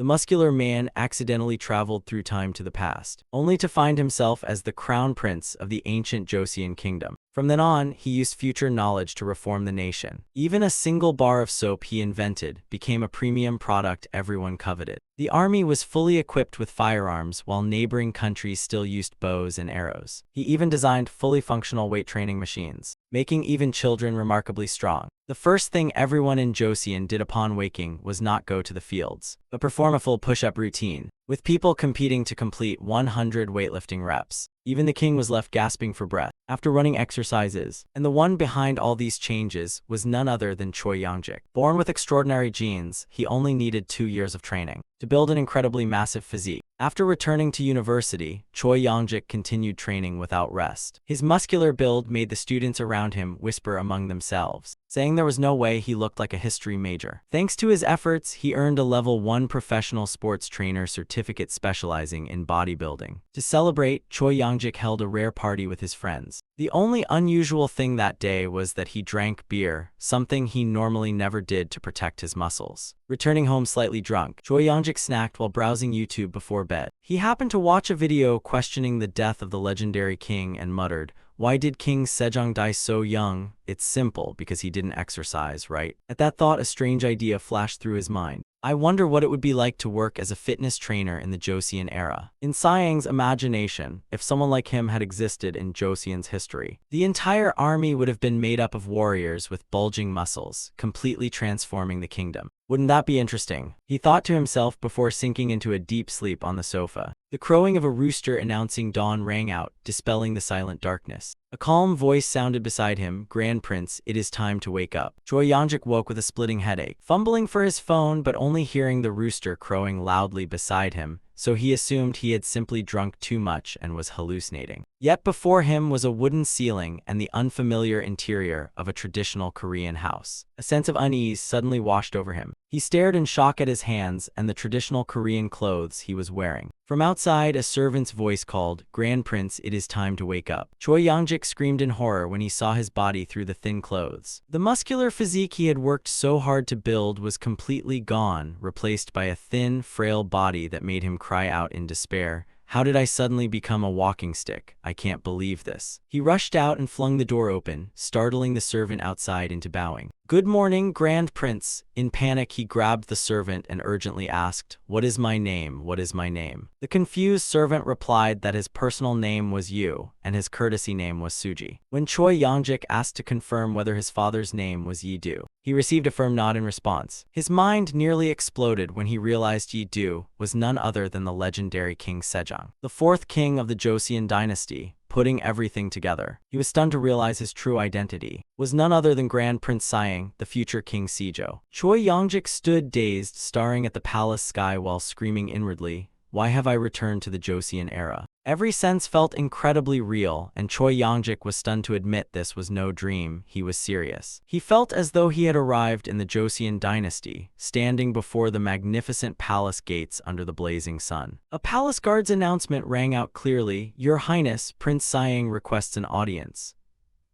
the muscular man accidentally traveled through time to the past, only to find himself as the crown prince of the ancient Joseon kingdom. From then on, he used future knowledge to reform the nation. Even a single bar of soap he invented became a premium product everyone coveted. The army was fully equipped with firearms while neighboring countries still used bows and arrows. He even designed fully functional weight training machines, making even children remarkably strong. The first thing everyone in Joseon did upon waking was not go to the fields, but perform a full push-up routine, with people competing to complete 100 weightlifting reps. Even the king was left gasping for breath after running exercises, and the one behind all these changes was none other than Choi Yongjik. Born with extraordinary genes, he only needed 2 years of training to build an incredibly massive physique. After returning to university, Choi Yongjik continued training without rest. His muscular build made the students around him whisper among themselves, saying there was no way he looked like a history major. Thanks to his efforts, he earned a level 1 professional sports trainer certificate specializing in bodybuilding. To celebrate, Choi Yongjik held a rare party with his friends. The only unusual thing that day was that he drank beer, something he normally never did to protect his muscles. Returning home slightly drunk, Choi Yongjik snacked while browsing YouTube before bed. He happened to watch a video questioning the death of the legendary king and muttered, "Why did King Sejong die so young? It's simple, because he didn't exercise, right?" At that thought, a strange idea flashed through his mind. I wonder what it would be like to work as a fitness trainer in the Joseon era. In Saeng's imagination, if someone like him had existed in Joseon's history, the entire army would have been made up of warriors with bulging muscles, completely transforming the kingdom. Wouldn't that be interesting? He thought to himself before sinking into a deep sleep on the sofa. The crowing of a rooster announcing dawn rang out, dispelling the silent darkness. A calm voice sounded beside him, "Grand Prince, it is time to wake up." Choi Yongjik woke with a splitting headache, fumbling for his phone but only hearing the rooster crowing loudly beside him, so he assumed he had simply drunk too much and was hallucinating. Yet before him was a wooden ceiling and the unfamiliar interior of a traditional Korean house. A sense of unease suddenly washed over him. He stared in shock at his hands and the traditional Korean clothes he was wearing. From outside, a servant's voice called, "Grand Prince, it is time to wake up." Choi Yongjik screamed in horror when he saw his body through the thin clothes. The muscular physique he had worked so hard to build was completely gone, replaced by a thin, frail body that made him cry out in despair. "How did I suddenly become a walking stick? I can't believe this." He rushed out and flung the door open, startling the servant outside into bowing. "Good morning, Grand Prince." In panic, he grabbed the servant and urgently asked, "What is my name? What is my name?" The confused servant replied that his personal name was Yu, and his courtesy name was Suji. When Choi Yongjik asked to confirm whether his father's name was Yi-do, he received a firm nod in response. His mind nearly exploded when he realized Yi-do was none other than the legendary King Sejong, the 4th king of the Joseon dynasty. Putting everything together, he was stunned to realize his true identity was none other than Grand Prince Saeng, the future King Sejong. Choi Yongjik stood dazed, staring at the palace sky while screaming inwardly, "Why have I returned to the Joseon era?" Every sense felt incredibly real, and Choi Yongjik was stunned to admit this was no dream. He was serious. He felt as though he had arrived in the Joseon dynasty, standing before the magnificent palace gates under the blazing sun. A palace guard's announcement rang out clearly, "Your Highness, Prince Saeng requests an audience."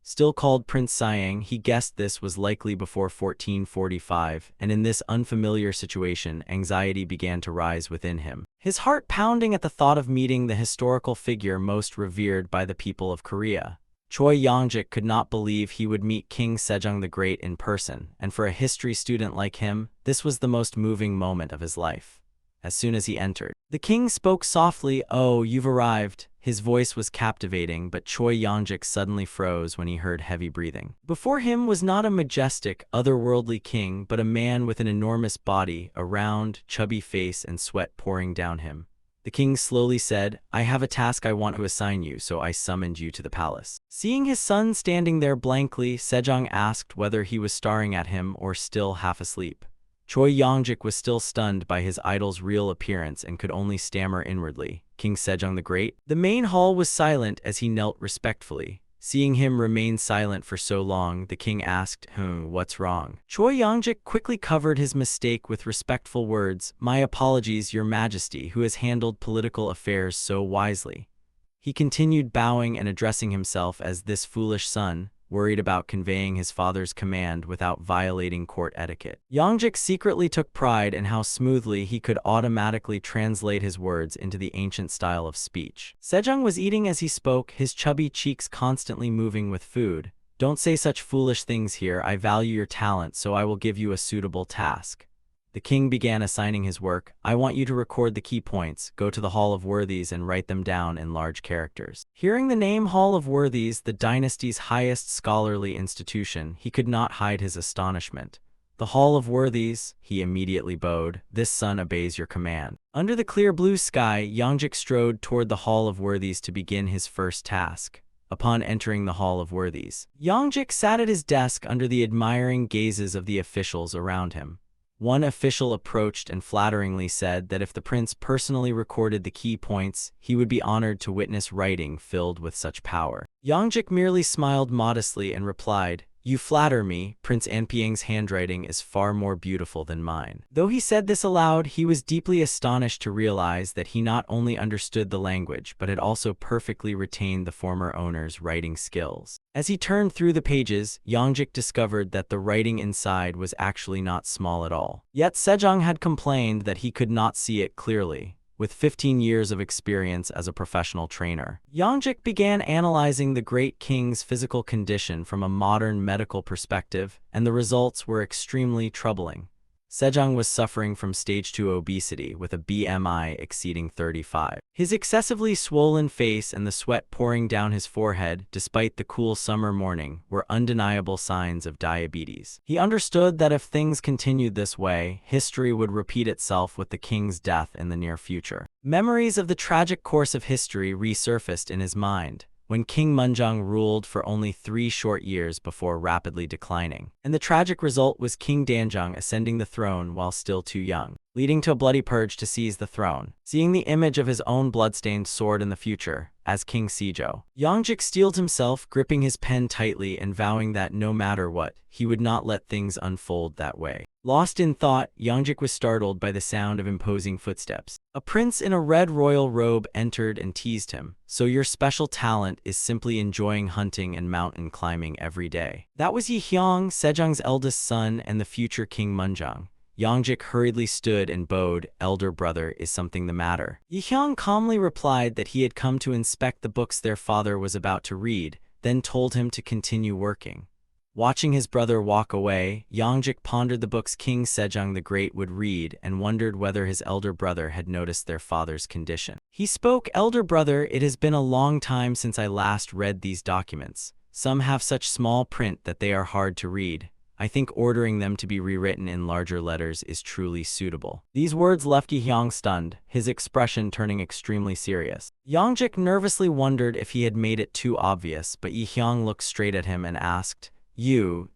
Still called Prince Saeng, he guessed this was likely before 1445, and in this unfamiliar situation, anxiety began to rise within him. His heart pounding at the thought of meeting the historical figure most revered by the people of Korea. Choi Yongjik could not believe he would meet King Sejong the Great in person, and for a history student like him, this was the most moving moment of his life. As soon as he entered, the king spoke softly, "Oh, you've arrived." His voice was captivating, but Choi Yongjik suddenly froze when he heard heavy breathing. Before him was not a majestic, otherworldly king, but a man with an enormous body, a round, chubby face, and sweat pouring down him. The king slowly said, "I have a task I want to assign you, so I summoned you to the palace." Seeing his son standing there blankly, Sejong asked whether he was staring at him or still half asleep. Choi Yongjik was still stunned by his idol's real appearance and could only stammer inwardly, "King Sejong the Great?" The main hall was silent as he knelt respectfully. Seeing him remain silent for so long, the king asked, "What's wrong?" Choi Yongjik quickly covered his mistake with respectful words, "My apologies, Your Majesty, who has handled political affairs so wisely." He continued bowing and addressing himself as this foolish son. worried about conveying his father's command without violating court etiquette. Yongjik secretly took pride in how smoothly he could automatically translate his words into the ancient style of speech. Sejong was eating as he spoke, his chubby cheeks constantly moving with food. "Don't say such foolish things here. I value your talent, so I will give you a suitable task." The king began assigning his work. "I want you to record the key points, go to the Hall of Worthies and write them down in large characters." Hearing the name Hall of Worthies, the dynasty's highest scholarly institution, he could not hide his astonishment. "The Hall of Worthies," he immediately bowed. "This son obeys your command." Under the clear blue sky, Yongjik strode toward the Hall of Worthies to begin his first task. Upon entering the Hall of Worthies, Yongjik sat at his desk under the admiring gazes of the officials around him. One official approached and flatteringly said that if the prince personally recorded the key points, he would be honored to witness writing filled with such power. Yongjik merely smiled modestly and replied, "You flatter me. Prince Anpiang's handwriting is far more beautiful than mine." Though he said this aloud, he was deeply astonished to realize that he not only understood the language but had also perfectly retained the former owner's writing skills. As he turned through the pages, Yongjik discovered that the writing inside was actually not small at all. Yet Sejong had complained that he could not see it clearly. With 15 years of experience as a professional trainer, Yongjik began analyzing the great king's physical condition from a modern medical perspective, and the results were extremely troubling. Sejong was suffering from stage 2 obesity with a BMI exceeding 35. His excessively swollen face and the sweat pouring down his forehead, despite the cool summer morning, were undeniable signs of diabetes. He understood that if things continued this way, history would repeat itself with the king's death in the near future. Memories of the tragic course of history resurfaced in his mind, when King Munjong ruled for only 3 short years before rapidly declining. And the tragic result was King Danjong ascending the throne while still too young, leading to a bloody purge to seize the throne. Seeing the image of his own bloodstained sword in the future, as King Sejong, Yongjik steeled himself, gripping his pen tightly and vowing that no matter what, he would not let things unfold that way. Lost in thought, Yongjik was startled by the sound of imposing footsteps. A prince in a red royal robe entered and teased him. "So your special talent is simply enjoying hunting and mountain climbing every day." That was Yi Hyang, Sejong's eldest son and the future King Munjong. Yongjik hurriedly stood and bowed. "Elder brother, is something the matter?" Yi Hyang calmly replied that he had come to inspect the books their father was about to read, then told him to continue working. Watching his brother walk away, Yongjik pondered the books King Sejong the Great would read and wondered whether his elder brother had noticed their father's condition. He spoke, "Elder brother, it has been a long time since I last read these documents. Some have such small print that they are hard to read. I think ordering them to be rewritten in larger letters is truly suitable." These words left Yi Hyang stunned, his expression turning extremely serious. Yongjik nervously wondered if he had made it too obvious, but Yi Hyang looked straight at him and asked, "Do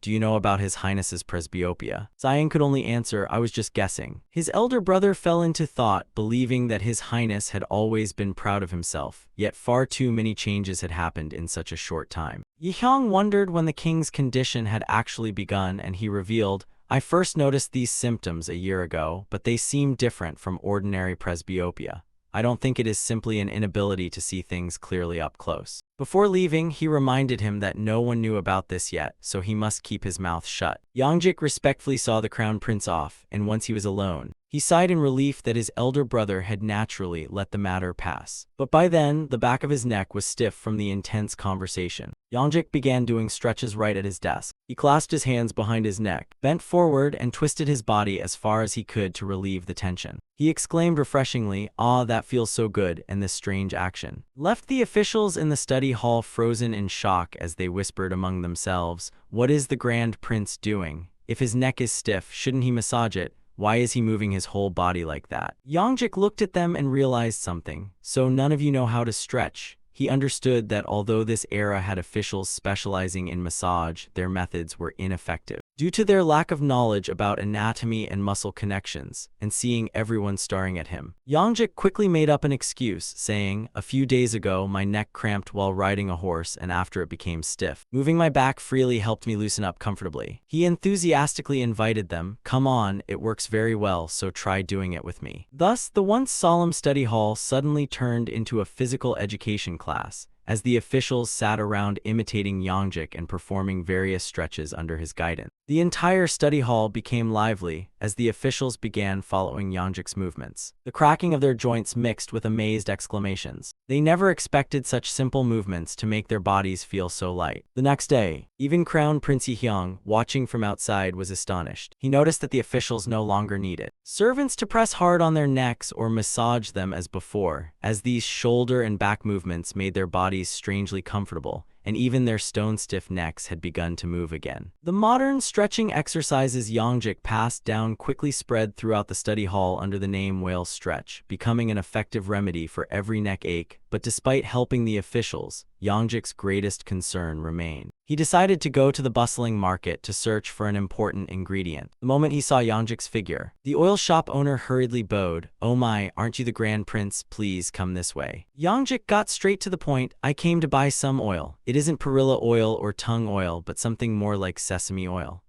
you know about His Highness's presbyopia?" Zayan could only answer, "I was just guessing." His elder brother fell into thought, believing that His Highness had always been proud of himself, yet far too many changes had happened in such a short time. Yi Hyang wondered when the king's condition had actually begun, and he revealed, "I first noticed these symptoms a year ago, but they seem different from ordinary presbyopia. I don't think it is simply an inability to see things clearly up close." Before leaving, he reminded him that no one knew about this yet, so he must keep his mouth shut. Yongjik respectfully saw the crown prince off, and once he was alone, he sighed in relief that his elder brother had naturally let the matter pass. But by then, the back of his neck was stiff from the intense conversation. Yongjik began doing stretches right at his desk. He clasped his hands behind his neck, bent forward, and twisted his body as far as he could to relieve the tension. He exclaimed refreshingly, "Ah, that feels so good," and this strange action left the officials in the study hall frozen in shock as they whispered among themselves, "What is the Grand Prince doing? If his neck is stiff, shouldn't he massage it? Why is he moving his whole body like that?" Yongjik looked at them and realized something. "So none of you know how to stretch." He understood that although this era had officials specializing in massage, their methods were ineffective. Due to their lack of knowledge about anatomy and muscle connections, and seeing everyone staring at him, Yongjik quickly made up an excuse, saying, "A few days ago, my neck cramped while riding a horse and after it became stiff. Moving my back freely helped me loosen up comfortably." He enthusiastically invited them, "Come on, it works very well, so try doing it with me." Thus, the once solemn study hall suddenly turned into a physical education class, as the officials sat around imitating Yongjik and performing various stretches under his guidance. The entire study hall became lively as the officials began following Yongjik's movements. The cracking of their joints mixed with amazed exclamations. They never expected such simple movements to make their bodies feel so light. The next day, even Crown Prince Hyung, watching from outside, was astonished. He noticed that the officials no longer needed servants to press hard on their necks or massage them as before, as these shoulder and back movements made their bodies strangely comfortable, and even their stone-stiff necks had begun to move again. The modern stretching exercises Yongjik passed down quickly spread throughout the study hall under the name whale stretch, becoming an effective remedy for every neck ache. But despite helping the officials, Yongjik's greatest concern remained. He decided to go to the bustling market to search for an important ingredient. The moment he saw Yongjik's figure, the oil shop owner hurriedly bowed. "Oh my, aren't you the Grand Prince? Please come this way." Yongjik got straight to the point. "I came to buy some oil. It isn't perilla oil or tung oil, but something more like sesame oil."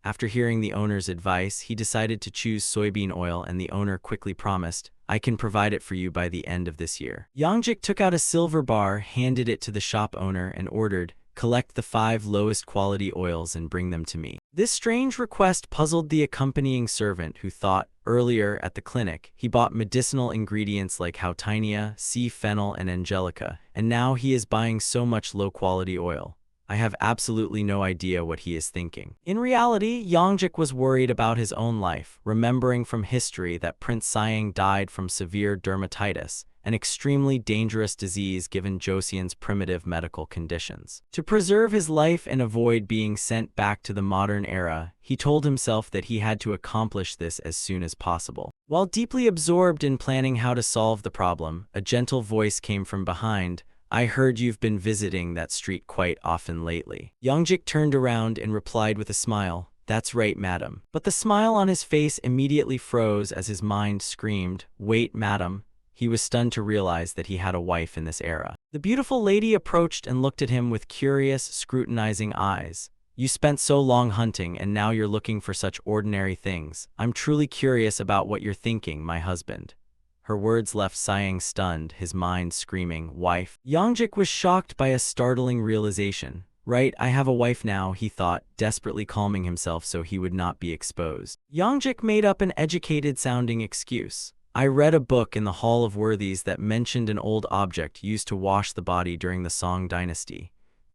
After hearing the owner's advice, he decided to choose soybean oil, and the owner quickly promised, "I can provide it for you by the end of this year." Yongjik took out a silver bar, handed it to the shop owner, and ordered, "Collect the 5 lowest quality oils and bring them to me." This strange request puzzled the accompanying servant, who thought, earlier at the clinic, he bought medicinal ingredients like houttainia, sea fennel, and angelica, and now he is buying so much low-quality oil. I have absolutely no idea what he is thinking. In reality, Yongjik was worried about his own life, remembering from history that Prince Sayang died from severe dermatitis, an extremely dangerous disease given Joseon's primitive medical conditions. To preserve his life and avoid being sent back to the modern era, he told himself that he had to accomplish this as soon as possible. While deeply absorbed in planning how to solve the problem, a gentle voice came from behind. "I heard you've been visiting that street quite often lately." Yongjik turned around and replied with a smile, "That's right, madam." But the smile on his face immediately froze as his mind screamed, "Wait, madam." He was stunned to realize that he had a wife in this era. The beautiful lady approached and looked at him with curious, scrutinizing eyes. "You spent so long hunting, and now you're looking for such ordinary things. I'm truly curious about what you're thinking, my husband." Her words left Sayang stunned, his mind screaming, "Wife?" Yongjik was shocked by a startling realization. "Right, I have a wife now," he thought, desperately calming himself so he would not be exposed. Yongjik made up an educated-sounding excuse. "I read a book in the Hall of Worthies that mentioned an old object used to wash the body during the Song dynasty."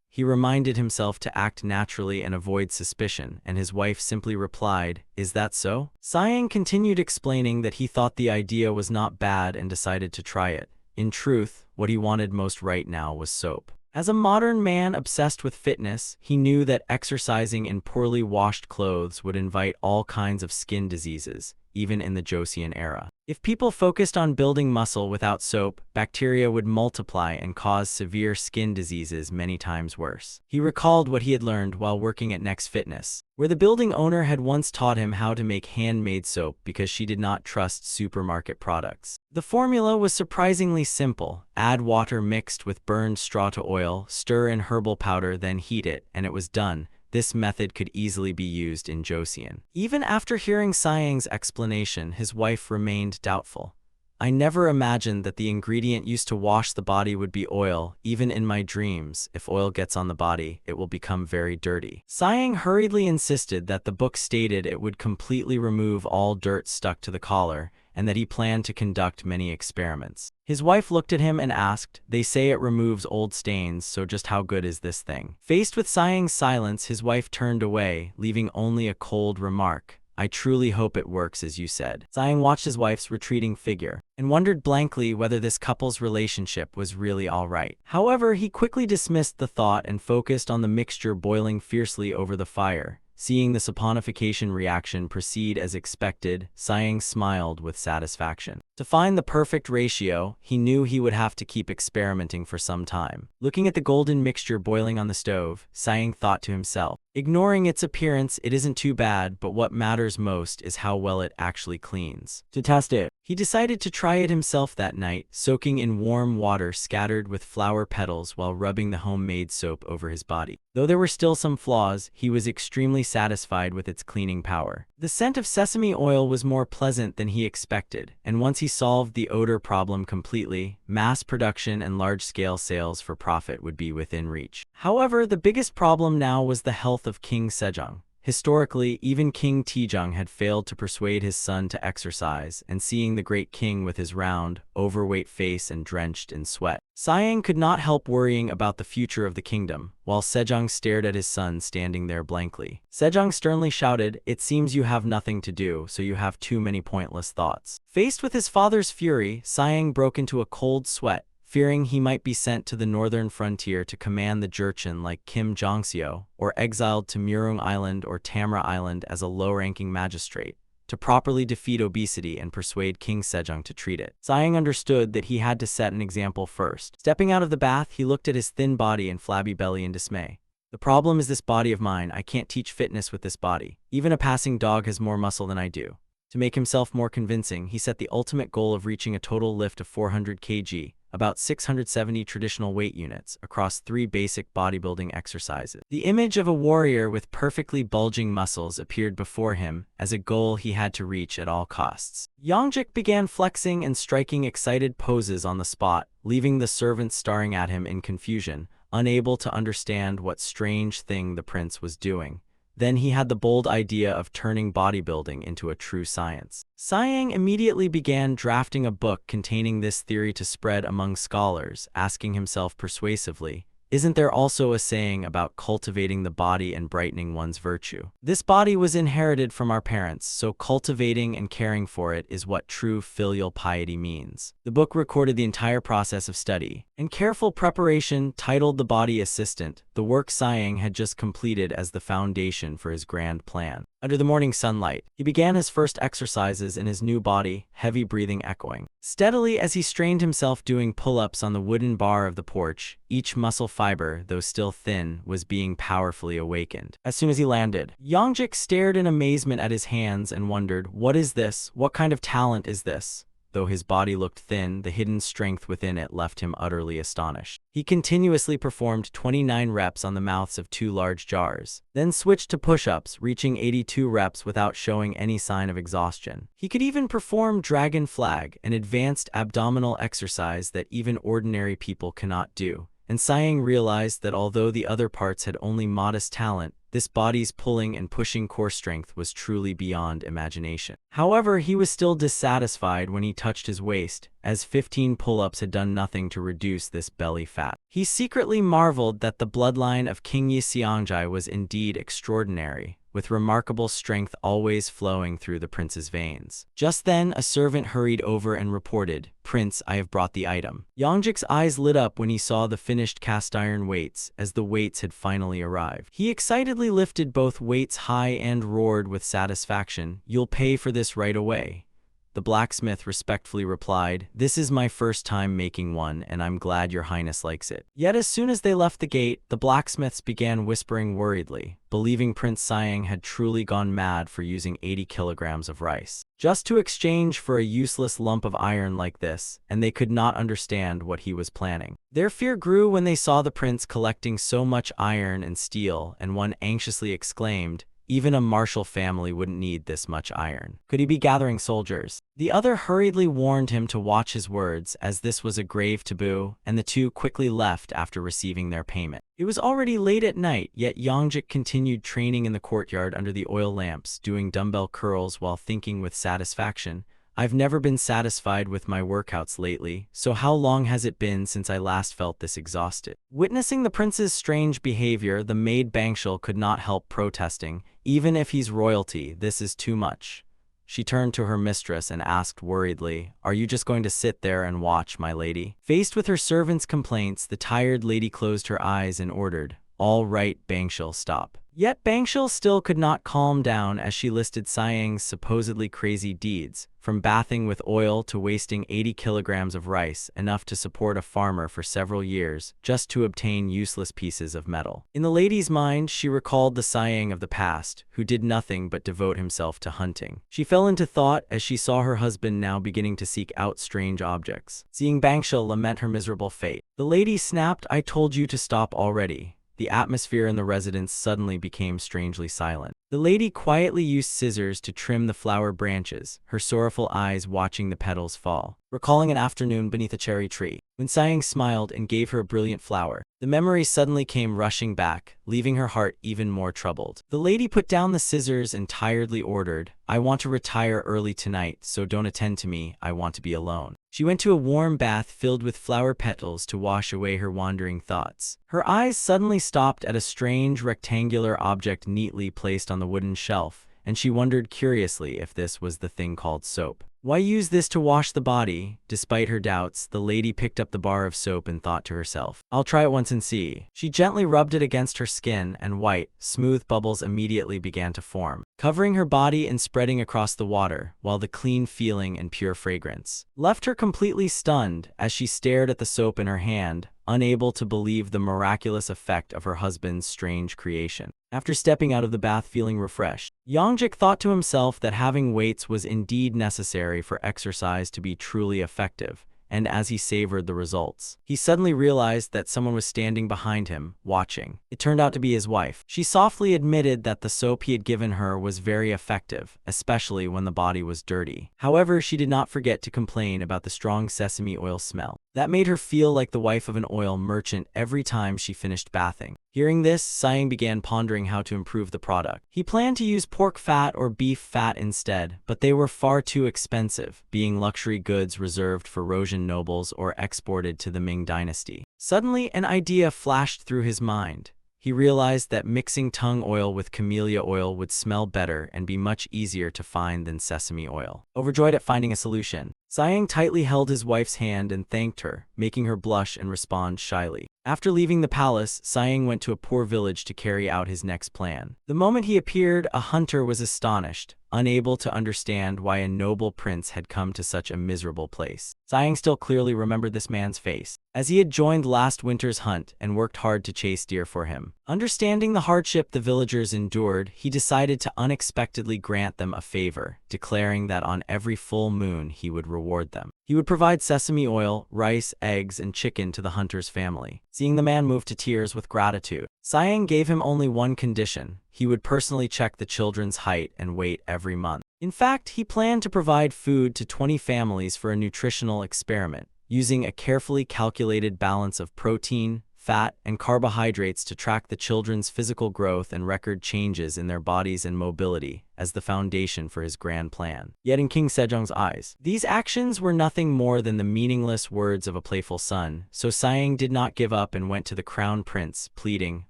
He reminded himself to act naturally and avoid suspicion, and his wife simply replied, "Is that so?" Sayang continued explaining that he thought the idea was not bad and decided to try it. In truth, what he wanted most right now was soap. As a modern man obsessed with fitness, he knew that exercising in poorly washed clothes would invite all kinds of skin diseases, even in the Joseon era. If people focused on building muscle without soap, bacteria would multiply and cause severe skin diseases many times worse. He recalled what he had learned while working at Next Fitness, where the building owner had once taught him how to make handmade soap because she did not trust supermarket products. The formula was surprisingly simple. Add water mixed with burned straw to oil, stir in herbal powder, then heat it, and it was done. This method could easily be used in Joseon. Even after hearing Sayang's explanation, his wife remained doubtful. "I never imagined that the ingredient used to wash the body would be oil. Even in my dreams, if oil gets on the body, it will become very dirty." Sayang hurriedly insisted that the book stated it would completely remove all dirt stuck to the collar, and that he planned to conduct many experiments. His wife looked at him and asked, "They say it removes old stains, so just how good is this thing?" Faced with Sayang's silence, his wife turned away, leaving only a cold remark, "I truly hope it works as you said." Sayang watched his wife's retreating figure, and wondered blankly whether this couple's relationship was really all right. However, he quickly dismissed the thought and focused on the mixture boiling fiercely over the fire. Seeing the saponification reaction proceed as expected, Sayang smiled with satisfaction. To find the perfect ratio, he knew he would have to keep experimenting for some time. Looking at the golden mixture boiling on the stove, Sayang thought to himself, "Ignoring its appearance, it isn't too bad, but what matters most is how well it actually cleans." To test it, He decided to try it himself that night, soaking in warm water scattered with flower petals while rubbing the homemade soap over his body. Though there were still some flaws, he was extremely satisfied with its cleaning power. The scent of sesame oil was more pleasant than he expected, and once he solved the odor problem completely, mass production and large-scale sales for profit would be within reach. However, the biggest problem now was the health of King Sejong. Historically, even King Taejong had failed to persuade his son to exercise, and seeing the great king with his round, overweight face and drenched in sweat, Sejong could not help worrying about the future of the kingdom, while Sejong stared at his son standing there blankly. Sejong sternly shouted, "It seems you have nothing to do, so you have too many pointless thoughts." Faced with his father's fury, Sejong broke into a cold sweat, fearing he might be sent to the northern frontier to command the Jurchen like Kim Jong-seo, or exiled to Murung Island or Tamra Island as a low-ranking magistrate, to properly defeat obesity and persuade King Sejong to treat it. Sejong understood that he had to set an example first. Stepping out of the bath, he looked at his thin body and flabby belly in dismay. "The problem is this body of mine. I can't teach fitness with this body. Even a passing dog has more muscle than I do." To make himself more convincing, he set the ultimate goal of reaching a total lift of 400 kg, about 670 traditional weight units, across 3 basic bodybuilding exercises. The image of a warrior with perfectly bulging muscles appeared before him as a goal he had to reach at all costs. Yongjik began flexing and striking excited poses on the spot, leaving the servants staring at him in confusion, unable to understand what strange thing the prince was doing. Then he had the bold idea of turning bodybuilding into a true science. Sejong immediately began drafting a book containing this theory to spread among scholars, asking himself persuasively, "Isn't there also a saying about cultivating the body and brightening one's virtue? This body was inherited from our parents, so cultivating and caring for it is what true filial piety means." The book recorded the entire process of study and careful preparation, titled The Body Assistant, the work Sejong had just completed as the foundation for his grand plan. Under the morning sunlight, he began his first exercises in his new body, heavy breathing echoing steadily as he strained himself doing pull-ups on the wooden bar of the porch. Each muscle fiber, though still thin, was being powerfully awakened. As soon as he landed, Yongjik stared in amazement at his hands and wondered, "What is this? What kind of talent is this?" Though his body looked thin, the hidden strength within it left him utterly astonished. He continuously performed 29 reps on the mouths of 2 large jars, then switched to push-ups, reaching 82 reps without showing any sign of exhaustion. He could even perform dragon flag, an advanced abdominal exercise that even ordinary people cannot do. And Sejong realized that although the other parts had only modest talent, this body's pulling and pushing core strength was truly beyond imagination. However, he was still dissatisfied when he touched his waist, as 15 pull-ups had done nothing to reduce this belly fat. He secretly marveled that the bloodline of King Yeseongjai was indeed extraordinary, with remarkable strength always flowing through the prince's veins. Just then, a servant hurried over and reported, "Prince, I have brought the item." Yongjik's eyes lit up when he saw the finished cast-iron weights, as the weights had finally arrived. He excitedly lifted both weights high and roared with satisfaction, "You'll pay for this right away." The blacksmith respectfully replied, "This is my first time making one, and I'm glad your highness likes it." Yet as soon as they left the gate, the blacksmiths began whispering worriedly, believing Prince Sejong had truly gone mad for using 80 kilograms of rice just to exchange for a useless lump of iron like this, and they could not understand what he was planning. Their fear grew when they saw the prince collecting so much iron and steel, and one anxiously exclaimed, "Even a martial family wouldn't need this much iron. Could he be gathering soldiers?" The other hurriedly warned him to watch his words, as this was a grave taboo, and the two quickly left after receiving their payment. It was already late at night, yet Yongjik continued training in the courtyard under the oil lamps, doing dumbbell curls while thinking with satisfaction, "I've never been satisfied with my workouts lately, so how long has it been since I last felt this exhausted?" Witnessing the prince's strange behavior, the maid Bangshul could not help protesting, "Even if he's royalty, this is too much." She turned to her mistress and asked worriedly, "Are you just going to sit there and watch, my lady?" Faced with her servant's complaints, the tired lady closed her eyes and ordered, "All right, Bangshul, stop." Yet Bangshul still could not calm down as she listed Sejong's supposedly crazy deeds, from bathing with oil to wasting 80 kilograms of rice, enough to support a farmer for several years, just to obtain useless pieces of metal. In the lady's mind, she recalled the Siang of the past, who did nothing but devote himself to hunting. She fell into thought as she saw her husband now beginning to seek out strange objects. Seeing Bangsha lament her miserable fate, the lady snapped, "I told you to stop already." The atmosphere in the residence suddenly became strangely silent. The lady quietly used scissors to trim the flower branches, her sorrowful eyes watching the petals fall, recalling an afternoon beneath a cherry tree, when Siang smiled and gave her a brilliant flower. The memory suddenly came rushing back, leaving her heart even more troubled. The lady put down the scissors and tiredly ordered, "I want to retire early tonight, so don't attend to me, I want to be alone." She went to a warm bath filled with flower petals to wash away her wandering thoughts. Her eyes suddenly stopped at a strange rectangular object neatly placed on the wooden shelf, and she wondered curiously if this was the thing called soap. Why use this to wash the body? Despite her doubts, the lady picked up the bar of soap and thought to herself, "I'll try it once and see." She gently rubbed it against her skin, and white, smooth bubbles immediately began to form, covering her body and spreading across the water, while the clean feeling and pure fragrance left her completely stunned as she stared at the soap in her hand, unable to believe the miraculous effect of her husband's strange creation. After stepping out of the bath feeling refreshed, Yongjik thought to himself that having weights was indeed necessary for exercise to be truly effective, and as he savored the results, he suddenly realized that someone was standing behind him, watching. It turned out to be his wife. She softly admitted that the soap he had given her was very effective, especially when the body was dirty. However, she did not forget to complain about the strong sesame oil smell. That made her feel like the wife of an oil merchant every time she finished bathing. Hearing this, Siang began pondering how to improve the product. He planned to use pork fat or beef fat instead, but they were far too expensive, being luxury goods reserved for Rosian nobles or exported to the Ming dynasty. Suddenly, an idea flashed through his mind. He realized that mixing tung oil with camellia oil would smell better and be much easier to find than sesame oil. Overjoyed at finding a solution, Siang tightly held his wife's hand and thanked her, making her blush and respond shyly. After leaving the palace, Siang went to a poor village to carry out his next plan. The moment he appeared, a hunter was astonished, unable to understand why a noble prince had come to such a miserable place. Siang still clearly remembered this man's face, as he had joined last winter's hunt and worked hard to chase deer for him. Understanding the hardship the villagers endured, he decided to unexpectedly grant them a favor, declaring that on every full moon he would reward them. He would provide sesame oil, rice, eggs, and chicken to the hunter's family. Seeing the man move to tears with gratitude, Siang gave him only one condition: he would personally check the children's height and weight every month. In fact, he planned to provide food to 20 families for a nutritional experiment, using a carefully calculated balance of protein, fat, and carbohydrates to track the children's physical growth and record changes in their bodies and mobility as the foundation for his grand plan. Yet in King Sejong's eyes, these actions were nothing more than the meaningless words of a playful son, so Siang did not give up and went to the crown prince, pleading,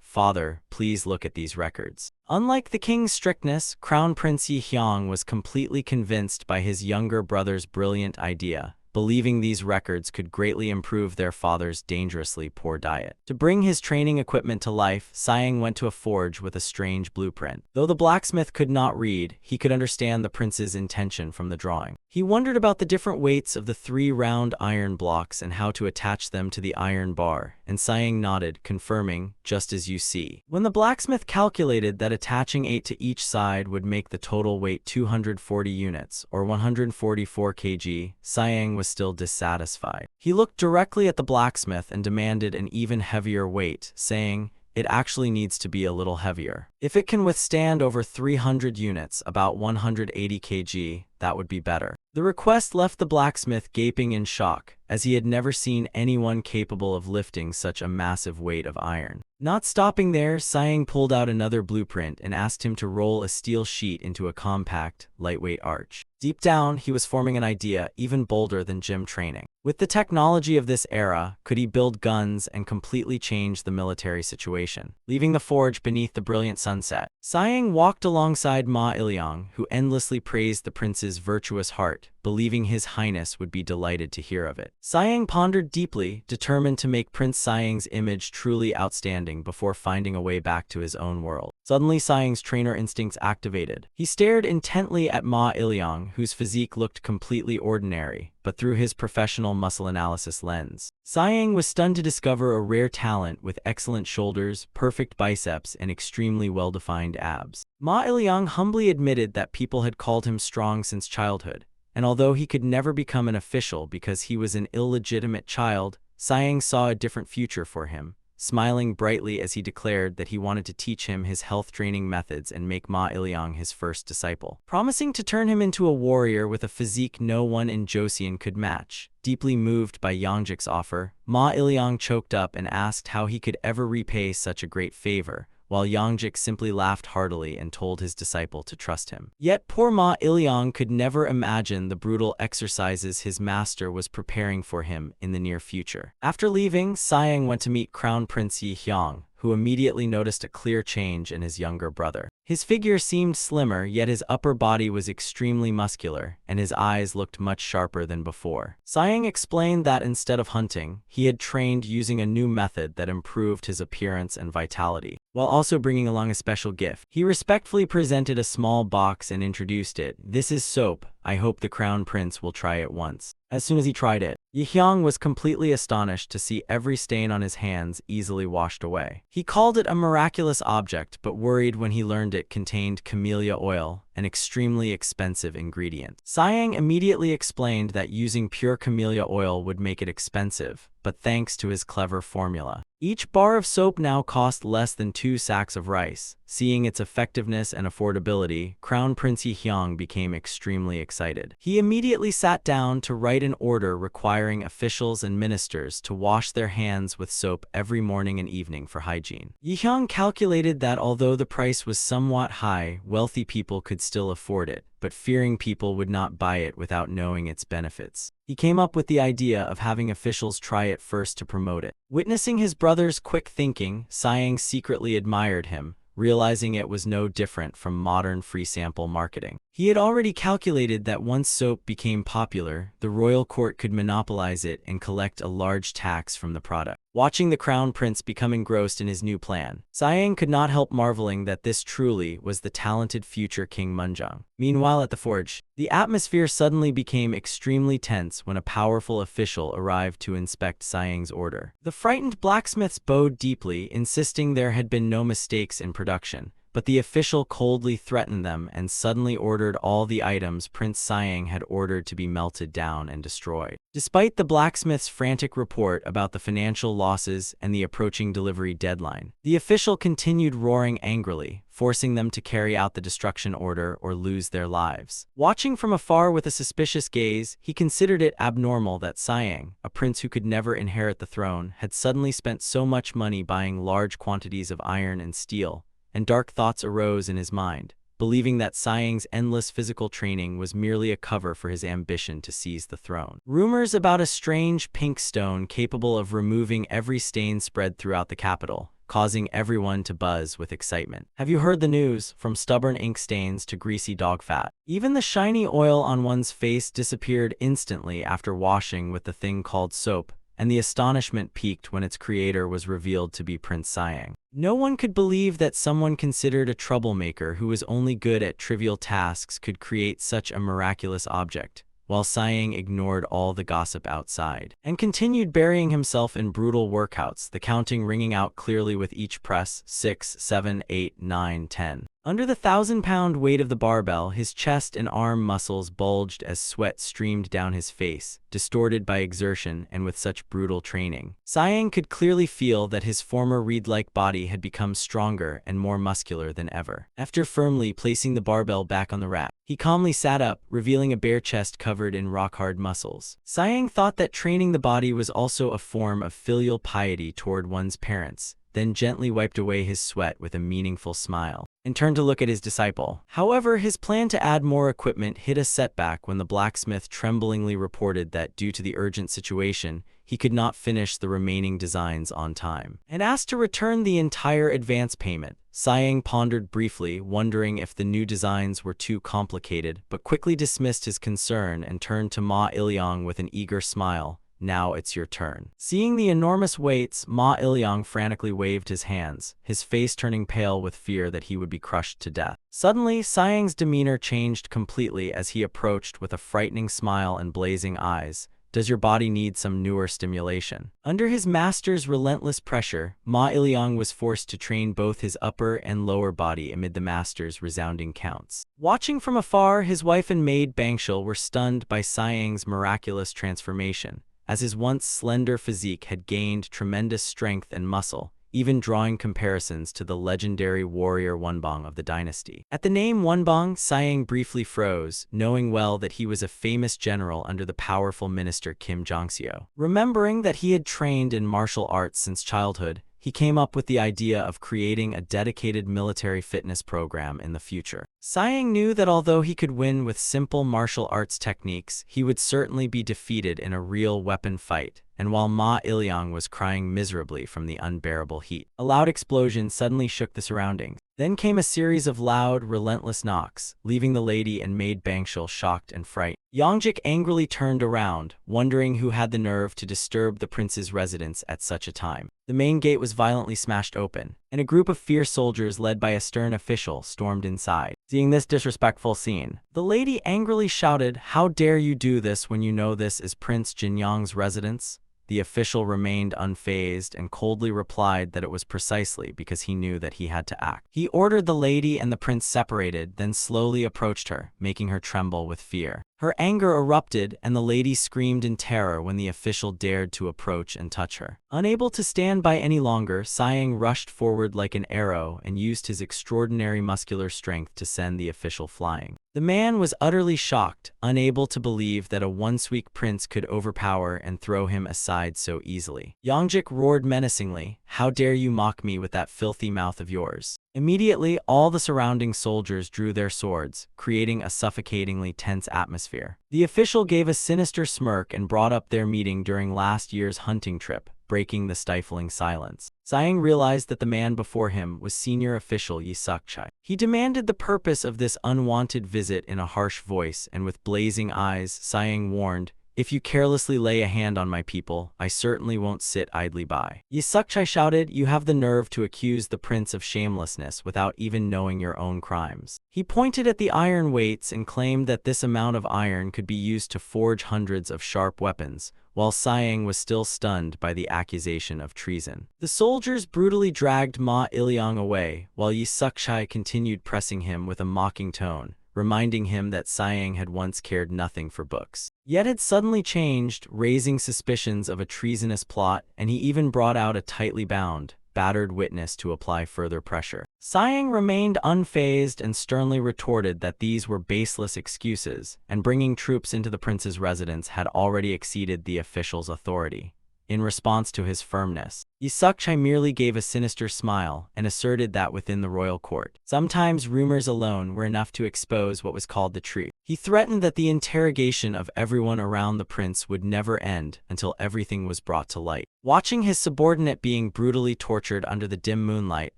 "Father, please look at these records." Unlike the king's strictness, Crown Prince Yi Hyang was completely convinced by his younger brother's brilliant idea, believing these records could greatly improve their father's dangerously poor diet. To bring his training equipment to life, Siang went to a forge with a strange blueprint. Though the blacksmith could not read, he could understand the prince's intention from the drawing. He wondered about the different weights of the 3 round iron blocks and how to attach them to the iron bar, and Siang nodded, confirming, "Just as you see." When the blacksmith calculated that attaching 8 to each side would make the total weight 240 units, or 144 kg, Siang was still dissatisfied. He looked directly at the blacksmith and demanded an even heavier weight, saying, "It actually needs to be a little heavier. If it can withstand over 300 units, about 180 kg, that would be better." The request left the blacksmith gaping in shock, as he had never seen anyone capable of lifting such a massive weight of iron. Not stopping there, Siang pulled out another blueprint and asked him to roll a steel sheet into a compact, lightweight arch. Deep down, he was forming an idea even bolder than gym training. With the technology of this era, could he build guns and completely change the military situation? Leaving the forge beneath the brilliant sunset, Siang walked alongside Ma Ilyang, who endlessly praised the prince's virtuous heart, believing His Highness would be delighted to hear of it. Sayang pondered deeply, determined to make Prince Sayang's image truly outstanding before finding a way back to his own world. Suddenly, Sayang's trainer instincts activated. He stared intently at Ma Iliang, whose physique looked completely ordinary, but through his professional muscle analysis lens. Sayang was stunned to discover a rare talent with excellent shoulders, perfect biceps, and extremely well-defined abs. Ma Iliang humbly admitted that people had called him strong since childhood, and although he could never become an official because he was an illegitimate child, Sayang saw a different future for him, smiling brightly as he declared that he wanted to teach him his health training methods and make Ma Iliang his first disciple, promising to turn him into a warrior with a physique no one in Joseon could match. Deeply moved by Yangjik's offer, Ma Iliang choked up and asked how he could ever repay such a great favor, while Yangjik simply laughed heartily and told his disciple to trust him. Yet poor Ma Iliang could never imagine the brutal exercises his master was preparing for him in the near future. After leaving, Sayang went to meet Crown Prince Yi Hyang, who immediately noticed a clear change in his younger brother. His figure seemed slimmer, yet his upper body was extremely muscular, and his eyes looked much sharper than before. Sayang explained that instead of hunting, he had trained using a new method that improved his appearance and vitality, while also bringing along a special gift. He respectfully presented a small box and introduced it. "This is soap. I hope the Crown Prince will try it once." As soon as he tried it, Yi Hyang was completely astonished to see every stain on his hands easily washed away. He called it a miraculous object, but worried when he learned it contained camellia oil, an extremely expensive ingredient. Sayang immediately explained that using pure camellia oil would make it expensive, but thanks to his clever formula, each bar of soap now cost less than 2 sacks of rice. Seeing its effectiveness and affordability, Crown Prince Yi Hyang became extremely excited. He immediately sat down to write an order requiring officials and ministers to wash their hands with soap every morning and evening for hygiene. Yi Hyang calculated that although the price was somewhat high, wealthy people could still afford it, but fearing people would not buy it without knowing its benefits. He came up with the idea of having officials try it first to promote it. Witnessing his brother's quick thinking, Sayang secretly admired him, realizing it was no different from modern free sample marketing. He had already calculated that once soap became popular, the royal court could monopolize it and collect a large tax from the product. Watching the Crown Prince become engrossed in his new plan, Sayang could not help marveling that this truly was the talented future King Munjang. Meanwhile at the forge, the atmosphere suddenly became extremely tense when a powerful official arrived to inspect Sayang's order. The frightened blacksmiths bowed deeply, insisting there had been no mistakes in production. But the official coldly threatened them and suddenly ordered all the items Prince Sayang had ordered to be melted down and destroyed. Despite the blacksmith's frantic report about the financial losses and the approaching delivery deadline, the official continued roaring angrily, forcing them to carry out the destruction order or lose their lives. Watching from afar with a suspicious gaze, he considered it abnormal that Sayang, a prince who could never inherit the throne, had suddenly spent so much money buying large quantities of iron and steel, and dark thoughts arose in his mind, believing that Sayang's endless physical training was merely a cover for his ambition to seize the throne. Rumors about a strange pink stone capable of removing every stain spread throughout the capital, causing everyone to buzz with excitement. Have you heard the news? From stubborn ink stains to greasy dog fat, even the shiny oil on one's face disappeared instantly after washing with the thing called soap, and the astonishment peaked when its creator was revealed to be Prince Sayang. No one could believe that someone considered a troublemaker who was only good at trivial tasks could create such a miraculous object, while Sayang ignored all the gossip outside and continued burying himself in brutal workouts, the counting ringing out clearly with each press: 6, 7, 8, 9, 10. Under the 1,000-pound weight of the barbell, his chest and arm muscles bulged as sweat streamed down his face, distorted by exertion and with such brutal training. Sayang could clearly feel that his former reed-like body had become stronger and more muscular than ever. After firmly placing the barbell back on the rack, he calmly sat up, revealing a bare chest covered in rock-hard muscles. Sayang thought that training the body was also a form of filial piety toward one's parents, then gently wiped away his sweat with a meaningful smile, and turned to look at his disciple. However, his plan to add more equipment hit a setback when the blacksmith tremblingly reported that due to the urgent situation, he could not finish the remaining designs on time, and asked to return the entire advance payment. Sighing pondered briefly, wondering if the new designs were too complicated, but quickly dismissed his concern and turned to Ma Ilyang with an eager smile. Now it's your turn. Seeing the enormous weights, Ma Ilyang frantically waved his hands, his face turning pale with fear that he would be crushed to death. Suddenly, Sighing's demeanor changed completely as he approached with a frightening smile and blazing eyes. Does your body need some newer stimulation? Under his master's relentless pressure, Ma Ilyang was forced to train both his upper and lower body amid the master's resounding counts. Watching from afar, his wife and maid Bangshul were stunned by Sighing's miraculous transformation, as his once slender physique had gained tremendous strength and muscle, even drawing comparisons to the legendary warrior Wunbang of the dynasty. At the name Wunbang, Sighing briefly froze, knowing well that he was a famous general under the powerful minister Kim Jong-seo. Remembering that he had trained in martial arts since childhood, he came up with the idea of creating a dedicated military fitness program in the future. Sighing knew that although he could win with simple martial arts techniques, he would certainly be defeated in a real weapon fight. And while Ma Ilyang was crying miserably from the unbearable heat, a loud explosion suddenly shook the surroundings. Then came a series of loud, relentless knocks, leaving the lady and maid Bangshul shocked and frightened. Yongjik angrily turned around, wondering who had the nerve to disturb the prince's residence at such a time. The main gate was violently smashed open, and a group of fierce soldiers led by a stern official stormed inside. Seeing this disrespectful scene, the lady angrily shouted, "How dare you do this when you know this is Prince Jinyang's residence?" The official remained unfazed and coldly replied that it was precisely because he knew that he had to act. He ordered the lady and the prince separated, then slowly approached her, making her tremble with fear. Her anger erupted, and the lady screamed in terror when the official dared to approach and touch her. Unable to stand by any longer, Sighing rushed forward like an arrow and used his extraordinary muscular strength to send the official flying. The man was utterly shocked, unable to believe that a once-weak prince could overpower and throw him aside so easily. Yongjik roared menacingly, "How dare you mock me with that filthy mouth of yours?" Immediately, all the surrounding soldiers drew their swords, creating a suffocatingly tense atmosphere. The official gave a sinister smirk and brought up their meeting during last year's hunting trip, breaking the stifling silence. Sighing realized that the man before him was senior official Yi Suk-chai. He demanded the purpose of this unwanted visit in a harsh voice, and with blazing eyes, Sighing warned, "If you carelessly lay a hand on my people, I certainly won't sit idly by." Yi Suk-chai shouted, "You have the nerve to accuse the prince of shamelessness without even knowing your own crimes." He pointed at the iron weights and claimed that this amount of iron could be used to forge hundreds of sharp weapons, while Sighing was still stunned by the accusation of treason. The soldiers brutally dragged Ma Ilyang away, while Yi Suk-chai continued pressing him with a mocking tone, reminding him that Sighing had once cared nothing for books, yet had suddenly changed, raising suspicions of a treasonous plot, and he even brought out a tightly bound, battered witness to apply further pressure. Sighing remained unfazed and sternly retorted that these were baseless excuses, and bringing troops into the prince's residence had already exceeded the official's authority. In response to his firmness, Yi Suk-chai merely gave a sinister smile and asserted that within the royal court, sometimes rumors alone were enough to expose what was called the truth. He threatened that the interrogation of everyone around the prince would never end until everything was brought to light. Watching his subordinate being brutally tortured under the dim moonlight,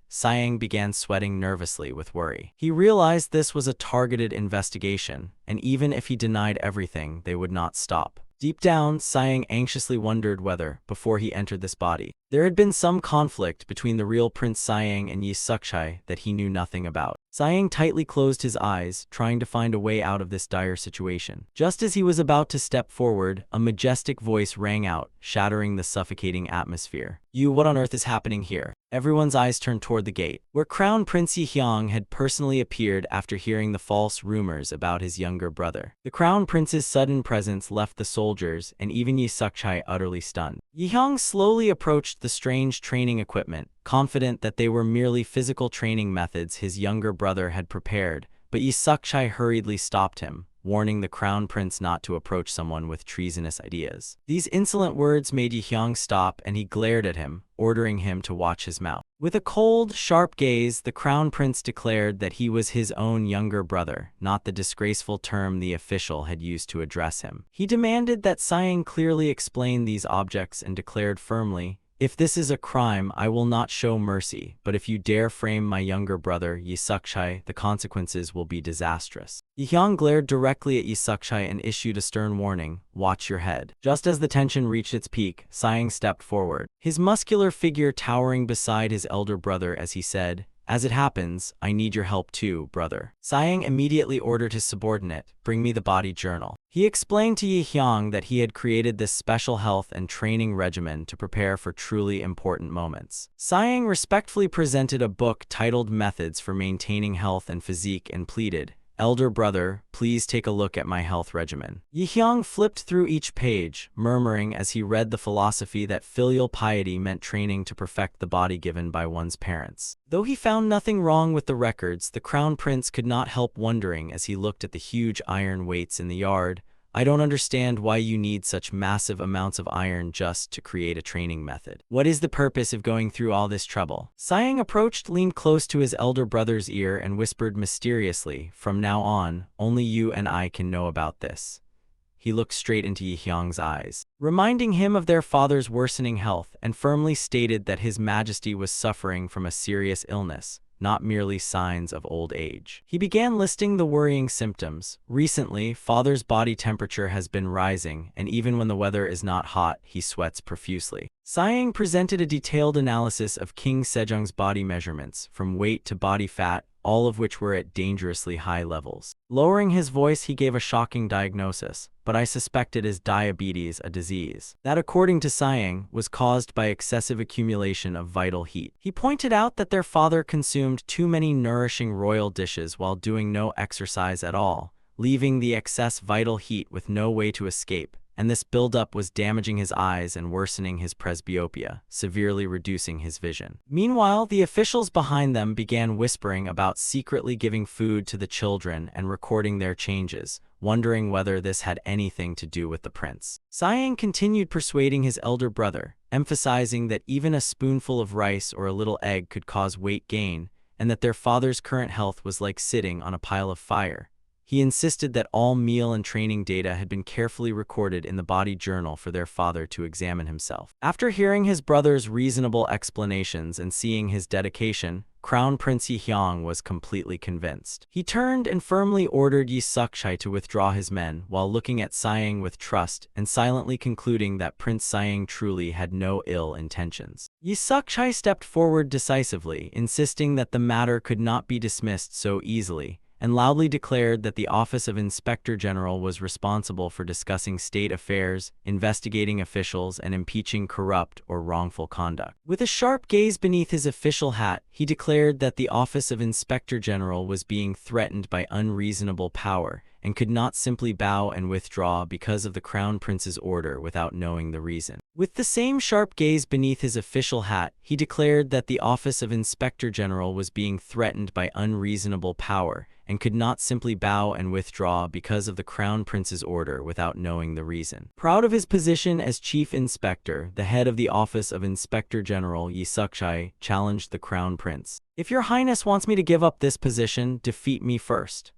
Sighing began sweating nervously with worry. He realized this was a targeted investigation, and even if he denied everything, they would not stop. Deep down, Sighing anxiously wondered whether, before he entered this body, there had been some conflict between the real Prince Sighing and Yi Suk-chai that he knew nothing about. Sighing tightly closed his eyes, trying to find a way out of this dire situation. Just as he was about to step forward, a majestic voice rang out, shattering the suffocating atmosphere. What on earth is happening here?" Everyone's eyes turned toward the gate, where Crown Prince Yi Hyang had personally appeared after hearing the false rumors about his younger brother. The Crown Prince's sudden presence left the soldiers and even Yi Suk-chai utterly stunned. Yi Hyang slowly approached the strange training equipment, confident that they were merely physical training methods his younger brother had prepared, but Yi Suk-chai hurriedly stopped him, warning the Crown Prince not to approach someone with treasonous ideas. These insolent words made Yi Hyang stop, and he glared at him, ordering him to watch his mouth. With a cold, sharp gaze, the Crown Prince declared that he was his own younger brother, not the disgraceful term the official had used to address him. He demanded that Sighing clearly explain these objects and declared firmly, "If this is a crime, I will not show mercy, but if you dare frame my younger brother, Yi Sukchai, the consequences will be disastrous." Yi Hyang glared directly at Yi Sukchai and issued a stern warning, "Watch your head." Just as the tension reached its peak, Siang stepped forward, his muscular figure towering beside his elder brother as he said, "As it happens, I need your help too, brother." Siang immediately ordered his subordinate, "Bring me the body journal." He explained to Yi Hyang that he had created this special health and training regimen to prepare for truly important moments. Siang respectfully presented a book titled Methods for Maintaining Health and Physique and pleaded, "Elder brother, please take a look at my health regimen." Yi Hyang flipped through each page, murmuring as he read the philosophy that filial piety meant training to perfect the body given by one's parents. Though he found nothing wrong with the records, the Crown Prince could not help wondering as he looked at the huge iron weights in the yard, "I don't understand why you need such massive amounts of iron just to create a training method. What is the purpose of going through all this trouble?" Siang approached, leaned close to his elder brother's ear and whispered mysteriously, "From now on, only you and I can know about this." He looked straight into Yi Hyang's eyes, reminding him of their father's worsening health, and firmly stated that His Majesty was suffering from a serious illness, not merely signs of old age. He began listing the worrying symptoms. "Recently, father's body temperature has been rising, and even when the weather is not hot, he sweats profusely." Siang presented a detailed analysis of King Sejong's body measurements, from weight to body fat, all of which were at dangerously high levels. Lowering his voice, he gave a shocking diagnosis, "But I suspect it is diabetes, a disease that, according to Siang, was caused by excessive accumulation of vital heat." He pointed out that their father consumed too many nourishing royal dishes while doing no exercise at all, leaving the excess vital heat with no way to escape, and this buildup was damaging his eyes and worsening his presbyopia, severely reducing his vision. Meanwhile, the officials behind them began whispering about secretly giving food to the children and recording their changes, wondering whether this had anything to do with the prince. Siang continued persuading his elder brother, emphasizing that even a spoonful of rice or a little egg could cause weight gain, and that their father's current health was like sitting on a pile of fire. He insisted that all meal and training data had been carefully recorded in the body journal for their father to examine himself. After hearing his brother's reasonable explanations and seeing his dedication, Crown Prince Yi Hyang was completely convinced. He turned and firmly ordered Yi Sukchai to withdraw his men, while looking at Siang with trust and silently concluding that Prince Siang truly had no ill intentions. Yi Sukchai stepped forward decisively, insisting that the matter could not be dismissed so easily, and loudly declared that the Office of Inspector General was responsible for discussing state affairs, investigating officials, and impeaching corrupt or wrongful conduct. With a sharp gaze beneath his official hat, he declared that the Office of Inspector General was being threatened by unreasonable power and could not simply bow and withdraw because of the Crown Prince's order without knowing the reason. With the same sharp gaze beneath his official hat, he declared that the Office of Inspector General was being threatened by unreasonable power and could not simply bow and withdraw because of the Crown Prince's order without knowing the reason. Proud of his position as Chief Inspector, the head of the Office of Inspector General, Yi Sukchai, challenged the Crown Prince. "If your Highness wants me to give up this position, defeat me first."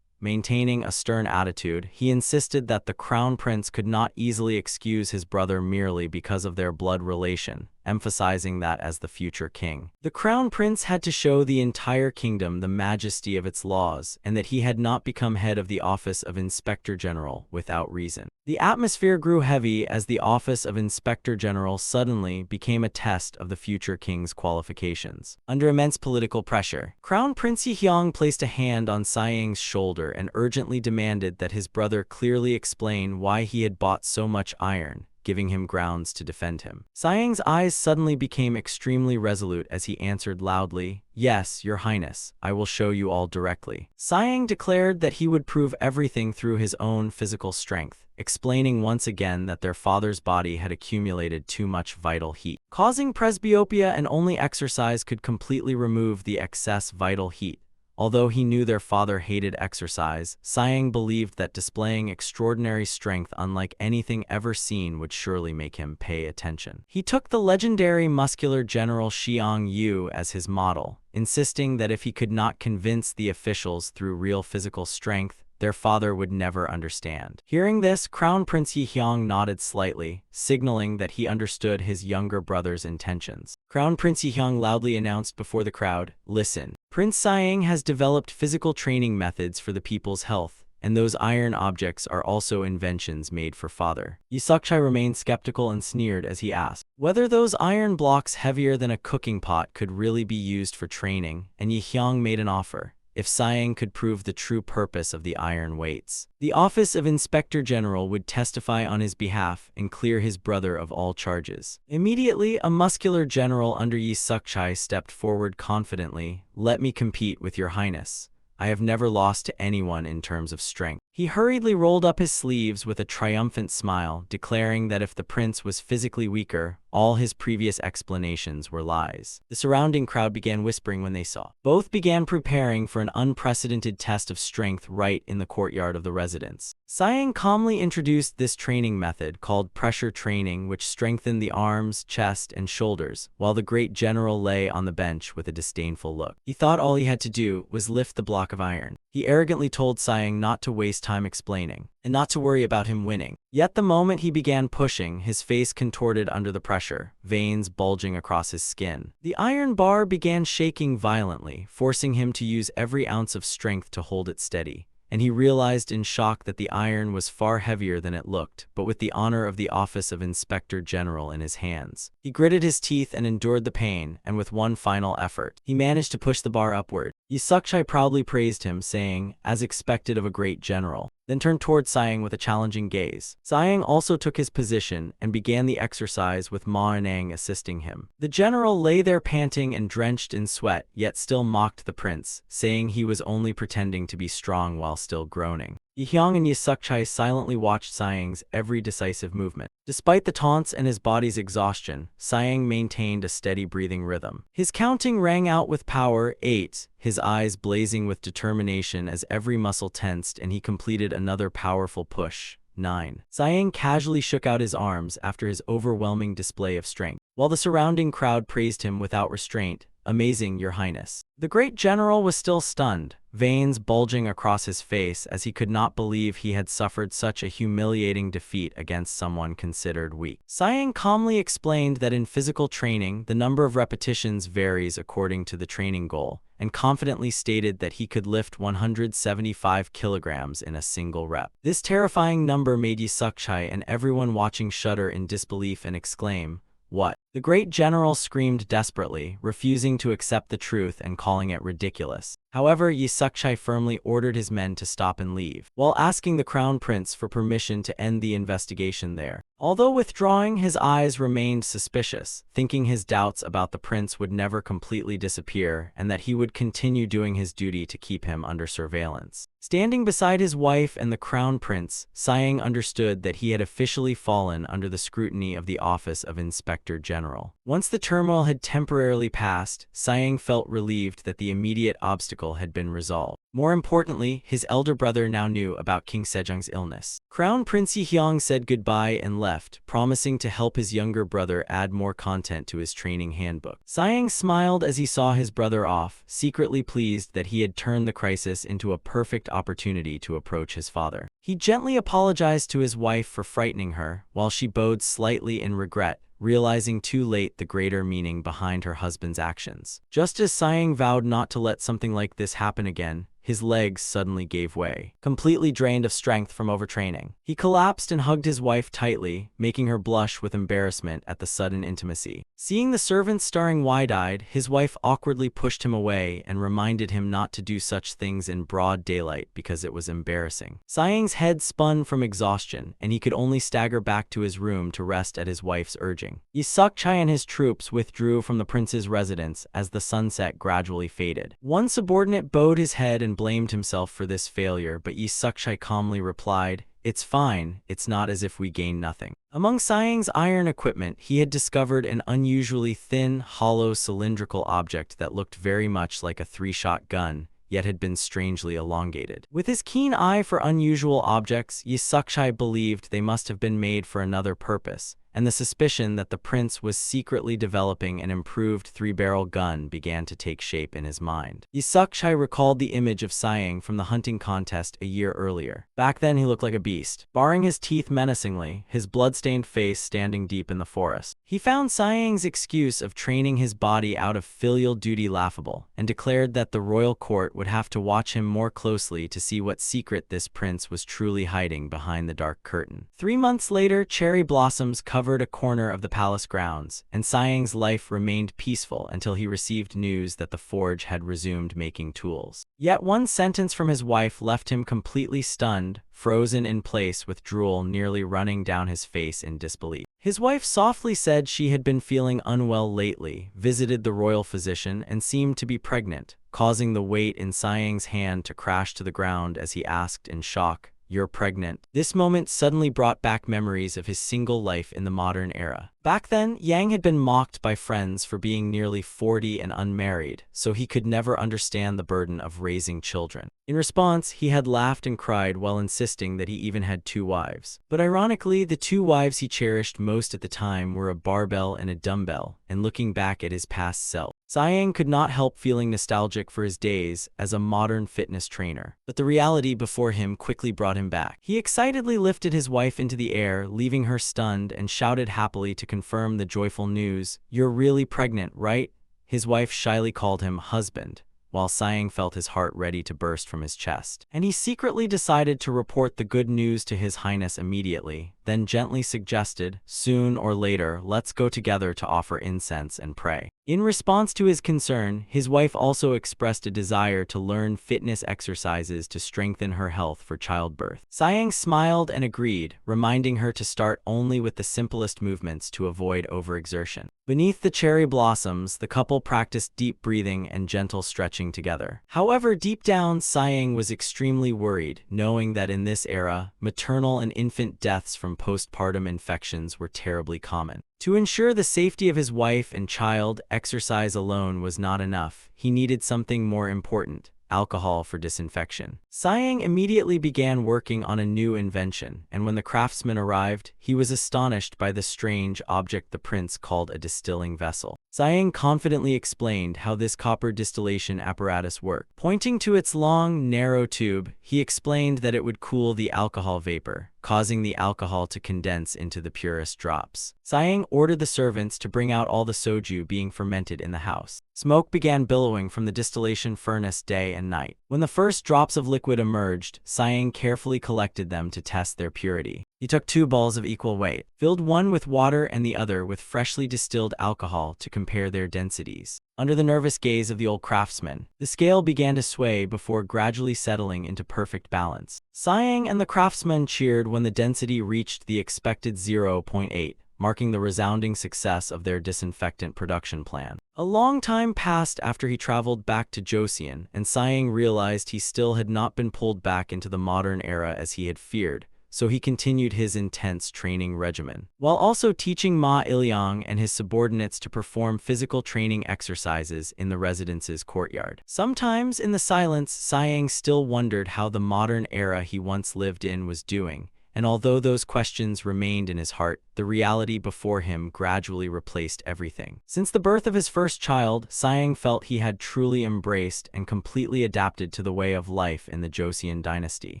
Maintaining a stern attitude, he insisted that the Crown Prince could not easily excuse his brother merely because of their blood relation, emphasizing that as the future king, the Crown Prince had to show the entire kingdom the majesty of its laws and that he had not become head of the Office of Inspector General without reason. The atmosphere grew heavy as the Office of Inspector General suddenly became a test of the future king's qualifications. Under immense political pressure, Crown Prince Yi Hyang placed a hand on Siang's shoulder and urgently demanded that his brother clearly explain why he had bought so much iron, giving him grounds to defend him. Siang's eyes suddenly became extremely resolute as he answered loudly, "Yes, Your Highness, I will show you all directly." Siang declared that he would prove everything through his own physical strength, explaining once again that their father's body had accumulated too much vital heat, causing presbyopia, and only exercise could completely remove the excess vital heat. Although he knew their father hated exercise, Siang believed that displaying extraordinary strength unlike anything ever seen would surely make him pay attention. He took the legendary muscular General Xiang Yu as his model, insisting that if he could not convince the officials through real physical strength, their father would never understand. Hearing this, Crown Prince Yihyang nodded slightly, signaling that he understood his younger brother's intentions. Crown Prince Yihyang loudly announced before the crowd, "Listen, Prince Siang has developed physical training methods for the people's health, and those iron objects are also inventions made for father." Yi Sukchai remained skeptical and sneered as he asked whether those iron blocks heavier than a cooking pot could really be used for training, and Yi Hyang made an offer if Siang could prove the true purpose of the iron weights. The Office of Inspector General would testify on his behalf and clear his brother of all charges. Immediately, a muscular general under Yi Sukchai stepped forward confidently. "Let me compete with your highness. I have never lost to anyone in terms of strength." He hurriedly rolled up his sleeves with a triumphant smile, declaring that if the prince was physically weaker, all his previous explanations were lies. The surrounding crowd began whispering when they saw. Both began preparing for an unprecedented test of strength right in the courtyard of the residence. Siang calmly introduced this training method called pressure training, which strengthened the arms, chest, and shoulders, while the great general lay on the bench with a disdainful look. He thought all he had to do was lift the block of iron. He arrogantly told Siang not to waste time explaining, and not to worry about him winning. Yet the moment he began pushing, his face contorted under the pressure, veins bulging across his skin. The iron bar began shaking violently, forcing him to use every ounce of strength to hold it steady. And he realized in shock that the iron was far heavier than it looked, but with the honor of the Office of Inspector General in his hands. He gritted his teeth and endured the pain, and with one final effort, he managed to push the bar upward. Yi Sukchai proudly praised him, saying, as expected of a great general, then turned toward Siang with a challenging gaze. Siang also took his position and began the exercise with Ma Anang assisting him. The general lay there panting and drenched in sweat, yet still mocked the prince, saying he was only pretending to be strong while still groaning. Yi Hyang and Yi Sukchai silently watched Siang's every decisive movement. Despite the taunts and his body's exhaustion, Siang maintained a steady breathing rhythm. His counting rang out with power, 8, his eyes blazing with determination as every muscle tensed, and he completed another powerful push, 9. Siang casually shook out his arms after his overwhelming display of strength, while the surrounding crowd praised him without restraint. "Amazing, Your Highness." The great general was still stunned, veins bulging across his face as he could not believe he had suffered such a humiliating defeat against someone considered weak. Siang calmly explained that in physical training, the number of repetitions varies according to the training goal, and confidently stated that he could lift 175 kilograms in a single rep. This terrifying number made Yi Sukchai and everyone watching shudder in disbelief and exclaim, "What?" The great general screamed desperately, refusing to accept the truth and calling it ridiculous. However, Yi Sukchai firmly ordered his men to stop and leave, while asking the crown prince for permission to end the investigation there. Although withdrawing, his eyes remained suspicious, thinking his doubts about the prince would never completely disappear and that he would continue doing his duty to keep him under surveillance. Standing beside his wife and the crown prince, Siang understood that he had officially fallen under the scrutiny of the Office of Inspector General. Once the turmoil had temporarily passed, Siang felt relieved that the immediate obstacle had been resolved. More importantly, his elder brother now knew about King Sejong's illness. Crown Prince Yihyang said goodbye and left, promising to help his younger brother add more content to his training handbook. Siang smiled as he saw his brother off, secretly pleased that he had turned the crisis into a perfect opportunity to approach his father. He gently apologized to his wife for frightening her, while she bowed slightly in regret, realizing too late the greater meaning behind her husband's actions. Just as Siang vowed not to let something like this happen again, his legs suddenly gave way, completely drained of strength from overtraining. He collapsed and hugged his wife tightly, making her blush with embarrassment at the sudden intimacy. Seeing the servants staring wide-eyed, his wife awkwardly pushed him away and reminded him not to do such things in broad daylight because it was embarrassing. Siang's head spun from exhaustion, and he could only stagger back to his room to rest at his wife's urging. Yi Sukchai and his troops withdrew from the prince's residence as the sunset gradually faded. One subordinate bowed his head and blamed himself for this failure, but Yi Sukchai calmly replied, "It's fine, it's not as if we gained nothing." Among Siang's iron equipment, he had discovered an unusually thin, hollow cylindrical object that looked very much like a 3-shot gun, yet had been strangely elongated. With his keen eye for unusual objects, Yi Sukchai believed they must have been made for another purpose, and the suspicion that the prince was secretly developing an improved three-barrel gun began to take shape in his mind. Yi Suk-chai recalled the image of Siang from the hunting contest a year earlier. Back then he looked like a beast, baring his teeth menacingly, his blood-stained face standing deep in the forest. He found Siang's excuse of training his body out of filial duty laughable, and declared that the royal court would have to watch him more closely to see what secret this prince was truly hiding behind the dark curtain. 3 months later, cherry blossoms covered a corner of the palace grounds, and Siang's life remained peaceful until he received news that the forge had resumed making tools. Yet one sentence from his wife left him completely stunned, frozen in place with drool nearly running down his face in disbelief. His wife softly said she had been feeling unwell lately, visited the royal physician, and seemed to be pregnant, causing the weight in Siang's hand to crash to the ground as he asked in shock, "You're pregnant?" This moment suddenly brought back memories of his single life in the modern era. Back then, Yang had been mocked by friends for being nearly 40 and unmarried, so he could never understand the burden of raising children. In response, he had laughed and cried while insisting that he even had 2 wives. But ironically, the 2 wives he cherished most at the time were a barbell and a dumbbell, and looking back at his past self, Siang could not help feeling nostalgic for his days as a modern fitness trainer. But the reality before him quickly brought him back. He excitedly lifted his wife into the air, leaving her stunned, and shouted happily to confirm the joyful news, "You're really pregnant, right?" His wife shyly called him husband, while Siang felt his heart ready to burst from his chest. And he secretly decided to report the good news to His Highness immediately, then gently suggested, "Soon or later, let's go together to offer incense and pray." In response to his concern, his wife also expressed a desire to learn fitness exercises to strengthen her health for childbirth. Siang smiled and agreed, reminding her to start only with the simplest movements to avoid overexertion. Beneath the cherry blossoms, the couple practiced deep breathing and gentle stretching together. However, deep down, Siang was extremely worried, knowing that in this era, maternal and infant deaths from postpartum infections were terribly common. To ensure the safety of his wife and child, exercise alone was not enough. He needed something more important: alcohol for disinfection. Siang immediately began working on a new invention, and when the craftsman arrived, he was astonished by the strange object the prince called a distilling vessel. Siang confidently explained how this copper distillation apparatus worked. Pointing to its long, narrow tube, he explained that it would cool the alcohol vapor, causing the alcohol to condense into the purest drops. Siang ordered the servants to bring out all the soju being fermented in the house. Smoke began billowing from the distillation furnace day and night. When the first drops of liquid emerged, Siang carefully collected them to test their purity. He took 2 balls of equal weight, filled one with water and the other with freshly distilled alcohol to compare their densities. Under the nervous gaze of the old craftsman, the scale began to sway before gradually settling into perfect balance. Siang and the craftsman cheered when the density reached the expected 0.8, marking the resounding success of their disinfectant production plan. A long time passed after he traveled back to Joseon, and Siang realized he still had not been pulled back into the modern era as he had feared, so he continued his intense training regimen, while also teaching Ma Ilyang and his subordinates to perform physical training exercises in the residence's courtyard. Sometimes, in the silence, Siang still wondered how the modern era he once lived in was doing, and although those questions remained in his heart, the reality before him gradually replaced everything. Since the birth of his first child, Siang felt he had truly embraced and completely adapted to the way of life in the Joseon dynasty.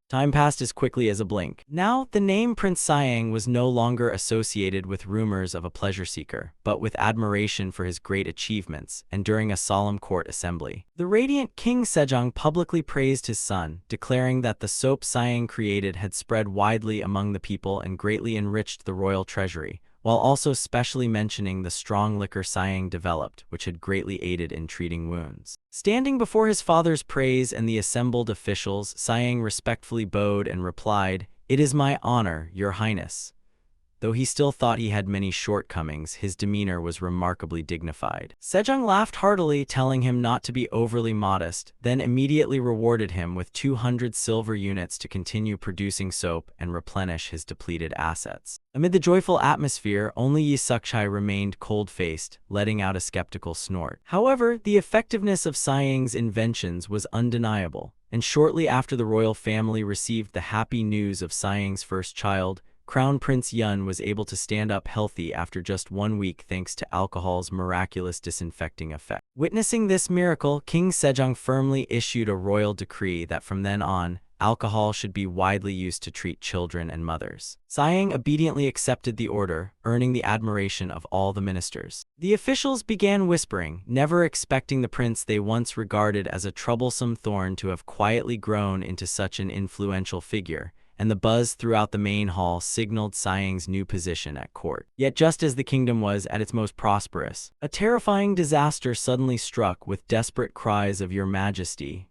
Time passed as quickly as a blink. Now, the name Prince Siang was no longer associated with rumors of a pleasure seeker, but with admiration for his great achievements, and during a solemn court assembly, the radiant King Sejong publicly praised his son, declaring that the soap Siang created had spread widely among the people and greatly enriched the royal treasury, while also specially mentioning the strong liquor Siang developed, which had greatly aided in treating wounds. Standing before his father's praise and the assembled officials, Siang respectfully bowed and replied, "It is my honor, Your Highness." Though he still thought he had many shortcomings, his demeanor was remarkably dignified. Sejong laughed heartily, telling him not to be overly modest, then immediately rewarded him with 200 silver units to continue producing soap and replenish his depleted assets. Amid the joyful atmosphere, only Yi Suk-chai remained cold-faced, letting out a skeptical snort. However, the effectiveness of Siang's inventions was undeniable, and shortly after the royal family received the happy news of Siang's first child, Crown Prince Yun was able to stand up healthy after just 1 week thanks to alcohol's miraculous disinfecting effect. Witnessing this miracle, King Sejong firmly issued a royal decree that from then on, alcohol should be widely used to treat children and mothers. Sayang obediently accepted the order, earning the admiration of all the ministers. The officials began whispering, never expecting the prince they once regarded as a troublesome thorn to have quietly grown into such an influential figure, and the buzz throughout the main hall signaled Sayang's new position at court. Yet just as the kingdom was at its most prosperous, a terrifying disaster suddenly struck with desperate cries of Your Majesty,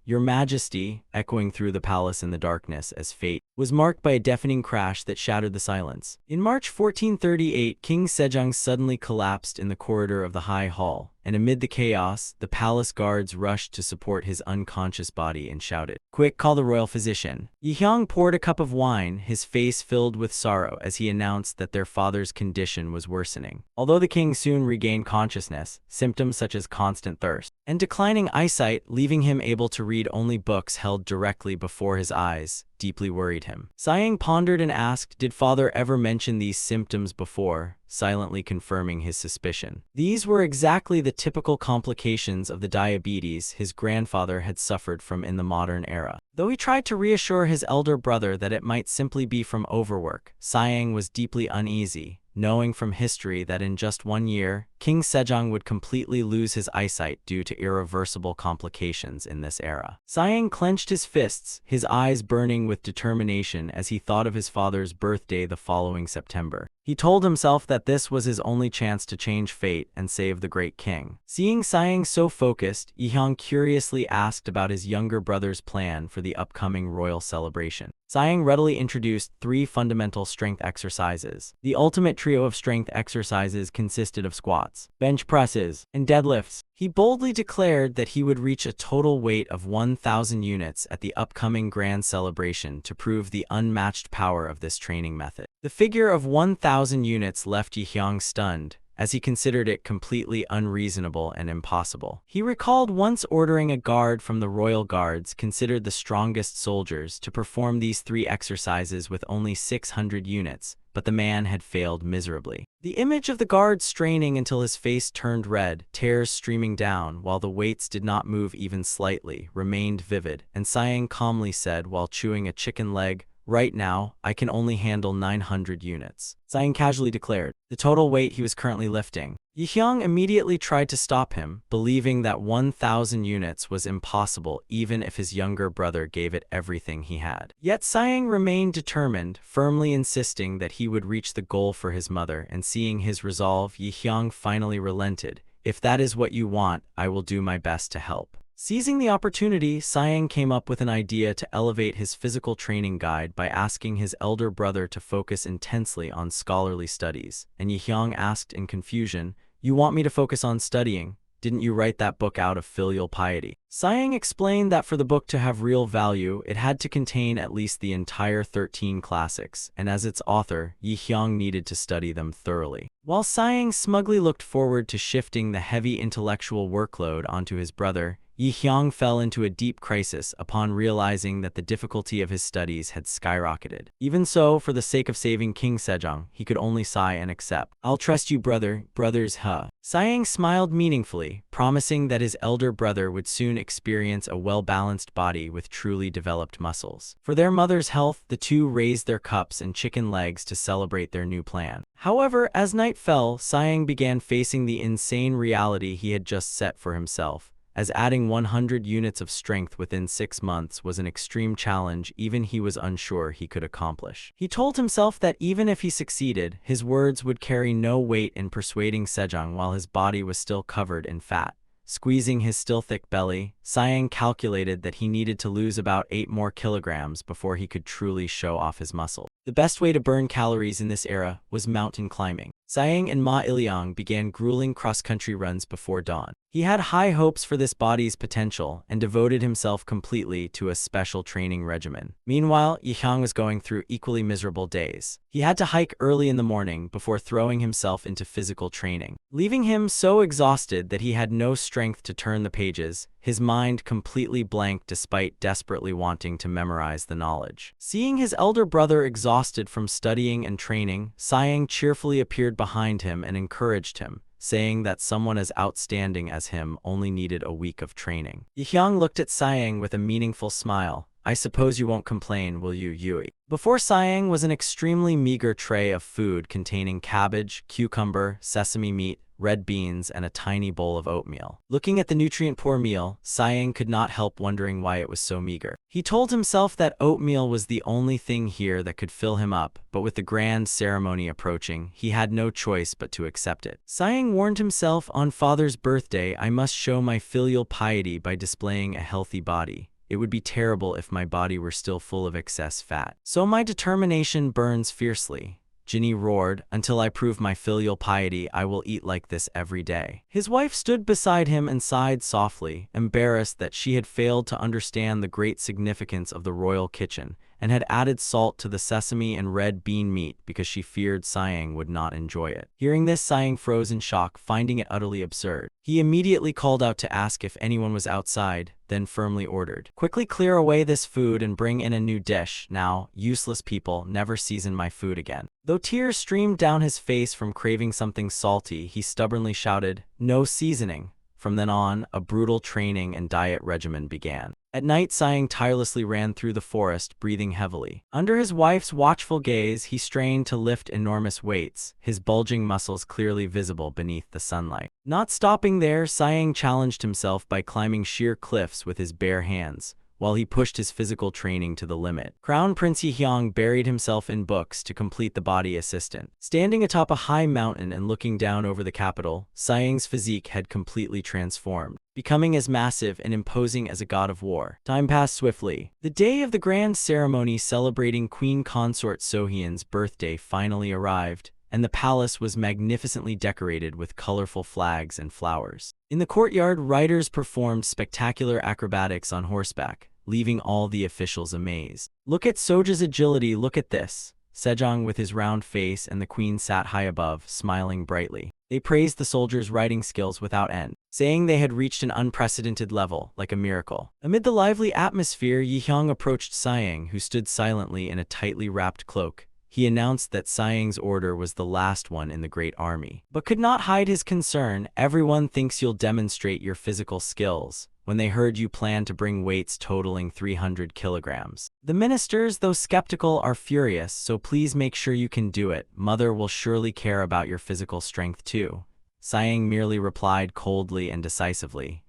echoing through the palace in the darkness as fate was marked by a deafening crash that shattered the silence. In March 1438, King Sejong suddenly collapsed in the corridor of the High Hall, and amid the chaos, the palace guards rushed to support his unconscious body and shouted, "Quick, call the royal physician." Yi Hyang poured a cup of wine, his face filled with sorrow as he announced that their father's condition was worsening. Although the king soon regained consciousness, symptoms such as constant thirst and declining eyesight, leaving him able to read only books held directly before his eyes, deeply worried him. Sayang pondered and asked, did father ever mention these symptoms before, silently confirming his suspicion. These were exactly the typical complications of the diabetes his grandfather had suffered from in the modern era. Though he tried to reassure his elder brother that it might simply be from overwork, Sayang was deeply uneasy, knowing from history that in just 1 year, King Sejong would completely lose his eyesight due to irreversible complications in this era. Sayang clenched his fists, his eyes burning with determination as he thought of his father's birthday the following September. He told himself that this was his only chance to change fate and save the great king. Seeing Sayang so focused, Yi Hyang curiously asked about his younger brother's plan for the upcoming royal celebration. Sayang readily introduced 3 fundamental strength exercises. The ultimate trio of strength exercises consisted of squats, bench presses, and deadlifts. He boldly declared that he would reach a total weight of 1,000 units at the upcoming grand celebration to prove the unmatched power of this training method. The figure of 1,000 units left Yi Hyang stunned, as he considered it completely unreasonable and impossible. He recalled once ordering a guard from the royal guards, considered the strongest soldiers, to perform these 3 exercises with only 600 units, but the man had failed miserably. The image of the guard straining until his face turned red, tears streaming down while the weights did not move even slightly, remained vivid, and Sayang calmly said while chewing a chicken leg, "Right now, I can only handle 900 units. Sayang casually declared the total weight he was currently lifting. Yi Hyang immediately tried to stop him, believing that 1,000 units was impossible even if his younger brother gave it everything he had. Yet Sayang remained determined, firmly insisting that he would reach the goal for his mother, and seeing his resolve, Yi Hyang finally relented. "If that is what you want, I will do my best to help." Seizing the opportunity, Sayang came up with an idea to elevate his physical training guide by asking his elder brother to focus intensely on scholarly studies, and Yi Hyang asked in confusion, "You want me to focus on studying? Didn't you write that book out of filial piety?" Sayang explained that for the book to have real value, it had to contain at least the entire 13 classics, and as its author, Yi Hyang needed to study them thoroughly. While Sayang smugly looked forward to shifting the heavy intellectual workload onto his brother, Yi Hyang fell into a deep crisis upon realizing that the difficulty of his studies had skyrocketed. Even so, for the sake of saving King Sejong, he could only sigh and accept. "I'll trust you, brothers, huh?" Sayang smiled meaningfully, promising that his elder brother would soon experience a well-balanced body with truly developed muscles. For their mother's health, the two raised their cups and chicken legs to celebrate their new plan. However, as night fell, Sayang began facing the insane reality he had just set for himself, as adding 100 units of strength within 6 months was an extreme challenge even he was unsure he could accomplish. He told himself that even if he succeeded, his words would carry no weight in persuading Sejong while his body was still covered in fat. Squeezing his still thick belly, Sayang calculated that he needed to lose about 8 more kilograms before he could truly show off his muscle. The best way to burn calories in this era was mountain climbing. Sayang and Ma Ilyang began grueling cross-country runs before dawn. He had high hopes for this body's potential and devoted himself completely to a special training regimen. Meanwhile, Yi Hyang was going through equally miserable days. He had to hike early in the morning before throwing himself into physical training, leaving him so exhausted that he had no strength to turn the pages. his mind completely blank despite desperately wanting to memorize the knowledge. Seeing his elder brother exhausted from studying and training, Sayang cheerfully appeared behind him and encouraged him, saying that someone as outstanding as him only needed a week of training. Yihyang looked at Sayang with a meaningful smile. I suppose you won't complain, will you, Yui? Before Sayang was an extremely meager tray of food containing cabbage, cucumber, sesame meat, red beans, and a tiny bowl of oatmeal. Looking at the nutrient-poor meal, Sayang could not help wondering why it was so meager. He told himself that oatmeal was the only thing here that could fill him up, but with the grand ceremony approaching, he had no choice but to accept it. Sayang warned himself, on father's birthday, I must show my filial piety by displaying a healthy body. It would be terrible if my body were still full of excess fat. So my determination burns fiercely. Jinny roared, until I prove my filial piety, I will eat like this every day. His wife stood beside him and sighed softly, embarrassed that she had failed to understand the great significance of the royal kitchen, and had added salt to the sesame and red bean meat because she feared Sayang would not enjoy it. Hearing this, Sayang froze in shock, finding it utterly absurd. He immediately called out to ask if anyone was outside, then firmly ordered, quickly clear away this food and bring in a new dish. Now, useless people, never season my food again. Though tears streamed down his face from craving something salty, he stubbornly shouted, no seasoning. From then on, a brutal training and diet regimen began. At night, Sayang tirelessly ran through the forest, breathing heavily. Under his wife's watchful gaze, he strained to lift enormous weights, his bulging muscles clearly visible beneath the sunlight. Not stopping there, Sayang challenged himself by climbing sheer cliffs with his bare hands, while he pushed his physical training to the limit. Crown Prince Yihyang buried himself in books to complete the body assistant. Standing atop a high mountain and looking down over the capital, Sayang's physique had completely transformed, becoming as massive and imposing as a god of war. Time passed swiftly. The day of the grand ceremony celebrating Queen Consort Sohyeon's birthday finally arrived, and the palace was magnificently decorated with colorful flags and flowers. In the courtyard, riders performed spectacular acrobatics on horseback, leaving all the officials amazed. Look at Soja's agility, look at this. Sejong with his round face and the queen sat high above, smiling brightly. They praised the soldiers' riding skills without end, saying they had reached an unprecedented level, like a miracle. Amid the lively atmosphere, Yihyang approached Sayang, who stood silently in a tightly wrapped cloak. He announced that Sayang's order was the last one in the great army, but could not hide his concern. Everyone thinks you'll demonstrate your physical skills, when they heard you plan to bring weights totaling 300 kilograms. The ministers, though skeptical, are furious, so please make sure you can do it. Mother will surely care about your physical strength too. Sayang merely replied coldly and decisively,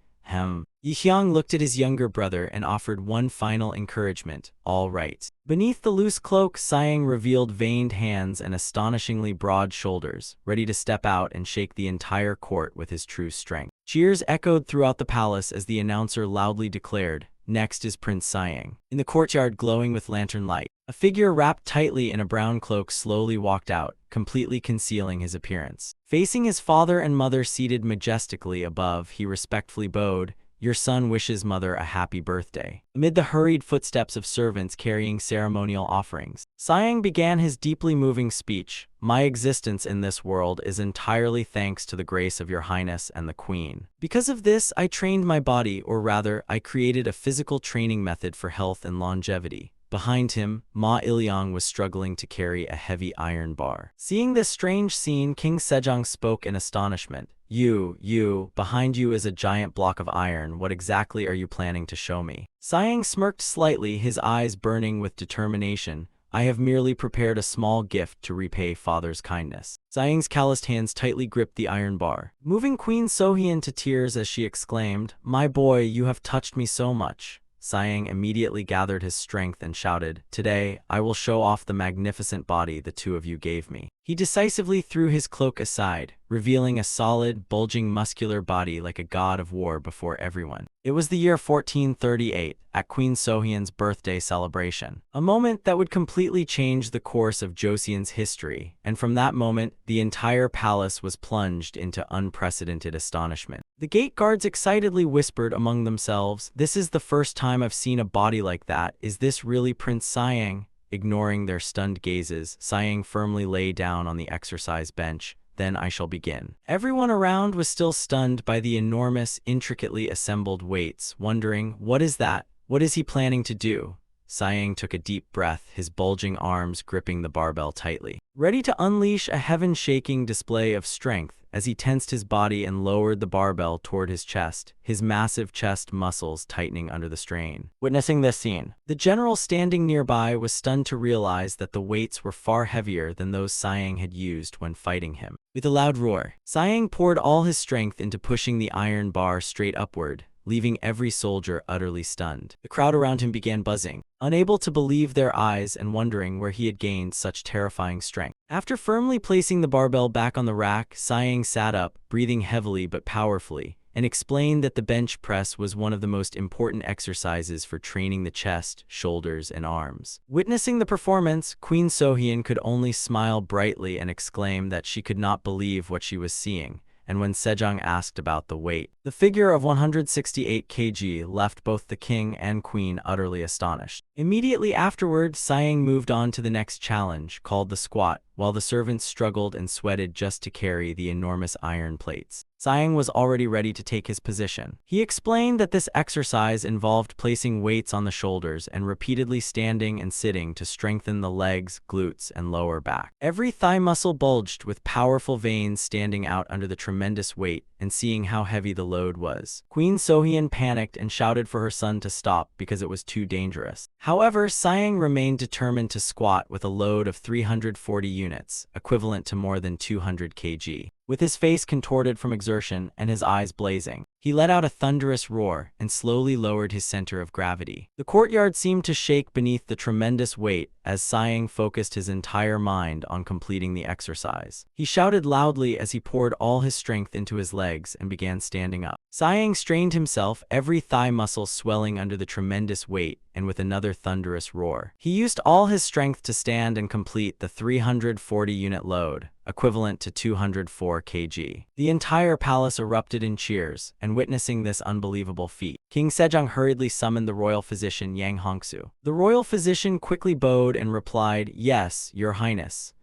Yihyang looked at his younger brother and offered one final encouragement, all right. Beneath the loose cloak, Sayang revealed veined hands and astonishingly broad shoulders, ready to step out and shake the entire court with his true strength. Cheers echoed throughout the palace as the announcer loudly declared, next is Prince Sayang. In the courtyard glowing with lantern light, a figure wrapped tightly in a brown cloak slowly walked out, completely concealing his appearance. Facing his father and mother seated majestically above, he respectfully bowed, your son wishes mother a happy birthday. Amid the hurried footsteps of servants carrying ceremonial offerings, Sayang began his deeply moving speech. My existence in this world is entirely thanks to the grace of your highness and the queen. Because of this, I trained my body, or rather, I created a physical training method for health and longevity. Behind him, Ma Ilyang was struggling to carry a heavy iron bar. Seeing this strange scene, King Sejong spoke in astonishment. Behind you is a giant block of iron. What exactly are you planning to show me? Sayang smirked slightly, his eyes burning with determination. I have merely prepared a small gift to repay father's kindness. Sayang's calloused hands tightly gripped the iron bar, moving Queen Sohyeon to tears as she exclaimed, my boy, you have touched me so much. Sayang immediately gathered his strength and shouted, today, I will show off the magnificent body the two of you gave me. He decisively threw his cloak aside, revealing a solid, bulging muscular body like a god of war before everyone. It was the year 1438, at Queen Sohyeon's birthday celebration, a moment that would completely change the course of Joseon's history, and from that moment, the entire palace was plunged into unprecedented astonishment. The gate guards excitedly whispered among themselves, this is the first time I've seen a body like that. Is this really Prince Sayang? Ignoring their stunned gazes, Sayang firmly lay down on the exercise bench, then I shall begin. Everyone around was still stunned by the enormous, intricately assembled weights, wondering, what is that? What is he planning to do? Sighing took a deep breath, his bulging arms gripping the barbell tightly, ready to unleash a heaven-shaking display of strength. As he tensed his body and lowered the barbell toward his chest, his massive chest muscles tightening under the strain. Witnessing this scene, the general standing nearby was stunned to realize that the weights were far heavier than those Sighing had used when fighting him. With a loud roar, Sighing poured all his strength into pushing the iron bar straight upward, leaving every soldier utterly stunned. The crowd around him began buzzing, unable to believe their eyes and wondering where he had gained such terrifying strength. After firmly placing the barbell back on the rack, Sighing sat up, breathing heavily but powerfully, and explained that the bench press was one of the most important exercises for training the chest, shoulders, and arms. Witnessing the performance, Queen Sohyun could only smile brightly and exclaim that she could not believe what she was seeing. And when Sejong asked about the weight, the figure of 168 kg left both the king and queen utterly astonished. Immediately afterward, Sighing moved on to the next challenge, called the squat, while the servants struggled and sweated just to carry the enormous iron plates. Sighing was already ready to take his position. He explained that this exercise involved placing weights on the shoulders and repeatedly standing and sitting to strengthen the legs, glutes, and lower back. Every thigh muscle bulged with powerful veins standing out under the tremendous weight, and seeing how heavy the load was, Queen Sohyun panicked and shouted for her son to stop because it was too dangerous. However, Sighing remained determined to squat with a load of 340 units, equivalent to more than 200 kg. With his face contorted from exertion and his eyes blazing, he let out a thunderous roar and slowly lowered his center of gravity. The courtyard seemed to shake beneath the tremendous weight as Sighing focused his entire mind on completing the exercise. He shouted loudly as he poured all his strength into his legs and began standing up. Sighing strained himself, every thigh muscle swelling under the tremendous weight, and with another thunderous roar, he used all his strength to stand and complete the 340-unit load, equivalent to 204 kg. The entire palace erupted in cheers, and witnessing this unbelievable feat, King Sejong hurriedly summoned the royal physician Yang Hongsu. The royal physician quickly bowed and replied, "Yes, Your Highness."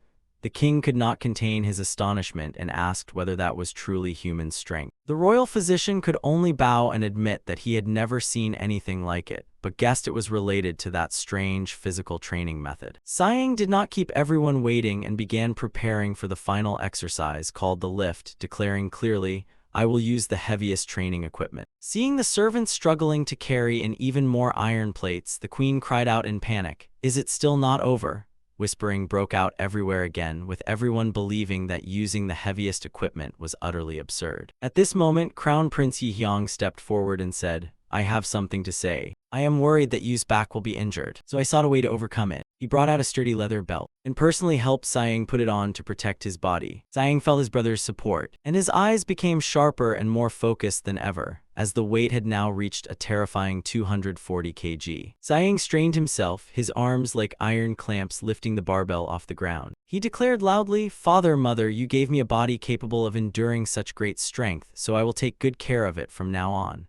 The king could not contain his astonishment and asked whether that was truly human strength. The royal physician could only bow and admit that he had never seen anything like it, but guessed it was related to that strange physical training method. Sighing did not keep everyone waiting and began preparing for the final exercise called the lift, declaring clearly, "I will use the heaviest training equipment." Seeing the servants struggling to carry in even more iron plates, the queen cried out in panic, "Is it still not over?" Whispering broke out everywhere again, with everyone believing that using the heaviest equipment was utterly absurd. At this moment, Crown Prince Yi-hyung stepped forward and said, "I have something to say. I am worried that Yu's back will be injured, so I sought a way to overcome it." He brought out a sturdy leather belt and personally helped Sighing put it on to protect his body. Sighing felt his brother's support, and his eyes became sharper and more focused than ever, as the weight had now reached a terrifying 240 kg. Sighing strained himself, his arms like iron clamps lifting the barbell off the ground. He declared loudly, "Father, Mother, you gave me a body capable of enduring such great strength, so I will take good care of it from now on."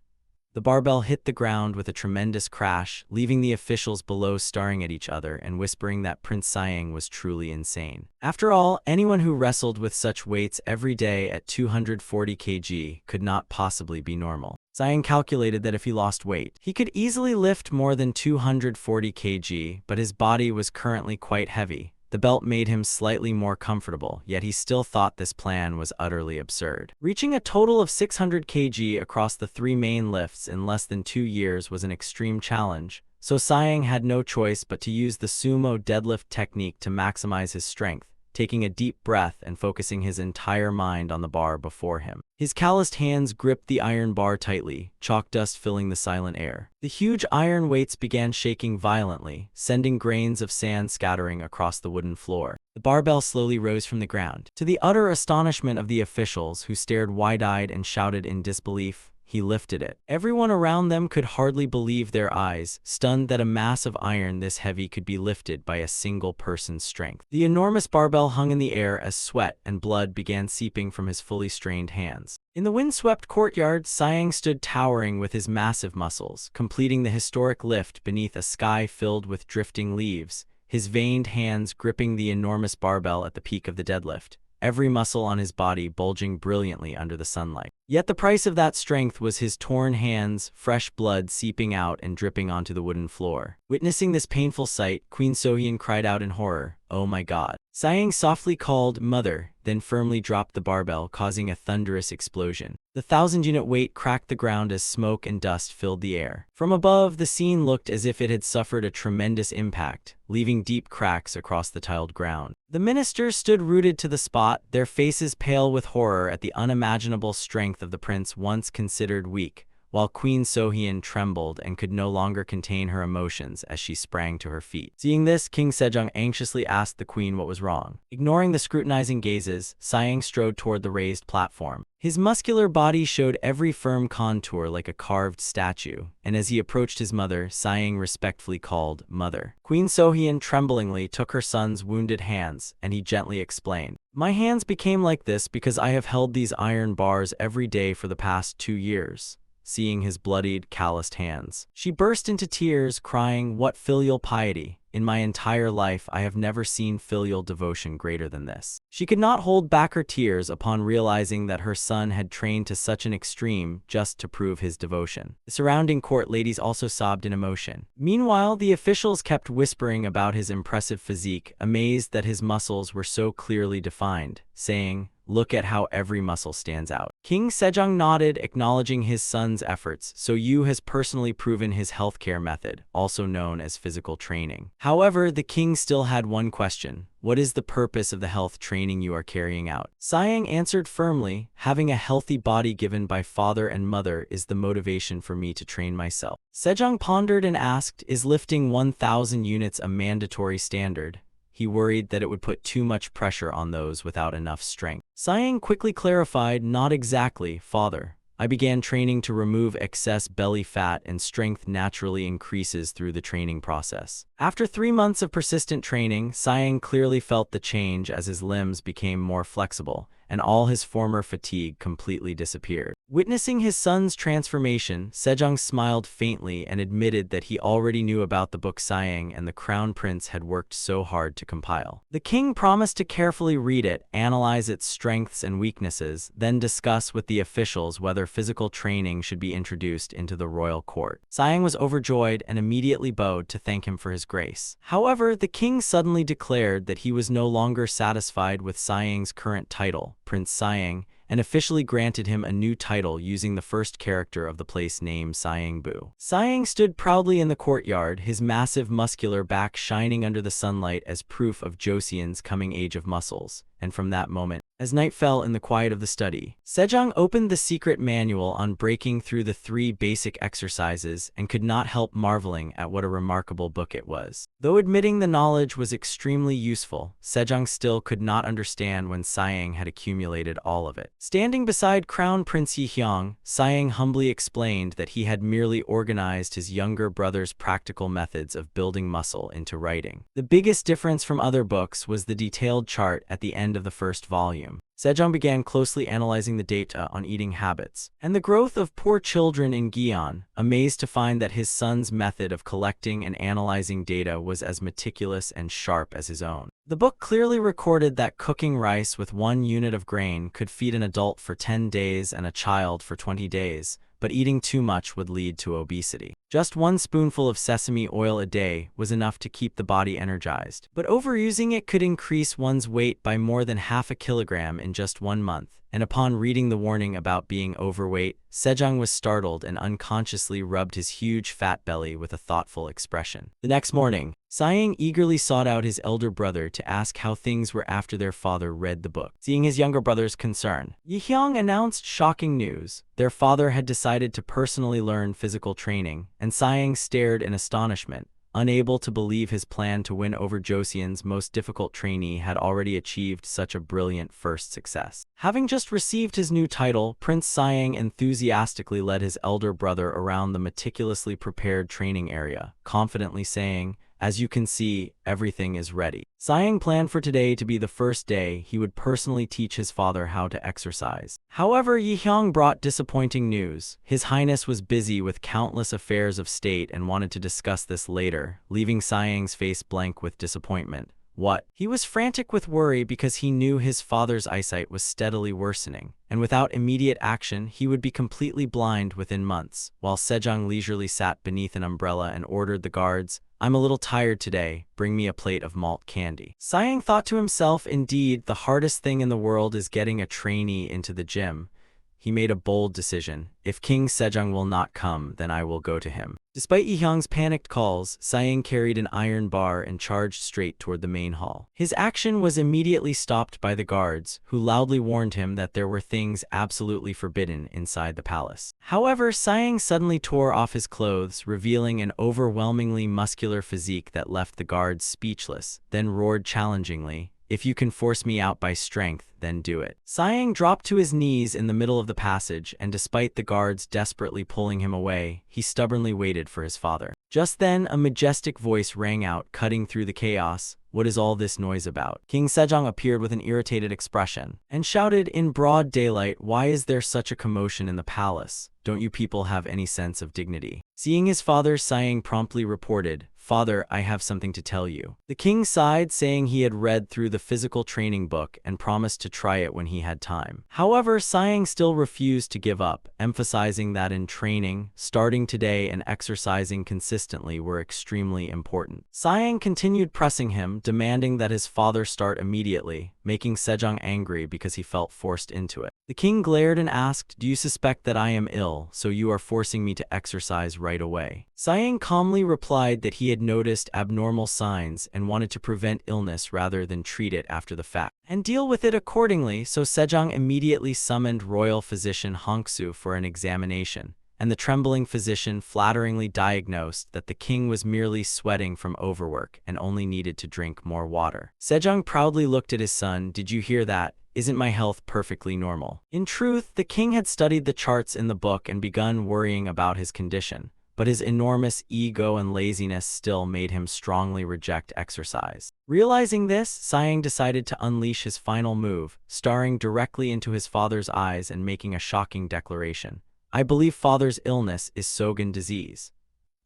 The barbell hit the ground with a tremendous crash, leaving the officials below staring at each other and whispering that Prince Sighing was truly insane. After all, anyone who wrestled with such weights every day at 240 kg could not possibly be normal. Sighing calculated that if he lost weight, he could easily lift more than 240 kg, but his body was currently quite heavy. The belt made him slightly more comfortable, yet he still thought this plan was utterly absurd. Reaching a total of 600 kg across the three main lifts in less than 2 years was an extreme challenge, so Sighing had no choice but to use the sumo deadlift technique to maximize his strength, taking a deep breath and focusing his entire mind on the bar before him. His calloused hands gripped the iron bar tightly, chalk dust filling the silent air. The huge iron weights began shaking violently, sending grains of sand scattering across the wooden floor. The barbell slowly rose from the ground. To the utter astonishment of the officials, who stared wide-eyed and shouted in disbelief, he lifted it. Everyone around them could hardly believe their eyes, stunned that a mass of iron this heavy could be lifted by a single person's strength. The enormous barbell hung in the air as sweat and blood began seeping from his fully strained hands. In the windswept courtyard, Sighing stood towering with his massive muscles, completing the historic lift beneath a sky filled with drifting leaves, his veined hands gripping the enormous barbell at the peak of the deadlift. every muscle on his body bulging brilliantly under the sunlight. Yet the price of that strength was his torn hands, fresh blood seeping out and dripping onto the wooden floor. Witnessing this painful sight, Queen Sohyun cried out in horror, "Oh my God." Sighing softly called, "Mother," then firmly dropped the barbell, causing a thunderous explosion. The 1,000-unit weight cracked the ground as smoke and dust filled the air. From above, the scene looked as if it had suffered a tremendous impact, leaving deep cracks across the tiled ground. The ministers stood rooted to the spot, their faces pale with horror at the unimaginable strength of the prince once considered weak, while Queen Sohyun trembled and could no longer contain her emotions as she sprang to her feet. Seeing this, King Sejong anxiously asked the queen what was wrong. Ignoring the scrutinizing gazes, Sighing strode toward the raised platform. His muscular body showed every firm contour like a carved statue, and as he approached his mother, Sighing respectfully called, "Mother." Queen Sohyun tremblingly took her son's wounded hands, and he gently explained, "My hands became like this because I have held these iron bars every day for the past 2 years." Seeing his bloodied, calloused hands, she burst into tears, crying, "What filial piety! In my entire life, I have never seen filial devotion greater than this." She could not hold back her tears upon realizing that her son had trained to such an extreme just to prove his devotion. The surrounding court ladies also sobbed in emotion. Meanwhile, the officials kept whispering about his impressive physique, amazed that his muscles were so clearly defined, saying, "Look at how every muscle stands out." King Sejong nodded, acknowledging his son's efforts. "So you has personally proven his healthcare method, also known as physical training." However, the king still had one question. "What is the purpose of the health training you are carrying out?" Sighing answered firmly, "Having a healthy body given by father and mother is the motivation for me to train myself." Sejong pondered and asked, "Is lifting 1,000 units a mandatory standard?" He worried that it would put too much pressure on those without enough strength. Sighing quickly clarified, "Not exactly, father. I began training to remove excess belly fat, and strength naturally increases through the training process." After 3 months of persistent training, Sighing clearly felt the change as his limbs became more flexible, and all his former fatigue completely disappeared. Witnessing his son's transformation, Sejong smiled faintly and admitted that he already knew about the book Sighing and the crown prince had worked so hard to compile. The king promised to carefully read it, analyze its strengths and weaknesses, then discuss with the officials whether physical training should be introduced into the royal court. Sighing was overjoyed and immediately bowed to thank him for his grace. However, the king suddenly declared that he was no longer satisfied with Sighing's current title, Prince Sighing, and officially granted him a new title using the first character of the place name Sighing-bu. Sighing stood proudly in the courtyard, his massive muscular back shining under the sunlight as proof of Joseon's coming age of muscles, and from that moment, as night fell in the quiet of the study, Sejong opened the secret manual on breaking through the 3 basic exercises and could not help marveling at what a remarkable book it was. Though admitting the knowledge was extremely useful, Sejong still could not understand when Sighing had accumulated all of it. Standing beside Crown Prince Yihyang, Sighing humbly explained that he had merely organized his younger brother's practical methods of building muscle into writing. The biggest difference from other books was the detailed chart at the end of the first volume. Sejong began closely analyzing the data on eating habits and the growth of poor children in Gyeon, amazed to find that his son's method of collecting and analyzing data was as meticulous and sharp as his own. The book clearly recorded that cooking rice with 1 unit of grain could feed an adult for 10 days and a child for 20 days, but eating too much would lead to obesity. Just 1 spoonful of sesame oil a day was enough to keep the body energized, but overusing it could increase one's weight by more than half a kilogram in just 1 month. And upon reading the warning about being overweight, Sejong was startled and unconsciously rubbed his huge fat belly with a thoughtful expression. The next morning, Sighing eagerly sought out his elder brother to ask how things were after their father read the book. Seeing his younger brother's concern, Yihyang announced shocking news. Their father had decided to personally learn physical training, and Sighing stared in astonishment, unable to believe his plan to win over Joseon's most difficult trainee had already achieved such a brilliant first success. Having just received his new title, Prince Sighing enthusiastically led his elder brother around the meticulously prepared training area, confidently saying, "As you can see, everything is ready." Sighing planned for today to be the first day he would personally teach his father how to exercise. However, Yihyang brought disappointing news. His Highness was busy with countless affairs of state and wanted to discuss this later, leaving Sighing's face blank with disappointment. What? He was frantic with worry because he knew his father's eyesight was steadily worsening, and without immediate action, he would be completely blind within months. While Sejong leisurely sat beneath an umbrella and ordered the guards, "I'm a little tired today, bring me a plate of malt candy." Sighing thought to himself, indeed, the hardest thing in the world is getting a trainee into the gym. He made a bold decision. If King Sejong will not come, then I will go to him. Despite Yihyang's panicked calls, Siang carried an iron bar and charged straight toward the main hall. His action was immediately stopped by the guards, who loudly warned him that there were things absolutely forbidden inside the palace. However, Siang suddenly tore off his clothes, revealing an overwhelmingly muscular physique that left the guards speechless, then roared challengingly, "If you can force me out by strength, then do it." Siang dropped to his knees in the middle of the passage, and despite the guards desperately pulling him away, he stubbornly waited for his father. Just then, a majestic voice rang out, cutting through the chaos. "What is all this noise about?" King Sejong appeared with an irritated expression and shouted in broad daylight, "Why is there such a commotion in the palace? Don't you people have any sense of dignity?" Seeing his father, Siang promptly reported, "Father, I have something to tell you." The king sighed, saying he had read through the physical training book and promised to try it when he had time. However, Siang still refused to give up, emphasizing that in training, starting today and exercising consistently were extremely important. Siang continued pressing him, demanding that his father start immediately, making Sejong angry because he felt forced into it. The king glared and asked, "Do you suspect that I am ill, so you are forcing me to exercise right away?" Siang calmly replied that he had noticed abnormal signs and wanted to prevent illness rather than treat it after the fact, and deal with it accordingly, so Sejong immediately summoned royal physician Hongsu for an examination, and the trembling physician flatteringly diagnosed that the king was merely sweating from overwork and only needed to drink more water. Sejong proudly looked at his son. "Did you hear that? Isn't my health perfectly normal?" In truth, the king had studied the charts in the book and begun worrying about his condition, but his enormous ego and laziness still made him strongly reject exercise. Realizing this, Siang decided to unleash his final move, staring directly into his father's eyes and making a shocking declaration. "I believe father's illness is Sogan disease."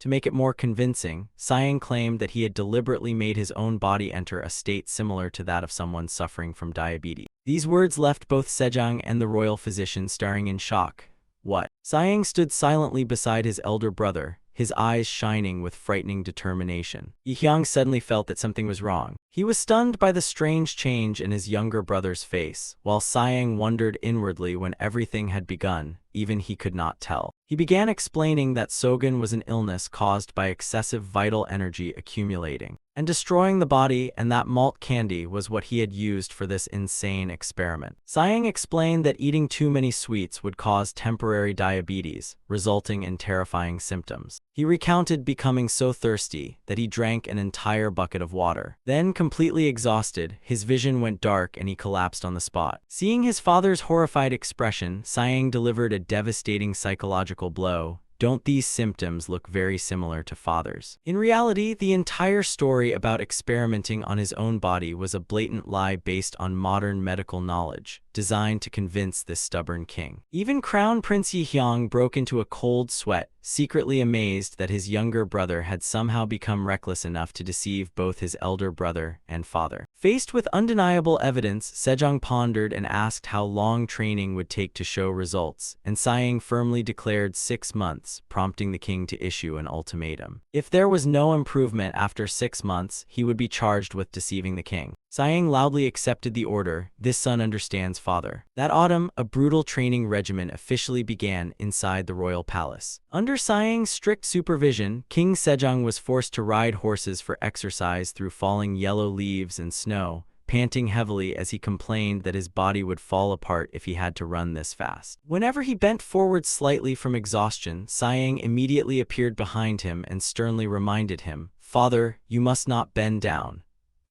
To make it more convincing, Siang claimed that he had deliberately made his own body enter a state similar to that of someone suffering from diabetes. These words left both Sejong and the royal physician staring in shock. "What?" Siang stood silently beside his elder brother, his eyes shining with frightening determination. Yihyang suddenly felt that something was wrong. He was stunned by the strange change in his younger brother's face, while Siang wondered inwardly when everything had begun. Even he could not tell. He began explaining that Sogan was an illness caused by excessive vital energy accumulating and destroying the body, and that malt candy was what he had used for this insane experiment. Siang explained that eating too many sweets would cause temporary diabetes, resulting in terrifying symptoms. He recounted becoming so thirsty that he drank an entire bucket of water. Then, completely exhausted, his vision went dark and he collapsed on the spot. Seeing his father's horrified expression, Siang delivered a devastating psychological blow. Don't these symptoms look very similar to father's? In reality, the entire story about experimenting on his own body was a blatant lie based on modern medical knowledge, designed to convince this stubborn king. Even Crown Prince Yihyang broke into a cold sweat, secretly amazed that his younger brother had somehow become reckless enough to deceive both his elder brother and father. Faced with undeniable evidence, Sejong pondered and asked how long training would take to show results, and Siang firmly declared 6 months, prompting the king to issue an ultimatum. If there was no improvement after 6 months, he would be charged with deceiving the king. Siang loudly accepted the order. This son understands father. That autumn, a brutal training regimen officially began inside the royal palace. Under Siang's strict supervision, King Sejong was forced to ride horses for exercise through falling yellow leaves and snow, panting heavily as he complained that his body would fall apart if he had to run this fast. Whenever he bent forward slightly from exhaustion, Siang immediately appeared behind him and sternly reminded him, "Father, you must not bend down."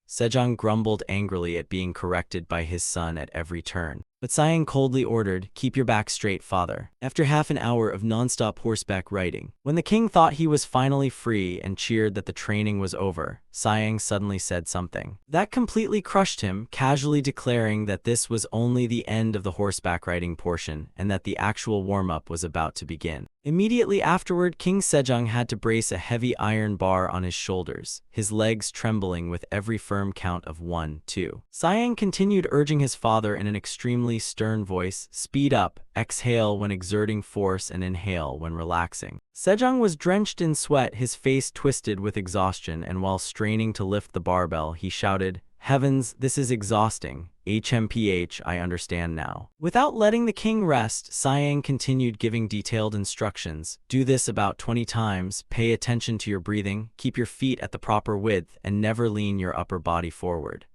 Sejong grumbled angrily at being corrected by his son at every turn. But Sejong coldly ordered, "Keep your back straight, father." After half an hour of non-stop horseback riding, when the king thought he was finally free and cheered that the training was over, Sejong suddenly said something that completely crushed him, casually declaring that this was only the end of the horseback riding portion and that the actual warm-up was about to begin. Immediately afterward, King Sejong had to brace a heavy iron bar on his shoulders, his legs trembling with every firm count of 1, 2. Sejong continued urging his father in an extremely stern voice, "Speed up, exhale when exerting force and inhale when relaxing." Sejong was drenched in sweat, his face twisted with exhaustion, and while straining to lift the barbell, he shouted, "Heavens, this is exhausting. HMPH, I understand now." Without letting the king rest, Sejong continued giving detailed instructions. "Do this about 20 times, pay attention to your breathing, keep your feet at the proper width, and never lean your upper body forward."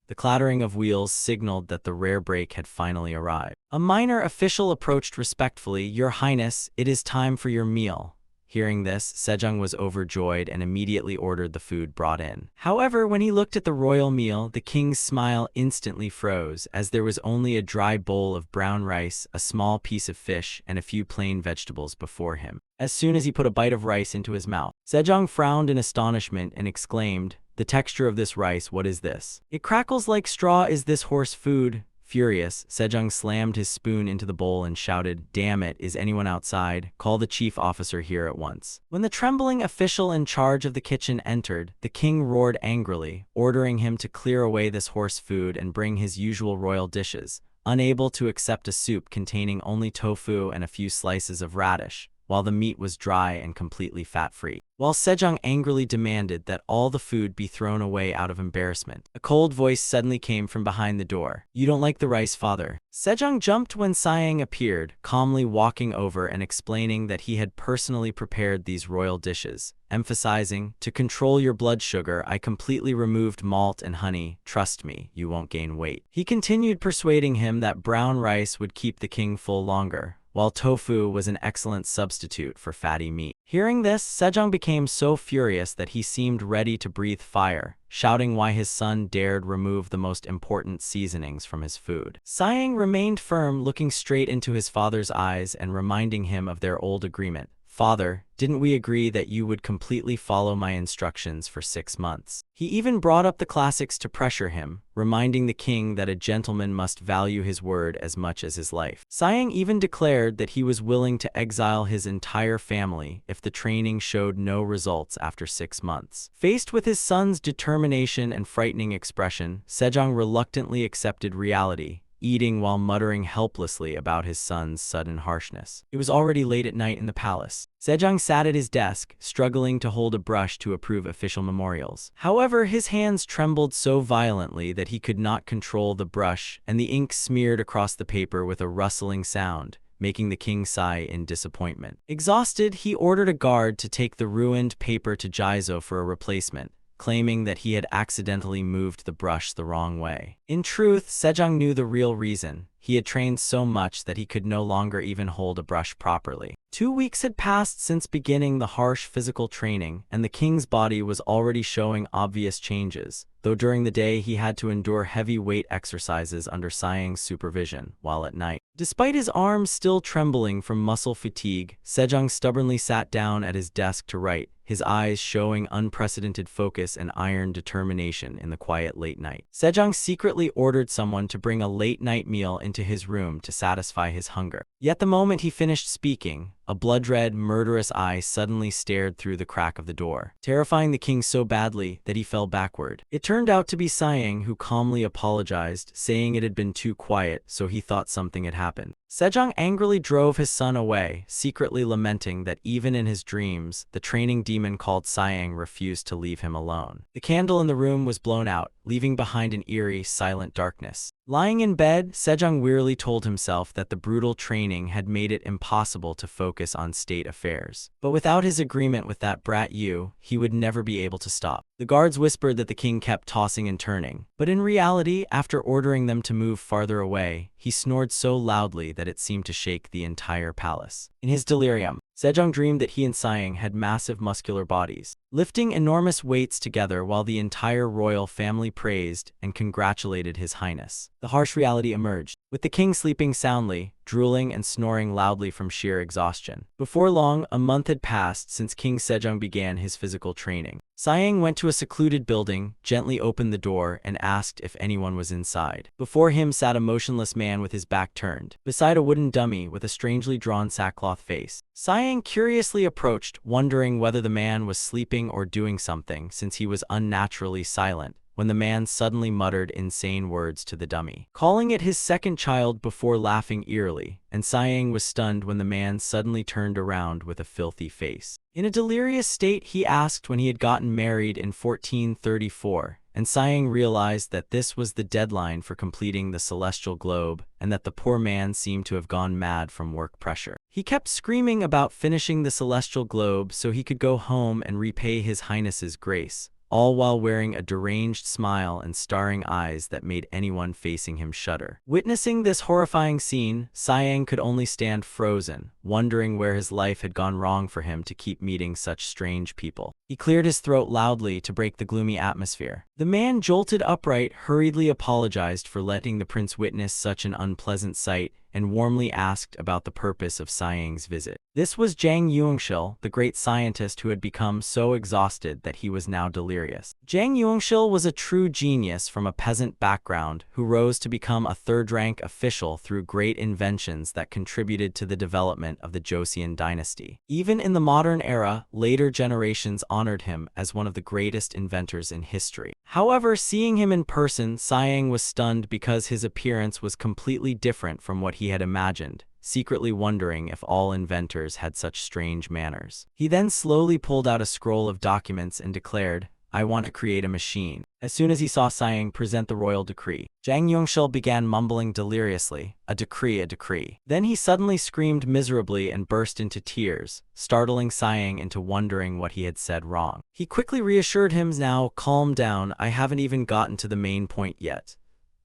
The clattering of wheels signaled that the rare break had finally arrived. A minor official approached respectfully. "Your Highness, it is time for your meal." Hearing this, Sejong was overjoyed and immediately ordered the food brought in. However, when he looked at the royal meal, the king's smile instantly froze, as there was only a dry bowl of brown rice, a small piece of fish, and a few plain vegetables before him. As soon as he put a bite of rice into his mouth, Sejong frowned in astonishment and exclaimed, "The texture of this rice, what is this? It crackles like straw. Is this horse food?" Furious, Sejong slammed his spoon into the bowl and shouted, "Damn it, is anyone outside? Call the chief officer here at once." When the trembling official in charge of the kitchen entered, the king roared angrily, ordering him to clear away this horse food and bring his usual royal dishes, unable to accept a soup containing only tofu and a few slices of radish, while the meat was dry and completely fat-free. While Sejong angrily demanded that all the food be thrown away out of embarrassment, a cold voice suddenly came from behind the door. "You don't like the rice, father?" Sejong jumped when Sejong appeared, calmly walking over and explaining that he had personally prepared these royal dishes, emphasizing, "To control your blood sugar, I completely removed malt and honey. Trust me, you won't gain weight." He continued persuading him that brown rice would keep the king full longer, while tofu was an excellent substitute for fatty meat. Hearing this, Sejong became so furious that he seemed ready to breathe fire, shouting why his son dared remove the most important seasonings from his food. Sejong remained firm, looking straight into his father's eyes and reminding him of their old agreement. "Father, didn't we agree that you would completely follow my instructions for 6 months?" He even brought up the classics to pressure him, reminding the king that a gentleman must value his word as much as his life. Sejong even declared that he was willing to exile his entire family if the training showed no results after 6 months. Faced with his son's determination and frightening expression, Sejong reluctantly accepted reality, eating while muttering helplessly about his son's sudden harshness. It was already late at night in the palace. Sejong sat at his desk, struggling to hold a brush to approve official memorials. However, his hands trembled so violently that he could not control the brush, and the ink smeared across the paper with a rustling sound, making the king sigh in disappointment. Exhausted, he ordered a guard to take the ruined paper to Jizo for a replacement, claiming that he had accidentally moved the brush the wrong way. In truth, Sejong knew the real reason. He had trained so much that he could no longer even hold a brush properly. 2 weeks had passed since beginning the harsh physical training, and the king's body was already showing obvious changes, though during the day he had to endure heavy weight exercises under Sejong's supervision, while at night, despite his arms still trembling from muscle fatigue, Sejong stubbornly sat down at his desk to write, his eyes showing unprecedented focus and iron determination in the quiet late night. Sejong secretly ordered someone to bring a late-night meal into his room to satisfy his hunger. Yet the moment he finished speaking, a blood-red, murderous eye suddenly stared through the crack of the door, terrifying the king so badly that he fell backward. It turned out to be Sejong, who calmly apologized, saying it had been too quiet, so he thought something had happened. Sejong angrily drove his son away, secretly lamenting that even in his dreams, the training demon called Sejong refused to leave him alone. The candle in the room was blown out, leaving behind an eerie, silent darkness. Lying in bed, Sejong wearily told himself that the brutal training had made it impossible to focus on state affairs. But without his agreement with that brat Yu, he would never be able to stop. The guards whispered that the king kept tossing and turning, but in reality, after ordering them to move farther away, he snored so loudly that it seemed to shake the entire palace. In his delirium, Sejong dreamed that he and Sejong had massive muscular bodies, lifting enormous weights together while the entire royal family praised and congratulated His Highness. The harsh reality emerged. with the king sleeping soundly, drooling and snoring loudly from sheer exhaustion. Before long, a month had passed since King Sejong began his physical training. Siang went to a secluded building, gently opened the door, and asked if anyone was inside. Before him sat a motionless man with his back turned, beside a wooden dummy with a strangely drawn sackcloth face. Siang curiously approached, wondering whether the man was sleeping or doing something since he was unnaturally silent, when the man suddenly muttered insane words to the dummy, calling it his second child before laughing eerily, and Siang was stunned when the man suddenly turned around with a filthy face. In a delirious state, he asked when he had gotten married in 1434, and Siang realized that this was the deadline for completing the celestial globe, and that the poor man seemed to have gone mad from work pressure. He kept screaming about finishing the celestial globe so he could go home and repay His Highness's grace, all while wearing a deranged smile and starring eyes that made anyone facing him shudder. Witnessing this horrifying scene, Siang could only stand frozen, wondering where his life had gone wrong for him to keep meeting such strange people. He cleared his throat loudly to break the gloomy atmosphere. The man jolted upright, hurriedly apologized for letting the prince witness such an unpleasant sight, and warmly asked about the purpose of Siang's visit. This was Jang Yuangshil, the great scientist who had become so exhausted that he was now delirious. Jang Yuangshil was a true genius from a peasant background who rose to become a third-rank official through great inventions that contributed to the development of the Joseon dynasty. Even in the modern era, later generations honored him as one of the greatest inventors in history. However, seeing him in person, Siang was stunned because his appearance was completely different from what he had imagined, secretly wondering if all inventors had such strange manners. He then slowly pulled out a scroll of documents and declared, "I want to create a machine." As soon as he saw Siang present the royal decree, Jang Yuangshil began mumbling deliriously, "A decree, a decree." Then he suddenly screamed miserably and burst into tears, startling Siang into wondering what he had said wrong. He quickly reassured him, "Now, calm down, I haven't even gotten to the main point yet."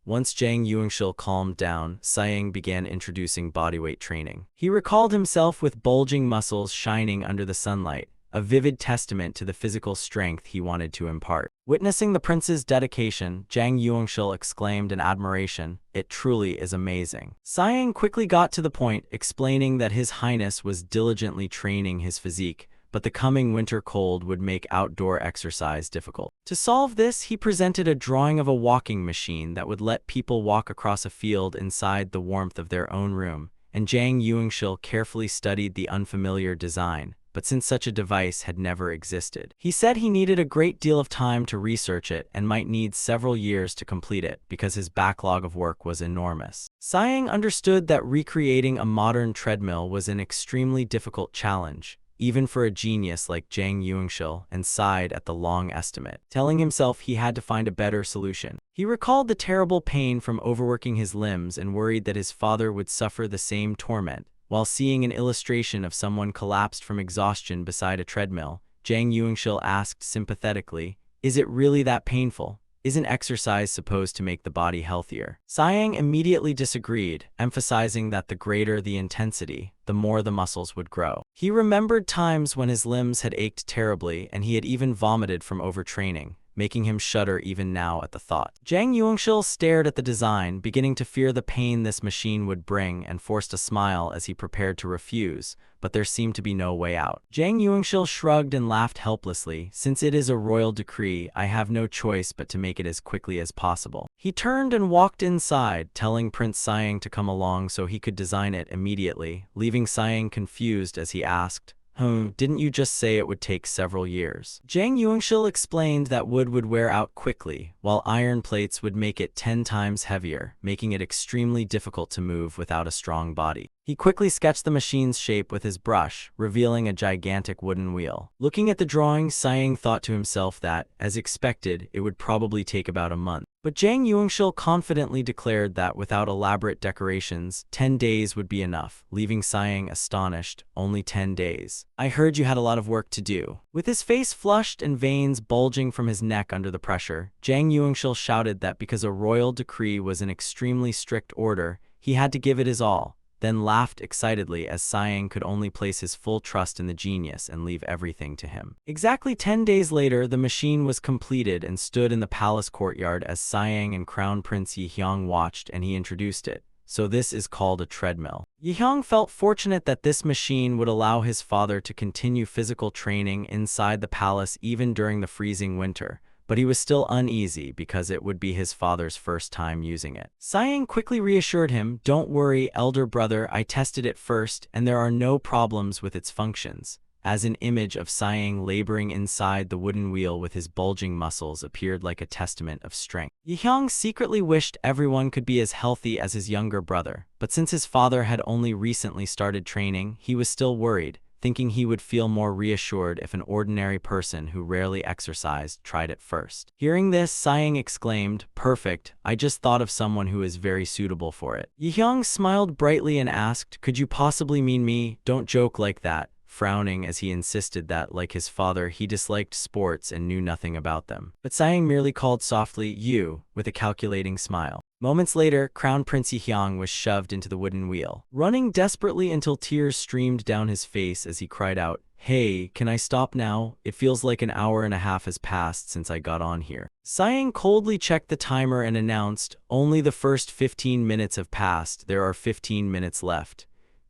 Once Jang Yuangshil calmed down, Siang began introducing bodyweight training. He recalled himself with bulging muscles shining under the sunlight, a vivid testament to the physical strength he wanted to impart. Witnessing the prince's dedication, Jang Yuangshil exclaimed in admiration, "It truly is amazing." Siang quickly got to the point, explaining that His Highness was diligently training his physique, but the coming winter cold would make outdoor exercise difficult. To solve this, he presented a drawing of a walking machine that would let people walk across a field inside the warmth of their own room, and Jang Yuangshil carefully studied the unfamiliar design, but since such a device had never existed, he said he needed a great deal of time to research it and might need several years to complete it because his backlog of work was enormous. Siang understood that recreating a modern treadmill was an extremely difficult challenge, even for a genius like Jang Yuangshil, and sighed at the long estimate, telling himself he had to find a better solution. He recalled the terrible pain from overworking his limbs and worried that his father would suffer the same torment. While seeing an illustration of someone collapsed from exhaustion beside a treadmill, Jang Yuangshil asked sympathetically, "Is it really that painful? Isn't exercise supposed to make the body healthier?" Siang immediately disagreed, emphasizing that the greater the intensity, the more the muscles would grow. He remembered times when his limbs had ached terribly and he had even vomited from overtraining, making him shudder even now at the thought. Jang Yuangshil stared at the design, beginning to fear the pain this machine would bring, and forced a smile as he prepared to refuse, but there seemed to be no way out. Jang Yuangshil shrugged and laughed helplessly. "Since it is a royal decree, I have no choice but to make it as quickly as possible." He turned and walked inside, telling Prince Siang to come along so he could design it immediately, leaving Siang confused as he asked, "Didn't you just say it would take several years?" Jang Yuangshil explained that wood would wear out quickly, while iron plates would make it 10 times heavier, making it extremely difficult to move without a strong body. He quickly sketched the machine's shape with his brush, revealing a gigantic wooden wheel. Looking at the drawing, Siang thought to himself that, as expected, it would probably take about a month. But Jang Yuangshil confidently declared that without elaborate decorations, 10 days would be enough, leaving Siang astonished. "Only 10 days. I heard you had a lot of work to do." With his face flushed and veins bulging from his neck under the pressure, Jang Yuangshil shouted that because a royal decree was an extremely strict order, he had to give it his all, then laughed excitedly as Siang could only place his full trust in the genius and leave everything to him. Exactly 10 days later, the machine was completed and stood in the palace courtyard as Siang and Crown Prince Yi Hyang watched, and he introduced it, so this is called a treadmill. Yi Hyang felt fortunate that this machine would allow his father to continue physical training inside the palace even during the freezing winter, but he was still uneasy because it would be his father's first time using it. Sayang quickly reassured him, "Don't worry, elder brother, I tested it first and there are no problems with its functions." As an image of Sayang laboring inside the wooden wheel with his bulging muscles appeared like a testament of strength. Yi Hyang secretly wished everyone could be as healthy as his younger brother, but since his father had only recently started training, he was still worried, thinking he would feel more reassured if an ordinary person who rarely exercised tried it first. Hearing this, Sayang exclaimed, "Perfect, I just thought of someone who is very suitable for it." Yi Hyang smiled brightly and asked, "Could you possibly mean me? Don't joke like that," frowning as he insisted that, like his father, he disliked sports and knew nothing about them. But Sayang merely called softly, "You," with a calculating smile. Moments later, Crown Prince Yi Hyang was shoved into the wooden wheel, running desperately until tears streamed down his face as he cried out, "Hey, can I stop now? It feels like an hour and a half has passed since I got on here." Sayang coldly checked the timer and announced, "Only the first 15 minutes have passed, there are 15 minutes left."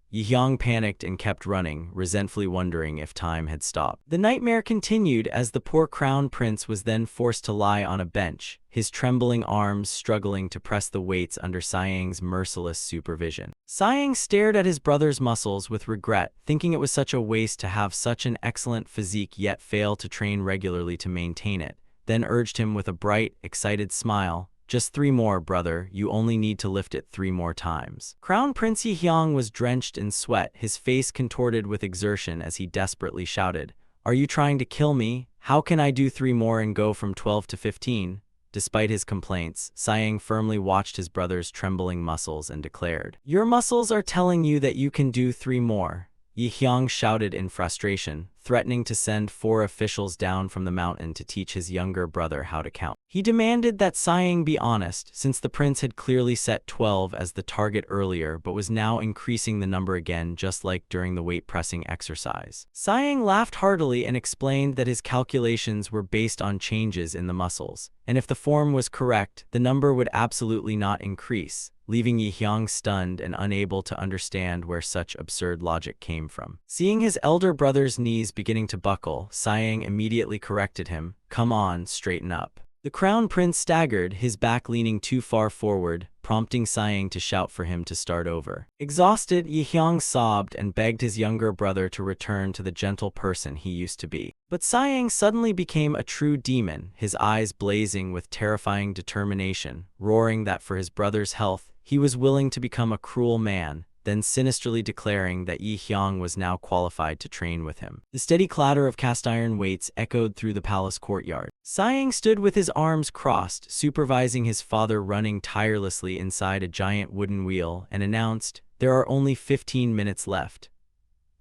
Yi Hyang panicked and kept running, resentfully wondering if time had stopped. The nightmare continued as the poor crown prince was then forced to lie on a bench, his trembling arms struggling to press the weights under Sayang's merciless supervision. Sayang stared at his brother's muscles with regret, thinking it was such a waste to have such an excellent physique yet fail to train regularly to maintain it, then urged him with a bright, excited smile, "Just 3 more, brother, you only need to lift it 3 more times." Crown Prince Yi Hyang was drenched in sweat, his face contorted with exertion as he desperately shouted, "Are you trying to kill me? How can I do 3 more and go from 12 to 15? Despite his complaints, Sayang firmly watched his brother's trembling muscles and declared, "Your muscles are telling you that you can do 3 more. Yi Hyang shouted in frustration, threatening to send 4 officials down from the mountain to teach his younger brother how to count. He demanded that Sayang be honest, since the prince had clearly set 12 as the target earlier but was now increasing the number again just like during the weight-pressing exercise. Sayang laughed heartily and explained that his calculations were based on changes in the muscles, and if the form was correct, the number would absolutely not increase, leaving Yi Hyang stunned and unable to understand where such absurd logic came from. Seeing his elder brother's knees beginning to buckle, Sayang immediately corrected him, "Come on, straighten up." The crown prince staggered, his back leaning too far forward, prompting Sayang to shout for him to start over. Exhausted, Yi Hyang sobbed and begged his younger brother to return to the gentle person he used to be. But Sayang suddenly became a true demon, his eyes blazing with terrifying determination, roaring that for his brother's health, he was willing to become a cruel man, then sinisterly declaring that Yi Hyang was now qualified to train with him. The steady clatter of cast-iron weights echoed through the palace courtyard. Sayang stood with his arms crossed, supervising his father running tirelessly inside a giant wooden wheel, and announced, "There are only 15 minutes left."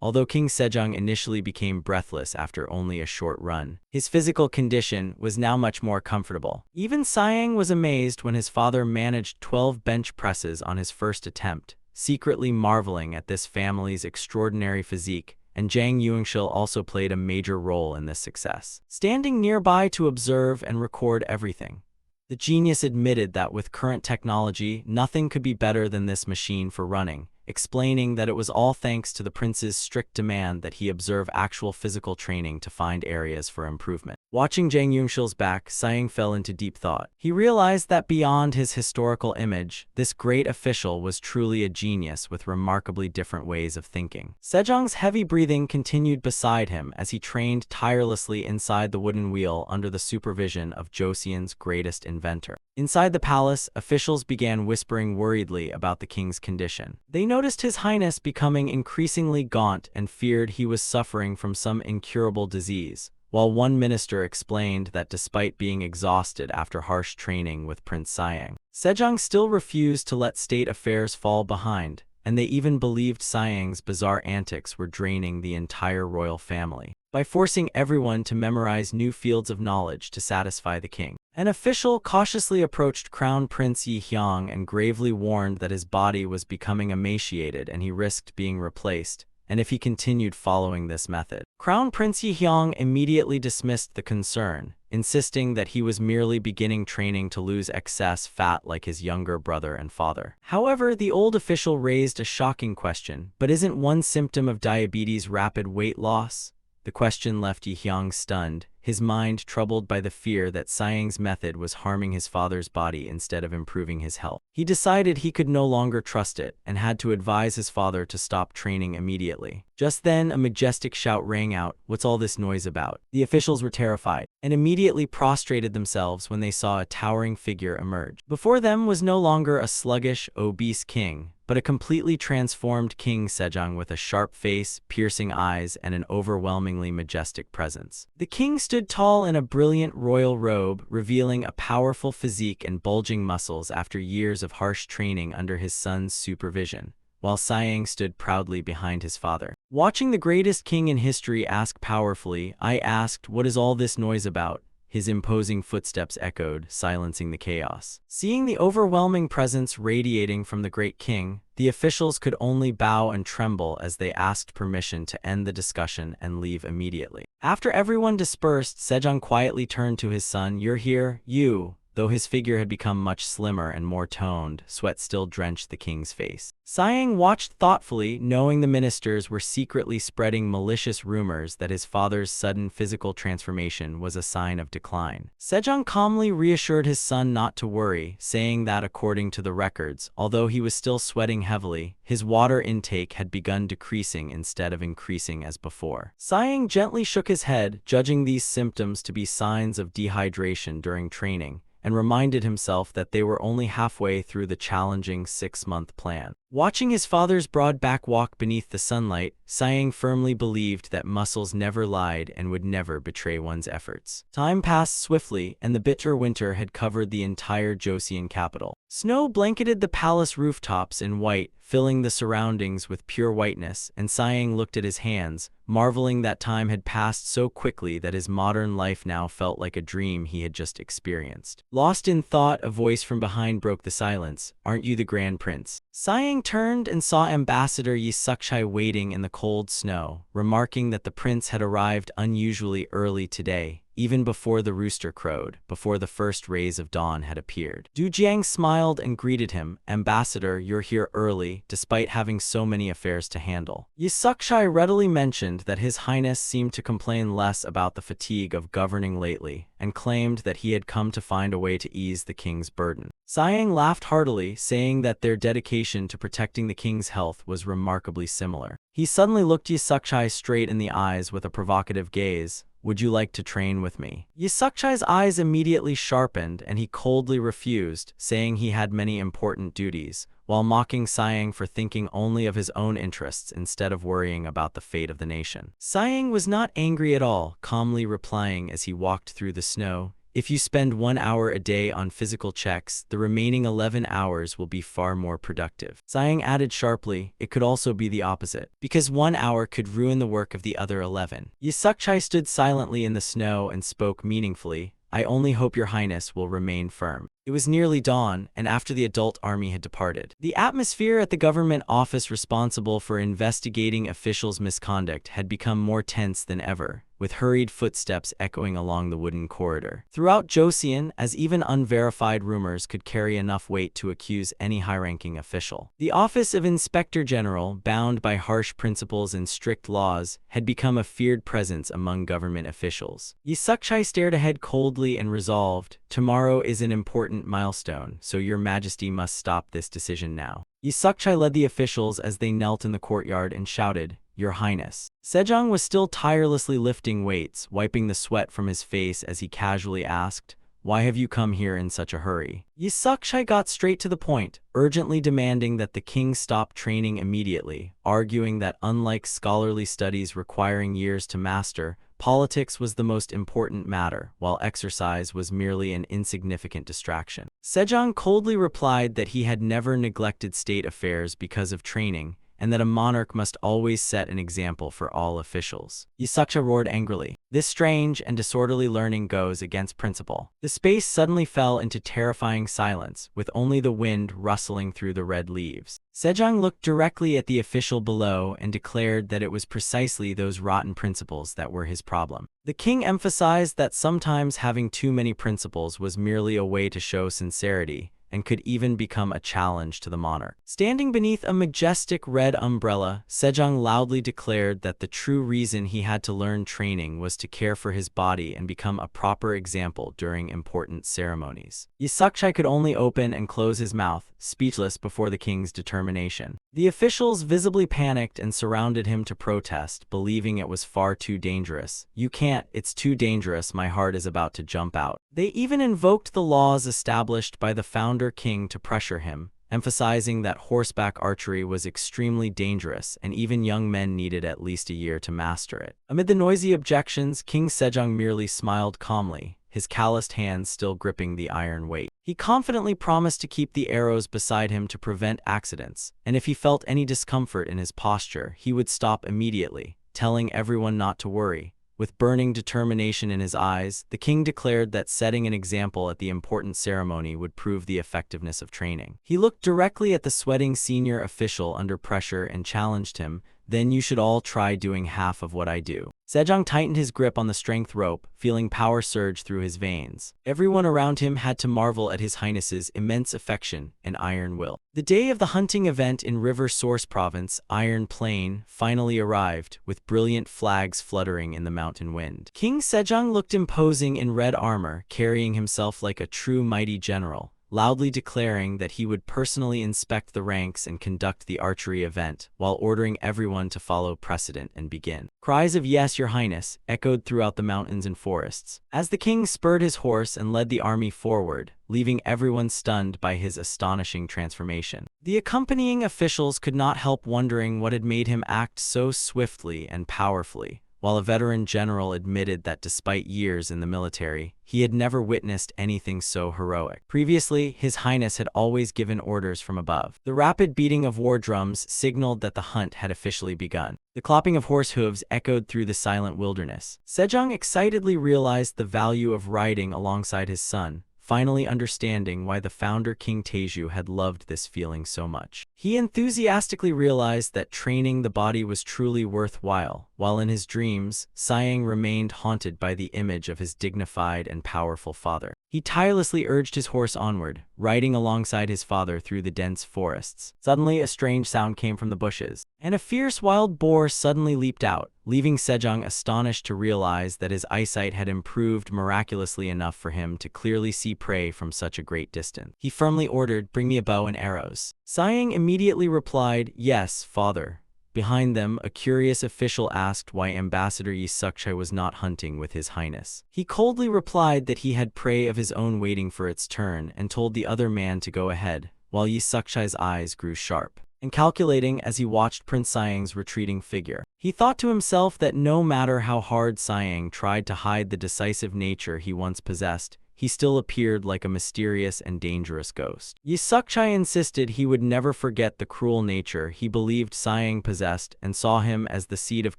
Although King Sejong initially became breathless after only a short run, his physical condition was now much more comfortable. Even Sayang was amazed when his father managed 12 bench presses on his first attempt, secretly marveling at this family's extraordinary physique, and Jang Yuanshil also played a major role in this success, standing nearby to observe and record everything. The genius admitted that with current technology, nothing could be better than this machine for running, explaining that it was all thanks to the prince's strict demand that he observe actual physical training to find areas for improvement. Watching Jang Yunshil's back, Sayang fell into deep thought. He realized that beyond his historical image, this great official was truly a genius with remarkably different ways of thinking. Sejong's heavy breathing continued beside him as he trained tirelessly inside the wooden wheel under the supervision of Joseon's greatest inventor. Inside the palace, officials began whispering worriedly about the king's condition. They noticed His Highness becoming increasingly gaunt and feared he was suffering from some incurable disease, while one minister explained that despite being exhausted after harsh training with Prince Sayang, Sejong still refused to let state affairs fall behind, and they even believed Sayang's bizarre antics were draining the entire royal family by forcing everyone to memorize new fields of knowledge to satisfy the king. An official cautiously approached Crown Prince Yi Hyang and gravely warned that his body was becoming emaciated and he risked being replaced, and if he continued following this method. Crown Prince Yihyang immediately dismissed the concern, insisting that he was merely beginning training to lose excess fat like his younger brother and father. However, the old official raised a shocking question, but isn't one symptom of diabetes rapid weight loss? The question left Yihyang stunned, his mind troubled by the fear that Siang's method was harming his father's body instead of improving his health. He decided he could no longer trust it and had to advise his father to stop training immediately. Just then, a majestic shout rang out, "What's all this noise about?" The officials were terrified and immediately prostrated themselves when they saw a towering figure emerge. Before them was no longer a sluggish, obese king, but a completely transformed King Sejong with a sharp face, piercing eyes, and an overwhelmingly majestic presence. The king stood tall in a brilliant royal robe, revealing a powerful physique and bulging muscles after years of harsh training under his son's supervision, while Siang stood proudly behind his father. Watching the greatest king in history ask powerfully, I asked, "What is all this noise about?" His imposing footsteps echoed, silencing the chaos. Seeing the overwhelming presence radiating from the great king, the officials could only bow and tremble as they asked permission to end the discussion and leave immediately. After everyone dispersed, Sejong quietly turned to his son. "You're here, you." Though his figure had become much slimmer and more toned, sweat still drenched the king's face. Siang watched thoughtfully, knowing the ministers were secretly spreading malicious rumors that his father's sudden physical transformation was a sign of decline. Sejong calmly reassured his son not to worry, saying that according to the records, although he was still sweating heavily, his water intake had begun decreasing instead of increasing as before. Siang gently shook his head, judging these symptoms to be signs of dehydration during training, and reminded himself that they were only halfway through the challenging 6-month plan. Watching his father's broad back walk beneath the sunlight, Siang firmly believed that muscles never lied and would never betray one's efforts. Time passed swiftly, and the bitter winter had covered the entire Joseon capital. Snow blanketed the palace rooftops in white, filling the surroundings with pure whiteness, and Siang looked at his hands, marveling that time had passed so quickly that his modern life now felt like a dream he had just experienced. Lost in thought, a voice from behind broke the silence. "Aren't you the Grand Prince?" Siang turned and saw Ambassador Yi Sukchai waiting in the cold snow, remarking that the prince had arrived unusually early today, even before the rooster crowed, before the first rays of dawn had appeared. Du Jiang smiled and greeted him. "Ambassador, you're here early, despite having so many affairs to handle." Yi Sukchai readily mentioned that His Highness seemed to complain less about the fatigue of governing lately, and claimed that he had come to find a way to ease the king's burden. Siang laughed heartily, saying that their dedication to protecting the king's health was remarkably similar. He suddenly looked Yi Sukchai straight in the eyes with a provocative gaze. "Would you like to train with me?" Yi Sukchai's eyes immediately sharpened, and he coldly refused, saying he had many important duties, while mocking Siang for thinking only of his own interests instead of worrying about the fate of the nation. Siang was not angry at all, calmly replying as he walked through the snow, "If you spend 1 hour a day on physical checks, the remaining 11 hours will be far more productive." Siang added sharply, "It could also be the opposite, because 1 hour could ruin the work of the other 11. Yi Sukchai stood silently in the snow and spoke meaningfully, "I only hope your highness will remain firm." It was nearly dawn, and after the adult army had departed, the atmosphere at the government office responsible for investigating officials' misconduct had become more tense than ever, with hurried footsteps echoing along the wooden corridor. Throughout Joseon, as even unverified rumors could carry enough weight to accuse any high-ranking official, the office of Inspector General, bound by harsh principles and strict laws, had become a feared presence among government officials. Yi Sukchai stared ahead coldly and resolved, "Tomorrow is an important milestone, so your majesty must stop this decision now." Yi Sukchai led the officials as they knelt in the courtyard and shouted, "Your Highness." Sejong was still tirelessly lifting weights, wiping the sweat from his face as he casually asked, "Why have you come here in such a hurry?" Yi Sukchai got straight to the point, urgently demanding that the king stop training immediately, arguing that unlike scholarly studies requiring years to master, politics was the most important matter, while exercise was merely an insignificant distraction. Sejong coldly replied that he had never neglected state affairs because of training, and that a monarch must always set an example for all officials. Yisaksha roared angrily. This strange and disorderly learning goes against principle. The space suddenly fell into terrifying silence, with only the wind rustling through the red leaves. Sejong looked directly at the official below and declared that it was precisely those rotten principles that were his problem. The king emphasized that sometimes having too many principles was merely a way to show sincerity, and could even become a challenge to the monarch. Standing beneath a majestic red umbrella, Sejong loudly declared that the true reason he had to learn training was to care for his body and become a proper example during important ceremonies. Yisaksha could only open and close his mouth, speechless before the king's determination. The officials visibly panicked and surrounded him to protest, believing it was far too dangerous. "You can't, it's too dangerous, my heart is about to jump out." They even invoked the laws established by the founder king to pressure him, emphasizing that horseback archery was extremely dangerous and even young men needed at least a year to master it. Amid the noisy objections, King Sejong merely smiled calmly, his calloused hands still gripping the iron weight. He confidently promised to keep the arrows beside him to prevent accidents, and if he felt any discomfort in his posture, he would stop immediately, telling everyone not to worry. With burning determination in his eyes, the king declared that setting an example at the important ceremony would prove the effectiveness of training. He looked directly at the sweating senior official under pressure and challenged him, "Then you should all try doing half of what I do." Sejong tightened his grip on the strength rope, feeling power surge through his veins. Everyone around him had to marvel at His Highness's immense affection and iron will. The day of the hunting event in River Source Province, Iron Plain, finally arrived, with brilliant flags fluttering in the mountain wind. King Sejong looked imposing in red armor, carrying himself like a true mighty general, loudly declaring that he would personally inspect the ranks and conduct the archery event, while ordering everyone to follow precedent and begin. Cries of "Yes, Your Highness" echoed throughout the mountains and forests, as the king spurred his horse and led the army forward, leaving everyone stunned by his astonishing transformation. The accompanying officials could not help wondering what had made him act so swiftly and powerfully, while a veteran general admitted that despite years in the military, he had never witnessed anything so heroic. Previously, His Highness had always given orders from above. The rapid beating of war drums signaled that the hunt had officially begun. The clopping of horse hooves echoed through the silent wilderness. Sejong excitedly realized the value of riding alongside his son, finally understanding why the founder King Taeju had loved this feeling so much. He enthusiastically realized that training the body was truly worthwhile, while in his dreams, Sayang remained haunted by the image of his dignified and powerful father. He tirelessly urged his horse onward, riding alongside his father through the dense forests. Suddenly, a strange sound came from the bushes, and a fierce wild boar suddenly leaped out, leaving Sejong astonished to realize that his eyesight had improved miraculously enough for him to clearly see prey from such a great distance. He firmly ordered, "Bring me a bow and arrows." Sayang immediately replied, "Yes, father." Behind them, a curious official asked why Ambassador Yisaksha was not hunting with His Highness. He coldly replied that he had prey of his own waiting for its turn and told the other man to go ahead, while Yisaksha's eyes grew sharp and calculating as he watched Prince Sayang's retreating figure. He thought to himself that no matter how hard Sayang tried to hide the decisive nature he once possessed, he still appeared like a mysterious and dangerous ghost. Yisaksha insisted he would never forget the cruel nature he believed Sayang possessed and saw him as the seed of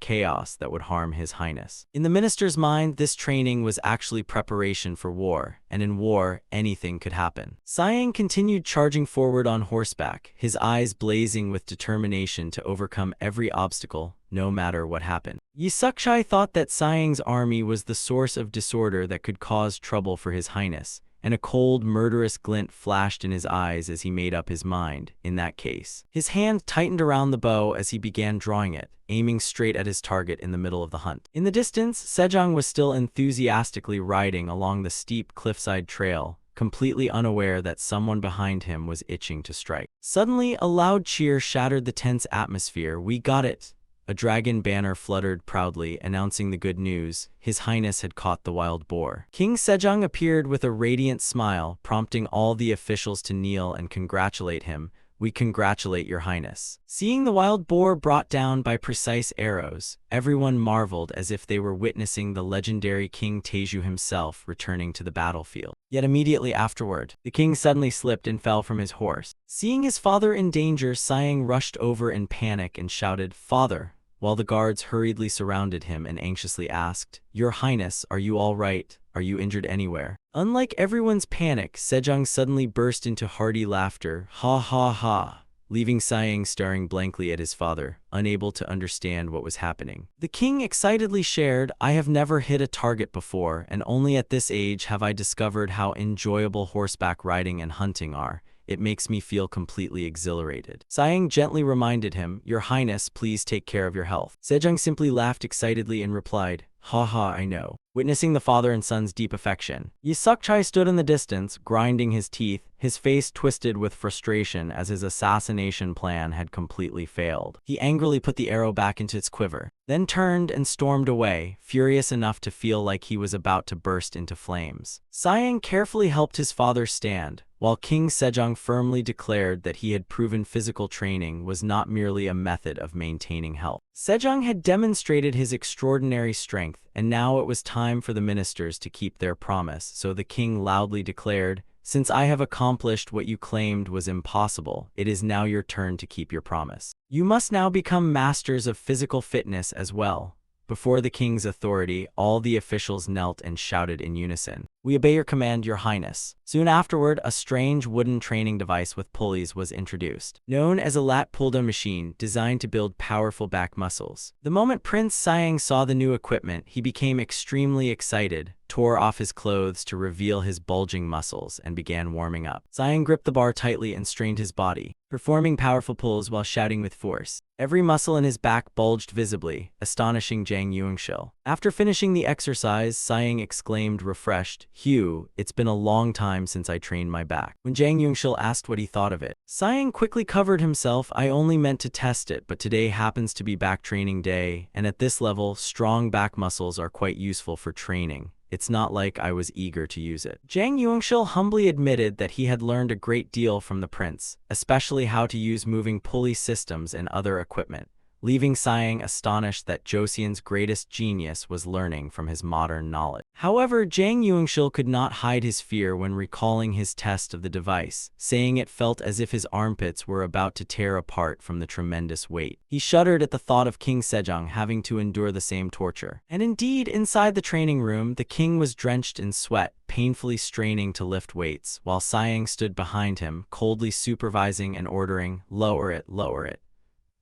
chaos that would harm His Highness. In the minister's mind, this training was actually preparation for war, and in war, anything could happen. Sayang continued charging forward on horseback, his eyes blazing with determination to overcome every obstacle, no matter what happened. Yisaksha thought that Sayang's army was the source of disorder that could cause trouble for His Highness, and a cold, murderous glint flashed in his eyes as he made up his mind. In that case, his hand tightened around the bow as he began drawing it, aiming straight at his target in the middle of the hunt. In the distance, Sejong was still enthusiastically riding along the steep cliffside trail, completely unaware that someone behind him was itching to strike. Suddenly, a loud cheer shattered the tense atmosphere. "We got it!" A dragon banner fluttered proudly, announcing the good news. His Highness had caught the wild boar. King Sejong appeared with a radiant smile, prompting all the officials to kneel and congratulate him, "We congratulate your highness." Seeing the wild boar brought down by precise arrows, everyone marveled as if they were witnessing the legendary King Teju himself returning to the battlefield. Yet immediately afterward, the king suddenly slipped and fell from his horse. Seeing his father in danger, Siang rushed over in panic and shouted, "Father!" while the guards hurriedly surrounded him and anxiously asked, "Your Highness, are you all right? Are you injured anywhere?" Unlike everyone's panic, Sejong suddenly burst into hearty laughter, "Ha ha ha," leaving Siang staring blankly at his father, unable to understand what was happening. The king excitedly shared, "I have never hit a target before, and only at this age have I discovered how enjoyable horseback riding and hunting are. It makes me feel completely exhilarated." Siang gently reminded him, "Your Highness, please take care of your health." Sejong simply laughed excitedly and replied, "Ha ha, I know." Witnessing the father and son's deep affection, Yi Suk-chai stood in the distance, grinding his teeth, his face twisted with frustration as his assassination plan had completely failed. He angrily put the arrow back into its quiver, then turned and stormed away, furious enough to feel like he was about to burst into flames. Siang carefully helped his father stand, while King Sejong firmly declared that he had proven physical training was not merely a method of maintaining health. Sejong had demonstrated his extraordinary strength, and now it was time for the ministers to keep their promise, so the king loudly declared, "Since I have accomplished what you claimed was impossible, it is now your turn to keep your promise. You must now become masters of physical fitness as well." Before the king's authority, all the officials knelt and shouted in unison, "We obey your command, your highness." Soon afterward, a strange wooden training device with pulleys was introduced, known as a lat pulda machine, designed to build powerful back muscles. The moment Prince Siang saw the new equipment, he became extremely excited, tore off his clothes to reveal his bulging muscles, and began warming up. Siang gripped the bar tightly and strained his body, performing powerful pulls while shouting with force. Every muscle in his back bulged visibly, astonishing Jang Yungshil. After finishing the exercise, Siang exclaimed refreshed, "Hugh, it's been a long time since I trained my back." When Jang Yungshil asked what he thought of it, Siang quickly covered himself, "I only meant to test it, but today happens to be back training day, and at this level, strong back muscles are quite useful for training. It's not like I was eager to use it." Jang Yungshil humbly admitted that he had learned a great deal from the prince, especially how to use moving pulley systems and other equipment, leaving Siang astonished that Josian's greatest genius was learning from his modern knowledge. However, Jang Yungshil could not hide his fear when recalling his test of the device, saying it felt as if his armpits were about to tear apart from the tremendous weight. He shuddered at the thought of King Sejong having to endure the same torture. And indeed, inside the training room, the king was drenched in sweat, painfully straining to lift weights, while Siang stood behind him, coldly supervising and ordering, "Lower it, lower it."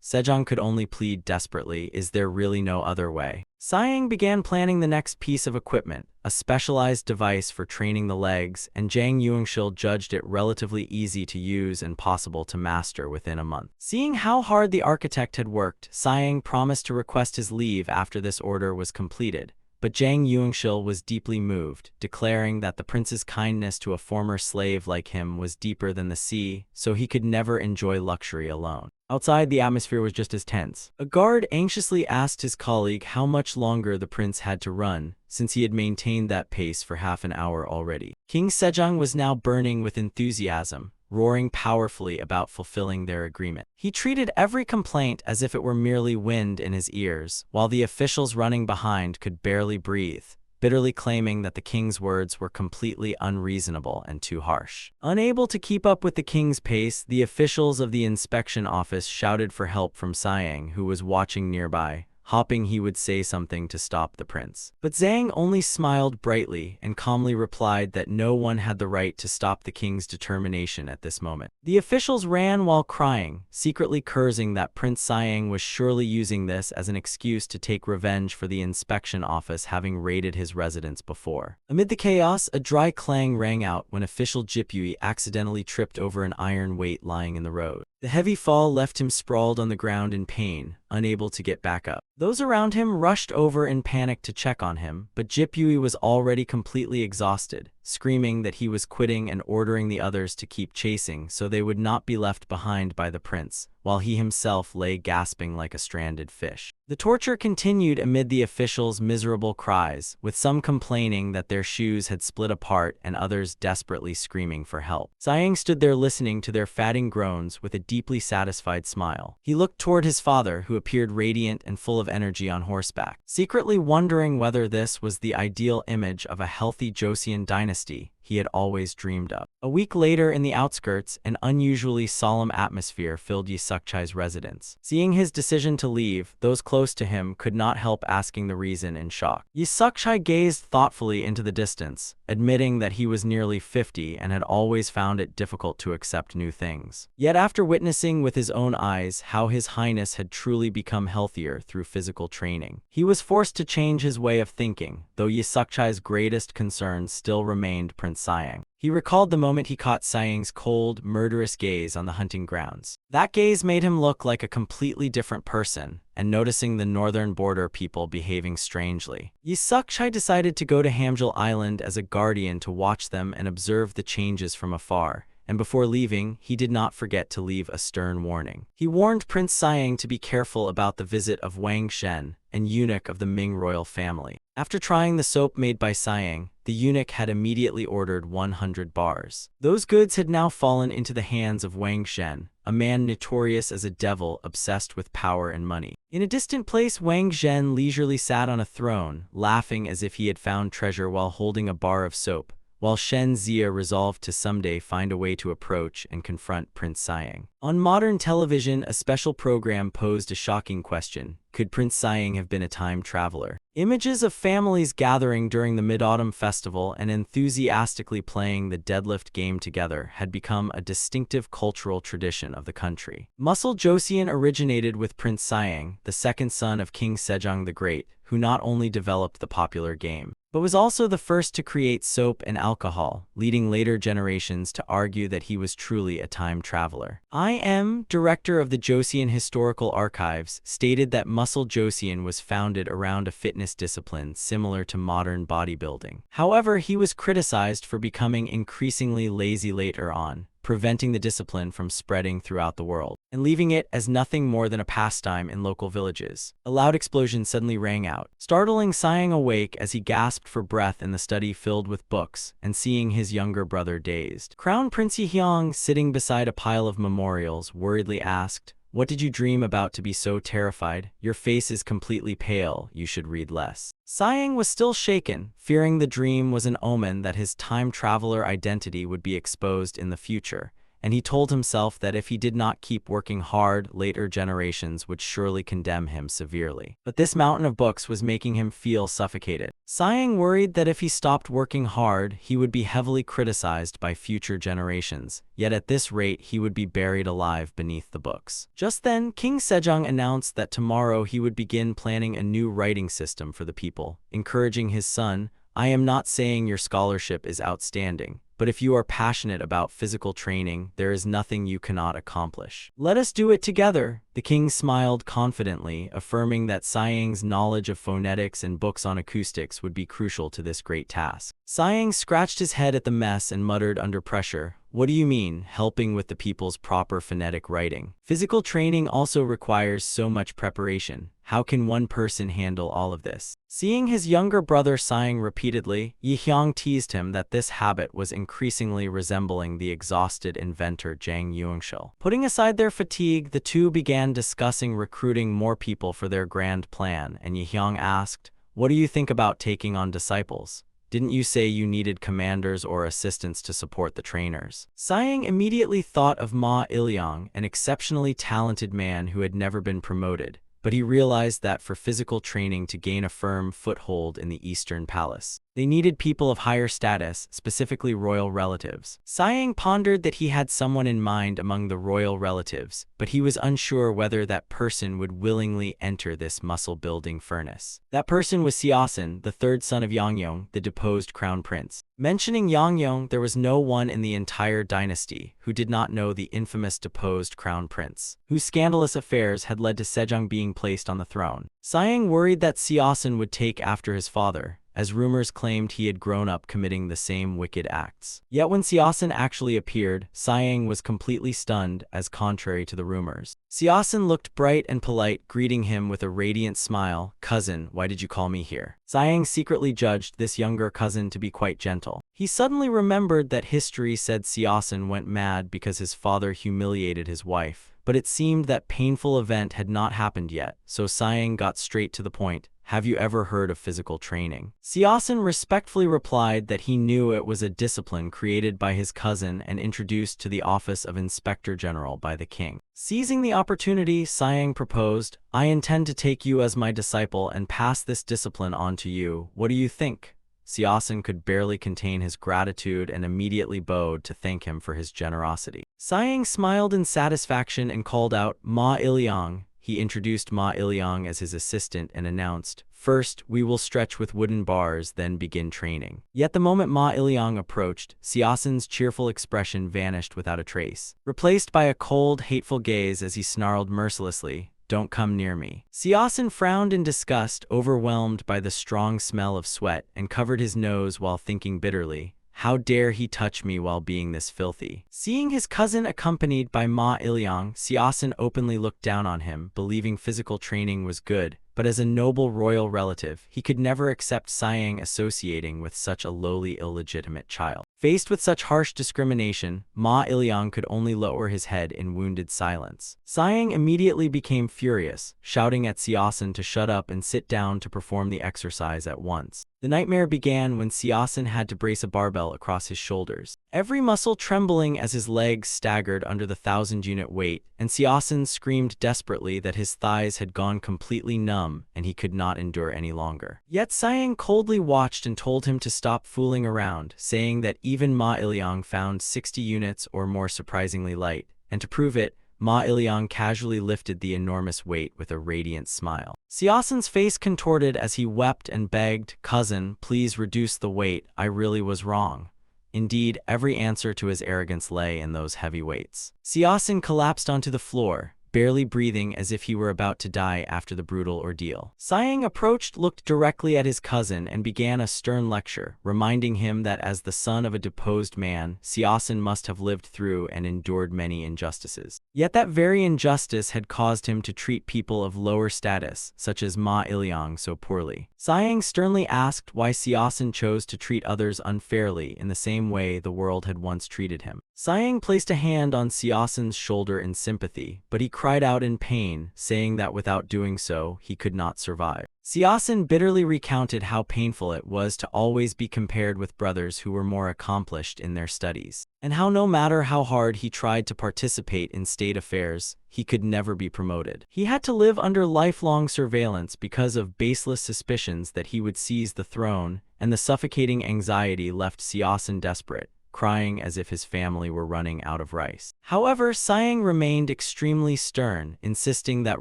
Sejong could only plead desperately, "Is there really no other way?" Siang began planning the next piece of equipment, a specialized device for training the legs, and Jang Yungshil judged it relatively easy to use and possible to master within a month. Seeing how hard the architect had worked, Siang promised to request his leave after this order was completed. But Jang Yungshil was deeply moved, declaring that the prince's kindness to a former slave like him was deeper than the sea, so he could never enjoy luxury alone. Outside, the atmosphere was just as tense. A guard anxiously asked his colleague how much longer the prince had to run, since he had maintained that pace for half an hour already. King Sejong was now burning with enthusiasm, roaring powerfully about fulfilling their agreement. He treated every complaint as if it were merely wind in his ears, while the officials running behind could barely breathe, bitterly claiming that the king's words were completely unreasonable and too harsh. Unable to keep up with the king's pace, the officials of the inspection office shouted for help from Siang, who was watching nearby, hoping he would say something to stop the prince. But Zhang only smiled brightly and calmly replied that no one had the right to stop the king's determination at this moment. The officials ran while crying, secretly cursing that Prince Siang was surely using this as an excuse to take revenge for the inspection office having raided his residence before. Amid the chaos, a dry clang rang out when official Jipui accidentally tripped over an iron weight lying in the road. The heavy fall left him sprawled on the ground in pain, unable to get back up. Those around him rushed over in panic to check on him, but Jipui was already completely exhausted, screaming that he was quitting and ordering the others to keep chasing so they would not be left behind by the prince, while he himself lay gasping like a stranded fish. The torture continued amid the officials' miserable cries, with some complaining that their shoes had split apart and others desperately screaming for help. Siang stood there listening to their fatting groans with a deeply satisfied smile. He looked toward his father, who appeared radiant and full of energy on horseback, secretly wondering whether this was the ideal image of a healthy Joseon dynasty he had always dreamed of. A week later, in the outskirts, an unusually solemn atmosphere filled Yi Suk-chai's residence. Seeing his decision to leave, those close to him could not help asking the reason in shock. Yi Suk-chai gazed thoughtfully into the distance, admitting that he was nearly 50 and had always found it difficult to accept new things. Yet after witnessing with his own eyes how His Highness had truly become healthier through physical training, he was forced to change his way of thinking, though Yi Suk-chai's greatest concern still remained Prince Sayang. He recalled the moment he caught Sayang's cold, murderous gaze on the hunting grounds. That gaze made him look like a completely different person, and noticing the northern border people behaving strangely, Yi Suk-chai decided to go to Hamjul Island as a guardian to watch them and observe the changes from afar. And before leaving, he did not forget to leave a stern warning. He warned Prince Sayang to be careful about the visit of Wang Shen, an eunuch of the Ming royal family. After trying the soap made by Sayang, the eunuch had immediately ordered 100 bars. Those goods had now fallen into the hands of Wang Shen, a man notorious as a devil obsessed with power and money. In a distant place, Wang Shen leisurely sat on a throne, laughing as if he had found treasure while holding a bar of soap, while Shen Zia resolved to someday find a way to approach and confront Prince Sayang. On modern television, a special program posed a shocking question: could Prince Sayang have been a time traveler? Images of families gathering during the Mid-Autumn Festival and enthusiastically playing the deadlift game together had become a distinctive cultural tradition of the country. Muscle Joseon originated with Prince Sayang, the second son of King Sejong the Great, who not only developed the popular game, but was also the first to create soap and alcohol, leading later generations to argue that he was truly a time traveler. I.M., director of the Joseon Historical Archives, stated that Muscle Joseon was founded around a fitness discipline similar to modern bodybuilding. However, he was criticized for becoming increasingly lazy later on, preventing the discipline from spreading throughout the world, and leaving it as nothing more than a pastime in local villages. A loud explosion suddenly rang out, startling Sayang awake as he gasped for breath in the study filled with books, and seeing his younger brother dazed. Crown Prince Yihyang, sitting beside a pile of memorials, worriedly asked, "What did you dream about to be so terrified? Your face is completely pale, you should read less." Sayang was still shaken, fearing the dream was an omen that his time traveler identity would be exposed in the future, and he told himself that if he did not keep working hard, later generations would surely condemn him severely. But this mountain of books was making him feel suffocated. Sayang worried that if he stopped working hard, he would be heavily criticized by future generations, yet at this rate he would be buried alive beneath the books. Just then, King Sejong announced that tomorrow he would begin planning a new writing system for the people, encouraging his son, "I am not saying your scholarship is outstanding, but if you are passionate about physical training, there is nothing you cannot accomplish. Let us do it together." The king smiled confidently, affirming that Sayang's knowledge of phonetics and books on acoustics would be crucial to this great task. Sayang scratched his head at the mess and muttered under pressure, "What do you mean, helping with the people's proper phonetic writing? Physical training also requires so much preparation. How can one person handle all of this?" Seeing his younger brother sighing repeatedly, Yihyang teased him that this habit was increasingly resembling the exhausted inventor Jang Yongshil. Putting aside their fatigue, the two began discussing recruiting more people for their grand plan, and Yihyang asked, "What do you think about taking on disciples? Didn't you say you needed commanders or assistants to support the trainers?" Sayang immediately thought of Ma Ilyang, an exceptionally talented man who had never been promoted, but he realized that for physical training to gain a firm foothold in the Eastern Palace, they needed people of higher status, specifically royal relatives. Sayang pondered that he had someone in mind among the royal relatives, but he was unsure whether that person would willingly enter this muscle-building furnace. That person was Seosin, the third son of Yangyong, the deposed crown prince. Mentioning Yangyong, there was no one in the entire dynasty who did not know the infamous deposed crown prince, whose scandalous affairs had led to Sejong being placed on the throne. Sayang worried that Seosin would take after his father, as rumors claimed he had grown up committing the same wicked acts. Yet when Siasen actually appeared, Siang was completely stunned, as contrary to the rumors. Siasen looked bright and polite, greeting him with a radiant smile. "Cousin, why did you call me here?" Siang secretly judged this younger cousin to be quite gentle. He suddenly remembered that history said Siasen went mad because his father humiliated his wife. But it seemed that painful event had not happened yet, so Siang got straight to the point. "Have you ever heard of physical training?" Siasen respectfully replied that he knew it was a discipline created by his cousin and introduced to the office of Inspector General by the king. Seizing the opportunity, Siang proposed, "I intend to take you as my disciple and pass this discipline on to you. What do you think?" Siasen could barely contain his gratitude and immediately bowed to thank him for his generosity. Siang smiled in satisfaction and called out, "Ma Iliang." He introduced Ma Iliang as his assistant and announced, "First, we will stretch with wooden bars, then begin training." Yet the moment Ma Iliang approached, Siasen's cheerful expression vanished without a trace, replaced by a cold, hateful gaze as he snarled mercilessly, "Don't come near me." Siasen frowned in disgust, overwhelmed by the strong smell of sweat, and covered his nose while thinking bitterly, "How dare he touch me while being this filthy?" Seeing his cousin accompanied by Ma Iliang, Siasen openly looked down on him, believing physical training was good, but as a noble royal relative, he could never accept Siang associating with such a lowly, illegitimate child. Faced with such harsh discrimination, Ma Iliang could only lower his head in wounded silence. Siang immediately became furious, shouting at Siasen to shut up and sit down to perform the exercise at once. The nightmare began when Siasen had to brace a barbell across his shoulders, every muscle trembling as his legs staggered under the 1,000-unit weight, and Siasen screamed desperately that his thighs had gone completely numb and he could not endure any longer. Yet Siang coldly watched and told him to stop fooling around, saying that even Ma Iliang found 60 units or more surprisingly light, and to prove it, Ma Iliang casually lifted the enormous weight with a radiant smile. Siasen's face contorted as he wept and begged, "Cousin, please reduce the weight, I really was wrong." Indeed, every answer to his arrogance lay in those heavy weights. Siasen collapsed onto the floor, barely breathing as if he were about to die after the brutal ordeal. Siang approached, looked directly at his cousin, and began a stern lecture, reminding him that as the son of a deposed man, Siasen must have lived through and endured many injustices. Yet that very injustice had caused him to treat people of lower status, such as Ma Iliang, so poorly. Siang sternly asked why Siasen chose to treat others unfairly in the same way the world had once treated him. Siang placed a hand on Siasen's shoulder in sympathy, but he cried out in pain, saying that without doing so, he could not survive. Siasen bitterly recounted how painful it was to always be compared with brothers who were more accomplished in their studies, and how no matter how hard he tried to participate in state affairs, he could never be promoted. He had to live under lifelong surveillance because of baseless suspicions that he would seize the throne, and the suffocating anxiety left Siasen desperate, crying as if his family were running out of rice. However, Siang remained extremely stern, insisting that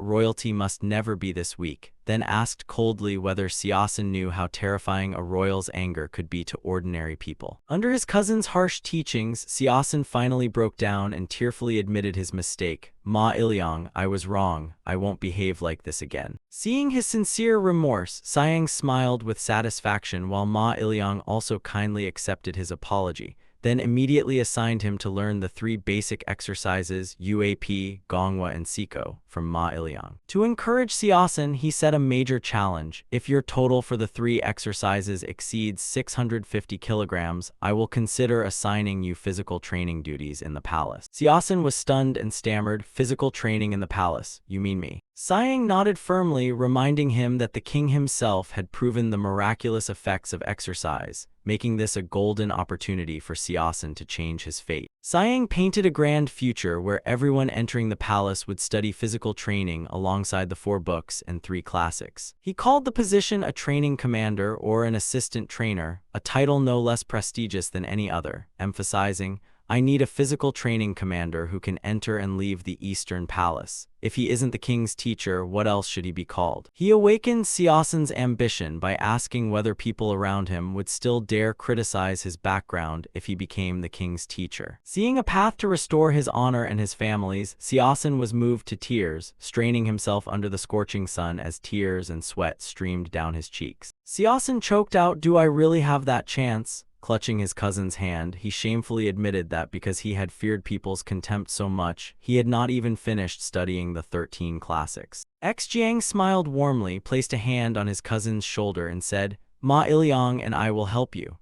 royalty must never be this weak, then asked coldly whether Siasen knew how terrifying a royal's anger could be to ordinary people. Under his cousin's harsh teachings, Siasen finally broke down and tearfully admitted his mistake. "Ma Iliang, I was wrong, I won't behave like this again." Seeing his sincere remorse, Siang smiled with satisfaction while Ma Iliang also kindly accepted his apology, then immediately assigned him to learn the 3 basic exercises UAP, Gongwa, and Siko from Ma Iliang. To encourage Siasen, he set a major challenge: "If your total for the 3 exercises exceeds 650 kilograms, I will consider assigning you physical training duties in the palace." Siasen was stunned and stammered, "Physical training in the palace? You mean me?" Siang nodded firmly, reminding him that the king himself had proven the miraculous effects of exercise, making this a golden opportunity for Siasen to change his fate. Siang painted a grand future where everyone entering the palace would study physical training alongside the 4 books and 3 classics. He called the position a training commander or an assistant trainer, a title no less prestigious than any other, emphasizing, I need a physical training commander who can enter and leave the Eastern Palace. If he isn't the king's teacher, what else should he be called? He awakened Xiaosun's ambition by asking whether people around him would still dare criticize his background if he became the king's teacher. Seeing a path to restore his honor and his family's, Xiaosun was moved to tears, straining himself under the scorching sun as tears and sweat streamed down his cheeks. Xiaosun choked out, "Do I really have that chance?" Clutching his cousin's hand, he shamefully admitted that because he had feared people's contempt so much, he had not even finished studying the 13 classics. Jiang smiled warmly, placed a hand on his cousin's shoulder and said, "Ma Iliang and I will help you."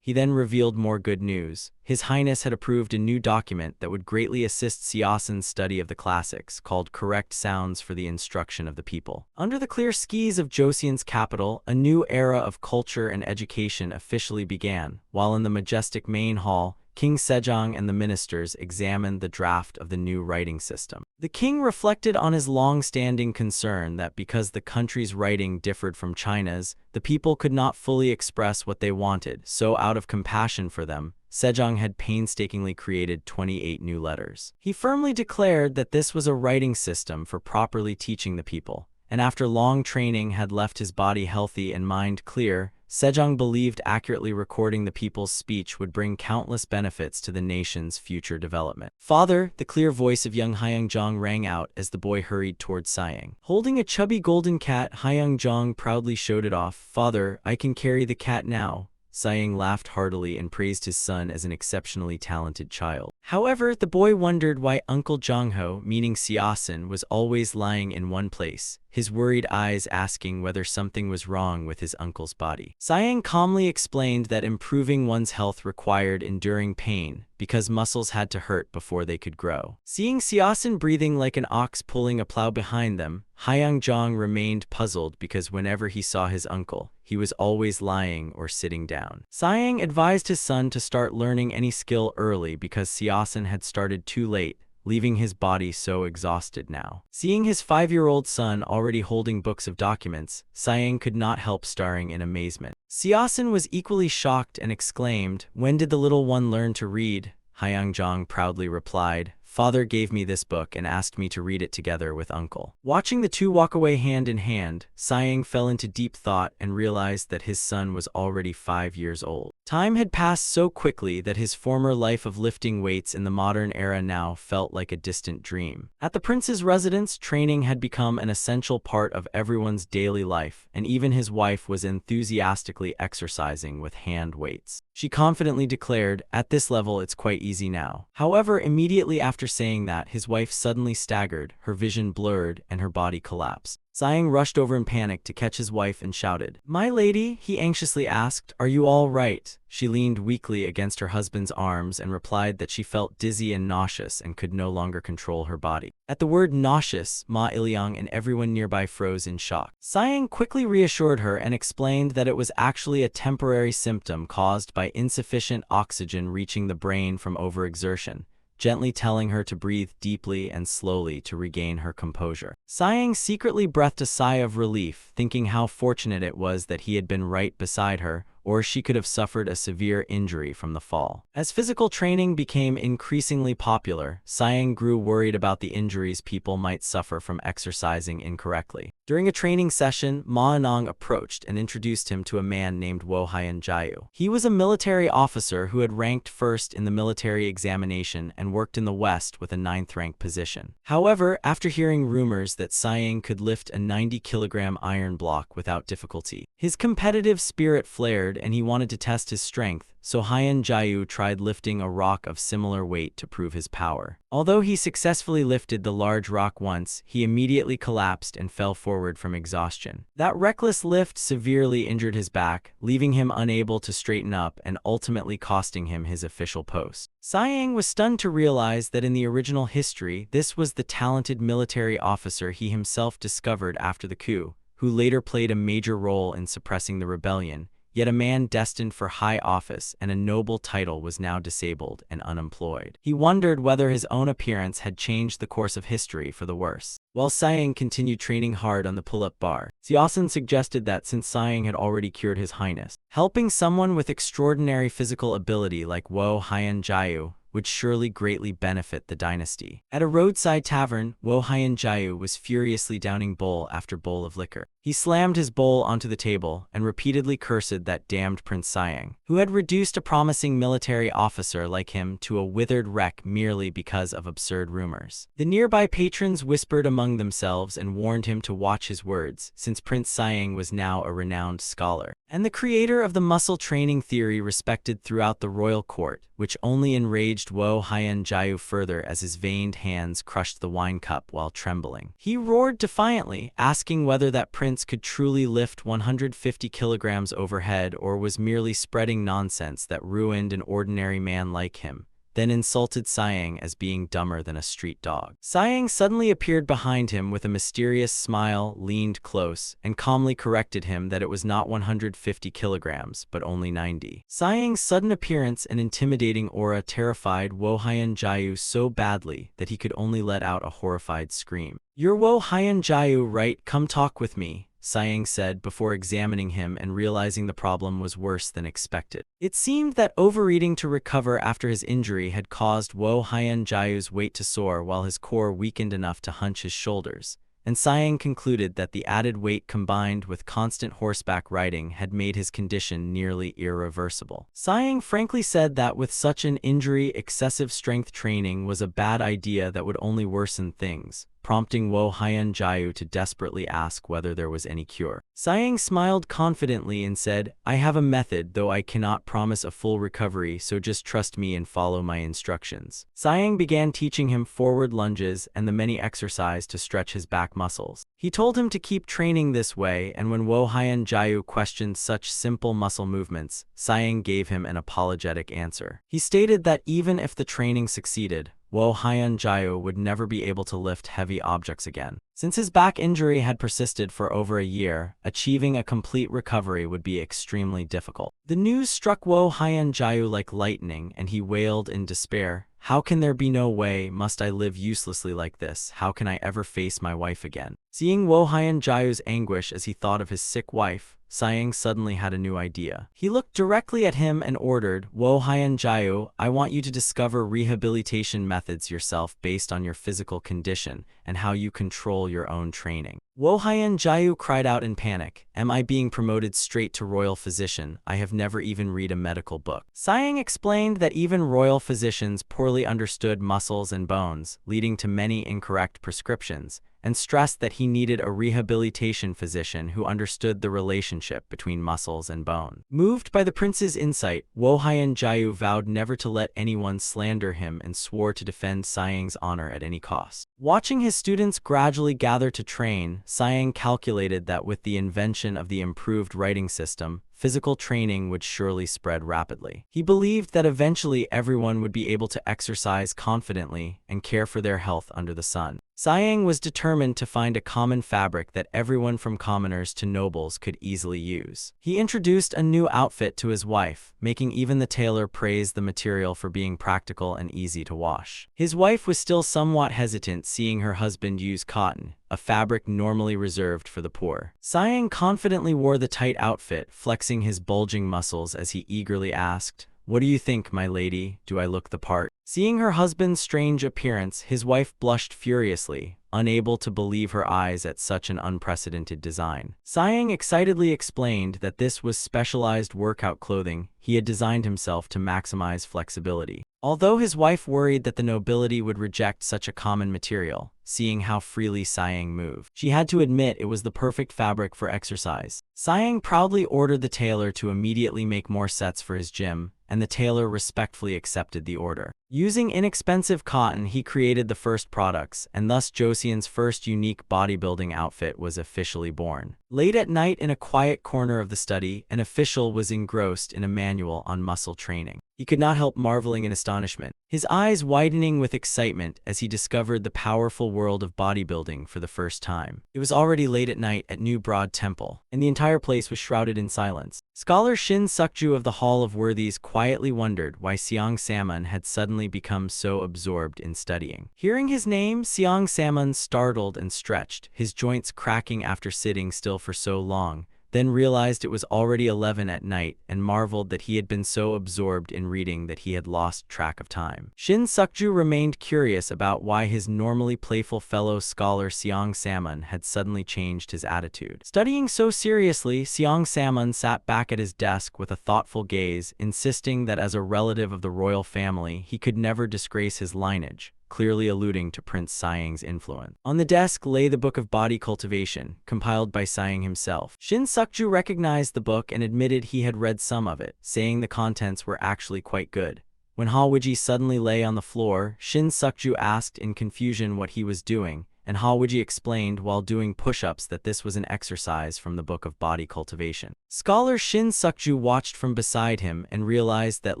He then revealed more good news. His Highness had approved a new document that would greatly assist Xiaosun's study of the classics, called Correct Sounds for the Instruction of the People. Under the clear skies of Joseon's capital, a new era of culture and education officially began, while in the majestic main hall, King Sejong and the ministers examined the draft of the new writing system. The king reflected on his long-standing concern that because the country's writing differed from China's, the people could not fully express what they wanted, so out of compassion for them, Sejong had painstakingly created 28 new letters. He firmly declared that this was a writing system for properly teaching the people, and after long training had left his body healthy and mind clear, Sejong believed accurately recording the people's speech would bring countless benefits to the nation's future development. "Father," the clear voice of young Hyung-jong rang out as the boy hurried toward Siang. Holding a chubby golden cat, Hyung-jong proudly showed it off. "Father, I can carry the cat now." Siang laughed heartily and praised his son as an exceptionally talented child. However, the boy wondered why Uncle Jongho, meaning Xiaosun, was always lying in one place, his worried eyes asking whether something was wrong with his uncle's body. Siang calmly explained that improving one's health required enduring pain, because muscles had to hurt before they could grow. Seeing Xiaosun breathing like an ox pulling a plow behind them, Hyung-jong remained puzzled because whenever he saw his uncle, he was always lying or sitting down. Siang advised his son to start learning any skill early because Xiaosun had started too late, leaving his body so exhausted now. Seeing his 5-year-old son already holding books of documents, Siang could not help staring in amazement. Xiaosun was equally shocked and exclaimed, "When did the little one learn to read?" Hyung-jong proudly replied, "Father gave me this book and asked me to read it together with Uncle." Watching the two walk away hand in hand, Siang fell into deep thought and realized that his son was already 5 years old. Time had passed so quickly that his former life of lifting weights in the modern era now felt like a distant dream. At the prince's residence, training had become an essential part of everyone's daily life, and even his wife was enthusiastically exercising with hand weights. She confidently declared, "At this level it's quite easy now." However, immediately after saying that, his wife suddenly staggered, her vision blurred, and her body collapsed. Siang rushed over in panic to catch his wife and shouted, "My lady," he anxiously asked, "are you all right?" She leaned weakly against her husband's arms and replied that she felt dizzy and nauseous and could no longer control her body. At the word nauseous, Ma Iliang and everyone nearby froze in shock. Siang quickly reassured her and explained that it was actually a temporary symptom caused by insufficient oxygen reaching the brain from overexertion, gently telling her to breathe deeply and slowly to regain her composure. Siang secretly breathed a sigh of relief, thinking how fortunate it was that he had been right beside her, or she could have suffered a severe injury from the fall. As physical training became increasingly popular, Siang grew worried about the injuries people might suffer from exercising incorrectly. During a training session, Ma Anong approached and introduced him to a man named Wo Hyun-jae. He was a military officer who had ranked first in the military examination and worked in the West with a 9th-rank position. However, after hearing rumors that Siang could lift a 90-kilogram iron block without difficulty, his competitive spirit flared and he wanted to test his strength, so Hyun-jae tried lifting a rock of similar weight to prove his power. Although he successfully lifted the large rock once, he immediately collapsed and fell forward from exhaustion. That reckless lift severely injured his back, leaving him unable to straighten up and ultimately costing him his official post. Siang was stunned to realize that in the original history, this was the talented military officer he himself discovered after the coup, who later played a major role in suppressing the rebellion. Yet a man destined for high office and a noble title was now disabled and unemployed. He wondered whether his own appearance had changed the course of history for the worse. While Siang continued training hard on the pull-up bar, Xiaosun suggested that since Siang had already cured his highness, helping someone with extraordinary physical ability like Wo Hyun-jae would surely greatly benefit the dynasty. At a roadside tavern, Wo Hyun-jae was furiously downing bowl after bowl of liquor. He slammed his bowl onto the table and repeatedly cursed that damned Prince Siang, who had reduced a promising military officer like him to a withered wreck merely because of absurd rumors. The nearby patrons whispered among themselves and warned him to watch his words, since Prince Siang was now a renowned scholar, and the creator of the muscle training theory respected throughout the royal court, which only enraged Wo Hyun-jae further as his veined hands crushed the wine cup while trembling. He roared defiantly, asking whether that prince could truly lift 150 kilograms overhead or was merely spreading nonsense that ruined an ordinary man like him, then insulted Siang as being dumber than a street dog. Siang suddenly appeared behind him with a mysterious smile, leaned close, and calmly corrected him that it was not 150 kilograms, but only 90. Siang's sudden appearance and intimidating aura terrified Wo Hyun-jae so badly that he could only let out a horrified scream. "You're Wo Hyun-jae, right? Come talk with me," Siang said before examining him and realizing the problem was worse than expected. It seemed that overeating to recover after his injury had caused Wo Hyun-jae's weight to soar while his core weakened enough to hunch his shoulders, and Siang concluded that the added weight combined with constant horseback riding had made his condition nearly irreversible. Siang frankly said that with such an injury, excessive strength training was a bad idea that would only worsen things, prompting Wo Hyun-jae to desperately ask whether there was any cure. Siang smiled confidently and said, "I have a method, though I cannot promise a full recovery, so just trust me and follow my instructions." Siang began teaching him forward lunges and the many exercises to stretch his back muscles. He told him to keep training this way, and when Wo Hyun-jae questioned such simple muscle movements, Siang gave him an apologetic answer. He stated that even if the training succeeded, Wo Hyun-jae would never be able to lift heavy objects again. Since his back injury had persisted for over a year, achieving a complete recovery would be extremely difficult. The news struck Wo Hyun-jae like lightning, and he wailed in despair, "How can there be no way? Must I live uselessly like this? How can I ever face my wife again?" Seeing Wo Hyun-jae's anguish as he thought of his sick wife, Siang suddenly had a new idea. He looked directly at him and ordered, "Wo Hyun-jae, I want you to discover rehabilitation methods yourself based on your physical condition and how you control your own training." Wo Hyun-jae cried out in panic, "Am I being promoted straight to royal physician? I have never even read a medical book." Siang explained that even royal physicians poorly understood muscles and bones, leading to many incorrect prescriptions, and stressed that he needed a rehabilitation physician who understood the relationship between muscles and bone. Moved by the prince's insight, Wo Hyun-jae vowed never to let anyone slander him and swore to defend Siang's honor at any cost. Watching his students gradually gather to train, Siang calculated that with the invention of the improved writing system, physical training would surely spread rapidly. He believed that eventually everyone would be able to exercise confidently and care for their health under the sun. Siang was determined to find a common fabric that everyone from commoners to nobles could easily use. He introduced a new outfit to his wife, making even the tailor praise the material for being practical and easy to wash. His wife was still somewhat hesitant seeing her husband use cotton, a fabric normally reserved for the poor. Siang confidently wore the tight outfit, flexing his bulging muscles as he eagerly asked, "What do you think, my lady? Do I look the part?" Seeing her husband's strange appearance, his wife blushed furiously, unable to believe her eyes at such an unprecedented design. Siang excitedly explained that this was specialized workout clothing he had designed himself to maximize flexibility. Although his wife worried that the nobility would reject such a common material, seeing how freely Siang moved, she had to admit it was the perfect fabric for exercise. Siang proudly ordered the tailor to immediately make more sets for his gym, and the tailor respectfully accepted the order. Using inexpensive cotton, he created the first products, and thus Joseon's first unique bodybuilding outfit was officially born. Late at night in a quiet corner of the study, an official was engrossed in a manual on muscle training. He could not help marveling in astonishment, his eyes widening with excitement as he discovered the powerful world of bodybuilding for the first time. It was already late at night at New Broad Temple, and the entire place was shrouded in silence. Scholar Shin Sukju of the Hall of Worthies quietly wondered why Seong Samon had suddenly become so absorbed in studying. Hearing his name, Seong Samon startled and stretched, his joints cracking after sitting still for so long, then realized it was already 11 at night and marveled that he had been so absorbed in reading that he had lost track of time. Shin Sukju remained curious about why his normally playful fellow scholar Seong Samon had suddenly changed his attitude. Studying so seriously, Seong Samon sat back at his desk with a thoughtful gaze, insisting that as a relative of the royal family, he could never disgrace his lineage, clearly alluding to Prince Saiyang's influence. On the desk lay the Book of Body Cultivation, compiled by Saiyang himself. Shin Sukju recognized the book and admitted he had read some of it, saying the contents were actually quite good. When Ha Wuji suddenly lay on the floor, Shin Sukju asked in confusion what he was doing, and Ha Wuji explained while doing push-ups that this was an exercise from the Book of Body Cultivation. Scholar Shin Sukju watched from beside him and realized that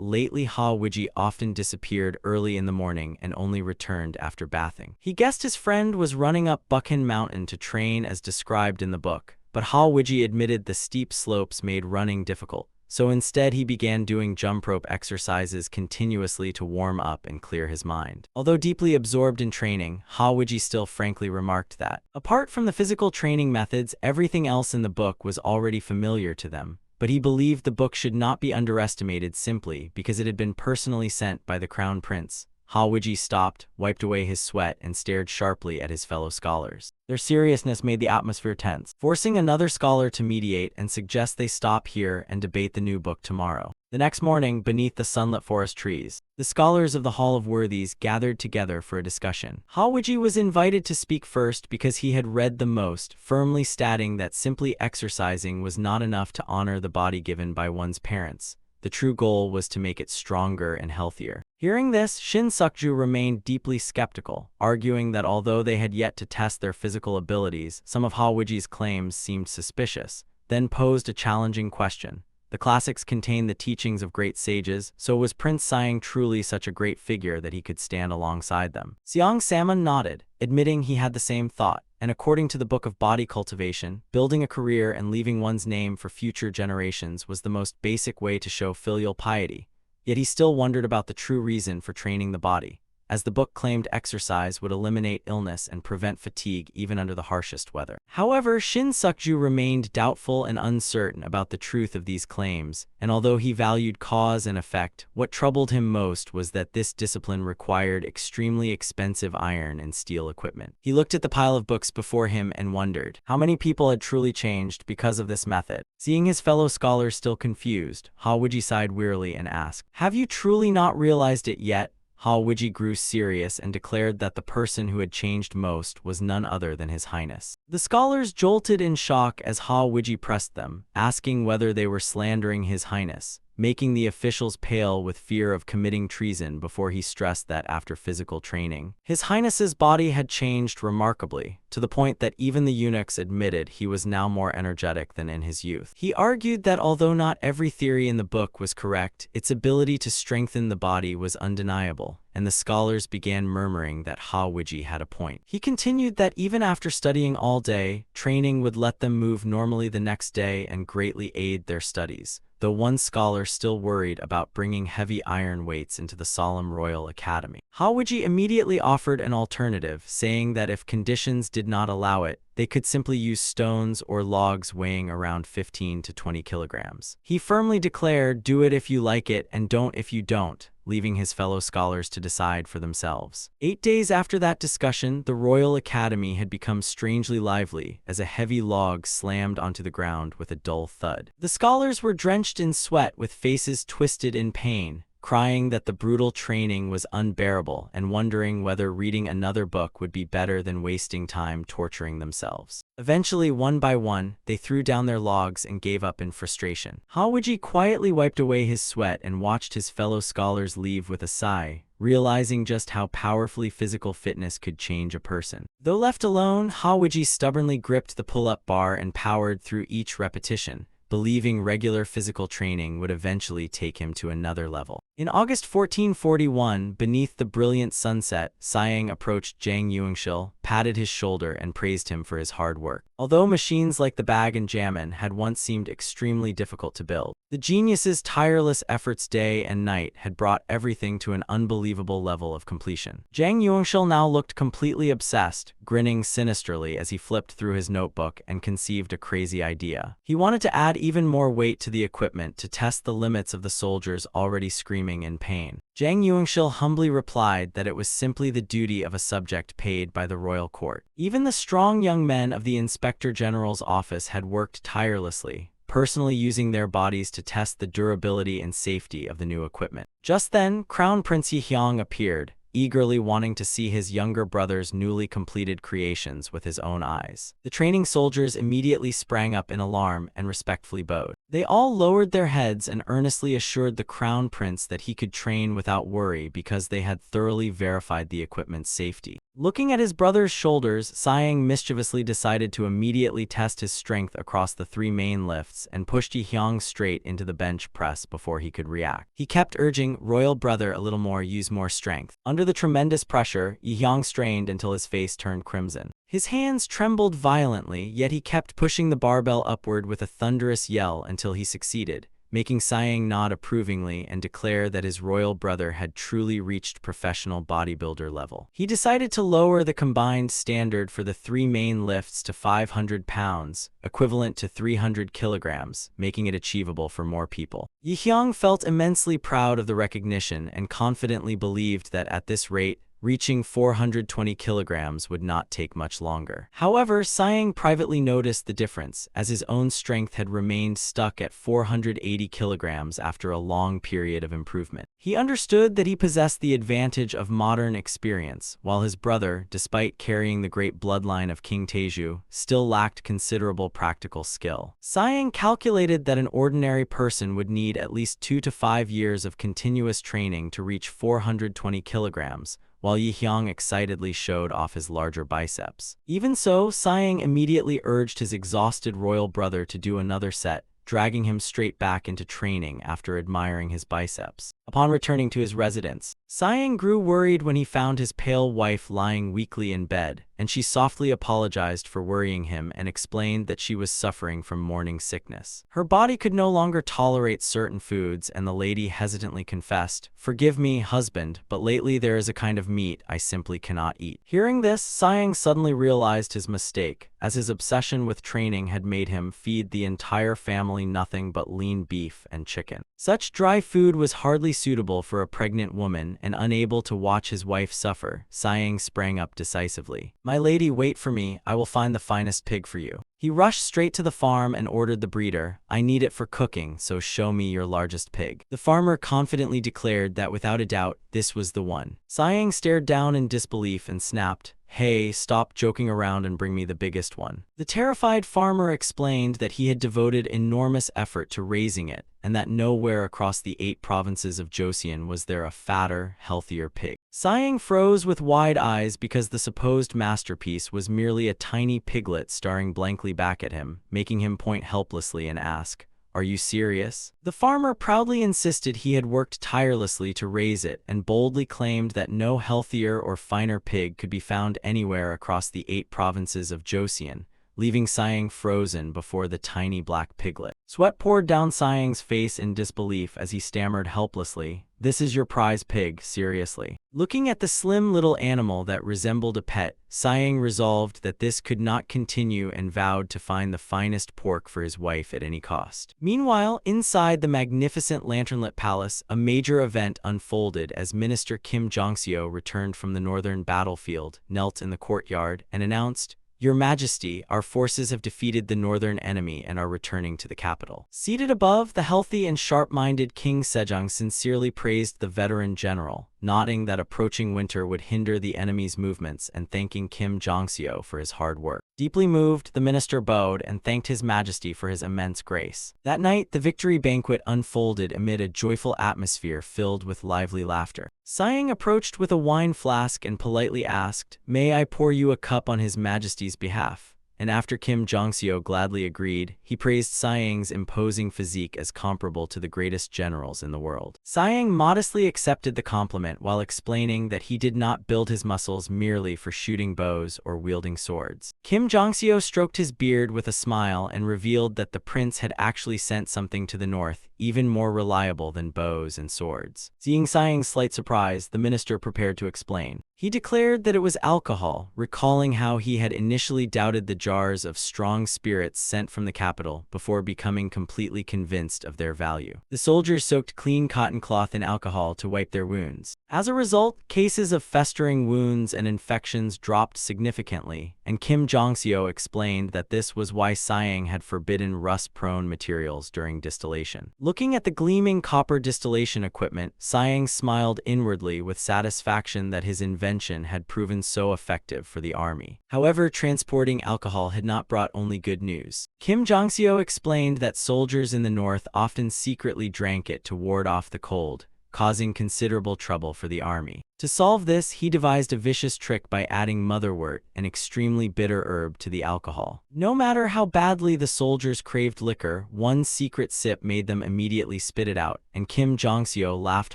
lately Ha Wuji often disappeared early in the morning and only returned after bathing. He guessed his friend was running up Bukhan Mountain to train as described in the book, but Ha Wuji admitted the steep slopes made running difficult. So instead he began doing jump rope exercises continuously to warm up and clear his mind. Although deeply absorbed in training, Ha Wuji still frankly remarked that, apart from the physical training methods, everything else in the book was already familiar to them. But he believed the book should not be underestimated simply because it had been personally sent by the Crown Prince. Ha Wuji stopped, wiped away his sweat, and stared sharply at his fellow scholars. Their seriousness made the atmosphere tense, forcing another scholar to mediate and suggest they stop here and debate the new book tomorrow. The next morning, beneath the sunlit forest trees, the scholars of the Hall of Worthies gathered together for a discussion. Ha Wuji was invited to speak first because he had read the most, firmly stating that simply exercising was not enough to honor the body given by one's parents. The true goal was to make it stronger and healthier. Hearing this, Shin Sukju remained deeply skeptical, arguing that although they had yet to test their physical abilities, some of Ha Wuji's claims seemed suspicious, then posed a challenging question. The classics contain the teachings of great sages, so was Prince Saiyang truly such a great figure that he could stand alongside them? Seong Samon nodded, admitting he had the same thought, and according to the Book of Body Cultivation, building a career and leaving one's name for future generations was the most basic way to show filial piety. Yet he still wondered about the true reason for training the body, as the book claimed exercise would eliminate illness and prevent fatigue even under the harshest weather. However, Shin Sukju remained doubtful and uncertain about the truth of these claims, and although he valued cause and effect, what troubled him most was that this discipline required extremely expensive iron and steel equipment. He looked at the pile of books before him and wondered how many people had truly changed because of this method. Seeing his fellow scholars still confused, Ha Wuji sighed wearily and asked, "Have you truly not realized it yet?" Ha Wuji grew serious and declared that the person who had changed most was none other than His Highness. The scholars jolted in shock as Ha Wuji pressed them, asking whether they were slandering His Highness, making the officials pale with fear of committing treason before he stressed that after physical training, His Highness's body had changed remarkably, to the point that even the eunuchs admitted he was now more energetic than in his youth. He argued that although not every theory in the book was correct, its ability to strengthen the body was undeniable, and the scholars began murmuring that Ha Wuji had a point. He continued that even after studying all day, training would let them move normally the next day and greatly aid their studies, though one scholar still worried about bringing heavy iron weights into the solemn Royal Academy. Ha Wuji immediately offered an alternative, saying that if conditions did not allow it, they could simply use stones or logs weighing around 15 to 20 kilograms. He firmly declared, "Do it if you like it and don't if you don't," leaving his fellow scholars to decide for themselves. 8 days after that discussion, the Royal Academy had become strangely lively as a heavy log slammed onto the ground with a dull thud. The scholars were drenched in sweat with faces twisted in pain, crying that the brutal training was unbearable and wondering whether reading another book would be better than wasting time torturing themselves. Eventually, one by one, they threw down their logs and gave up in frustration. Ha Wuji quietly wiped away his sweat and watched his fellow scholars leave with a sigh, realizing just how powerfully physical fitness could change a person. Though left alone, Ha Wuji stubbornly gripped the pull-up bar and powered through each repetition, believing regular physical training would eventually take him to another level. In August 1441, beneath the brilliant sunset, Siang approached Zhang Yuanshil, patted his shoulder, and praised him for his hard work. Although machines like the bag and jammin had once seemed extremely difficult to build, the genius's tireless efforts day and night had brought everything to an unbelievable level of completion. Zhang Yuanshil now looked completely obsessed, grinning sinisterly as he flipped through his notebook and conceived a crazy idea. He wanted to add even more weight to the equipment to test the limits of the soldiers already screaming in pain. Zhang Yuanshil humbly replied that it was simply the duty of a subject paid by the royal court. Even the strong young men of the Inspector General's office had worked tirelessly, personally using their bodies to test the durability and safety of the new equipment. Just then, Crown Prince Yihyang appeared, eagerly wanting to see his younger brother's newly completed creations with his own eyes. The training soldiers immediately sprang up in alarm and respectfully bowed. They all lowered their heads and earnestly assured the Crown Prince that he could train without worry because they had thoroughly verified the equipment's safety. Looking at his brother's shoulders, Siang mischievously decided to immediately test his strength across the 3 main lifts and pushed Yihyang straight into the bench press before he could react. He kept urging, "Royal brother, a little more, use more strength." Under the tremendous pressure, Yihyang strained until his face turned crimson. His hands trembled violently, yet he kept pushing the barbell upward with a thunderous yell until he succeeded, making Siang nod approvingly and declare that his royal brother had truly reached professional bodybuilder level. He decided to lower the combined standard for the 3 main lifts to 500 pounds, equivalent to 300 kilograms, making it achievable for more people. Yihyang felt immensely proud of the recognition and confidently believed that at this rate, reaching 420 kilograms would not take much longer. However, Siang privately noticed the difference, as his own strength had remained stuck at 480 kilograms after a long period of improvement. He understood that he possessed the advantage of modern experience, while his brother, despite carrying the great bloodline of King Taeju, still lacked considerable practical skill. Siang calculated that an ordinary person would need at least 2 to 5 years of continuous training to reach 420 kilograms, while Yihyang excitedly showed off his larger biceps. Even so, Siang immediately urged his exhausted royal brother to do another set, dragging him straight back into training after admiring his biceps. Upon returning to his residence, Siang grew worried when he found his pale wife lying weakly in bed, and she softly apologized for worrying him and explained that she was suffering from morning sickness. Her body could no longer tolerate certain foods, and the lady hesitantly confessed, "Forgive me, husband, but lately there is a kind of meat I simply cannot eat." Hearing this, Siang suddenly realized his mistake, as his obsession with training had made him feed the entire family nothing but lean beef and chicken. Such dry food was hardly suitable for a pregnant woman, and unable to watch his wife suffer, Siang sprang up decisively. "My lady, wait for me, I will find the finest pig for you." He rushed straight to the farm and ordered the breeder, "I need it for cooking, so show me your largest pig." The farmer confidently declared that without a doubt, this was the one. Siang stared down in disbelief and snapped, "Hey, stop joking around and bring me the biggest one." The terrified farmer explained that he had devoted enormous effort to raising it, and that nowhere across the 8 provinces of Joseon was there a fatter, healthier pig. Siang froze with wide eyes because the supposed masterpiece was merely a tiny piglet staring blankly back at him, making him point helplessly and ask, "Are you serious?" The farmer proudly insisted he had worked tirelessly to raise it and boldly claimed that no healthier or finer pig could be found anywhere across the 8 provinces of Joseon, leaving Siang frozen before the tiny black piglet. Sweat poured down Siang's face in disbelief as he stammered helplessly, "This is your prize pig, seriously." Looking at the slim little animal that resembled a pet, Siang resolved that this could not continue and vowed to find the finest pork for his wife at any cost. Meanwhile, inside the magnificent lanternlit palace, a major event unfolded as Minister Kim Jong-seo returned from the northern battlefield, knelt in the courtyard, and announced, "Your Majesty, our forces have defeated the northern enemy and are returning to the capital." Seated above, the healthy and sharp-minded King Sejong sincerely praised the veteran general, nodding that approaching winter would hinder the enemy's movements and thanking Kim Jong-seo for his hard work. Deeply moved, the minister bowed and thanked His Majesty for his immense grace. That night, the victory banquet unfolded amid a joyful atmosphere filled with lively laughter. Siang approached with a wine flask and politely asked, "May I pour you a cup on His Majesty's behalf?" and after Kim Jong-seo gladly agreed, he praised Saeng's imposing physique as comparable to the greatest generals in the world. Saeng modestly accepted the compliment while explaining that he did not build his muscles merely for shooting bows or wielding swords. Kim Jong-seo stroked his beard with a smile and revealed that the prince had actually sent something to the north, even more reliable than bows and swords. Seeing Saeng's slight surprise, the minister prepared to explain. He declared that it was alcohol, recalling how he had initially doubted the jars of strong spirits sent from the capital before becoming completely convinced of their value. The soldiers soaked clean cotton cloth in alcohol to wipe their wounds. As a result, cases of festering wounds and infections dropped significantly, and Kim Jong-seo explained that this was why Saeng had forbidden rust-prone materials during distillation. Looking at the gleaming copper distillation equipment, Saeng smiled inwardly with satisfaction that his invention had proven so effective for the army. However, transporting alcohol had not brought only good news. Kim Jong-seo explained that soldiers in the north often secretly drank it to ward off the cold, causing considerable trouble for the army. To solve this, he devised a vicious trick by adding motherwort, an extremely bitter herb, to the alcohol. No matter how badly the soldiers craved liquor, one secret sip made them immediately spit it out, and Kim Jong-seo laughed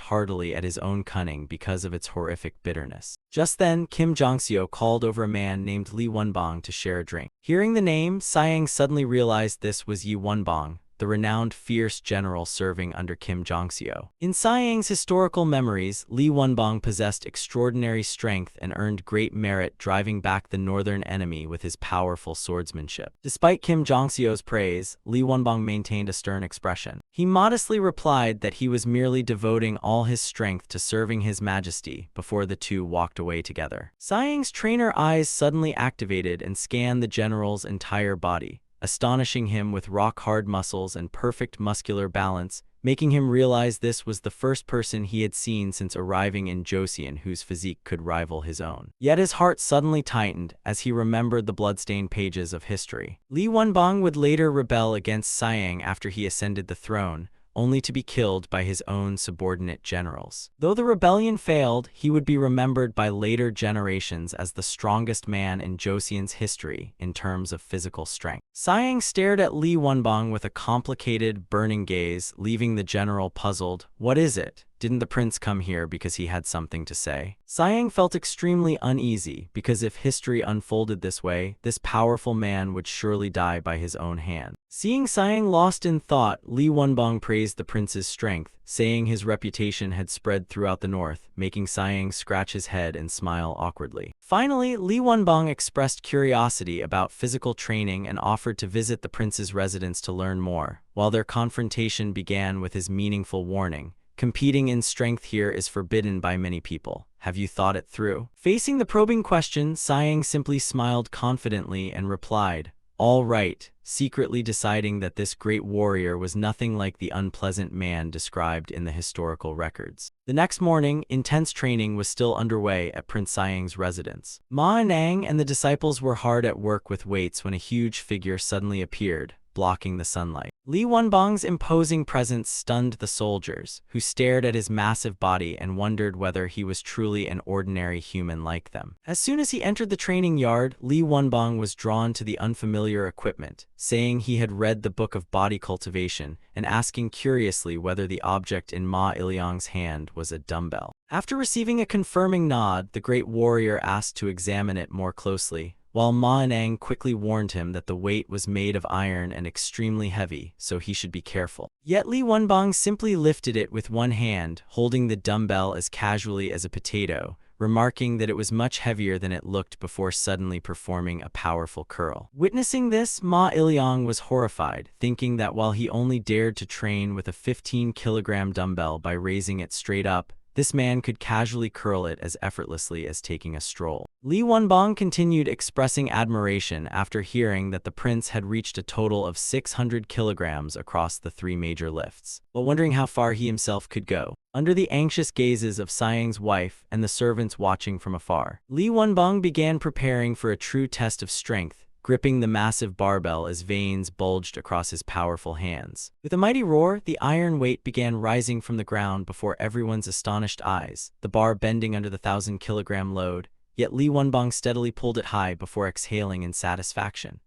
heartily at his own cunning because of its horrific bitterness. Just then, Kim Jong-seo called over a man named Lee Wonbong to share a drink. Hearing the name, Saeng suddenly realized this was Yi Wonbong, the renowned fierce general serving under Kim Jong-seo. In Saeng's historical memories, Lee Wonbong possessed extraordinary strength and earned great merit driving back the northern enemy with his powerful swordsmanship. Despite Kim Jong-seo's praise, Lee Wonbong maintained a stern expression. He modestly replied that he was merely devoting all his strength to serving His Majesty before the two walked away together. Saeng's trainer eyes suddenly activated and scanned the general's entire body, astonishing him with rock-hard muscles and perfect muscular balance, making him realize this was the first person he had seen since arriving in Joseon whose physique could rival his own. Yet his heart suddenly tightened as he remembered the bloodstained pages of history. Lee Wonbong would later rebel against Saeng after he ascended the throne, only to be killed by his own subordinate generals. Though the rebellion failed, he would be remembered by later generations as the strongest man in Joseon's history in terms of physical strength. Saeng stared at Lee Wonbong with a complicated, burning gaze, leaving the general puzzled. "What is it? Didn't the prince come here because he had something to say?" Saeng felt extremely uneasy because if history unfolded this way, this powerful man would surely die by his own hand. Seeing Saeng lost in thought, Lee Wonbong praised the prince's strength, saying his reputation had spread throughout the north, making Saeng scratch his head and smile awkwardly. Finally, Lee Wonbong expressed curiosity about physical training and offered to visit the prince's residence to learn more, while their confrontation began with his meaningful warning. "Competing in strength here is forbidden by many people. Have you thought it through?" Facing the probing question, Saeng simply smiled confidently and replied, "All right," secretly deciding that this great warrior was nothing like the unpleasant man described in the historical records. The next morning, intense training was still underway at Prince Saeng's residence. Ma and Aang and the disciples were hard at work with weights when a huge figure suddenly appeared, blocking the sunlight. Lee Wonbong's imposing presence stunned the soldiers, who stared at his massive body and wondered whether he was truly an ordinary human like them. As soon as he entered the training yard, Lee Wonbong was drawn to the unfamiliar equipment, saying he had read the Book of Body Cultivation and asking curiously whether the object in Ma Ilyong's hand was a dumbbell. After receiving a confirming nod, the great warrior asked to examine it more closely, while Ma and Aang quickly warned him that the weight was made of iron and extremely heavy, so he should be careful. Yet Lee Wonbong simply lifted it with one hand, holding the dumbbell as casually as a potato, remarking that it was much heavier than it looked before suddenly performing a powerful curl. Witnessing this, Ma Ilyong was horrified, thinking that while he only dared to train with a 15-kilogram dumbbell by raising it straight up, this man could casually curl it as effortlessly as taking a stroll. Lee Wonbong continued expressing admiration after hearing that the prince had reached a total of 600 kilograms across the 3 major lifts, but wondering how far he himself could go. Under the anxious gazes of Saeng's wife and the servants watching from afar, Lee Wonbong began preparing for a true test of strength, gripping the massive barbell as veins bulged across his powerful hands. With a mighty roar, the iron weight began rising from the ground before everyone's astonished eyes, the bar bending under the 1,000-kilogram load, yet Lee Wonbong steadily pulled it high before exhaling in satisfaction.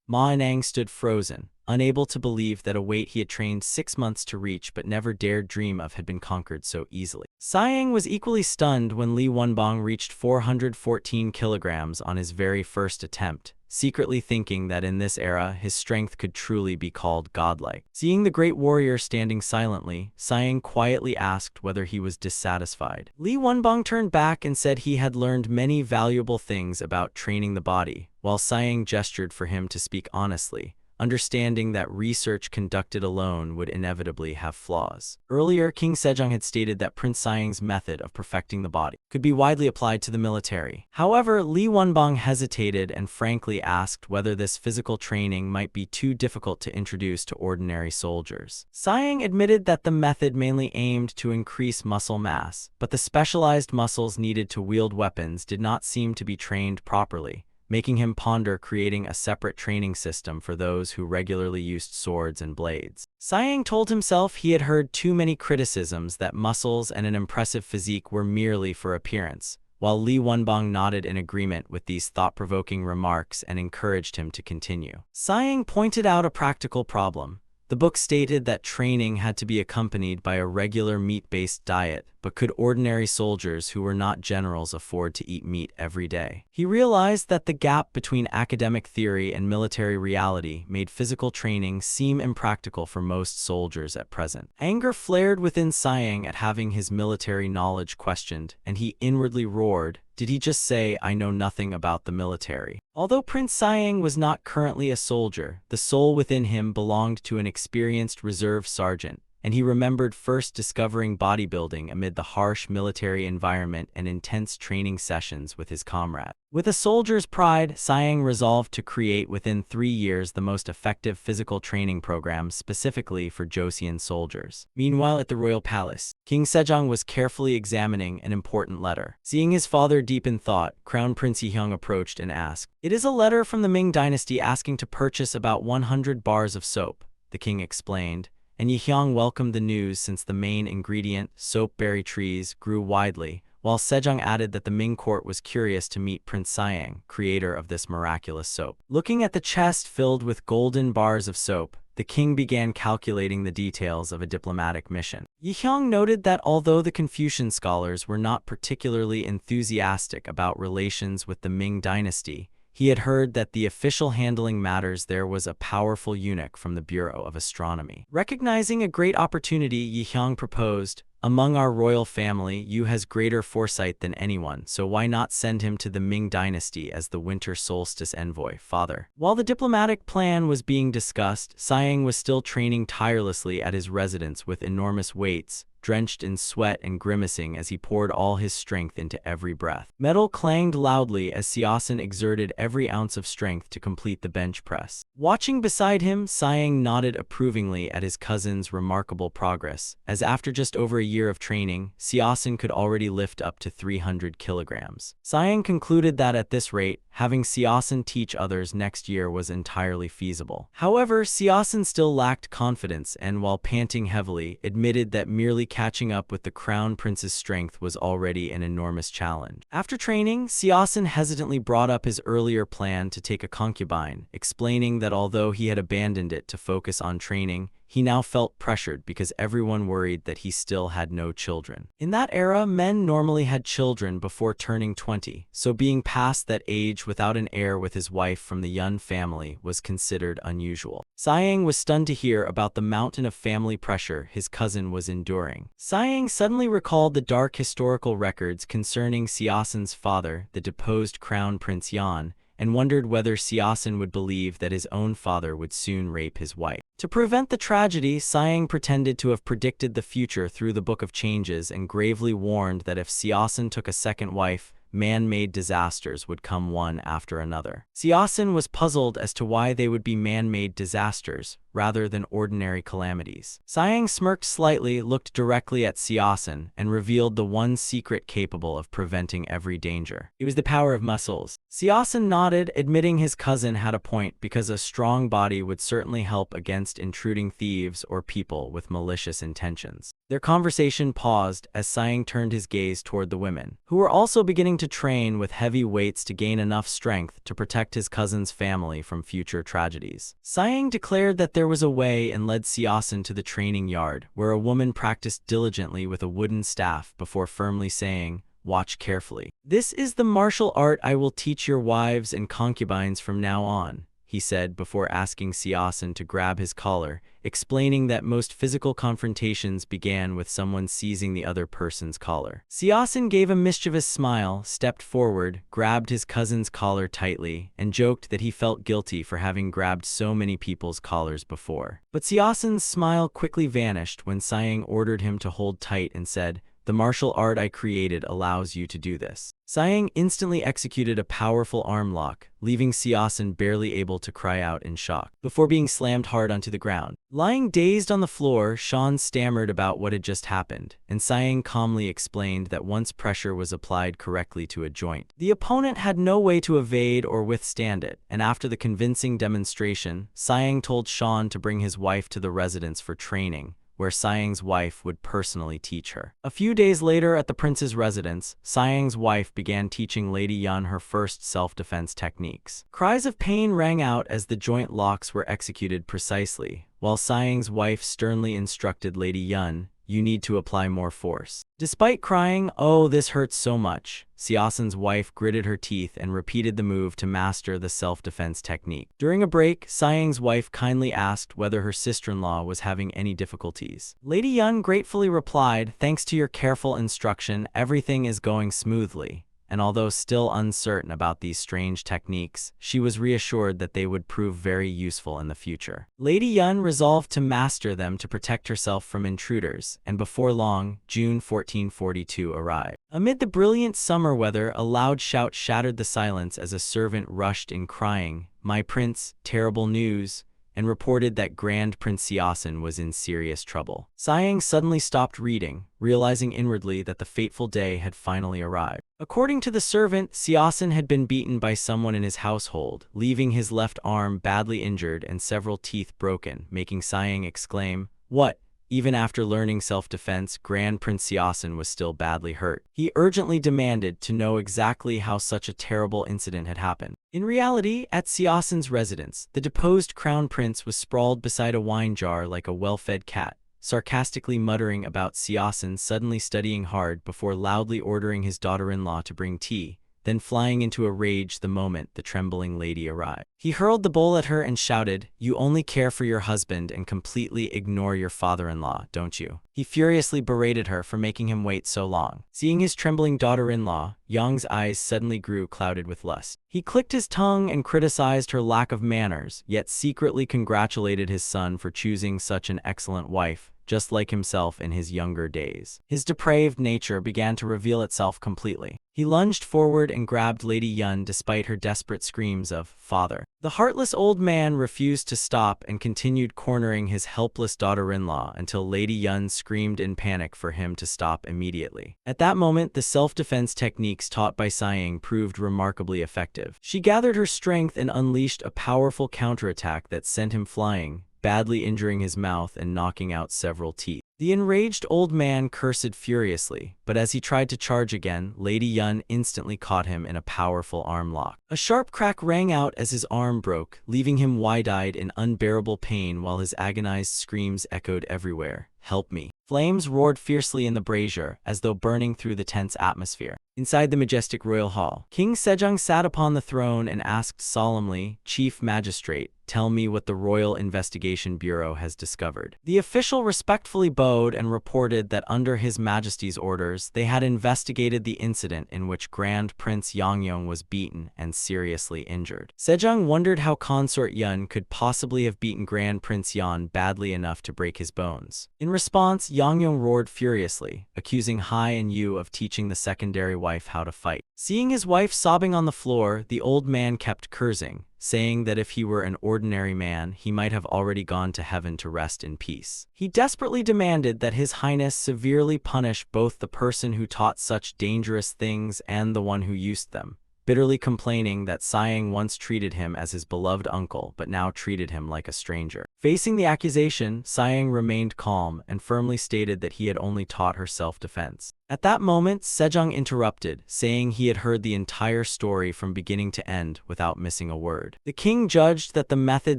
Ma Anang stood frozen, unable to believe that a weight he had trained 6 months to reach but never dared dream of had been conquered so easily. Siang was equally stunned when Li Wenbong reached 414 kilograms on his very first attempt, secretly thinking that in this era his strength could truly be called godlike. Seeing the great warrior standing silently, Siang quietly asked whether he was dissatisfied. Li Wenbong turned back and said he had learned many valuable things about training the body, while Siang gestured for him to speak honestly, understanding that research conducted alone would inevitably have flaws. Earlier, King Sejong had stated that Prince Siang's method of perfecting the body could be widely applied to the military. However, Li Wenbong hesitated and frankly asked whether this physical training might be too difficult to introduce to ordinary soldiers. Siang admitted that the method mainly aimed to increase muscle mass, but the specialized muscles needed to wield weapons did not seem to be trained properly, making him ponder creating a separate training system for those who regularly used swords and blades. Siang told himself he had heard too many criticisms that muscles and an impressive physique were merely for appearance, while Li Wenbong nodded in agreement with these thought-provoking remarks and encouraged him to continue. Siang pointed out a practical problem. The book stated that training had to be accompanied by a regular meat-based diet, but could ordinary soldiers who were not generals afford to eat meat every day? He realized that the gap between academic theory and military reality made physical training seem impractical for most soldiers at present. Anger flared within Siang at having his military knowledge questioned, and he inwardly roared, "Did he just say I know nothing about the military?" Although Prince Siang was not currently a soldier, the soul within him belonged to an experienced reserve sergeant, and he remembered first discovering bodybuilding amid the harsh military environment and intense training sessions with his comrade. With a soldier's pride, Siang resolved to create within 3 years the most effective physical training program specifically for Joseon soldiers. Meanwhile, at the royal palace, King Sejong was carefully examining an important letter. Seeing his father deep in thought, Crown Prince Yehyung approached and asked, "It is a letter from the Ming dynasty asking to purchase about 100 bars of soap," the king explained, and Yehyung welcomed the news since the main ingredient, soapberry trees, grew widely, while Sejong added that the Ming court was curious to meet Prince Siang, creator of this miraculous soap. Looking at the chest filled with golden bars of soap, the king began calculating the details of a diplomatic mission. Yehyung noted that although the Confucian scholars were not particularly enthusiastic about relations with the Ming dynasty, he had heard that the official handling matters there was a powerful eunuch from the Bureau of Astronomy. Recognizing a great opportunity, Yehyung proposed, "Among our royal family, Yu has greater foresight than anyone, so why not send him to the Ming dynasty as the winter solstice envoy, father?" While the diplomatic plan was being discussed, Siang was still training tirelessly at his residence with enormous weights, drenched in sweat and grimacing as he poured all his strength into every breath. Metal clanged loudly as Siasen exerted every ounce of strength to complete the bench press. Watching beside him, Siang nodded approvingly at his cousin's remarkable progress, as after just over a year of training, Siasen could already lift up to 300 kilograms. Siang concluded that at this rate, having Siasen teach others next year was entirely feasible. However, Siasen still lacked confidence and, while panting heavily, admitted that merely catching up with the crown prince's strength was already an enormous challenge. After training, Siasen hesitantly brought up his earlier plan to take a concubine, explaining that although he had abandoned it to focus on training, he now felt pressured because everyone worried that he still had no children. In that era, men normally had children before turning 20, so being past that age without an heir with his wife from the Yun family was considered unusual. Siang was stunned to hear about the mountain of family pressure his cousin was enduring. Siang suddenly recalled the dark historical records concerning Siasen's father, the deposed Crown Prince Yan, and wondered whether Siasen would believe that his own father would soon rape his wife. To prevent the tragedy, Siang pretended to have predicted the future through the Book of Changes and gravely warned that if Siasen took a second wife, man-made disasters would come one after another. Siasen was puzzled as to why they would be man-made disasters, rather than ordinary calamities. Siang smirked slightly, looked directly at Siasen, and revealed the one secret capable of preventing every danger. It was the power of muscles. Siasen nodded, admitting his cousin had a point because a strong body would certainly help against intruding thieves or people with malicious intentions. Their conversation paused as Siang turned his gaze toward the women, who were also beginning to train with heavy weights to gain enough strength to protect his cousin's family from future tragedies. Siang declared that there was a way and led Siasen to the training yard, where a woman practiced diligently with a wooden staff before firmly saying, "Watch carefully. This is the martial art I will teach your wives and concubines from now on," he said before asking Siasen to grab his collar, explaining that most physical confrontations began with someone seizing the other person's collar. Siasen gave a mischievous smile, stepped forward, grabbed his cousin's collar tightly, and joked that he felt guilty for having grabbed so many people's collars before. But Siasen's smile quickly vanished when Siang ordered him to hold tight and said, "The martial art I created allows you to do this." Siang instantly executed a powerful arm lock, leaving Siasen barely able to cry out in shock, before being slammed hard onto the ground. Lying dazed on the floor, Sean stammered about what had just happened, and Siang calmly explained that once pressure was applied correctly to a joint, the opponent had no way to evade or withstand it, and after the convincing demonstration, Siang told Sean to bring his wife to the residence for training, where Siang's wife would personally teach her. A few days later at the prince's residence, Siang's wife began teaching Lady Yun her first self-defense techniques. Cries of pain rang out as the joint locks were executed precisely, while Siang's wife sternly instructed Lady Yun, "You need to apply more force." Despite crying, "Oh, this hurts so much," Siasen's wife gritted her teeth and repeated the move to master the self-defense technique. During a break, Siang's wife kindly asked whether her sister-in-law was having any difficulties. Lady Yun gratefully replied, "Thanks to your careful instruction, everything is going smoothly." And although still uncertain about these strange techniques, she was reassured that they would prove very useful in the future. Lady Yun resolved to master them to protect herself from intruders, and before long, June 1442 arrived. Amid the brilliant summer weather, a loud shout shattered the silence as a servant rushed in crying, "My prince, terrible news," and reported that Grand Prince Siasen was in serious trouble. Siang suddenly stopped reading, realizing inwardly that the fateful day had finally arrived. According to the servant, Siasen had been beaten by someone in his household, leaving his left arm badly injured and several teeth broken, making Siang exclaim, "What?" Even after learning self-defense, Grand Prince Siasen was still badly hurt. He urgently demanded to know exactly how such a terrible incident had happened. In reality, at Siasen's residence, the deposed crown prince was sprawled beside a wine jar like a well-fed cat, sarcastically muttering about Siasen suddenly studying hard before loudly ordering his daughter-in-law to bring tea, then flying into a rage the moment the trembling lady arrived. He hurled the bowl at her and shouted, "You only care for your husband and completely ignore your father-in-law, don't you?" He furiously berated her for making him wait so long. Seeing his trembling daughter-in-law, Yang's eyes suddenly grew clouded with lust. He clicked his tongue and criticized her lack of manners, yet secretly congratulated his son for choosing such an excellent wife, just like himself in his younger days. His depraved nature began to reveal itself completely. He lunged forward and grabbed Lady Yun despite her desperate screams of, "Father." The heartless old man refused to stop and continued cornering his helpless daughter-in-law until Lady Yun screamed in panic for him to stop immediately. At that moment, the self-defense techniques taught by Siang proved remarkably effective. She gathered her strength and unleashed a powerful counterattack that sent him flying, badly injuring his mouth and knocking out several teeth. The enraged old man cursed furiously, but as he tried to charge again, Lady Yun instantly caught him in a powerful arm lock. A sharp crack rang out as his arm broke, leaving him wide-eyed in unbearable pain while his agonized screams echoed everywhere. "Help me." Flames roared fiercely in the brazier, as though burning through the tense atmosphere. Inside the majestic royal hall, King Sejong sat upon the throne and asked solemnly, "Chief Magistrate, tell me what the Royal Investigation Bureau has discovered." The official respectfully bowed and reported that under His Majesty's orders, they had investigated the incident in which Grand Prince Yangyong was beaten and seriously injured. Sejong wondered how Consort Yun could possibly have beaten Grand Prince Yan badly enough to break his bones. In response, Yangyong roared furiously, accusing Hai and Yu of teaching the secondary wife how to fight. Seeing his wife sobbing on the floor, the old man kept cursing, saying that if he were an ordinary man, he might have already gone to heaven to rest in peace. He desperately demanded that His Highness severely punish both the person who taught such dangerous things and the one who used them, bitterly complaining that Siang once treated him as his beloved uncle but now treated him like a stranger. Facing the accusation, Siang remained calm and firmly stated that he had only taught her self-defense. At that moment, Sejong interrupted, saying he had heard the entire story from beginning to end without missing a word. The king judged that the method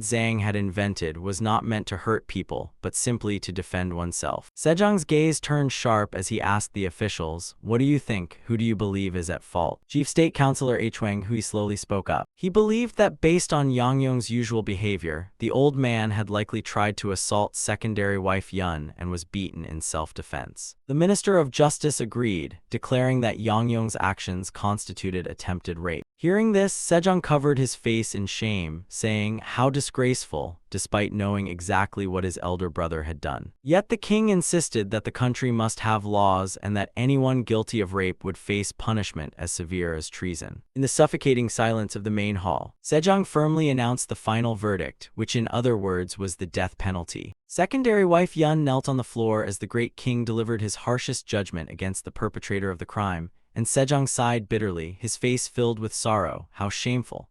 Zhang had invented was not meant to hurt people, but simply to defend oneself. Sejong's gaze turned sharp as he asked the officials, "What do you think? Who do you believe is at fault?" Chief State Councilor Huang Hui slowly spoke up. He believed that based on Yang Yong's usual behavior, the old man had likely tried to assault secondary wife Yun and was beaten in self-defense. The Minister of Justice agreed, declaring that Yang Yong's actions constituted attempted rape. Hearing this, Sejong covered his face in shame, saying, "How disgraceful," despite knowing exactly what his elder brother had done. Yet the king insisted that the country must have laws and that anyone guilty of rape would face punishment as severe as treason. In the suffocating silence of the main hall, Sejong firmly announced the final verdict, which in other words was the death penalty. Secondary wife Yun knelt on the floor as the great king delivered his harshest judgment against the perpetrator of the crime, and Sejong sighed bitterly, his face filled with sorrow. How shameful.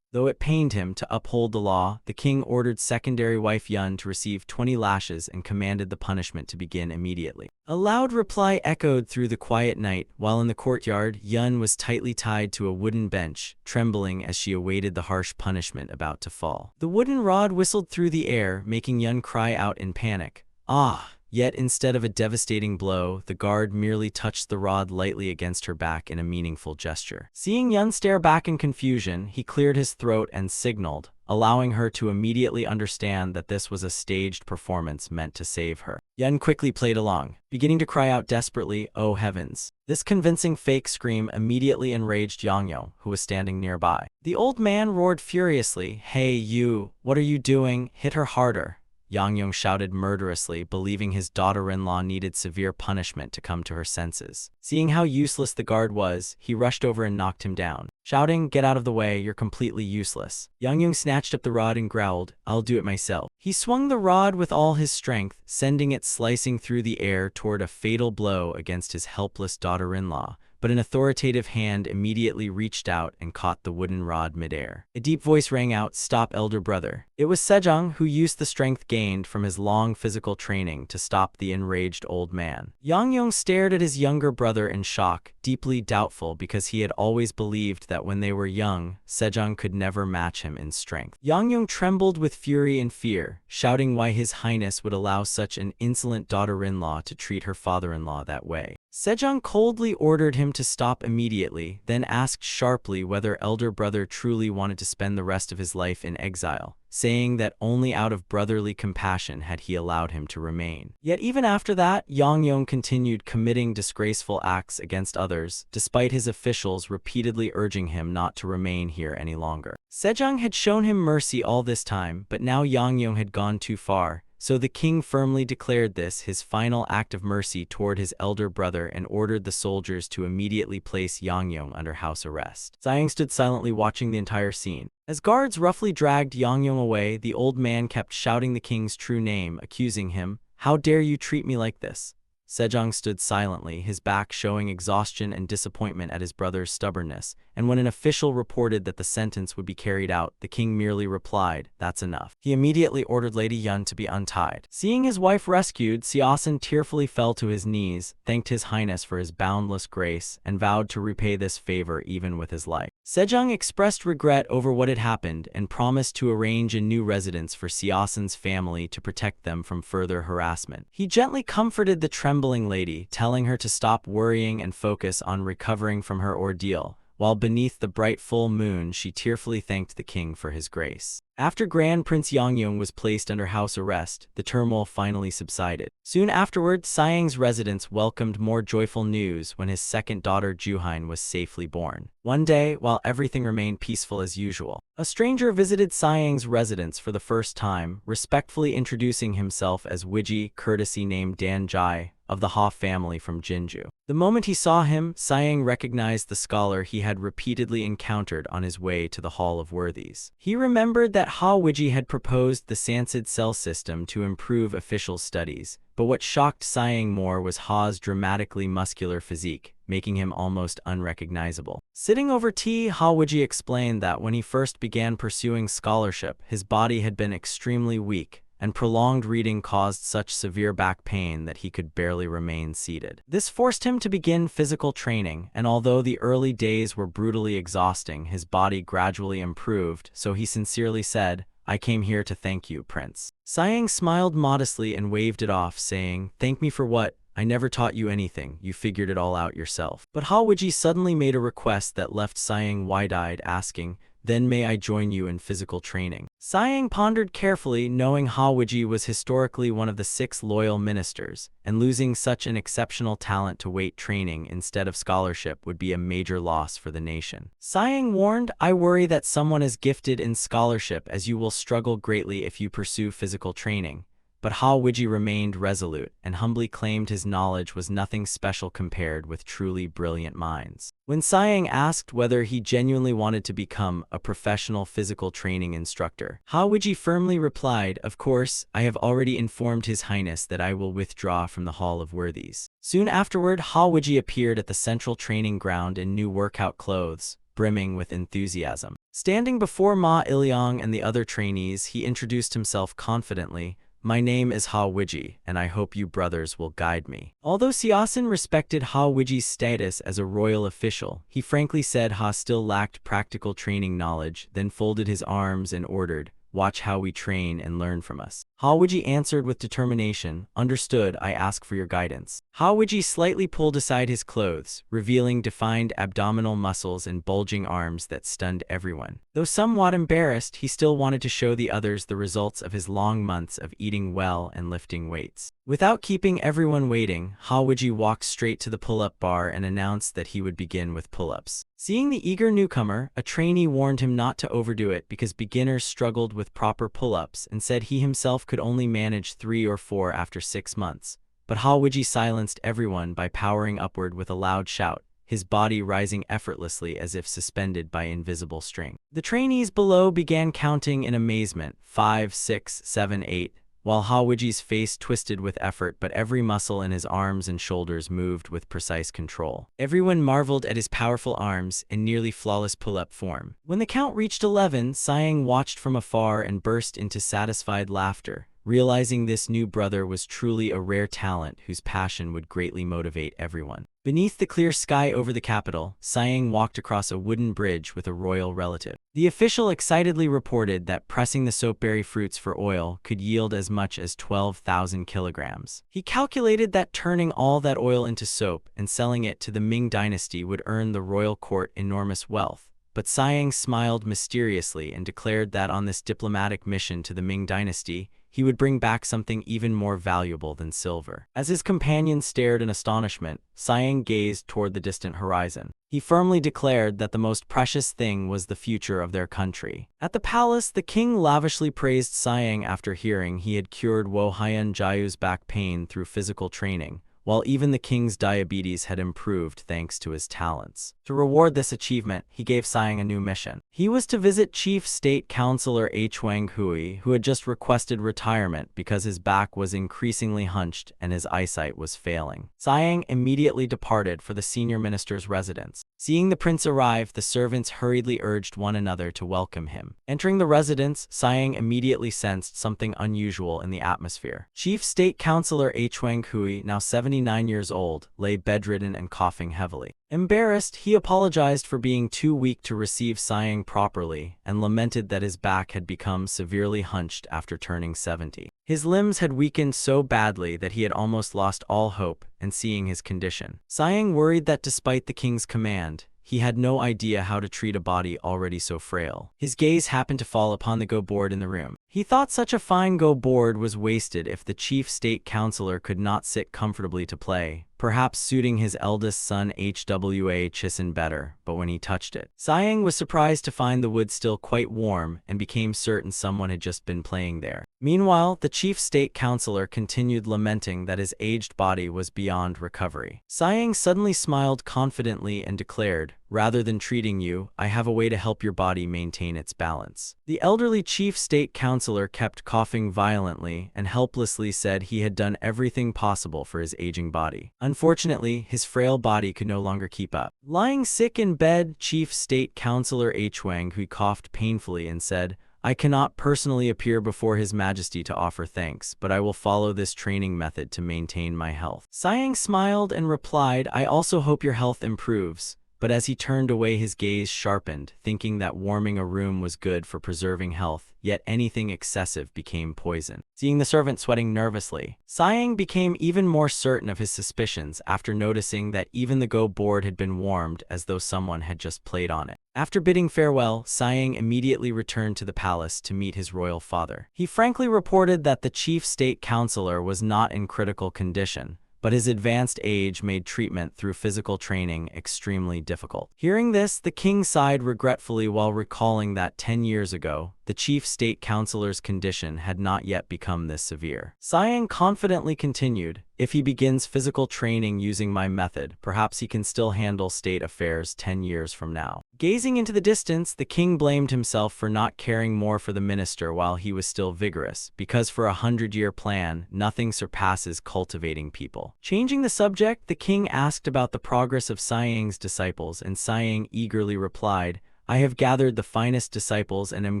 Though it pained him to uphold the law, the king ordered secondary wife Yun to receive 20 lashes and commanded the punishment to begin immediately. A loud reply echoed through the quiet night, while in the courtyard, Yun was tightly tied to a wooden bench, trembling as she awaited the harsh punishment about to fall. The wooden rod whistled through the air, making Yun cry out in panic. "Ah!" Yet instead of a devastating blow, the guard merely touched the rod lightly against her back in a meaningful gesture. Seeing Yun stare back in confusion, he cleared his throat and signaled, allowing her to immediately understand that this was a staged performance meant to save her. Yun quickly played along, beginning to cry out desperately, "Oh heavens." This convincing fake scream immediately enraged Yangyong, who was standing nearby. The old man roared furiously, "Hey you, what are you doing? Hit her harder." Yangyong shouted murderously, believing his daughter-in-law needed severe punishment to come to her senses. Seeing how useless the guard was, he rushed over and knocked him down, shouting, "Get out of the way, you're completely useless." Yangyong snatched up the rod and growled, "I'll do it myself." He swung the rod with all his strength, sending it slicing through the air toward a fatal blow against his helpless daughter-in-law. But an authoritative hand immediately reached out and caught the wooden rod midair. A deep voice rang out, "Stop, elder brother." It was Sejong who used the strength gained from his long physical training to stop the enraged old man. Yangyong stared at his younger brother in shock, deeply doubtful because he had always believed that when they were young, Sejong could never match him in strength. Yangyong trembled with fury and fear, shouting why His Highness would allow such an insolent daughter-in-law to treat her father-in-law that way. Sejong coldly ordered him to stop immediately, then asked sharply whether elder brother truly wanted to spend the rest of his life in exile, saying that only out of brotherly compassion had he allowed him to remain. Yet even after that, Yangyong continued committing disgraceful acts against others, despite his officials repeatedly urging him not to remain here any longer. Sejong had shown him mercy all this time, but now Yangyong had gone too far. So the king firmly declared this his final act of mercy toward his elder brother and ordered the soldiers to immediately place Yangyong under house arrest. Siang stood silently watching the entire scene. As guards roughly dragged Yangyong away, the old man kept shouting the king's true name, accusing him, "How dare you treat me like this?" Sejong stood silently, his back showing exhaustion and disappointment at his brother's stubbornness, and when an official reported that the sentence would be carried out, the king merely replied, "That's enough." He immediately ordered Lady Yun to be untied. Seeing his wife rescued, Seosin tearfully fell to his knees, thanked His Highness for his boundless grace, and vowed to repay this favor even with his life. Sejong expressed regret over what had happened and promised to arrange a new residence for Seosin's family to protect them from further harassment. He gently comforted the trembling lady, telling her to stop worrying and focus on recovering from her ordeal, while beneath the bright full moon she tearfully thanked the king for his grace. After Grand Prince Yangyong was placed under house arrest, the turmoil finally subsided. Soon afterward, Siang's residents welcomed more joyful news when his second daughter Juhain was safely born. One day, while everything remained peaceful as usual, a stranger visited Siang's residence for the first time, respectfully introducing himself as Wiji, courtesy named Dan Jai, of the Ha family from Jinju. The moment he saw him, Siang recognized the scholar he had repeatedly encountered on his way to the Hall of Worthies. He remembered that Ha Wiji had proposed the Sansid cell system to improve official studies, but what shocked Siang more was Ha's dramatically muscular physique, making him almost unrecognizable. Sitting over tea, Ha Wiji explained that when he first began pursuing scholarship, his body had been extremely weak, and prolonged reading caused such severe back pain that he could barely remain seated. This forced him to begin physical training, and although the early days were brutally exhausting, his body gradually improved, so he sincerely said, "I came here to thank you, Prince." Siang smiled modestly and waved it off, saying, "Thank me for what? I never taught you anything, you figured it all out yourself." But Ha Wiji suddenly made a request that left Siang wide-eyed, asking, "Then may I join you in physical training?" Siang pondered carefully, knowing Ha Wiji was historically one of the 6 loyal ministers, and losing such an exceptional talent to weight training instead of scholarship would be a major loss for the nation. Siang warned, "I worry that someone as gifted in scholarship as you will struggle greatly if you pursue physical training." But Ha Wiji remained resolute and humbly claimed his knowledge was nothing special compared with truly brilliant minds. When Siang asked whether he genuinely wanted to become a professional physical training instructor, Ha Wiji firmly replied, "Of course, I have already informed His Highness that I will withdraw from the Hall of Worthies." Soon afterward, Ha Wiji appeared at the central training ground in new workout clothes, brimming with enthusiasm. Standing before Ma Ilyang and the other trainees, he introduced himself confidently, "My name is Ha Wiji, and I hope you brothers will guide me." Although Siasen respected Ha Wiji's status as a royal official, he frankly said Ha still lacked practical training knowledge, then folded his arms and ordered, "Watch how we train and learn from us." Ha Wiji answered with determination, "Understood, I ask for your guidance." Ha Wiji slightly pulled aside his clothes, revealing defined abdominal muscles and bulging arms that stunned everyone. Though somewhat embarrassed, he still wanted to show the others the results of his long months of eating well and lifting weights. Without keeping everyone waiting, Ha Wiji walked straight to the pull-up bar and announced that he would begin with pull-ups. Seeing the eager newcomer, a trainee warned him not to overdo it because beginners struggled with proper pull-ups and said he himself could only manage 3 or 4 after 6 months. But Ha Wiji silenced everyone by powering upward with a loud shout, his body rising effortlessly as if suspended by invisible string. The trainees below began counting in amazement, 5, 6, 7, 8, while Ha Wiji's face twisted with effort, but every muscle in his arms and shoulders moved with precise control. Everyone marveled at his powerful arms and nearly flawless pull-up form. When the count reached 11, Siang watched from afar and burst into satisfied laughter, realizing this new brother was truly a rare talent whose passion would greatly motivate everyone. Beneath the clear sky over the capital, Siang walked across a wooden bridge with a royal relative. The official excitedly reported that pressing the soapberry fruits for oil could yield as much as 12,000 kilograms. He calculated that turning all that oil into soap and selling it to the Ming dynasty would earn the royal court enormous wealth. But Siang smiled mysteriously and declared that on this diplomatic mission to the Ming dynasty, he would bring back something even more valuable than silver. As his companion stared in astonishment, Siang gazed toward the distant horizon. He firmly declared that the most precious thing was the future of their country. At the palace, the king lavishly praised Siang after hearing he had cured Wo Haiyan Jiao's back pain through physical training, while even the king's diabetes had improved thanks to his talents. To reward this achievement, he gave Siang a new mission. He was to visit Chief State Councilor Huang Hui, who had just requested retirement because his back was increasingly hunched and his eyesight was failing. Siang immediately departed for the senior minister's residence. Seeing the prince arrive, the servants hurriedly urged one another to welcome him. Entering the residence, Siang immediately sensed something unusual in the atmosphere. Chief State Councilor Huang Hui, now 79 years old, lay bedridden and coughing heavily. Embarrassed, he apologized for being too weak to receive Siang properly and lamented that his back had become severely hunched after turning 70. His limbs had weakened so badly that he had almost lost all hope in seeing his condition. Siang worried that despite the king's command, he had no idea how to treat a body already so frail. His gaze happened to fall upon the Go board in the room. He thought such a fine Go board was wasted if the chief state counselor could not sit comfortably to play, perhaps suiting his eldest son Hwa Chisen better, but when he touched it, Siang was surprised to find the wood still quite warm and became certain someone had just been playing there. Meanwhile, the chief state counselor continued lamenting that his aged body was beyond recovery. Siang suddenly smiled confidently and declared, "Rather than treating you, I have a way to help your body maintain its balance." The elderly chief state counselor kept coughing violently and helplessly said he had done everything possible for his aging body. Unfortunately, his frail body could no longer keep up. Lying sick in bed, Chief State Counselor Hwang Hui coughed painfully and said, "I cannot personally appear before His Majesty to offer thanks, but I will follow this training method to maintain my health." Siang smiled and replied, "I also hope your health improves." But as he turned away, his gaze sharpened, thinking that warming a room was good for preserving health, yet anything excessive became poison. Seeing the servant sweating nervously, Siang became even more certain of his suspicions after noticing that even the Go board had been warmed as though someone had just played on it. After bidding farewell, Siang immediately returned to the palace to meet his royal father. He frankly reported that the chief state counselor was not in critical condition, but his advanced age made treatment through physical training extremely difficult. Hearing this, the king sighed regretfully while recalling that 10 years ago, the chief state counselor's condition had not yet become this severe. Siang confidently continued, "If he begins physical training using my method, perhaps he can still handle state affairs 10 years from now." Gazing into the distance, the king blamed himself for not caring more for the minister while he was still vigorous, because for a 100-year plan, nothing surpasses cultivating people. Changing the subject, the king asked about the progress of Siang's disciples, and Siang eagerly replied, "I have gathered the finest disciples and am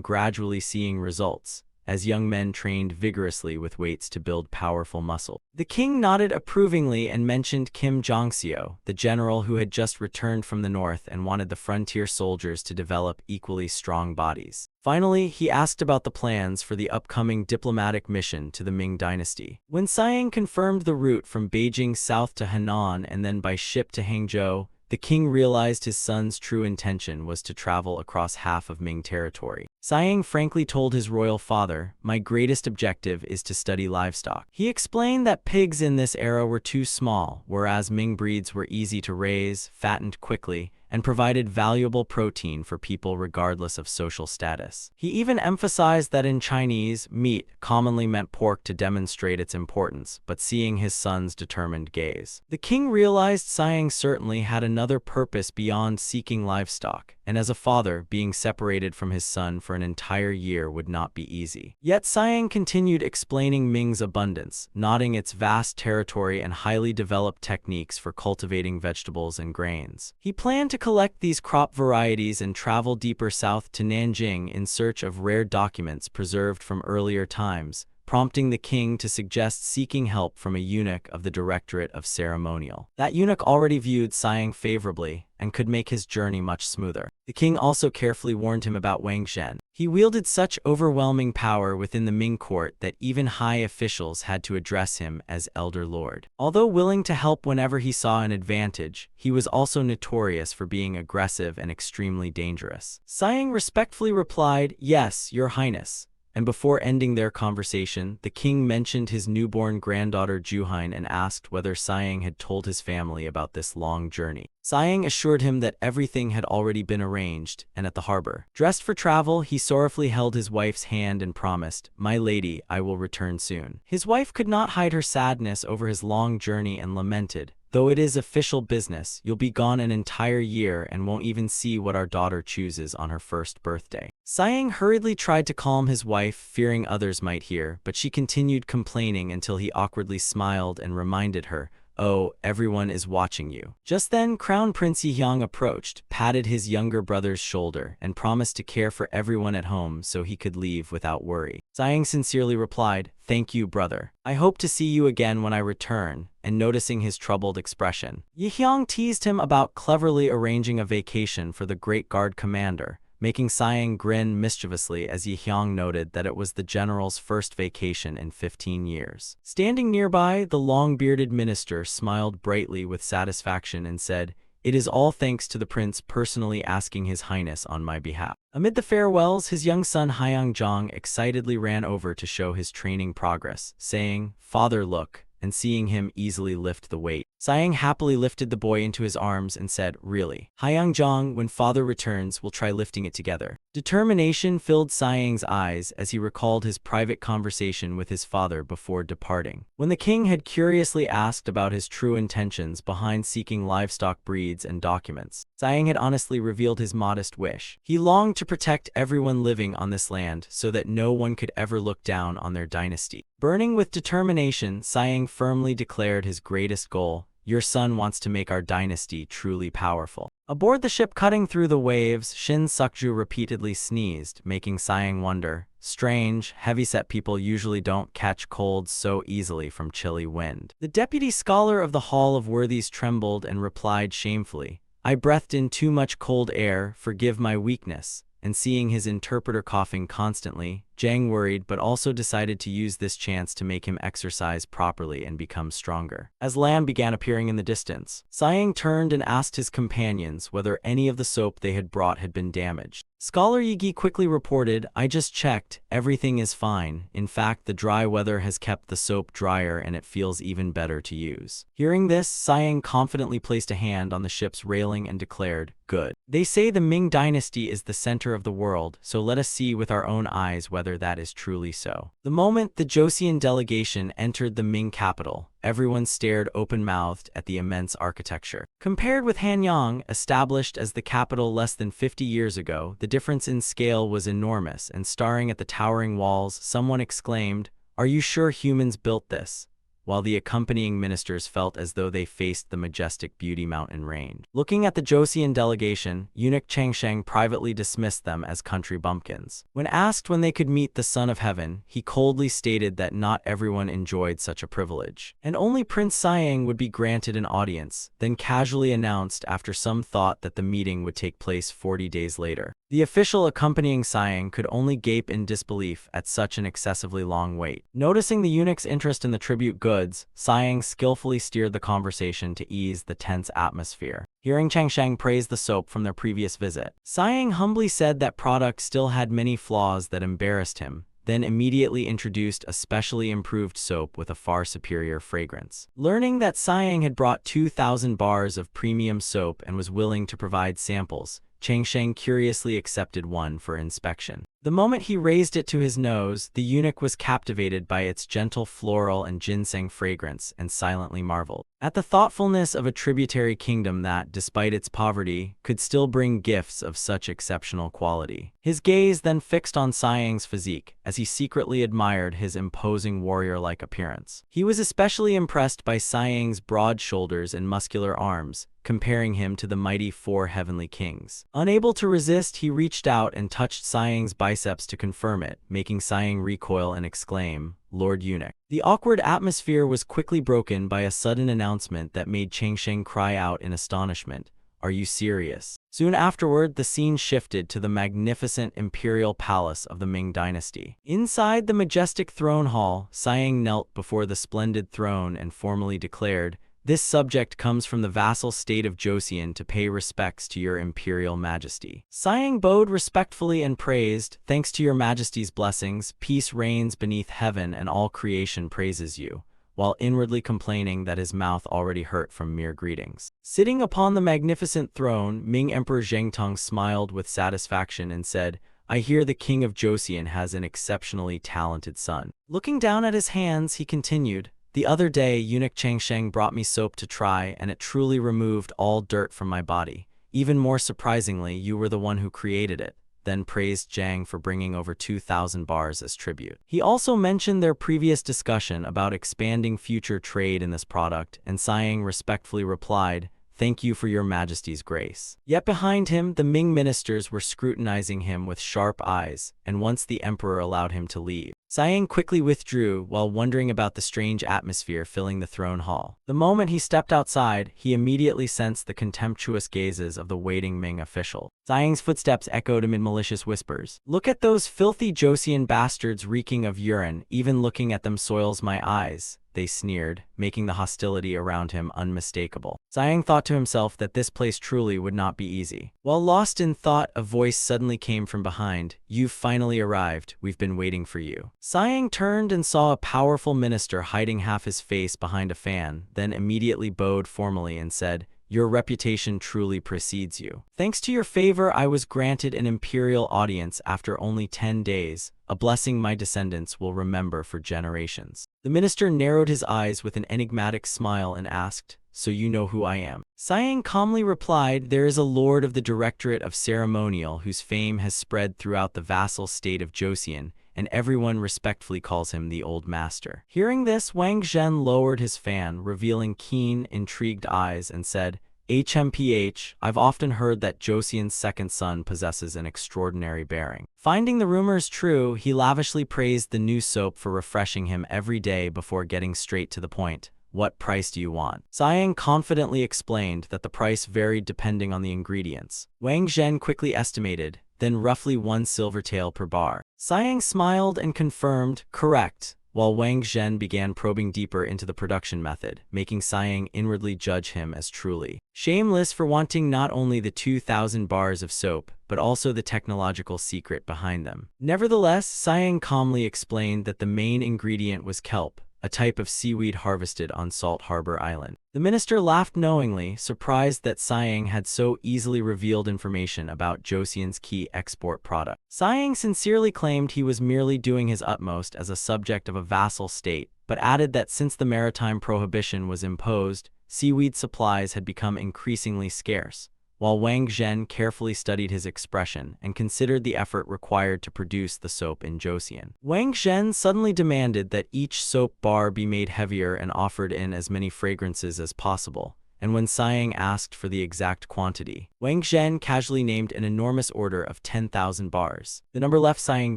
gradually seeing results, as young men trained vigorously with weights to build powerful muscle." The king nodded approvingly and mentioned Kim Jong-seo, the general who had just returned from the north and wanted the frontier soldiers to develop equally strong bodies. Finally, he asked about the plans for the upcoming diplomatic mission to the Ming dynasty. When Siang confirmed the route from Beijing south to Henan and then by ship to Hangzhou, the king realized his son's true intention was to travel across half of Ming territory. Siang frankly told his royal father, "My greatest objective is to study livestock." He explained that pigs in this era were too small, whereas Ming breeds were easy to raise, fattened quickly, and provided valuable protein for people regardless of social status. He even emphasized that in Chinese, meat commonly meant pork to demonstrate its importance, but seeing his son's determined gaze, the king realized Siang certainly had another purpose beyond seeking livestock, and as a father, being separated from his son for an entire year would not be easy. Yet Siang continued explaining Ming's abundance, noting its vast territory and highly developed techniques for cultivating vegetables and grains. He planned to collect these crop varieties and travel deeper south to Nanjing in search of rare documents preserved from earlier times, prompting the king to suggest seeking help from a eunuch of the Directorate of Ceremonial. That eunuch already viewed Siang favorably and could make his journey much smoother. The king also carefully warned him about Wang Zhen. He wielded such overwhelming power within the Ming court that even high officials had to address him as Elder Lord. Although willing to help whenever he saw an advantage, he was also notorious for being aggressive and extremely dangerous. Siang respectfully replied, "Yes, Your Highness." And before ending their conversation, the king mentioned his newborn granddaughter Juhain and asked whether Siang had told his family about this long journey. Siang assured him that everything had already been arranged, and at the harbor, dressed for travel, he sorrowfully held his wife's hand and promised, "My lady, I will return soon." His wife could not hide her sadness over his long journey and lamented, "Though it is official business, you'll be gone an entire year and won't even see what our daughter chooses on her first birthday." Siang hurriedly tried to calm his wife, fearing others might hear, but she continued complaining until he awkwardly smiled and reminded her, "Oh, everyone is watching you." Just then, Crown Prince Yihyang approached, patted his younger brother's shoulder, and promised to care for everyone at home so he could leave without worry. Siang sincerely replied, "Thank you, brother. I hope to see you again when I return," and noticing his troubled expression, Yihyang teased him about cleverly arranging a vacation for the Great Guard commander, making Siang grin mischievously as Yihyang noted that it was the general's first vacation in 15 years. Standing nearby, the long-bearded minister smiled brightly with satisfaction and said, "It is all thanks to the prince personally asking his highness on my behalf." Amid the farewells, his young son Hyang-jong excitedly ran over to show his training progress, saying, "Father, look," and seeing him easily lift the weight. Sayang happily lifted the boy into his arms and said, "Really? Hyang-jong, when father returns, we'll try lifting it together." Determination filled Sayang's eyes as he recalled his private conversation with his father before departing. When the king had curiously asked about his true intentions behind seeking livestock breeds and documents, Sayang had honestly revealed his modest wish. He longed to protect everyone living on this land so that no one could ever look down on their dynasty. Burning with determination, Sayang firmly declared his greatest goal: "Your son wants to make our dynasty truly powerful." Aboard the ship cutting through the waves, Shin Sukju repeatedly sneezed, making Sayang wonder. Strange, heavyset people usually don't catch colds so easily from chilly wind. The deputy scholar of the Hall of Worthies trembled and replied shamefully, "I breathed in too much cold air, forgive my weakness." And seeing his interpreter coughing constantly, Jang worried but also decided to use this chance to make him exercise properly and become stronger. As land began appearing in the distance, Sayang turned and asked his companions whether any of the soap they had brought had been damaged. Scholar Yigi quickly reported, "I just checked, everything is fine. In fact, the dry weather has kept the soap drier and it feels even better to use." Hearing this, Sayang confidently placed a hand on the ship's railing and declared, "Good. They say the Ming dynasty is the center of the world, so let us see with our own eyes whether that is truly so." The moment the Joseon delegation entered the Ming capital, everyone stared open-mouthed at the immense architecture. Compared with Hanyang, established as the capital less than 50 years ago, the difference in scale was enormous, and staring at the towering walls, someone exclaimed, "Are you sure humans built this?" While the accompanying ministers felt as though they faced the majestic beauty mountain range. Looking at the Joseon delegation, eunuch Changsheng privately dismissed them as country bumpkins. When asked when they could meet the Son of Heaven, he coldly stated that not everyone enjoyed such a privilege, and only Prince Sayang would be granted an audience, then casually announced after some thought that the meeting would take place 40 days later. The official accompanying Sayang could only gape in disbelief at such an excessively long wait. Noticing the eunuch's interest in the tribute goods, Sayang skillfully steered the conversation to ease the tense atmosphere. Hearing Changsheng praise the soap from their previous visit, Sayang humbly said that product still had many flaws that embarrassed him, then immediately introduced a specially improved soap with a far superior fragrance. Learning that Sayang had brought 2,000 bars of premium soap and was willing to provide samples, Changsheng curiously accepted one for inspection. The moment he raised it to his nose, the eunuch was captivated by its gentle floral and ginseng fragrance and silently marveled at the thoughtfulness of a tributary kingdom that, despite its poverty, could still bring gifts of such exceptional quality. His gaze then fixed on Sayang's physique, as he secretly admired his imposing warrior-like appearance. He was especially impressed by Sayang's broad shoulders and muscular arms, comparing him to the mighty 4 heavenly kings. Unable to resist, he reached out and touched Sayang's biceps to confirm it, making Sayang recoil and exclaim, "Lord Eunuch." The awkward atmosphere was quickly broken by a sudden announcement that made Changsheng cry out in astonishment, "Are you serious?" Soon afterward, the scene shifted to the magnificent imperial palace of the Ming dynasty. Inside the majestic throne hall, Sayang knelt before the splendid throne and formally declared, "This subject comes from the vassal state of Joseon to pay respects to your imperial majesty." Sayang bowed respectfully and praised, "Thanks to your majesty's blessings, peace reigns beneath heaven and all creation praises you," while inwardly complaining that his mouth already hurt from mere greetings. Sitting upon the magnificent throne, Ming Emperor Zhengtong smiled with satisfaction and said, "I hear the king of Joseon has an exceptionally talented son." Looking down at his hands, he continued, "The other day, eunuch Changsheng brought me soap to try, and it truly removed all dirt from my body. Even more surprisingly, you were the one who created it." Then praised Jang for bringing over 2,000 bars as tribute. He also mentioned their previous discussion about expanding future trade in this product, and Sayang respectfully replied, "Thank you for your majesty's grace." Yet behind him, the Ming ministers were scrutinizing him with sharp eyes, and once the emperor allowed him to leave, Siang quickly withdrew while wondering about the strange atmosphere filling the throne hall. The moment he stepped outside, he immediately sensed the contemptuous gazes of the waiting Ming official. Siang's footsteps echoed amid malicious whispers. "Look at those filthy Joseon bastards reeking of urine. Even looking at them soils my eyes," they sneered, making the hostility around him unmistakable. Siang thought to himself that this place truly would not be easy. While lost in thought, a voice suddenly came from behind. "You've finally arrived. We've been waiting for you." Siang turned and saw a powerful minister hiding half his face behind a fan, then immediately bowed formally and said, "Your reputation truly precedes you. Thanks to your favor, I was granted an imperial audience after only 10 days, a blessing my descendants will remember for generations." The minister narrowed his eyes with an enigmatic smile and asked, "So you know who I am?" Siang calmly replied, "There is a lord of the Directorate of Ceremonial whose fame has spread throughout the vassal state of Joseon, and everyone respectfully calls him the Old Master." Hearing this, Wang Zhen lowered his fan, revealing keen, intrigued eyes, and said, "HMPH, I've often heard that Joseon's second son possesses an extraordinary bearing." Finding the rumors true, he lavishly praised the new soap for refreshing him every day before getting straight to the point. "What price do you want?" Siang confidently explained that the price varied depending on the ingredients. Wang Zhen quickly estimated, then roughly 1 silver tael per bar. Siang smiled and confirmed, "Correct," while Wang Zhen began probing deeper into the production method, making Siang inwardly judge him as truly shameless for wanting not only the 2,000 bars of soap, but also the technological secret behind them. Nevertheless, Siang calmly explained that the main ingredient was kelp, a type of seaweed harvested on Salt Harbor Island. The minister laughed knowingly, surprised that Siang had so easily revealed information about Joseon's key export product. Siang sincerely claimed he was merely doing his utmost as a subject of a vassal state, but added that since the maritime prohibition was imposed, seaweed supplies had become increasingly scarce. While Wang Zhen carefully studied his expression and considered the effort required to produce the soap in Joseon. Wang Zhen suddenly demanded that each soap bar be made heavier and offered in as many fragrances as possible, and when Siang asked for the exact quantity, Wang Zhen casually named an enormous order of 10,000 bars. The number left Siang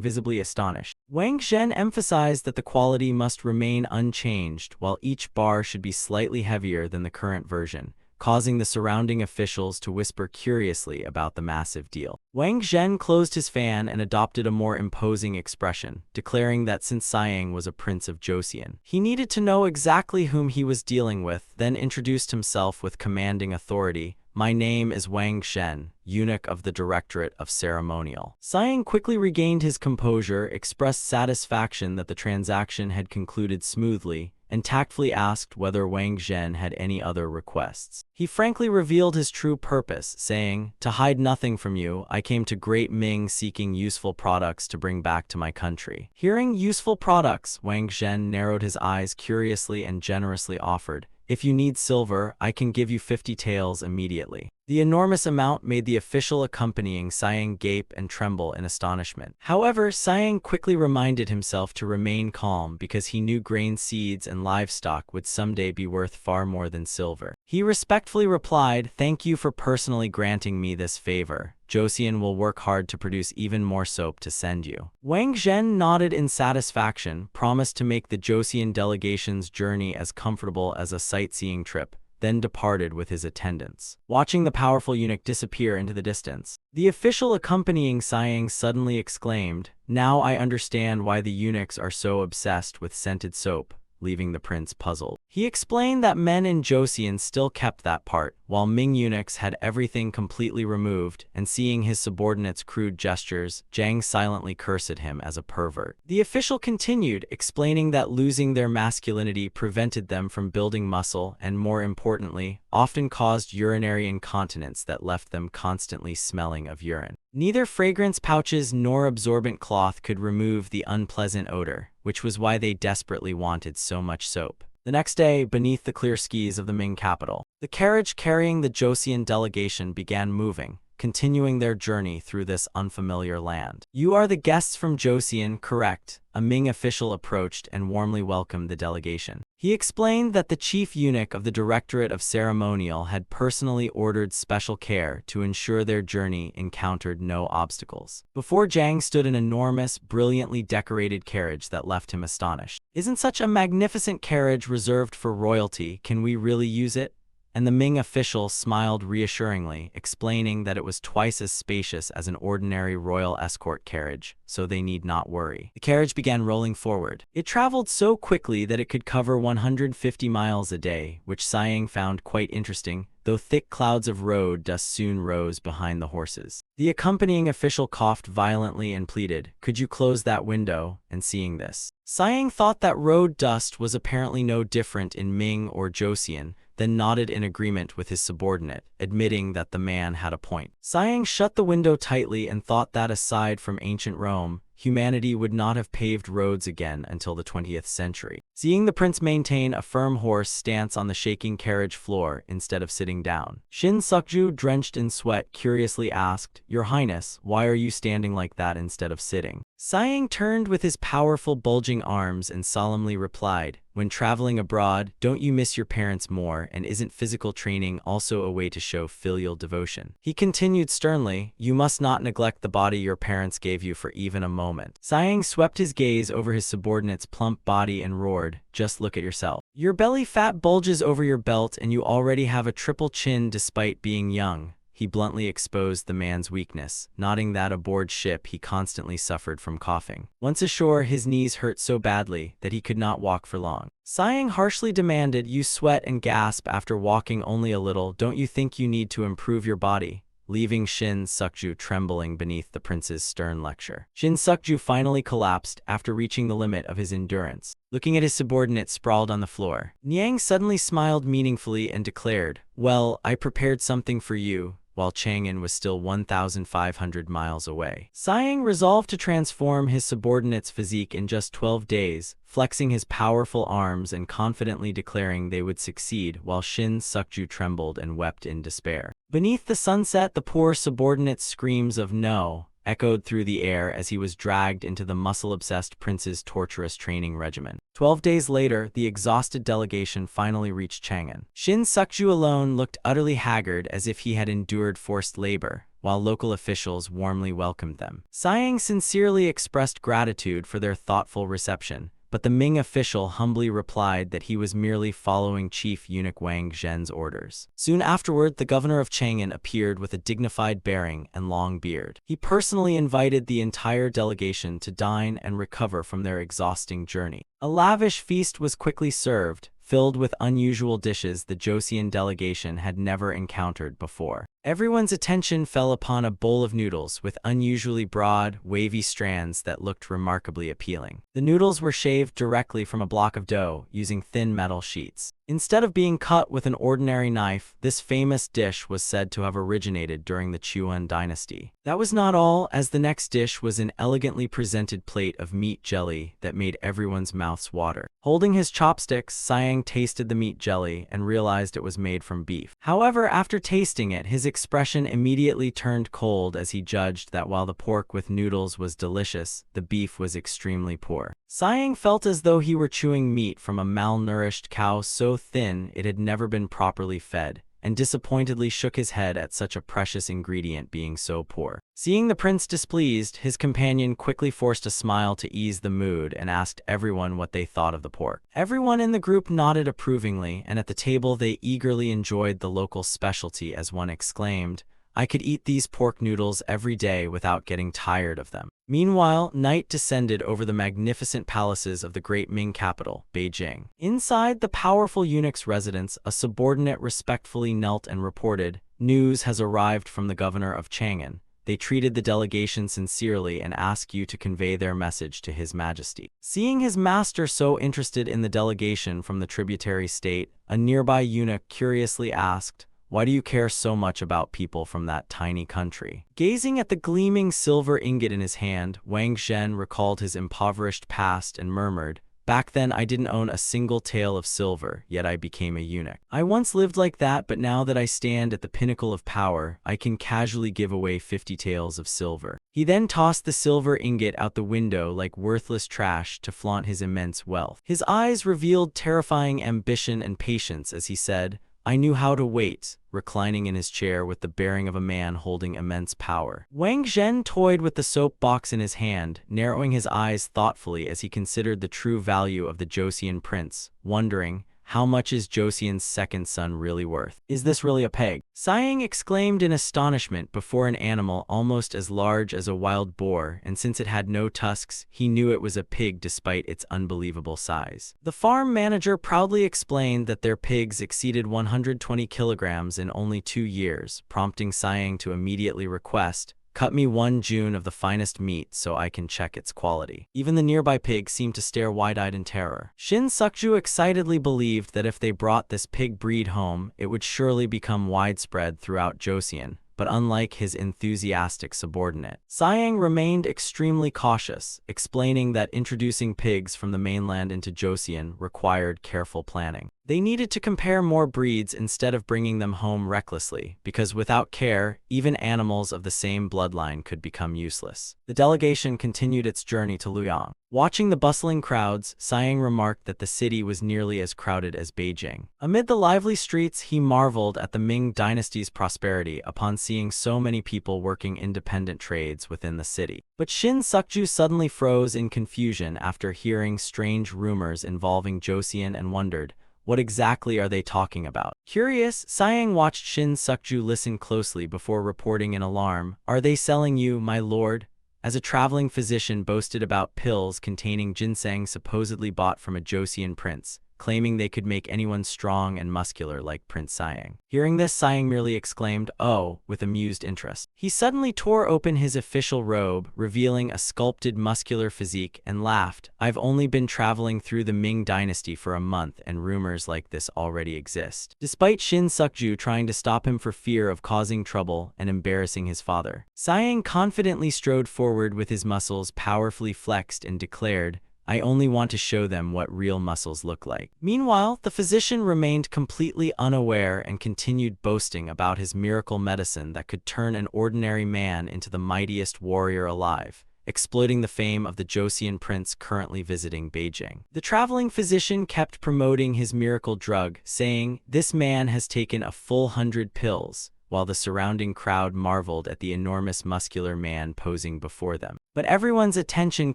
visibly astonished. Wang Zhen emphasized that the quality must remain unchanged, while each bar should be slightly heavier than the current version, causing the surrounding officials to whisper curiously about the massive deal. Wang Zhen closed his fan and adopted a more imposing expression, declaring that since Siang was a prince of Joseon, he needed to know exactly whom he was dealing with, then introduced himself with commanding authority. "My name is Wang Zhen, eunuch of the Directorate of Ceremonial." Siang quickly regained his composure, expressed satisfaction that the transaction had concluded smoothly, and tactfully asked whether Wang Zhen had any other requests. He frankly revealed his true purpose, saying, "To hide nothing from you, I came to Great Ming seeking useful products to bring back to my country." Hearing useful products, Wang Zhen narrowed his eyes curiously and generously offered, "If you need silver, I can give you 50 taels immediately." The enormous amount made the official accompanying Siang gape and tremble in astonishment. However, Siang quickly reminded himself to remain calm because he knew grain seeds and livestock would someday be worth far more than silver. He respectfully replied, "Thank you for personally granting me this favor. Joseon will work hard to produce even more soap to send you." Wang Zhen nodded in satisfaction, promised to make the Joseon delegation's journey as comfortable as a sightseeing trip, then departed with his attendants. Watching the powerful eunuch disappear into the distance, the official accompanying Siang suddenly exclaimed, "Now I understand why the eunuchs are so obsessed with scented soap," leaving the prince puzzled. He explained that men in Joseon still kept that part, while Ming eunuchs had everything completely removed, and seeing his subordinates' crude gestures, Zhang silently cursed him as a pervert. The official continued, explaining that losing their masculinity prevented them from building muscle and, more importantly, often caused urinary incontinence that left them constantly smelling of urine. Neither fragrance pouches nor absorbent cloth could remove the unpleasant odor, which was why they desperately wanted so much soap. The next day, beneath the clear skies of the Ming capital, the carriage carrying the Joseon delegation began moving, continuing their journey through this unfamiliar land. "You are the guests from Joseon, correct?" A Ming official approached and warmly welcomed the delegation. He explained that the chief eunuch of the Directorate of Ceremonial had personally ordered special care to ensure their journey encountered no obstacles. Before Jang stood an enormous, brilliantly decorated carriage that left him astonished. "Isn't such a magnificent carriage reserved for royalty? Can we really use it?" And the Ming official smiled reassuringly, explaining that it was twice as spacious as an ordinary royal escort carriage, so they need not worry. The carriage began rolling forward. It traveled so quickly that it could cover 150 miles a day, which Siang found quite interesting, though thick clouds of road dust soon rose behind the horses. The accompanying official coughed violently and pleaded, "Could you close that window?" And seeing this, Siang thought that road dust was apparently no different in Ming or Joseon, then nodded in agreement with his subordinate, admitting that the man had a point. Siang shut the window tightly and thought that aside from ancient Rome, humanity would not have paved roads again until the 20th century. Seeing the prince maintain a firm horse stance on the shaking carriage floor instead of sitting down, Shin Sukju, drenched in sweat, curiously asked, "Your Highness, why are you standing like that instead of sitting?" Siang turned with his powerful bulging arms and solemnly replied, "When traveling abroad, don't you miss your parents more, and isn't physical training also a way to show filial devotion?" He continued sternly, "You must not neglect the body your parents gave you for even a moment." Siang swept his gaze over his subordinate's plump body and roared, "Just look at yourself. Your belly fat bulges over your belt and you already have a triple chin despite being young." He bluntly exposed the man's weakness, noting that aboard ship he constantly suffered from coughing. Once ashore, his knees hurt so badly that he could not walk for long. Siang harshly demanded, "You sweat and gasp after walking only a little. Don't you think you need to improve your body?" Leaving Shin Sukju trembling beneath the prince's stern lecture. Shin Sukju finally collapsed after reaching the limit of his endurance. Looking at his subordinate sprawled on the floor, Niang suddenly smiled meaningfully and declared, "Well, I prepared something for you," while Chang'an was still 1,500 miles away. Siang resolved to transform his subordinate's physique in just 12 days, flexing his powerful arms and confidently declaring they would succeed, while Shin Sukju trembled and wept in despair. Beneath the sunset, the poor subordinate's screams of "no" echoed through the air as he was dragged into the muscle-obsessed prince's torturous training regimen. 12 days later, the exhausted delegation finally reached Chang'an. Shin Sukju alone looked utterly haggard, as if he had endured forced labor, while local officials warmly welcomed them. Siang sincerely expressed gratitude for their thoughtful reception, but the Ming official humbly replied that he was merely following Chief Eunuch Wang Zhen's orders. Soon afterward, the governor of Chang'an appeared with a dignified bearing and long beard. He personally invited the entire delegation to dine and recover from their exhausting journey. A lavish feast was quickly served, filled with unusual dishes the Joseon delegation had never encountered before. Everyone's attention fell upon a bowl of noodles with unusually broad, wavy strands that looked remarkably appealing. The noodles were shaved directly from a block of dough using thin metal sheets. Instead of being cut with an ordinary knife, this famous dish was said to have originated during the Chuan dynasty. That was not all, as the next dish was an elegantly presented plate of meat jelly that made everyone's mouths water. Holding his chopsticks, Siang tasted the meat jelly and realized it was made from beef. However, after tasting it, his expression immediately turned cold as he judged that while the pork with noodles was delicious, the beef was extremely poor. Siang felt as though he were chewing meat from a malnourished cow so thin it had never been properly fed, and disappointedly shook his head at such a precious ingredient being so poor. Seeing the prince displeased, his companion quickly forced a smile to ease the mood and asked everyone what they thought of the pork. Everyone in the group nodded approvingly, and at the table they eagerly enjoyed the local specialty as one exclaimed, "I could eat these pork noodles every day without getting tired of them." Meanwhile, night descended over the magnificent palaces of the great Ming capital, Beijing. Inside the powerful eunuch's residence, a subordinate respectfully knelt and reported, "News has arrived from the governor of Chang'an. They treated the delegation sincerely and ask you to convey their message to His Majesty." Seeing his master so interested in the delegation from the tributary state, a nearby eunuch curiously asked, "Why do you care so much about people from that tiny country?" Gazing at the gleaming silver ingot in his hand, Wang Zhen recalled his impoverished past and murmured, Back then, I didn't own a single tael of silver, yet I became a eunuch. I once lived like that, but now that I stand at the pinnacle of power, I can casually give away 50 taels of silver." He then tossed the silver ingot out the window like worthless trash to flaunt his immense wealth. His eyes revealed terrifying ambition and patience as he said, "I knew how to wait," reclining in his chair with the bearing of a man holding immense power. Wang Zhen toyed with the soap box in his hand, narrowing his eyes thoughtfully as he considered the true value of the Joseon prince, wondering, how much is Joseon's second son really worth? Is this really a pig? Sighing exclaimed in astonishment before an animal almost as large as a wild boar, and since it had no tusks, he knew it was a pig despite its unbelievable size. The farm manager proudly explained that their pigs exceeded 120 kilograms in only 2 years, prompting Sighing to immediately request, "Cut me 1 June of the finest meat so I can check its quality." Even the nearby pig seemed to stare wide-eyed in terror. Shin Sukju excitedly believed that if they brought this pig breed home, it would surely become widespread throughout Joseon. But unlike his enthusiastic subordinate, Sighing remained extremely cautious, explaining that introducing pigs from the mainland into Joseon required careful planning. They needed to compare more breeds instead of bringing them home recklessly, because without care, even animals of the same bloodline could become useless. The delegation continued its journey to Luoyang. Watching the bustling crowds, Sighing remarked that the city was nearly as crowded as Beijing. Amid the lively streets, he marveled at the Ming dynasty's prosperity upon seeing so many people working independent trades within the city. But Shin Sukju suddenly froze in confusion after hearing strange rumors involving Joseon and wondered, what exactly are they talking about? Curious, Sighing watched Shin Sukju listen closely before reporting in alarm, "Are they selling you, my lord?" As a traveling physician boasted about pills containing ginseng supposedly bought from a Joseon prince, claiming they could make anyone strong and muscular like Prince Sighing. Hearing this, Sighing merely exclaimed, "Oh," with amused interest. He suddenly tore open his official robe, revealing a sculpted muscular physique, and laughed, "I've only been traveling through the Ming dynasty for a month and rumors like this already exist." Despite Shin Sukju trying to stop him for fear of causing trouble and embarrassing his father, Sighing confidently strode forward with his muscles powerfully flexed and declared, "I only want to show them what real muscles look like." Meanwhile, the physician remained completely unaware and continued boasting about his miracle medicine that could turn an ordinary man into the mightiest warrior alive, exploiting the fame of the Joseon prince currently visiting Beijing. The traveling physician kept promoting his miracle drug, saying, "This man has taken a full 100 pills," while the surrounding crowd marveled at the enormous muscular man posing before them. But everyone's attention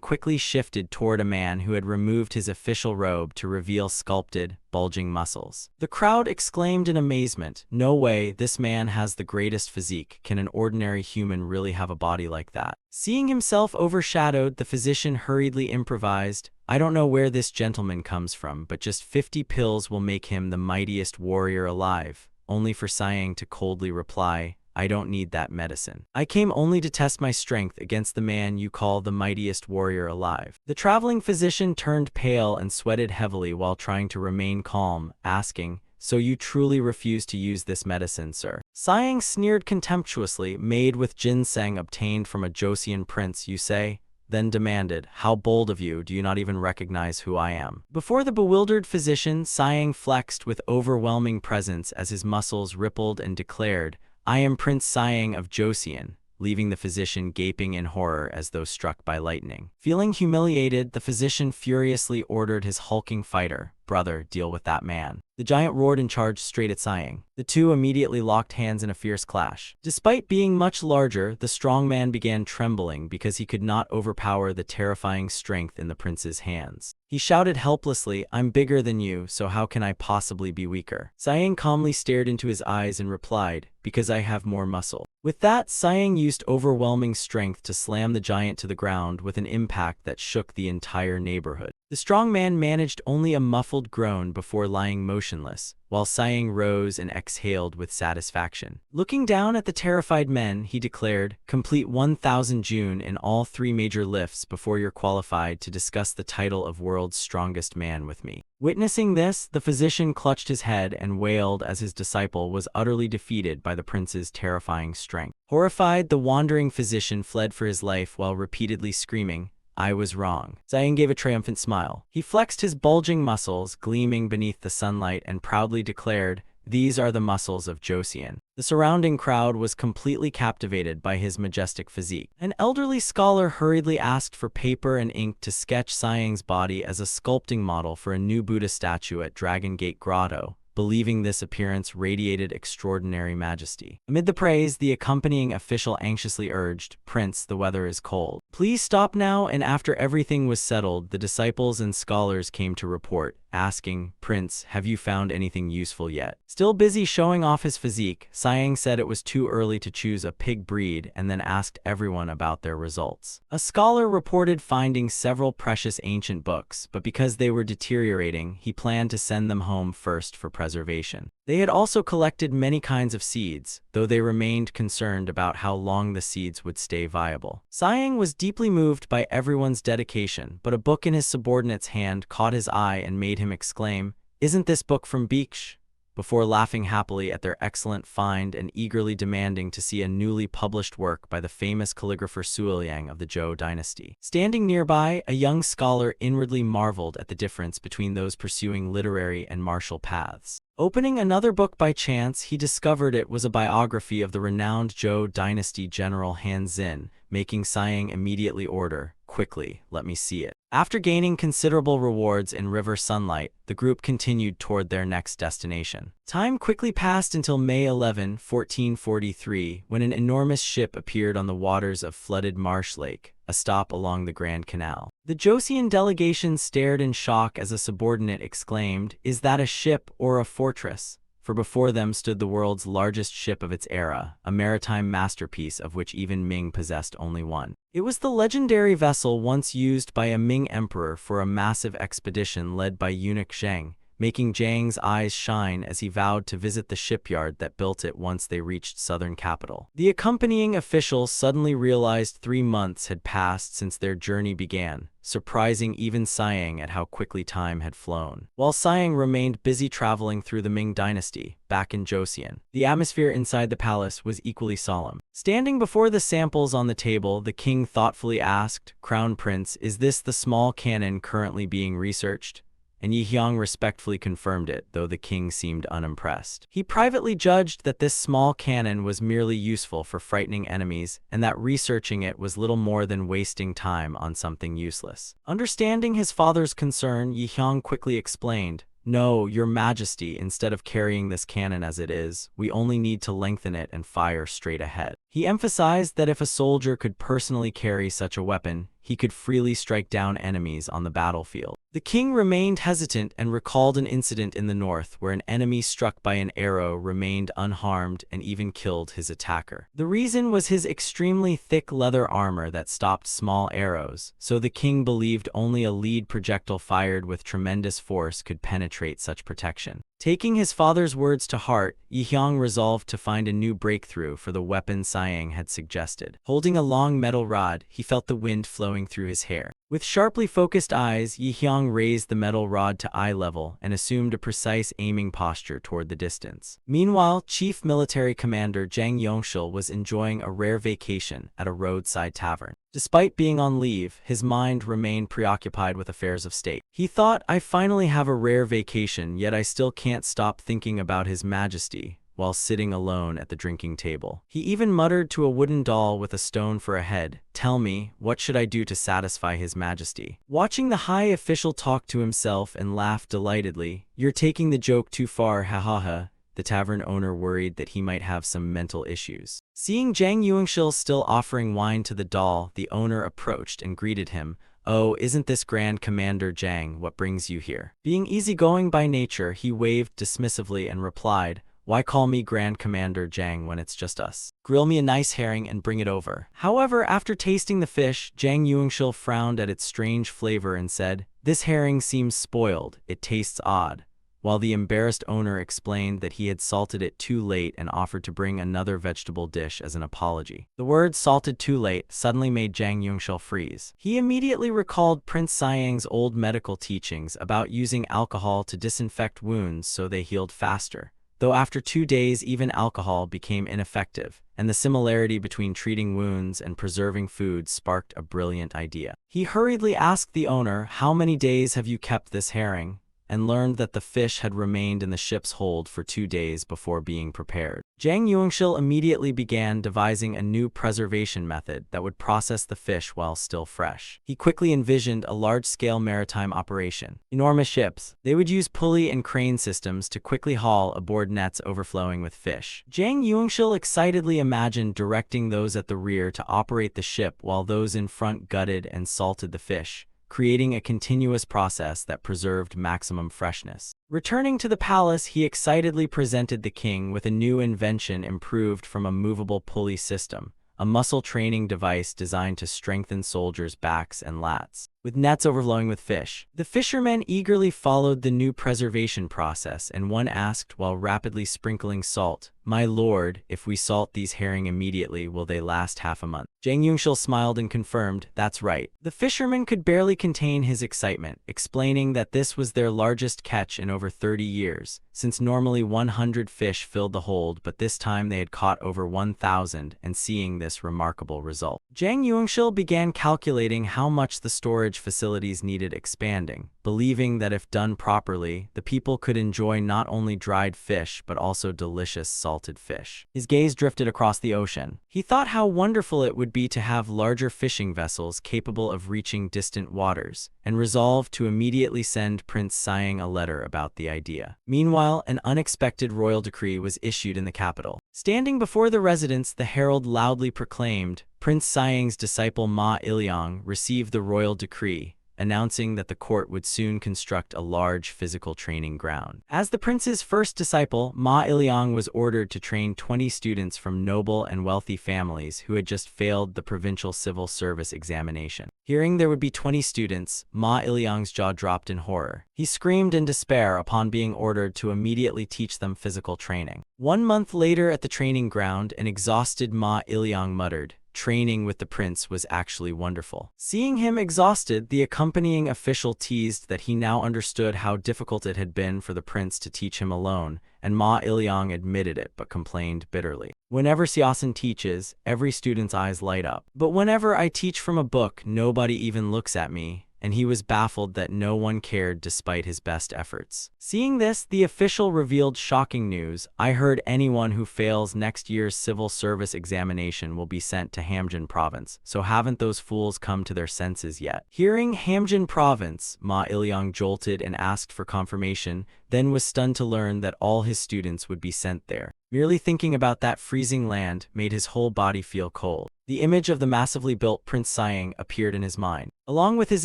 quickly shifted toward a man who had removed his official robe to reveal sculpted, bulging muscles. The crowd exclaimed in amazement, "No way, this man has the greatest physique. Can an ordinary human really have a body like that?" Seeing himself overshadowed, the physician hurriedly improvised, "I don't know where this gentleman comes from, but just 50 pills will make him the mightiest warrior alive," only for Sighing to coldly reply, "I don't need that medicine. I came only to test my strength against the man you call the mightiest warrior alive." The traveling physician turned pale and sweated heavily while trying to remain calm, asking, "So you truly refuse to use this medicine, sir?" Sighing sneered contemptuously, "Made with ginseng obtained from a Joseon prince, you say?" Then demanded, "How bold of you, do you not even recognize who I am?" Before the bewildered physician, Sighing flexed with overwhelming presence as his muscles rippled and declared, "I am Prince Sighing of Joseon," leaving the physician gaping in horror as though struck by lightning. Feeling humiliated, the physician furiously ordered his hulking fighter, "Brother, deal with that man." The giant roared and charged straight at Sighing. The two immediately locked hands in a fierce clash. Despite being much larger, the strong man began trembling because he could not overpower the terrifying strength in the prince's hands. He shouted helplessly, "I'm bigger than you, so how can I possibly be weaker?" Sighing calmly stared into his eyes and replied, "Because I have more muscle." With that, Sighing used overwhelming strength to slam the giant to the ground with an impact that shook the entire neighborhood. The strong man managed only a muffled groan before lying motionless, while Sighing rose and exhaled with satisfaction. Looking down at the terrified men, he declared, "Complete 1,000 June in all 3 major lifts before you're qualified to discuss the title of world's strongest man with me." Witnessing this, the physician clutched his head and wailed as his disciple was utterly defeated by the prince's terrifying strength. Horrified, the wandering physician fled for his life while repeatedly screaming, I was wrong. Sayang gave a triumphant smile. He flexed his bulging muscles, gleaming beneath the sunlight, and proudly declared, "These are the muscles of Joseon." The surrounding crowd was completely captivated by his majestic physique. An elderly scholar hurriedly asked for paper and ink to sketch Sayang's body as a sculpting model for a new Buddha statue at Dragon Gate Grotto, believing this appearance radiated extraordinary majesty. Amid the praise, the accompanying official anxiously urged, "Prince, the weather is cold. Please stop now." And after everything was settled, the disciples and scholars came to report, asking, "Prince, have you found anything useful yet?" Still busy showing off his physique, Sayang said it was too early to choose a pig breed and then asked everyone about their results. A scholar reported finding several precious ancient books, but because they were deteriorating, he planned to send them home first for preservation. They had also collected many kinds of seeds, though they remained concerned about how long the seeds would stay viable. Sayang was deeply moved by everyone's dedication, but a book in his subordinate's hand caught his eye and made him exclaim, "Isn't this book from Beeksh?" before laughing happily at their excellent find and eagerly demanding to see a newly published work by the famous calligrapher Suiliang of the Zhou dynasty. Standing nearby, a young scholar inwardly marveled at the difference between those pursuing literary and martial paths. Opening another book by chance, he discovered it was a biography of the renowned Zhou dynasty general Han Xin, making Sayang immediately order, "Quickly, let me see it." After gaining considerable rewards in river sunlight, the group continued toward their next destination. Time quickly passed until May 11, 1443, when an enormous ship appeared on the waters of flooded Marsh Lake, a stop along the Grand Canal. The Joseon delegation stared in shock as a subordinate exclaimed, "Is that a ship or a fortress?" For before them stood the world's largest ship of its era, a maritime masterpiece of which even Ming possessed only one. It was the legendary vessel once used by a Ming emperor for a massive expedition led by eunuch Zheng, making Zhang's eyes shine as he vowed to visit the shipyard that built it once they reached southern capital. The accompanying official suddenly realized 3 months had passed since their journey began, surprising even Sayang at how quickly time had flown. While Sayang remained busy traveling through the Ming dynasty, back in Joseon, the atmosphere inside the palace was equally solemn. Standing before the samples on the table, the king thoughtfully asked, "Crown Prince, is this the small cannon currently being researched?" And Yi Hyang respectfully confirmed it, though the king seemed unimpressed. He privately judged that this small cannon was merely useful for frightening enemies, and that researching it was little more than wasting time on something useless. Understanding his father's concern, Yi Hyang quickly explained, "No, your majesty, instead of carrying this cannon as it is, we only need to lengthen it and fire straight ahead." He emphasized that if a soldier could personally carry such a weapon, he could freely strike down enemies on the battlefield. The king remained hesitant and recalled an incident in the north where an enemy struck by an arrow remained unharmed and even killed his attacker. The reason was his extremely thick leather armor that stopped small arrows, so the king believed only a lead projectile fired with tremendous force could penetrate such protection. Taking his father's words to heart, Yi Hyang resolved to find a new breakthrough for the weapon Sayang had suggested. Holding a long metal rod, he felt the wind flowing through his hair. With sharply focused eyes, Yi Hyang raised the metal rod to eye level and assumed a precise aiming posture toward the distance. Meanwhile, Chief Military Commander Jang Yongshil was enjoying a rare vacation at a roadside tavern. Despite being on leave, his mind remained preoccupied with affairs of state. He thought, "I finally have a rare vacation, yet I still can't stop thinking about His Majesty," while sitting alone at the drinking table. He even muttered to a wooden doll with a stone for a head, "Tell me, what should I do to satisfy His Majesty?" Watching the high official talk to himself and laugh delightedly, "You're taking the joke too far, ha ha ha." The tavern owner worried that he might have some mental issues. Seeing Jang Yuangshil still offering wine to the doll, the owner approached and greeted him. "Oh, isn't this Grand Commander Jang? What brings you here?" Being easygoing by nature, he waved dismissively and replied, "Why call me Grand Commander Jang when it's just us? Grill me a nice herring and bring it over." However, after tasting the fish, Jang Yuangshil frowned at its strange flavor and said, "This herring seems spoiled, it tastes odd," while the embarrassed owner explained that he had salted it too late and offered to bring another vegetable dish as an apology. The word "salted too late" suddenly made Jang Yongshil freeze. He immediately recalled Prince Sayang's old medical teachings about using alcohol to disinfect wounds so they healed faster, though after 2 days even alcohol became ineffective, and the similarity between treating wounds and preserving food sparked a brilliant idea. He hurriedly asked the owner, "How many days have you kept this herring?" and learned that the fish had remained in the ship's hold for 2 days before being prepared. Zhang Yuanshil immediately began devising a new preservation method that would process the fish while still fresh. He quickly envisioned a large-scale maritime operation. Enormous ships, they would use pulley and crane systems to quickly haul aboard nets overflowing with fish. Zhang Yuanshil excitedly imagined directing those at the rear to operate the ship while those in front gutted and salted the fish, creating a continuous process that preserved maximum freshness. Returning to the palace, he excitedly presented the king with a new invention improved from a movable pulley system, a muscle training device designed to strengthen soldiers' backs and lats. With nets overflowing with fish, the fishermen eagerly followed the new preservation process, and one asked while rapidly sprinkling salt, "My lord, if we salt these herring immediately, will they last half a month?" Zhang Yuanshil smiled and confirmed, "That's right." The fisherman could barely contain his excitement, explaining that this was their largest catch in over 30 years, since normally 100 fish filled the hold, but this time they had caught over 1,000, and seeing this remarkable result, Zhang Yuanshil began calculating how much the storage facilities needed expanding, believing that if done properly, the people could enjoy not only dried fish but also delicious salted fish. His gaze drifted across the ocean. He thought how wonderful it would be to have larger fishing vessels capable of reaching distant waters, and resolved to immediately send Prince Siang a letter about the idea. Meanwhile, an unexpected royal decree was issued in the capital. Standing before the residence, the herald loudly proclaimed, "Prince Siang's disciple Ma Iliang received the royal decree, announcing that the court would soon construct a large physical training ground." As the prince's first disciple, Ma Iliang was ordered to train 20 students from noble and wealthy families who had just failed the provincial civil service examination. Hearing there would be 20 students, Ma Iliang's jaw dropped in horror. He screamed in despair upon being ordered to immediately teach them physical training. 1 month later at the training ground, an exhausted Ma Iliang muttered, "Training with the prince was actually wonderful." Seeing him exhausted, the accompanying official teased that he now understood how difficult it had been for the prince to teach him alone, and Ma Iliang admitted it but complained bitterly. "Whenever Siasen teaches, every student's eyes light up. But whenever I teach from a book, nobody even looks at me," and he was baffled that no one cared despite his best efforts. Seeing this, the official revealed shocking news. "I heard anyone who fails next year's civil service examination will be sent to Hamjin province, so haven't those fools come to their senses yet?" Hearing Hamjin province, Ma Iliang jolted and asked for confirmation, then was stunned to learn that all his students would be sent there. Merely thinking about that freezing land made his whole body feel cold. The image of the massively built Prince Siang appeared in his mind, along with his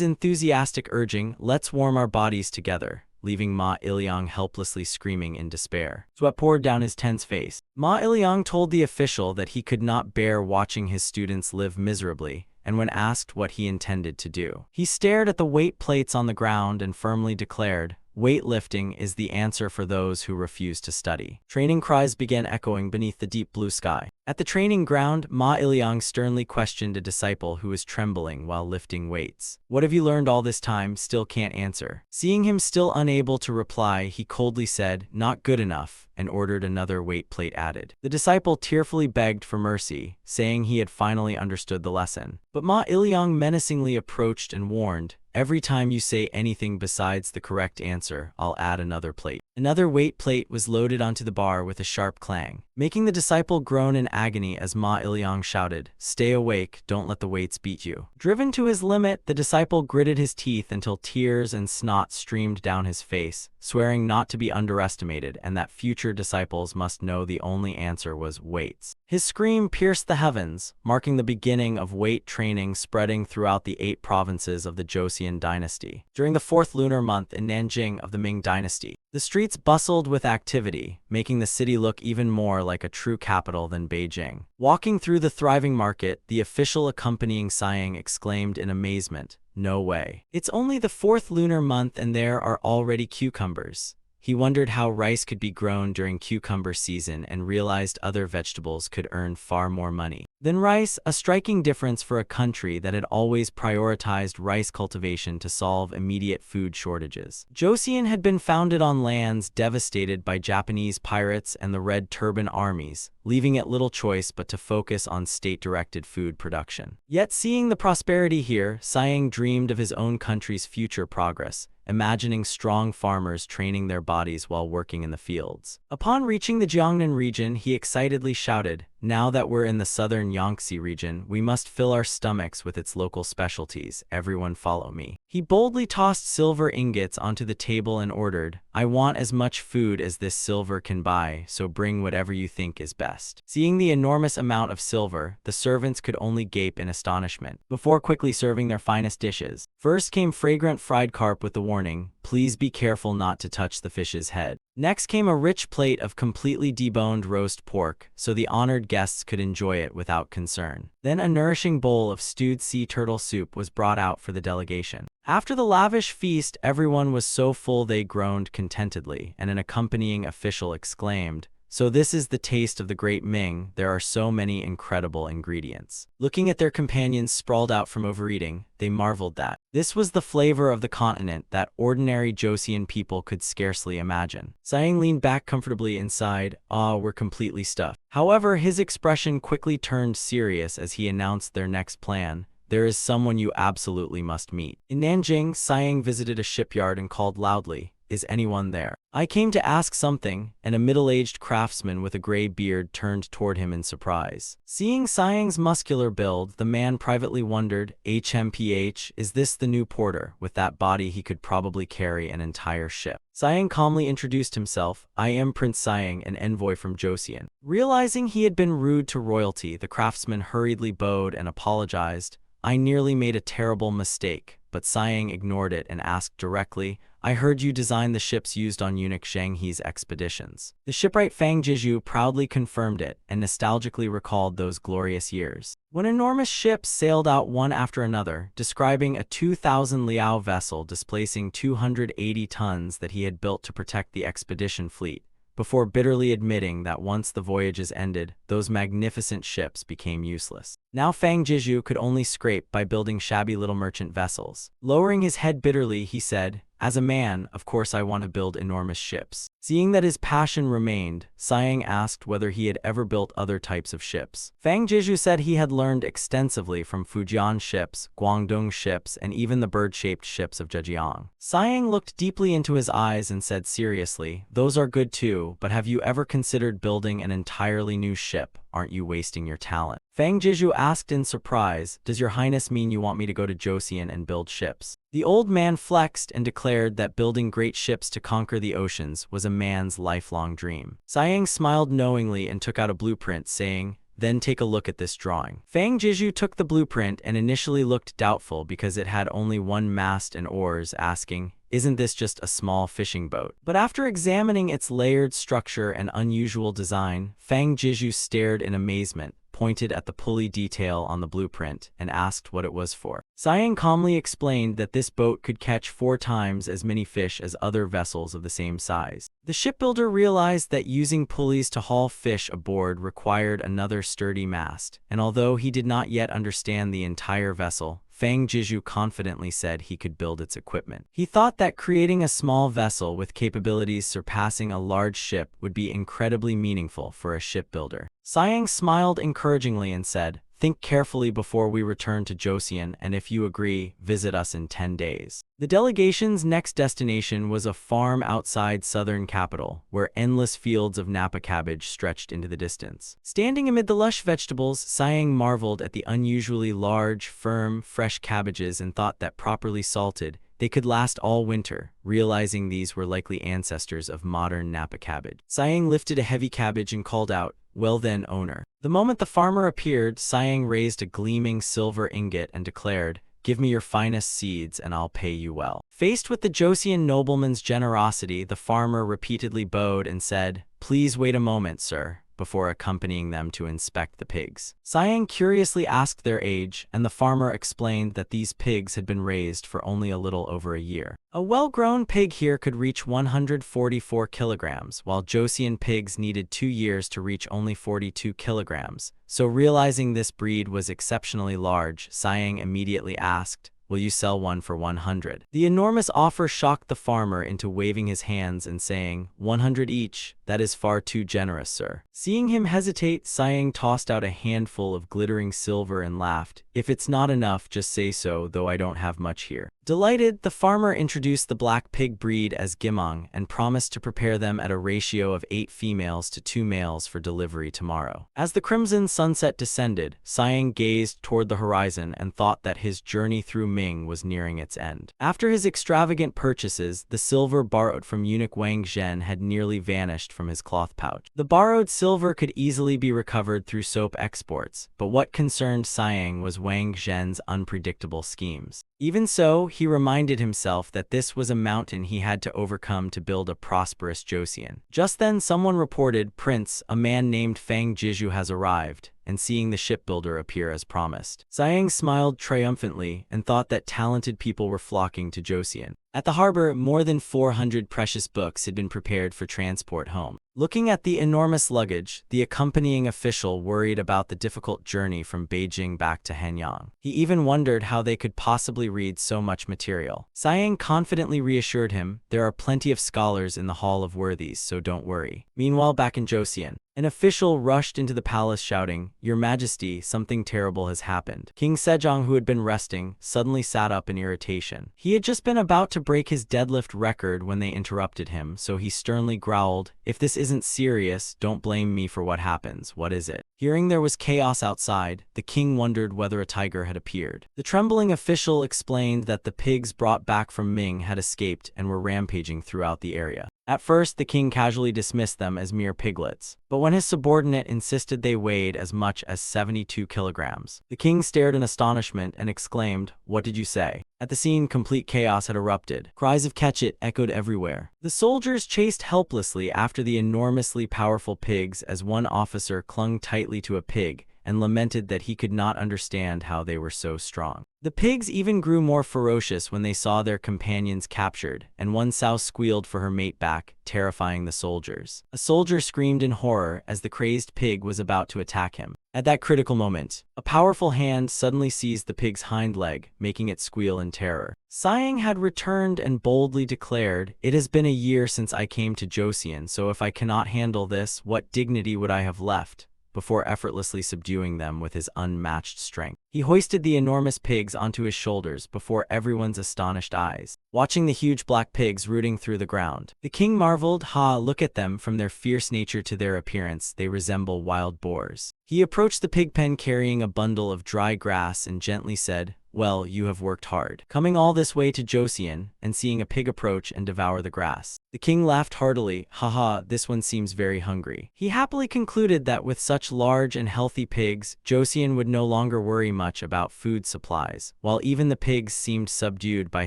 enthusiastic urging, "Let's warm our bodies together," leaving Ma Iliang helplessly screaming in despair. Sweat poured down his tense face. Ma Iliang told the official that he could not bear watching his students live miserably, and when asked what he intended to do, he stared at the weight plates on the ground and firmly declared, "Weightlifting is the answer for those who refuse to study." Training cries began echoing beneath the deep blue sky. At the training ground, Ma Iliang sternly questioned a disciple who was trembling while lifting weights. "What have you learned all this time? Still can't answer." Seeing him still unable to reply, he coldly said, "Not good enough," and ordered another weight plate added. The disciple tearfully begged for mercy, saying he had finally understood the lesson. But Ma Iliang menacingly approached and warned, "Every time you say anything besides the correct answer, I'll add another plate." Another weight plate was loaded onto the bar with a sharp clang, making the disciple groan in agony as Ma Iliang shouted, "Stay awake, don't let the weights beat you." Driven to his limit, the disciple gritted his teeth until tears and snot streamed down his face, swearing not to be underestimated and that future disciples must know the only answer was weights. His scream pierced the heavens, marking the beginning of weight training spreading throughout the 8 provinces of the Joseon dynasty. During the 4th lunar month in Nanjing of the Ming dynasty, the streets bustled with activity, making the city look even more like a true capital than Beijing. Walking through the thriving market, the official accompanying Siang exclaimed in amazement, "No way. It's only the 4th lunar month and there are already cucumbers." He wondered how rice could be grown during cucumber season and realized other vegetables could earn far more money than rice, a striking difference for a country that had always prioritized rice cultivation to solve immediate food shortages. Joseon had been founded on lands devastated by Japanese pirates and the Red Turban armies, leaving it little choice but to focus on state-directed food production. Yet seeing the prosperity here, Sayang dreamed of his own country's future progress, imagining strong farmers training their bodies while working in the fields. Upon reaching the Jiangnan region, he excitedly shouted, "Now that we're in the southern Yangtze region, we must fill our stomachs with its local specialties. Everyone follow me." He boldly tossed silver ingots onto the table and ordered, "I want as much food as this silver can buy, so bring whatever you think is best." Seeing the enormous amount of silver, the servants could only gape in astonishment, before quickly serving their finest dishes. First came fragrant fried carp with the warning, "Please be careful not to touch the fish's head." Next came a rich plate of completely deboned roast pork, so the honored guests could enjoy it without concern. Then a nourishing bowl of stewed sea turtle soup was brought out for the delegation. After the lavish feast, everyone was so full they groaned contentedly, and an accompanying official exclaimed, "So this is the taste of the great Ming, there are so many incredible ingredients." Looking at their companions sprawled out from overeating, they marveled that this was the flavor of the continent that ordinary Joseon people could scarcely imagine. Sayang leaned back comfortably inside, we're completely stuffed. However, his expression quickly turned serious as he announced their next plan. "There is someone you absolutely must meet." In Nanjing, Sayang visited a shipyard and called loudly, "Is anyone there? I came to ask something," and a middle-aged craftsman with a gray beard turned toward him in surprise. Seeing Sayang's muscular build, the man privately wondered, "HMPH, is this the new porter? With that body he could probably carry an entire ship." Sayang calmly introduced himself, "I am Prince Sayang, an envoy from Joseon." Realizing he had been rude to royalty, the craftsman hurriedly bowed and apologized. "I nearly made a terrible mistake," but Sayang ignored it and asked directly, "I heard you designed the ships used on eunuch Shanghi's expeditions." The shipwright Fang Jiju proudly confirmed it and nostalgically recalled those glorious years, when enormous ships sailed out one after another, describing a 2,000 liao vessel displacing 280 tons that he had built to protect the expedition fleet, before bitterly admitting that once the voyages ended, those magnificent ships became useless. Now Fang Jiju could only scrape by building shabby little merchant vessels. Lowering his head bitterly, he said, "As a man, of course I want to build enormous ships." Seeing that his passion remained, Sayang asked whether he had ever built other types of ships. Fang Jiju said he had learned extensively from Fujian ships, Guangdong ships, and even the bird-shaped ships of Zhejiang. Sayang looked deeply into his eyes and said seriously, "Those are good too, but have you ever considered building an entirely new ship? Aren't you wasting your talent?" Fang Jiju asked in surprise, "Does your highness mean you want me to go to Joseon and build ships?" The old man flexed and declared that building great ships to conquer the oceans was a man's lifelong dream. Sayang smiled knowingly and took out a blueprint, saying, "Then take a look at this drawing." Fang Jiju took the blueprint and initially looked doubtful because it had only one mast and oars, asking, "Isn't this just a small fishing boat?" But after examining its layered structure and unusual design, Fang Jiju stared in amazement, pointed at the pulley detail on the blueprint, and asked what it was for. Sayang calmly explained that this boat could catch 4 times as many fish as other vessels of the same size. The shipbuilder realized that using pulleys to haul fish aboard required another sturdy mast, and although he did not yet understand the entire vessel, Fang Jiju confidently said he could build its equipment. He thought that creating a small vessel with capabilities surpassing a large ship would be incredibly meaningful for a shipbuilder. Sayang smiled encouragingly and said, "Think carefully before we return to Joseon, and if you agree, visit us in 10 days. The delegation's next destination was a farm outside southern capital, where endless fields of Napa cabbage stretched into the distance. Standing amid the lush vegetables, Sayang marveled at the unusually large, firm, fresh cabbages and thought that properly salted, they could last all winter, realizing these were likely ancestors of modern Napa cabbage. Sayang lifted a heavy cabbage and called out, "Well then, owner." The moment the farmer appeared, Sayang raised a gleaming silver ingot and declared, "Give me your finest seeds and I'll pay you well." Faced with the Joseon nobleman's generosity, the farmer repeatedly bowed and said, "Please wait a moment, sir. before accompanying them to inspect the pigs. Siang curiously asked their age, and the farmer explained that these pigs had been raised for only a little over a year. A well-grown pig here could reach 144 kilograms, while Joseon pigs needed 2 years to reach only 42 kilograms. So realizing this breed was exceptionally large, Siang immediately asked, "Will you sell one for 100?" The enormous offer shocked the farmer into waving his hands and saying, 100 each, that is far too generous, sir. Seeing him hesitate, Siang tossed out a handful of glittering silver and laughed, "If it's not enough, just say so, though I don't have much here." Delighted, the farmer introduced the black pig breed as gimong and promised to prepare them at a ratio of 8 females to 2 males for delivery tomorrow. As the crimson sunset descended, Siang gazed toward the horizon and thought that his journey through Ming was nearing its end. After his extravagant purchases, the silver borrowed from eunuch Wang Zhen had nearly vanished from his cloth pouch. The borrowed silver could easily be recovered through soap exports, but what concerned Siang was Wang Zhen's unpredictable schemes. Even so, he reminded himself that this was a mountain he had to overcome to build a prosperous Joseon. Just then someone reported, "Prince, a man named Fang Jiju has arrived," and seeing the shipbuilder appear as promised, Siang smiled triumphantly and thought that talented people were flocking to Joseon. At the harbor, more than 400 precious books had been prepared for transport home. Looking at the enormous luggage, the accompanying official worried about the difficult journey from Beijing back to Hanyang. He even wondered how they could possibly read so much material. Siang confidently reassured him, "There are plenty of scholars in the Hall of Worthies, so don't worry." Meanwhile, back in Joseon, an official rushed into the palace shouting, "Your Majesty, something terrible has happened." King Sejong, who had been resting, suddenly sat up in irritation. He had just been about to break his deadlift record when they interrupted him, so he sternly growled, "If this isn't serious, don't blame me for what happens. What is it?" Hearing there was chaos outside, the king wondered whether a tiger had appeared. The trembling official explained that the pigs brought back from Ming had escaped and were rampaging throughout the area. At first, the king casually dismissed them as mere piglets, but when his subordinate insisted they weighed as much as 72 kilograms, the king stared in astonishment and exclaimed, "What did you say?" At the scene, complete chaos had erupted. Cries of "Catch it" echoed everywhere. The soldiers chased helplessly after the enormously powerful pigs as one officer clung tightly to a pig and lamented that he could not understand how they were so strong. The pigs even grew more ferocious when they saw their companions captured, and one sow squealed for her mate back, terrifying the soldiers. A soldier screamed in horror as the crazed pig was about to attack him. At that critical moment, a powerful hand suddenly seized the pig's hind leg, making it squeal in terror. Siang had returned and boldly declared, "It has been a year since I came to Joseon, so if I cannot handle this, what dignity would I have left?" Before effortlessly subduing them with his unmatched strength. He hoisted the enormous pigs onto his shoulders before everyone's astonished eyes. Watching the huge black pigs rooting through the ground, the king marveled, "Ha, look at them, from their fierce nature to their appearance, they resemble wild boars." He approached the pig pen carrying a bundle of dry grass and gently said, "Well, you have worked hard, coming all this way to Joseon and seeing a pig approach and devour the grass." The king laughed heartily, "Haha, this one seems very hungry." He happily concluded that with such large and healthy pigs, Joseon would no longer worry much about food supplies, while even the pigs seemed subdued by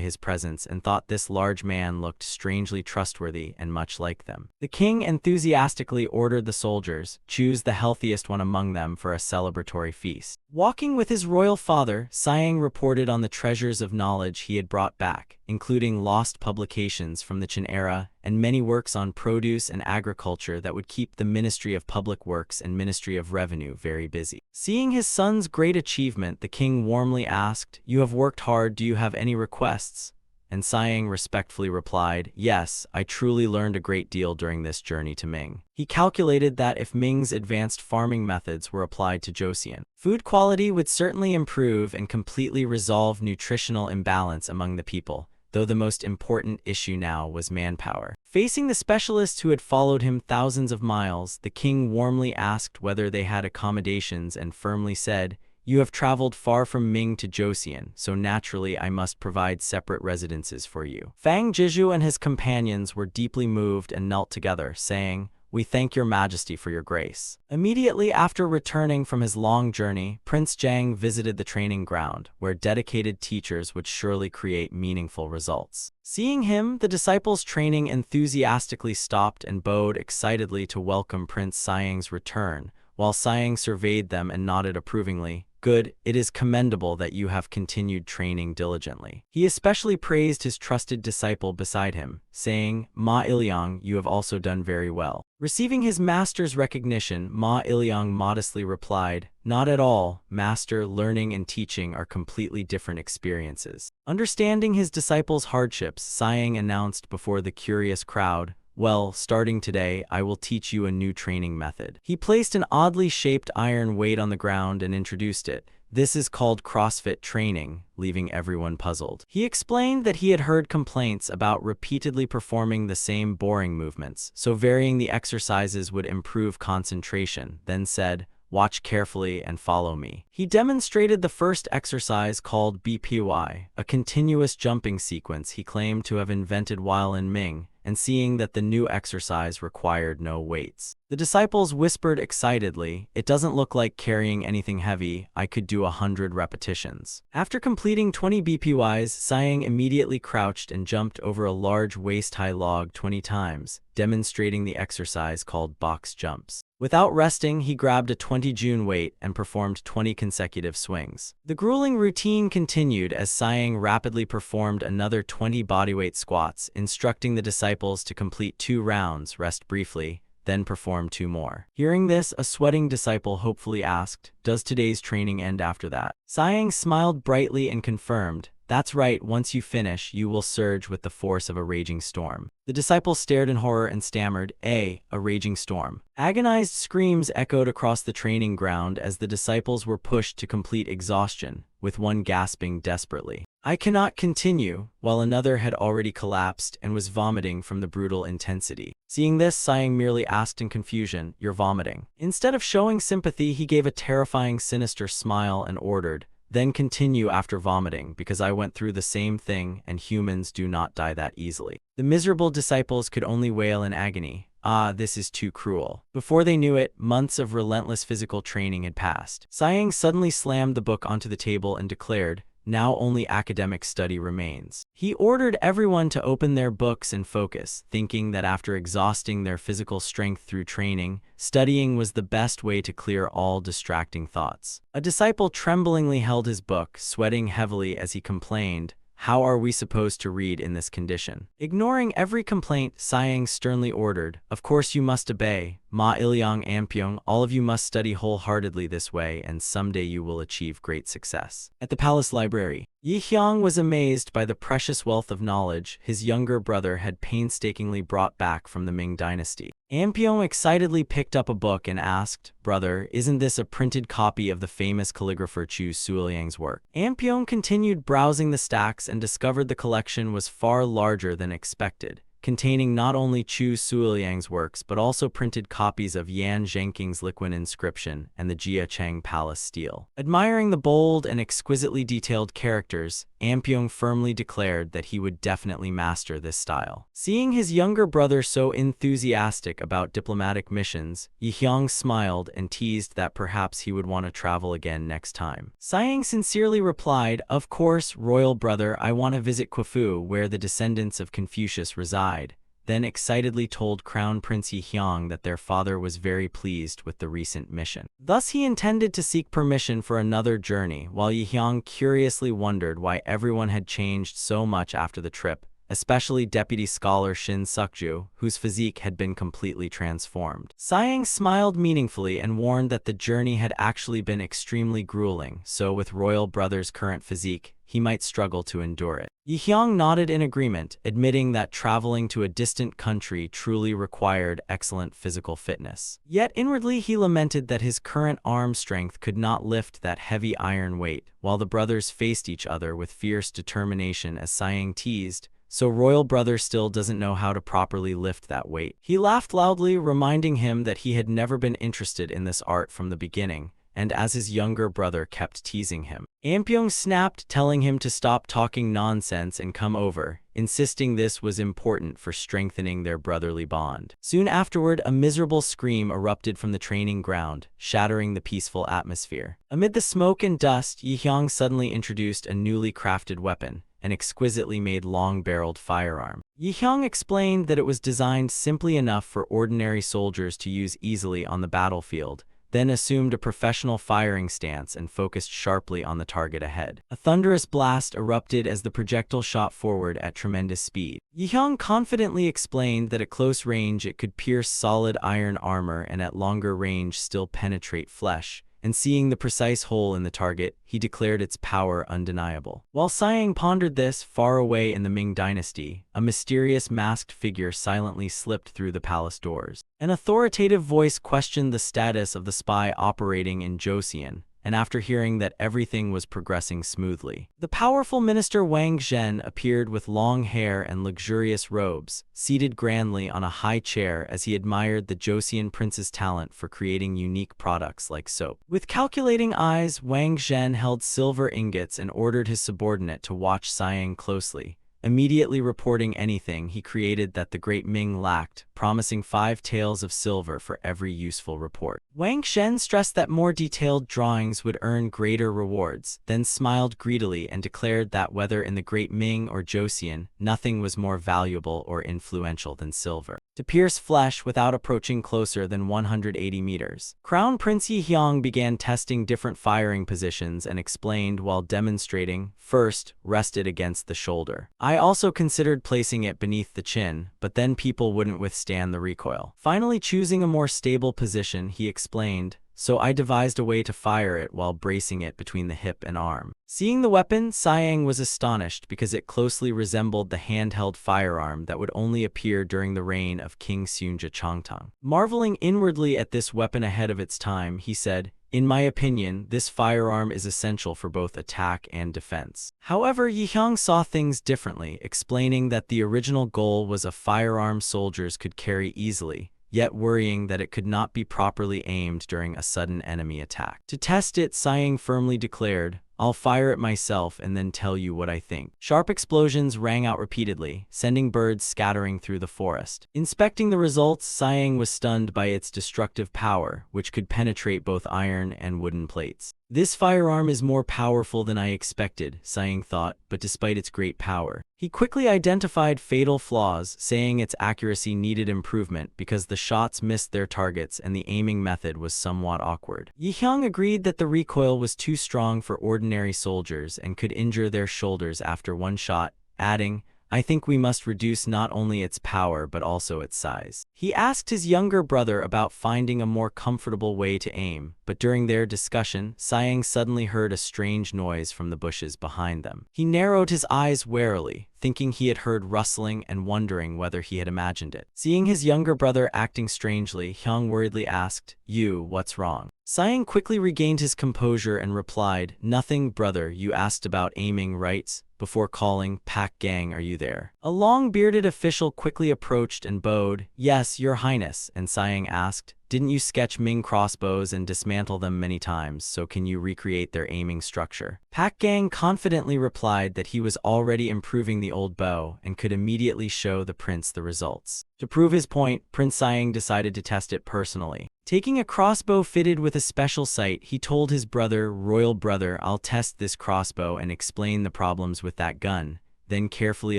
his presence and thought this large man looked strangely trustworthy and much like them. The king enthusiastically ordered the soldiers, "Choose the healthiest one among them for a celebratory feast." Walking with his royal father, Siang reported on the treasures of knowledge he had brought back, including lost publications from the Qin era and many works on produce and agriculture that would keep the Ministry of Public Works and Ministry of Revenue very busy. Seeing his son's great achievement, the king warmly asked, "You have worked hard, do you have any requests?" And Siang respectfully replied, "Yes, I truly learned a great deal during this journey to Ming." He calculated that if Ming's advanced farming methods were applied to Joseon, food quality would certainly improve and completely resolve nutritional imbalance among the people, though the most important issue now was manpower. Facing the specialists who had followed him thousands of miles, the king warmly asked whether they had accommodations and firmly said, "You have traveled far from Ming to Joseon, so naturally I must provide separate residences for you." Fang Jiju and his companions were deeply moved and knelt together, saying, "We thank your majesty for your grace." Immediately after returning from his long journey, Prince Jiang visited the training ground, where dedicated teachers would surely create meaningful results. Seeing him, the disciples' training enthusiastically stopped and bowed excitedly to welcome Prince Siang's return, while Siang surveyed them and nodded approvingly. "Good, it is commendable that you have continued training diligently." He especially praised his trusted disciple beside him, saying, "Ma Iliang, you have also done very well." Receiving his master's recognition, Ma Iliang modestly replied, "Not at all, master. Learning and teaching are completely different experiences." Understanding his disciple's hardships, Siang announced before the curious crowd, "Well, starting today, I will teach you a new training method." He placed an oddly shaped iron weight on the ground and introduced it. "This is called CrossFit training," leaving everyone puzzled. He explained that he had heard complaints about repeatedly performing the same boring movements, so varying the exercises would improve concentration, then said, "Watch carefully and follow me." He demonstrated the first exercise called BPY, a continuous jumping sequence he claimed to have invented while in Ming, and seeing that the new exercise required no weights. The disciples whispered excitedly, "It doesn't look like carrying anything heavy. I could do 100 repetitions." After completing 20 BPYs, Siang immediately crouched and jumped over a large waist-high log 20 times, demonstrating the exercise called box jumps. Without resting, he grabbed a 20 June weight and performed 20 consecutive swings. The grueling routine continued as Siang rapidly performed another 20 bodyweight squats, instructing the disciples to complete 2 rounds, rest briefly, then perform 2 more. Hearing this, a sweating disciple hopefully asked, "Does today's training end after that?" Siang smiled brightly and confirmed, "That's right, once you finish, you will surge with the force of a raging storm." The disciple stared in horror and stammered, A raging storm." Agonized screams echoed across the training ground as the disciples were pushed to complete exhaustion, with one gasping desperately, "I cannot continue," while another had already collapsed and was vomiting from the brutal intensity. Seeing this, Siang merely asked in confusion, "You're vomiting?" Instead of showing sympathy, he gave a terrifying, sinister smile and ordered, "Then continue after vomiting, because I went through the same thing and humans do not die that easily." The miserable disciples could only wail in agony, "Ah, this is too cruel." Before they knew it, months of relentless physical training had passed. Siang suddenly slammed the book onto the table and declared, "Now only academic study remains." He ordered everyone to open their books and focus, thinking that after exhausting their physical strength through training, studying was the best way to clear all distracting thoughts. A disciple tremblingly held his book, sweating heavily as he complained, "How are we supposed to read in this condition?" Ignoring every complaint, Siang sternly ordered, "Of course you must obey. Ma Iliang Ampyong, all of you must study wholeheartedly this way, and someday you will achieve great success." At the palace library, Yi Hyang was amazed by the precious wealth of knowledge his younger brother had painstakingly brought back from the Ming dynasty. Ampyong excitedly picked up a book and asked, "Brother, isn't this a printed copy of the famous calligrapher Chu Suiliang's work?" Ampyong continued browsing the stacks and discovered the collection was far larger than expected, containing not only Chu Suiliang's works but also printed copies of Yan Zhenking's Liquan inscription and the Jia Cheng Palace stele. Admiring the bold and exquisitely detailed characters, Ampyong firmly declared that he would definitely master this style. Seeing his younger brother so enthusiastic about diplomatic missions, Yi Hyang smiled and teased that perhaps he would want to travel again next time. Siang sincerely replied, "Of course, royal brother, I want to visit Quefu, where the descendants of Confucius reside," then excitedly told Crown Prince Yi Hyang that their father was very pleased with the recent mission. Thus he intended to seek permission for another journey, while Yi Hyang curiously wondered why everyone had changed so much after the trip, especially deputy scholar Shin Sukju, whose physique had been completely transformed. Siang smiled meaningfully and warned that the journey had actually been extremely grueling, so with royal brother's current physique, he might struggle to endure it. Yi Hyang nodded in agreement, admitting that traveling to a distant country truly required excellent physical fitness. Yet inwardly he lamented that his current arm strength could not lift that heavy iron weight, while the brothers faced each other with fierce determination as Siang teased, "So royal brother still doesn't know how to properly lift that weight." He laughed loudly, reminding him that he had never been interested in this art from the beginning, and as his younger brother kept teasing him. Ampyong snapped, telling him to stop talking nonsense and come over, insisting this was important for strengthening their brotherly bond. Soon afterward, a miserable scream erupted from the training ground, shattering the peaceful atmosphere. Amid the smoke and dust, Yihyang suddenly introduced a newly crafted weapon, an exquisitely made long-barreled firearm. Yihyang explained that it was designed simply enough for ordinary soldiers to use easily on the battlefield, then assumed a professional firing stance and focused sharply on the target ahead. A thunderous blast erupted as the projectile shot forward at tremendous speed. Yihyang confidently explained that at close range it could pierce solid iron armor and at longer range still penetrate flesh, and seeing the precise hole in the target, he declared its power undeniable. While Siang pondered this, far away in the Ming dynasty, a mysterious masked figure silently slipped through the palace doors. An authoritative voice questioned the status of the spy operating in Joseon, and after hearing that everything was progressing smoothly, the powerful minister Wang Zhen appeared with long hair and luxurious robes, seated grandly on a high chair as he admired the Joseon prince's talent for creating unique products like soap. With calculating eyes, Wang Zhen held silver ingots and ordered his subordinate to watch Siang closely, immediately reporting anything he created that the great Ming lacked, promising 5 taels of silver for every useful report. Wang Zhen stressed that more detailed drawings would earn greater rewards, then smiled greedily and declared that whether in the great Ming or Joseon, nothing was more valuable or influential than silver. To pierce flesh without approaching closer than 180 meters. Crown Prince Yihyang began testing different firing positions and explained while demonstrating, first, rested against the shoulder. I also considered placing it beneath the chin, but then people wouldn't withstand the recoil. Finally choosing a more stable position, he explained, so I devised a way to fire it while bracing it between the hip and arm. Seeing the weapon, Siang was astonished because it closely resembled the handheld firearm that would only appear during the reign of King Seunja Changtang. Marveling inwardly at this weapon ahead of its time, he said, "In my opinion, this firearm is essential for both attack and defense." However, Yihyang saw things differently, explaining that the original goal was a firearm soldiers could carry easily, yet worrying that it could not be properly aimed during a sudden enemy attack. To test it, Siang firmly declared, "I'll fire it myself and then tell you what I think." Sharp explosions rang out repeatedly, sending birds scattering through the forest. Inspecting the results, Siang was stunned by its destructive power, which could penetrate both iron and wooden plates. This firearm is more powerful than I expected, Siang thought, but despite its great power, he quickly identified fatal flaws, saying its accuracy needed improvement because the shots missed their targets and the aiming method was somewhat awkward. Yihyang agreed that the recoil was too strong for ordinary soldiers and could injure their shoulders after one shot, adding, "I think we must reduce not only its power but also its size." He asked his younger brother about finding a more comfortable way to aim, but during their discussion, Siang suddenly heard a strange noise from the bushes behind them. He narrowed his eyes warily, thinking he had heard rustling and wondering whether he had imagined it. Seeing his younger brother acting strangely, Hyung worriedly asked, "What's wrong?" Siang quickly regained his composure and replied, "Nothing, brother, you asked about aiming, right?" Before calling, "Pack gang, are you there?" A long-bearded official quickly approached and bowed, "Yes, your highness," and Siang asked, "Didn't you sketch Ming crossbows and dismantle them many times, so can you recreate their aiming structure?" Pack gang confidently replied that he was already improving the old bow and could immediately show the prince the results. To prove his point, Prince Siang decided to test it personally. Taking a crossbow fitted with a special sight, he told his brother, "Royal brother, I'll test this crossbow and explain the problems with that gun, then carefully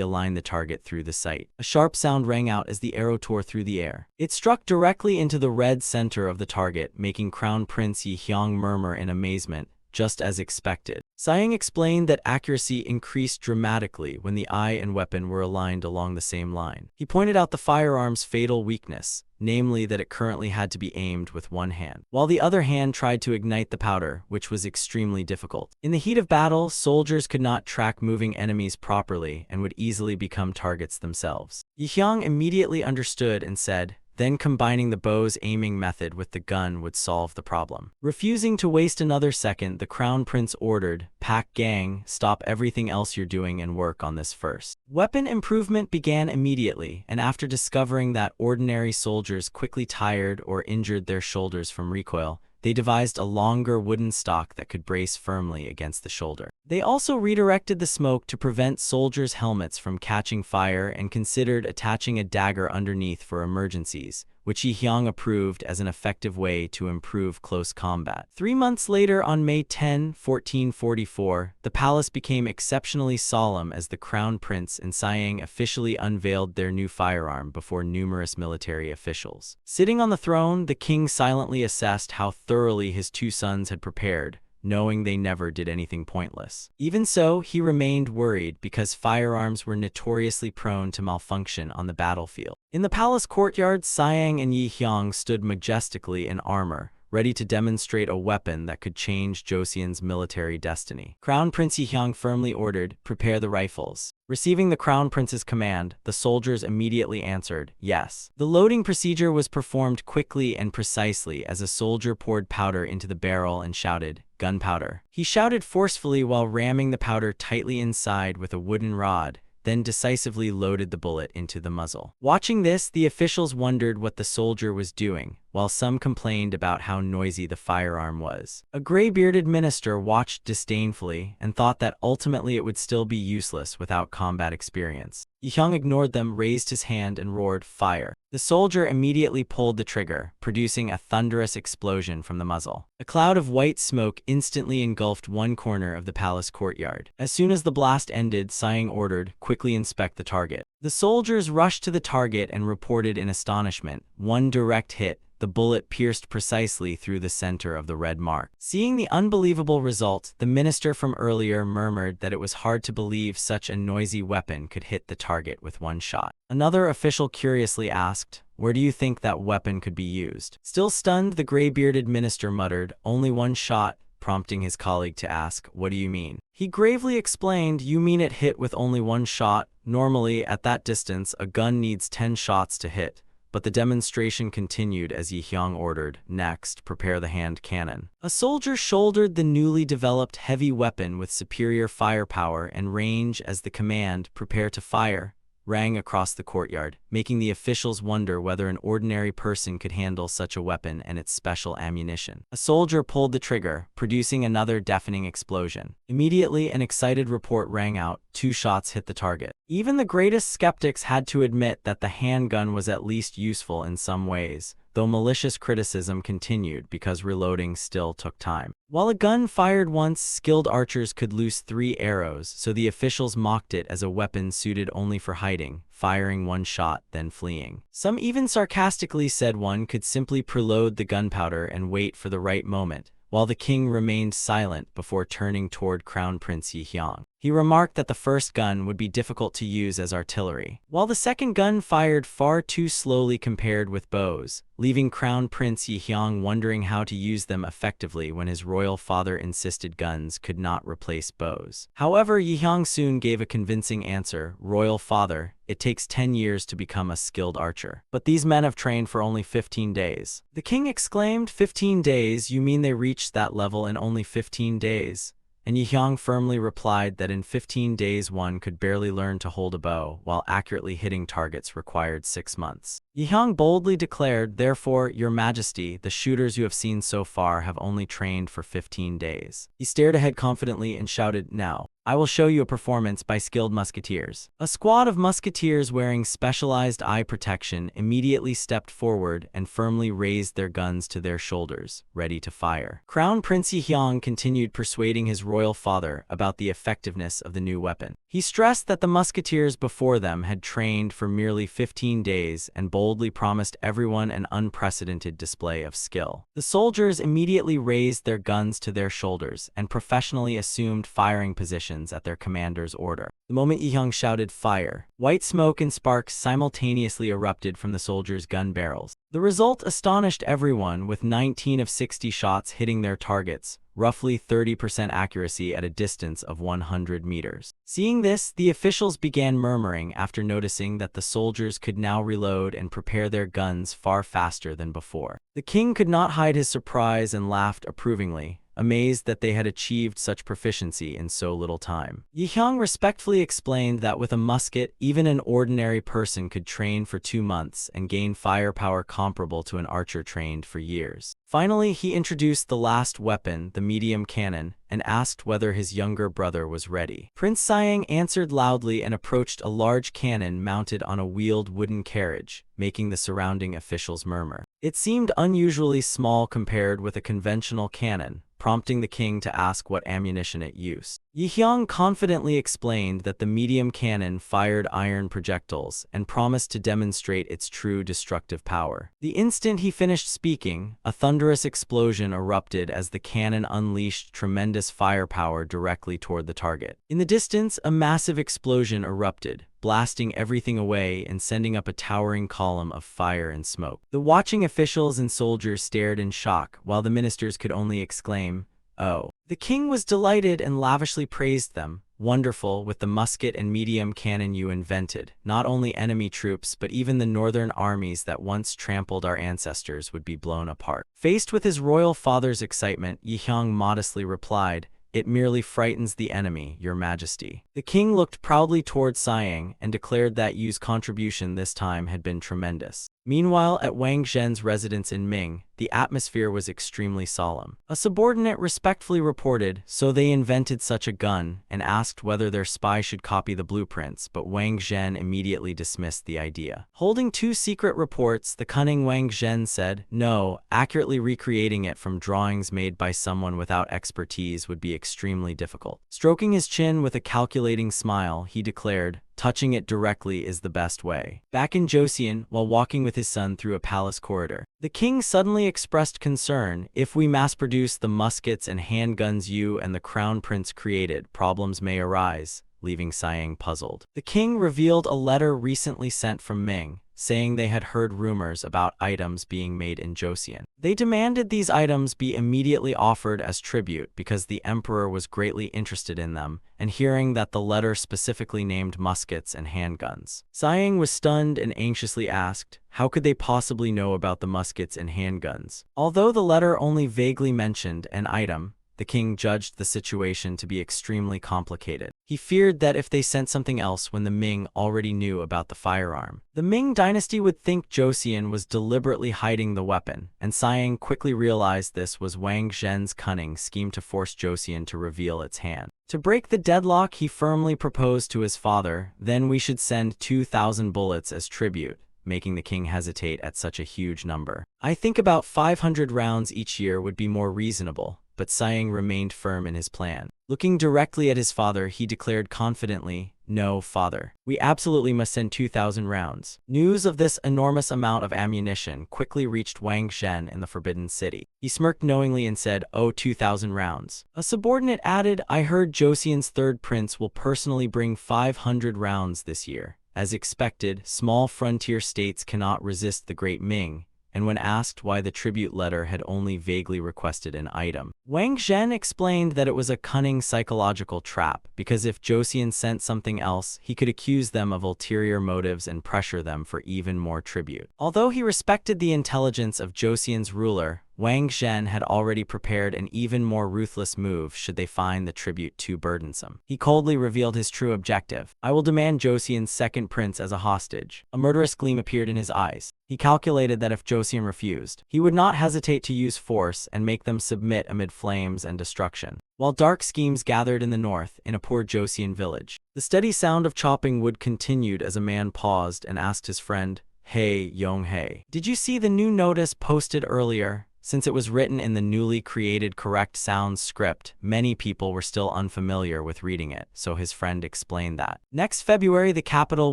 align the target through the sight." A sharp sound rang out as the arrow tore through the air. It struck directly into the red center of the target, making Crown Prince Yi Hyang murmur in amazement, just as expected. Siang explained that accuracy increased dramatically when the eye and weapon were aligned along the same line. He pointed out the firearm's fatal weakness, namely that it currently had to be aimed with one hand, while the other hand tried to ignite the powder, which was extremely difficult. In the heat of battle, soldiers could not track moving enemies properly and would easily become targets themselves. Yi Hyang immediately understood and said, then combining the bow's aiming method with the gun would solve the problem. Refusing to waste another second, the Crown Prince ordered, "Pack gang, stop everything else you're doing and work on this first." Weapon improvement began immediately, and after discovering that ordinary soldiers quickly tired or injured their shoulders from recoil, they devised a longer wooden stock that could brace firmly against the shoulder. They also redirected the smoke to prevent soldiers' helmets from catching fire and considered attaching a dagger underneath for emergencies, which Yi Hyang approved as an effective way to improve close combat. 3 months later, on May 10, 1444, the palace became exceptionally solemn as the crown prince and Siang officially unveiled their new firearm before numerous military officials. Sitting on the throne, the king silently assessed how thoroughly his two sons had prepared, knowing they never did anything pointless. Even so, he remained worried because firearms were notoriously prone to malfunction on the battlefield. In the palace courtyard, Siang and Yi Hyang stood majestically in armor, ready to demonstrate a weapon that could change Joseon's military destiny. Crown Prince Yi Hyang firmly ordered, "Prepare the rifles." Receiving the Crown Prince's command, the soldiers immediately answered, "Yes." The loading procedure was performed quickly and precisely as a soldier poured powder into the barrel and shouted, "Gunpowder." He shouted forcefully while ramming the powder tightly inside with a wooden rod, then decisively loaded the bullet into the muzzle. Watching this, the officials wondered what the soldier was doing, while some complained about how noisy the firearm was. A gray-bearded minister watched disdainfully and thought that ultimately it would still be useless without combat experience. Yi Hyang ignored them, raised his hand, and roared, "Fire." The soldier immediately pulled the trigger, producing a thunderous explosion from the muzzle. A cloud of white smoke instantly engulfed one corner of the palace courtyard. As soon as the blast ended, Siang ordered, "Quickly inspect the target." The soldiers rushed to the target and reported in astonishment, one direct hit. The bullet pierced precisely through the center of the red mark. Seeing the unbelievable result, the minister from earlier murmured that it was hard to believe such a noisy weapon could hit the target with one shot. Another official curiously asked, "Where do you think that weapon could be used?" Still stunned, the gray-bearded minister muttered, "Only one shot," prompting his colleague to ask, "What do you mean?" He gravely explained, "You mean it hit with only one shot? Normally, at that distance, a gun needs 10 shots to hit." But the demonstration continued as Yi Hyang ordered, "Next, prepare the hand cannon." A soldier shouldered the newly developed heavy weapon with superior firepower and range as the command, "Prepare to fire," rang across the courtyard, making the officials wonder whether an ordinary person could handle such a weapon and its special ammunition. A soldier pulled the trigger, producing another deafening explosion. Immediately, an excited report rang out, 2 shots hit the target. Even the greatest skeptics had to admit that the handgun was at least useful in some ways, though malicious criticism continued because reloading still took time. While a gun fired once, skilled archers could loose 3 arrows, so the officials mocked it as a weapon suited only for hiding, firing 1 shot, then fleeing. Some even sarcastically said one could simply preload the gunpowder and wait for the right moment, while the king remained silent before turning toward Crown Prince Yi Hyang. He remarked that the first gun would be difficult to use as artillery, while the second gun fired far too slowly compared with bows, leaving Crown Prince Yi Hyang wondering how to use them effectively when his royal father insisted guns could not replace bows. However, Yi Hyang soon gave a convincing answer, "Royal father, it takes 10 years to become a skilled archer. But these men have trained for only 15 days. The king exclaimed, "15 days? You mean they reached that level in only 15 days? And Yi Hyang firmly replied that in 15 days one could barely learn to hold a bow, while accurately hitting targets required 6 months. Yi Hyang boldly declared, "Therefore, Your Majesty, the shooters you have seen so far have only trained for 15 days. He stared ahead confidently and shouted, "Now, I will show you a performance by skilled musketeers." A squad of musketeers wearing specialized eye protection immediately stepped forward and firmly raised their guns to their shoulders, ready to fire. Crown Prince Yi Hyang continued persuading his royal father about the effectiveness of the new weapon. He stressed that the musketeers before them had trained for merely 15 days and boldly promised everyone an unprecedented display of skill. The soldiers immediately raised their guns to their shoulders and professionally assumed firing positions at their commander's order. The moment Yi Hyang shouted "Fire," white smoke and sparks simultaneously erupted from the soldiers' gun barrels. The result astonished everyone, with 19 of 60 shots hitting their targets, roughly 30% accuracy at a distance of 100 meters. Seeing this, the officials began murmuring after noticing that the soldiers could now reload and prepare their guns far faster than before. The king could not hide his surprise and laughed approvingly, amazed that they had achieved such proficiency in so little time. Yi Hyang respectfully explained that with a musket, even an ordinary person could train for 2 months and gain firepower comparable to an archer trained for years. Finally, he introduced the last weapon, the medium cannon, and asked whether his younger brother was ready. Prince Siang answered loudly and approached a large cannon mounted on a wheeled wooden carriage, making the surrounding officials murmur. It seemed unusually small compared with a conventional cannon, prompting the king to ask what ammunition it used. Yi Hyang confidently explained that the medium cannon fired iron projectiles and promised to demonstrate its true destructive power. The instant he finished speaking, a thunderous explosion erupted as the cannon unleashed tremendous firepower directly toward the target. In the distance, a massive explosion erupted, blasting everything away and sending up a towering column of fire and smoke. The watching officials and soldiers stared in shock, while the ministers could only exclaim, "Oh!" The king was delighted and lavishly praised them. "Wonderful, with the musket and medium cannon you invented, not only enemy troops but even the northern armies that once trampled our ancestors would be blown apart." Faced with his royal father's excitement, Yi Hyang modestly replied, "It merely frightens the enemy, your majesty." The king looked proudly toward Siang and declared that Yu's contribution this time had been tremendous. Meanwhile, at Wang Zhen's residence in Ming, the atmosphere was extremely solemn. A subordinate respectfully reported, "So they invented such a gun," and asked whether their spy should copy the blueprints, but Wang Zhen immediately dismissed the idea. Holding 2 secret reports, the cunning Wang Zhen said, "No, accurately recreating it from drawings made by someone without expertise would be extremely difficult." Stroking his chin with a calculating smile, he declared, "Touching it directly is the best way." Back in Joseon, while walking with his son through a palace corridor, the king suddenly expressed concern. "If we mass-produce the muskets and handguns you and the crown prince created, problems may arise," leaving Siang puzzled. The king revealed a letter recently sent from Ming, saying they had heard rumors about items being made in Joseon. They demanded these items be immediately offered as tribute because the emperor was greatly interested in them, and hearing that the letter specifically named muskets and handguns, Siang was stunned and anxiously asked, how could they possibly know about the muskets and handguns? Although the letter only vaguely mentioned an item, the king judged the situation to be extremely complicated. He feared that if they sent something else when the Ming already knew about the firearm, the Ming dynasty would think Joseon was deliberately hiding the weapon, and Siang quickly realized this was Wang Zhen's cunning scheme to force Joseon to reveal its hand. To break the deadlock, he firmly proposed to his father, "Then we should send 2,000 bullets as tribute," making the king hesitate at such a huge number. "I think about 500 rounds each year would be more reasonable," but Siang remained firm in his plan. Looking directly at his father, he declared confidently, "No, father. We absolutely must send 2,000 rounds." News of this enormous amount of ammunition quickly reached Wang Zhen in the Forbidden City. He smirked knowingly and said, "Oh, 2,000 rounds." A subordinate added, "I heard Joseon's third prince will personally bring 500 rounds this year." As expected, small frontier states cannot resist the Great Ming, and when asked why the tribute letter had only vaguely requested an item, Wang Zhen explained that it was a cunning psychological trap, because if Joseon sent something else, he could accuse them of ulterior motives and pressure them for even more tribute. Although he respected the intelligence of Joseon's ruler, Wang Zhen had already prepared an even more ruthless move should they find the tribute too burdensome. He coldly revealed his true objective. "I will demand Joseon's second prince as a hostage." A murderous gleam appeared in his eyes. He calculated that if Joseon refused, he would not hesitate to use force and make them submit amid flames and destruction. While dark schemes gathered in the north, in a poor Joseon village, the steady sound of chopping wood continued as a man paused and asked his friend, "Hey, Yong-hae, did you see the new notice posted earlier?" Since it was written in the newly created correct sounds script, many people were still unfamiliar with reading it, so his friend explained that. Next February, the capital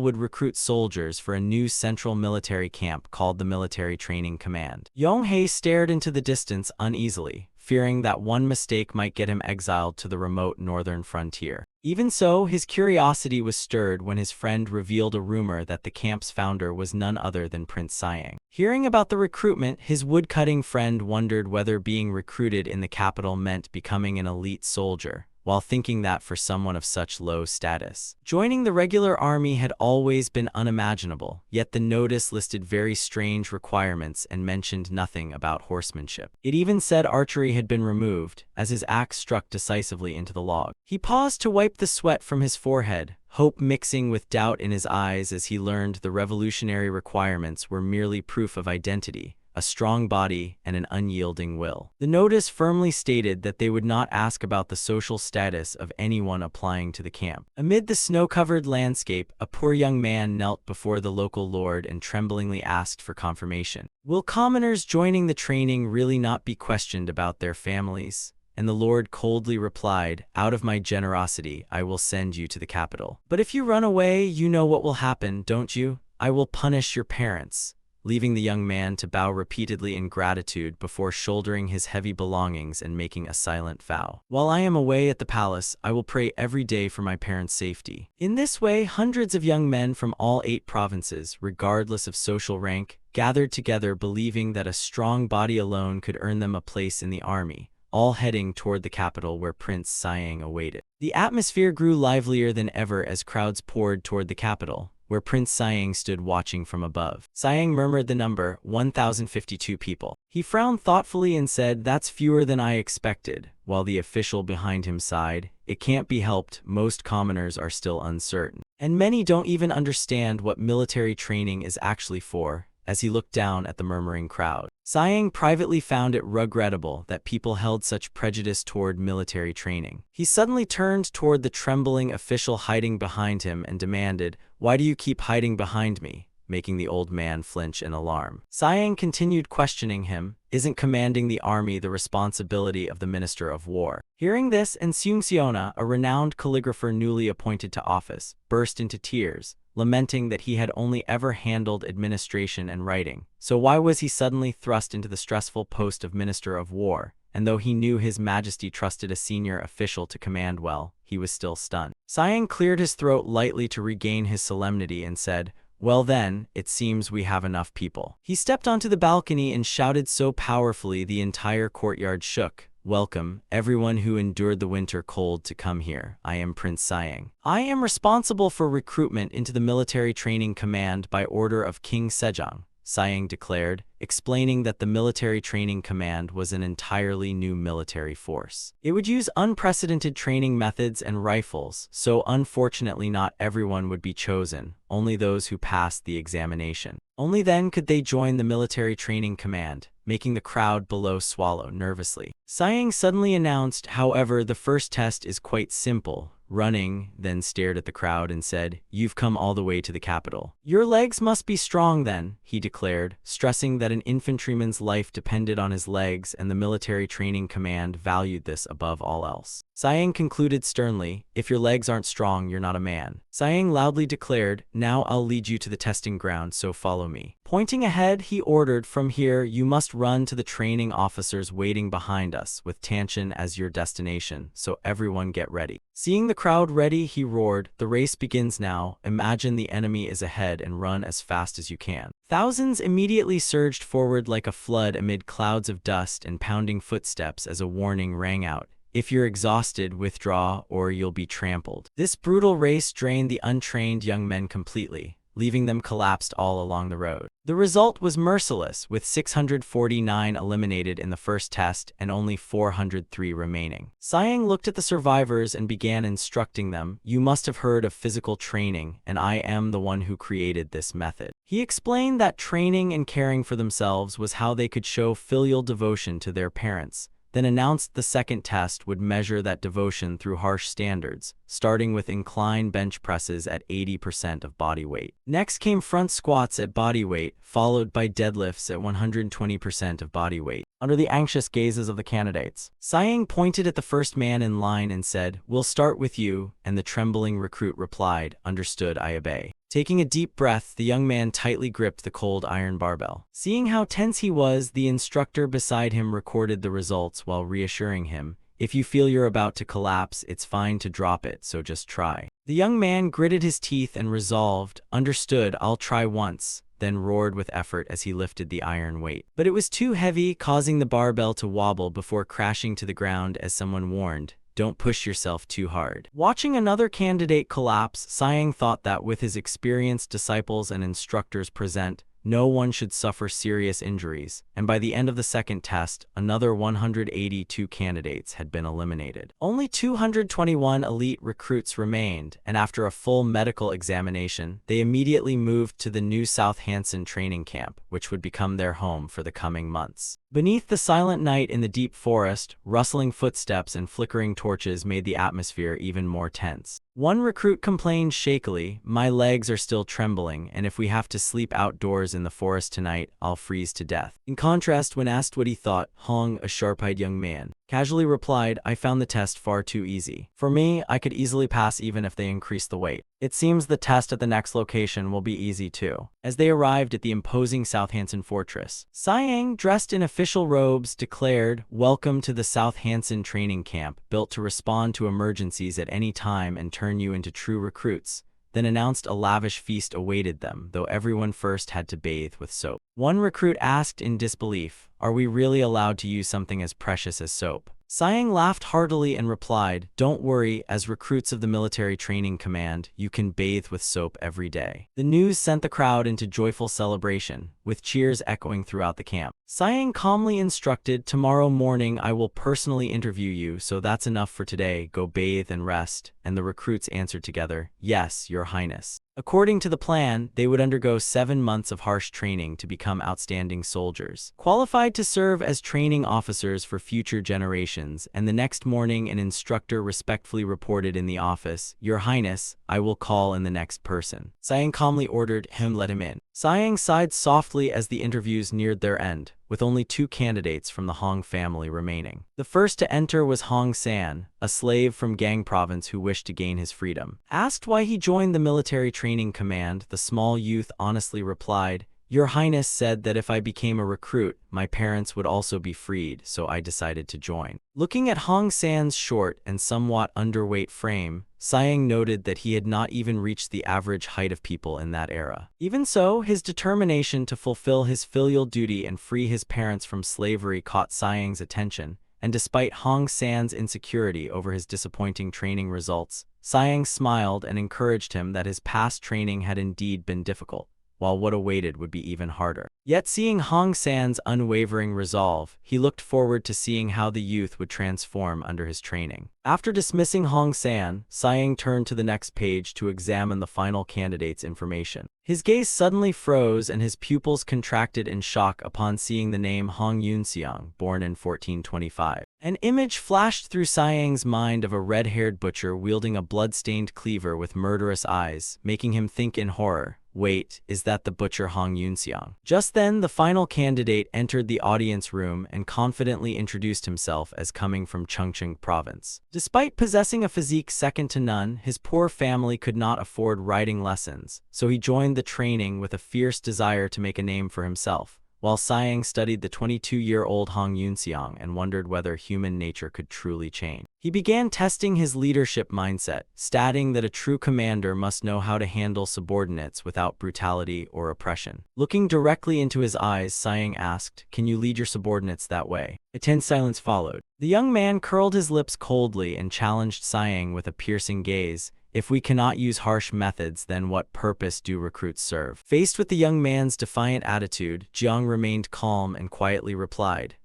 would recruit soldiers for a new central military camp called the Military Training Command. Yong-hae stared into the distance uneasily, fearing that one mistake might get him exiled to the remote northern frontier. Even so, his curiosity was stirred when his friend revealed a rumor that the camp's founder was none other than Prince Siang. Hearing about the recruitment, his woodcutting friend wondered whether being recruited in the capital meant becoming an elite soldier, while thinking that for someone of such low status, joining the regular army had always been unimaginable, yet the notice listed very strange requirements and mentioned nothing about horsemanship. It even said archery had been removed, as his axe struck decisively into the log. He paused to wipe the sweat from his forehead, hope mixing with doubt in his eyes as he learned the revolutionary requirements were merely proof of identity, a strong body, and an unyielding will. The notice firmly stated that they would not ask about the social status of anyone applying to the camp. Amid the snow-covered landscape, a poor young man knelt before the local lord and tremblingly asked for confirmation. "Will commoners joining the training really not be questioned about their families?" And the lord coldly replied, "Out of my generosity, I will send you to the capital. But if you run away, you know what will happen, don't you? I will punish your parents," leaving the young man to bow repeatedly in gratitude before shouldering his heavy belongings and making a silent vow. "While I am away at the palace, I will pray every day for my parents' safety." In this way, hundreds of young men from all 8 provinces, regardless of social rank, gathered together believing that a strong body alone could earn them a place in the army, all heading toward the capital where Prince Siang awaited. The atmosphere grew livelier than ever as crowds poured toward the capital, where Prince Siang stood watching from above. Siang murmured the number, 1,052 people. He frowned thoughtfully and said, "That's fewer than I expected," while the official behind him sighed, "It can't be helped, most commoners are still uncertain. And many don't even understand what military training is actually for," as he looked down at the murmuring crowd. Siang privately found it regrettable that people held such prejudice toward military training. He suddenly turned toward the trembling official hiding behind him and demanded, "Why do you keep hiding behind me?" making the old man flinch in alarm. Siang continued questioning him, "Isn't commanding the army the responsibility of the Minister of War?" Hearing this, Seona, a renowned calligrapher newly appointed to office, burst into tears, lamenting that he had only ever handled administration and writing. So why was he suddenly thrust into the stressful post of Minister of War? And though he knew His Majesty trusted a senior official to command well, he was still stunned. Siang cleared his throat lightly to regain his solemnity and said, "Well then, it seems we have enough people." He stepped onto the balcony and shouted so powerfully the entire courtyard shook, "Welcome, everyone who endured the winter cold to come here. I am Prince Siang. I am responsible for recruitment into the military training command by order of King Sejong," Siang declared, explaining that the military training command was an entirely new military force. It would use unprecedented training methods and rifles, so unfortunately not everyone would be chosen, only those who passed the examination. Only then could they join the military training command, making the crowd below swallow nervously. Siang suddenly announced, "However, the first test is quite simple." Running, then stared at the crowd and said, "You've come all the way to the capital. Your legs must be strong then," he declared, stressing that an infantryman's life depended on his legs and the military training command valued this above all else. Siang concluded sternly, "If your legs aren't strong, you're not a man." Siang loudly declared, "Now I'll lead you to the testing ground, so follow me." Pointing ahead, he ordered, "From here, you must run to the training officers waiting behind us, with Tanshan as your destination, so everyone get ready." Seeing the crowd ready, he roared, "The race begins now. Imagine the enemy is ahead and run as fast as you can." Thousands immediately surged forward like a flood amid clouds of dust and pounding footsteps as a warning rang out. "If you're exhausted, withdraw or you'll be trampled." This brutal race drained the untrained young men completely, leaving them collapsed all along the road. The result was merciless, with 649 eliminated in the first test and only 403 remaining. Siang looked at the survivors and began instructing them, "You must have heard of physical training, and I am the one who created this method." He explained that training and caring for themselves was how they could show filial devotion to their parents, then announced the second test would measure that devotion through harsh standards, starting with incline bench presses at 80% of body weight. Next came front squats at body weight, followed by deadlifts at 120% of body weight. Under the anxious gazes of the candidates, Siang pointed at the first man in line and said, "We'll start with you," and the trembling recruit replied, "Understood, I obey." Taking a deep breath, the young man tightly gripped the cold iron barbell. Seeing how tense he was, the instructor beside him recorded the results while reassuring him, "If you feel you're about to collapse, it's fine to drop it, so just try." The young man gritted his teeth and resolved, "Understood, I'll try once," then roared with effort as he lifted the iron weight. But it was too heavy, causing the barbell to wobble before crashing to the ground as someone warned, don't push yourself too hard. Watching another candidate collapse, Siang thought that with his experienced disciples and instructors present, no one should suffer serious injuries, and by the end of the second test, another 182 candidates had been eliminated. Only 221 elite recruits remained, and after a full medical examination, they immediately moved to the new South Hansen training camp, which would become their home for the coming months. Beneath the silent night in the deep forest, rustling footsteps and flickering torches made the atmosphere even more tense. One recruit complained shakily, "My legs are still trembling, and if we have to sleep outdoors in the forest tonight, I'll freeze to death." In contrast, when asked what he thought, Hong, a sharp-eyed young man, casually replied, "I found the test far too easy. For me, I could easily pass even if they increased the weight. It seems the test at the next location will be easy too." As they arrived at the imposing Southampton fortress, Siang, dressed in official robes, declared, "Welcome to the Southampton training camp, built to respond to emergencies at any time and turn you into true recruits," then announced a lavish feast awaited them, though everyone first had to bathe with soap. One recruit asked in disbelief, "Are we really allowed to use something as precious as soap?" Siang laughed heartily and replied, "Don't worry, as recruits of the military training command, you can bathe with soap every day." The news sent the crowd into joyful celebration, with cheers echoing throughout the camp. Siang calmly instructed, "Tomorrow morning I will personally interview you, so that's enough for today, go bathe and rest," and the recruits answered together, "Yes, Your Highness." According to the plan, they would undergo 7 months of harsh training to become outstanding soldiers, qualified to serve as training officers for future generations, and the next morning an instructor respectfully reported in the office, "Your Highness, I will call in the next person." Siang calmly ordered him let him in. Siang sighed softly as the interviews neared their end, with only 2 candidates from the Hong family remaining. The first to enter was Hong San, a slave from Gang province who wished to gain his freedom. Asked why he joined the military training command, the small youth honestly replied, "Your Highness said that if I became a recruit, my parents would also be freed, so I decided to join." Looking at Hong San's short and somewhat underweight frame, Siang noted that he had not even reached the average height of people in that era. Even so, his determination to fulfill his filial duty and free his parents from slavery caught Siang's attention, and despite Hong San's insecurity over his disappointing training results, Siang smiled and encouraged him that his past training had indeed been difficult, while what awaited would be even harder. Yet seeing Hong San's unwavering resolve, he looked forward to seeing how the youth would transform under his training. After dismissing Hong San, Siang turned to the next page to examine the final candidate's information. His gaze suddenly froze and his pupils contracted in shock upon seeing the name Hong Yunseong, born in 1425. An image flashed through Siang's mind of a red-haired butcher wielding a blood-stained cleaver with murderous eyes, making him think in horror, "Wait, is that the butcher Hong Yunseong?" Just then, the final candidate entered the audience room and confidently introduced himself as coming from Chungcheong province. Despite possessing a physique second to none, his poor family could not afford riding lessons, so he joined the training with a fierce desire to make a name for himself, while Siang studied the 22-year-old Hong Yunseong and wondered whether human nature could truly change. He began testing his leadership mindset, stating that a true commander must know how to handle subordinates without brutality or oppression. Looking directly into his eyes, Siang asked, "Can you lead your subordinates that way?" A tense silence followed. The young man curled his lips coldly and challenged Siang with a piercing gaze, "If we cannot use harsh methods, then what purpose do recruits serve?" Faced with the young man's defiant attitude, Jiang remained calm and quietly replied,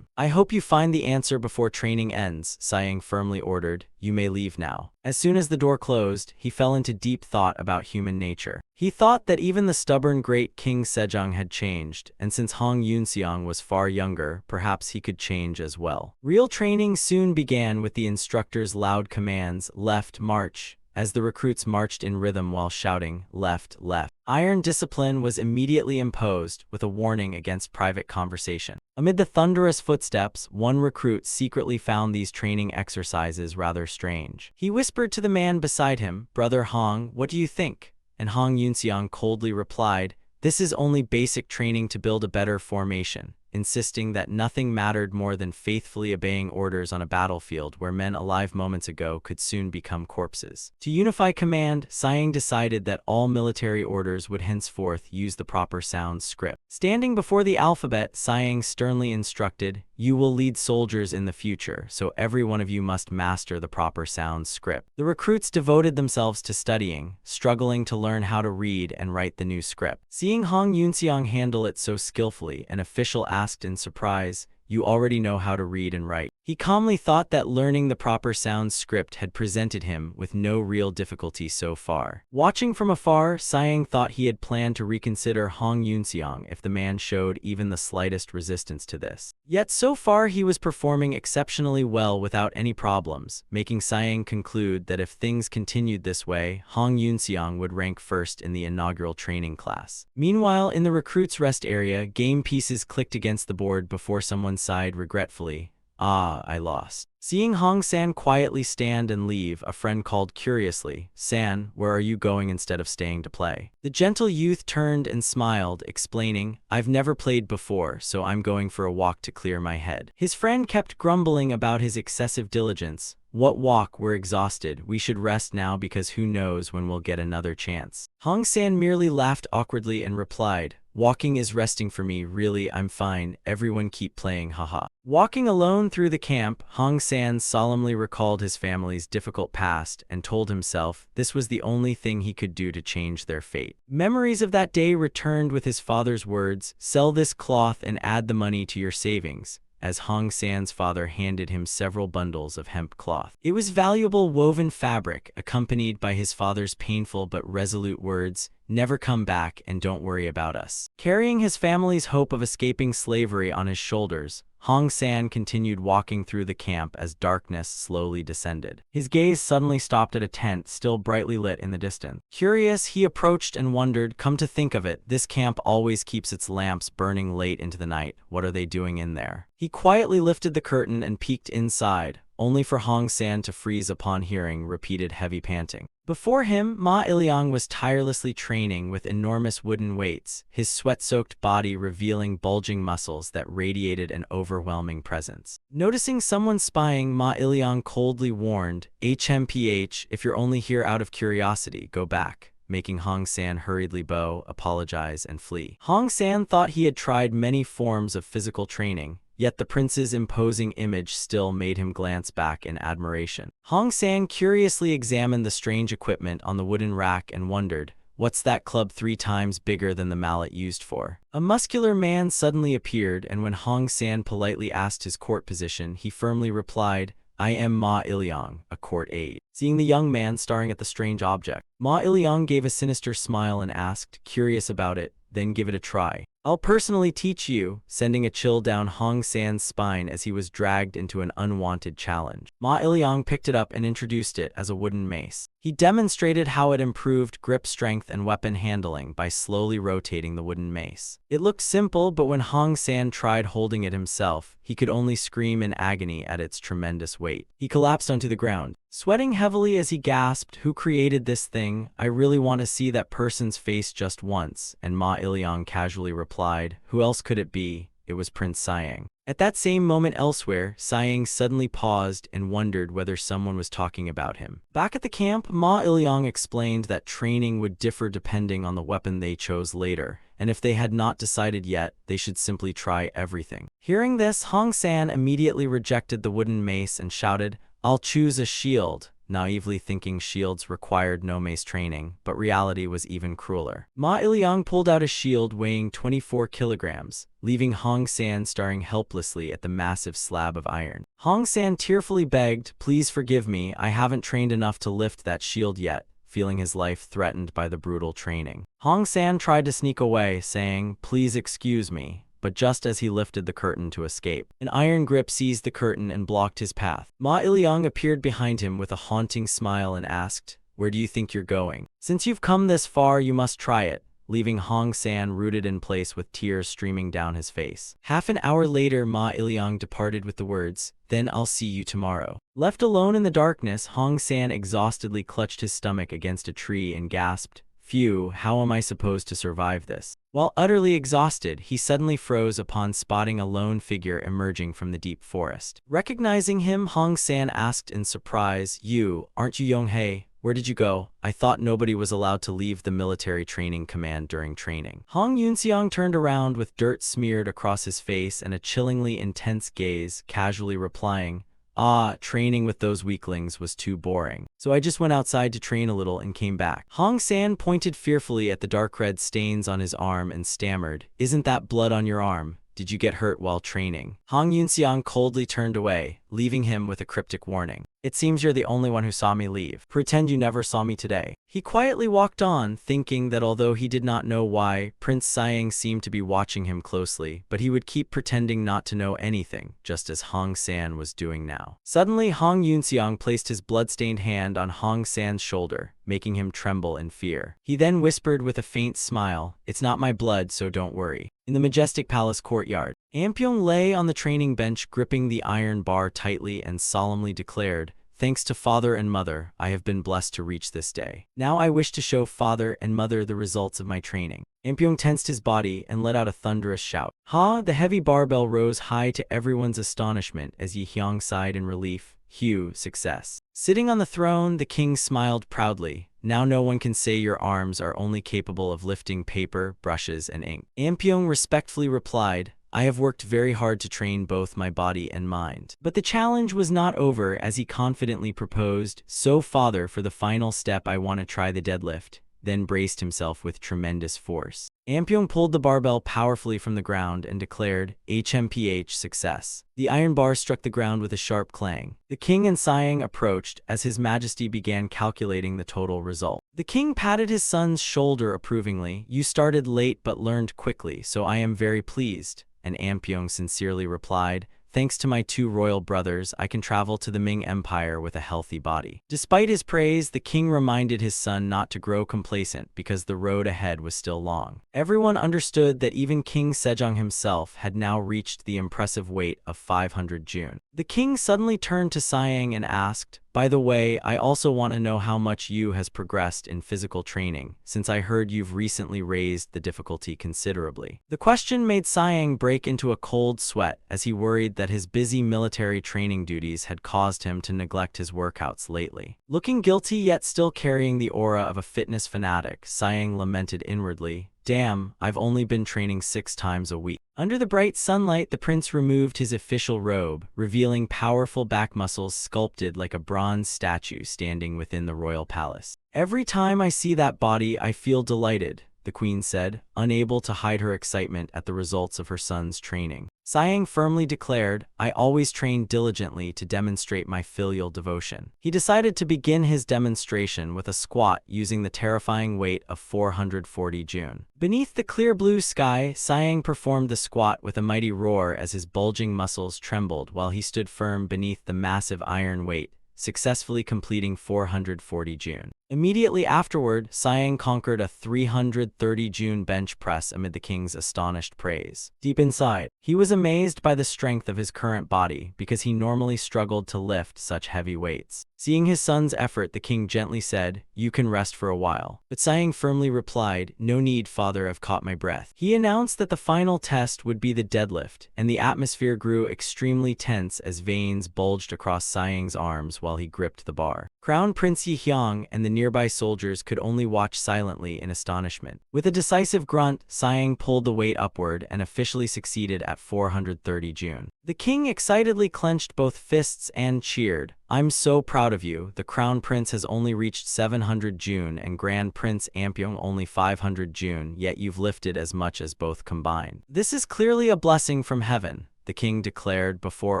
"I hope you find the answer before training ends," Siang firmly ordered. "You may leave now." As soon as the door closed, he fell into deep thought about human nature. He thought that even the stubborn great King Sejong had changed, and since Hong Yunseong was far younger, perhaps he could change as well. Real training soon began with the instructor's loud commands, "Left, march," as the recruits marched in rhythm while shouting, "Left, left." Iron discipline was immediately imposed, with a warning against private conversation. Amid the thunderous footsteps, one recruit secretly found these training exercises rather strange. He whispered to the man beside him, "Brother Hong, what do you think?" And Hong Yunseong coldly replied, "This is only basic training to build a better formation. insisting that nothing mattered more than faithfully obeying orders on a battlefield where men alive moments ago could soon become corpses. To unify command, Siang decided that all military orders would henceforth use the proper sound script. Standing before the alphabet, Siang sternly instructed, "You will lead soldiers in the future, so every one of you must master the proper sound script." The recruits devoted themselves to studying, struggling to learn how to read and write the new script. Seeing Hong Yunseong handle it so skillfully, an official asked in surprise, "You already know how to read and write?" He calmly thought that learning the proper sound script had presented him with no real difficulty so far. Watching from afar, Siang thought he had planned to reconsider Hong Yunseong if the man showed even the slightest resistance to this. Yet so far he was performing exceptionally well without any problems, making Siang conclude that if things continued this way, Hong Yunseong would rank first in the inaugural training class. Meanwhile, in the recruits' rest area, game pieces clicked against the board before someone sighed regretfully, "Ah, I lost." Seeing Hong San quietly stand and leave, a friend called curiously, "San, where are you going instead of staying to play?" The gentle youth turned and smiled, explaining, "I've never played before, so I'm going for a walk to clear my head." His friend kept grumbling about his excessive diligence. "What walk? We're exhausted. We should rest now because who knows when we'll get another chance." Hong San merely laughed awkwardly and replied, "Walking is resting for me, really, I'm fine. Everyone keep playing, haha." Walking alone through the camp, Hong San solemnly recalled his family's difficult past and told himself this was the only thing he could do to change their fate. Memories of that day returned with his father's words, "Sell this cloth and add the money to your savings," as Hong San's father handed him several bundles of hemp cloth. It was valuable woven fabric, accompanied by his father's painful but resolute words, "Never come back and don't worry about us." Carrying his family's hope of escaping slavery on his shoulders, Hong San continued walking through the camp as darkness slowly descended. His gaze suddenly stopped at a tent still brightly lit in the distance. Curious, he approached and wondered, come to think of it, this camp always keeps its lamps burning late into the night. What are they doing in there? He quietly lifted the curtain and peeked inside, only for Hong San to freeze upon hearing repeated heavy panting. Before him, Ma Iliang was tirelessly training with enormous wooden weights, his sweat-soaked body revealing bulging muscles that radiated an overwhelming presence. Noticing someone spying, Ma Iliang coldly warned, "HMPH, if you're only here out of curiosity, go back," making Hong San hurriedly bow, apologize, and flee. Hong San thought he had tried many forms of physical training, yet the prince's imposing image still made him glance back in admiration. Hong San curiously examined the strange equipment on the wooden rack and wondered, "What's that club 3 times bigger than the mallet used for?" A muscular man suddenly appeared, and when Hong San politely asked his court position, he firmly replied, "I am Ma Iliang, a court aide." Seeing the young man staring at the strange object, Ma Iliang gave a sinister smile and asked, "Curious about it? Then give it a try. I'll personally teach you," sending a chill down Hong San's spine as he was dragged into an unwanted challenge. Ma Iliang picked it up and introduced it as a wooden mace. He demonstrated how it improved grip strength and weapon handling by slowly rotating the wooden mace. It looked simple, but when Hong San tried holding it himself, he could only scream in agony at its tremendous weight. He collapsed onto the ground, sweating heavily as he gasped, "Who created this thing? I really want to see that person's face just once," and Ma Iliang casually replied, "Who else could it be? It was Prince Siang." At that same moment elsewhere, Siang suddenly paused and wondered whether someone was talking about him. Back at the camp, Ma Iliang explained that training would differ depending on the weapon they chose later, and if they had not decided yet, they should simply try everything. Hearing this, Hong San immediately rejected the wooden mace and shouted, "I'll choose a shield," naively thinking shields required no mace training, but reality was even crueler. Ma Iliang pulled out a shield weighing 24 kilograms, leaving Hong San staring helplessly at the massive slab of iron. Hong San tearfully begged, "Please forgive me, I haven't trained enough to lift that shield yet," feeling his life threatened by the brutal training. Hong San tried to sneak away, saying, "Please excuse me," but just as he lifted the curtain to escape, an iron grip seized the curtain and blocked his path. Ma Iliang appeared behind him with a haunting smile and asked, "Where do you think you're going? Since you've come this far, you must try it," leaving Hong San rooted in place with tears streaming down his face. Half an hour later, Ma Iliang departed with the words, "Then I'll see you tomorrow." Left alone in the darkness, Hong San exhaustedly clutched his stomach against a tree and gasped, Phew, how am I supposed to survive this? While utterly exhausted, he suddenly froze upon spotting a lone figure emerging from the deep forest. Recognizing him, Hong San asked in surprise, "You, aren't you Yonghei? Where did you go? I thought nobody was allowed to leave the military training command during training." Hong Yunxiang turned around with dirt smeared across his face and a chillingly intense gaze, casually replying, "Ah, training with those weaklings was too boring. So I just went outside to train a little and came back." Hong San pointed fearfully at the dark red stains on his arm and stammered, "Isn't that blood on your arm? Did you get hurt while training?" Hong Yunxiang coldly turned away, leaving him with a cryptic warning. "It seems you're the only one who saw me leave. Pretend you never saw me today." He quietly walked on, thinking that although he did not know why, Prince Siang seemed to be watching him closely, but he would keep pretending not to know anything, just as Hong San was doing now. Suddenly, Hong Yunxiang placed his bloodstained hand on Hong San's shoulder, making him tremble in fear. He then whispered with a faint smile, "It's not my blood, so don't worry." In the majestic palace courtyard, Ampyong lay on the training bench gripping the iron bar tightly and solemnly declared, "Thanks to Father and Mother, I have been blessed to reach this day. Now I wish to show Father and Mother the results of my training." Ampyong tensed his body and let out a thunderous shout. "Ha!" The heavy barbell rose high to everyone's astonishment as Yi Hyang sighed in relief. "Hugh, success." Sitting on the throne, the king smiled proudly. "Now no one can say your arms are only capable of lifting paper, brushes, and ink." Ampyong respectfully replied, "I have worked very hard to train both my body and mind." But the challenge was not over as he confidently proposed, "So Father, for the final step I want to try the deadlift," then braced himself with tremendous force. Ampyong pulled the barbell powerfully from the ground and declared, "HMPH, success." The iron bar struck the ground with a sharp clang. The king and Siang approached as His Majesty began calculating the total result. The king patted his son's shoulder approvingly. "You started late but learned quickly, so I am very pleased." And Ampyong sincerely replied, "Thanks to my two royal brothers, I can travel to the Ming Empire with a healthy body." Despite his praise, the king reminded his son not to grow complacent because the road ahead was still long. Everyone understood that even King Sejong himself had now reached the impressive weight of 500 June. The king suddenly turned to Siang and asked, "By the way, I also want to know how much you has progressed in physical training, since I heard you've recently raised the difficulty considerably." The question made Siang break into a cold sweat as he worried that his busy military training duties had caused him to neglect his workouts lately. Looking guilty yet still carrying the aura of a fitness fanatic, Siang lamented inwardly, "Damn, I've only been training 6 times a week." Under the bright sunlight, the prince removed his official robe, revealing powerful back muscles sculpted like a bronze statue standing within the royal palace. "Every time I see that body, I feel delighted," the queen said, unable to hide her excitement at the results of her son's training. Siang firmly declared, "I always train diligently to demonstrate my filial devotion." He decided to begin his demonstration with a squat using the terrifying weight of 440 June. Beneath the clear blue sky, Siang performed the squat with a mighty roar as his bulging muscles trembled while he stood firm beneath the massive iron weight, successfully completing 440 June. Immediately afterward, Siang conquered a 330 June bench press amid the king's astonished praise. Deep inside, he was amazed by the strength of his current body because he normally struggled to lift such heavy weights. Seeing his son's effort, the king gently said, "You can rest for a while." But Siang firmly replied, "No need, father, I've caught my breath." He announced that the final test would be the deadlift, and the atmosphere grew extremely tense as veins bulged across Siang's arms while he gripped the bar. Crown Prince Yi Hyang and the nearby soldiers could only watch silently in astonishment. With a decisive grunt, Siang pulled the weight upward and officially succeeded at 430 June. The king excitedly clenched both fists and cheered, "I'm so proud of you. The Crown Prince has only reached 700 June and Grand Prince Ampyong only 500 June, yet you've lifted as much as both combined. This is clearly a blessing from heaven," the king declared before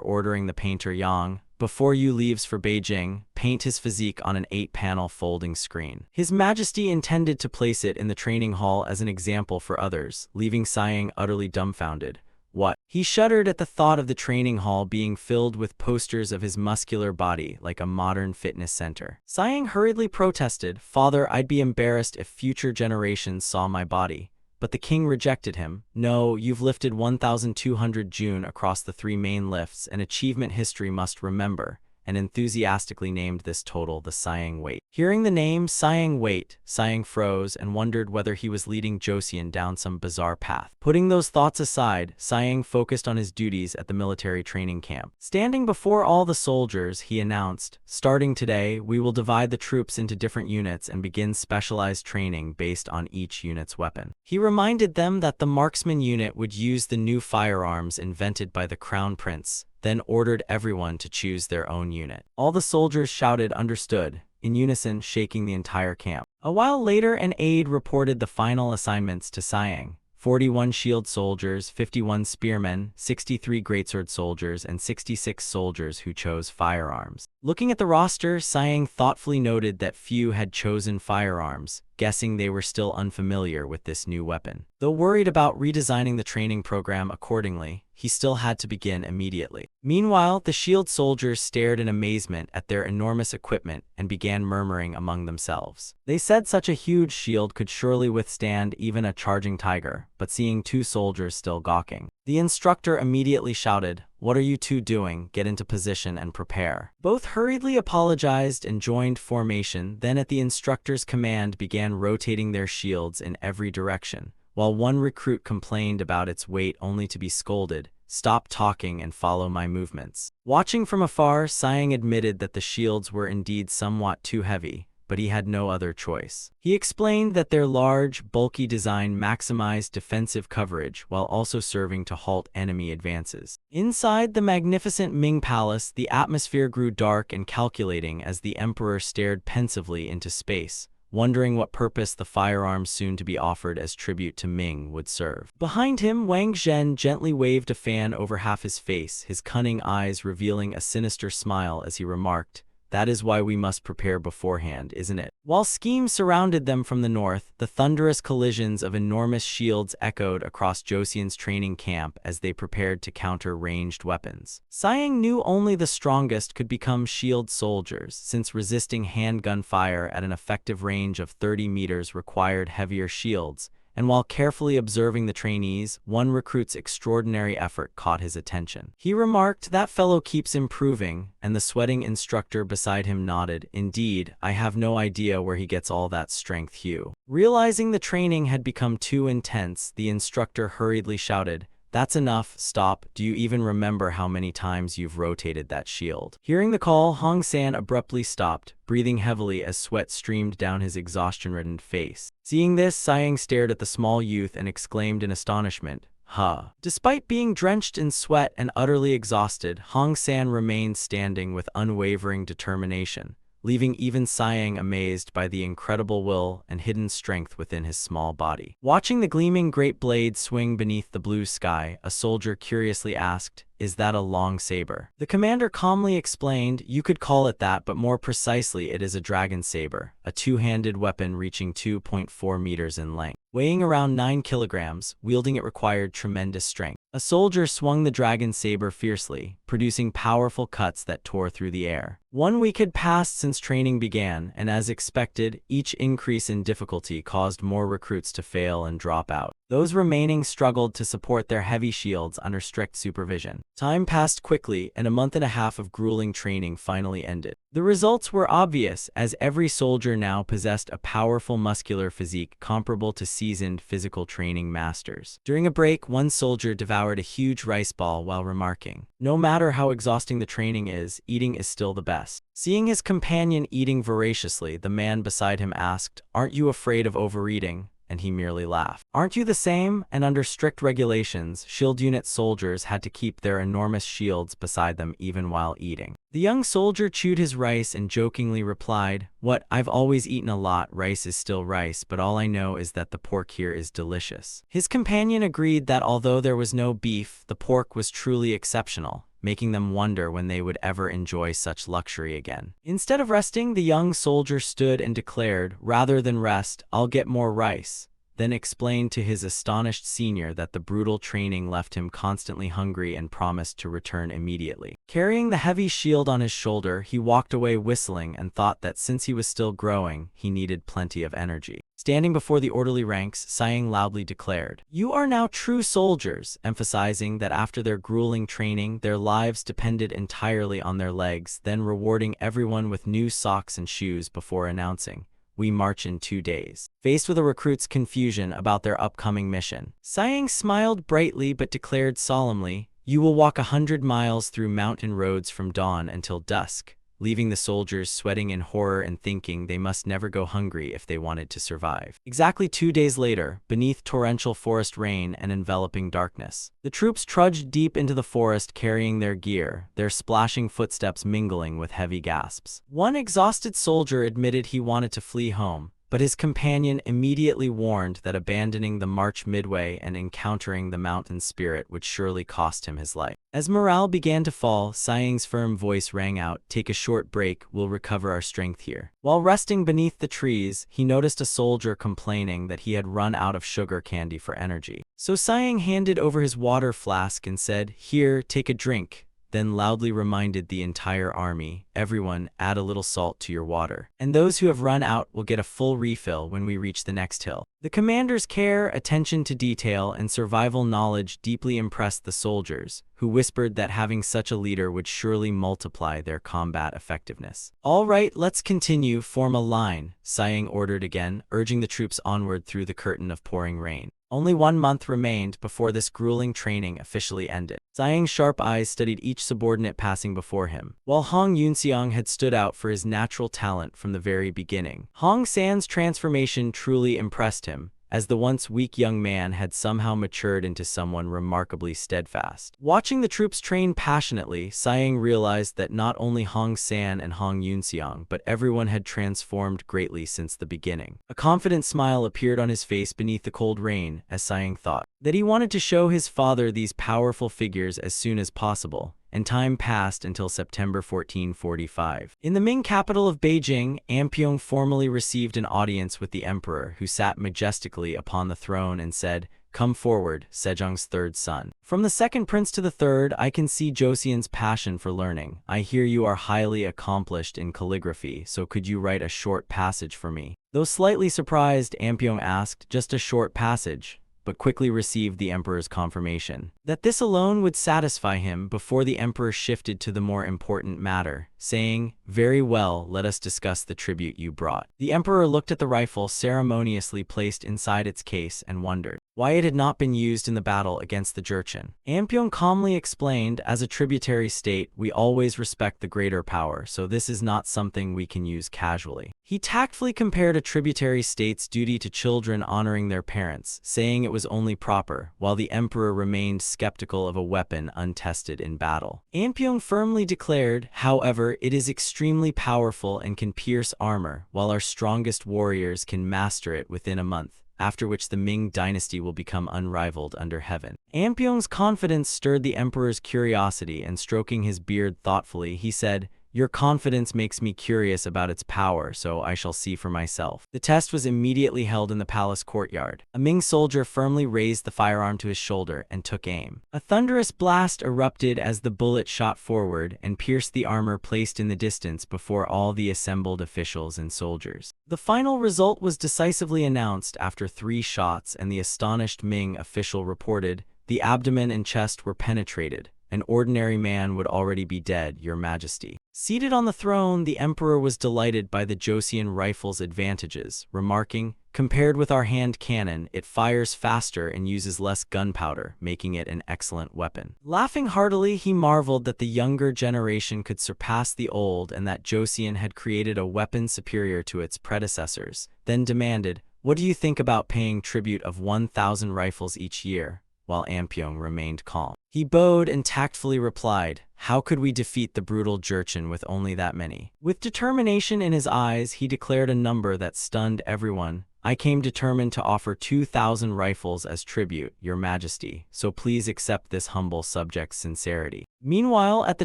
ordering the painter Yang, "Before you leaves for Beijing, paint his physique on an 8-panel folding screen." His Majesty intended to place it in the training hall as an example for others, leaving Siang utterly dumbfounded. What? He shuddered at the thought of the training hall being filled with posters of his muscular body like a modern fitness center. Siang hurriedly protested, "Father, I'd be embarrassed if future generations saw my body." But the king rejected him. "No, you've lifted 1,200 June across the 3 main lifts, and achievement history must remember." and enthusiastically named this total the Siang Wait. Hearing the name Siang Wait, Siang froze and wondered whether he was leading Joseon down some bizarre path. Putting those thoughts aside, Siang focused on his duties at the military training camp. Standing before all the soldiers, he announced, "Starting today, we will divide the troops into different units and begin specialized training based on each unit's weapon." He reminded them that the marksman unit would use the new firearms invented by the Crown Prince, then ordered everyone to choose their own unit. All the soldiers shouted "Understood," in unison, shaking the entire camp. A while later, an aide reported the final assignments to Siang: 41 shield soldiers, 51 spearmen, 63 greatsword soldiers, and 66 soldiers who chose firearms. Looking at the roster, Siang thoughtfully noted that few had chosen firearms, guessing they were still unfamiliar with this new weapon. Though worried about redesigning the training program accordingly, he still had to begin immediately. Meanwhile, the shield soldiers stared in amazement at their enormous equipment and began murmuring among themselves. They said such a huge shield could surely withstand even a charging tiger, but seeing two soldiers still gawking, the instructor immediately shouted, "What are you two doing? Get into position and prepare." Both hurriedly apologized and joined formation, then at the instructor's command began rotating their shields in every direction, while one recruit complained about its weight only to be scolded, "Stop talking and follow my movements." Watching from afar, Siang admitted that the shields were indeed somewhat too heavy, but he had no other choice. He explained that their large, bulky design maximized defensive coverage while also serving to halt enemy advances. Inside the magnificent Ming Palace, the atmosphere grew dark and calculating as the emperor stared pensively into space, wondering what purpose the firearms soon to be offered as tribute to Ming would serve. Behind him, Wang Zhen gently waved a fan over half his face, his cunning eyes revealing a sinister smile as he remarked, "That is why we must prepare beforehand, isn't it?" While schemes surrounded them from the north, the thunderous collisions of enormous shields echoed across Joseon's training camp as they prepared to counter ranged weapons. Siang knew only the strongest could become shield soldiers, since resisting handgun fire at an effective range of 30 meters required heavier shields, and while carefully observing the trainees, one recruit's extraordinary effort caught his attention. He remarked, "That fellow keeps improving," and the sweating instructor beside him nodded, "Indeed, I have no idea where he gets all that strength." Hugh. Realizing the training had become too intense, the instructor hurriedly shouted, "That's enough, stop. Do you even remember how many times you've rotated that shield?" Hearing the call, Hong San abruptly stopped, breathing heavily as sweat streamed down his exhaustion-reddened face. Seeing this, Siang stared at the small youth and exclaimed in astonishment, "Huh." Despite being drenched in sweat and utterly exhausted, Hong San remained standing with unwavering determination, leaving even Siang amazed by the incredible will and hidden strength within his small body. Watching the gleaming great blade swing beneath the blue sky, a soldier curiously asked, "Is that a long saber?" The commander calmly explained, "You could call it that, but more precisely it is a dragon saber, a two-handed weapon reaching 2.4 meters in length. Weighing around 9 kilograms, wielding it required tremendous strength." A soldier swung the dragon saber fiercely, producing powerful cuts that tore through the air. 1 week had passed since training began, and as expected, each increase in difficulty caused more recruits to fail and drop out. Those remaining struggled to support their heavy shields under strict supervision. Time passed quickly, and a month and a half of grueling training finally ended. The results were obvious, as every soldier now possessed a powerful muscular physique comparable to seasoned physical training masters. During a break, one soldier devoured a huge rice ball while remarking, "No matter how exhausting the training is, eating is still the best." Seeing his companion eating voraciously, the man beside him asked, "Aren't you afraid of overeating?" And he merely laughed. "Aren't you the same?" And under strict regulations, shield unit soldiers had to keep their enormous shields beside them even while eating. The young soldier chewed his rice and jokingly replied, "What? I've always eaten a lot. Rice is still rice, but all I know is that the pork here is delicious." His companion agreed that although there was no beef, the pork was truly exceptional, making them wonder when they would ever enjoy such luxury again. Instead of resting, the young soldier stood and declared, "Rather than rest, I'll get more rice." then explained to his astonished senior that the brutal training left him constantly hungry and promised to return immediately. Carrying the heavy shield on his shoulder, he walked away whistling and thought that since he was still growing, he needed plenty of energy. Standing before the orderly ranks, sighing loudly declared, "You are now true soldiers," emphasizing that after their grueling training, their lives depended entirely on their legs, then rewarding everyone with new socks and shoes before announcing, "We march in 2 days." Faced with a recruit's confusion about their upcoming mission, Siang smiled brightly but declared solemnly, "You will walk 100 miles through mountain roads from dawn until dusk," leaving the soldiers sweating in horror and thinking they must never go hungry if they wanted to survive. Exactly 2 days later, beneath torrential forest rain and enveloping darkness, the troops trudged deep into the forest carrying their gear, their splashing footsteps mingling with heavy gasps. One exhausted soldier admitted he wanted to flee home, but his companion immediately warned that abandoning the march midway and encountering the mountain spirit would surely cost him his life. As morale began to fall, Siang's firm voice rang out, "Take a short break, we'll recover our strength here." While resting beneath the trees, he noticed a soldier complaining that he had run out of sugar candy for energy. So Siang handed over his water flask and said, "Here, take a drink," then loudly reminded the entire army, "Everyone, add a little salt to your water, and those who have run out will get a full refill when we reach the next hill." The commander's care, attention to detail, and survival knowledge deeply impressed the soldiers, who whispered that having such a leader would surely multiply their combat effectiveness. "All right, let's continue, form a line," Siang ordered again, urging the troops onward through the curtain of pouring rain. Only 1 month remained before this grueling training officially ended. Siang's sharp eyes studied each subordinate passing before him, while Hong Yunseong had stood out for his natural talent from the very beginning. Hong San's transformation truly impressed him, as the once weak young man had somehow matured into someone remarkably steadfast. Watching the troops train passionately, Siang realized that not only Hong San and Hong Yunseong, but everyone had transformed greatly since the beginning. A confident smile appeared on his face beneath the cold rain, as Siang thought that he wanted to show his father these powerful figures as soon as possible. And time passed until September 1445. In the Ming capital of Beijing, Ampyong formally received an audience with the emperor, who sat majestically upon the throne and said, "Come forward, Sejong's third son. From the second prince to the third, I can see Joseon's passion for learning. I hear you are highly accomplished in calligraphy, so could you write a short passage for me?" Though slightly surprised, Ampyong asked, "Just a short passage," but quickly received the emperor's confirmation that this alone would satisfy him before the emperor shifted to the more important matter, saying, "Very well, let us discuss the tribute you brought." The emperor looked at the rifle ceremoniously placed inside its case and wondered why it had not been used in the battle against the Jurchen. Ampyong calmly explained, "As a tributary state, we always respect the greater power, so this is not something we can use casually." He tactfully compared a tributary state's duty to children honoring their parents, saying it was only proper, while the emperor remained skeptical of a weapon untested in battle. Ampyong firmly declared, "However, it is extremely powerful and can pierce armor, while our strongest warriors can master it within a month, after which the Ming dynasty will become unrivaled under heaven." Ampyong's confidence stirred the emperor's curiosity, and stroking his beard thoughtfully, he said, "Your confidence makes me curious about its power, so I shall see for myself." The test was immediately held in the palace courtyard. A Ming soldier firmly raised the firearm to his shoulder and took aim. A thunderous blast erupted as the bullet shot forward and pierced the armor placed in the distance before all the assembled officials and soldiers. The final result was decisively announced after 3 shots, and the astonished Ming official reported, "The abdomen and chest were penetrated. An ordinary man would already be dead, Your Majesty." Seated on the throne, the emperor was delighted by the Joseon rifle's advantages, remarking, "Compared with our hand cannon, it fires faster and uses less gunpowder, making it an excellent weapon." Laughing heartily, he marveled that the younger generation could surpass the old and that Joseon had created a weapon superior to its predecessors, then demanded, "What do you think about paying tribute of 1,000 rifles each year?" While Ampyong remained calm. He bowed and tactfully replied, "How could we defeat the brutal Jurchen with only that many?" With determination in his eyes, he declared a number that stunned everyone, I came determined to offer 2,000 rifles as tribute, Your Majesty, so please accept this humble subject's sincerity." Meanwhile, at the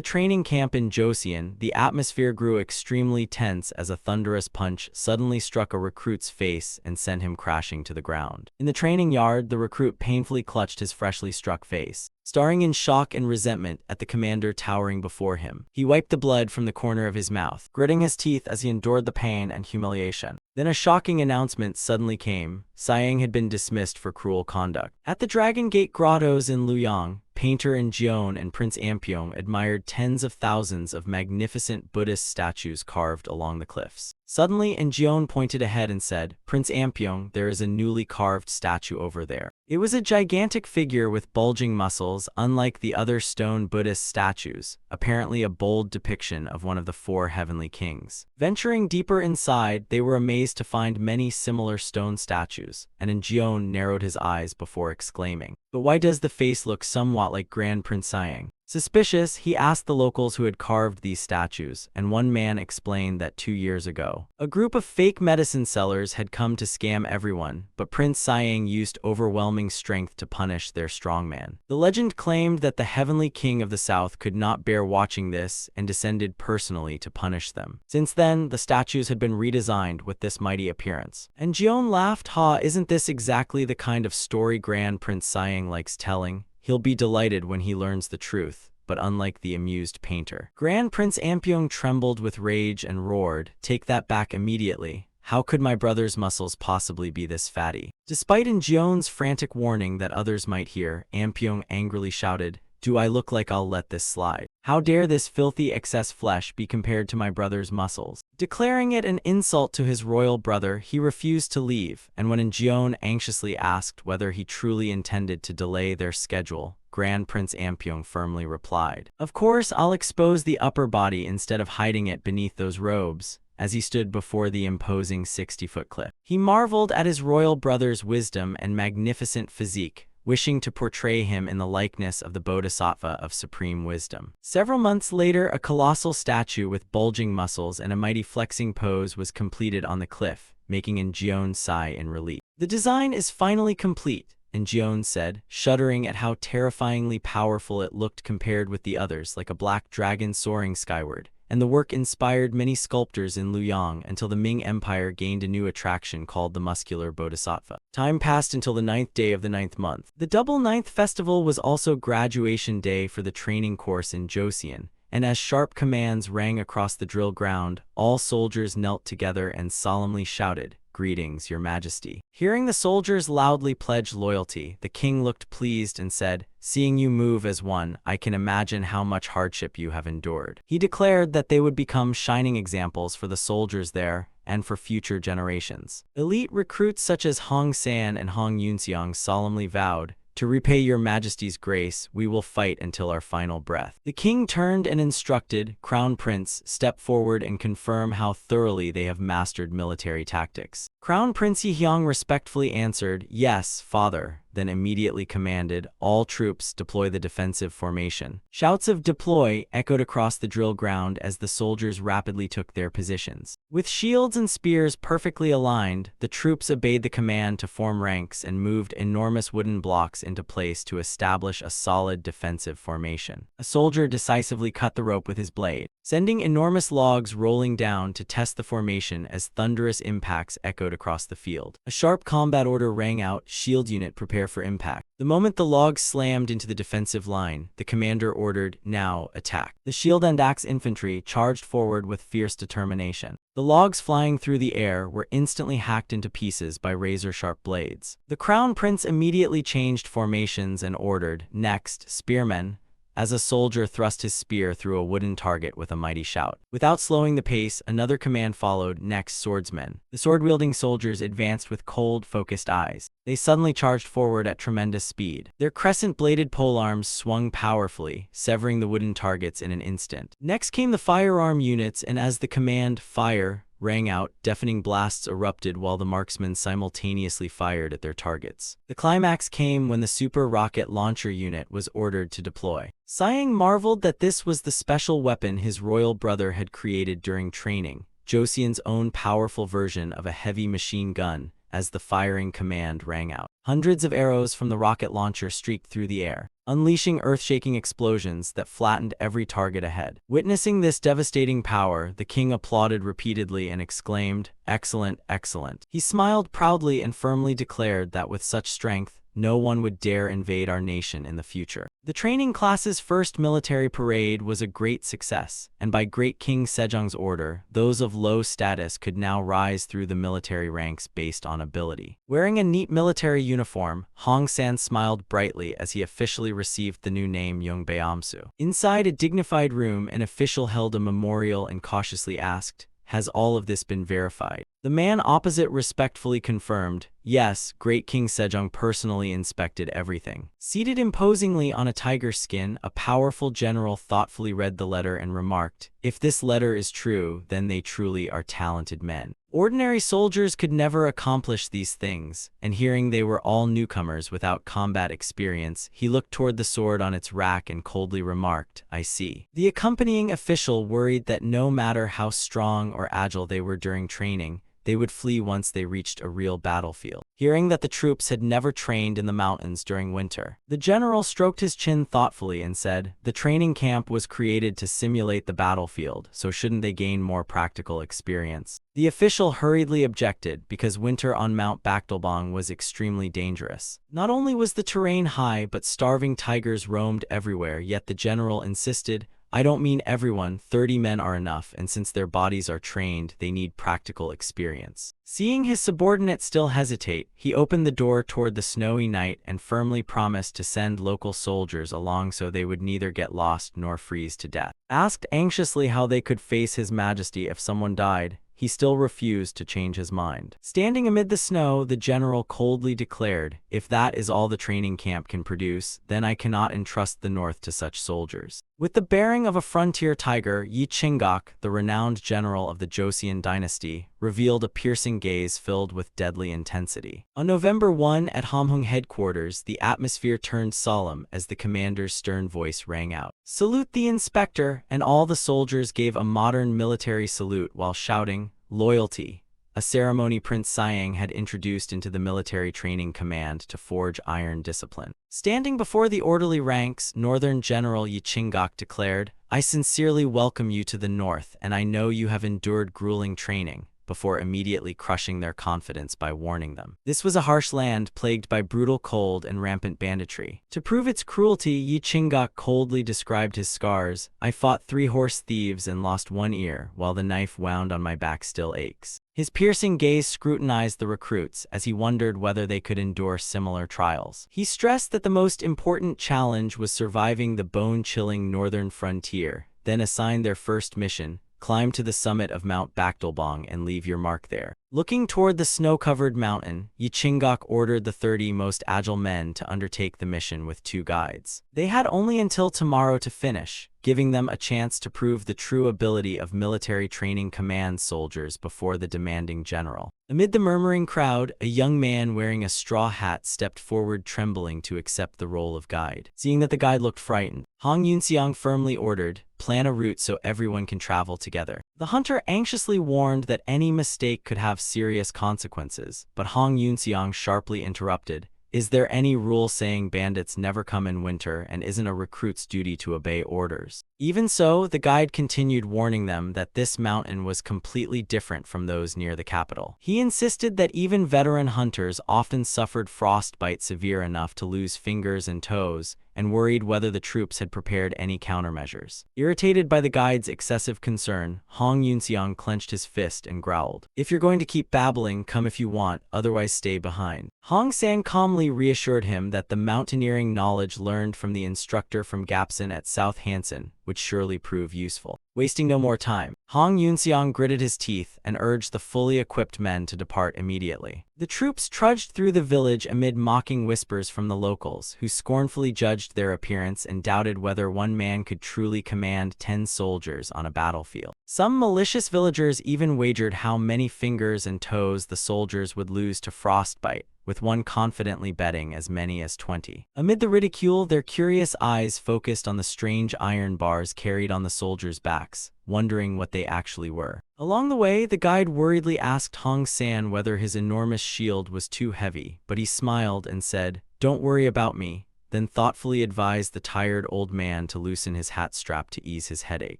training camp in Joseon, the atmosphere grew extremely tense as a thunderous punch suddenly struck a recruit's face and sent him crashing to the ground. In the training yard, the recruit painfully clutched his freshly struck face, staring in shock and resentment at the commander towering before him. He wiped the blood from the corner of his mouth, gritting his teeth as he endured the pain and humiliation. Then a shocking announcement suddenly came. Siang had been dismissed for cruel conduct. At the Dragon Gate grottos in Luoyang, painter In Jeon and Prince Ampyong admired tens of thousands of magnificent Buddhist statues carved along the cliffs. Suddenly, In Jeon pointed ahead and said, "Prince Ampyong, there is a newly carved statue over there." It was a gigantic figure with bulging muscles, unlike the other stone Buddhist statues, apparently a bold depiction of one of the four heavenly kings. Venturing deeper inside, they were amazed to find many similar stone statues, and In Jeon narrowed his eyes before exclaiming, "But why does the face look somewhat like Grand Prince Siang?" Suspicious, he asked the locals who had carved these statues, and one man explained that 2 years ago, a group of fake medicine sellers had come to scam everyone, but Prince Siang used overwhelming strength to punish their strongman. The legend claimed that the heavenly king of the south could not bear watching this and descended personally to punish them. Since then, the statues had been redesigned with this mighty appearance. And Jeon laughed, "Ha, isn't this exactly the kind of story Grand Prince Siang likes telling? He'll be delighted when he learns the truth." But unlike the amused painter, Grand Prince Ampyong trembled with rage and roared, "Take that back immediately. How could my brother's muscles possibly be this fatty?" Despite In Jeon's frantic warning that others might hear, Ampyong angrily shouted, "Do I look like I'll let this slide? How dare this filthy excess flesh be compared to my brother's muscles?" Declaring it an insult to his royal brother, he refused to leave, and when In Jeon anxiously asked whether he truly intended to delay their schedule, Grand Prince Ampyong firmly replied, "Of course, I'll expose the upper body instead of hiding it beneath those robes." As he stood before the imposing 60-foot cliff, he marveled at his royal brother's wisdom and magnificent physique, wishing to portray him in the likeness of the Bodhisattva of supreme wisdom. Several months later, a colossal statue with bulging muscles and a mighty flexing pose was completed on the cliff, making In Jeon sigh in relief. "The design is finally complete," In Jeon said, shuddering at how terrifyingly powerful it looked compared with the others, like a black dragon soaring skyward. And the work inspired many sculptors in Luoyang until the Ming Empire gained a new attraction called the muscular bodhisattva. Time passed until the 9th day of the 9th month. The double 9th festival was also graduation day for the training course in Joseon, and as sharp commands rang across the drill ground, all soldiers knelt together and solemnly shouted, "Greetings, Your Majesty." Hearing the soldiers loudly pledge loyalty, the king looked pleased and said, "Seeing you move as one, I can imagine how much hardship you have endured." He declared that they would become shining examples for the soldiers there and for future generations. Elite recruits such as Hong San and Hong Yunseong solemnly vowed, "To repay Your Majesty's grace, we will fight until our final breath." The king turned and instructed, "Crown Prince, step forward and confirm how thoroughly they have mastered military tactics." Crown Prince Yihyang respectfully answered, "Yes, father," then immediately commanded, "All troops deploy the defensive formation." Shouts of "Deploy" echoed across the drill ground as the soldiers rapidly took their positions. With shields and spears perfectly aligned, the troops obeyed the command to form ranks and moved enormous wooden blocks into place to establish a solid defensive formation. A soldier decisively cut the rope with his blade, sending enormous logs rolling down to test the formation as thunderous impacts echoed across the field. A sharp combat order rang out, "Shield unit, prepare for impact." The moment the logs slammed into the defensive line, the commander ordered, "Now, attack." The shield and axe infantry charged forward with fierce determination. The logs flying through the air were instantly hacked into pieces by razor-sharp blades. The crown prince immediately changed formations and ordered, "Next, spearmen," as a soldier thrust his spear through a wooden target with a mighty shout. Without slowing the pace, another command followed, "Next, swordsmen." The sword-wielding soldiers advanced with cold, focused eyes. They suddenly charged forward at tremendous speed. Their crescent-bladed polearms swung powerfully, severing the wooden targets in an instant. Next came the firearm units, and as the command, "Fire," rang out, deafening blasts erupted while the marksmen simultaneously fired at their targets. The climax came when the super rocket launcher unit was ordered to deploy. Siang marveled that this was the special weapon his royal brother had created during training, Joseon's own powerful version of a heavy machine gun, as the firing command rang out. Hundreds of arrows from the rocket launcher streaked through the air, unleashing earth-shaking explosions that flattened every target ahead. Witnessing this devastating power, the king applauded repeatedly and exclaimed, "Excellent, excellent." He smiled proudly and firmly declared that with such strength, no one would dare invade our nation in the future. The training class's first military parade was a great success, and by Great King Sejong's order, those of low status could now rise through the military ranks based on ability. Wearing a neat military uniform, Hong San smiled brightly as he officially received the new name Yongbaeamsu. Inside a dignified room, an official held a memorial and cautiously asked, "Has all of this been verified?" The man opposite respectfully confirmed, "Yes, Great King Sejong personally inspected everything." Seated imposingly on a tiger skin, a powerful general thoughtfully read the letter and remarked, "If this letter is true, then they truly are talented men. Ordinary soldiers could never accomplish these things," and hearing they were all newcomers without combat experience, he looked toward the sword on its rack and coldly remarked, "I see." The accompanying official worried that no matter how strong or agile they were during training, they would flee once they reached a real battlefield. Hearing that the troops had never trained in the mountains during winter, the general stroked his chin thoughtfully and said, "The training camp was created to simulate the battlefield, so shouldn't they gain more practical experience?" The official hurriedly objected because winter on Mount Bakdalbong was extremely dangerous. Not only was the terrain high, but starving tigers roamed everywhere, yet the general insisted, "I don't mean everyone, 30 men are enough, and since their bodies are trained, they need practical experience." Seeing his subordinate still hesitate, he opened the door toward the snowy night and firmly promised to send local soldiers along so they would neither get lost nor freeze to death. Asked anxiously how they could face His Majesty if someone died, he still refused to change his mind. Standing amid the snow, the general coldly declared, "If that is all the training camp can produce, then I cannot entrust the North to such soldiers." With the bearing of a frontier tiger, Yi Chingok, the renowned general of the Joseon dynasty, revealed a piercing gaze filled with deadly intensity. On November 1 at Hamhung headquarters, the atmosphere turned solemn as the commander's stern voice rang out, "Salute the inspector," and all the soldiers gave a modern military salute while shouting, "Loyalty," a ceremony Prince Siang had introduced into the military training command to forge iron discipline. Standing before the orderly ranks, Northern General Yi Chingok declared, "I sincerely welcome you to the North, and I know you have endured grueling training," before immediately crushing their confidence by warning them. This was a harsh land plagued by brutal cold and rampant banditry. To prove its cruelty, Yi Chingok coldly described his scars, "I fought 3 horse thieves and lost 1 ear, while the knife wound on my back still aches." His piercing gaze scrutinized the recruits as he wondered whether they could endure similar trials. He stressed that the most important challenge was surviving the bone-chilling northern frontier, then assigned their first mission: climb to the summit of Mount Bakdalbong and leave your mark there. Looking toward the snow-covered mountain, Yi Chingok ordered the 30 most agile men to undertake the mission with 2 guides. They had only until tomorrow to finish, giving them a chance to prove the true ability of military training command soldiers before the demanding general. Amid the murmuring crowd, a young man wearing a straw hat stepped forward trembling to accept the role of guide. Seeing that the guide looked frightened, Hong Yunseong firmly ordered, "Plan a route so everyone can travel together." The hunter anxiously warned that any mistake could have serious consequences, but Hong Yunseong sharply interrupted, "Is there any rule saying bandits never come in winter, and isn't a recruit's duty to obey orders?" Even so, the guide continued warning them that this mountain was completely different from those near the capital. He insisted that even veteran hunters often suffered frostbite severe enough to lose fingers and toes, and worried whether the troops had prepared any countermeasures. Irritated by the guide's excessive concern, Hong Yunseong clenched his fist and growled, "If you're going to keep babbling, come if you want, otherwise stay behind." Hong San calmly reassured him that the mountaineering knowledge learned from the instructor from Gapson at South Hanson would surely prove useful. Wasting no more time, Hong Yunseong gritted his teeth and urged the fully equipped men to depart immediately. The troops trudged through the village amid mocking whispers from the locals, who scornfully judged their appearance and doubted whether one man could truly command 10 soldiers on a battlefield. Some malicious villagers even wagered how many fingers and toes the soldiers would lose to frostbite, with one confidently betting as many as 20. Amid the ridicule, their curious eyes focused on the strange iron bars carried on the soldiers' backs. attacks, wondering what they actually were. Along the way, the guide worriedly asked Hong San whether his enormous shield was too heavy, but he smiled and said, "Don't worry about me," then thoughtfully advised the tired old man to loosen his hat strap to ease his headache.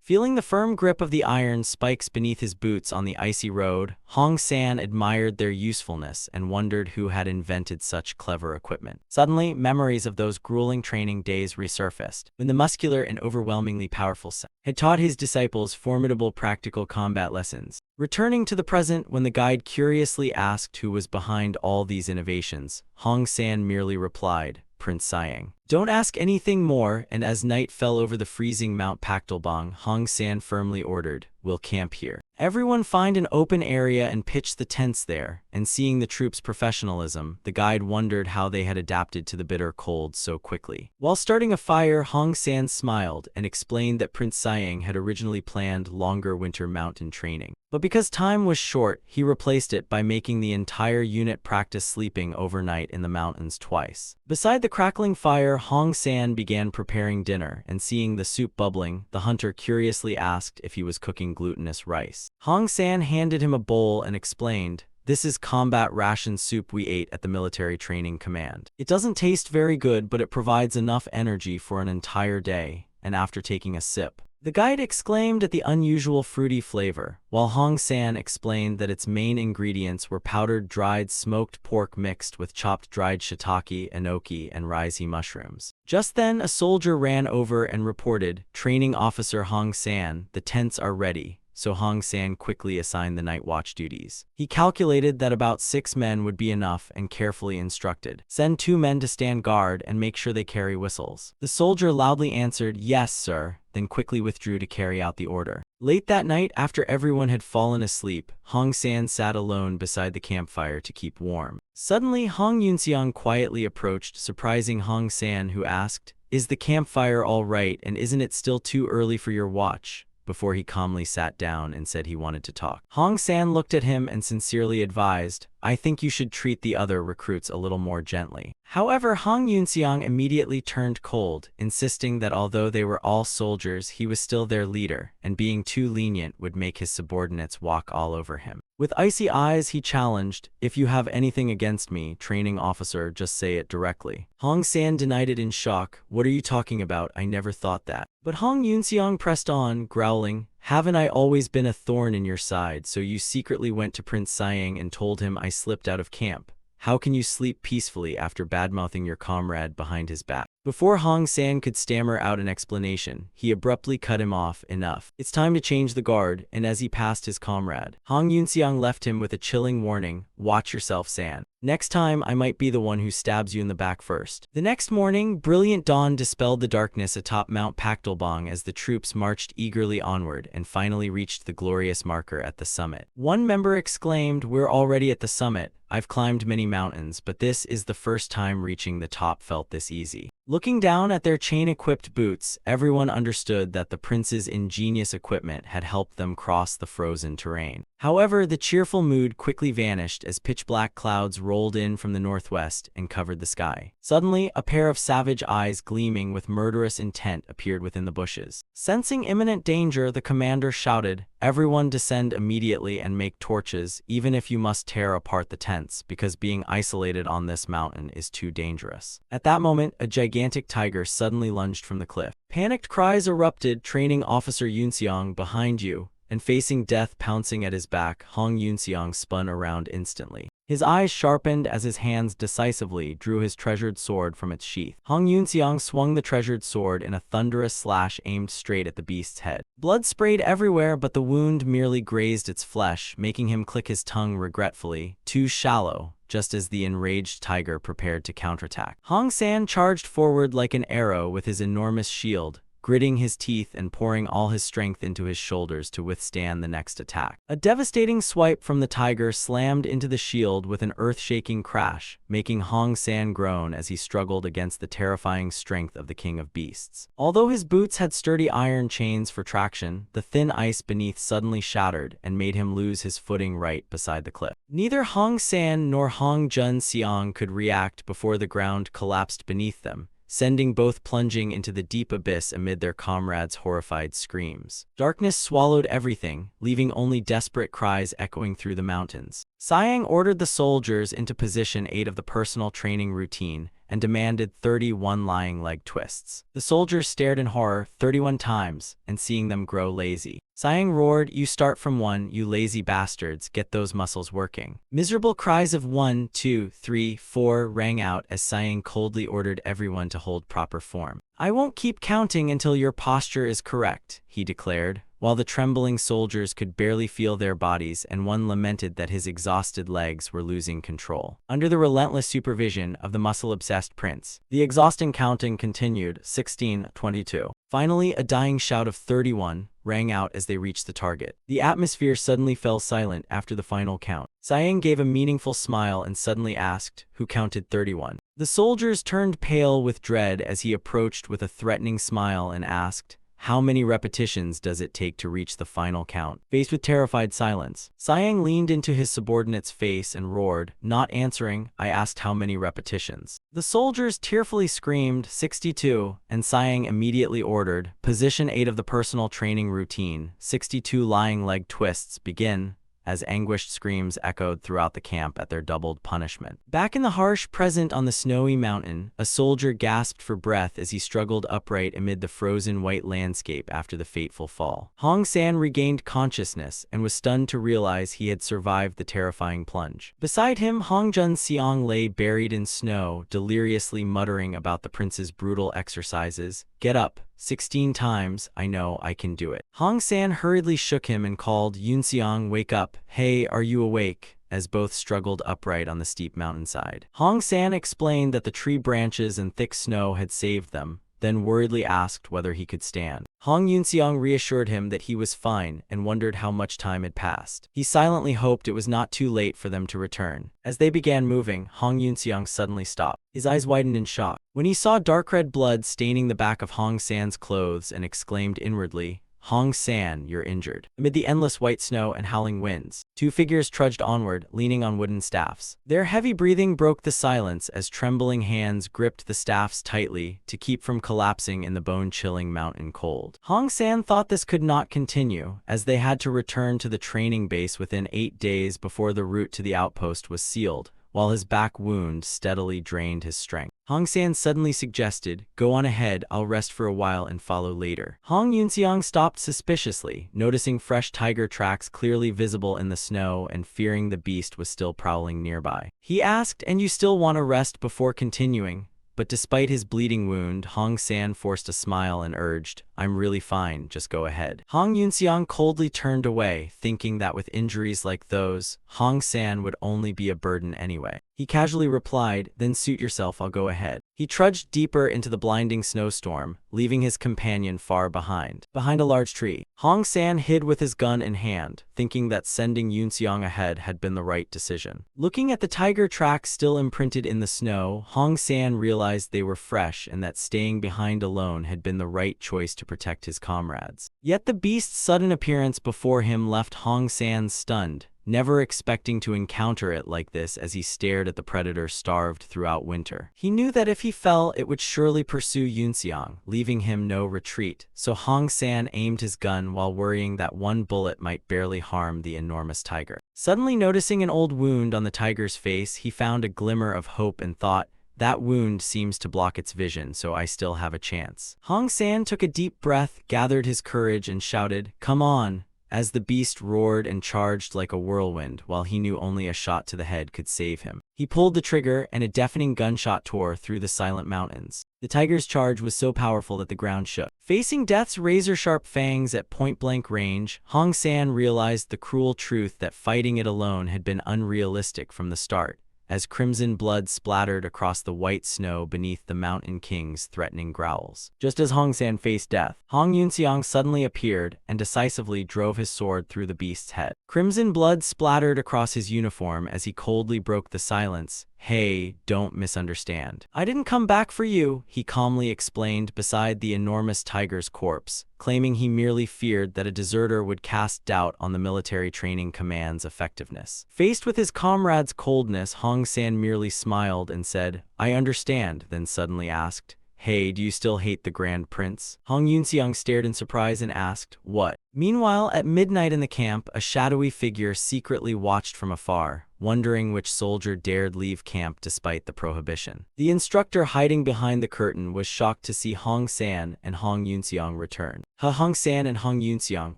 Feeling the firm grip of the iron spikes beneath his boots on the icy road, Hong San admired their usefulness and wondered who had invented such clever equipment. Suddenly, memories of those grueling training days resurfaced, when the muscular and overwhelmingly powerful San had taught his disciples formidable practical combat lessons. Returning to the present, when the guide curiously asked who was behind all these innovations, Hong San merely replied, "Prince Siang." "Don't ask anything more," and as night fell over the freezing Mount Paktalbong, Hong San firmly ordered, "We'll camp here. Everyone find an open area and pitch the tents there," and seeing the troops' professionalism, the guide wondered how they had adapted to the bitter cold so quickly. While starting a fire, Hong San smiled and explained that Prince Siang had originally planned longer winter mountain training. But because time was short, he replaced it by making the entire unit practice sleeping overnight in the mountains twice. Beside the crackling fire, Hong San began preparing dinner, and seeing the soup bubbling, the hunter curiously asked if he was cooking glutinous rice. Hong San handed him a bowl and explained, "This is combat ration soup we ate at the military training command. It doesn't taste very good, but it provides enough energy for an entire day," and after taking a sip, the guide exclaimed at the unusual fruity flavor, while Hong San explained that its main ingredients were powdered dried smoked pork mixed with chopped dried shiitake, enoki, and risey mushrooms. Just then, a soldier ran over and reported, "Training Officer Hong San, the tents are ready." So Hong San quickly assigned the night watch duties. He calculated that about 6 men would be enough and carefully instructed, "Send 2 men to stand guard and make sure they carry whistles." The soldier loudly answered, "Yes, sir," then quickly withdrew to carry out the order. Late that night, after everyone had fallen asleep, Hong San sat alone beside the campfire to keep warm. Suddenly, Hong Yunxiang quietly approached, surprising Hong San, who asked, "Is the campfire all right, and isn't it still too early for your watch?" Before he calmly sat down and said he wanted to talk. Hong San looked at him and sincerely advised, "I think you should treat the other recruits a little more gently." However, Hong Yunxiang immediately turned cold, insisting that although they were all soldiers, he was still their leader, and being too lenient would make his subordinates walk all over him. With icy eyes, he challenged, "If you have anything against me, training officer, just say it directly." Hong San denied it in shock. "What are you talking about? I never thought that." But Hong Yunxiang pressed on, growling, "Haven't I always been a thorn in your side? So you secretly went to Prince Siang and told him I slipped out of camp. How can you sleep peacefully after badmouthing your comrade behind his back?" Before Hong San could stammer out an explanation, he abruptly cut him off. "Enough. It's time to change the guard," and as he passed his comrade, Hong Yunxiang left him with a chilling warning, "Watch yourself, San. Next time, I might be the one who stabs you in the back first." The next morning, brilliant dawn dispelled the darkness atop Mount Paktalbong as the troops marched eagerly onward and finally reached the glorious marker at the summit. One member exclaimed, "We're already at the summit. I've climbed many mountains, but this is the first time reaching the top felt this easy." Looking down at their chain-equipped boots, everyone understood that the prince's ingenious equipment had helped them cross the frozen terrain. However, the cheerful mood quickly vanished as pitch-black clouds rolled in from the northwest and covered the sky. Suddenly, a pair of savage eyes gleaming with murderous intent appeared within the bushes. Sensing imminent danger, the commander shouted, "Everyone descend immediately and make torches, even if you must tear apart the tents, because being isolated on this mountain is too dangerous." At that moment, a gigantic tiger suddenly lunged from the cliff. Panicked cries erupted, "Training Officer Yunxiang, behind you!" And facing death pouncing at his back, Hong Yunxiang spun around instantly. His eyes sharpened as his hands decisively drew his treasured sword from its sheath. Hong Yunxiang swung the treasured sword in a thunderous slash aimed straight at the beast's head. Blood sprayed everywhere, but the wound merely grazed its flesh, making him click his tongue regretfully. Too shallow. Just as the enraged tiger prepared to counterattack, Hong San charged forward like an arrow with his enormous shield, gritting his teeth and pouring all his strength into his shoulders to withstand the next attack. A devastating swipe from the tiger slammed into the shield with an earth-shaking crash, making Hong San groan as he struggled against the terrifying strength of the king of beasts. Although his boots had sturdy iron chains for traction, the thin ice beneath suddenly shattered and made him lose his footing right beside the cliff. Neither Hong San nor Hong Jun Xiang could react before the ground collapsed beneath them, sending both plunging into the deep abyss amid their comrades' horrified screams. Darkness swallowed everything, leaving only desperate cries echoing through the mountains. Siang ordered the soldiers into position 8 of the personal training routine and demanded 31 lying leg twists. The soldiers stared in horror 31 times, and seeing them grow lazy, Siang roared, "You start from 1, you lazy bastards, get those muscles working." Miserable cries of 1, 2, 3, 4 rang out as Siang coldly ordered everyone to hold proper form. "I won't keep counting until your posture is correct," he declared, while the trembling soldiers could barely feel their bodies and one lamented that his exhausted legs were losing control. Under the relentless supervision of the muscle-obsessed prince, the exhausting counting continued. 16, 22. Finally, a dying shout of 31 rang out as they reached the target. The atmosphere suddenly fell silent after the final count. Siang gave a meaningful smile and suddenly asked, "Who counted 31? The soldiers turned pale with dread as he approached with a threatening smile and asked, "How many repetitions does it take to reach the final count?" Faced with terrified silence, Siang leaned into his subordinate's face and roared, "Not answering, I asked how many repetitions." The soldiers tearfully screamed, 62, and Siang immediately ordered, "Position 8 of the personal training routine, 62 lying leg twists, begin," as anguished screams echoed throughout the camp at their doubled punishment. Back in the harsh present on the snowy mountain, a soldier gasped for breath as he struggled upright amid the frozen white landscape after the fateful fall. Hong San regained consciousness and was stunned to realize he had survived the terrifying plunge. Beside him, Hong Jun Seong lay buried in snow, deliriously muttering about the prince's brutal exercises. "Get up. 16 times, I know I can do it." Hong San hurriedly shook him and called, "Yunseong, wake up. Hey, are you awake?" as both struggled upright on the steep mountainside. Hong San explained that the tree branches and thick snow had saved them, then worriedly asked whether he could stand. Hong Yunseong reassured him that he was fine and wondered how much time had passed. He silently hoped it was not too late for them to return. As they began moving, Hong Yunseong suddenly stopped. His eyes widened in shock when he saw dark red blood staining the back of Hong San's clothes and exclaimed inwardly, "Hong San, you're injured." Amid the endless white snow and howling winds, 2 figures trudged onward, leaning on wooden staffs. Their heavy breathing broke the silence as trembling hands gripped the staffs tightly to keep from collapsing in the bone-chilling mountain cold. Hong San thought this could not continue, as they had to return to the training base within 8 days before the route to the outpost was sealed, while his back wound steadily drained his strength. Hong San suddenly suggested, "Go on ahead, I'll rest for a while and follow later." Hong Yunseong stopped suspiciously, noticing fresh tiger tracks clearly visible in the snow and fearing the beast was still prowling nearby. He asked, "And you still want to rest before continuing?" But despite his bleeding wound, Hong San forced a smile and urged, "I'm really fine, just go ahead." Hong Yunseong coldly turned away, thinking that with injuries like those, Hong San would only be a burden anyway. He casually replied, "Then suit yourself, I'll go ahead." He trudged deeper into the blinding snowstorm, leaving his companion far behind. Behind a large tree, Hong San hid with his gun in hand, thinking that sending Yunseong ahead had been the right decision. Looking at the tiger tracks still imprinted in the snow, Hong San realized they were fresh and that staying behind alone had been the right choice to protect his comrades. Yet the beast's sudden appearance before him left Hong San stunned, never expecting to encounter it like this as he stared at the predator starved throughout winter. He knew that if he fell, it would surely pursue Yunseong, leaving him no retreat, so Hong San aimed his gun while worrying that one bullet might barely harm the enormous tiger. Suddenly noticing an old wound on the tiger's face, he found a glimmer of hope and thought, "That wound seems to block its vision, so I still have a chance." Hong San took a deep breath, gathered his courage, and shouted, "Come on!" as the beast roared and charged like a whirlwind, while he knew only a shot to the head could save him. He pulled the trigger, and a deafening gunshot tore through the silent mountains. The tiger's charge was so powerful that the ground shook. Facing death's razor-sharp fangs at point-blank range, Hong San realized the cruel truth that fighting it alone had been unrealistic from the start, as crimson blood splattered across the white snow beneath the Mountain King's threatening growls. Just as Hong San faced death, Hong Yunseong suddenly appeared and decisively drove his sword through the beast's head. Crimson blood splattered across his uniform as he coldly broke the silence. "Hey, don't misunderstand. I didn't come back for you," he calmly explained beside the enormous tiger's corpse, claiming he merely feared that a deserter would cast doubt on the military training command's effectiveness. Faced with his comrade's coldness, Hong San merely smiled and said, "I understand," then suddenly asked, "Hey, do you still hate the Grand Prince?" Hong Yunxiang stared in surprise and asked, "What?" Meanwhile, at midnight in the camp, a shadowy figure secretly watched from afar, wondering which soldier dared leave camp despite the prohibition. The instructor hiding behind the curtain was shocked to see Hong San and Hong Yunxiang return. Hong San and Hong Yunxiang,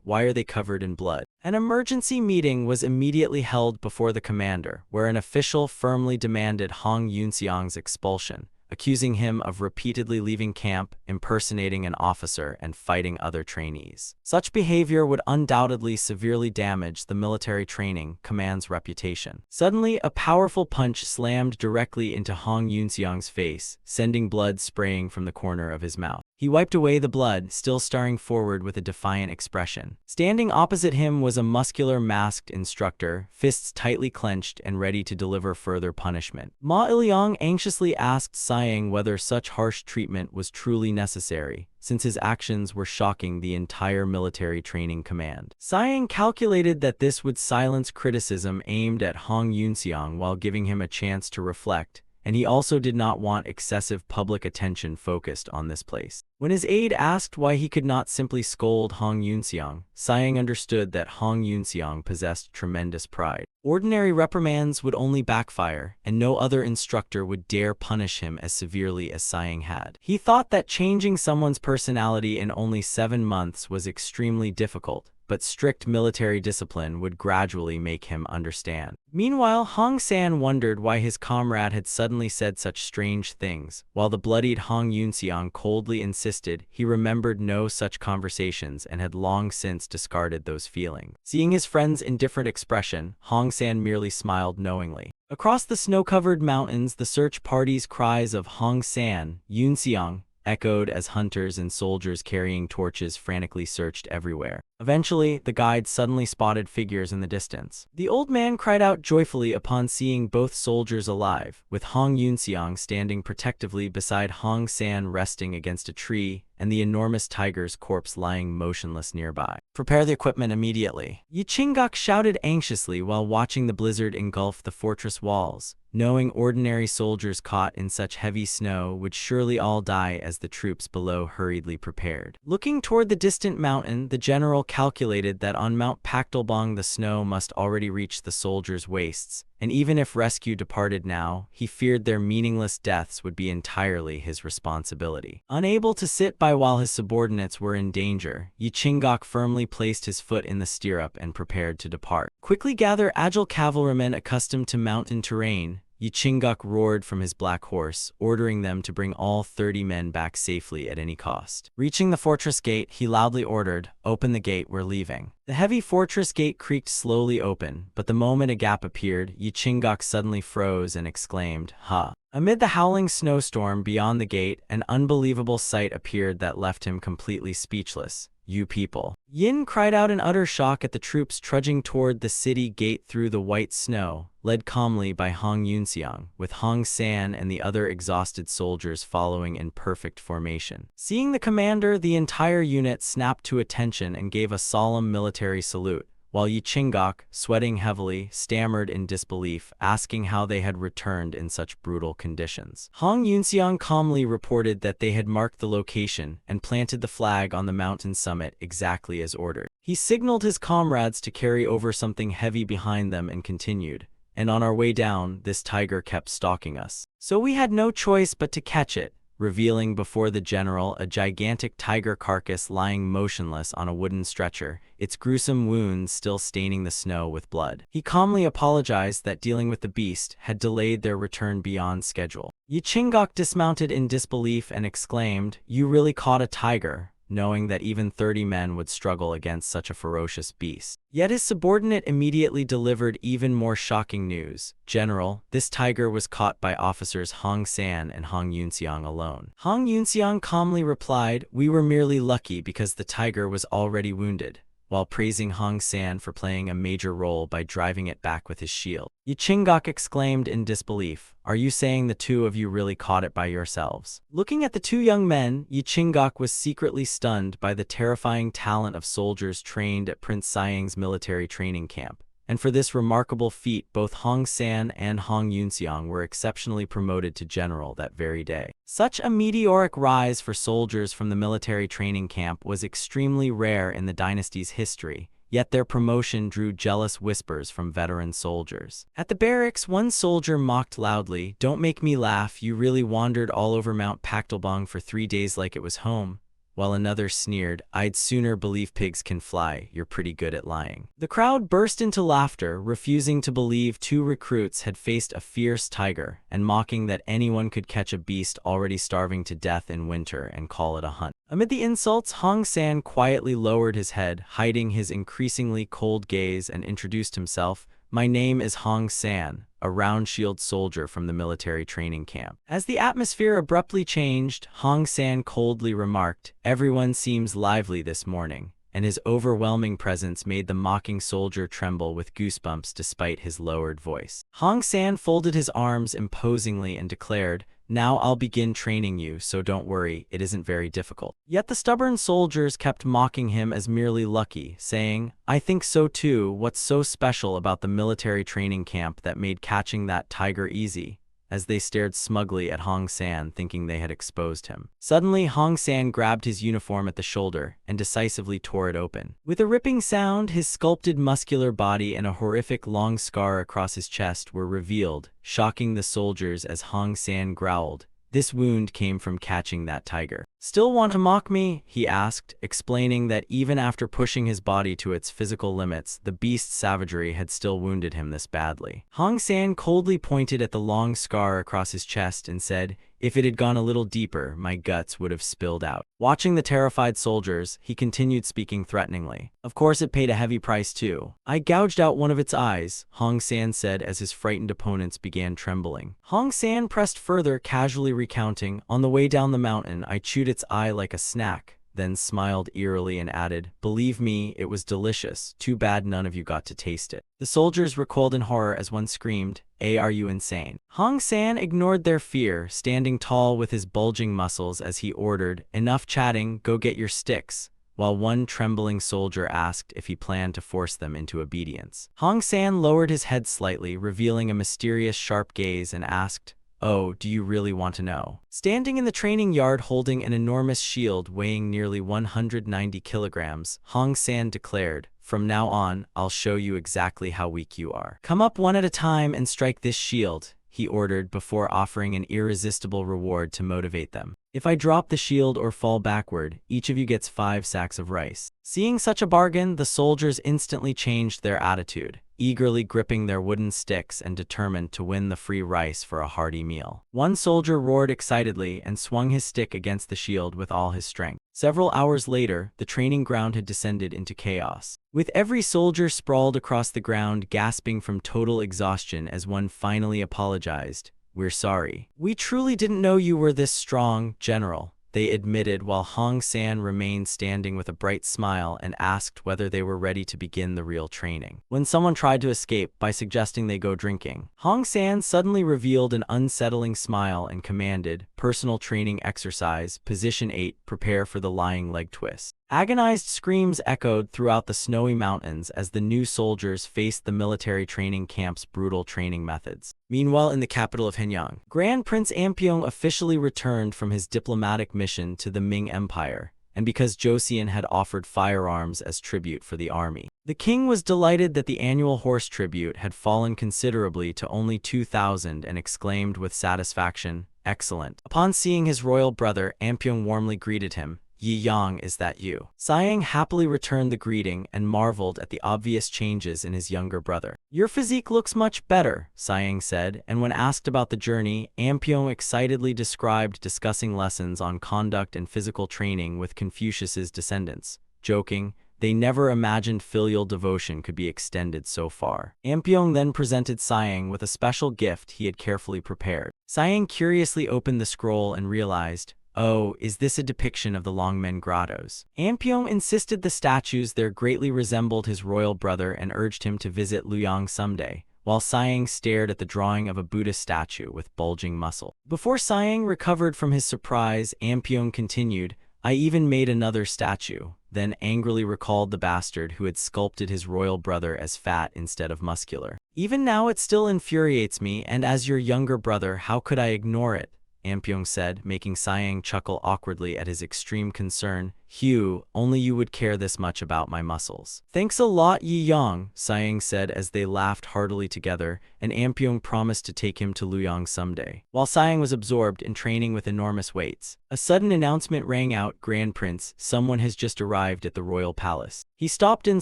why are they covered in blood? An emergency meeting was immediately held before the commander, where an official firmly demanded Hong Yunxiang's expulsion, accusing him of repeatedly leaving camp, impersonating an officer, and fighting other trainees. Such behavior would undoubtedly severely damage the military training command's reputation. Suddenly, a powerful punch slammed directly into Hong Yunxiang's face, sending blood spraying from the corner of his mouth. He wiped away the blood, still staring forward with a defiant expression. Standing opposite him was a muscular masked instructor, fists tightly clenched and ready to deliver further punishment. Ma Iliang anxiously asked Siang whether such harsh treatment was truly necessary, since his actions were shocking the entire military training command. Siang calculated that this would silence criticism aimed at Hong Yunxiang while giving him a chance to reflect, and he also did not want excessive public attention focused on this place. When his aide asked why he could not simply scold Hong Yunxiang, Siang understood that Hong Yunxiang possessed tremendous pride. Ordinary reprimands would only backfire, and no other instructor would dare punish him as severely as Siang had. He thought that changing someone's personality in only 7 months was extremely difficult, but strict military discipline would gradually make him understand. Meanwhile, Hong San wondered why his comrade had suddenly said such strange things. While the bloodied Hong Yunxiang coldly insisted he remembered no such conversations and had long since discarded those feelings. Seeing his friend's indifferent expression, Hong San merely smiled knowingly. Across the snow-covered mountains, the search party's cries of Hong San, Yunxiang, echoed as hunters and soldiers carrying torches frantically searched everywhere. Eventually, the guide suddenly spotted figures in the distance. The old man cried out joyfully upon seeing both soldiers alive, with Hong Yunxiang standing protectively beside Hong San resting against a tree, and the enormous tiger's corpse lying motionless nearby. "Prepare the equipment immediately," Yi Qinggok shouted anxiously while watching the blizzard engulf the fortress walls, knowing ordinary soldiers caught in such heavy snow would surely all die as the troops below hurriedly prepared. Looking toward the distant mountain, the general calculated that on Mount Pakdalbong the snow must already reach the soldiers' waists, and even if rescue departed now, he feared their meaningless deaths would be entirely his responsibility. Unable to sit by while his subordinates were in danger, Yi Qinggok firmly placed his foot in the stirrup and prepared to depart. "Quickly gather agile cavalrymen accustomed to mountain terrain," Yi Qinggok roared from his black horse, ordering them to bring all 30 men back safely at any cost. Reaching the fortress gate, he loudly ordered, "Open the gate, we're leaving." The heavy fortress gate creaked slowly open, but the moment a gap appeared, Yi Qinggok suddenly froze and exclaimed, "Ha!" Amid the howling snowstorm beyond the gate, an unbelievable sight appeared that left him completely speechless. "You people!" Yin cried out in utter shock at the troops trudging toward the city gate through the white snow, led calmly by Hong Yunxiang, with Hong San and the other exhausted soldiers following in perfect formation. Seeing the commander, the entire unit snapped to attention and gave a solemn military salute, while Yi Qinggok, sweating heavily, stammered in disbelief, asking how they had returned in such brutal conditions. Hong Yunxiang calmly reported that they had marked the location and planted the flag on the mountain summit exactly as ordered. He signaled his comrades to carry over something heavy behind them and continued, "And on our way down, this tiger kept stalking us. So we had no choice but to catch it," revealing before the general a gigantic tiger carcass lying motionless on a wooden stretcher, its gruesome wounds still staining the snow with blood. He calmly apologized that dealing with the beast had delayed their return beyond schedule. Yi Qinggok dismounted in disbelief and exclaimed, "You really caught a tiger," knowing that even 30 men would struggle against such a ferocious beast. Yet his subordinate immediately delivered even more shocking news. "General, this tiger was caught by officers Hong San and Hong Yunxiang alone." Hong Yunxiang calmly replied, "We were merely lucky because the tiger was already wounded," while praising Hong San for playing a major role by driving it back with his shield. Yi Qinggok exclaimed in disbelief, "Are you saying the two of you really caught it by yourselves?" Looking at the two young men, Yi Qinggok was secretly stunned by the terrifying talent of soldiers trained at Prince Siang's military training camp, and for this remarkable feat both Hong San and Hong Yunxiang were exceptionally promoted to general that very day. Such a meteoric rise for soldiers from the military training camp was extremely rare in the dynasty's history, yet their promotion drew jealous whispers from veteran soldiers. At the barracks, one soldier mocked loudly, "Don't make me laugh, you really wandered all over Mount Pactelbong for 3 days like it was home," while another sneered, "I'd sooner believe pigs can fly, you're pretty good at lying." The crowd burst into laughter, refusing to believe 2 recruits had faced a fierce tiger, and mocking that anyone could catch a beast already starving to death in winter and call it a hunt. Amid the insults, Hong San quietly lowered his head, hiding his increasingly cold gaze, and introduced himself. "My name is Hong San, a round-shield soldier from the military training camp." As the atmosphere abruptly changed, Hong San coldly remarked, "Everyone seems lively this morning," and his overwhelming presence made the mocking soldier tremble with goosebumps despite his lowered voice. Hong San folded his arms imposingly and declared, "Now I'll begin training you, so don't worry, it isn't very difficult." Yet the stubborn soldiers kept mocking him as merely lucky, saying, "I think so too, what's so special about the military training camp that made catching that tiger easy?" As they stared smugly at Hong San, thinking they had exposed him. Suddenly, Hong San grabbed his uniform at the shoulder and decisively tore it open. With a ripping sound, his sculpted muscular body and a horrific long scar across his chest were revealed, shocking the soldiers as Hong San growled, "This wound came from catching that tiger." "Still want to mock me?" he asked, explaining that even after pushing his body to its physical limits, the beast's savagery had still wounded him this badly. Hong San coldly pointed at the long scar across his chest and said, "If it had gone a little deeper, my guts would have spilled out." Watching the terrified soldiers, he continued speaking threateningly. "Of course it paid a heavy price too. I gouged out one of its eyes," Hong San said as his frightened opponents began trembling. Hong San pressed further, casually recounting, "On the way down the mountain, I chewed its eye like a snack," then smiled eerily and added, "Believe me, it was delicious. Too bad none of you got to taste it." The soldiers recoiled in horror as one screamed, Are you insane?" Hong San ignored their fear, standing tall with his bulging muscles as he ordered, "Enough chatting, go get your sticks," while one trembling soldier asked if he planned to force them into obedience. Hong San lowered his head slightly, revealing a mysterious sharp gaze, and asked, "Oh, do you really want to know?" Standing in the training yard holding an enormous shield weighing nearly 190 kilograms, Hong San declared, "From now on, I'll show you exactly how weak you are. Come up one at a time and strike this shield," he ordered before offering an irresistible reward to motivate them. "If I drop the shield or fall backward, each of you gets 5 sacks of rice." Seeing such a bargain, the soldiers instantly changed their attitude, eagerly gripping their wooden sticks and determined to win the free rice for a hearty meal. One soldier roared excitedly and swung his stick against the shield with all his strength. Several hours later, the training ground had descended into chaos, with every soldier sprawled across the ground gasping from total exhaustion as one finally apologized. "We're sorry. We truly didn't know you were this strong, General," they admitted, while Hong San remained standing with a bright smile and asked whether they were ready to begin the real training. When someone tried to escape by suggesting they go drinking, Hong San suddenly revealed an unsettling smile and commanded, "Personal training exercise, position 8, prepare for the lying leg twist." Agonized screams echoed throughout the snowy mountains as the new soldiers faced the military training camp's brutal training methods. Meanwhile, in the capital of Henyang, Grand Prince Ampyong officially returned from his diplomatic mission to the Ming Empire, and because Joseon had offered firearms as tribute for the army. The king was delighted that the annual horse tribute had fallen considerably to only 2,000 and exclaimed with satisfaction, "Excellent." Upon seeing his royal brother, Ampyong warmly greeted him, "Yi Yang, is that you?" Siang happily returned the greeting and marveled at the obvious changes in his younger brother. "Your physique looks much better," Siang said, and when asked about the journey, Ampyong excitedly described discussing lessons on conduct and physical training with Confucius's descendants, joking, "They never imagined filial devotion could be extended so far." Ampyong then presented Siang with a special gift he had carefully prepared. Siang curiously opened the scroll and realized, "Oh, is this a depiction of the Longmen Grottos?" Ampyong insisted the statues there greatly resembled his royal brother and urged him to visit Luoyang someday, while Siang stared at the drawing of a Buddhist statue with bulging muscle. Before Siang recovered from his surprise, Ampyong continued, "I even made another statue, then angrily recalled the bastard who had sculpted his royal brother as fat instead of muscular. Even now it still infuriates me, and as your younger brother, how could I ignore it? Ampyong said, making Sayang chuckle awkwardly at his extreme concern. Hugh, only you would care this much about my muscles. Thanks a lot, Yi Yang, Sayang said as they laughed heartily together, and Ampyong promised to take him to Luoyang someday. While Sayang was absorbed in training with enormous weights, a sudden announcement rang out, Grand Prince, someone has just arrived at the royal palace. He stopped in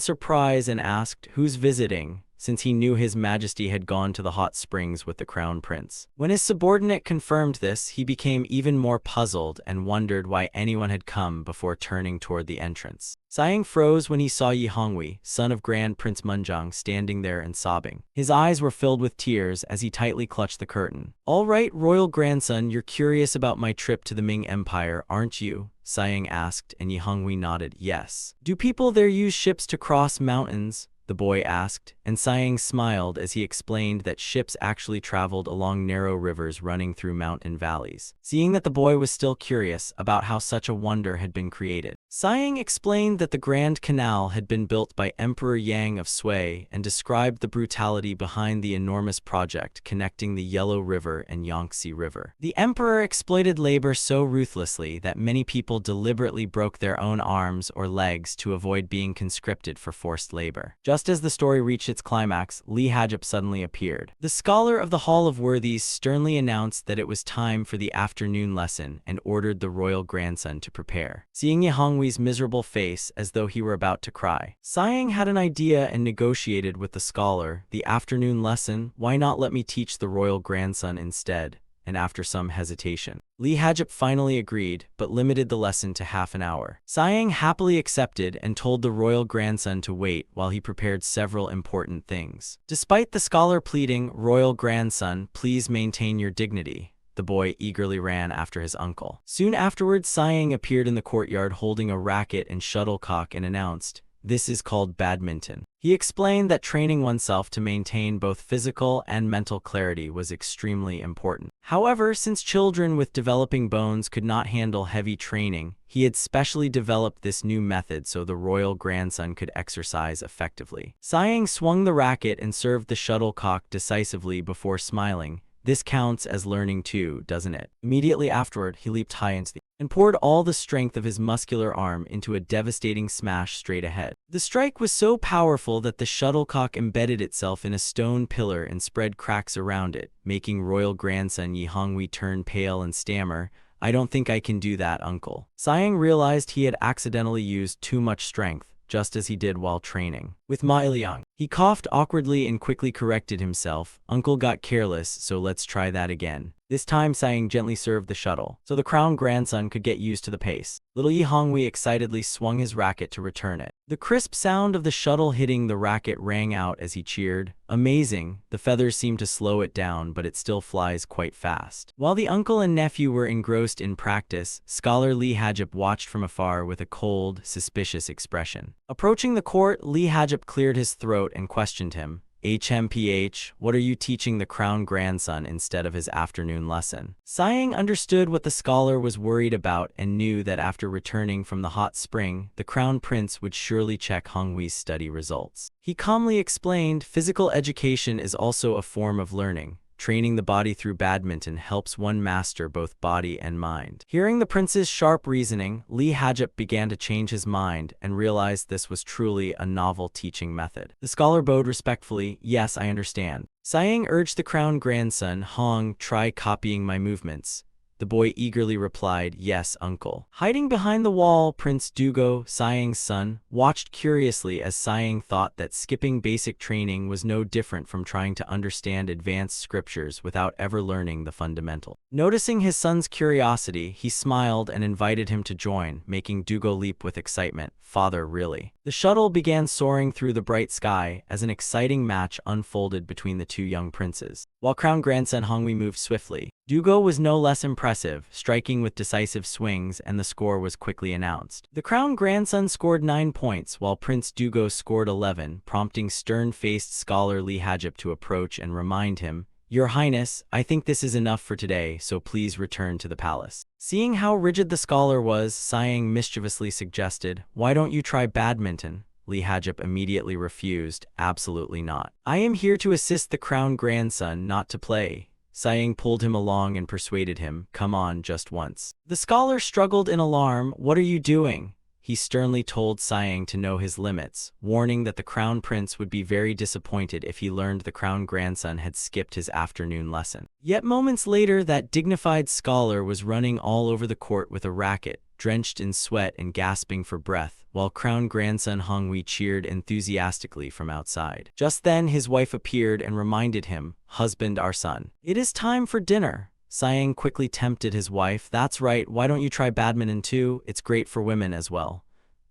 surprise and asked, who's visiting? Since he knew His Majesty had gone to the hot springs with the crown prince. When his subordinate confirmed this, he became even more puzzled and wondered why anyone had come before turning toward the entrance. Sayang froze when he saw Yi Hongwei, son of Grand Prince Munjang, standing there and sobbing. His eyes were filled with tears as he tightly clutched the curtain. All right, royal grandson, you're curious about my trip to the Ming Empire, aren't you? Sayang asked, and Yi Hongwei nodded, yes. Do people there use ships to cross mountains? The boy asked, and Sayang smiled as he explained that ships actually traveled along narrow rivers running through mountain valleys. Seeing that the boy was still curious about how such a wonder had been created, Sayang explained that the Grand Canal had been built by Emperor Yang of Sui and described the brutality behind the enormous project connecting the Yellow River and Yangtze River. The emperor exploited labor so ruthlessly that many people deliberately broke their own arms or legs to avoid being conscripted for forced labor. Just as the story reached its climax, Li Hajip suddenly appeared. The scholar of the Hall of Worthies sternly announced that it was time for the afternoon lesson and ordered the royal grandson to prepare. Seeing Yi Hongwei's miserable face as though he were about to cry, Sayang had an idea and negotiated with the scholar. The afternoon lesson? Why not let me teach the royal grandson instead? And after some hesitation, Li Hajip finally agreed, but limited the lesson to half an hour. Sayang happily accepted and told the royal grandson to wait while he prepared several important things. Despite the scholar pleading, royal grandson, please maintain your dignity, the boy eagerly ran after his uncle. Soon afterwards, Sayang appeared in the courtyard holding a racket and shuttlecock and announced, this is called badminton. He explained that training oneself to maintain both physical and mental clarity was extremely important. However, since children with developing bones could not handle heavy training, he had specially developed this new method so the royal grandson could exercise effectively. Sayang swung the racket and served the shuttlecock decisively before smiling. This counts as learning too, doesn't it? Immediately afterward, he leaped high into the and poured all the strength of his muscular arm into a devastating smash straight ahead. The strike was so powerful that the shuttlecock embedded itself in a stone pillar and spread cracks around it, making royal grandson Yi Hongwei turn pale and stammer, I don't think I can do that, uncle. Sayang realized he had accidentally used too much strength, just as he did while training with Ma Iliang. He coughed awkwardly and quickly corrected himself. Uncle got careless, so let's try that again. This time Sayang gently served the shuttle, so the crown grandson could get used to the pace. Little Yi Hongwei excitedly swung his racket to return it. The crisp sound of the shuttle hitting the racket rang out as he cheered. Amazing, the feathers seem to slow it down, but it still flies quite fast. While the uncle and nephew were engrossed in practice, scholar Li Hajip watched from afar with a cold, suspicious expression. Approaching the court, Li Hajip cleared his throat and questioned him. HMPH, what are you teaching the crown grandson instead of his afternoon lesson? Sayang understood what the scholar was worried about and knew that after returning from the hot spring, the crown prince would surely check Hongwei's study results. He calmly explained, physical education is also a form of learning. Training the body through badminton helps one master both body and mind. Hearing the prince's sharp reasoning, Li Hajip began to change his mind and realized this was truly a novel teaching method. The scholar bowed respectfully, yes, I understand. Sayang urged the crown grandson, Hong, try copying my movements. The boy eagerly replied, yes, uncle. Hiding behind the wall, Prince Dugo, Sayang's son, watched curiously as Sayang thought that skipping basic training was no different from trying to understand advanced scriptures without ever learning the fundamental. Noticing his son's curiosity, he smiled and invited him to join, making Dugo leap with excitement. Father, really? The shuttle began soaring through the bright sky as an exciting match unfolded between the two young princes. While crown grandson Hongwei moved swiftly, Dugo was no less impressive, striking with decisive swings, and the score was quickly announced. The crown grandson scored 9 points, while Prince Dugo scored 11, prompting stern-faced scholar Li Hajip to approach and remind him, "Your Highness, I think this is enough for today, so please return to the palace." Seeing how rigid the scholar was, Siang mischievously suggested, "Why don't you try badminton?" Lee Hajip immediately refused, "Absolutely not. I am here to assist the crown grandson, not to play." Siang pulled him along and persuaded him, "Come on, just once." The scholar struggled in alarm. "What are you doing?" He sternly told Siang to know his limits, warning that the crown prince would be very disappointed if he learned the crown grandson had skipped his afternoon lesson. Yet moments later, that dignified scholar was running all over the court with a racket, drenched in sweat and gasping for breath, while crown grandson Hongwei cheered enthusiastically from outside. Just then his wife appeared and reminded him, "Husband, our son. It is time for dinner." Siang quickly tempted his wife, "That's right, why don't you try badminton too? It's great for women as well."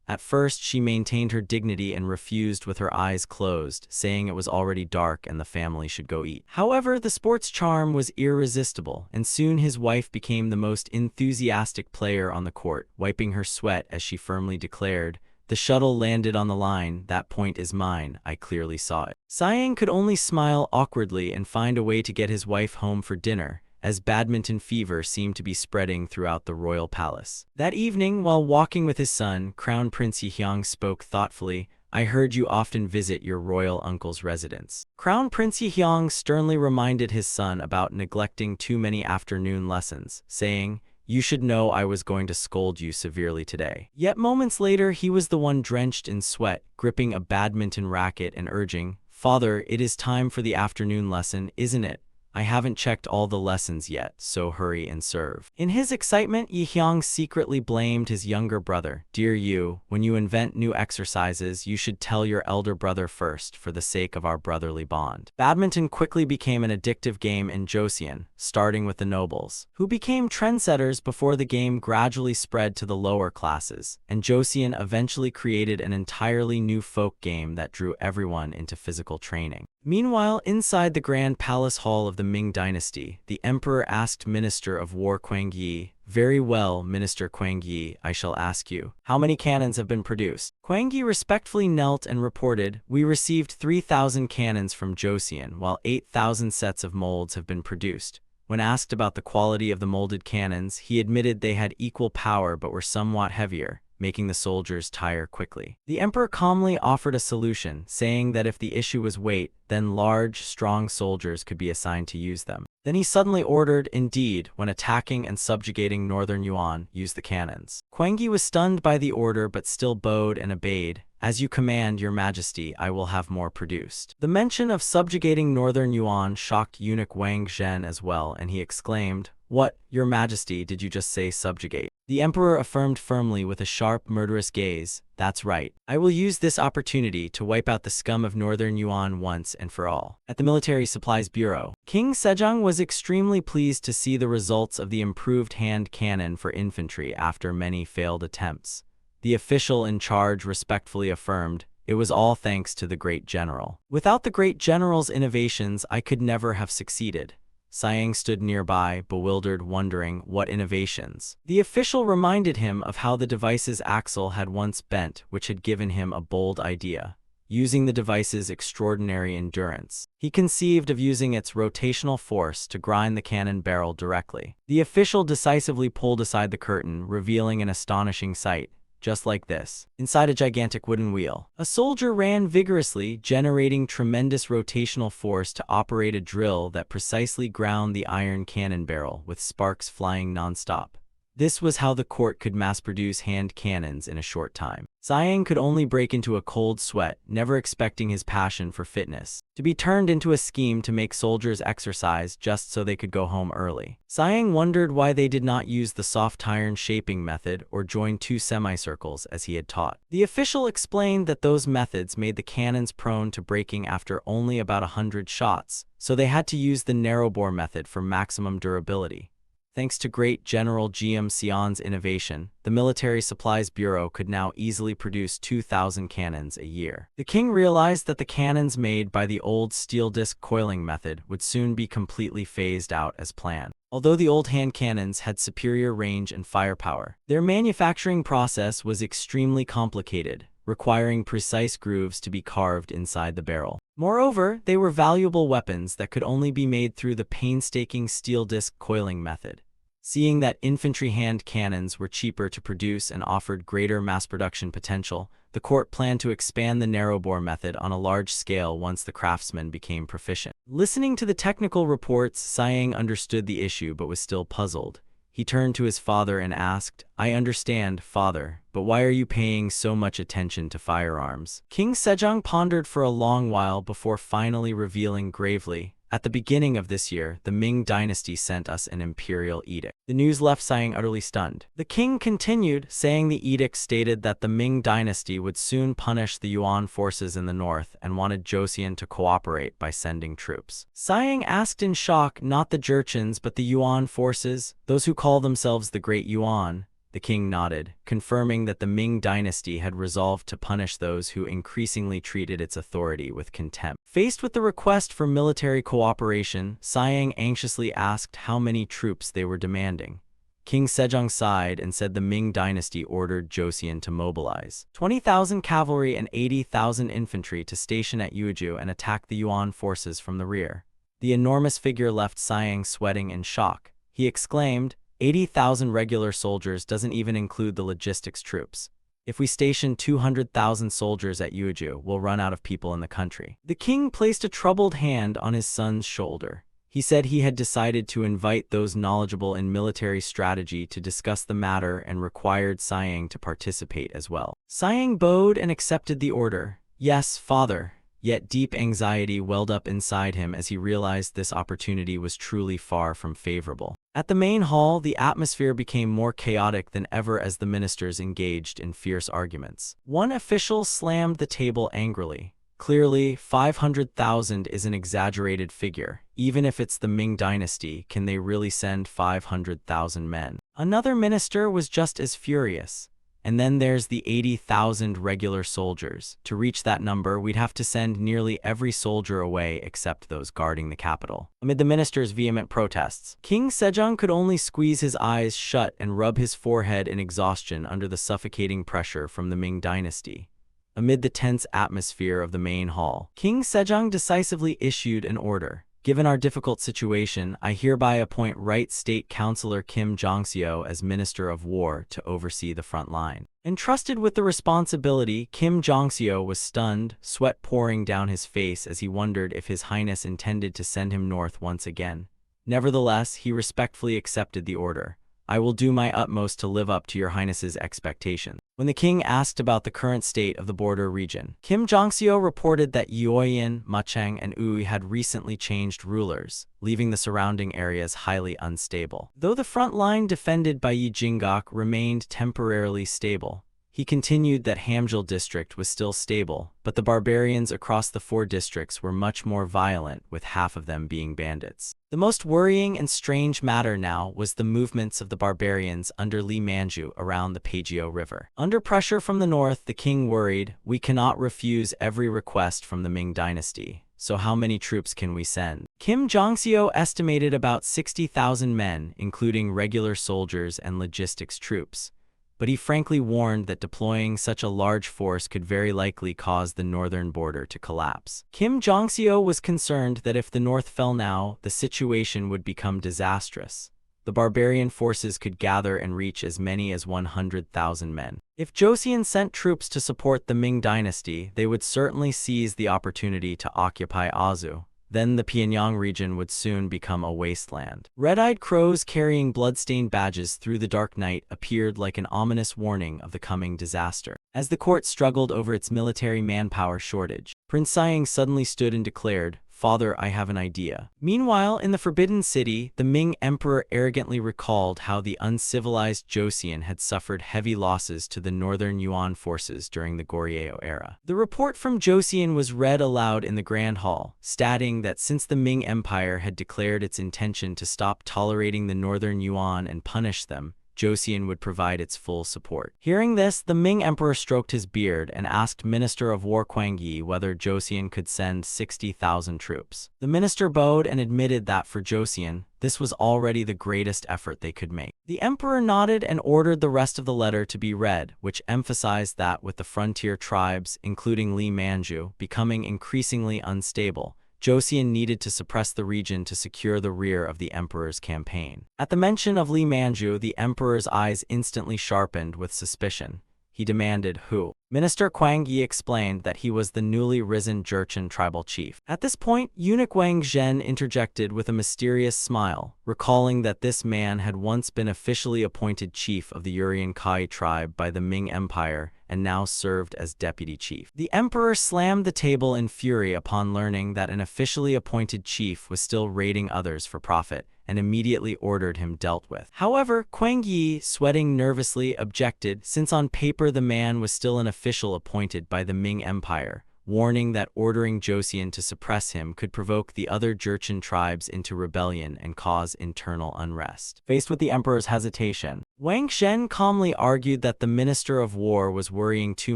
At first, she maintained her dignity and refused with her eyes closed, saying it was already dark and the family should go eat. However, the sport's charm was irresistible, and soon his wife became the most enthusiastic player on the court, wiping her sweat as she firmly declared, "The shuttle landed on the line, that point is mine, I clearly saw it." Siang could only smile awkwardly and find a way to get his wife home for dinner, as badminton fever seemed to be spreading throughout the royal palace. That evening, while walking with his son, Crown Prince Yihyang spoke thoughtfully, "I heard you often visit your royal uncle's residence." Crown Prince Yihyang sternly reminded his son about neglecting too many afternoon lessons, saying, "You should know I was going to scold you severely today." Yet moments later, he was the one drenched in sweat, gripping a badminton racket and urging, "Father, it is time for the afternoon lesson, isn't it? I haven't checked all the lessons yet, so hurry and serve." In his excitement, Yihyang secretly blamed his younger brother. "Dear you, when you invent new exercises, you should tell your elder brother first, for the sake of our brotherly bond." Badminton quickly became an addictive game in Joseon, starting with the nobles, who became trendsetters before the game gradually spread to the lower classes, and Joseon eventually created an entirely new folk game that drew everyone into physical training. Meanwhile, inside the Grand Palace Hall of the Ming Dynasty, the emperor asked Minister of War Quang Yi, "Very well, Minister Quang Yi, I shall ask you, how many cannons have been produced?" Quang Yi respectfully knelt and reported, "We received 3,000 cannons from Joseon, while 8,000 sets of molds have been produced." When asked about the quality of the molded cannons, he admitted they had equal power but were somewhat heavier, making the soldiers tire quickly. The emperor calmly offered a solution, saying that if the issue was weight, then large, strong soldiers could be assigned to use them. Then he suddenly ordered, "Indeed, when attacking and subjugating northern Yuan, use the cannons." Quang Yi was stunned by the order but still bowed and obeyed. "As you command, your majesty, I will have more produced." The mention of subjugating northern Yuan shocked eunuch Wang Zhen as well, and he exclaimed, "What, your majesty, did you just say subjugate?" The emperor affirmed firmly with a sharp, murderous gaze, "That's right. I will use this opportunity to wipe out the scum of northern Yuan once and for all." At the Military Supplies Bureau, King Sejong was extremely pleased to see the results of the improved hand cannon for infantry after many failed attempts. The official in charge respectfully affirmed, "It was all thanks to the great general. Without the great general's innovations, I could never have succeeded." Siang stood nearby, bewildered, wondering, what innovations? The official reminded him of how the device's axle had once bent, which had given him a bold idea. Using the device's extraordinary endurance, he conceived of using its rotational force to grind the cannon barrel directly. The official decisively pulled aside the curtain, revealing an astonishing sight. Just like this. Inside a gigantic wooden wheel, a soldier ran vigorously, generating tremendous rotational force to operate a drill that precisely ground the iron cannon barrel, with sparks flying non-stop. This was how the court could mass-produce hand cannons in a short time. Siang could only break into a cold sweat, never expecting his passion for fitness to be turned into a scheme to make soldiers exercise just so they could go home early. Siang wondered why they did not use the soft iron shaping method or join two semicircles as he had taught. The official explained that those methods made the cannons prone to breaking after only about 100 shots, so they had to use the narrow-bore method for maximum durability. Thanks to great General GM Sion's innovation, the Military Supplies Bureau could now easily produce 2,000 cannons a year. The king realized that the cannons made by the old steel disc coiling method would soon be completely phased out as planned. Although the old hand cannons had superior range and firepower, their manufacturing process was extremely complicated, requiring precise grooves to be carved inside the barrel. Moreover, they were valuable weapons that could only be made through the painstaking steel disc coiling method. Seeing that infantry hand cannons were cheaper to produce and offered greater mass production potential, the court planned to expand the narrowbore method on a large scale once the craftsmen became proficient. Listening to the technical reports, Siang understood the issue but was still puzzled. He turned to his father and asked, "I understand, father, but why are you paying so much attention to firearms?" King Sejong pondered for a long while before finally revealing gravely, "At the beginning of this year, the Ming dynasty sent us an imperial edict." The news left Siang utterly stunned. The king continued, saying the edict stated that the Ming dynasty would soon punish the Yuan forces in the north and wanted Joseon to cooperate by sending troops. Siang asked in shock, "Not the Jurchens but the Yuan forces, those who call themselves the Great Yuan?" The king nodded, confirming that the Ming dynasty had resolved to punish those who increasingly treated its authority with contempt. Faced with the request for military cooperation, Siang anxiously asked how many troops they were demanding. King Sejong sighed and said the Ming dynasty ordered Joseon to mobilize 20,000 cavalry and 80,000 infantry to station at Yuju and attack the Yuan forces from the rear. The enormous figure left Siang sweating in shock. He exclaimed, 80,000 regular soldiers doesn't even include the logistics troops. If we station 200,000 soldiers at Yuju, we'll run out of people in the country." The king placed a troubled hand on his son's shoulder. He said he had decided to invite those knowledgeable in military strategy to discuss the matter and required Siang to participate as well. Siang bowed and accepted the order. "Yes, father." Yet deep anxiety welled up inside him as he realized this opportunity was truly far from favorable. At the main hall, the atmosphere became more chaotic than ever as the ministers engaged in fierce arguments. One official slammed the table angrily. "Clearly, 500,000 is an exaggerated figure. Even if it's the Ming dynasty, can they really send 500,000 men?" Another minister was just as furious. "And then there's the 80,000 regular soldiers. To reach that number, we'd have to send nearly every soldier away except those guarding the capital." Amid the minister's vehement protests, King Sejong could only squeeze his eyes shut and rub his forehead in exhaustion under the suffocating pressure from the Ming dynasty. Amid the tense atmosphere of the main hall, King Sejong decisively issued an order. "Given our difficult situation, I hereby appoint Right State Councilor Kim Jong-seo as Minister of War to oversee the front line." Entrusted with the responsibility, Kim Jong-seo was stunned, sweat pouring down his face as he wondered if His Highness intended to send him north once again. Nevertheless, he respectfully accepted the order. "I will do my utmost to live up to your Highness's expectations." When the king asked about the current state of the border region, Kim Jong-seo reported that Yeoyin, Machang, and Ui had recently changed rulers, leaving the surrounding areas highly unstable. Though the front line defended by Yi Jinggok remained temporarily stable, he continued that Hamgyal district was still stable, but the barbarians across the 4 districts were much more violent, with half of them being bandits. The most worrying and strange matter now was the movements of the barbarians under Li Manju around the Pagio River. Under pressure from the north, the king worried, "We cannot refuse every request from the Ming dynasty. So how many troops can we send?" Kim Jong-seo estimated about 60,000 men, including regular soldiers and logistics troops. But he frankly warned that deploying such a large force could very likely cause the northern border to collapse. Kim Jong-seo was concerned that if the north fell now, the situation would become disastrous. The barbarian forces could gather and reach as many as 100,000 men. If Joseon sent troops to support the Ming dynasty, they would certainly seize the opportunity to occupy Azu. Then the Pyongyang region would soon become a wasteland. Red-eyed crows carrying blood-stained badges through the dark night appeared like an ominous warning of the coming disaster. As the court struggled over its military manpower shortage, Prince Siang suddenly stood and declared, "Father, I have an idea." Meanwhile, in the Forbidden City, the Ming Emperor arrogantly recalled how the uncivilized Joseon had suffered heavy losses to the northern Yuan forces during the Goryeo era. The report from Joseon was read aloud in the Grand Hall, stating that since the Ming Empire had declared its intention to stop tolerating the northern Yuan and punish them, Joseon would provide its full support. Hearing this, the Ming emperor stroked his beard and asked Minister of War Kwang Yi whether Joseon could send 60,000 troops. The minister bowed and admitted that for Joseon, this was already the greatest effort they could make. The emperor nodded and ordered the rest of the letter to be read, which emphasized that with the frontier tribes, including Li Manju, becoming increasingly unstable, Joseon needed to suppress the region to secure the rear of the emperor's campaign. At the mention of Li Manju, the emperor's eyes instantly sharpened with suspicion. He demanded who. Minister Kwang Yi explained that he was the newly risen Jurchen tribal chief. At this point, eunuch Wang Zhen interjected with a mysterious smile, recalling that this man had once been officially appointed chief of the Urian Kai tribe by the Ming Empire and now served as deputy chief. The emperor slammed the table in fury upon learning that an officially appointed chief was still raiding others for profit, and immediately ordered him dealt with. However, Kwang Yi, sweating nervously, objected, since on paper the man was still an official appointed by the Ming Empire, warning that ordering Joseon to suppress him could provoke the other Jurchen tribes into rebellion and cause internal unrest. Faced with the emperor's hesitation, Wang Zhen calmly argued that the Minister of War was worrying too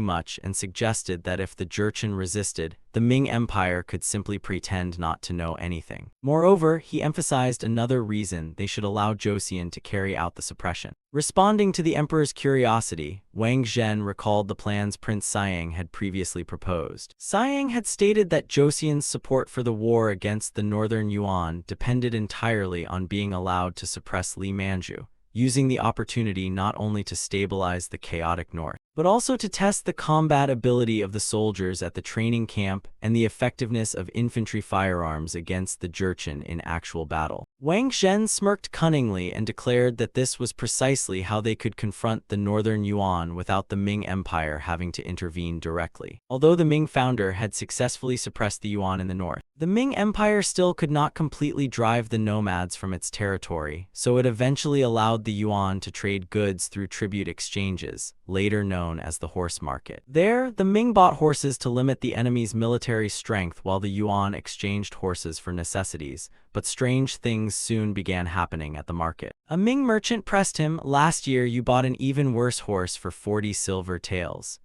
much and suggested that if the Jurchen resisted, the Ming Empire could simply pretend not to know anything. Moreover, he emphasized another reason they should allow Joseon to carry out the suppression. Responding to the emperor's curiosity, Wang Zhen recalled the plans Prince Siang had previously proposed. Siang had stated that Joseon's support for the war against the Northern Yuan depended entirely on being allowed to suppress Li Manju, using the opportunity not only to stabilize the chaotic north, but also to test the combat ability of the soldiers at the training camp and the effectiveness of infantry firearms against the Jurchen in actual battle. Wang Zhen smirked cunningly and declared that this was precisely how they could confront the Northern Yuan without the Ming Empire having to intervene directly. Although the Ming founder had successfully suppressed the Yuan in the north, the Ming Empire still could not completely drive the nomads from its territory, so it eventually allowed the Yuan to trade goods through tribute exchanges, later known as the horse market. There, the Ming bought horses to limit the enemy's military strength while the Yuan exchanged horses for necessities, but strange things soon began happening at the market. A Ming merchant pressed him, "Last year you bought an even worse horse for 40 silver taels."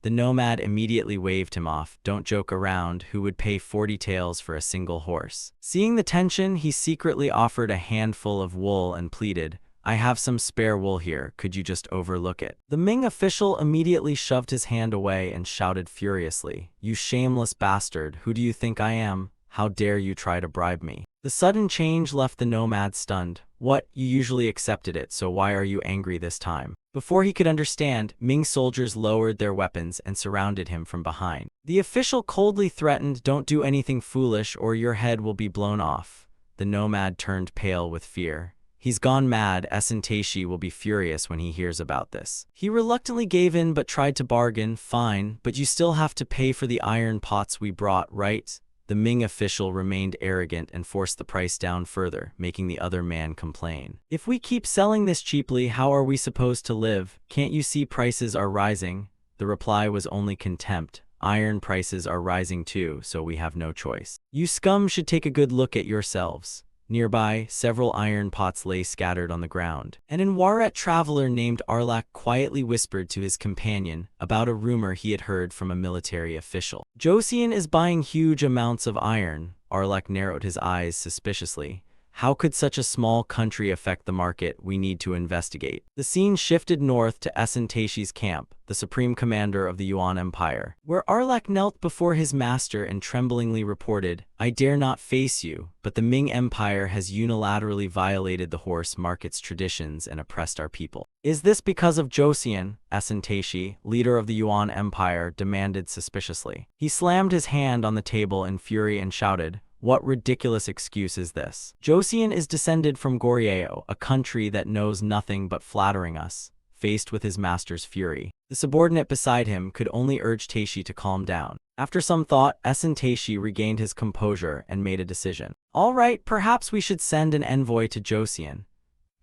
The nomad immediately waved him off. "Don't joke around, who would pay 40 taels for a single horse?" Seeing the tension, he secretly offered a handful of wool and pleaded, "I have some spare wool here, could you just overlook it?" The Ming official immediately shoved his hand away and shouted furiously, "You shameless bastard, who do you think I am? How dare you try to bribe me?" The sudden change left the nomad stunned. "What? You usually accepted it, so why are you angry this time?" Before he could understand, Ming soldiers lowered their weapons and surrounded him from behind. The official coldly threatened, "Don't do anything foolish or your head will be blown off." The nomad turned pale with fear. "He's gone mad. Esentashi will be furious when he hears about this." He reluctantly gave in but tried to bargain. "Fine, but you still have to pay for the iron pots we brought, right?" The Ming official remained arrogant and forced the price down further, making the other man complain. "If we keep selling this cheaply, how are we supposed to live? Can't you see prices are rising?" The reply was only contempt. "Iron prices are rising too, so we have no choice. You scum should take a good look at yourselves." Nearby, several iron pots lay scattered on the ground. An Inwaret traveler named Arlak quietly whispered to his companion about a rumor he had heard from a military official. "Joseon is buying huge amounts of iron." Arlak narrowed his eyes suspiciously. "How could such a small country affect the market? We need to investigate." The scene shifted north to Esentashi's camp, the supreme commander of the Yuan Empire, where Arlak knelt before his master and tremblingly reported, "I dare not face you, but the Ming Empire has unilaterally violated the horse market's traditions and oppressed our people." "Is this because of Joseon?" Esentashi, leader of the Yuan Empire, demanded suspiciously. He slammed his hand on the table in fury and shouted, "What ridiculous excuse is this? Joseon is descended from Goryeo, a country that knows nothing but flattering us." Faced with his master's fury, the subordinate beside him could only urge Tashi to calm down. After some thought, Esentashi regained his composure and made a decision. "All right, perhaps we should send an envoy to Joseon."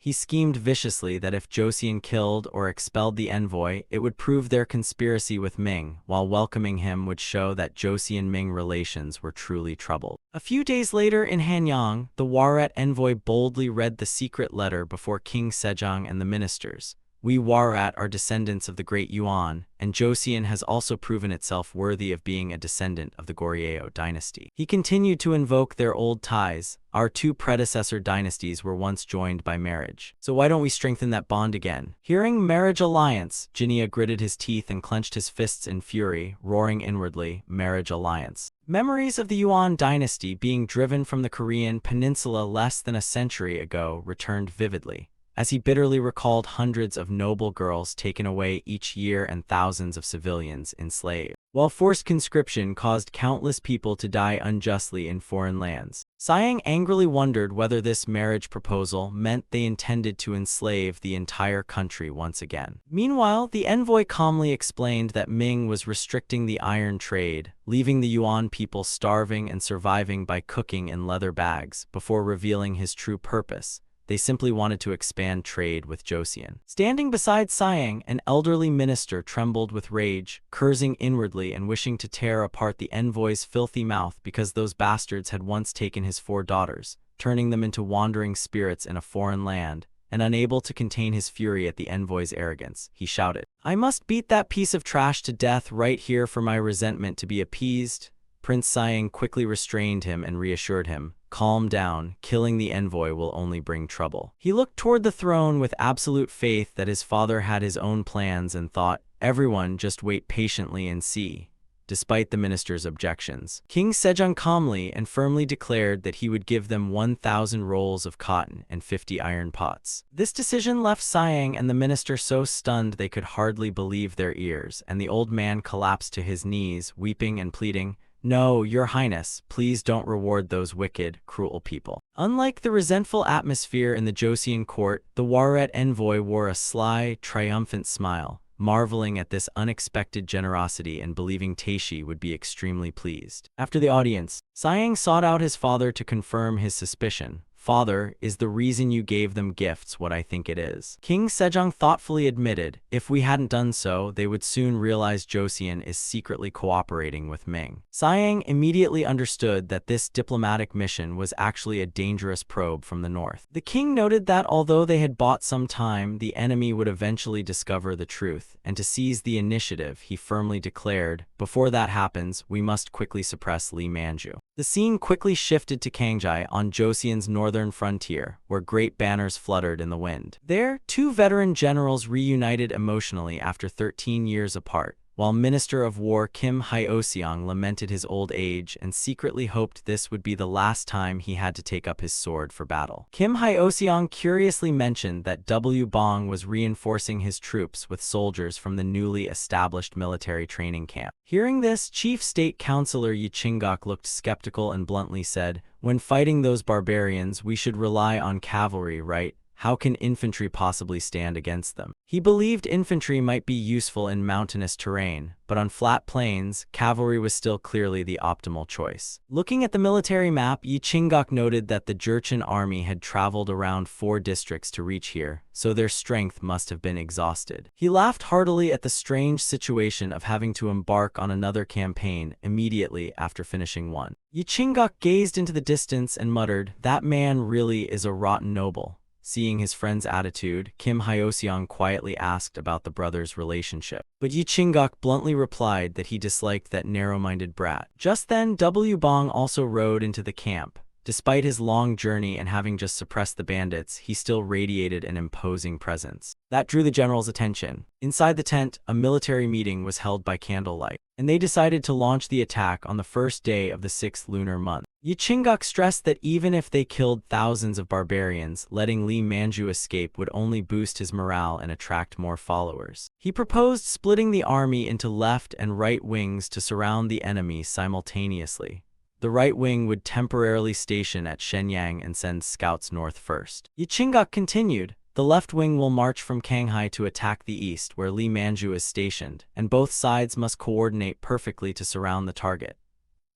He schemed viciously that if Joseon killed or expelled the envoy, it would prove their conspiracy with Ming, while welcoming him would show that Joseon-Ming relations were truly troubled. A few days later in Hanyang, the Warat envoy boldly read the secret letter before King Sejong and the ministers. We Warat are descendants of the great Yuan, and Joseon has also proven itself worthy of being a descendant of the Goryeo dynasty. He continued to invoke their old ties. Our two predecessor dynasties were once joined by marriage. So why don't we strengthen that bond again? Hearing marriage alliance, Jinia gritted his teeth and clenched his fists in fury, roaring inwardly, marriage alliance. Memories of the Yuan dynasty being driven from the Korean peninsula less than a century ago returned vividly, as he bitterly recalled hundreds of noble girls taken away each year and thousands of civilians enslaved, while forced conscription caused countless people to die unjustly in foreign lands. Siang angrily wondered whether this marriage proposal meant they intended to enslave the entire country once again. Meanwhile, the envoy calmly explained that Ming was restricting the iron trade, leaving the Yuan people starving and surviving by cooking in leather bags, before revealing his true purpose. They simply wanted to expand trade with Joseon. Standing beside Siang, an elderly minister trembled with rage, cursing inwardly and wishing to tear apart the envoy's filthy mouth because those bastards had once taken his 4 daughters, turning them into wandering spirits in a foreign land. And unable to contain his fury at the envoy's arrogance, he shouted, "I must beat that piece of trash to death right here for my resentment to be appeased." Prince Siang quickly restrained him and reassured him, "Calm down, killing the envoy will only bring trouble." He looked toward the throne with absolute faith that his father had his own plans and thought, "Everyone just wait patiently and see." Despite the minister's objections, King Sejong calmly and firmly declared that he would give them 1,000 rolls of cotton and 50 iron pots. This decision left Siang and the minister so stunned they could hardly believe their ears, and the old man collapsed to his knees, weeping and pleading, "No, Your Highness, please don't reward those wicked, cruel people." Unlike the resentful atmosphere in the Joseon court, the Warat envoy wore a sly, triumphant smile, marveling at this unexpected generosity and believing Taeshi would be extremely pleased. After the audience, Siang sought out his father to confirm his suspicion. "Father, is the reason you gave them gifts what I think it is?" King Sejong thoughtfully admitted, "If we hadn't done so, they would soon realize Joseon is secretly cooperating with Ming." Siang immediately understood that this diplomatic mission was actually a dangerous probe from the north. The king noted that although they had bought some time, the enemy would eventually discover the truth, and to seize the initiative, he firmly declared, "Before that happens, we must quickly suppress Lee Manju." The scene quickly shifted to Kangjai on Joseon's northern frontier, where great banners fluttered in the wind. There, 2 veteran generals reunited emotionally after 13 years apart, while Minister of War Kim Hyo-seong lamented his old age and secretly hoped this would be the last time he had to take up his sword for battle. Kim Hyo-seong curiously mentioned that W. Bong was reinforcing his troops with soldiers from the newly established military training camp. Hearing this, Chief State Councilor Yi Ching-gok looked skeptical and bluntly said, "When fighting those barbarians, we should rely on cavalry, right? How can infantry possibly stand against them?" He believed infantry might be useful in mountainous terrain, but on flat plains, cavalry was still clearly the optimal choice. Looking at the military map, Yi Ching-gok noted that the Jurchen army had traveled around 4 districts to reach here, so their strength must have been exhausted. He laughed heartily at the strange situation of having to embark on another campaign immediately after finishing one. Yi Ching-gok gazed into the distance and muttered, "That man really is a rotten noble." Seeing his friend's attitude, Kim Hyo-seong quietly asked about the brothers' relationship. But Yi Ching-gok bluntly replied that he disliked that narrow-minded brat. Just then, W. Bong also rode into the camp. Despite his long journey and having just suppressed the bandits, he still radiated an imposing presence. That drew the general's attention. Inside the tent, a military meeting was held by candlelight, and they decided to launch the attack on the first day of the 6th lunar month. Yi Ching-gok stressed that even if they killed thousands of barbarians, letting Lee Manju escape would only boost his morale and attract more followers. He proposed splitting the army into left and right wings to surround the enemy simultaneously. The right wing would temporarily station at Shenyang and send scouts north first. Yi Ching-gok continued, "The left wing will march from Kanghai to attack the east where Lee Manju is stationed, and both sides must coordinate perfectly to surround the target."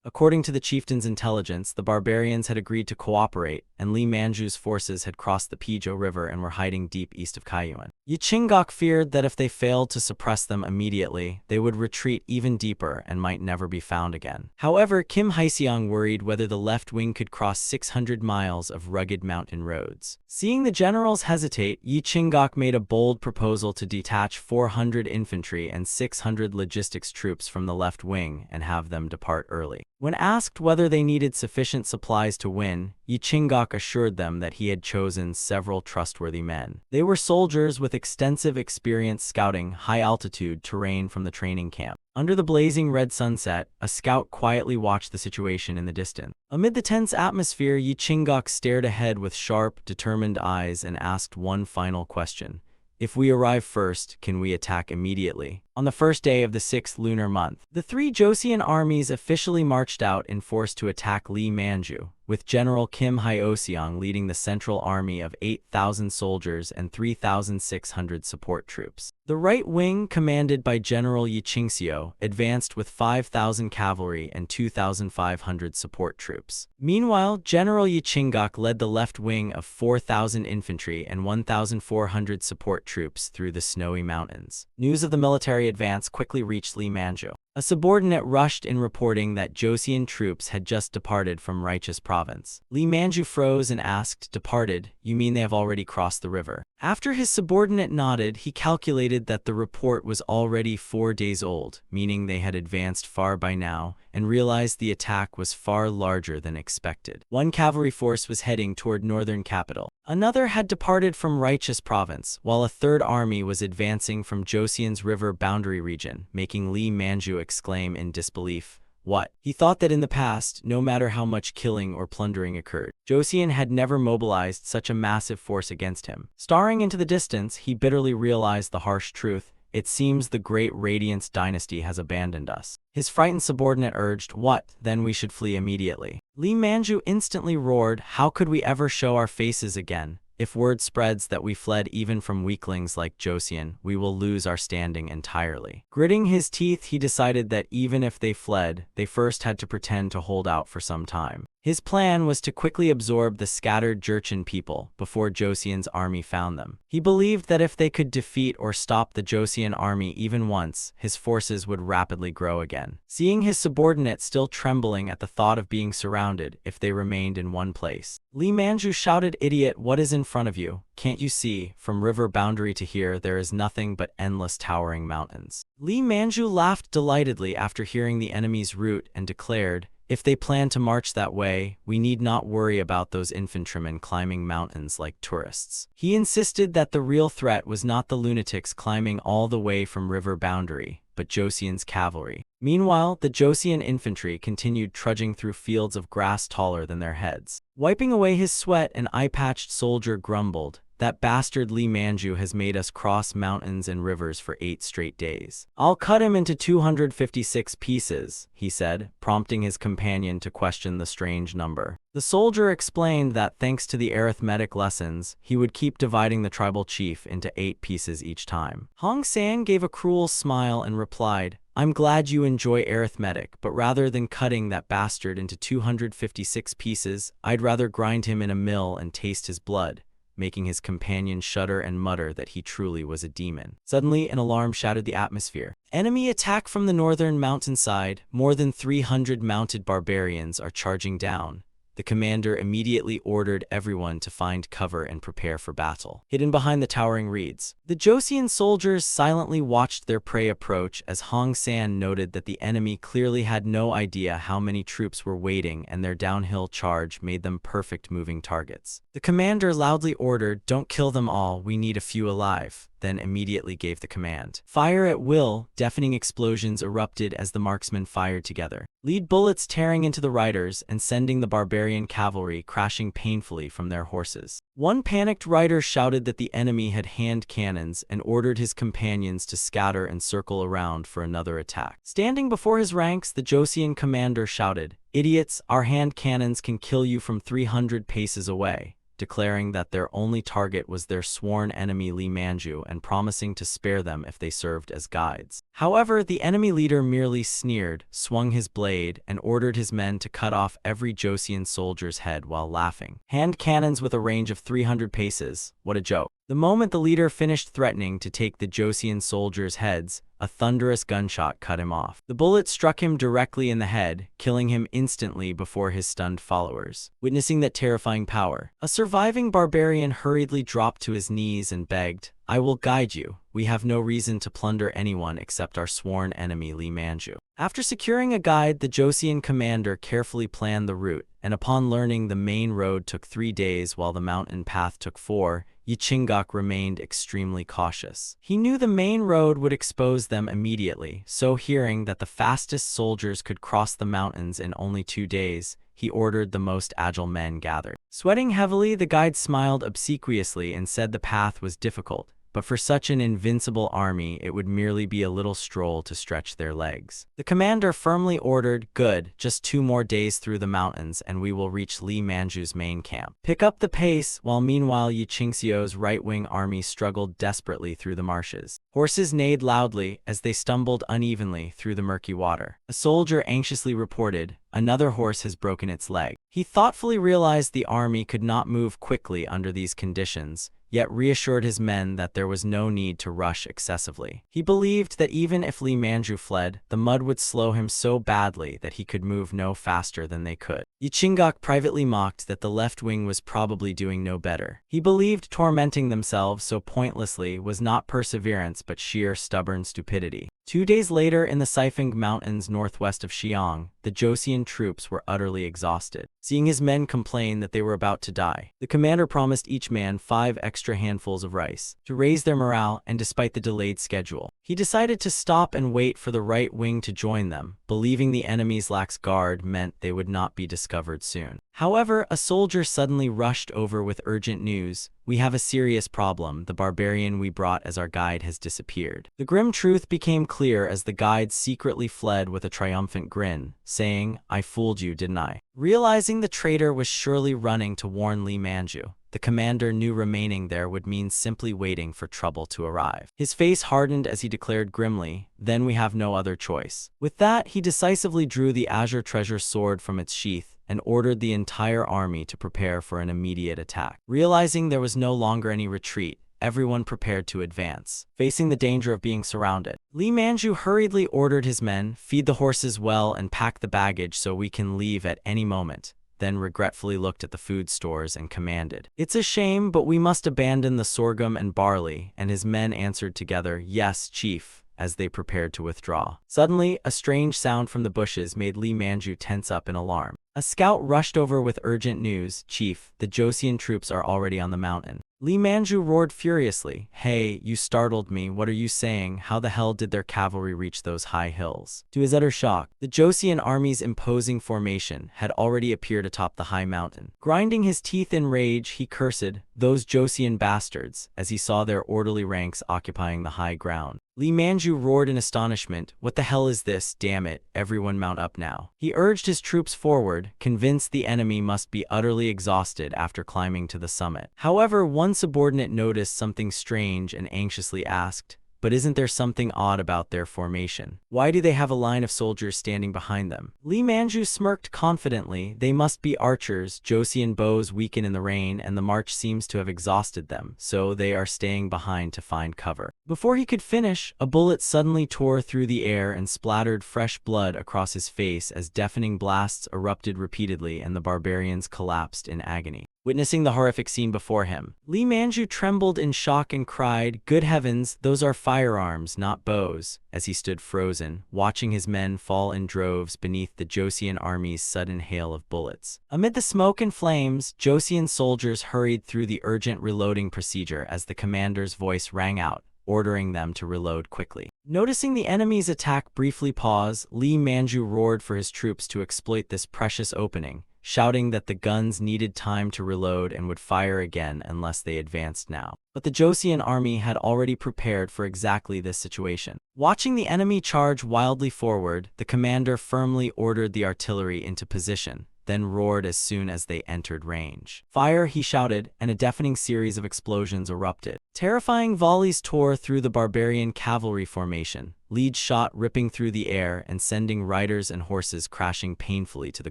According to the chieftain's intelligence, the barbarians had agreed to cooperate, and Li Manju's forces had crossed the Pijo River and were hiding deep east of Kaiyuan. Yi Qinggok feared that if they failed to suppress them immediately, they would retreat even deeper and might never be found again. However, Kim Haisiang worried whether the left wing could cross 600 miles of rugged mountain roads. Seeing the generals hesitate, Yi Qinggok made a bold proposal to detach 400 infantry and 600 logistics troops from the left wing and have them depart early. When asked whether they needed sufficient supplies to win, Yi Qinggok assured them that he had chosen several trustworthy men. They were soldiers with extensive experience scouting high-altitude terrain from the training camp. Under the blazing red sunset, a scout quietly watched the situation in the distance. Amid the tense atmosphere, Yi Qinggok stared ahead with sharp, determined eyes and asked one final question. If we arrive first, can we attack immediately? On the first day of the 6th lunar month, the three Joseon armies officially marched out in force to attack Li Manju, with General Kim Haosiang leading the central army of 8,000 soldiers and 3,600 support troops. The right wing, commanded by General Yi Qingxiu, advanced with 5,000 cavalry and 2,500 support troops. Meanwhile, General Yi Qinggok led the left wing of 4,000 infantry and 1,400 support troops through the snowy mountains. News of the military advance quickly reached Li Manju. A subordinate rushed in reporting that Joseon troops had just departed from Righteous Province. Li Manju froze and asked, "Departed? You mean they have already crossed the river?" After his subordinate nodded, he calculated that the report was already 4 days old, meaning they had advanced far by now, and realized the attack was far larger than expected. One cavalry force was heading toward northern capital. Another had departed from Righteous Province, while a third army was advancing from Joseon's river boundary region, making Li Manju exclaim in disbelief. What? He thought that in the past, no matter how much killing or plundering occurred, Joseon had never mobilized such a massive force against him. Staring into the distance, he bitterly realized the harsh truth. It seems the great Radiance dynasty has abandoned us. His frightened subordinate urged, "What? Then we should flee immediately." Li Manju instantly roared, "How could we ever show our faces again? If word spreads that we fled even from weaklings like Joseon, we will lose our standing entirely." Gritting his teeth, he decided that even if they fled, they first had to pretend to hold out for some time. His plan was to quickly absorb the scattered Jurchen people before Joseon's army found them. He believed that if they could defeat or stop the Joseon army even once, his forces would rapidly grow again. Seeing his subordinate still trembling at the thought of being surrounded if they remained in one place, Li Manju shouted, "Idiot, what is in front of you? Can't you see? From river boundary to here, there is nothing but endless towering mountains." Li Manju laughed delightedly after hearing the enemy's route and declared, "If they plan to march that way, we need not worry about those infantrymen climbing mountains like tourists." He insisted that the real threat was not the lunatics climbing all the way from river boundary, but Joseon's cavalry. Meanwhile, the Joseon infantry continued trudging through fields of grass taller than their heads. Wiping away his sweat, an eye-patched soldier grumbled, "That bastard Li Manju has made us cross mountains and rivers for 8 straight days. I'll cut him into 256 pieces," he said, prompting his companion to question the strange number. The soldier explained that thanks to the arithmetic lessons, he would keep dividing the tribal chief into 8 pieces each time. Hong San gave a cruel smile and replied, "I'm glad you enjoy arithmetic, but rather than cutting that bastard into 256 pieces, I'd rather grind him in a mill and taste his blood," making his companion shudder and mutter that he truly was a demon. Suddenly, an alarm shattered the atmosphere. Enemy attack from the northern mountainside. More than 300 mounted barbarians are charging down. The commander immediately ordered everyone to find cover and prepare for battle. Hidden behind the towering reeds, the Joseon soldiers silently watched their prey approach as Hong San noted that the enemy clearly had no idea how many troops were waiting, and their downhill charge made them perfect moving targets. The commander loudly ordered, "Don't kill them all, we need a few alive," then immediately gave the command. Fire at will. Deafening explosions erupted as the marksmen fired together, lead bullets tearing into the riders and sending the barbarian cavalry crashing painfully from their horses. One panicked rider shouted that the enemy had hand cannons and ordered his companions to scatter and circle around for another attack. Standing before his ranks, the Joseon commander shouted, "Idiots, our hand cannons can kill you from 300 paces away. declaring that their only target was their sworn enemy Li Manju and promising to spare them if they served as guides. However, the enemy leader merely sneered, swung his blade, and ordered his men to cut off every Joseon soldier's head while laughing. Hand cannons with a range of 300 paces, what a joke. The moment the leader finished threatening to take the Joseon soldiers' heads, a thunderous gunshot cut him off. The bullet struck him directly in the head, killing him instantly before his stunned followers. Witnessing that terrifying power, a surviving barbarian hurriedly dropped to his knees and begged, "I will guide you. We have no reason to plunder anyone except our sworn enemy Li Manju." After securing a guide, the Joseon commander carefully planned the route, and upon learning the main road took 3 days while the mountain path took 4, Yi Chingok remained extremely cautious. He knew the main road would expose them immediately, so hearing that the fastest soldiers could cross the mountains in only 2 days, he ordered the most agile men gathered. Sweating heavily, the guide smiled obsequiously and said the path was difficult, but for such an invincible army it would merely be a little stroll to stretch their legs. The commander firmly ordered, "Good, just 2 more days through the mountains and we will reach Li Manju's main camp. Pick up the pace," while meanwhile Yi Chingseo's right-wing army struggled desperately through the marshes. Horses neighed loudly as they stumbled unevenly through the murky water. A soldier anxiously reported, "Another horse has broken its leg." He thoughtfully realized the army could not move quickly under these conditions, yet reassured his men that there was no need to rush excessively. He believed that even if Li Manju fled, the mud would slow him so badly that he could move no faster than they could. Yi Chingok privately mocked that the left wing was probably doing no better. He believed tormenting themselves so pointlessly was not perseverance but sheer stubborn stupidity. 2 days later, in the Saifeng Mountains northwest of Xi'an, the Joseon troops were utterly exhausted. Seeing his men complain that they were about to die, the commander promised each man 5 extra handfuls of rice to raise their morale, and despite the delayed schedule, he decided to stop and wait for the right wing to join them, believing the enemy's lax guard meant they would not be discovered soon. However, a soldier suddenly rushed over with urgent news. "We have a serious problem. The barbarian we brought as our guide has disappeared." The grim truth became clear as the guide secretly fled with a triumphant grin, saying, "I fooled you, didn't I?" Realizing the traitor was surely running to warn Li Manju, the commander knew remaining there would mean simply waiting for trouble to arrive. His face hardened as he declared grimly, "Then we have no other choice." With that, he decisively drew the azure treasure sword from its sheath and ordered the entire army to prepare for an immediate attack. Realizing there was no longer any retreat, everyone prepared to advance, facing the danger of being surrounded. Li Manju hurriedly ordered his men, "Feed the horses well and pack the baggage so we can leave at any moment," then regretfully looked at the food stores and commanded, "It's a shame, but we must abandon the sorghum and barley," and his men answered together, "Yes, chief," as they prepared to withdraw. Suddenly, a strange sound from the bushes made Li Manju tense up in alarm. A scout rushed over with urgent news, "Chief, the Joseon troops are already on the mountain." Li Manju roared furiously, "Hey, you startled me. What are you saying? How the hell did their cavalry reach those high hills?" To his utter shock, the Joseon army's imposing formation had already appeared atop the high mountain. Grinding his teeth in rage, he cursed, "Those Joseon bastards," as he saw their orderly ranks occupying the high ground. Li Manju roared in astonishment, "What the hell is this? Damn it, everyone mount up now." He urged his troops forward, convinced the enemy must be utterly exhausted after climbing to the summit. However, one subordinate noticed something strange and anxiously asked, "But isn't there something odd about their formation? Why do they have a line of soldiers standing behind them?" Li Manju smirked confidently, "They must be archers. Joseon bows weaken in the rain and the march seems to have exhausted them, so they are staying behind to find cover." Before he could finish, a bullet suddenly tore through the air and splattered fresh blood across his face as deafening blasts erupted repeatedly and the barbarians collapsed in agony. Witnessing the horrific scene before him, Li Manju trembled in shock and cried, "Good heavens, those are firearms, not bows," as he stood frozen, watching his men fall in droves beneath the Joseon army's sudden hail of bullets. Amid the smoke and flames, Joseon soldiers hurried through the urgent reloading procedure as the commander's voice rang out, ordering them to reload quickly. Noticing the enemy's attack briefly pause, Li Manju roared for his troops to exploit this precious opening, shouting that the guns needed time to reload and would fire again unless they advanced now. But the Joseon army had already prepared for exactly this situation. Watching the enemy charge wildly forward, the commander firmly ordered the artillery into position, then roared as soon as they entered range. "Fire!" he shouted, and a deafening series of explosions erupted. Terrifying volleys tore through the barbarian cavalry formation, lead shot ripping through the air and sending riders and horses crashing painfully to the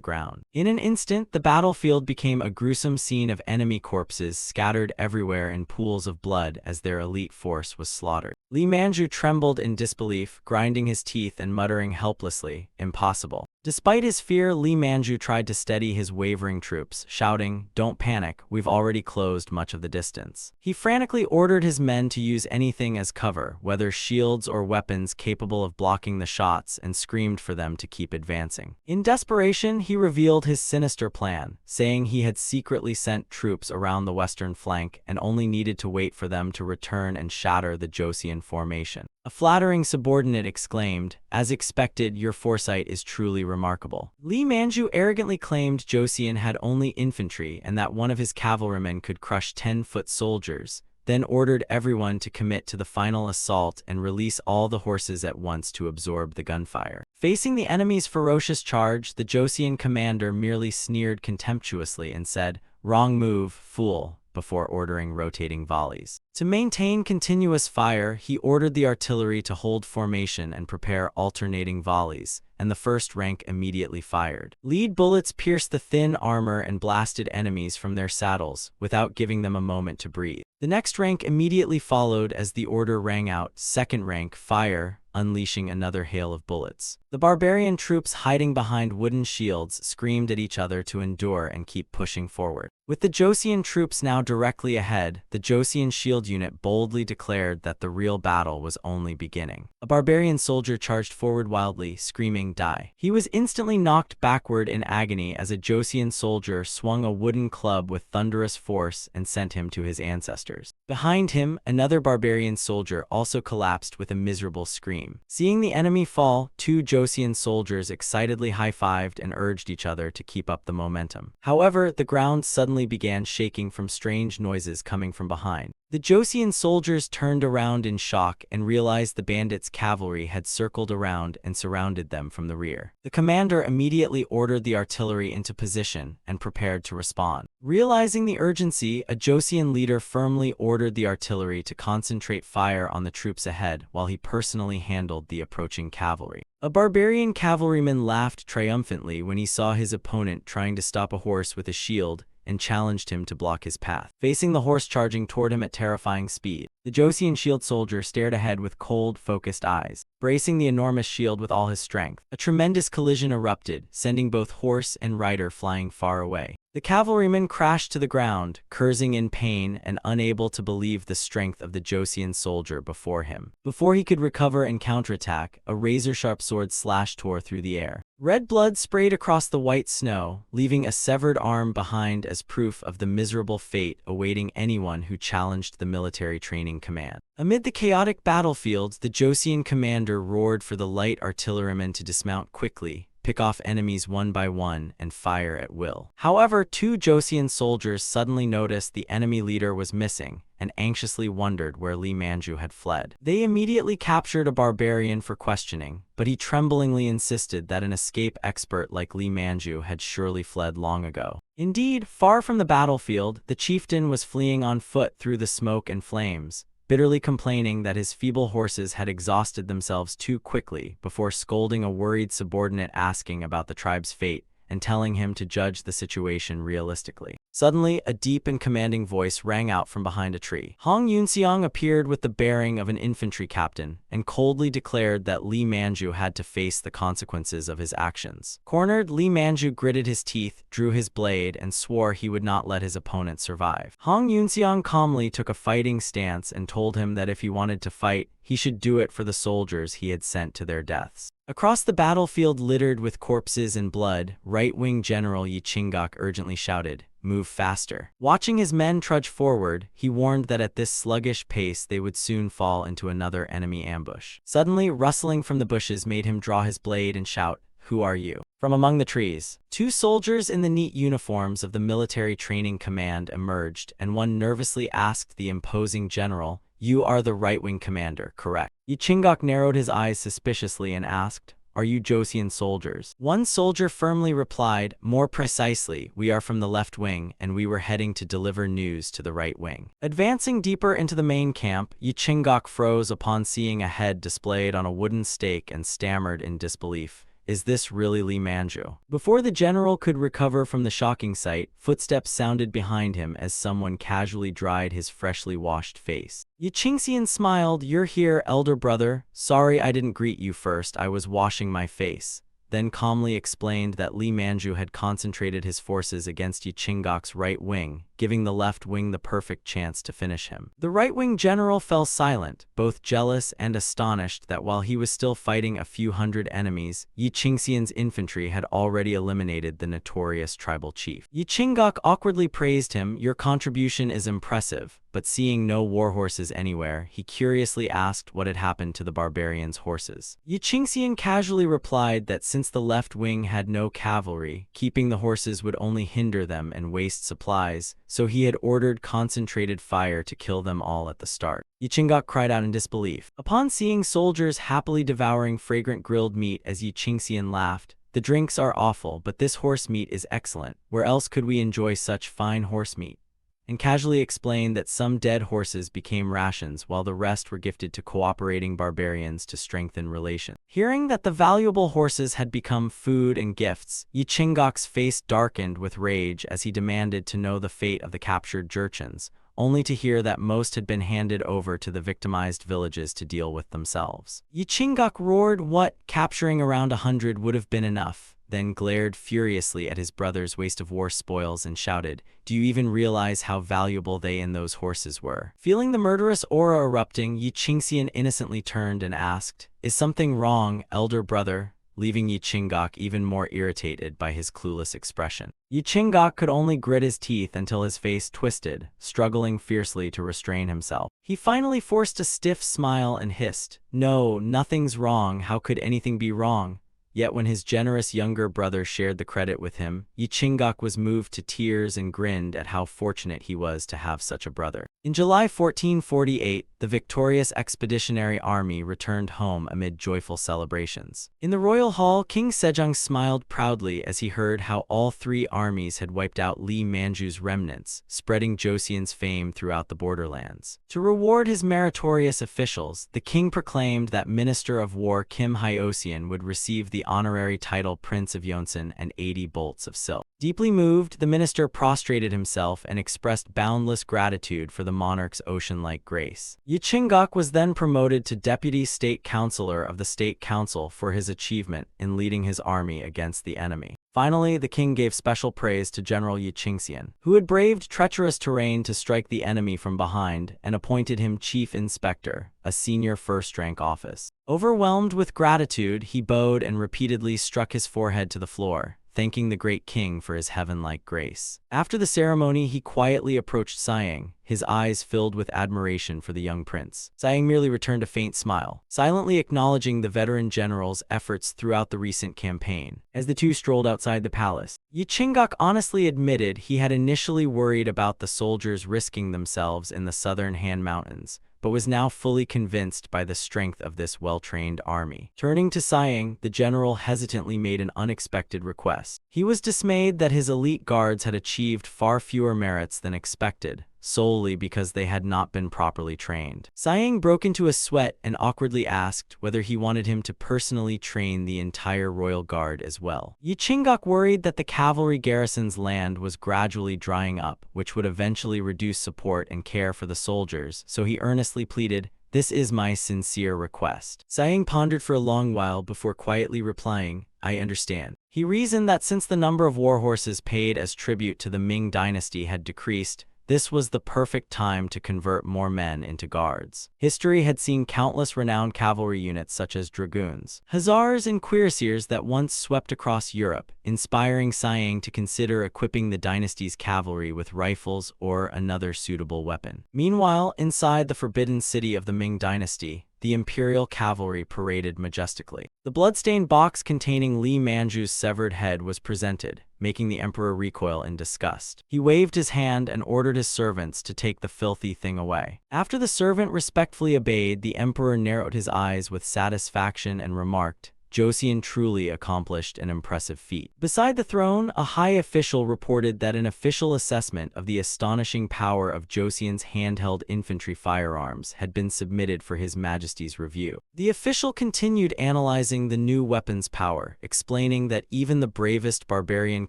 ground. In an instant, the battlefield became a gruesome scene of enemy corpses scattered everywhere in pools of blood as their elite force was slaughtered. Li Manju trembled in disbelief, grinding his teeth and muttering helplessly, "Impossible." Despite his fear, Li Manju tried to steady his wavering troops, shouting, "Don't panic, we've already closed much of the distance." He frantically ordered his men to use anything as cover, whether shields or weapons capable of blocking the shots, and screamed for them to keep advancing. In desperation, he revealed his sinister plan, saying he had secretly sent troops around the western flank and only needed to wait for them to return and shatter the Joseon formation. A flattering subordinate exclaimed, "As expected, your foresight is truly remarkable." Li Manju arrogantly claimed Joseon had only infantry and that one of his cavalrymen could crush 10-foot soldiers, then ordered everyone to commit to the final assault and release all the horses at once to absorb the gunfire. Facing the enemy's ferocious charge, the Joseon commander merely sneered contemptuously and said, "Wrong move, fool," before ordering rotating volleys. To maintain continuous fire, he ordered the artillery to hold formation and prepare alternating volleys, and the first rank immediately fired. Lead bullets pierced the thin armor and blasted enemies from their saddles, without giving them a moment to breathe. The next rank immediately followed as the order rang out, "Second rank, fire," unleashing another hail of bullets. The barbarian troops hiding behind wooden shields screamed at each other to endure and keep pushing forward. With the Joseon troops now directly ahead, the Joseon shield unit boldly declared that the real battle was only beginning. A barbarian soldier charged forward wildly, screaming, "Die!" He was instantly knocked backward in agony as a Joseon soldier swung a wooden club with thunderous force and sent him to his ancestors. Behind him, another barbarian soldier also collapsed with a miserable scream. Seeing the enemy fall, two Joseon soldiers excitedly high-fived and urged each other to keep up the momentum. However, the ground suddenly began shaking from strange noises coming from behind. The Joseon soldiers turned around in shock and realized the bandits' cavalry had circled around and surrounded them from the rear. The commander immediately ordered the artillery into position and prepared to respond. Realizing the urgency, a Joseon leader firmly ordered the artillery to concentrate fire on the troops ahead while he personally handled the approaching cavalry. A barbarian cavalryman laughed triumphantly when he saw his opponent trying to stop a horse with a shield and challenged him to block his path. Facing the horse charging toward him at terrifying speed, the Joseon shield soldier stared ahead with cold, focused eyes, bracing the enormous shield with all his strength. A tremendous collision erupted, sending both horse and rider flying far away. The cavalryman crashed to the ground, cursing in pain and unable to believe the strength of the Joseon soldier before him. Before he could recover and counterattack, a razor-sharp sword tore through the air. Red blood sprayed across the white snow, leaving a severed arm behind as proof of the miserable fate awaiting anyone who challenged the military training command. Amid the chaotic battlefield, the Joseon commander roared for the light artillerymen to dismount quickly, pick off enemies one by one, and fire at will. However, two Joseon soldiers suddenly noticed the enemy leader was missing and anxiously wondered where Li Manju had fled. They immediately captured a barbarian for questioning, but he tremblingly insisted that an escape expert like Li Manju had surely fled long ago. Indeed, far from the battlefield, the chieftain was fleeing on foot through the smoke and flames, bitterly complaining that his feeble horses had exhausted themselves too quickly before scolding a worried subordinate asking about the tribe's fate and telling him to judge the situation realistically. Suddenly, a deep and commanding voice rang out from behind a tree. Hong Yunseong appeared with the bearing of an infantry captain and coldly declared that Li Manju had to face the consequences of his actions. Cornered, Li Manju gritted his teeth, drew his blade, and swore he would not let his opponent survive. Hong Yunseong calmly took a fighting stance and told him that if he wanted to fight, he should do it for the soldiers he had sent to their deaths. Across the battlefield littered with corpses and blood, right-wing General Yi Chingok urgently shouted, "Move faster." Watching his men trudge forward, he warned that at this sluggish pace they would soon fall into another enemy ambush. Suddenly, rustling from the bushes made him draw his blade and shout, "Who are you?" From among the trees, two soldiers in the neat uniforms of the military training command emerged, and one nervously asked the imposing general, "You are the right-wing commander, correct?" Yi Chingok narrowed his eyes suspiciously and asked, "Are you Joseon soldiers?" One soldier firmly replied, "More precisely, we are from the left wing, and we were heading to deliver news to the right wing." Advancing deeper into the main camp, Yi Chingok froze upon seeing a head displayed on a wooden stake and stammered in disbelief. "Is this really Lee Manju?" Before the general could recover from the shocking sight, footsteps sounded behind him as someone casually dried his freshly washed face. Yi Qingxian smiled. "You're here, elder brother. Sorry I didn't greet you first, I was washing my face," then calmly explained that Lee Manju had concentrated his forces against Yi Chingok's right wing, giving the left wing the perfect chance to finish him. The right-wing general fell silent, both jealous and astonished that while he was still fighting a few hundred enemies, Yi Qingxian's infantry had already eliminated the notorious tribal chief. Yi Chingok awkwardly praised him. "Your contribution is impressive," but seeing no warhorses anywhere, he curiously asked what had happened to the barbarians' horses. Yi Qingxian casually replied that since the left wing had no cavalry, keeping the horses would only hinder them and waste supplies, so he had ordered concentrated fire to kill them all at the start. Yi Chingok cried out in disbelief. Upon seeing soldiers happily devouring fragrant grilled meat as Yi Qingxian laughed, "The drinks are awful, but this horse meat is excellent. Where else could we enjoy such fine horse meat?" and casually explained that some dead horses became rations while the rest were gifted to cooperating barbarians to strengthen relations. Hearing that the valuable horses had become food and gifts, Yi Chingok's face darkened with rage as he demanded to know the fate of the captured Jurchens, only to hear that most had been handed over to the victimized villages to deal with themselves. Yi Chingok roared, "What? Capturing around 100 would have been enough," then glared furiously at his brother's waste of war spoils and shouted, "Do you even realize how valuable they and those horses were?" Feeling the murderous aura erupting, Yi Qingxian innocently turned and asked, "Is something wrong, elder brother?" leaving Yi Chingok even more irritated by his clueless expression. Yi Chingok could only grit his teeth until his face twisted, struggling fiercely to restrain himself. He finally forced a stiff smile and hissed, "No, nothing's wrong. How could anything be wrong?" Yet when his generous younger brother shared the credit with him, Yi Chingok was moved to tears and grinned at how fortunate he was to have such a brother. In July 1448, the victorious expeditionary army returned home amid joyful celebrations. In the royal hall, King Sejong smiled proudly as he heard how all three armies had wiped out Lee Manju's remnants, spreading Joseon's fame throughout the borderlands. To reward his meritorious officials, the king proclaimed that Minister of War Kim Hyoseon would receive the honorary title Prince of Yeonsan and 80 bolts of silk. Deeply moved, the minister prostrated himself and expressed boundless gratitude for the monarch's ocean-like grace. Yi Chingok was then promoted to Deputy State Councilor of the State Council for his achievement in leading his army against the enemy. Finally, the king gave special praise to General Yi Qingxian, who had braved treacherous terrain to strike the enemy from behind, and appointed him Chief Inspector, a senior first-rank office. Overwhelmed with gratitude, he bowed and repeatedly struck his forehead to the floor, thanking the great king for his heaven-like grace. After the ceremony, he quietly approached Siang, his eyes filled with admiration for the young prince. Siang merely returned a faint smile, silently acknowledging the veteran general's efforts throughout the recent campaign. As the two strolled outside the palace, Yi Chingok honestly admitted he had initially worried about the soldiers risking themselves in the southern Han Mountains, but was now fully convinced by the strength of this well-trained army. Turning to Siang, the general hesitantly made an unexpected request. He was dismayed that his elite guards had achieved far fewer merits than expected, solely because they had not been properly trained. Siang broke into a sweat and awkwardly asked whether he wanted him to personally train the entire royal guard as well. Yi Chingok worried that the cavalry garrison's land was gradually drying up, which would eventually reduce support and care for the soldiers, so he earnestly pleaded, "This is my sincere request." Siang pondered for a long while before quietly replying, "I understand." He reasoned that since the number of war horses paid as tribute to the Ming dynasty had decreased, this was the perfect time to convert more men into guards. History had seen countless renowned cavalry units such as dragoons, hussars, and cuirassiers that once swept across Europe, inspiring Siang to consider equipping the dynasty's cavalry with rifles or another suitable weapon. Meanwhile, inside the forbidden city of the Ming dynasty, the imperial cavalry paraded majestically. The bloodstained box containing Lee Manju's severed head was presented, making the emperor recoil in disgust. He waved his hand and ordered his servants to take the filthy thing away. After the servant respectfully obeyed, the emperor narrowed his eyes with satisfaction and remarked, Joseon truly accomplished an impressive feat. Beside the throne, a high official reported that an official assessment of the astonishing power of Joseon's handheld infantry firearms had been submitted for His Majesty's review. The official continued analyzing the new weapon's power, explaining that even the bravest barbarian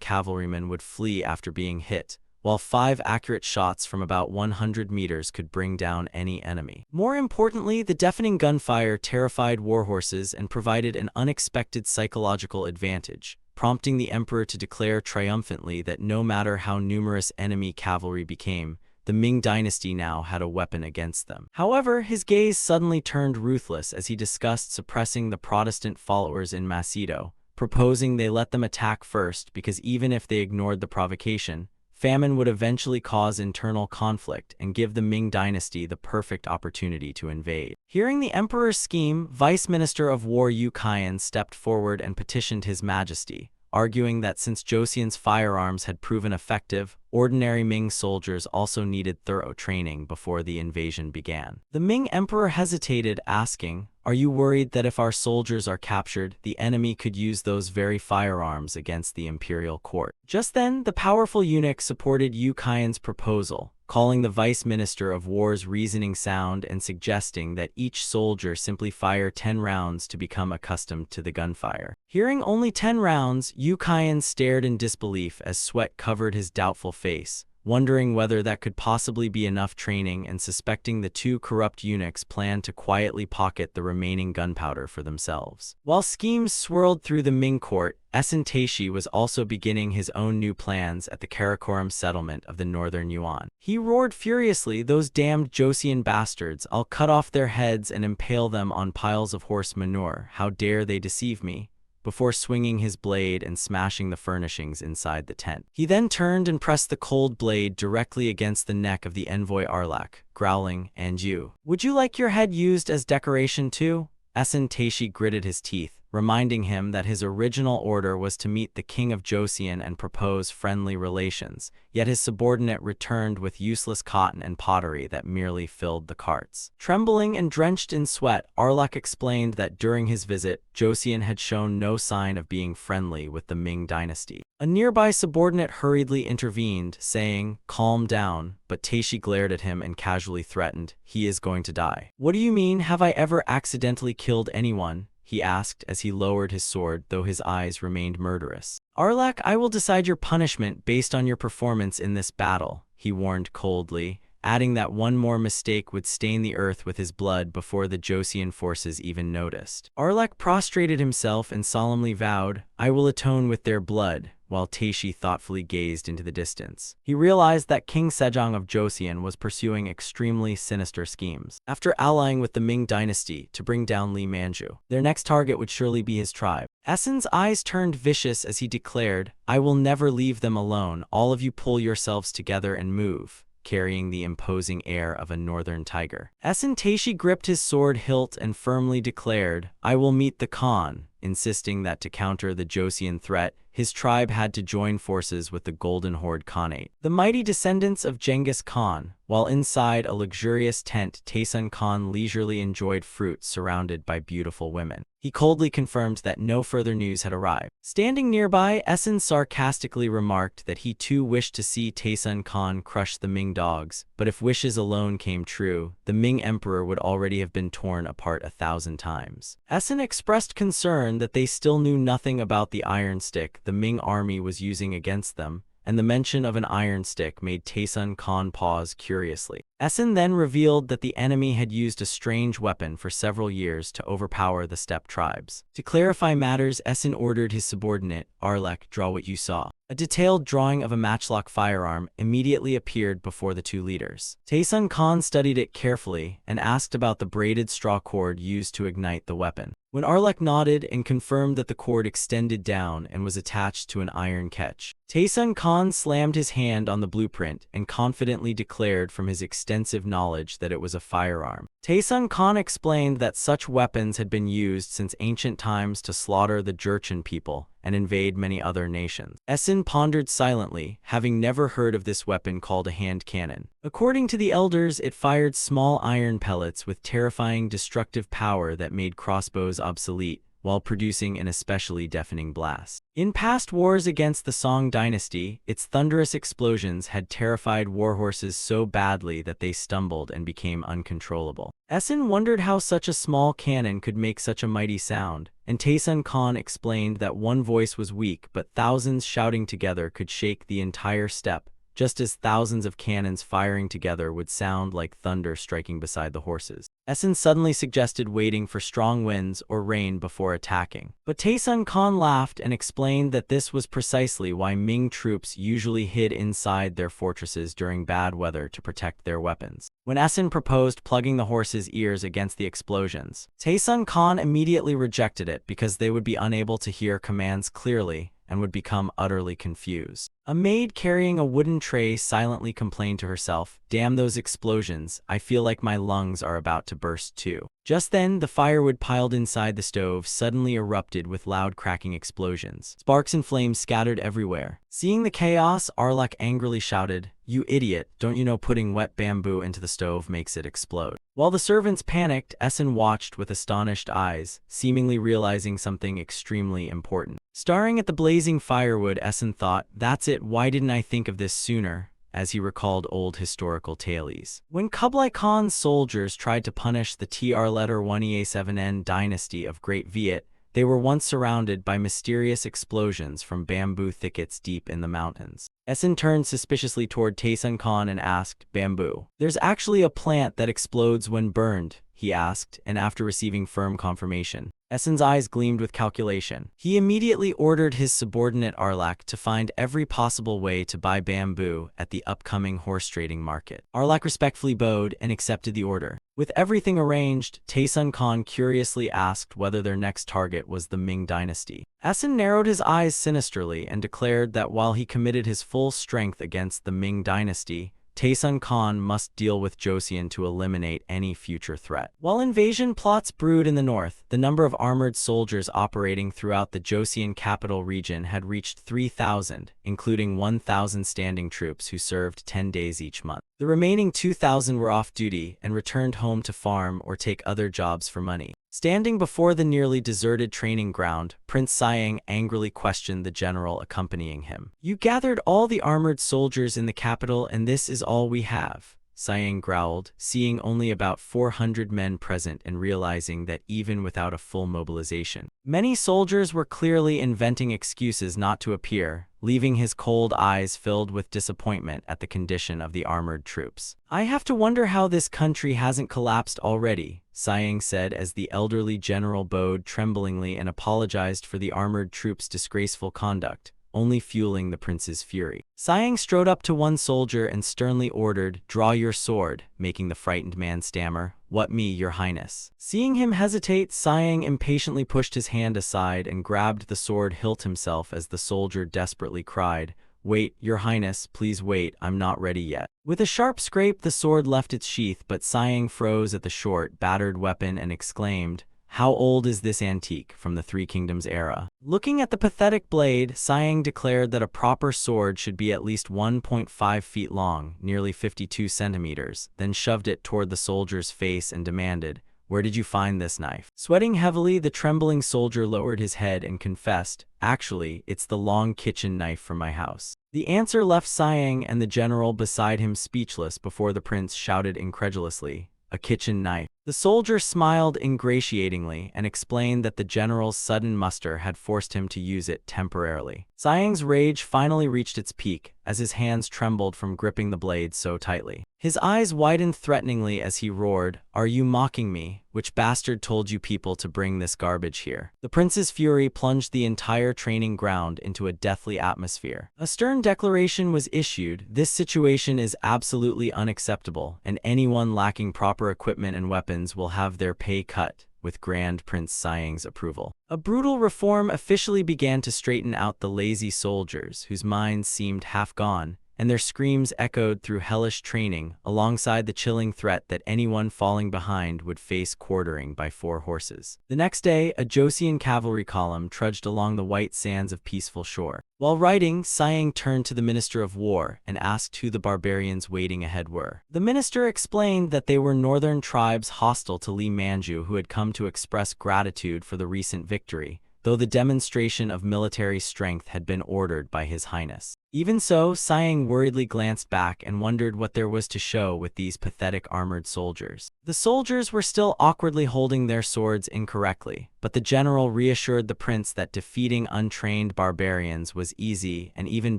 cavalryman would flee after being hit, while 5 accurate shots from about 100 meters could bring down any enemy. More importantly, the deafening gunfire terrified warhorses and provided an unexpected psychological advantage, prompting the emperor to declare triumphantly that no matter how numerous enemy cavalry became, the Ming dynasty now had a weapon against them. However, his gaze suddenly turned ruthless as he discussed suppressing the Protestant followers in Macedo, proposing they let them attack first because even if they ignored the provocation, famine would eventually cause internal conflict and give the Ming dynasty the perfect opportunity to invade. Hearing the emperor's scheme, Vice Minister of War Yu Qian stepped forward and petitioned His Majesty, arguing that since Joseon's firearms had proven effective, ordinary Ming soldiers also needed thorough training before the invasion began. The Ming emperor hesitated, asking, "Are you worried that if our soldiers are captured, the enemy could use those very firearms against the imperial court?" Just then, the powerful eunuch supported Yu Qian's proposal, calling the Vice Minister of War's reasoning sound and suggesting that each soldier simply fire 10 rounds to become accustomed to the gunfire. Hearing only 10 rounds, Yu Qian stared in disbelief as sweat covered his doubtful face, wondering whether that could possibly be enough training and suspecting the 2 corrupt eunuchs planned to quietly pocket the remaining gunpowder for themselves. While schemes swirled through the Ming court, Taishi was also beginning his own new plans at the Karakoram settlement of the northern Yuan. He roared furiously, "Those damned Joseon bastards! I'll cut off their heads and impale them on piles of horse manure. How dare they deceive me?" before swinging his blade and smashing the furnishings inside the tent. He then turned and pressed the cold blade directly against the neck of the envoy Arlak, growling, "And you? Would you like your head used as decoration too?" Taishi gritted his teeth, reminding him that his original order was to meet the king of Joseon and propose friendly relations, yet his subordinate returned with useless cotton and pottery that merely filled the carts. Trembling and drenched in sweat, Arlak explained that during his visit, Joseon had shown no sign of being friendly with the Ming dynasty. A nearby subordinate hurriedly intervened, saying, "Calm down," but Taishi glared at him and casually threatened, "He is going to die." "What do you mean? Have I ever accidentally killed anyone?" he asked as he lowered his sword, though his eyes remained murderous. "Arlak, I will decide your punishment based on your performance in this battle," he warned coldly, adding that one more mistake would stain the earth with his blood before the Joseon forces even noticed. Arlak prostrated himself and solemnly vowed, "I will atone with their blood," while Taishi thoughtfully gazed into the distance. He realized that King Sejong of Joseon was pursuing extremely sinister schemes. After allying with the Ming dynasty to bring down Li Manju, their next target would surely be his tribe. Essen's eyes turned vicious as he declared, "I will never leave them alone. All of you pull yourselves together and move," carrying the imposing air of a northern tiger. Taishi gripped his sword hilt and firmly declared, "I will meet the Khan," insisting that to counter the Joseon threat, his tribe had to join forces with the Golden Horde Khanate, the mighty descendants of Genghis Khan. While inside a luxurious tent, Taesun Khan leisurely enjoyed fruit surrounded by beautiful women. He coldly confirmed that no further news had arrived. Standing nearby, Essen sarcastically remarked that he too wished to see Taesun Khan crush the Ming dogs, but if wishes alone came true, the Ming emperor would already have been torn apart 1,000 times. Essen expressed concern that they still knew nothing about the iron stick the Ming army was using against them, and the mention of an iron stick made Taesun Khan pause curiously. Essen then revealed that the enemy had used a strange weapon for several years to overpower the steppe tribes. To clarify matters, Essen ordered his subordinate, Arlek, draw what you saw. A detailed drawing of a matchlock firearm immediately appeared before the two leaders. Taesun Khan studied it carefully and asked about the braided straw cord used to ignite the weapon. When Arlek nodded and confirmed that the cord extended down and was attached to an iron catch, Taesun Khan slammed his hand on the blueprint and confidently declared from his extensive knowledge that it was a firearm. Taesun Khan explained that such weapons had been used since ancient times to slaughter the Jurchen people and invade many other nations. Essen pondered silently, having never heard of this weapon called a hand cannon. According to the elders, it fired small iron pellets with terrifying destructive power that made crossbows obsolete, while producing an especially deafening blast. In past wars against the Song dynasty, its thunderous explosions had terrified warhorses so badly that they stumbled and became uncontrollable. Essen wondered how such a small cannon could make such a mighty sound, and Taysun Khan explained that one voice was weak but thousands shouting together could shake the entire steppe, just as thousands of cannons firing together would sound like thunder striking beside the horses. Essen suddenly suggested waiting for strong winds or rain before attacking. But Taysun Khan laughed and explained that this was precisely why Ming troops usually hid inside their fortresses during bad weather to protect their weapons. When Essen proposed plugging the horses' ears against the explosions, Taysun Khan immediately rejected it because they would be unable to hear commands clearly and would become utterly confused. A maid carrying a wooden tray silently complained to herself, "Damn those explosions, I feel like my lungs are about to burst too." Just then, the firewood piled inside the stove suddenly erupted with loud cracking explosions. Sparks and flames scattered everywhere. Seeing the chaos, Arlek angrily shouted, "You idiot, don't you know putting wet bamboo into the stove makes it explode?" While the servants panicked, Essen watched with astonished eyes, seemingly realizing something extremely important. Staring at the blazing firewood, Essen thought, "That's it, why didn't I think of this sooner?" as he recalled old historical tales. When Kublai Khan's soldiers tried to punish the Tr-1E7N dynasty of Great Viet, they were once surrounded by mysterious explosions from bamboo thickets deep in the mountains. Essen turned suspiciously toward Taysun Khan and asked, "Bamboo? There's actually a plant that explodes when burned?" he asked, and after receiving firm confirmation, Essen's eyes gleamed with calculation. He immediately ordered his subordinate Arlak to find every possible way to buy bamboo at the upcoming horse trading market. Arlak respectfully bowed and accepted the order. With everything arranged, Taysun Khan curiously asked whether their next target was the Ming dynasty. Essen narrowed his eyes sinisterly and declared that while he committed his full strength against the Ming dynasty, Taysun Khan must deal with Joseon to eliminate any future threat. While invasion plots brewed in the north, the number of armored soldiers operating throughout the Joseon capital region had reached 3,000, including 1,000 standing troops who served 10 days each month. The remaining 2,000 were off duty and returned home to farm or take other jobs for money. Standing before the nearly deserted training ground, Prince Sayang angrily questioned the general accompanying him. "You gathered all the armored soldiers in the capital and this is all we have," Sayang growled, seeing only about 400 men present and realizing that even without a full mobilization, many soldiers were clearly inventing excuses not to appear, leaving his cold eyes filled with disappointment at the condition of the armored troops. "I have to wonder how this country hasn't collapsed already," Sayang said as the elderly general bowed tremblingly and apologized for the armored troops' disgraceful conduct, only fueling the prince's fury. Sayang strode up to one soldier and sternly ordered, "Draw your sword," making the frightened man stammer, "What me, your highness?" Seeing him hesitate, Sayang impatiently pushed his hand aside and grabbed the sword hilt himself as the soldier desperately cried, "Wait, your highness, please wait, I'm not ready yet." With a sharp scrape, the sword left its sheath, but Sayang froze at the short, battered weapon and exclaimed, "How old is this antique from the Three Kingdoms era?" Looking at the pathetic blade, Sayang declared that a proper sword should be at least 1.5 feet long, nearly 52 centimeters, then shoved it toward the soldier's face and demanded, "Where did you find this knife?" Sweating heavily, the trembling soldier lowered his head and confessed, "Actually, it's the long kitchen knife from my house." The answer left Sayang and the general beside him speechless before the prince shouted incredulously, "A kitchen knife?" The soldier smiled ingratiatingly and explained that the general's sudden muster had forced him to use it temporarily. Sayang's rage finally reached its peak, as his hands trembled from gripping the blade so tightly. His eyes widened threateningly as he roared, "Are you mocking me? Which bastard told you people to bring this garbage here?" The prince's fury plunged the entire training ground into a deathly atmosphere. A stern declaration was issued, "This situation is absolutely unacceptable, and anyone lacking proper equipment and weapons will have their pay cut," with Grand Prince Sayang's approval. A brutal reform officially began to straighten out the lazy soldiers whose minds seemed half gone, and their screams echoed through hellish training, alongside the chilling threat that anyone falling behind would face quartering by 4 horses. The next day, a Joseon cavalry column trudged along the white sands of peaceful shore. While riding, Sayang turned to the Minister of War and asked who the barbarians waiting ahead were. The minister explained that they were northern tribes hostile to Lee Manju who had come to express gratitude for the recent victory, though the demonstration of military strength had been ordered by His Highness. Even so, Sayang worriedly glanced back and wondered what there was to show with these pathetic armored soldiers. The soldiers were still awkwardly holding their swords incorrectly, but the general reassured the prince that defeating untrained barbarians was easy and even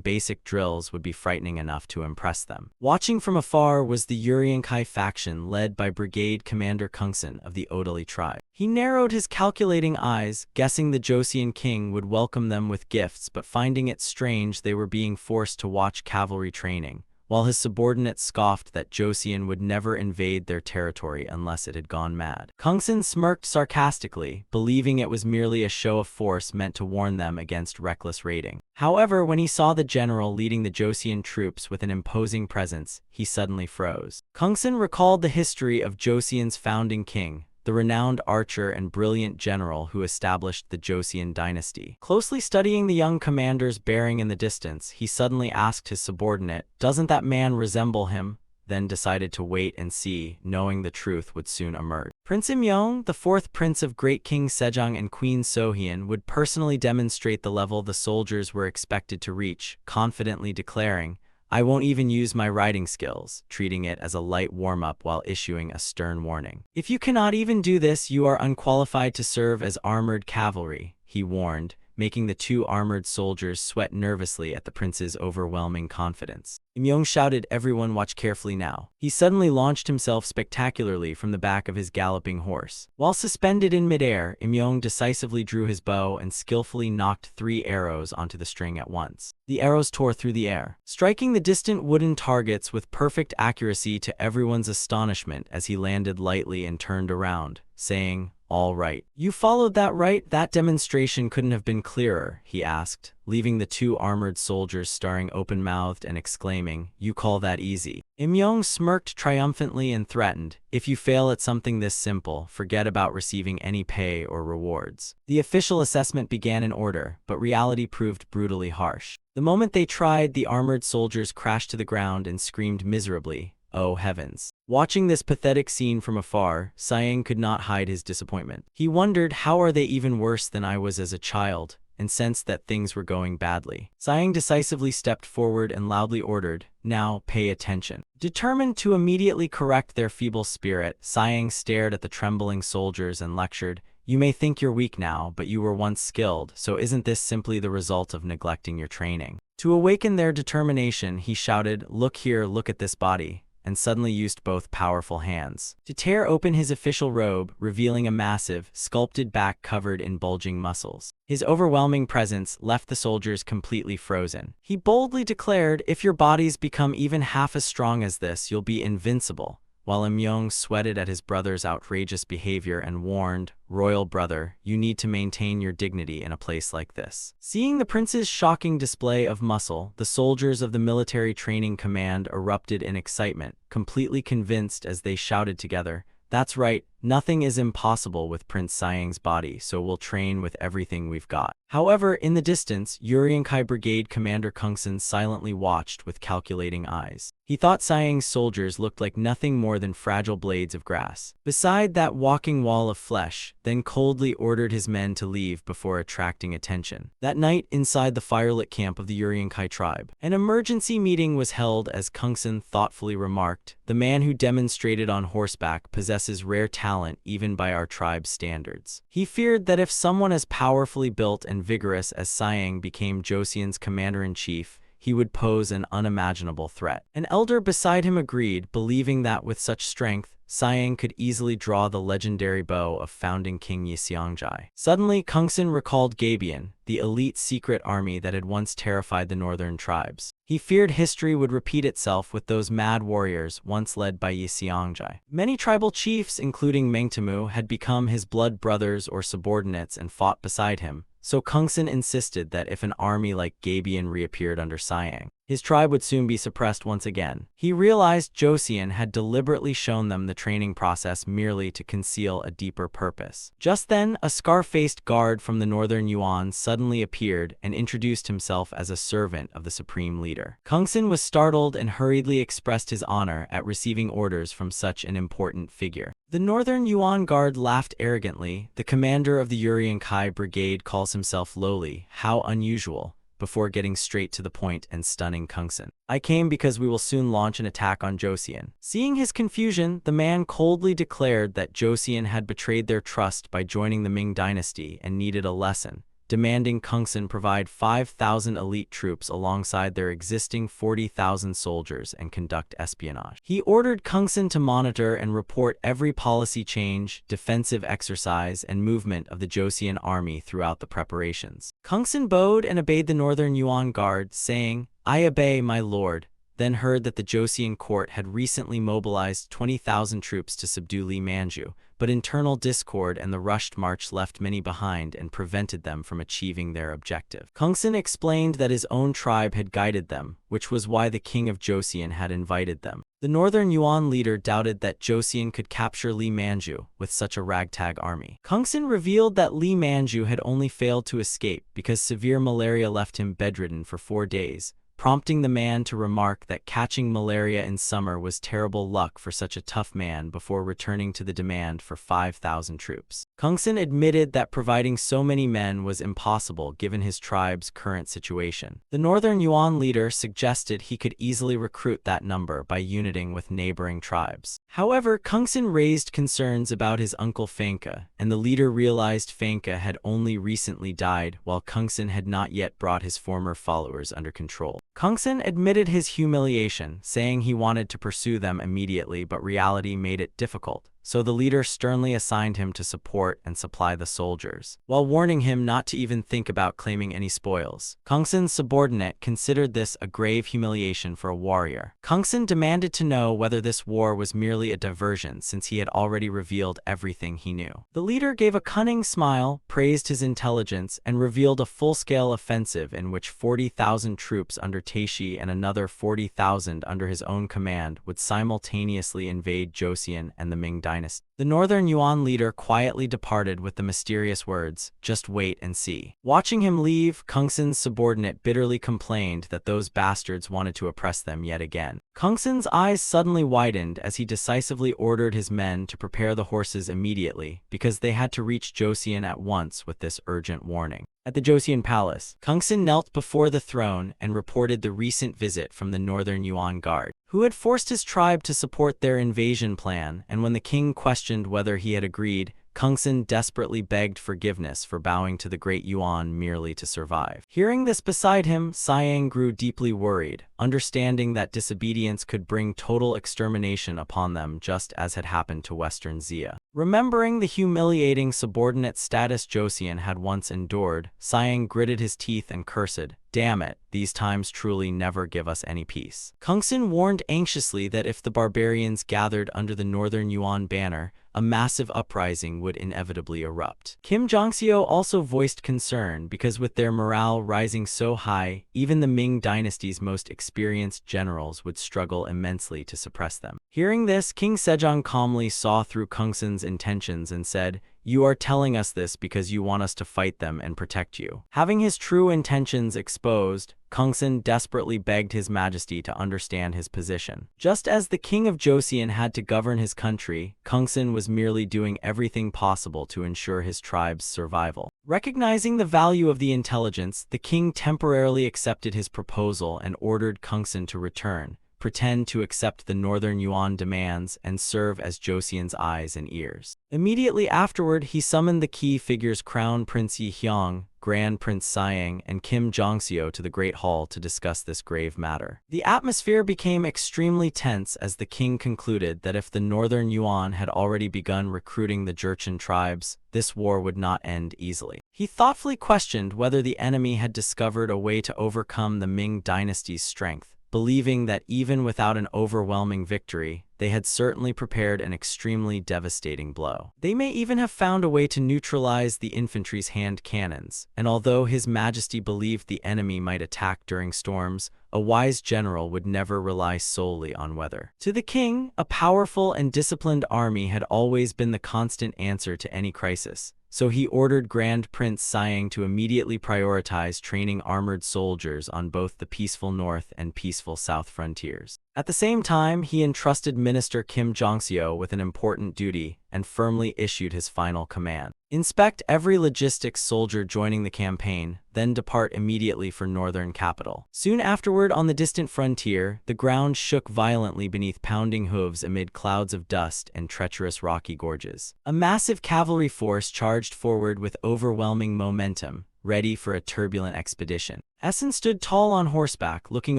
basic drills would be frightening enough to impress them. Watching from afar was the Uriankai faction led by Brigade Commander Kungsan of the Odali tribe. He narrowed his calculating eyes, guessing the Joseon king would welcome them with gifts, but finding it strange they were being forced to watch cavalry training, while his subordinates scoffed that Joseon would never invade their territory unless it had gone mad. Kungsan smirked sarcastically, believing it was merely a show of force meant to warn them against reckless raiding. However, when he saw the general leading the Joseon troops with an imposing presence, he suddenly froze. Kungsan recalled the history of Joseon's founding king, the renowned archer and brilliant general who established the Joseon dynasty. Closely studying the young commander's bearing in the distance, he suddenly asked his subordinate, "Doesn't that man resemble him?" Then decided to wait and see, knowing the truth would soon emerge. Prince Imyong, the 4th prince of Great King Sejong and Queen Sohyun, would personally demonstrate the level the soldiers were expected to reach, confidently declaring, "I won't even use my riding skills," treating it as a light warm-up while issuing a stern warning. "If you cannot even do this, you are unqualified to serve as armored cavalry," he warned, making the 2 armored soldiers sweat nervously at the prince's overwhelming confidence. Imyong shouted, "Everyone watch carefully now." He suddenly launched himself spectacularly from the back of his galloping horse. While suspended in midair, Imyong decisively drew his bow and skillfully knocked 3 arrows onto the string at once. The arrows tore through the air, striking the distant wooden targets with perfect accuracy to everyone's astonishment as he landed lightly and turned around, saying, "All right. You followed that right? That demonstration couldn't have been clearer," he asked, leaving the 2 armored soldiers staring open-mouthed and exclaiming, "You call that easy?" Imyong smirked triumphantly and threatened, "If you fail at something this simple, forget about receiving any pay or rewards." The official assessment began in order, but reality proved brutally harsh. The moment they tried, the armored soldiers crashed to the ground and screamed miserably, "Oh heavens." Watching this pathetic scene from afar, Sayang could not hide his disappointment. He wondered, how are they even worse than I was as a child, and sensed that things were going badly. Sayang decisively stepped forward and loudly ordered, "Now, pay attention." Determined to immediately correct their feeble spirit, Sayang stared at the trembling soldiers and lectured, "You may think you're weak now, but you were once skilled, so isn't this simply the result of neglecting your training?" To awaken their determination, he shouted, "Look here, look at this body," and suddenly used both powerful hands to tear open his official robe, revealing a massive, sculpted back covered in bulging muscles. His overwhelming presence left the soldiers completely frozen. He boldly declared, "If your bodies become even half as strong as this, you'll be invincible," while Imyong sweated at his brother's outrageous behavior and warned, "Royal brother, you need to maintain your dignity in a place like this." Seeing the prince's shocking display of muscle, the soldiers of the military training command erupted in excitement, completely convinced as they shouted together, "That's right, nothing is impossible with Prince Sayang's body, so we'll train with everything we've got." However, in the distance, Uriankai Brigade Commander Kungsan silently watched with calculating eyes. He thought Sayang's soldiers looked like nothing more than fragile blades of grass beside that walking wall of flesh, then coldly ordered his men to leave before attracting attention. That night, inside the firelit camp of the Uriankai tribe, an emergency meeting was held as Kungsan thoughtfully remarked, "The man who demonstrated on horseback possesses rare talent even by our tribe's standards." He feared that if someone as powerfully built and vigorous as Sayang became Joseon's commander-in-chief, he would pose an unimaginable threat. An elder beside him agreed, believing that with such strength, Sayang could easily draw the legendary bow of founding King Yeseongjai. Suddenly, Kungsan recalled Gabion, the elite secret army that had once terrified the northern tribes. He feared history would repeat itself with those mad warriors once led by Yeseongjai. Many tribal chiefs, including Mengtamu, had become his blood brothers or subordinates and fought beside him, so Kungsan insisted that if an army like Gabion reappeared under Sayang, his tribe would soon be suppressed once again. He realized Joseon had deliberately shown them the training process merely to conceal a deeper purpose. Just then, a scar-faced guard from the northern Yuan suddenly appeared and introduced himself as a servant of the supreme leader. Kungsin was startled and hurriedly expressed his honor at receiving orders from such an important figure. The Northern Yuan Guard laughed arrogantly. The commander of the Uriankai Brigade calls himself lowly. How unusual, before getting straight to the point and stunning Kungsin. I came because we will soon launch an attack on Joseon. Seeing his confusion, the man coldly declared that Joseon had betrayed their trust by joining the Ming dynasty and needed a lesson, demanding Kungsin provide 5,000 elite troops alongside their existing 40,000 soldiers and conduct espionage. He ordered Kungsin to monitor and report every policy change, defensive exercise, and movement of the Joseon army throughout the preparations. Kungsin bowed and obeyed the Northern Yuan Guard, saying, "I obey, my lord," then heard that the Joseon court had recently mobilized 20,000 troops to subdue Li Manju, but internal discord and the rushed march left many behind and prevented them from achieving their objective. Kungsin explained that his own tribe had guided them, which was why the king of Joseon had invited them. The Northern Yuan leader doubted that Joseon could capture Li Manju with such a ragtag army. Kungsin revealed that Li Manju had only failed to escape because severe malaria left him bedridden for 4 days, prompting the man to remark that catching malaria in summer was terrible luck for such a tough man before returning to the demand for 5,000 troops. Kungsin admitted that providing so many men was impossible given his tribe's current situation. The Northern Yuan leader suggested he could easily recruit that number by uniting with neighboring tribes. However, Kungsin raised concerns about his uncle Fanka, and the leader realized Fanka had only recently died while Kungsin had not yet brought his former followers under control. Kungsin admitted his humiliation, saying he wanted to pursue them immediately, but reality made it difficult, so the leader sternly assigned him to support and supply the soldiers, while warning him not to even think about claiming any spoils. Kungsin's subordinate considered this a grave humiliation for a warrior. Kungsin demanded to know whether this war was merely a diversion since he had already revealed everything he knew. The leader gave a cunning smile, praised his intelligence, and revealed a full-scale offensive in which 40,000 troops under Taishi and another 40,000 under his own command would simultaneously invade Joseon and the Ming dynasty. The Northern Yuan leader quietly departed with the mysterious words, "Just wait and see." Watching him leave, Kungsin's subordinate bitterly complained that those bastards wanted to oppress them yet again. Kungsin's eyes suddenly widened as he decisively ordered his men to prepare the horses immediately, because they had to reach Joseon at once with this urgent warning. At the Joseon palace, Kungsin knelt before the throne and reported the recent visit from the Northern Yuan Guard, who had forced his tribe to support their invasion plan, and when the king questioned whether he had agreed, Kungsin desperately begged forgiveness for bowing to the great Yuan merely to survive. Hearing this beside him, Siang grew deeply worried, understanding that disobedience could bring total extermination upon them just as had happened to Western Xia. Remembering the humiliating subordinate status Joseon had once endured, Siang gritted his teeth and cursed, "Damn it, these times truly never give us any peace." Kungsin warned anxiously that if the barbarians gathered under the Northern Yuan banner, a massive uprising would inevitably erupt. Kim Jong-seo also voiced concern because with their morale rising so high, even the Ming dynasty's most experienced generals would struggle immensely to suppress them. Hearing this, King Sejong calmly saw through Kungsin's intentions and said, "You are telling us this because you want us to fight them and protect you." Having his true intentions exposed, Kungsin desperately begged His Majesty to understand his position. Just as the king of Joseon had to govern his country, Kungsin was merely doing everything possible to ensure his tribe's survival. Recognizing the value of the intelligence, the king temporarily accepted his proposal and ordered Kungsin to return, pretend to accept the Northern Yuan demands, and serve as Joseon's eyes and ears. Immediately afterward, he summoned the key figures Crown Prince Yi Hyung, Grand Prince Siang, and Kim Jong-seo to the Great Hall to discuss this grave matter. The atmosphere became extremely tense as the king concluded that if the Northern Yuan had already begun recruiting the Jurchen tribes, this war would not end easily. He thoughtfully questioned whether the enemy had discovered a way to overcome the Ming dynasty's strength, believing that even without an overwhelming victory, they had certainly prepared an extremely devastating blow. They may even have found a way to neutralize the infantry's hand cannons, and although His Majesty believed the enemy might attack during storms, a wise general would never rely solely on weather. To the king, a powerful and disciplined army had always been the constant answer to any crisis. So he ordered Grand Prince Siang to immediately prioritize training armored soldiers on both the peaceful north and peaceful south frontiers. At the same time, he entrusted Minister Kim Jong-seo with an important duty and firmly issued his final command. Inspect every logistics soldier joining the campaign, then depart immediately for northern capital. Soon afterward, on the distant frontier, the ground shook violently beneath pounding hooves amid clouds of dust and treacherous rocky gorges. A massive cavalry force charged forward with overwhelming momentum, ready for a turbulent expedition. Essen stood tall on horseback, looking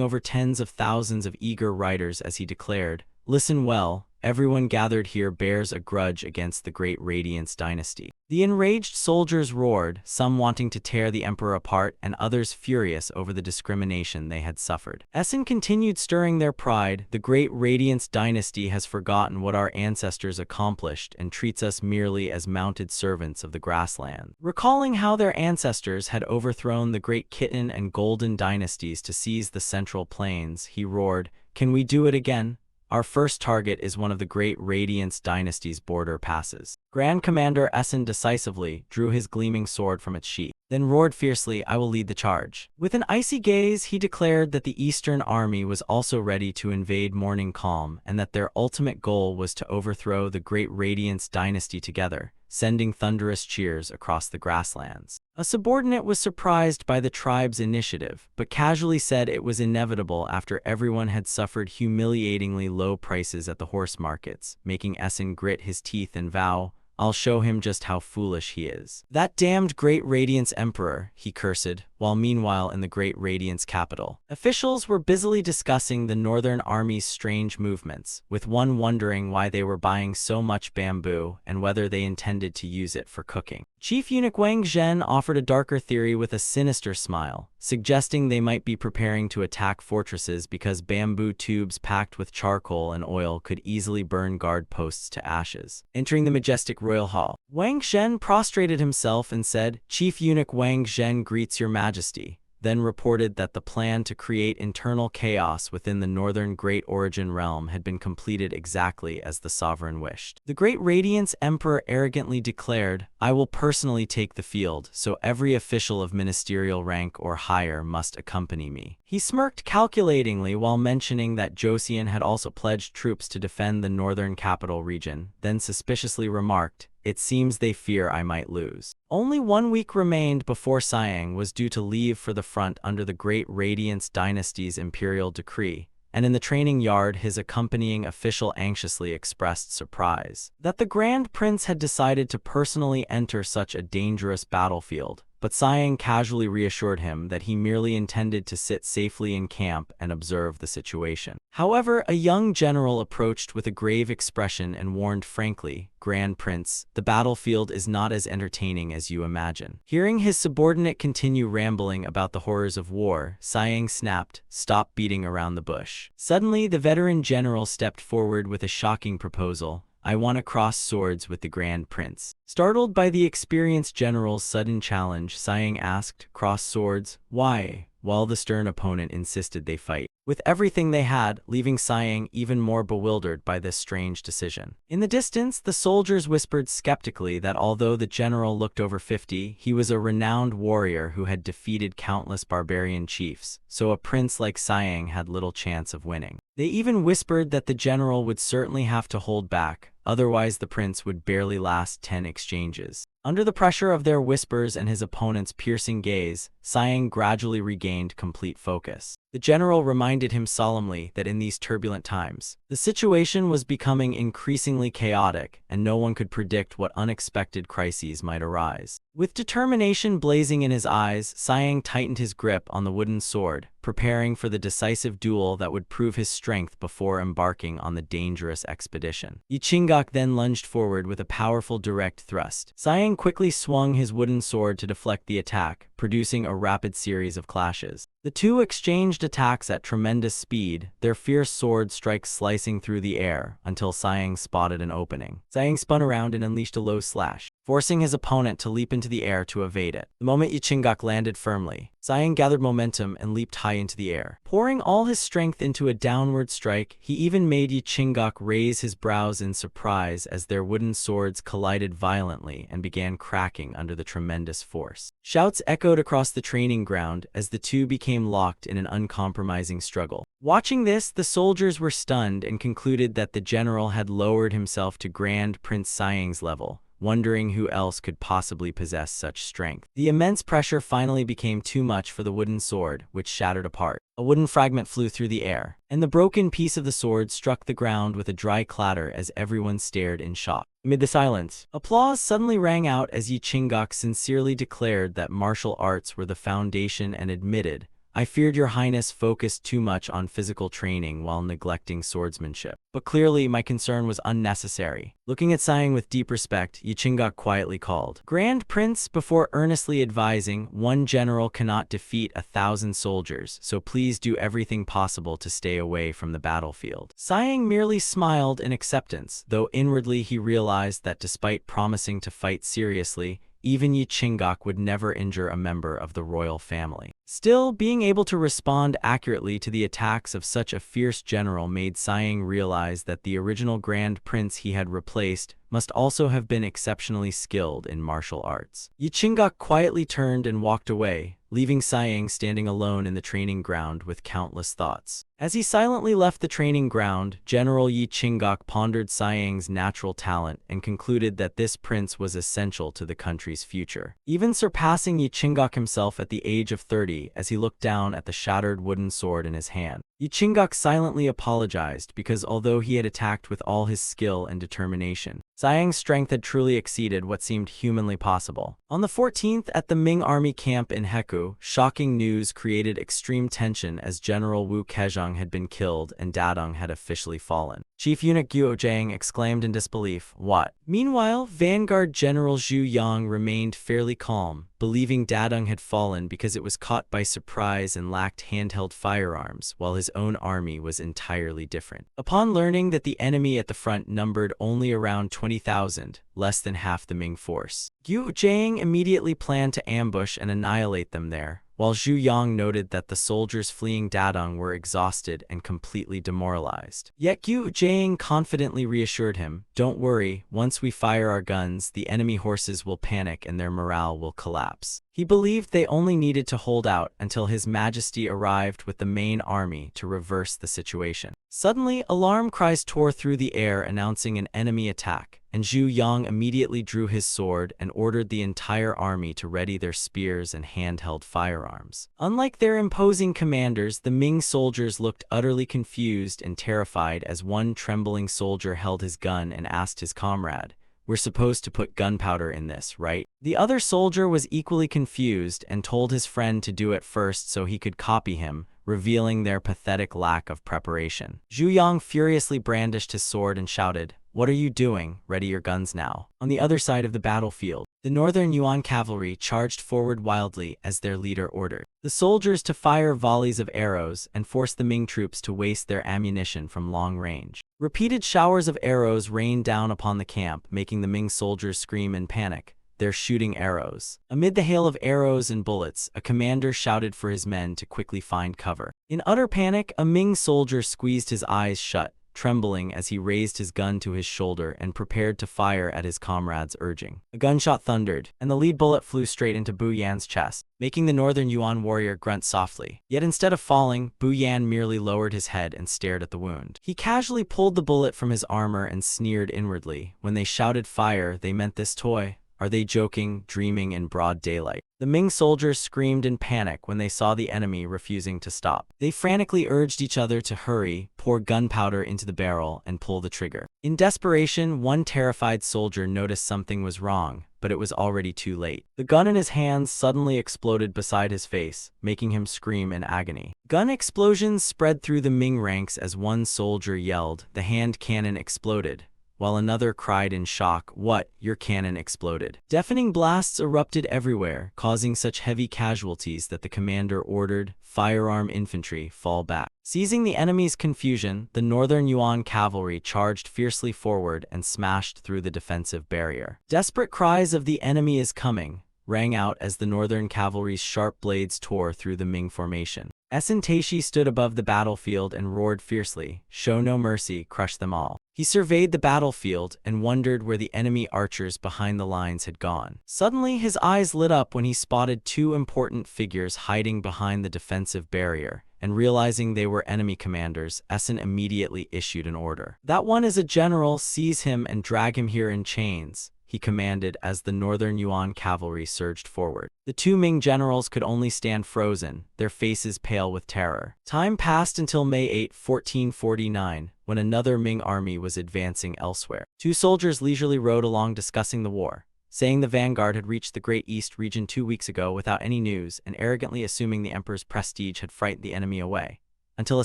over tens of thousands of eager riders as he declared, "Listen well, everyone gathered here bears a grudge against the great Radiance dynasty." The enraged soldiers roared, some wanting to tear the emperor apart and others furious over the discrimination they had suffered. Essen continued stirring their pride. "The great Radiance dynasty has forgotten what our ancestors accomplished and treats us merely as mounted servants of the grassland." Recalling how their ancestors had overthrown the great Khitan and Golden dynasties to seize the Central Plains, he roared, "Can we do it again? Our first target is one of the great Radiance dynasty's border passes." Grand Commander Essen decisively drew his gleaming sword from its sheath, then roared fiercely, "I will lead the charge." With an icy gaze, he declared that the Eastern Army was also ready to invade Morning Calm and that their ultimate goal was to overthrow the great Radiance dynasty together, sending thunderous cheers across the grasslands. A subordinate was surprised by the tribe's initiative, but casually said it was inevitable after everyone had suffered humiliatingly low prices at the horse markets, making Essen grit his teeth and vow, "I'll show him just how foolish he is." "That damned Great Radiance Emperor," he cursed, while meanwhile in the Great Radiance capital, officials were busily discussing the Northern Army's strange movements, with one wondering why they were buying so much bamboo and whether they intended to use it for cooking. Chief Eunuch Wang Zhen offered a darker theory with a sinister smile, suggesting they might be preparing to attack fortresses because bamboo tubes packed with charcoal and oil could easily burn guard posts to ashes. Entering the majestic royal hall, Wang Zhen prostrated himself and said, "Chief Eunuch Wang Zhen greets your Majesty," then reported that the plan to create internal chaos within the northern Great Origin realm had been completed exactly as the sovereign wished. The Great Radiance Emperor arrogantly declared, "I will personally take the field, so every official of ministerial rank or higher must accompany me." He smirked calculatingly while mentioning that Joseon had also pledged troops to defend the northern capital region, then suspiciously remarked, "It seems they fear I might lose." Only 1 week remained before Siang was due to leave for the front under the Great Radiance dynasty's imperial decree, and in the training yard his accompanying official anxiously expressed surprise that the Grand Prince had decided to personally enter such a dangerous battlefield. But Siang casually reassured him that he merely intended to sit safely in camp and observe the situation. However, a young general approached with a grave expression and warned frankly, "Grand Prince, the battlefield is not as entertaining as you imagine." Hearing his subordinate continue rambling about the horrors of war, Siang snapped, "Stop beating around the bush." Suddenly, the veteran general stepped forward with a shocking proposal. "I want to cross swords with the Grand Prince." Startled by the experienced general's sudden challenge, Siang asked, "Cross swords? Why?" while the stern opponent insisted they fight with everything they had, leaving Siang even more bewildered by this strange decision. In the distance, the soldiers whispered skeptically that although the general looked over 50, he was a renowned warrior who had defeated countless barbarian chiefs, so a prince like Siang had little chance of winning. They even whispered that the general would certainly have to hold back, otherwise the prince would barely last 10 exchanges. Under the pressure of their whispers and his opponent's piercing gaze, Siang gradually regained complete focus. The general reminded him solemnly that in these turbulent times, the situation was becoming increasingly chaotic, and no one could predict what unexpected crises might arise. With determination blazing in his eyes, Siang tightened his grip on the wooden sword, preparing for the decisive duel that would prove his strength before embarking on the dangerous expedition. Yi Qinggok then lunged forward with a powerful direct thrust. Siang quickly swung his wooden sword to deflect the attack, producing a rapid series of clashes. The two exchanged attacks at tremendous speed, their fierce sword strikes slicing through the air until Sayang spotted an opening. Sayang spun around and unleashed a low slash, forcing his opponent to leap into the air to evade it. The moment Yichingak landed firmly, Sayang gathered momentum and leaped high into the air. Pouring all his strength into a downward strike, he even made Yichingak raise his brows in surprise as their wooden swords collided violently and began cracking under the tremendous force. Shouts echoed across the training ground as the two became locked in an uncompromising struggle. Watching this, the soldiers were stunned and concluded that the general had lowered himself to Grand Prince Sayang's level, wondering who else could possibly possess such strength. The immense pressure finally became too much for the wooden sword, which shattered apart. A wooden fragment flew through the air, and the broken piece of the sword struck the ground with a dry clatter as everyone stared in shock. Amid the silence, applause suddenly rang out as Yichingak sincerely declared that martial arts were the foundation and admitted, "I feared your highness focused too much on physical training while neglecting swordsmanship. But clearly my concern was unnecessary." Looking at Sayang with deep respect, Yichingak quietly called, "Grand Prince," before earnestly advising, "One general cannot defeat 1,000 soldiers, so please do everything possible to stay away from the battlefield." Sayang merely smiled in acceptance, though inwardly he realized that despite promising to fight seriously, even Yichingak would never injure a member of the royal family. Still, being able to respond accurately to the attacks of such a fierce general made Sayang realize that the original Grand Prince he had replaced must also have been exceptionally skilled in martial arts. Yichingak quietly turned and walked away, leaving Sayang standing alone in the training ground with countless thoughts. As he silently left the training ground, General Yichingak pondered Sayang's natural talent and concluded that this prince was essential to the country's future, even surpassing Yichingak himself at the age of 30 as he looked down at the shattered wooden sword in his hand. Yichingak silently apologized because although he had attacked with all his skill and determination, Sayang's strength had truly exceeded what seemed humanly possible. On the 14th, at the Ming army camp in Heku, shocking news created extreme tension as General Wu Kejong had been killed and Dadong had officially fallen. Chief Eunuch Guo Jiang exclaimed in disbelief, "What?" Meanwhile, Vanguard General Zhu Yang remained fairly calm, believing Dadong had fallen because it was caught by surprise and lacked handheld firearms, while his own army was entirely different. Upon learning that the enemy at the front numbered only around 20,000, less than half the Ming force, Guo Jiang immediately planned to ambush and annihilate them there, while Zhu Yang noted that the soldiers fleeing Dadong were exhausted and completely demoralized. Yet Guo Jiang confidently reassured him, "Don't worry, once we fire our guns, the enemy horses will panic and their morale will collapse." He believed they only needed to hold out until His Majesty arrived with the main army to reverse the situation. Suddenly, alarm cries tore through the air announcing an enemy attack, and Zhu Yang immediately drew his sword and ordered the entire army to ready their spears and handheld firearms. Unlike their imposing commanders, the Ming soldiers looked utterly confused and terrified as one trembling soldier held his gun and asked his comrade, "We're supposed to put gunpowder in this, right?" The other soldier was equally confused and told his friend to do it first so he could copy him, revealing their pathetic lack of preparation. Zhu Yang furiously brandished his sword and shouted, "What are you doing? Ready your guns now." On the other side of the battlefield, the Northern Yuan cavalry charged forward wildly as their leader ordered the soldiers to fire volleys of arrows and force the Ming troops to waste their ammunition from long range. Repeated showers of arrows rained down upon the camp, making the Ming soldiers scream in panic. "They're shooting arrows." Amid the hail of arrows and bullets, a commander shouted for his men to quickly find cover. In utter panic, a Ming soldier squeezed his eyes shut, trembling as he raised his gun to his shoulder and prepared to fire at his comrade's urging. A gunshot thundered, and the lead bullet flew straight into Bu Yan's chest, making the Northern Yuan warrior grunt softly. Yet instead of falling, Bu Yan merely lowered his head and stared at the wound. He casually pulled the bullet from his armor and sneered inwardly. When they shouted fire, they meant this toy. Are they joking, dreaming in broad daylight? The Ming soldiers screamed in panic when they saw the enemy refusing to stop. They frantically urged each other to hurry, pour gunpowder into the barrel, and pull the trigger. In desperation, one terrified soldier noticed something was wrong, but it was already too late. The gun in his hands suddenly exploded beside his face, making him scream in agony. Gun explosions spread through the Ming ranks as one soldier yelled, "The hand cannon exploded," while another cried in shock, "What? Your cannon exploded." Deafening blasts erupted everywhere, causing such heavy casualties that the commander ordered, firearm infantry fall back. Seizing the enemy's confusion, the Northern Yuan cavalry charged fiercely forward and smashed through the defensive barrier. Desperate cries of "the enemy is coming" rang out as the Northern cavalry's sharp blades tore through the Ming formation. Taishi stood above the battlefield and roared fiercely, "Show no mercy, crush them all." He surveyed the battlefield and wondered where the enemy archers behind the lines had gone. Suddenly, his eyes lit up when he spotted two important figures hiding behind the defensive barrier, and realizing they were enemy commanders, Essen immediately issued an order. "That one is a general, seize him and drag him here in chains," he commanded as the Northern Yuan cavalry surged forward. The two Ming generals could only stand frozen, their faces pale with terror. Time passed until May 8, 1449, when another Ming army was advancing elsewhere. Two soldiers leisurely rode along discussing the war, saying the vanguard had reached the Great East region 2 weeks ago without any news and arrogantly assuming the emperor's prestige had frightened the enemy away, until a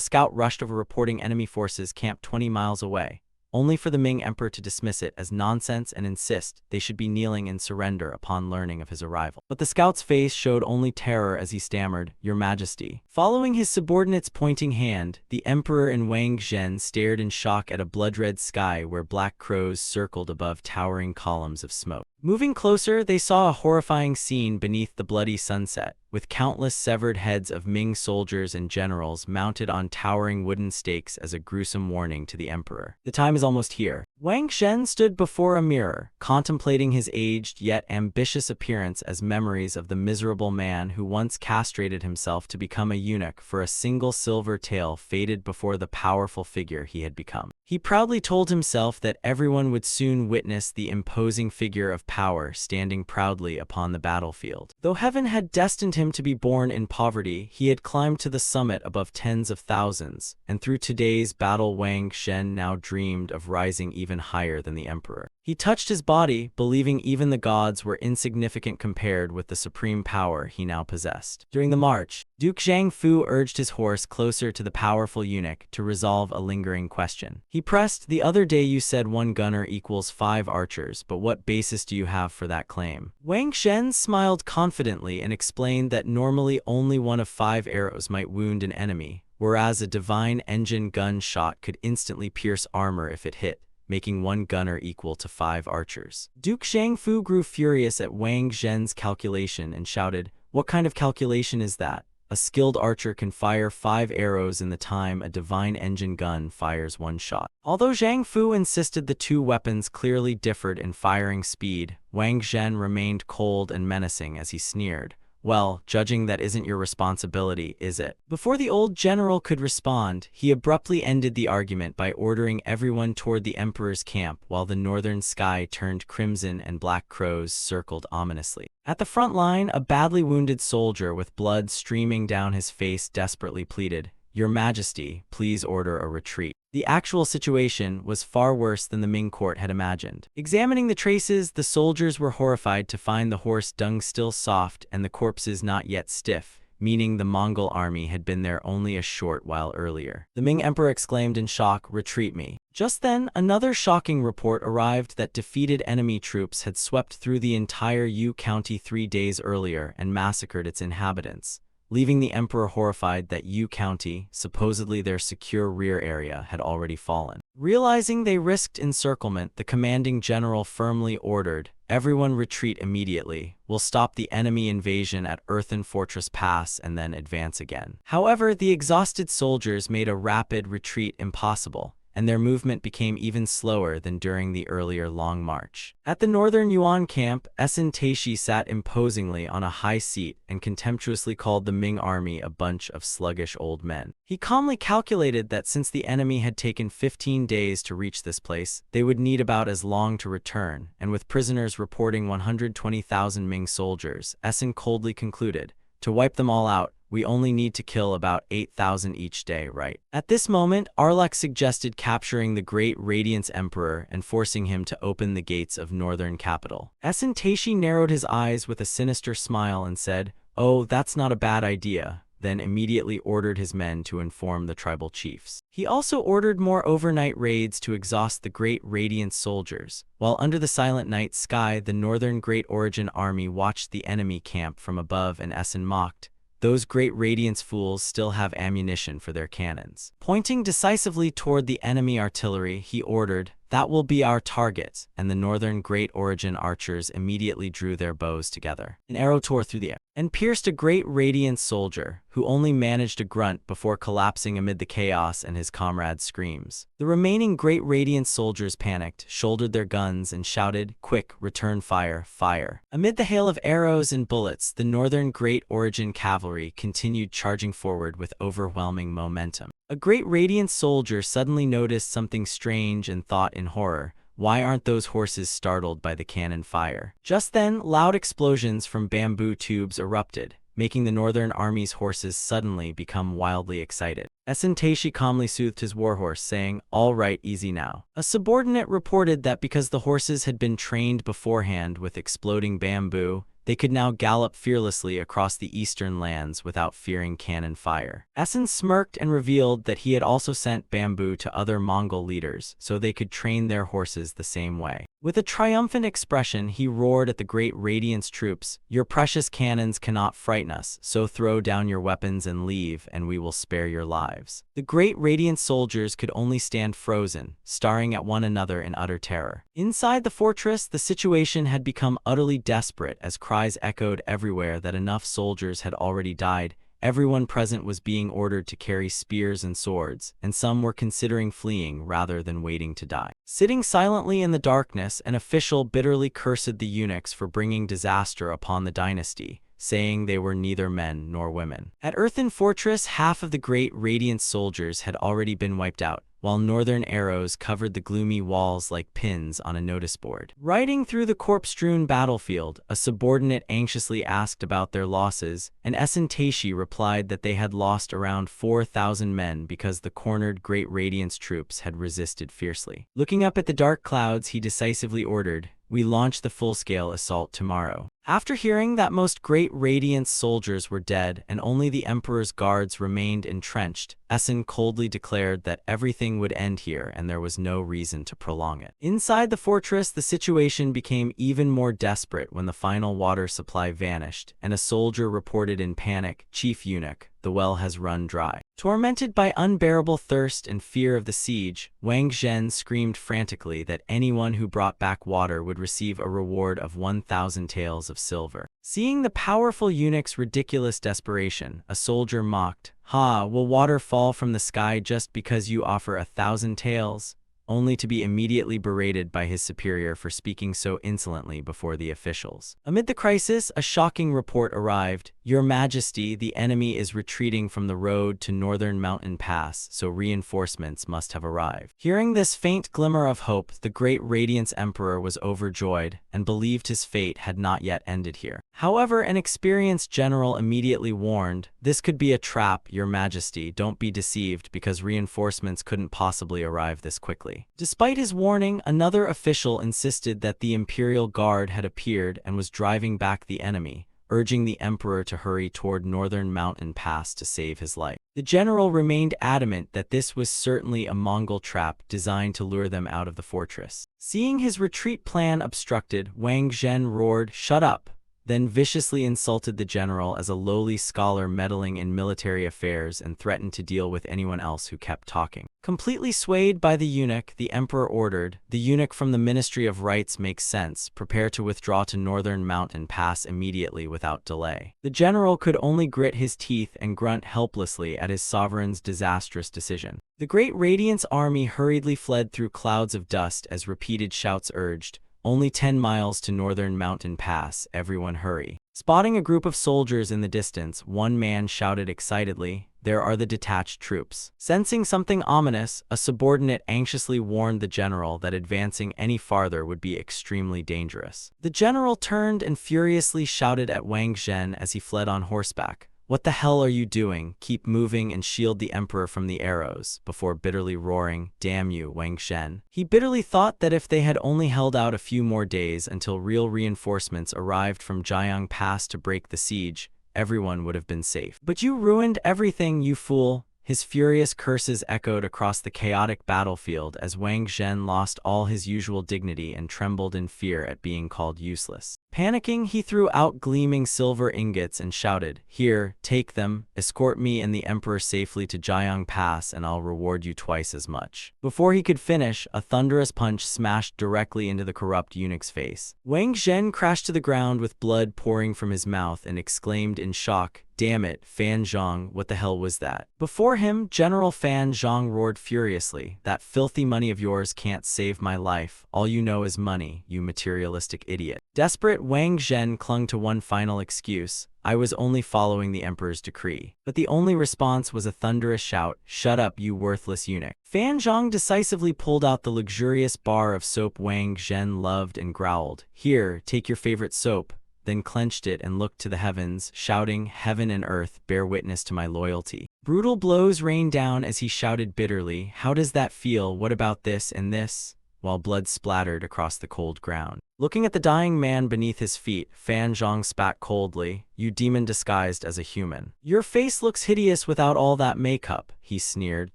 scout rushed over reporting enemy forces camped 20 miles away, only for the Ming emperor to dismiss it as nonsense and insist they should be kneeling in surrender upon learning of his arrival. But the scout's face showed only terror as he stammered, "Your Majesty." Following his subordinate's pointing hand, the emperor and Wang Zhen stared in shock at a blood-red sky where black crows circled above towering columns of smoke. Moving closer, they saw a horrifying scene beneath the bloody sunset, with countless severed heads of Ming soldiers and generals mounted on towering wooden stakes as a gruesome warning to the emperor. "The time is almost here." Wang Zhen stood before a mirror, contemplating his aged yet ambitious appearance as memories of the miserable man who once castrated himself to become a eunuch for a single silver tael faded before the powerful figure he had become. He proudly told himself that everyone would soon witness the imposing figure of power standing proudly upon the battlefield. Though heaven had destined him to be born in poverty, he had climbed to the summit above tens of thousands, and through today's battle Wang Zhen now dreamed of rising even higher than the emperor. He touched his body, believing even the gods were insignificant compared with the supreme power he now possessed. During the march, Duke Zhang-Fu urged his horse closer to the powerful eunuch to resolve a lingering question. He pressed, "The other day you said 1 gunner equals 5 archers, but what basis do you have for that claim?" Wang Zhen smiled confidently and explained that normally only one of 5 arrows might wound an enemy, whereas a divine engine gun shot could instantly pierce armor if it hit, making 1 gunner equal to 5 archers. Duke Zhang-Fu grew furious at Wang Zhen's calculation and shouted, "What kind of calculation is that? A skilled archer can fire 5 arrows in the time a divine engine gun fires 1 shot." Although Zhang Fu insisted the two weapons clearly differed in firing speed, Wang Zhen remained cold and menacing as he sneered, "Well, judging that isn't your responsibility, is it?" Before the old general could respond, he abruptly ended the argument by ordering everyone toward the emperor's camp while the northern sky turned crimson and black crows circled ominously. At the front line, a badly wounded soldier with blood streaming down his face desperately pleaded, "Your Majesty, please order a retreat." The actual situation was far worse than the Ming court had imagined. Examining the traces, the soldiers were horrified to find the horse dung still soft and the corpses not yet stiff, meaning the Mongol army had been there only a short while earlier. The Ming emperor exclaimed in shock, "Retreat me." Just then, another shocking report arrived that defeated enemy troops had swept through the entire Yu County 3 days earlier and massacred its inhabitants, leaving the emperor horrified that Yu County, supposedly their secure rear area, had already fallen. Realizing they risked encirclement, the commanding general firmly ordered, "Everyone retreat immediately. We'll stop the enemy invasion at Earthen Fortress Pass and then advance again." However, the exhausted soldiers made a rapid retreat impossible, and their movement became even slower than during the earlier Long March. At the northern Yuan camp, Taishi sat imposingly on a high seat and contemptuously called the Ming army a bunch of sluggish old men. He calmly calculated that since the enemy had taken 15 days to reach this place, they would need about as long to return, and with prisoners reporting 120,000 Ming soldiers, Essen coldly concluded, "To wipe them all out, we only need to kill about 8,000 each day, right?" At this moment, Arlek suggested capturing the great Radiance Emperor and forcing him to open the gates of northern capital. Taishi narrowed his eyes with a sinister smile and said, "Oh, that's not a bad idea," then immediately ordered his men to inform the tribal chiefs. He also ordered more overnight raids to exhaust the Great Radiance soldiers, while under the silent night sky the northern Great Origin army watched the enemy camp from above and Essen mocked, those great radiance fools still have ammunition for their cannons. Pointing decisively toward the enemy artillery, he ordered, "That will be our target," and the northern Great Origin archers immediately drew their bows together. An arrow tore through the air and pierced a great radiant soldier, who only managed a grunt before collapsing amid the chaos and his comrades' screams. The remaining great radiant soldiers panicked, shouldered their guns, and shouted, "Quick, return fire, fire." Amid the hail of arrows and bullets, the northern Great Origin cavalry continued charging forward with overwhelming momentum. A great radiant soldier suddenly noticed something strange and thought in horror, "Why aren't those horses startled by the cannon fire?" Just then, loud explosions from bamboo tubes erupted, making the northern army's horses suddenly become wildly excited. Taishi calmly soothed his warhorse, saying, "All right, easy now." A subordinate reported that because the horses had been trained beforehand with exploding bamboo, they could now gallop fearlessly across the eastern lands without fearing cannon fire. Essen smirked and revealed that he had also sent bamboo to other Mongol leaders so they could train their horses the same way. With a triumphant expression, he roared at the great Radiance troops, "Your precious cannons cannot frighten us, so throw down your weapons and leave, and we will spare your lives." The great Radiant soldiers could only stand frozen, staring at one another in utter terror. Inside the fortress, the situation had become utterly desperate as cries echoed everywhere that enough soldiers had already died. Everyone present was being ordered to carry spears and swords, and some were considering fleeing rather than waiting to die. Sitting silently in the darkness, an official bitterly cursed the eunuchs for bringing disaster upon the dynasty, saying they were neither men nor women. At Earthen Fortress, half of the great Radiant soldiers had already been wiped out, while northern arrows covered the gloomy walls like pins on a notice board. Riding through the corpse-strewn battlefield, a subordinate anxiously asked about their losses, and Taishi replied that they had lost around 4,000 men because the cornered Great Radiance troops had resisted fiercely. Looking up at the dark clouds, he decisively ordered, "We launch the full-scale assault tomorrow." After hearing that most Great Radiance soldiers were dead and only the Emperor's guards remained entrenched, Essen coldly declared that everything would end here and there was no reason to prolong it. Inside the fortress, the situation became even more desperate when the final water supply vanished, and a soldier reported in panic, "Chief Eunuch, the well has run dry." Tormented by unbearable thirst and fear of the siege, Wang Zhen screamed frantically that anyone who brought back water would receive a reward of 1,000 taels of silver. Seeing the powerful eunuch's ridiculous desperation, a soldier mocked, "Ha, will water fall from the sky just because you offer 1,000 taels?" Only to be immediately berated by his superior for speaking so insolently before the officials. Amid the crisis, a shocking report arrived. "Your Majesty, the enemy is retreating from the road to Northern Mountain Pass, so reinforcements must have arrived." Hearing this faint glimmer of hope, the great Radiance Emperor was overjoyed and believed his fate had not yet ended here. However, an experienced general immediately warned, "This could be a trap, Your Majesty. Don't be deceived because reinforcements couldn't possibly arrive this quickly." Despite his warning, another official insisted that the Imperial Guard had appeared and was driving back the enemy, urging the emperor to hurry toward Northern Mountain Pass to save his life. The general remained adamant that this was certainly a Mongol trap designed to lure them out of the fortress. Seeing his retreat plan obstructed, Wang Zhen roared, "Shut up!" then viciously insulted the general as a lowly scholar meddling in military affairs and threatened to deal with anyone else who kept talking. Completely swayed by the eunuch, the emperor ordered, "The eunuch from the Ministry of Rites makes sense. Prepare to withdraw to Northern Mountain Pass immediately without delay." The general could only grit his teeth and grunt helplessly at his sovereign's disastrous decision. The great Radiance army hurriedly fled through clouds of dust as repeated shouts urged, "Only 10 miles to Northern Mountain Pass, everyone hurry." Spotting a group of soldiers in the distance, one man shouted excitedly, "There are the detached troops." Sensing something ominous, a subordinate anxiously warned the general that advancing any farther would be extremely dangerous. The general turned and furiously shouted at Wang Zhen as he fled on horseback, "What the hell are you doing? Keep moving and shield the emperor from the arrows," before bitterly roaring, "Damn you, Wang Zhen." He bitterly thought that if they had only held out a few more days until real reinforcements arrived from Jiang Pass to break the siege, everyone would have been safe. "But you ruined everything, you fool," His furious curses echoed across the chaotic battlefield as Wang Zhen lost all his usual dignity and trembled in fear at being called useless. Panicking, he threw out gleaming silver ingots and shouted, "Here, take them, escort me and the emperor safely to Jiang Pass and I'll reward you twice as much." Before he could finish, a thunderous punch smashed directly into the corrupt eunuch's face. Wang Zhen crashed to the ground with blood pouring from his mouth and exclaimed in shock, "Damn it, Fan Zhang, what the hell was that?" Before him, General Fan Zhang roared furiously, "That filthy money of yours can't save my life. All you know is money, you materialistic idiot." Desperate, Wang Zhen clung to one final excuse, "I was only following the emperor's decree." But the only response was a thunderous shout, "Shut up, you worthless eunuch." Fan Zhang decisively pulled out the luxurious bar of soap Wang Zhen loved and growled, "Here, take your favorite soap," then clenched it and looked to the heavens, shouting, "Heaven and earth, bear witness to my loyalty." Brutal blows rained down as he shouted bitterly, "How does that feel? What about this and this?" while blood splattered across the cold ground. Looking at the dying man beneath his feet, Fan Zhang spat coldly, "You demon disguised as a human. Your face looks hideous without all that makeup," he sneered,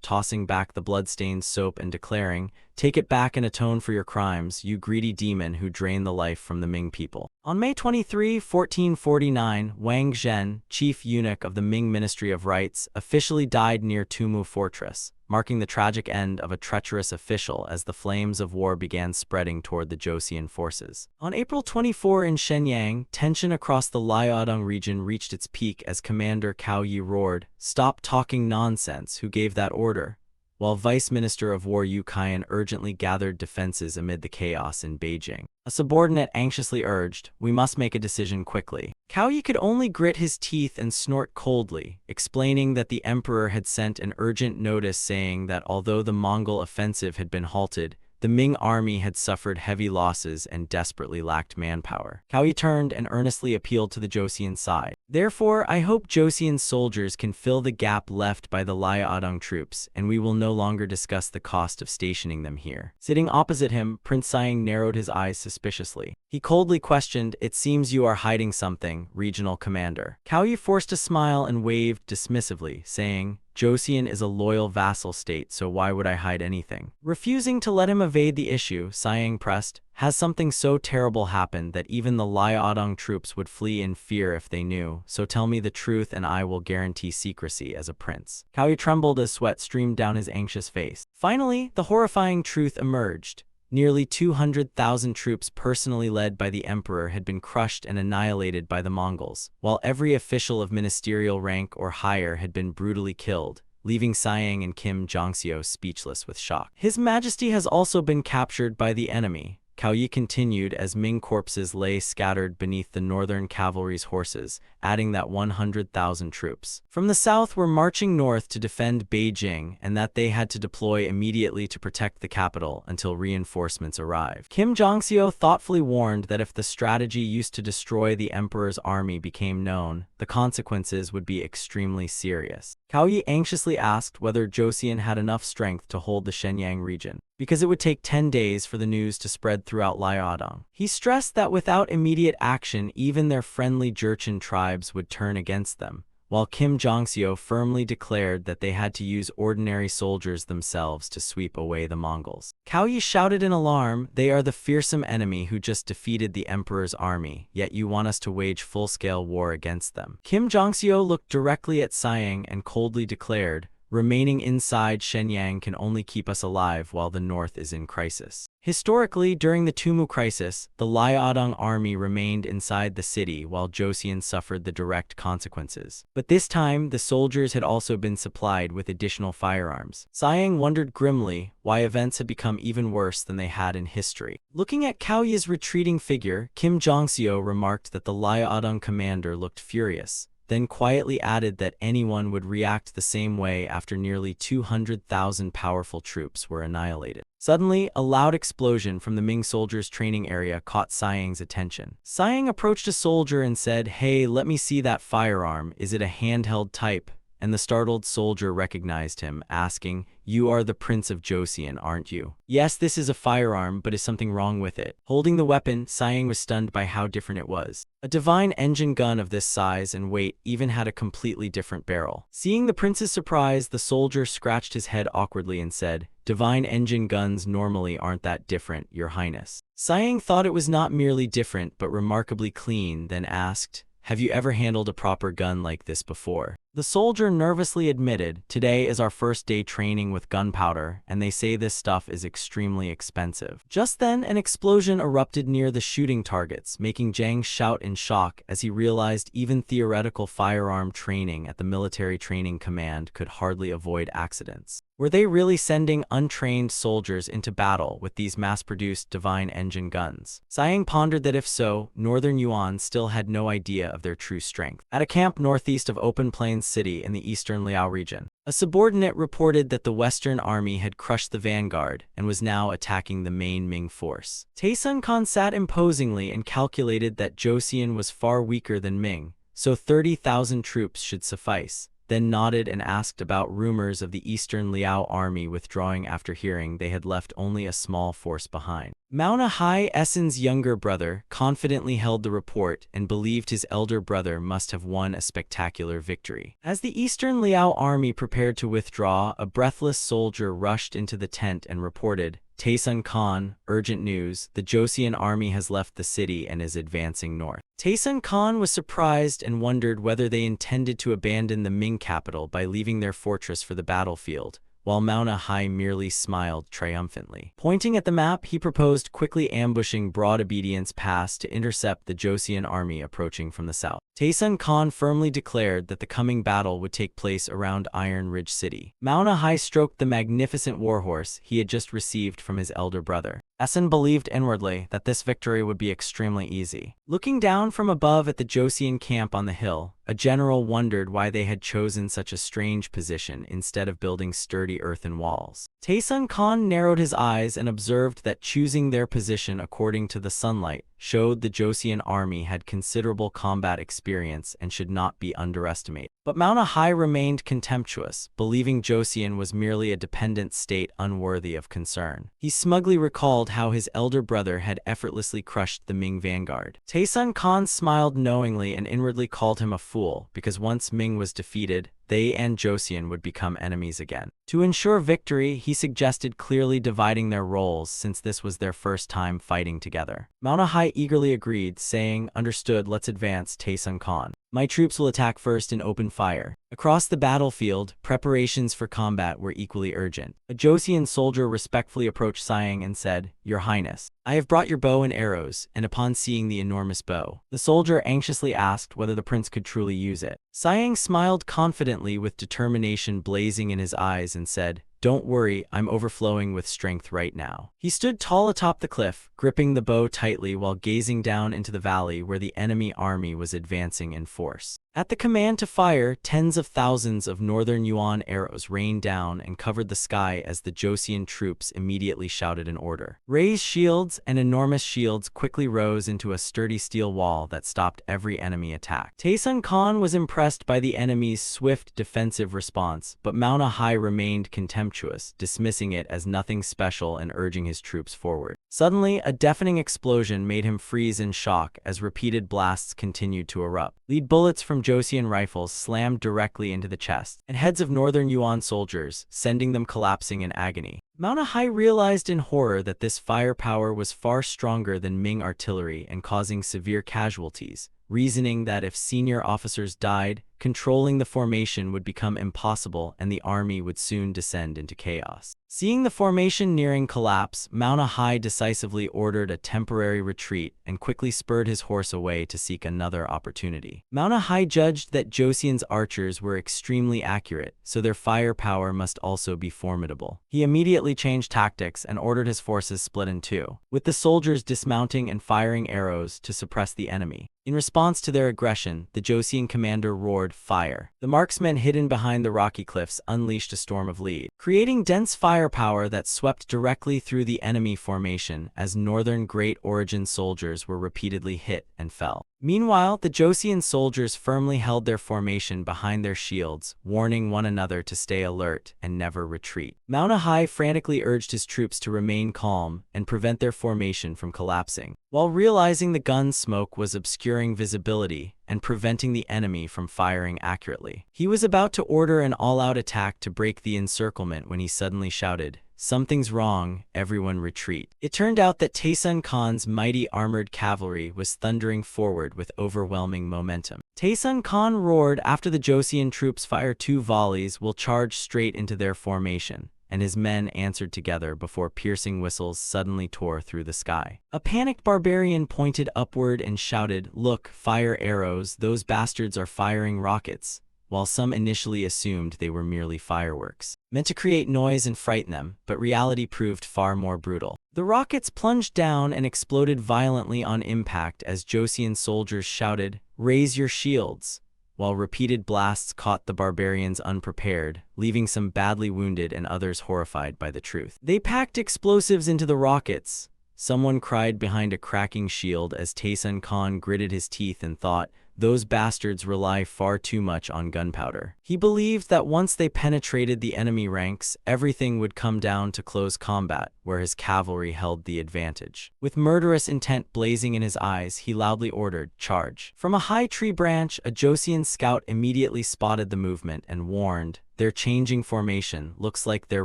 tossing back the blood-stained soap and declaring, "Take it back and atone for your crimes, you greedy demon who drained the life from the Ming people." On May 23, 1449, Wang Zhen, chief eunuch of the Ming Ministry of Rites, officially died near Tumu Fortress, marking the tragic end of a treacherous official as the flames of war began spreading toward the Joseon forces. On April 24 in Shenyang, tension across the Liaodong region reached its peak as Commander Cao Yi roared, "Stop talking nonsense, who gave that order?" while Vice Minister of War Yu Qian urgently gathered defenses amid the chaos in Beijing. A subordinate anxiously urged, "We must make a decision quickly." Cao Yi could only grit his teeth and snort coldly, explaining that the emperor had sent an urgent notice saying that although the Mongol offensive had been halted, the Ming army had suffered heavy losses and desperately lacked manpower. Cao Yi turned and earnestly appealed to the Joseon side. "Therefore, I hope Joseon soldiers can fill the gap left by the Liaodong troops, and we will no longer discuss the cost of stationing them here." Sitting opposite him, Prince Siang narrowed his eyes suspiciously. He coldly questioned, "It seems you are hiding something, regional commander." Cao Yi forced a smile and waved dismissively, saying, "Joseon is a loyal vassal state, so why would I hide anything?" Refusing to let him evade the issue, Siang pressed, "Has something so terrible happened that even the Liaodong troops would flee in fear if they knew? So tell me the truth and I will guarantee secrecy as a prince." Cao Yi trembled as sweat streamed down his anxious face. Finally, the horrifying truth emerged. Nearly 200,000 troops personally led by the emperor had been crushed and annihilated by the Mongols, while every official of ministerial rank or higher had been brutally killed, leaving Siang and Kim Jongseok speechless with shock. "His Majesty has also been captured by the enemy," Cao Yi continued as Ming corpses lay scattered beneath the northern cavalry's horses, adding that 100,000 troops from the south were marching north to defend Beijing and that they had to deploy immediately to protect the capital until reinforcements arrived. Kim Jongseok thoughtfully warned that if the strategy used to destroy the emperor's army became known, the consequences would be extremely serious. Cao Yi anxiously asked whether Joseon had enough strength to hold the Shenyang region, because it would take 10 days for the news to spread throughout Liaodong. He stressed that without immediate action, even their friendly Jurchen tribes would turn against them, while Kim Jongseok firmly declared that they had to use ordinary soldiers themselves to sweep away the Mongols. Cao Yi shouted in alarm, "They are the fearsome enemy who just defeated the emperor's army, yet you want us to wage full-scale war against them." Kim Jongseok looked directly at Siang and coldly declared, "Remaining inside Shenyang can only keep us alive while the north is in crisis." Historically, during the Tumu crisis, the Liaodong army remained inside the city while Joseon suffered the direct consequences. But this time, the soldiers had also been supplied with additional firearms. Siang wondered grimly why events had become even worse than they had in history. Looking at Cao Yi's retreating figure, Kim Jongseok remarked that the Liaodong commander looked furious, then quietly added that anyone would react the same way after nearly 200,000 powerful troops were annihilated. Suddenly, a loud explosion from the Ming soldiers' training area caught Siang's attention. Siang approached a soldier and said, "Hey, let me see that firearm. Is it a handheld type?" and the startled soldier recognized him, asking, "You are the Prince of Joseon, aren't you?" "Yes, this is a firearm, but is something wrong with it?" Holding the weapon, Siang was stunned by how different it was. A divine engine gun of this size and weight even had a completely different barrel. Seeing the prince's surprise, the soldier scratched his head awkwardly and said, "Divine engine guns normally aren't that different, Your Highness." Siang thought it was not merely different but remarkably clean, then asked, "Have you ever handled a proper gun like this before?" The soldier nervously admitted, "Today is our first day training with gunpowder, and they say this stuff is extremely expensive." Just then, an explosion erupted near the shooting targets, making Jang shout in shock as he realized even theoretical firearm training at the military training command could hardly avoid accidents. Were they really sending untrained soldiers into battle with these mass-produced divine engine guns? Siang pondered that if so, Northern Yuan still had no idea of their true strength. At a camp northeast of Open Plains City in the eastern Liao region, a subordinate reported that the Western Army had crushed the vanguard and was now attacking the main Ming force. Taesun Khan sat imposingly and calculated that Joseon was far weaker than Ming, so 30,000 troops should suffice, then nodded and asked about rumors of the Eastern Liao army withdrawing after hearing they had left only a small force behind. Mauna Hai Essen's younger brother confidently held the report and believed his elder brother must have won a spectacular victory. As the Eastern Liao army prepared to withdraw, a breathless soldier rushed into the tent and reported, "Taesun Khan, urgent news, the Joseon army has left the city and is advancing north." Taesun Khan was surprised and wondered whether they intended to abandon the Ming capital by leaving their fortress for the battlefield, while Mauna Hai merely smiled triumphantly. Pointing at the map, he proposed quickly ambushing Broad Obedience Pass to intercept the Joseon army approaching from the south. Taesun Khan firmly declared that the coming battle would take place around Iron Ridge City. Mauna Hai stroked the magnificent warhorse he had just received from his elder brother. Essen believed inwardly that this victory would be extremely easy. Looking down from above at the Joseon camp on the hill, a general wondered why they had chosen such a strange position instead of building sturdy earthen walls. Taesun Khan narrowed his eyes and observed that choosing their position according to the sunlight showed the Joseon army had considerable combat experience and should not be underestimated. But Mauna Hai remained contemptuous, believing Joseon was merely a dependent state unworthy of concern. He smugly recalled how his elder brother had effortlessly crushed the Ming vanguard. Taesun Khan smiled knowingly and inwardly called him a fool, because once Ming was defeated, they and Joseon would become enemies again. To ensure victory, he suggested clearly dividing their roles since this was their first time fighting together. Mauna Hai eagerly agreed, saying, "Understood, let's advance, Taesun Khan. My troops will attack first in open fire." Across the battlefield, preparations for combat were equally urgent. A Joseon soldier respectfully approached Siang and said, "Your Highness, I have brought your bow and arrows," and upon seeing the enormous bow, the soldier anxiously asked whether the prince could truly use it. Siang smiled confidently with determination blazing in his eyes and said, "Don't worry, I'm overflowing with strength right now." He stood tall atop the cliff, gripping the bow tightly while gazing down into the valley where the enemy army was advancing in force. At the command to fire, tens of thousands of Northern Yuan arrows rained down and covered the sky as the Joseon troops immediately shouted an order. Raised shields and enormous shields quickly rose into a sturdy steel wall that stopped every enemy attack. Taesun Khan was impressed by the enemy's swift defensive response, but Mauna Hai remained contemptuous, dismissing it as nothing special and urging his troops forward. Suddenly, a deafening explosion made him freeze in shock as repeated blasts continued to erupt. Lead bullets from Joseon rifles slammed directly into the chest and heads of Northern Yuan soldiers, sending them collapsing in agony. Mauna Hai realized in horror that this firepower was far stronger than Ming artillery and causing severe casualties, reasoning that if senior officers died, controlling the formation would become impossible and the army would soon descend into chaos. Seeing the formation nearing collapse, Mauna Hai decisively ordered a temporary retreat and quickly spurred his horse away to seek another opportunity. Mauna Hai judged that Joseon's archers were extremely accurate, so their firepower must also be formidable. He immediately changed tactics and ordered his forces split in two, with the soldiers dismounting and firing arrows to suppress the enemy. In response to their aggression, the Joseon commander roared, "Fire!" The marksmen hidden behind the rocky cliffs unleashed a storm of lead, creating dense firepower that swept directly through the enemy formation as Northern Great Origin soldiers were repeatedly hit and fell. Meanwhile, the Joseon soldiers firmly held their formation behind their shields, warning one another to stay alert and never retreat. Manhwa frantically urged his troops to remain calm and prevent their formation from collapsing, while realizing the gun smoke was obscuring visibility and preventing the enemy from firing accurately. He was about to order an all-out attack to break the encirclement when he suddenly shouted, "Something's wrong, everyone retreat." It turned out that Taesun Khan's mighty armored cavalry was thundering forward with overwhelming momentum. Taesun Khan roared after the Joseon troops fired 2 volleys will charge straight into their formation, and his men answered together before piercing whistles suddenly tore through the sky. A panicked barbarian pointed upward and shouted, "Look, fire arrows, those bastards are firing rockets," while some initially assumed they were merely fireworks, meant to create noise and frighten them, but reality proved far more brutal. The rockets plunged down and exploded violently on impact as Joseon soldiers shouted, "Raise your shields," while repeated blasts caught the barbarians unprepared, leaving some badly wounded and others horrified by the truth. They packed explosives into the rockets. Someone cried behind a cracking shield as Taesun Khan gritted his teeth and thought, "Those bastards rely far too much on gunpowder." He believed that once they penetrated the enemy ranks, everything would come down to close combat, where his cavalry held the advantage. With murderous intent blazing in his eyes, he loudly ordered, "Charge." From a high tree branch, a Joseon scout immediately spotted the movement and warned, "Their changing formation looks like they're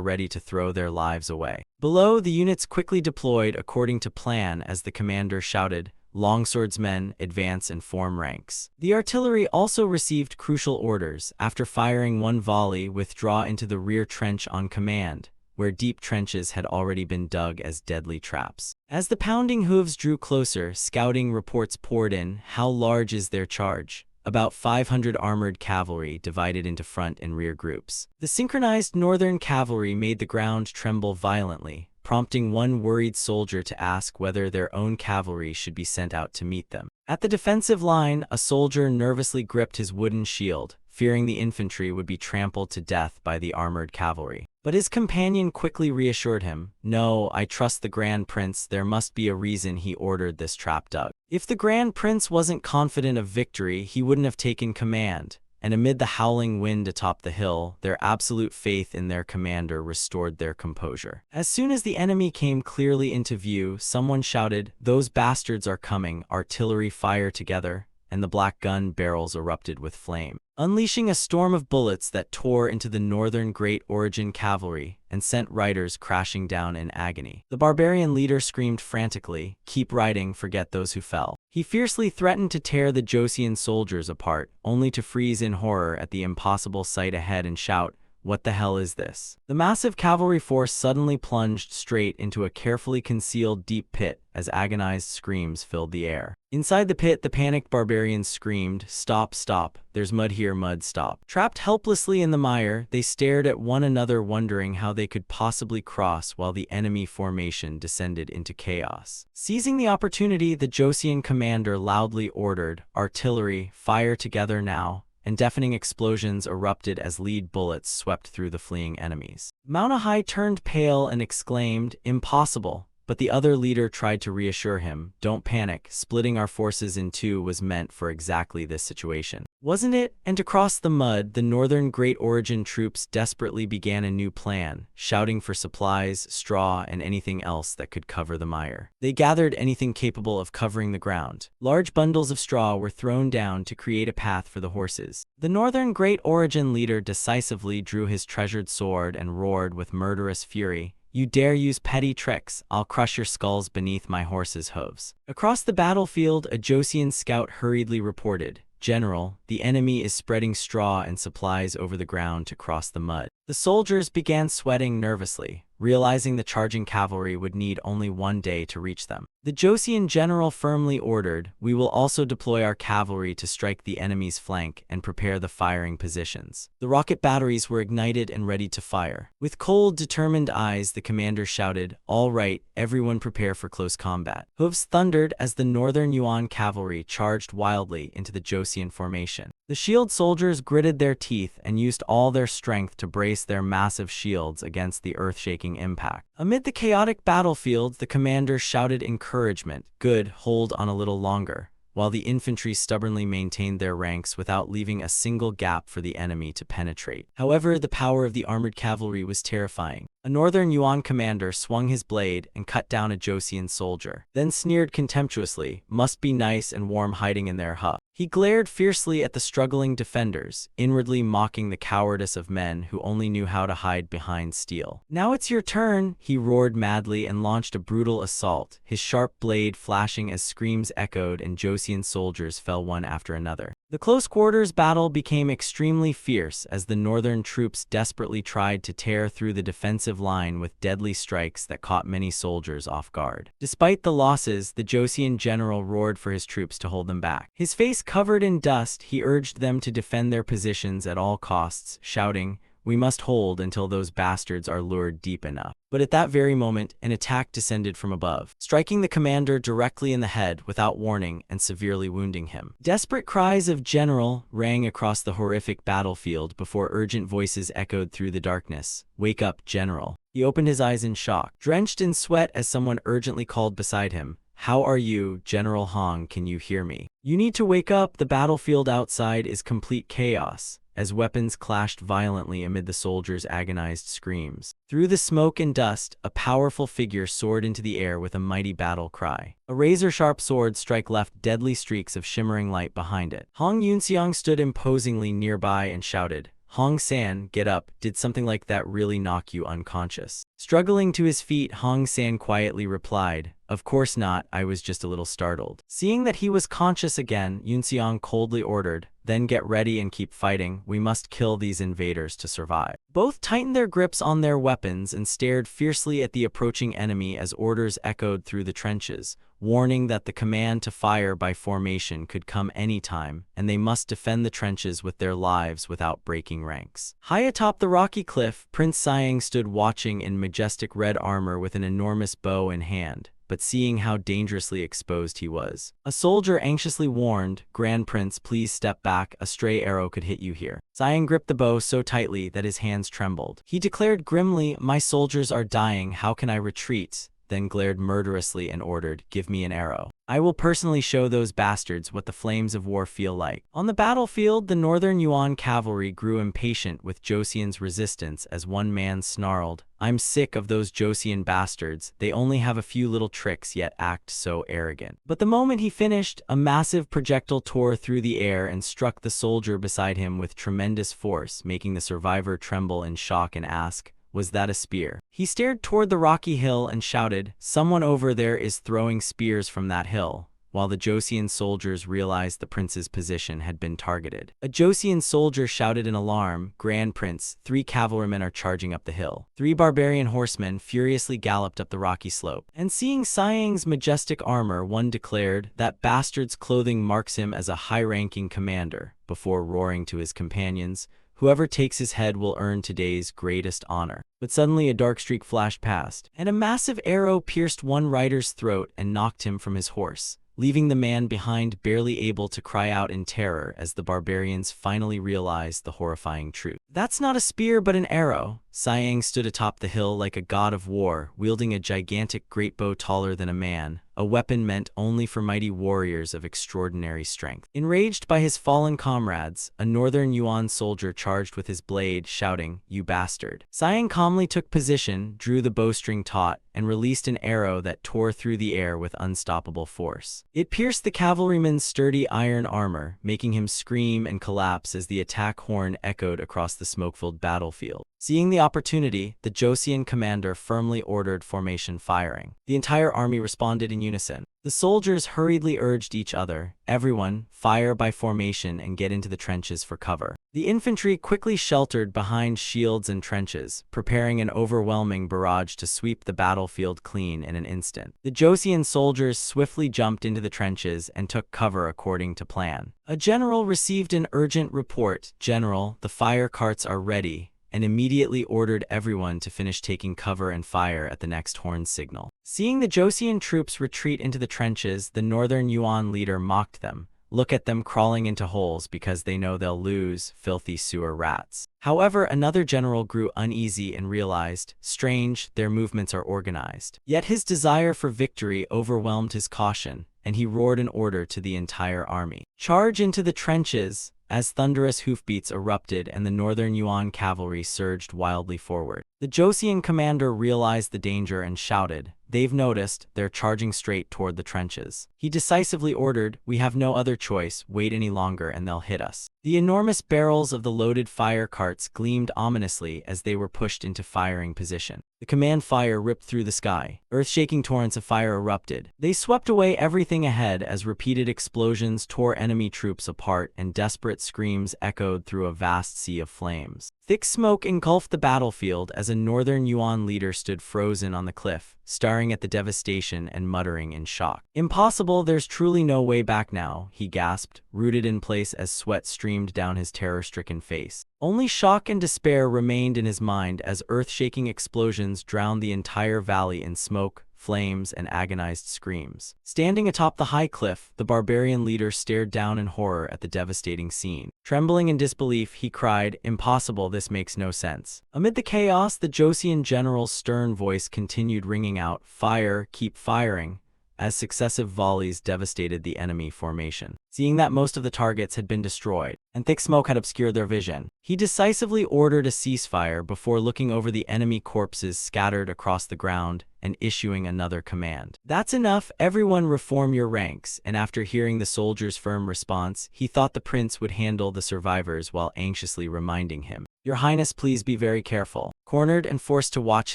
ready to throw their lives away." Below, the units quickly deployed according to plan as the commander shouted, "Longswordsmen, advance and form ranks." The artillery also received crucial orders. After firing 1 volley, withdraw into the rear trench on command, where deep trenches had already been dug as deadly traps. As the pounding hooves drew closer, scouting reports poured in. How large is their charge? About 500 armored cavalry divided into front and rear groups. The synchronized northern cavalry made the ground tremble violently, prompting one worried soldier to ask whether their own cavalry should be sent out to meet them. At the defensive line, a soldier nervously gripped his wooden shield, fearing the infantry would be trampled to death by the armored cavalry. But his companion quickly reassured him, "No, I trust the Grand Prince. There must be a reason he ordered this trap dug." If the Grand Prince wasn't confident of victory, he wouldn't have taken command. And amid the howling wind atop the hill, their absolute faith in their commander restored their composure. As soon as the enemy came clearly into view, someone shouted, "Those bastards are coming, artillery fire together," and the black gun barrels erupted with flame, unleashing a storm of bullets that tore into the northern Great Origin cavalry and sent riders crashing down in agony. The barbarian leader screamed frantically, "Keep riding, forget those who fell." He fiercely threatened to tear the Joseon soldiers apart, only to freeze in horror at the impossible sight ahead and shout, "What the hell is this?" The massive cavalry force suddenly plunged straight into a carefully concealed deep pit as agonized screams filled the air. Inside the pit, the panicked barbarians screamed, "Stop, stop, there's mud here, mud, stop." Trapped helplessly in the mire, they stared at one another wondering how they could possibly cross while the enemy formation descended into chaos. Seizing the opportunity, the Joseon commander loudly ordered, "Artillery, fire together now," and deafening explosions erupted as lead bullets swept through the fleeing enemies. Manhwa turned pale and exclaimed, "Impossible." But the other leader tried to reassure him, "Don't panic, splitting our forces in 2 was meant for exactly this situation. Wasn't it?" And across the mud, the northern Great Origin troops desperately began a new plan, shouting for supplies, straw, and anything else that could cover the mire. They gathered anything capable of covering the ground. Large bundles of straw were thrown down to create a path for the horses. The northern Great Origin leader decisively drew his treasured sword and roared with murderous fury, "You dare use petty tricks, I'll crush your skulls beneath my horse's hooves." Across the battlefield, a Joseon scout hurriedly reported, "General, the enemy is spreading straw and supplies over the ground to cross the mud." The soldiers began sweating nervously, realizing the charging cavalry would need only 1 day to reach them. The Joseon general firmly ordered, "We will also deploy our cavalry to strike the enemy's flank and prepare the firing positions." The rocket batteries were ignited and ready to fire. With cold, determined eyes, the commander shouted, "All right, everyone prepare for close combat." Hooves thundered as the northern Yuan cavalry charged wildly into the Joseon formation. The shield soldiers gritted their teeth and used all their strength to brace their massive shields against the earth-shaking impact. Amid the chaotic battlefield, the commander shouted encouragement, "Good, hold on a little longer. while the infantry stubbornly maintained their ranks without leaving a single gap for the enemy to penetrate. However, the power of the armored cavalry was terrifying. A northern Yuan commander swung his blade and cut down a Joseon soldier, then sneered contemptuously, "Must be nice and warm hiding in their hut." He glared fiercely at the struggling defenders, inwardly mocking the cowardice of men who only knew how to hide behind steel. "Now it's your turn," he roared madly and launched a brutal assault, his sharp blade flashing as screams echoed and Joseon soldiers fell one after another. The close-quarters battle became extremely fierce as the northern troops desperately tried to tear through the defensive line with deadly strikes that caught many soldiers off guard. Despite the losses, the Joseon general roared for his troops to hold them back. His face covered in dust, he urged them to defend their positions at all costs, shouting, "We must hold until those bastards are lured deep enough." But at that very moment, an attack descended from above, striking the commander directly in the head without warning and severely wounding him. Desperate cries of "General" rang across the horrific battlefield before urgent voices echoed through the darkness. "Wake up, General." He opened his eyes in shock, drenched in sweat as someone urgently called beside him. "How are you, General Hong? Can you hear me? You need to wake up. The battlefield outside is complete chaos," as weapons clashed violently amid the soldiers' agonized screams. Through the smoke and dust, a powerful figure soared into the air with a mighty battle cry. A razor-sharp sword strike left deadly streaks of shimmering light behind it. Hong Yunseong stood imposingly nearby and shouted, "Hong San, get up. Did something like that really knock you unconscious?" Struggling to his feet, Hong San quietly replied, "Of course not, I was just a little startled." Seeing that he was conscious again, Yunseong coldly ordered, "Then get ready and keep fighting. We must kill these invaders to survive." Both tightened their grips on their weapons and stared fiercely at the approaching enemy as orders echoed through the trenches, warning that the command to fire by formation could come anytime, and they must defend the trenches with their lives without breaking ranks. High atop the rocky cliff, Prince Siang stood watching in majestic red armor with an enormous bow in hand, but seeing how dangerously exposed he was. A soldier anxiously warned, "Grand Prince, please step back, a stray arrow could hit you here." Siang gripped the bow so tightly that his hands trembled. He declared grimly, "My soldiers are dying, how can I retreat?" Then glared murderously and ordered, "Give me an arrow. I will personally show those bastards what the flames of war feel like." On the battlefield, the northern Yuan cavalry grew impatient with Joseon's resistance as one man snarled, "I'm sick of those Joseon bastards. They only have a few little tricks yet act so arrogant." But the moment he finished, a massive projectile tore through the air and struck the soldier beside him with tremendous force, making the survivor tremble in shock and ask, "Was that a spear?" He stared toward the rocky hill and shouted, "Someone over there is throwing spears from that hill," while the Joseon soldiers realized the prince's position had been targeted. A Joseon soldier shouted in alarm, "Grand Prince, 3 cavalrymen are charging up the hill." 3 barbarian horsemen furiously galloped up the rocky slope. And seeing Siang's majestic armor, one declared, "That bastard's clothing marks him as a high-ranking commander," before roaring to his companions, "Whoever takes his head will earn today's greatest honor." But suddenly a dark streak flashed past, and a massive arrow pierced one rider's throat and knocked him from his horse, leaving the man behind barely able to cry out in terror as the barbarians finally realized the horrifying truth. "That's not a spear but an arrow." Siang stood atop the hill like a god of war, wielding a gigantic greatbow taller than a man, a weapon meant only for mighty warriors of extraordinary strength. Enraged by his fallen comrades, a northern Yuan soldier charged with his blade, shouting, "You bastard." Siang calmly took position, drew the bowstring taut, and released an arrow that tore through the air with unstoppable force. It pierced the cavalryman's sturdy iron armor, making him scream and collapse as the attack horn echoed across the smoke-filled battlefield. Seeing the opportunity, the Joseon commander firmly ordered formation firing. The entire army responded in unison. The soldiers hurriedly urged each other, "Everyone, fire by formation and get into the trenches for cover." The infantry quickly sheltered behind shields and trenches, preparing an overwhelming barrage to sweep the battlefield clean in an instant. The Joseon soldiers swiftly jumped into the trenches and took cover according to plan. A general received an urgent report, "General, the fire carts are ready," and immediately ordered everyone to finish taking cover and fire at the next horn signal. Seeing the Joseon troops retreat into the trenches, the northern Yuan leader mocked them. "Look at them crawling into holes because they know they'll lose, filthy sewer rats." However, another general grew uneasy and realized, strange, their movements are organized. Yet his desire for victory overwhelmed his caution, and he roared an order to the entire army. "Charge into the trenches!" As thunderous hoofbeats erupted and the northern Yuan cavalry surged wildly forward. The Joseon commander realized the danger and shouted, "They've noticed, they're charging straight toward the trenches." He decisively ordered, "We have no other choice, wait any longer and they'll hit us." The enormous barrels of the loaded fire carts gleamed ominously as they were pushed into firing position. The command fire ripped through the sky. Earth-shaking torrents of fire erupted. They swept away everything ahead as repeated explosions tore enemy troops apart and desperate screams echoed through a vast sea of flames. Thick smoke engulfed the battlefield as a northern Yuan leader stood frozen on the cliff, staring at the devastation and muttering in shock. "Impossible, there's truly no way back now," he gasped, rooted in place as sweat streamed down his terror-stricken face. Only shock and despair remained in his mind as earth-shaking explosions drowned the entire valley in smoke, flames, and agonized screams. Standing atop the high cliff, the barbarian leader stared down in horror at the devastating scene. Trembling in disbelief, he cried, "Impossible, this makes no sense." Amid the chaos, the Joseon general's stern voice continued ringing out, "Fire, keep firing," as successive volleys devastated the enemy formation. Seeing that most of the targets had been destroyed, and thick smoke had obscured their vision, he decisively ordered a ceasefire before looking over the enemy corpses scattered across the ground and issuing another command. "That's enough, everyone reform your ranks," and after hearing the soldiers' firm response, he thought the prince would handle the survivors while anxiously reminding him, "Your Highness, please be very careful." Cornered and forced to watch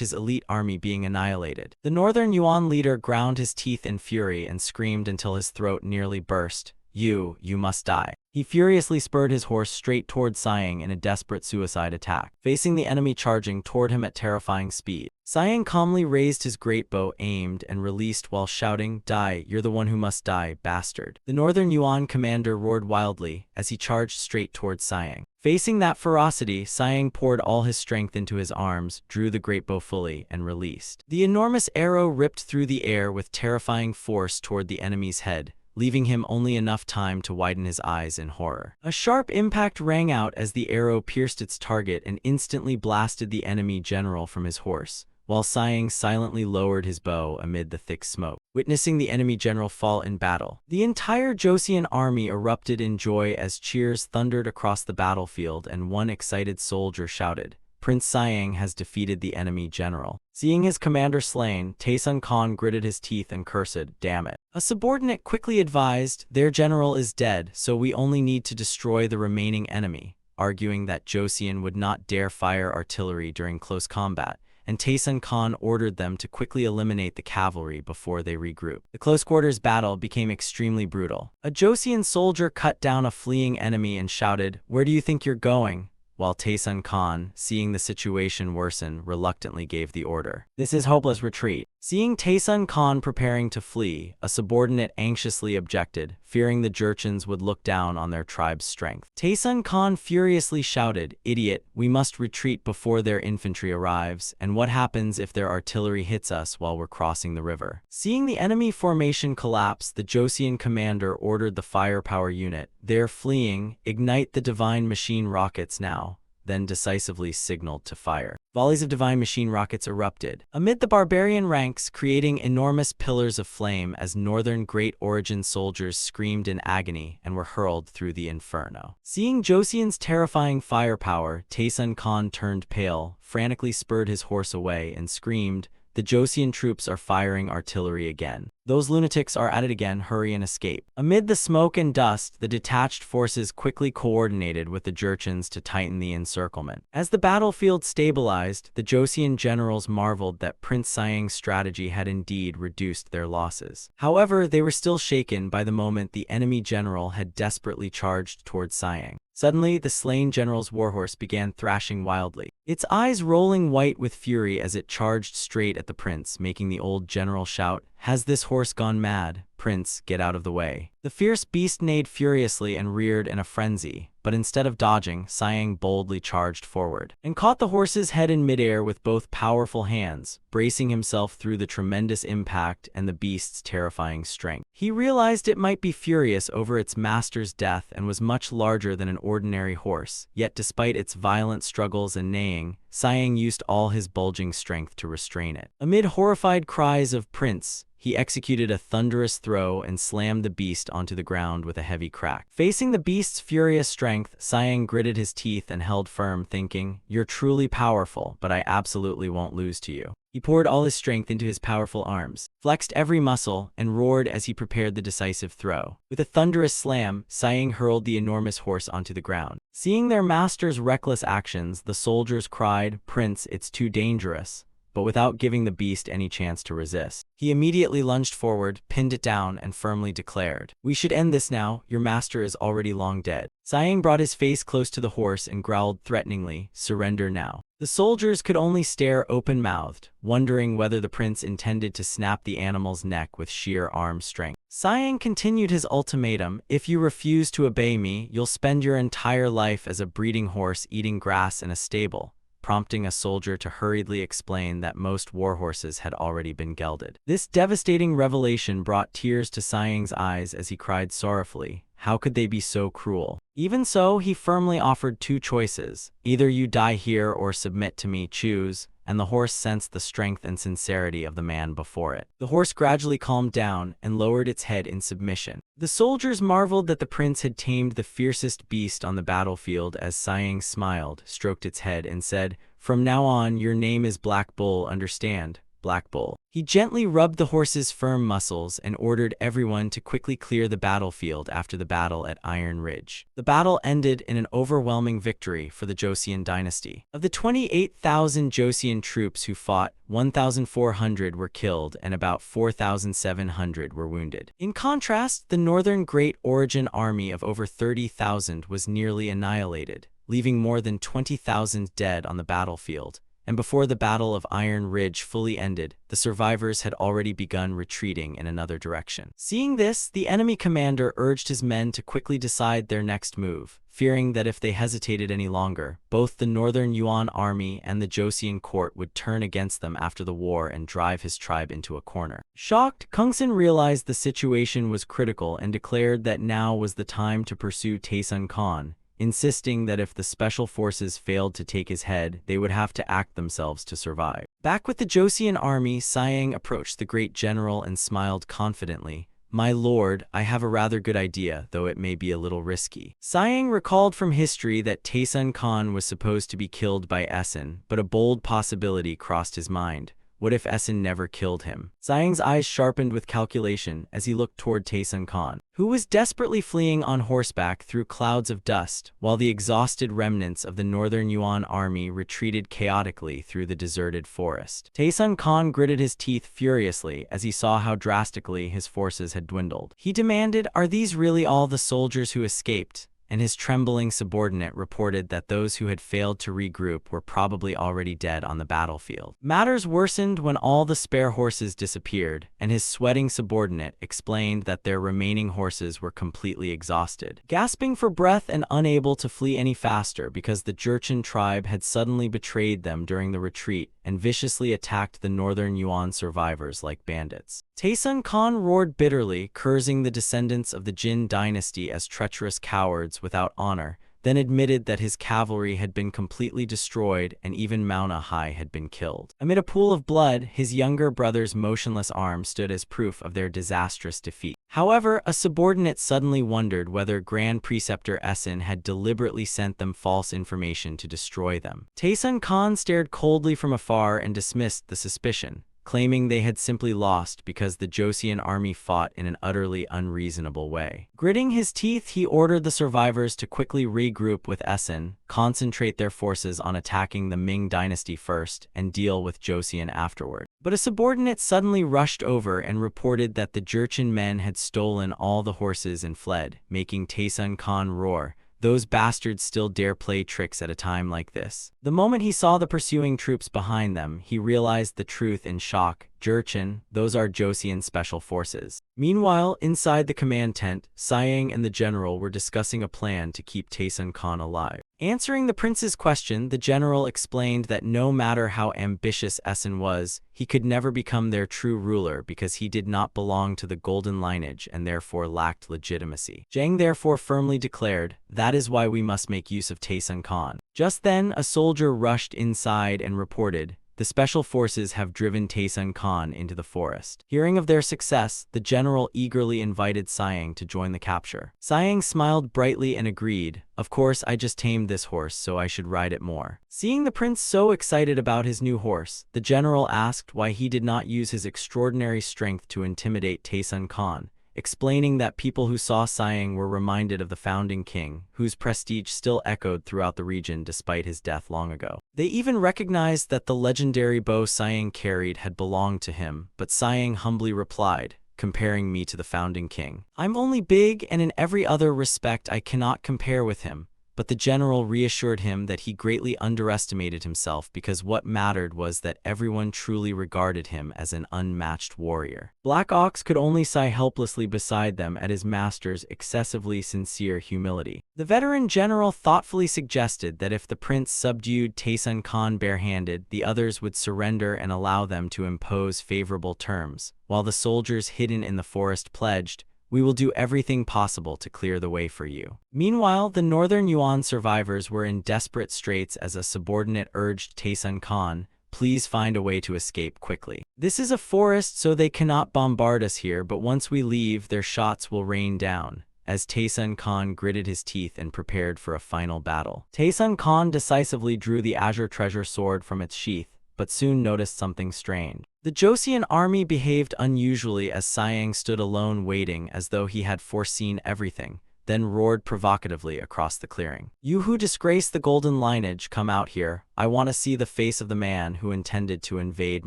his elite army being annihilated, the northern Yuan leader ground his teeth in fury and screamed until his throat nearly burst, You must die." He furiously spurred his horse straight toward Siang in a desperate suicide attack, facing the enemy charging toward him at terrifying speed. Siang calmly raised his great bow, aimed, and released while shouting, "Die, you're the one who must die, bastard." The northern Yuan commander roared wildly as he charged straight toward Siang. Facing that ferocity, Siang poured all his strength into his arms, drew the great bow fully, and released. The enormous arrow ripped through the air with terrifying force toward the enemy's head, leaving him only enough time to widen his eyes in horror. A sharp impact rang out as the arrow pierced its target and instantly blasted the enemy general from his horse, while Siang silently lowered his bow amid the thick smoke. Witnessing the enemy general fall in battle, the entire Joseon army erupted in joy as cheers thundered across the battlefield and one excited soldier shouted, "Prince Siang has defeated the enemy general." Seeing his commander slain, Taesun Khan gritted his teeth and cursed, "Damn it." A subordinate quickly advised, "Their general is dead, so we only need to destroy the remaining enemy," arguing that Joseon would not dare fire artillery during close combat, and Taesun Khan ordered them to quickly eliminate the cavalry before they regrouped. The close-quarters battle became extremely brutal. A Joseon soldier cut down a fleeing enemy and shouted, "Where do you think you're going?" while Taesun Khan, seeing the situation worsen, reluctantly gave the order, "This is hopeless, retreat." Seeing Taesun Khan preparing to flee, a subordinate anxiously objected, fearing the Jurchens would look down on their tribe's strength. Taesun Khan furiously shouted, "Idiot, we must retreat before their infantry arrives, and what happens if their artillery hits us while we're crossing the river?" Seeing the enemy formation collapse, the Joseon commander ordered the firepower unit, "They're fleeing, ignite the divine machine rockets now," then decisively signaled to fire. Volleys of divine machine rockets erupted amid the barbarian ranks, creating enormous pillars of flame as northern Great Origin soldiers screamed in agony and were hurled through the inferno. Seeing Joseon's terrifying firepower, Taesun Khan turned pale, frantically spurred his horse away, and screamed, "The Joseon troops are firing artillery again. Those lunatics are at it again, hurry and escape." Amid the smoke and dust, the detached forces quickly coordinated with the Jurchens to tighten the encirclement. As the battlefield stabilized, the Joseon generals marveled that Prince Siang's strategy had indeed reduced their losses. However, they were still shaken by the moment the enemy general had desperately charged towards Siang. Suddenly, the slain general's warhorse began thrashing wildly, its eyes rolling white with fury as it charged straight at the prince, making the old general shout, "Has this horse gone mad? Prince, get out of the way." The fierce beast neighed furiously and reared in a frenzy, but instead of dodging, Siang boldly charged forward and caught the horse's head in midair with both powerful hands, bracing himself through the tremendous impact and the beast's terrifying strength. He realized it might be furious over its master's death and was much larger than an ordinary horse, yet despite its violent struggles and neighing, Siang used all his bulging strength to restrain it. Amid horrified cries of "Prince," he executed a thunderous throw and slammed the beast onto the ground with a heavy crack. Facing the beast's furious strength, Siang gritted his teeth and held firm, thinking, "You're truly powerful, but I absolutely won't lose to you." He poured all his strength into his powerful arms, flexed every muscle, and roared as he prepared the decisive throw. With a thunderous slam, Siang hurled the enormous horse onto the ground. Seeing their master's reckless actions, the soldiers cried, "Prince, it's too dangerous," but without giving the beast any chance to resist. He immediately lunged forward, pinned it down, and firmly declared, "We should end this now, your master is already long dead." Siang brought his face close to the horse and growled threateningly, "Surrender now." The soldiers could only stare open-mouthed, wondering whether the prince intended to snap the animal's neck with sheer arm strength. Siang continued his ultimatum, "If you refuse to obey me, you'll spend your entire life as a breeding horse eating grass in a stable," prompting a soldier to hurriedly explain that most warhorses had already been gelded. This devastating revelation brought tears to Siang's eyes as he cried sorrowfully, "How could they be so cruel?" Even so, he firmly offered two choices: "Either you die here or submit to me, choose," and the horse sensed the strength and sincerity of the man before it. The horse gradually calmed down and lowered its head in submission. The soldiers marveled that the prince had tamed the fiercest beast on the battlefield as Siang smiled, stroked its head, and said, "From now on, your name is Black Bull, understand? Black Bull." He gently rubbed the horse's firm muscles and ordered everyone to quickly clear the battlefield after the battle at Iron Ridge. The battle ended in an overwhelming victory for the Joseon dynasty. Of the 28,000 Joseon troops who fought, 1,400 were killed and about 4,700 were wounded. In contrast, the Northern Great Origin army of over 30,000 was nearly annihilated, leaving more than 20,000 dead on the battlefield. And before the Battle of Iron Ridge fully ended, the survivors had already begun retreating in another direction. Seeing this, the enemy commander urged his men to quickly decide their next move, fearing that if they hesitated any longer, both the Northern Yuan army and the Joseon court would turn against them after the war and drive his tribe into a corner. Shocked, Kungsan realized the situation was critical and declared that now was the time to pursue Taesun Khan, insisting that if the special forces failed to take his head, they would have to act themselves to survive. Back with the Joseon army, Siang approached the great general and smiled confidently. "My lord, I have a rather good idea, though it may be a little risky." Siang recalled from history that Taesun Khan was supposed to be killed by Essen, but a bold possibility crossed his mind. What if Essen never killed him? Siang's eyes sharpened with calculation as he looked toward Taesun Khan, who was desperately fleeing on horseback through clouds of dust, while the exhausted remnants of the Northern Yuan army retreated chaotically through the deserted forest. Taesun Khan gritted his teeth furiously as he saw how drastically his forces had dwindled. He demanded, "Are these really all the soldiers who escaped?" And his trembling subordinate reported that those who had failed to regroup were probably already dead on the battlefield. Matters worsened when all the spare horses disappeared, and his sweating subordinate explained that their remaining horses were completely exhausted, gasping for breath and unable to flee any faster because the Jurchen tribe had suddenly betrayed them during the retreat and viciously attacked the Northern Yuan survivors like bandits. Taesun Khan roared bitterly, cursing the descendants of the Jin dynasty as treacherous cowards without honor, then admitted that his cavalry had been completely destroyed and even Mauna High had been killed. Amid a pool of blood, his younger brother's motionless arm stood as proof of their disastrous defeat. However, a subordinate suddenly wondered whether Grand Preceptor Essen had deliberately sent them false information to destroy them. Taesun Khan stared coldly from afar and dismissed the suspicion, claiming they had simply lost because the Joseon army fought in an utterly unreasonable way. Gritting his teeth, he ordered the survivors to quickly regroup with Essen, concentrate their forces on attacking the Ming dynasty first, and deal with Joseon afterward. But a subordinate suddenly rushed over and reported that the Jurchen men had stolen all the horses and fled, making Taesun Khan roar, "Those bastards still dare play tricks at a time like this." The moment he saw the pursuing troops behind them, he realized the truth in shock. "Jurchen, those are Joseon special forces." Meanwhile, inside the command tent, Siang and the general were discussing a plan to keep Taesun Khan alive. Answering the prince's question, the general explained that no matter how ambitious Essen was, he could never become their true ruler because he did not belong to the golden lineage and therefore lacked legitimacy. Zhang therefore firmly declared, "That is why we must make use of Taesun Khan." Just then, a soldier rushed inside and reported, the special forces have driven Taesun Khan into the forest. Hearing of their success, the general eagerly invited Siang to join the capture. Siang smiled brightly and agreed, "Of course, I just tamed this horse, so I should ride it more." Seeing the prince so excited about his new horse, the general asked why he did not use his extraordinary strength to intimidate Taesun Khan, explaining that people who saw Siang were reminded of the founding king, whose prestige still echoed throughout the region despite his death long ago. They even recognized that the legendary bow Siang carried had belonged to him, but Siang humbly replied, "Comparing me to the founding king, I'm only big, and in every other respect I cannot compare with him." But the general reassured him that he greatly underestimated himself, because what mattered was that everyone truly regarded him as an unmatched warrior. Black Ox could only sigh helplessly beside them at his master's excessively sincere humility. The veteran general thoughtfully suggested that if the prince subdued Taesun Khan barehanded, the others would surrender and allow them to impose favorable terms, while the soldiers hidden in the forest pledged, "We will do everything possible to clear the way for you." Meanwhile, the Northern Yuan survivors were in desperate straits as a subordinate urged Taesun Khan, "Please find a way to escape quickly. This is a forest, so they cannot bombard us here, but once we leave, their shots will rain down." As Taesun Khan gritted his teeth and prepared for a final battle, Taesun Khan decisively drew the azure treasure sword from its sheath, but soon noticed something strange. The Joseon army behaved unusually as Siang stood alone waiting, as though he had foreseen everything, then roared provocatively across the clearing. "You who disgrace the golden lineage, come out here. I want to see the face of the man who intended to invade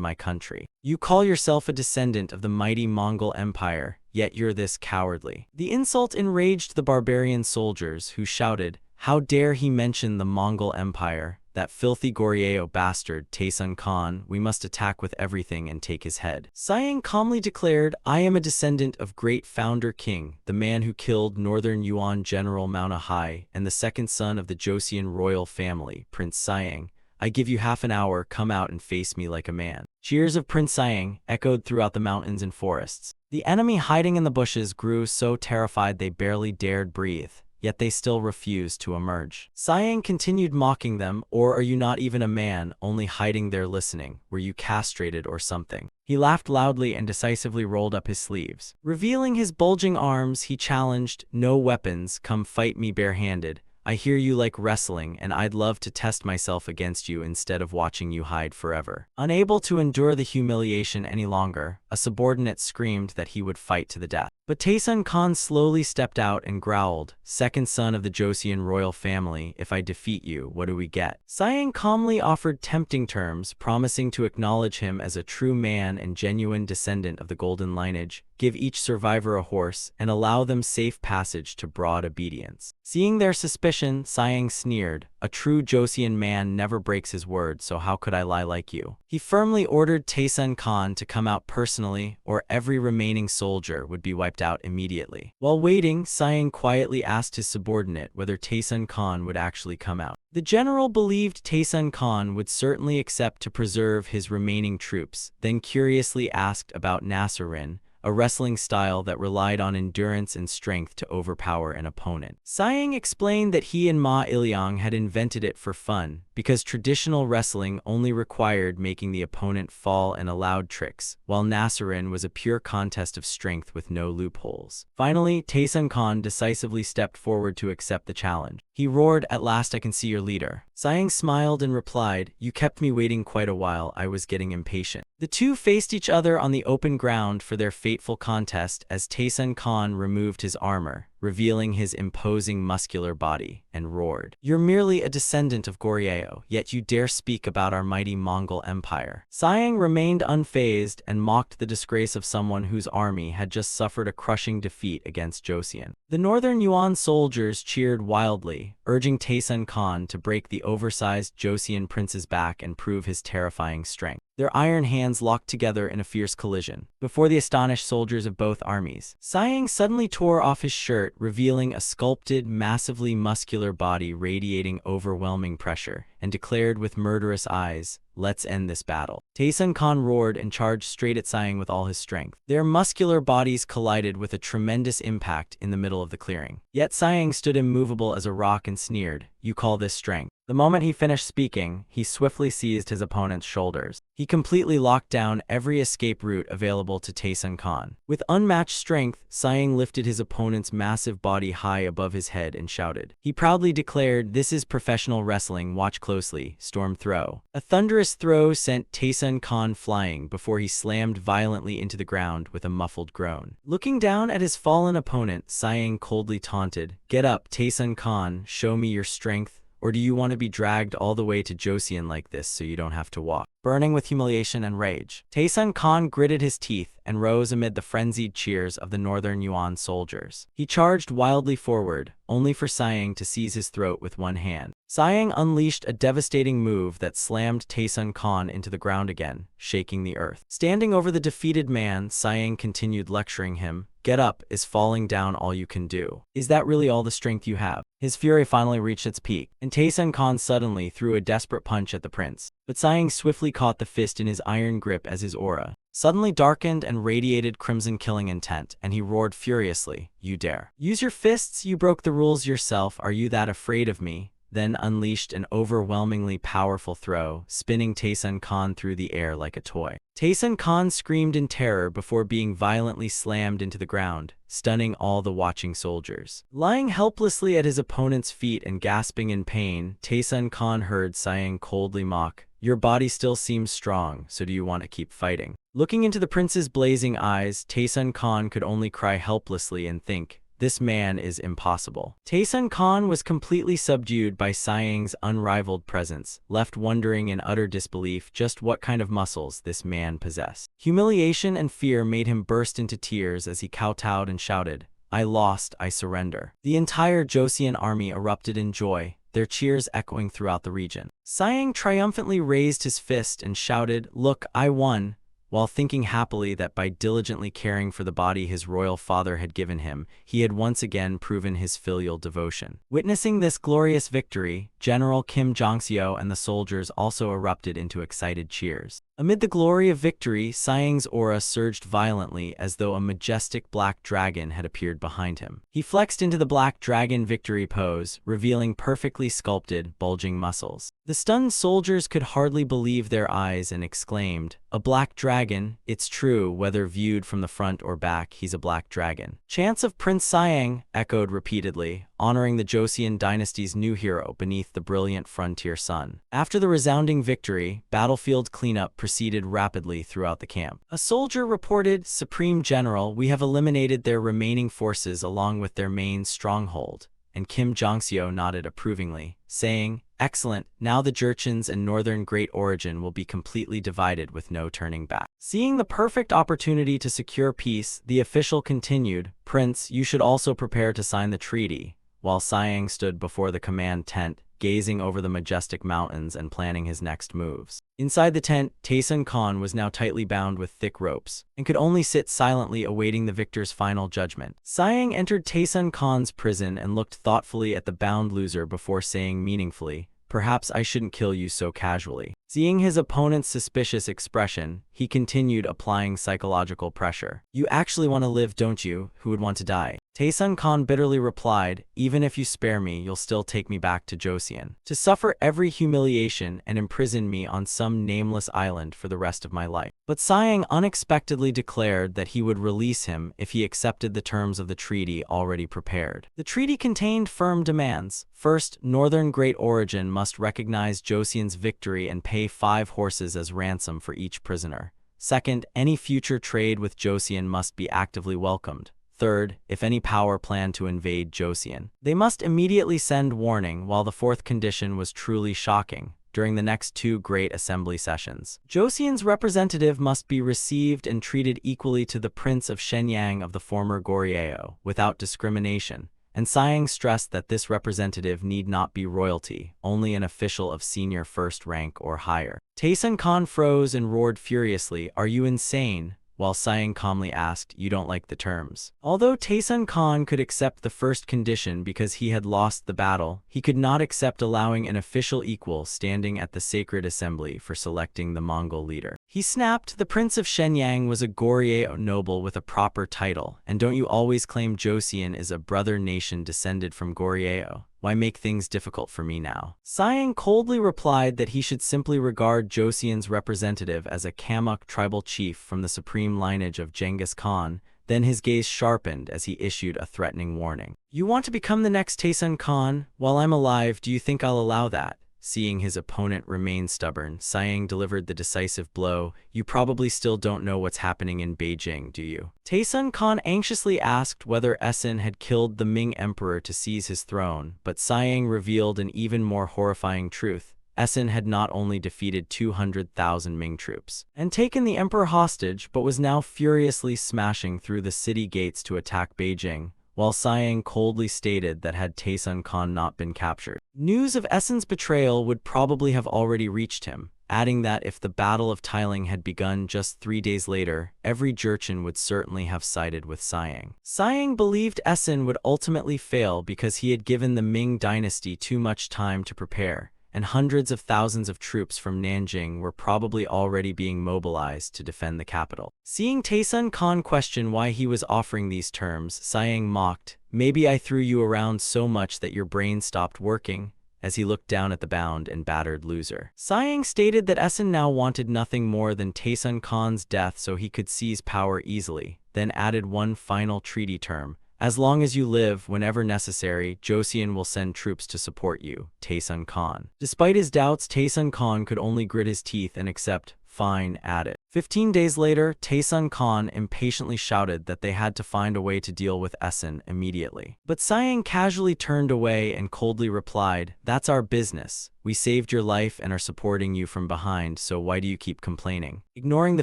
my country. You call yourself a descendant of the mighty Mongol Empire, yet you're this cowardly." The insult enraged the barbarian soldiers, who shouted, "How dare he mention the Mongol Empire? That filthy Goryeo bastard, Taesun Khan, we must attack with everything and take his head." Siang calmly declared, "I am a descendant of great founder king, the man who killed Northern Yuan General Manhwa, and the second son of the Joseon royal family, Prince Siang. I give you half an hour, come out and face me like a man." Cheers of Prince Siang echoed throughout the mountains and forests. The enemy hiding in the bushes grew so terrified they barely dared breathe, yet they still refused to emerge. Siang continued mocking them, "Or are you not even a man, only hiding there listening? Were you castrated or something?" He laughed loudly and decisively rolled up his sleeves. Revealing his bulging arms, he challenged, "No weapons, come fight me barehanded. I hear you like wrestling, and I'd love to test myself against you instead of watching you hide forever." Unable to endure the humiliation any longer, a subordinate screamed that he would fight to the death. But Taesun Khan slowly stepped out and growled, "Second son of the Joseon royal family, if I defeat you, what do we get?" Siang calmly offered tempting terms, promising to acknowledge him as a true man and genuine descendant of the golden lineage, give each survivor a horse, and allow them safe passage to broad obedience. Seeing their suspicion, Siang sneered, "A true Joseon man never breaks his word, so how could I lie like you?" He firmly ordered Taesun Khan to come out personally, or every remaining soldier would be wiped out immediately. While waiting, Siang quietly asked his subordinate whether Taesun Khan would actually come out. The general believed Taesun Khan would certainly accept to preserve his remaining troops, then curiously asked about Nasserin, a wrestling style that relied on endurance and strength to overpower an opponent. Siang explained that he and Ma Ilyang had invented it for fun, because traditional wrestling only required making the opponent fall and allowed tricks, while Nasserin was a pure contest of strength with no loopholes. Finally, Taesun Khan decisively stepped forward to accept the challenge. He roared, "At last I can see your leader." Siang smiled and replied, "You kept me waiting quite a while, I was getting impatient." The two faced each other on the open ground for their fateful contest as Taesun Khan removed his armor, revealing his imposing muscular body, and roared, "You're merely a descendant of Goryeo, yet you dare speak about our mighty Mongol Empire." Siang remained unfazed and mocked the disgrace of someone whose army had just suffered a crushing defeat against Joseon. The Northern Yuan soldiers cheered wildly, urging Taesun Khan to break the oversized Joseon prince's back and prove his terrifying strength. Their iron hands locked together in a fierce collision. Before the astonished soldiers of both armies, Siang suddenly tore off his shirt, revealing a sculpted, massively muscular body radiating overwhelming pressure, and declared with murderous eyes, "Let's end this battle." Taesun Khan roared and charged straight at Siang with all his strength. Their muscular bodies collided with a tremendous impact in the middle of the clearing. Yet Siang stood immovable as a rock and sneered, "You call this strength?" The moment he finished speaking, he swiftly seized his opponent's shoulders. He completely locked down every escape route available to Taesun Khan. With unmatched strength, Siang lifted his opponent's massive body high above his head and shouted. He proudly declared, "This is professional wrestling, watch closely, storm throw." A thunderous throw sent Taesun Khan flying before he slammed violently into the ground with a muffled groan. Looking down at his fallen opponent, Siang coldly taunted, "Get up, Taesun Khan, show me your strength. Or do you want to be dragged all the way to Joseon like this so you don't have to walk?" Burning with humiliation and rage, Taesun Khan gritted his teeth and rose amid the frenzied cheers of the Northern Yuan soldiers. He charged wildly forward, only for Siang to seize his throat with one hand. Siang unleashed a devastating move that slammed Taesun Khan into the ground again, shaking the earth. Standing over the defeated man, Siang continued lecturing him, "Get up, is falling down all you can do? Is that really all the strength you have?" His fury finally reached its peak, and Taesun Khan suddenly threw a desperate punch at the prince. But Siang swiftly caught the fist in his iron grip as his aura suddenly darkened and radiated crimson killing intent, and he roared furiously, "You dare use your fists? You broke the rules yourself. Are you that afraid of me?" Then unleashed an overwhelmingly powerful throw, spinning Taesun Khan through the air like a toy. Taesun Khan screamed in terror before being violently slammed into the ground, stunning all the watching soldiers. Lying helplessly at his opponent's feet and gasping in pain, Taesun Khan heard Siang coldly mock, "Your body still seems strong, so do you want to keep fighting?" Looking into the prince's blazing eyes, Taesun Khan could only cry helplessly and think, "This man is impossible." Taesun Khan was completely subdued by Siang's unrivaled presence, left wondering in utter disbelief just what kind of muscles this man possessed. Humiliation and fear made him burst into tears as he kowtowed and shouted, "I lost, I surrender." The entire Joseon army erupted in joy, their cheers echoing throughout the region. Siang triumphantly raised his fist and shouted, "Look, I won," while thinking happily that by diligently caring for the body his royal father had given him, he had once again proven his filial devotion. Witnessing this glorious victory, General Kim Jong-seo and the soldiers also erupted into excited cheers. Amid the glory of victory, Siang's aura surged violently as though a majestic black dragon had appeared behind him. He flexed into the black dragon victory pose, revealing perfectly sculpted, bulging muscles. The stunned soldiers could hardly believe their eyes and exclaimed, "A black dragon? It's true, whether viewed from the front or back, he's a black dragon." Chants of Prince Siang echoed repeatedly, honoring the Joseon dynasty's new hero beneath the brilliant frontier sun. After the resounding victory, battlefield cleanup proceeded rapidly throughout the camp. A soldier reported, "Supreme General, we have eliminated their remaining forces along with their main stronghold," and Kim Jong-seo nodded approvingly, saying, "Excellent, now the Jurchens and Northern Great Origin will be completely divided with no turning back." Seeing the perfect opportunity to secure peace, the official continued, "Prince, you should also prepare to sign the treaty," while Siang stood before the command tent, gazing over the majestic mountains and planning his next moves. Inside the tent, Taesun Khan was now tightly bound with thick ropes, and could only sit silently awaiting the victor's final judgment. Siang entered Taesun Khan's prison and looked thoughtfully at the bound loser before saying meaningfully, "Perhaps I shouldn't kill you so casually." Seeing his opponent's suspicious expression, he continued applying psychological pressure. "You actually want to live, don't you? Who would want to die?" Taesun Khan bitterly replied, "Even if you spare me, you'll still take me back to Joseon, to suffer every humiliation and imprison me on some nameless island for the rest of my life." But Siang unexpectedly declared that he would release him if he accepted the terms of the treaty already prepared. The treaty contained firm demands. First, Northern Great Origin must recognize Joseon's victory and pay 5 horses as ransom for each prisoner. Second, any future trade with Joseon must be actively welcomed. Third, if any power planned to invade Joseon, they must immediately send warning, while the fourth condition was truly shocking. During the next 2 great assembly sessions, Joseon's representative must be received and treated equally to the Prince of Shenyang of the former Goryeo, without discrimination. And Siang stressed that this representative need not be royalty, only an official of senior first rank or higher. Taesun Khan froze and roared furiously, "Are you insane? while Sayang calmly asked, "You don't like the terms?" Although Taesun Khan could accept the first condition because he had lost the battle, he could not accept allowing an official equal standing at the sacred assembly for selecting the Mongol leader. He snapped, "The Prince of Shenyang was a Goryeo noble with a proper title, and don't you always claim Joseon is a brother nation descended from Goryeo? Why make things difficult for me now?" Sayang coldly replied that he should simply regard Joseon's representative as a Kamuk tribal chief from the supreme lineage of Genghis Khan. Then his gaze sharpened as he issued a threatening warning. "You want to become the next Taesun Khan? While I'm alive, do you think I'll allow that?" Seeing his opponent remain stubborn, Sayang delivered the decisive blow. "You probably still don't know what's happening in Beijing, do you?" Taesun Khan anxiously asked whether Essen had killed the Ming emperor to seize his throne, but Sayang revealed an even more horrifying truth. Essen had not only defeated 200,000 Ming troops and taken the emperor hostage, but was now furiously smashing through the city gates to attack Beijing, while Sayang coldly stated that had Taesun Khan not been captured, news of Essen's betrayal would probably have already reached him, adding that if the Battle of Tailing had begun just 3 days later, every Jurchen would certainly have sided with Sayang. Sayang believed Essen would ultimately fail because he had given the Ming dynasty too much time to prepare, and hundreds of thousands of troops from Nanjing were probably already being mobilized to defend the capital. Seeing Taesun Khan question why he was offering these terms, Sayang mocked, "Maybe I threw you around so much that your brain stopped working," as he looked down at the bound and battered loser. Sayang stated that Essen now wanted nothing more than Taesun Khan's death so he could seize power easily, then added one final treaty term: "As long as you live, whenever necessary, Joseon will send troops to support you, Taesun Khan." Despite his doubts, Taesun Khan could only grit his teeth and accept. "Fine, add it." 15 days later, Taesun Khan impatiently shouted that they had to find a way to deal with Essen immediately. But Sayang casually turned away and coldly replied, "That's our business. We saved your life and are supporting you from behind, so why do you keep complaining?" Ignoring the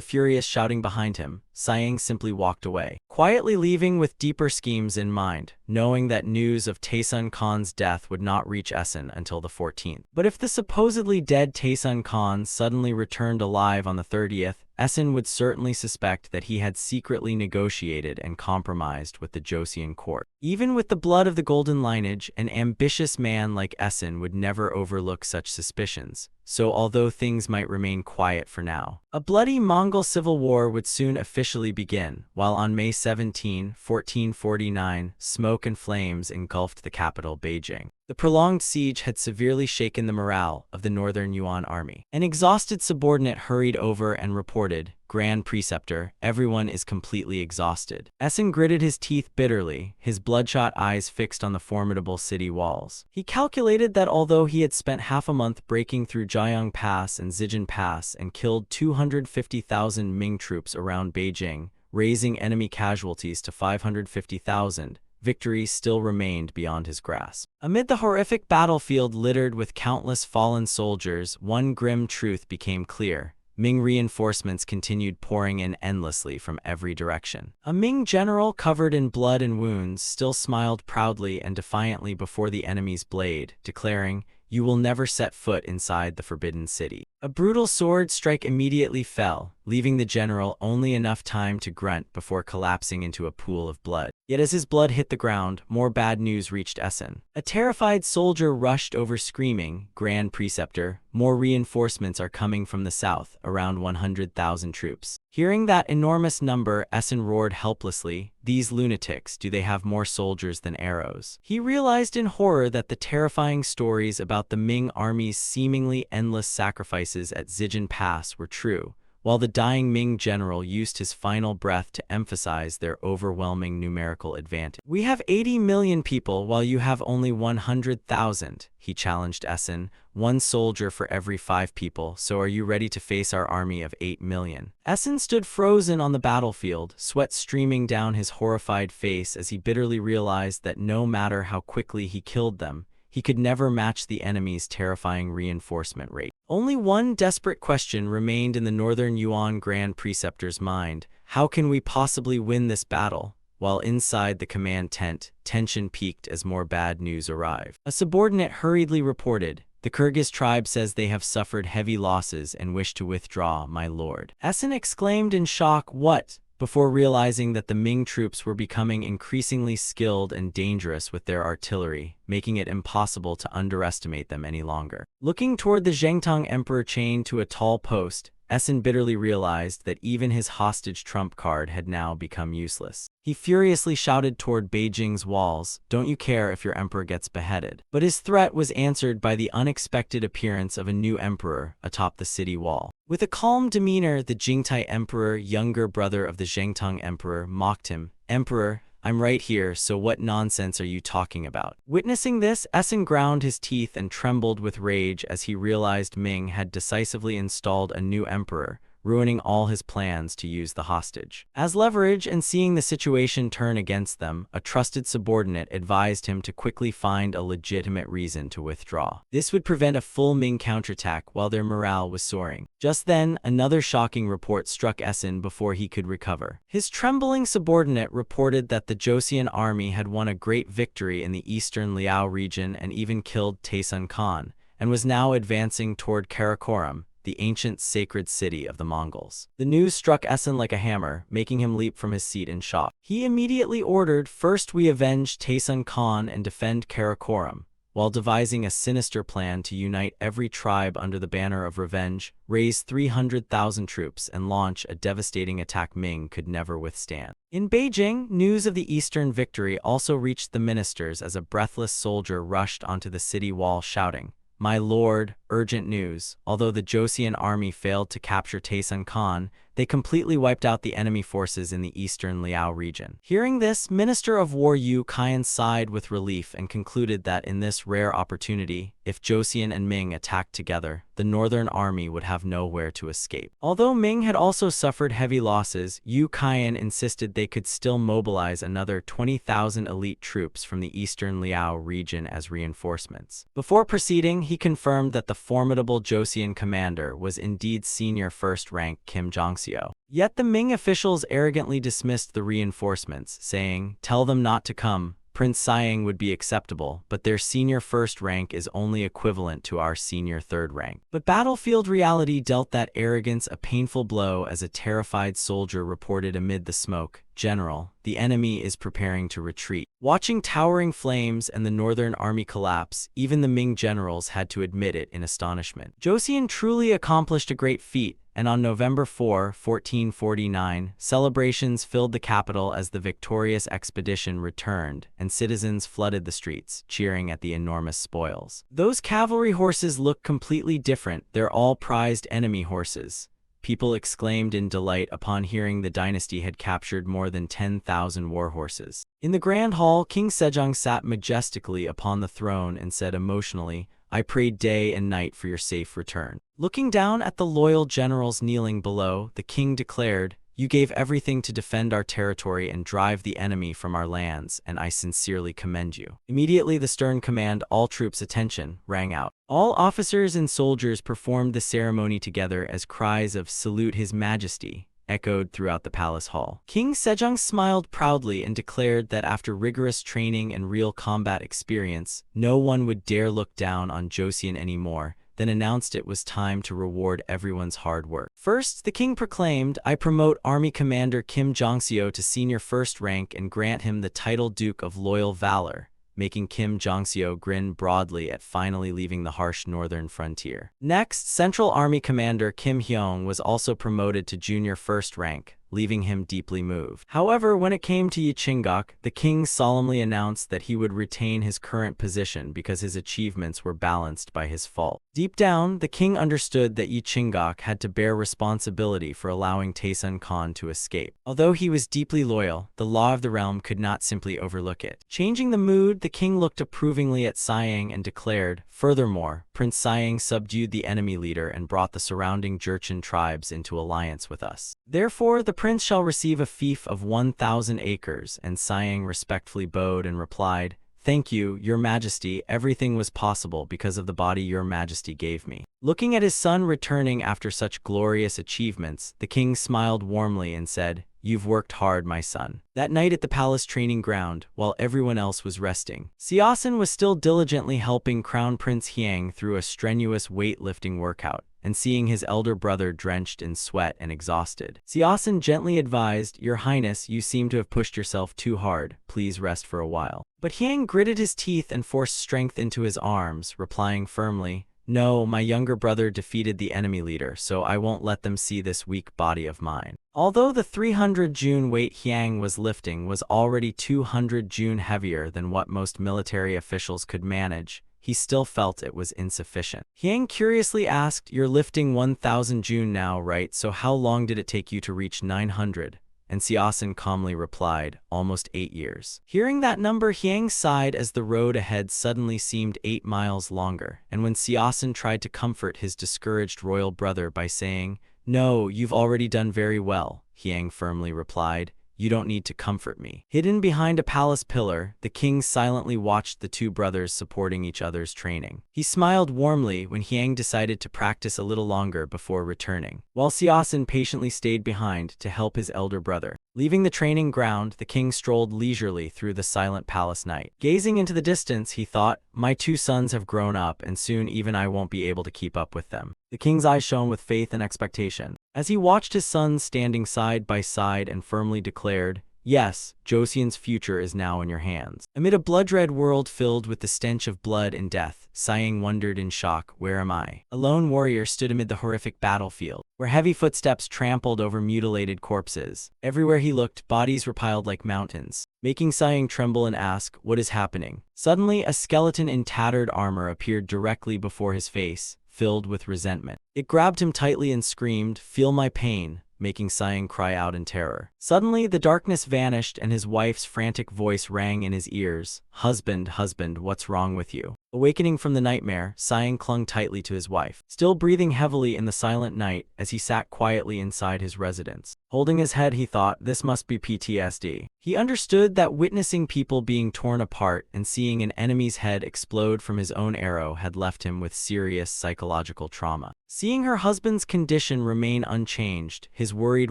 furious shouting behind him, Sayang simply walked away, quietly leaving with deeper schemes in mind, knowing that news of Taesun Khan's death would not reach Essen until the 14th. But if the supposedly dead Taesun Khan suddenly returned alive on the 30th, Essen would certainly suspect that he had secretly negotiated and compromised with the Joseon court. Even with the blood of the golden lineage, an ambitious man like Essen would never overlook such suspicions. So although things might remain quiet for now, a bloody Mongol civil war would soon officially begin, while on May 17, 1449, smoke and flames engulfed the capital, Beijing. The prolonged siege had severely shaken the morale of the Northern Yuan army. An exhausted subordinate hurried over and reported, "Grand Preceptor, everyone is completely exhausted." Essen gritted his teeth bitterly, his bloodshot eyes fixed on the formidable city walls. He calculated that although he had spent half a month breaking through Jiayang Pass and Zijin Pass and killed 250,000 Ming troops around Beijing, raising enemy casualties to 550,000, victory still remained beyond his grasp. Amid the horrific battlefield littered with countless fallen soldiers, one grim truth became clear. Ming reinforcements continued pouring in endlessly from every direction. A Ming general covered in blood and wounds still smiled proudly and defiantly before the enemy's blade, declaring, "You will never set foot inside the Forbidden City." A brutal sword strike immediately fell, leaving the general only enough time to grunt before collapsing into a pool of blood. Yet as his blood hit the ground, more bad news reached Essen. A terrified soldier rushed over screaming, "Grand Preceptor, more reinforcements are coming from the south, around 100,000 troops." Hearing that enormous number, Essen roared helplessly, "These lunatics, do they have more soldiers than arrows?" He realized in horror that the terrifying stories about the Ming army's seemingly endless sacrifices at Zijin Pass were true, while the dying Ming general used his final breath to emphasize their overwhelming numerical advantage. "We have 80 million people while you have only 100,000, he challenged Essen, "one soldier for every 5 people, so are you ready to face our army of 8 million? Essen stood frozen on the battlefield, sweat streaming down his horrified face as he bitterly realized that no matter how quickly he killed them, he could never match the enemy's terrifying reinforcement rate. Only one desperate question remained in the Northern Yuan Grand Preceptor's mind: how can we possibly win this battle? While inside the command tent, tension peaked as more bad news arrived. A subordinate hurriedly reported, "The Kyrgyz tribe says they have suffered heavy losses and wish to withdraw, my lord." Essen exclaimed in shock, "What? before realizing that the Ming troops were becoming increasingly skilled and dangerous with their artillery, making it impossible to underestimate them any longer. Looking toward the Zhengtang emperor chained to a tall post, Essen bitterly realized that even his hostage trump card had now become useless. He furiously shouted toward Beijing's walls, "Don't you care if your emperor gets beheaded?" But his threat was answered by the unexpected appearance of a new emperor atop the city wall. With a calm demeanor, the Jingtai emperor, younger brother of the Zhengtang emperor, mocked him. "Emperor, I'm right here, so what nonsense are you talking about?" Witnessing this, Essen ground his teeth and trembled with rage as he realized Ming had decisively installed a new emperor, ruining all his plans to use the hostage. As leverage and seeing the situation turn against them, a trusted subordinate advised him to quickly find a legitimate reason to withdraw. This would prevent a full Ming counterattack while their morale was soaring. Just then, another shocking report struck Essen before he could recover. His trembling subordinate reported that the Joseon army had won a great victory in the eastern Liao region and even killed Taisun Khan, and was now advancing toward Karakoram, the ancient sacred city of the Mongols. The news struck Essen like a hammer, making him leap from his seat in shock. He immediately ordered, "First we avenge Taisun Khan and defend Karakoram," while devising a sinister plan to unite every tribe under the banner of revenge, raise 300,000 troops, and launch a devastating attack Ming could never withstand. In Beijing, news of the Eastern victory also reached the ministers as a breathless soldier rushed onto the city wall shouting, "My lord, urgent news. Although the Joseon army failed to capture Taisun Khan, they completely wiped out the enemy forces in the eastern Liao region." Hearing this, Minister of War Yu Qian sighed with relief and concluded that in this rare opportunity, if Joseon and Ming attacked together, the northern army would have nowhere to escape. Although Ming had also suffered heavy losses, Yu Qian insisted they could still mobilize another 20,000 elite troops from the eastern Liao region as reinforcements. Before proceeding, he confirmed that the formidable Joseon commander was indeed senior first-rank Kim Jong-seo. Yet the Ming officials arrogantly dismissed the reinforcements, saying, "Tell them not to come. Prince Siang would be acceptable, but their senior first rank is only equivalent to our senior third rank." But battlefield reality dealt that arrogance a painful blow as a terrified soldier reported amid the smoke, "General, the enemy is preparing to retreat." Watching towering flames and the northern army collapse, even the Ming generals had to admit it in astonishment. Joseon truly accomplished a great feat, and on November 4, 1449, celebrations filled the capital as the victorious expedition returned, and citizens flooded the streets, cheering at the enormous spoils. Those cavalry horses look completely different. They're all prized enemy horses. People exclaimed in delight upon hearing the dynasty had captured more than 10,000 war horses. In the grand hall, King Sejong sat majestically upon the throne and said emotionally, "I prayed day and night for your safe return." Looking down at the loyal generals kneeling below, the king declared, "You gave everything to defend our territory and drive the enemy from our lands, and I sincerely commend you." Immediately the stern command, "All troops attention," rang out. All officers and soldiers performed the ceremony together as cries of "Salute His Majesty" echoed throughout the palace hall. King Sejong smiled proudly and declared that after rigorous training and real combat experience, no one would dare look down on Joseon anymore, then announced it was time to reward everyone's hard work. First, the king proclaimed, "I promote Army Commander Kim Jong-seo to senior first rank and grant him the title Duke of Loyal Valor," making Kim Jong-seo grin broadly at finally leaving the harsh northern frontier. Next, Central Army Commander Kim Hyong was also promoted to junior first rank, leaving him deeply moved. However, when it came to Yi Chingok, the king solemnly announced that he would retain his current position because his achievements were balanced by his fault. Deep down, the king understood that Yi Chingok had to bear responsibility for allowing Taisun Khan to escape. Although he was deeply loyal, the law of the realm could not simply overlook it. Changing the mood, the king looked approvingly at Siang and declared, "Furthermore, Prince Siang subdued the enemy leader and brought the surrounding Jurchen tribes into alliance with us. Therefore, the prince shall receive a fief of 1,000 acres," and Siang respectfully bowed and replied, "Thank you, Your Majesty. Everything was possible because of the body Your Majesty gave me." Looking at his son returning after such glorious achievements, the king smiled warmly and said, You've worked hard, my son. That night at the palace training ground, while everyone else was resting, Siasen was still diligently helping Crown Prince Hiang through a strenuous weightlifting workout, and seeing his elder brother drenched in sweat and exhausted, Siasen gently advised, "Your Highness, you seem to have pushed yourself too hard. Please rest for a while." But Hiang gritted his teeth and forced strength into his arms, replying firmly, "No, my younger brother defeated the enemy leader, so I won't let them see this weak body of mine." Although the 300 Jun weight Hiang was lifting was already 200 Jun heavier than what most military officials could manage, he still felt it was insufficient. Hiang curiously asked, "You're lifting 1,000 Jun now, right? So how long did it take you to reach 900? And Siasen calmly replied, "Almost 8 years." Hearing that number, Hiang sighed as the road ahead suddenly seemed 8 miles longer, and when Siasen tried to comfort his discouraged royal brother by saying, "No, you've already done very well," Hiang firmly replied, "You don't need to comfort me." Hidden behind a palace pillar, the king silently watched the two brothers supporting each other's training. He smiled warmly when Hiang decided to practice a little longer before returning, while Siasen patiently stayed behind to help his elder brother. Leaving the training ground, the king strolled leisurely through the silent palace night. Gazing into the distance, he thought, "My two sons have grown up, and soon even I won't be able to keep up with them." The king's eyes shone with faith and expectation, as he watched his sons standing side by side and firmly declared, "Yes, Joseon's future is now in your hands." Amid a blood-red world filled with the stench of blood and death, Siang wondered in shock, "Where am I?" A lone warrior stood amid the horrific battlefield, where heavy footsteps trampled over mutilated corpses. Everywhere he looked, bodies were piled like mountains, making Siang tremble and ask, "What is happening?" Suddenly, a skeleton in tattered armor appeared directly before his face, filled with resentment. It grabbed him tightly and screamed, "Feel my pain," making Siang cry out in terror. Suddenly, the darkness vanished and his wife's frantic voice rang in his ears, "Husband, husband, what's wrong with you?" Awakening from the nightmare, Siang clung tightly to his wife, still breathing heavily in the silent night as he sat quietly inside his residence. Holding his head, he thought, "This must be PTSD." He understood that witnessing people being torn apart and seeing an enemy's head explode from his own arrow had left him with serious psychological trauma. Seeing her husband's condition remain unchanged, his worried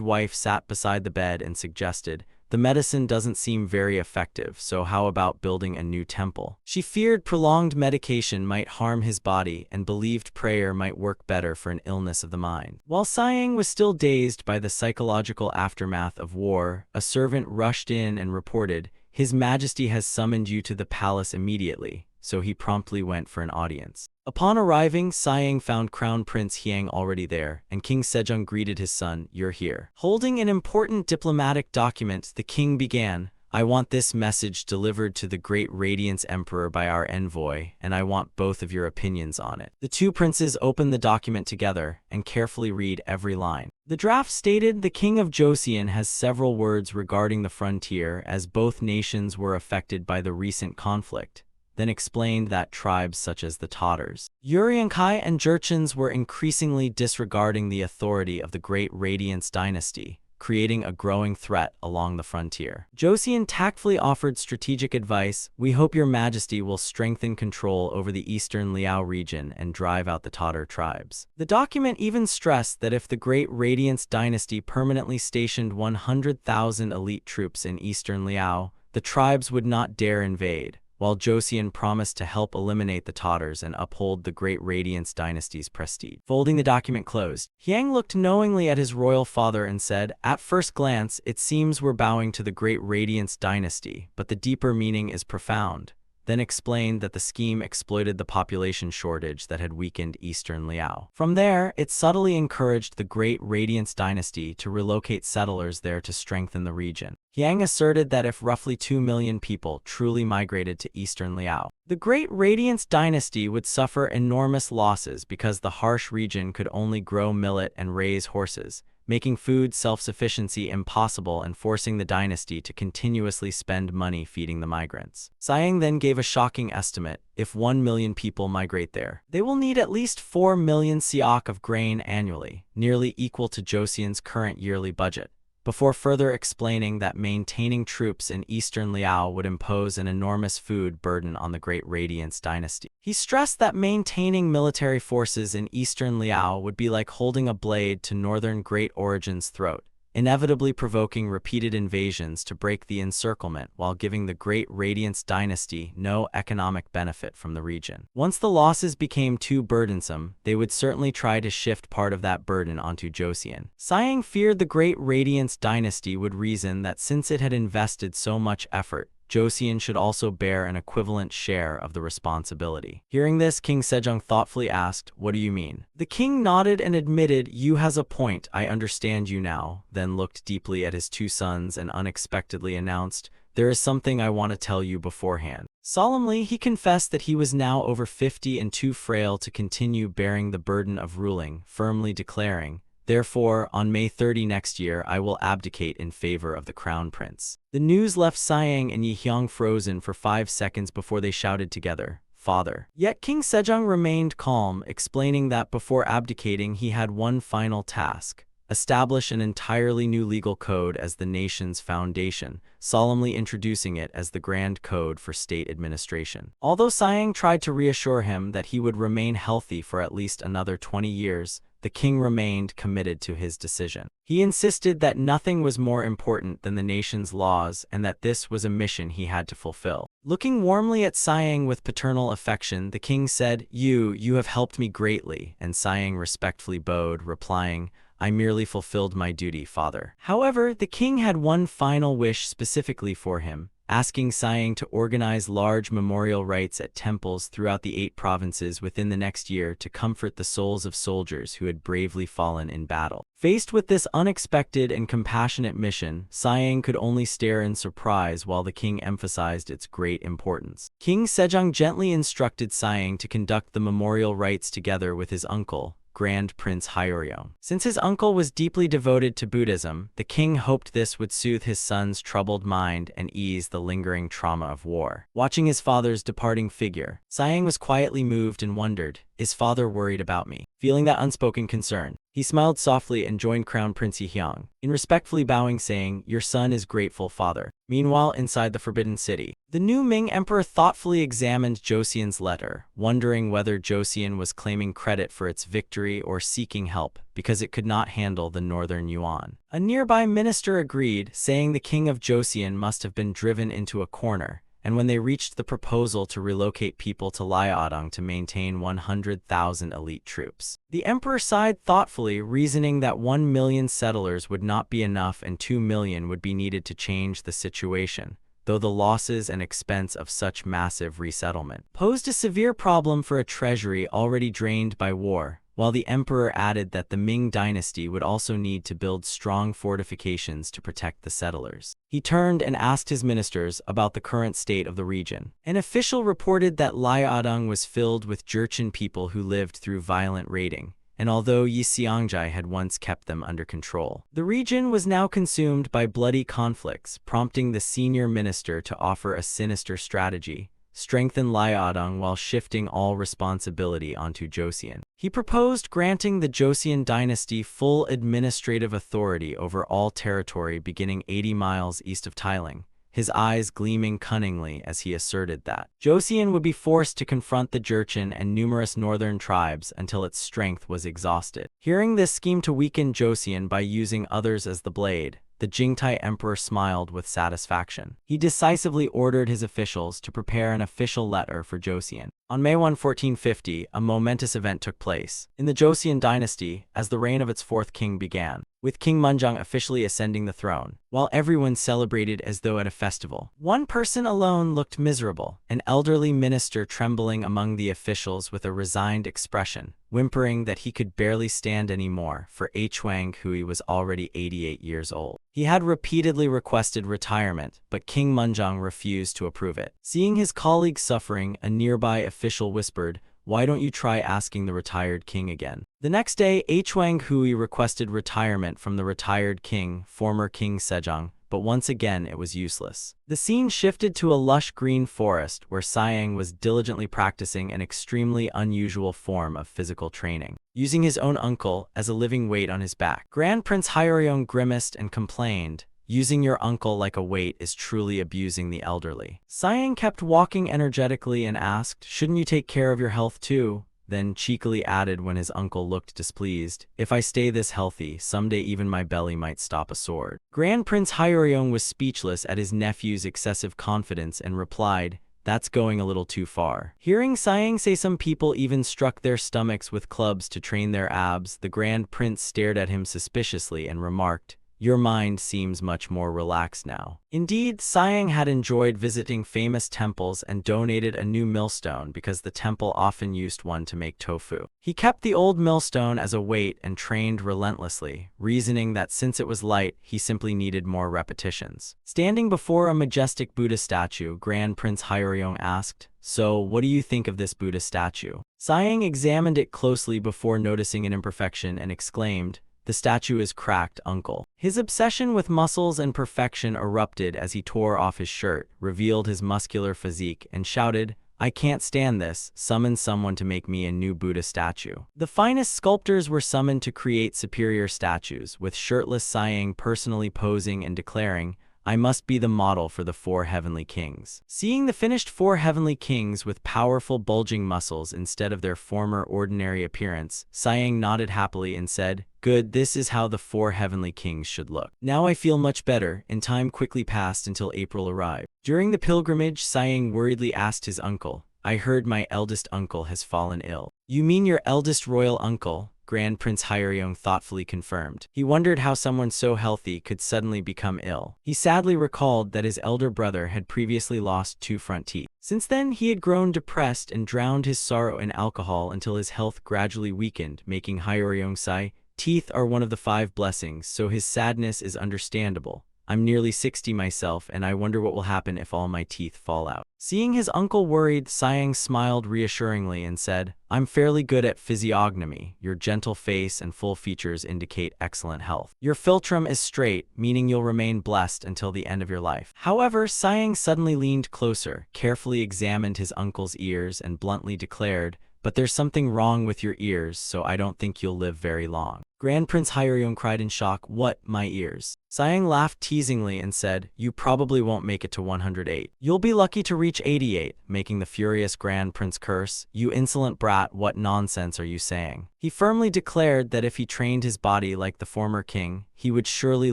wife sat beside the bed and suggested, "The medicine doesn't seem very effective, so how about building a new temple?" She feared prolonged medication might harm his body and believed prayer might work better for an illness of the mind. While Siang was still dazed by the psychological aftermath of war, a servant rushed in and reported, "His Majesty has summoned you to the palace immediately," so he promptly went for an audience. Upon arriving, Siang found Crown Prince Hiang already there, and King Sejong greeted his son, "You're here." Holding an important diplomatic document, the king began, "I want this message delivered to the Great Radiance Emperor by our envoy, and I want both of your opinions on it." The two princes opened the document together and carefully read every line. The draft stated, "The King of Joseon has several words regarding the frontier as both nations were affected by the recent conflict." Then explained that tribes such as the Tatars, Uryenkai, and Jurchens were increasingly disregarding the authority of the Great Radiance dynasty, creating a growing threat along the frontier. Joseon tactfully offered strategic advice, "We hope your Majesty will strengthen control over the eastern Liao region and drive out the Tatar tribes." The document even stressed that if the Great Radiance dynasty permanently stationed 100,000 elite troops in eastern Liao, the tribes would not dare invade, while Joseon promised to help eliminate the Tatars and uphold the Great Radiance dynasty's prestige. Folding the document closed, Hiang looked knowingly at his royal father and said, "At first glance, it seems we're bowing to the Great Radiance dynasty, but the deeper meaning is profound." Then explained that the scheme exploited the population shortage that had weakened eastern Liao. From there, it subtly encouraged the Great Radiance dynasty to relocate settlers there to strengthen the region. Hiang asserted that if roughly 2 million people truly migrated to eastern Liao, the Great Radiance dynasty would suffer enormous losses because the harsh region could only grow millet and raise horses, making food self-sufficiency impossible and forcing the dynasty to continuously spend money feeding the migrants. Siang then gave a shocking estimate: if 1 million people migrate there, they will need at least 4 million siak of grain annually, nearly equal to Joseon's current yearly budget, before further explaining that maintaining troops in eastern Liao would impose an enormous food burden on the Great Radiance dynasty. He stressed that maintaining military forces in eastern Liao would be like holding a blade to northern Great Origin's throat, inevitably provoking repeated invasions to break the encirclement while giving the Great Radiance dynasty no economic benefit from the region. Once the losses became too burdensome, they would certainly try to shift part of that burden onto Joseon. Sayang feared the Great Radiance dynasty would reason that since it had invested so much effort, Joseon should also bear an equivalent share of the responsibility. Hearing this, King Sejong thoughtfully asked, "What do you mean?" The king nodded and admitted, "You has a point, I understand you now," then looked deeply at his two sons and unexpectedly announced, "There is something I want to tell you beforehand." Solemnly, he confessed that he was now over 50 and too frail to continue bearing the burden of ruling, firmly declaring, "Therefore, on May 30 next year, I will abdicate in favor of the crown prince." The news left Sayang and Yi Hyung frozen for 5 seconds before they shouted together, "Father." Yet King Sejong remained calm, explaining that before abdicating he had one final task: establish an entirely new legal code as the nation's foundation, solemnly introducing it as the Grand Code for State Administration. Although Sayang tried to reassure him that he would remain healthy for at least another 20 years, the king remained committed to his decision. He insisted that nothing was more important than the nation's laws and that this was a mission he had to fulfill. Looking warmly at Sayang with paternal affection, the king said, You have helped me greatly," and Sayang respectfully bowed, replying, "I merely fulfilled my duty, father." However, the king had one final wish specifically for him, asking Sayang to organize large memorial rites at temples throughout the 8 provinces within the next year to comfort the souls of soldiers who had bravely fallen in battle. Faced with this unexpected and compassionate mission, Sayang could only stare in surprise while the king emphasized its great importance. King Sejong gently instructed Sayang to conduct the memorial rites together with his uncle, Grand Prince Hyeryong. Since his uncle was deeply devoted to Buddhism, the king hoped this would soothe his son's troubled mind and ease the lingering trauma of war. Watching his father's departing figure, Sayang was quietly moved and wondered, "Is father worried about me?" Feeling that unspoken concern, he smiled softly and joined Crown Prince Yi Hyung in respectfully bowing, saying, "Your son is grateful, father." Meanwhile, inside the Forbidden City, the new Ming emperor thoughtfully examined Joseon's letter, wondering whether Joseon was claiming credit for its victory or seeking help because it could not handle the northern Yuan. A nearby minister agreed, saying the king of Joseon must have been driven into a corner, and when they reached the proposal to relocate people to Liaodong to maintain 100,000 elite troops, the emperor sighed thoughtfully, reasoning that 1 million settlers would not be enough and 2 million would be needed to change the situation, though the losses and expense of such massive resettlement posed a severe problem for a treasury already drained by war, while the emperor added that the Ming dynasty would also need to build strong fortifications to protect the settlers. He turned and asked his ministers about the current state of the region. An official reported that Liaodong was filled with Jurchen people who lived through violent raiding, and although Yi Seongjai had once kept them under control, the region was now consumed by bloody conflicts, prompting the senior minister to offer a sinister strategy: strengthen Liaodong while shifting all responsibility onto Joseon. He proposed granting the Joseon dynasty full administrative authority over all territory beginning 80 miles east of Tailing, his eyes gleaming cunningly as he asserted that Joseon would be forced to confront the Jurchen and numerous northern tribes until its strength was exhausted. Hearing this scheme to weaken Joseon by using others as the blade, the Jingtai emperor smiled with satisfaction. He decisively ordered his officials to prepare an official letter for Joseon. On May 1, 1450, a momentous event took place in the Joseon dynasty as the reign of its 4th king began, with King Munjong officially ascending the throne. While everyone celebrated as though at a festival, one person alone looked miserable, an elderly minister trembling among the officials with a resigned expression, whimpering that he could barely stand anymore, for Hwang Hui was already 88 years old. He had repeatedly requested retirement, but King Munjong refused to approve it. Seeing his colleague suffering, a nearby official whispered, "Why don't you try asking the retired king again?" The next day, Hwang Hui requested retirement from the retired king, former King Sejong, but once again it was useless. The scene shifted to a lush green forest where Sayang was diligently practicing an extremely unusual form of physical training, using his own uncle as a living weight on his back. Grand Prince Hyeryong grimaced and complained, "Using your uncle like a weight is truly abusing the elderly." Sayang kept walking energetically and asked, "Shouldn't you take care of your health too?" then cheekily added when his uncle looked displeased, "If I stay this healthy, someday even my belly might stop a sword." Grand Prince Hyeryong was speechless at his nephew's excessive confidence and replied, "That's going a little too far." Hearing Siang say some people even struck their stomachs with clubs to train their abs, the Grand Prince stared at him suspiciously and remarked, "Your mind seems much more relaxed now." Indeed, Siang had enjoyed visiting famous temples and donated a new millstone because the temple often used one to make tofu. He kept the old millstone as a weight and trained relentlessly, reasoning that since it was light, he simply needed more repetitions. Standing before a majestic Buddha statue, Grand Prince Hyeryong asked, "So, what do you think of this Buddha statue?" Siang examined it closely before noticing an imperfection and exclaimed, "The statue is cracked, uncle." His obsession with muscles and perfection erupted as he tore off his shirt, revealed his muscular physique, and shouted, "I can't stand this, summon someone to make me a new Buddha statue." The finest sculptors were summoned to create superior statues, with shirtless Siang personally posing and declaring, "I must be the model for the 4 heavenly kings." Seeing the finished 4 heavenly kings with powerful bulging muscles instead of their former ordinary appearance, Siang nodded happily and said, "Good, this is how the 4 heavenly kings should look. Now I feel much better," and time quickly passed until April arrived. During the pilgrimage, Siang worriedly asked his uncle, "I heard my eldest uncle has fallen ill." "You mean your eldest royal uncle?" Grand Prince Hyeryong thoughtfully confirmed. He wondered how someone so healthy could suddenly become ill. He sadly recalled that his elder brother had previously lost 2 front teeth. Since then, he had grown depressed and drowned his sorrow in alcohol until his health gradually weakened, making Hyeryong sigh, "Teeth are one of the 5 blessings, so his sadness is understandable. I'm nearly 60 myself, and I wonder what will happen if all my teeth fall out." Seeing his uncle worried, Siang smiled reassuringly and said, "I'm fairly good at physiognomy. Your gentle face and full features indicate excellent health. Your philtrum is straight, meaning you'll remain blessed until the end of your life." However, Siang suddenly leaned closer, carefully examined his uncle's ears, and bluntly declared, "But there's something wrong with your ears, so I don't think you'll live very long." Grand Prince Hyeryong cried in shock, "What, my ears?" Siang laughed teasingly and said, "You probably won't make it to 108. You'll be lucky to reach 88, making the furious Grand Prince curse, "You insolent brat, what nonsense are you saying?" He firmly declared that if he trained his body like the former king, he would surely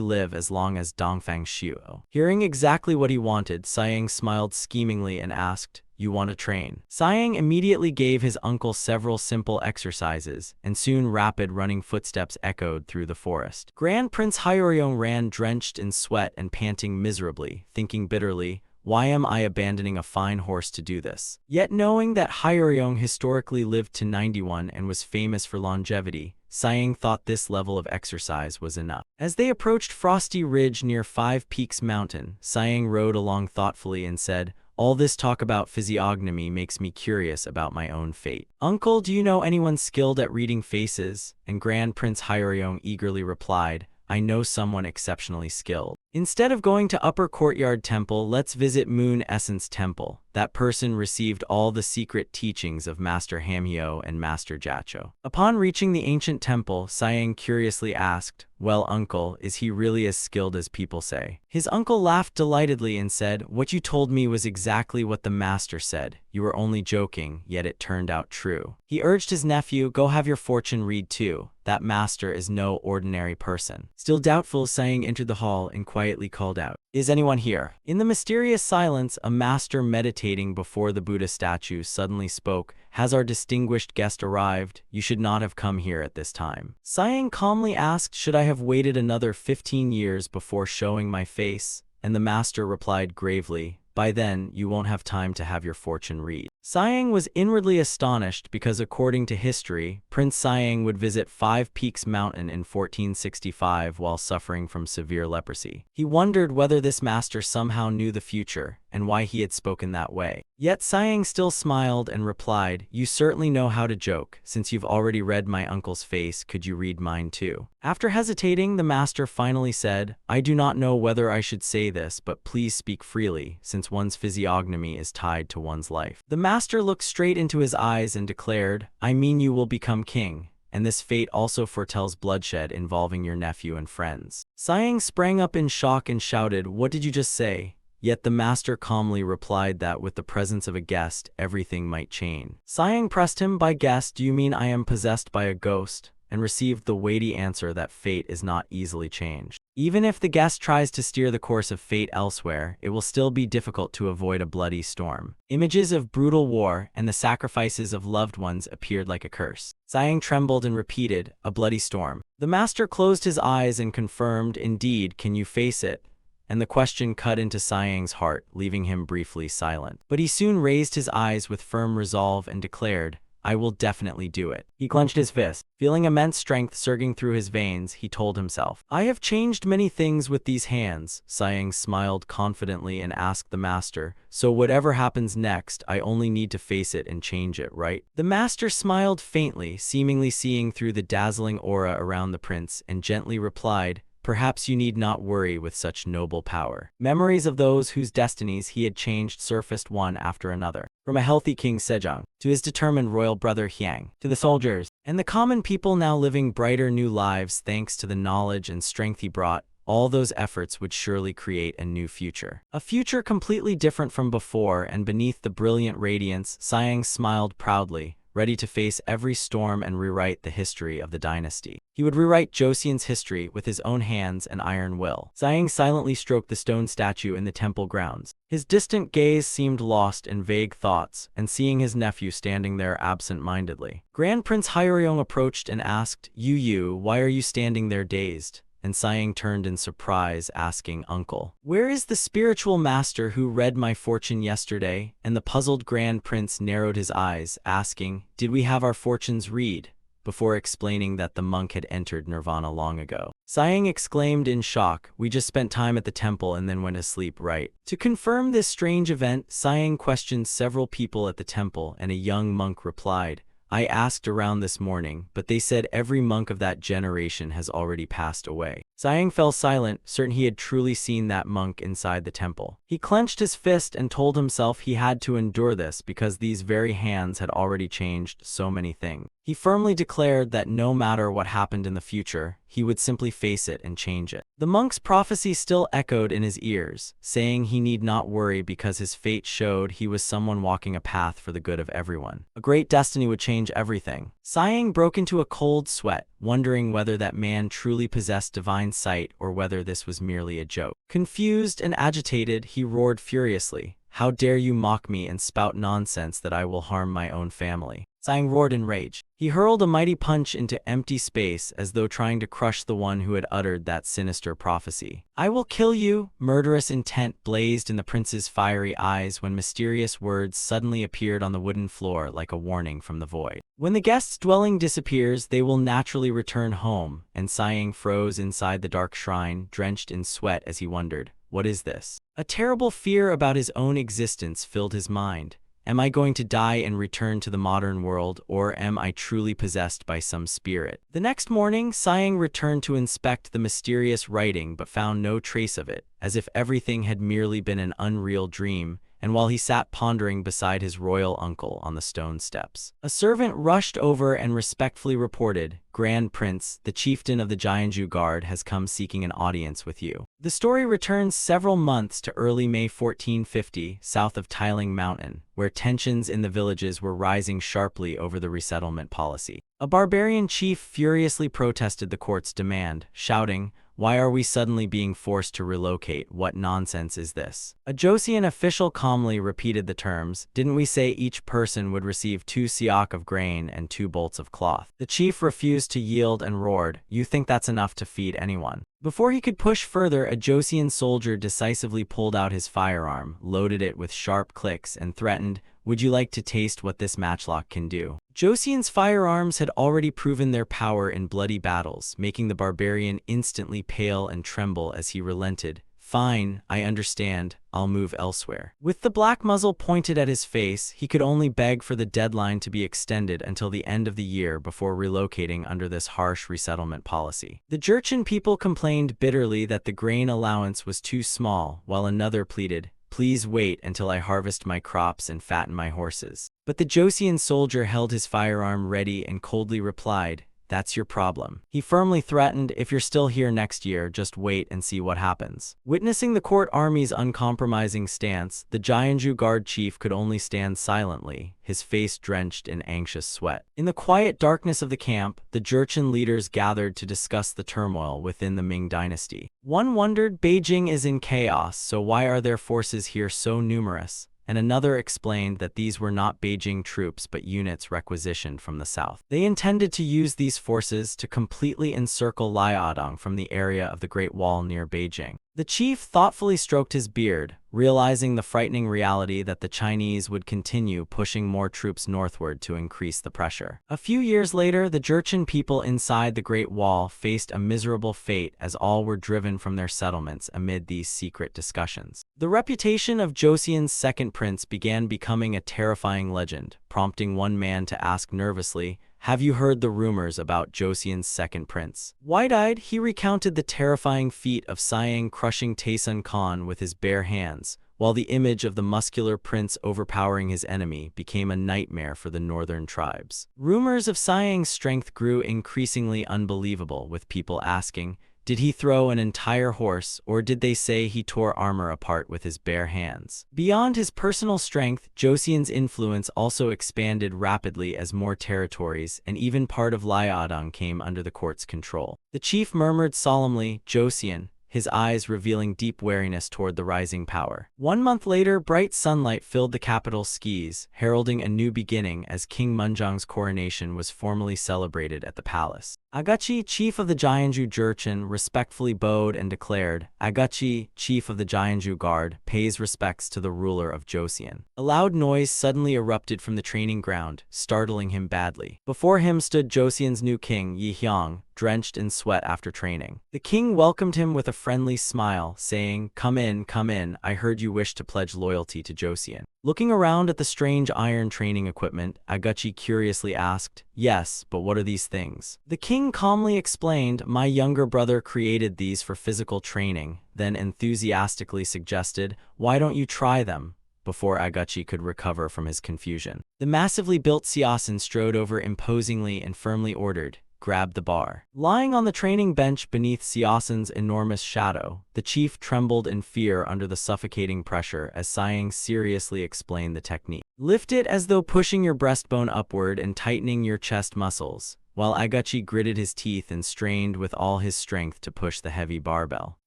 live as long as Dongfang Xiu. Hearing exactly what he wanted, Siang smiled schemingly and asked, "You want to train?" Siang immediately gave his uncle several simple exercises, and soon rapid running footsteps echoed through the forest. Grand Prince Hyeryong ran drenched in sweat and panting miserably, thinking bitterly, "Why am I abandoning a fine horse to do this?" Yet knowing that Hyeryong historically lived to 91 and was famous for longevity, Siang thought this level of exercise was enough. As they approached Frosty Ridge near 5 Peaks Mountain, Siang rode along thoughtfully and said, "All this talk about physiognomy makes me curious about my own fate. Uncle, do you know anyone skilled at reading faces?" And Grand Prince Hyeryong eagerly replied, "I know someone exceptionally skilled. Instead of going to Upper Courtyard Temple, let's visit Moon Essence Temple. That person received all the secret teachings of Master Hamhyo and Master Jacho." Upon reaching the ancient temple, Siang curiously asked, "Well, uncle, is he really as skilled as people say?" His uncle laughed delightedly and said, "What you told me was exactly what the master said. You were only joking, yet it turned out true." He urged his nephew, "Go have your fortune read too. That master is no ordinary person." Still doubtful, Siang entered the hall and quietly called out, "Is anyone here?" In the mysterious silence, a master meditating before the Buddha statue suddenly spoke, "Has our distinguished guest arrived? You should not have come here at this time." Siang calmly asked, "Should I have waited another 15 years before showing my face?" And the master replied gravely, "By then, you won't have time to have your fortune read." Siang was inwardly astonished because according to history, Prince Siang would visit 5 Peaks Mountain in 1465 while suffering from severe leprosy. He wondered whether this master somehow knew the future and why he had spoken that way. Yet Siang still smiled and replied, "You certainly know how to joke. Since you've already read my uncle's face, could you read mine too?" After hesitating, the master finally said, "I do not know whether I should say this, but please speak freely, since one's physiognomy is tied to one's life." The master looked straight into his eyes and declared, "I mean you will become king, and this fate also foretells bloodshed involving your nephew and friends." Siang sprang up in shock and shouted, "What did you just say? Yet the master calmly replied that with the presence of a guest, everything might change. Sighing pressed him, "By guest, do you mean I am possessed by a ghost?" and received the weighty answer that fate is not easily changed. Even if the guest tries to steer the course of fate elsewhere, it will still be difficult to avoid a bloody storm. Images of brutal war and the sacrifices of loved ones appeared like a curse. Sighing trembled and repeated, "A bloody storm." The master closed his eyes and confirmed, "Indeed, can you face it?" And the question cut into Sighing's heart, leaving him briefly silent. But he soon raised his eyes with firm resolve and declared, "I will definitely do it." He clenched his fist. Feeling immense strength surging through his veins, he told himself, "I have changed many things with these hands." Sighing smiled confidently and asked the master, "So whatever happens next, I only need to face it and change it, right?" The master smiled faintly, seemingly seeing through the dazzling aura around the prince, and gently replied, "Perhaps you need not worry with such noble power." Memories of those whose destinies he had changed surfaced one after another. From a healthy King Sejong, to his determined royal brother Hyang, to the soldiers, and the common people now living brighter new lives thanks to the knowledge and strength he brought, all those efforts would surely create a new future. A future completely different from before, and beneath the brilliant radiance, Sighing smiled proudly, ready to face every storm and rewrite the history of the dynasty. He would rewrite Joseon's history with his own hands and iron will. Sighing silently stroked the stone statue in the temple grounds. His distant gaze seemed lost in vague thoughts, and seeing his nephew standing there absent-mindedly, Grand Prince Hyeryong approached and asked, "Yu, why are you standing there dazed?" And Sighing turned in surprise, asking, "Uncle, where is the spiritual master who read my fortune yesterday?" And the puzzled Grand Prince narrowed his eyes, asking, "Did we have our fortunes read?" before explaining that the monk had entered nirvana long ago. Sighing exclaimed in shock, "We just spent time at the temple and then went asleep, right?" To confirm this strange event, Sighing questioned several people at the temple, and a young monk replied, "I asked around this morning, but they said every monk of that generation has already passed away." Sighing fell silent, certain he had truly seen that monk inside the temple. He clenched his fist and told himself he had to endure this because these very hands had already changed so many things. He firmly declared that no matter what happened in the future, he would simply face it and change it. The monk's prophecy still echoed in his ears, saying he need not worry because his fate showed he was someone walking a path for the good of everyone. A great destiny would change everything. Sighing broke into a cold sweat, wondering whether that man truly possessed divine sight or whether this was merely a joke. Confused and agitated, he roared furiously, "How dare you mock me and spout nonsense that I will harm my own family?" Sighing roared in rage. He hurled a mighty punch into empty space as though trying to crush the one who had uttered that sinister prophecy. "I will kill you!" Murderous intent blazed in the prince's fiery eyes when mysterious words suddenly appeared on the wooden floor like a warning from the void. "When the guest's dwelling disappears, they will naturally return home," and Sighing froze inside the dark shrine, drenched in sweat as he wondered, "What is this?" A terrible fear about his own existence filled his mind. Am I going to die and return to the modern world, or am I truly possessed by some spirit? The next morning, Sighing returned to inspect the mysterious writing but found no trace of it, as if everything had merely been an unreal dream, and while he sat pondering beside his royal uncle on the stone steps, a servant rushed over and respectfully reported, "Grand Prince, the chieftain of the Gyeongju Guard has come seeking an audience with you." The story returns several months to early May 1450, south of Tiling Mountain, where tensions in the villages were rising sharply over the resettlement policy. A barbarian chief furiously protested the court's demand, shouting, "Why are we suddenly being forced to relocate? What nonsense is this?" A Joseon official calmly repeated the terms, "Didn't we say each person would receive 2 siak of grain and 2 bolts of cloth?" The chief refused to yield and roared, "You think that's enough to feed anyone?" Before he could push further, a Joseon soldier decisively pulled out his firearm, loaded it with sharp clicks, and threatened, "Would you like to taste what this matchlock can do?" Joseon's firearms had already proven their power in bloody battles, making the barbarian instantly pale and tremble as he relented. "Fine, I understand. I'll move elsewhere." With the black muzzle pointed at his face, he could only beg for the deadline to be extended until the end of the year before relocating under this harsh resettlement policy. The Jurchen people complained bitterly that the grain allowance was too small, while another pleaded, "Please wait until I harvest my crops and fatten my horses." But the Joseon soldier held his firearm ready and coldly replied, that's your problem. He firmly threatened, if you're still here next year, just wait and see what happens. Witnessing the court army's uncompromising stance, the Jianzhu guard chief could only stand silently, his face drenched in anxious sweat. In the quiet darkness of the camp, the Jurchen leaders gathered to discuss the turmoil within the Ming dynasty. One wondered, Beijing is in chaos, so why are their forces here so numerous? And another explained that these were not Beijing troops but units requisitioned from the south. They intended to use these forces to completely encircle Liaodong from the area of the Great Wall near Beijing. The chief thoughtfully stroked his beard, realizing the frightening reality that the Chinese would continue pushing more troops northward to increase the pressure. A few years later, the Jurchen people inside the Great Wall faced a miserable fate as all were driven from their settlements amid these secret discussions. The reputation of Joseon's second prince began becoming a terrifying legend, prompting one man to ask nervously, "Have you heard the rumors about Joseon's second prince?" Wide-eyed, he recounted the terrifying feat of Siang crushing Taesun Khan with his bare hands, while the image of the muscular prince overpowering his enemy became a nightmare for the northern tribes. Rumors of Siang's strength grew increasingly unbelievable, with people asking, did he throw an entire horse, or did they say he tore armor apart with his bare hands? Beyond his personal strength, Joseon's influence also expanded rapidly as more territories and even part of Liaodong came under the court's control. The chief murmured solemnly, "Joseon," his eyes revealing deep wariness toward the rising power. 1 month later, bright sunlight filled the capital's skies, heralding a new beginning as King Munjong's coronation was formally celebrated at the palace. Agachi, chief of the Jianzhu Jurchen, respectfully bowed and declared, "Agachi, chief of the Jianzhu Guard, pays respects to the ruler of Joseon." A loud noise suddenly erupted from the training ground, startling him badly. Before him stood Joseon's new king, Yi Hyang, drenched in sweat after training. The king welcomed him with a friendly smile, saying, come in, I heard you wish to pledge loyalty to Joseon." Looking around at the strange iron training equipment, Agachi curiously asked, "Yes, but what are these things?" The king calmly explained, "My younger brother created these for physical training," then enthusiastically suggested, "Why don't you try them?" Before Agachi could recover from his confusion, the massively built Siasen strode over imposingly and firmly ordered, "Grab the bar." Lying on the training bench beneath Siasen's enormous shadow, the chief trembled in fear under the suffocating pressure as Siang seriously explained the technique. "Lift it as though pushing your breastbone upward and tightening your chest muscles," while Agachi gritted his teeth and strained with all his strength to push the heavy barbell.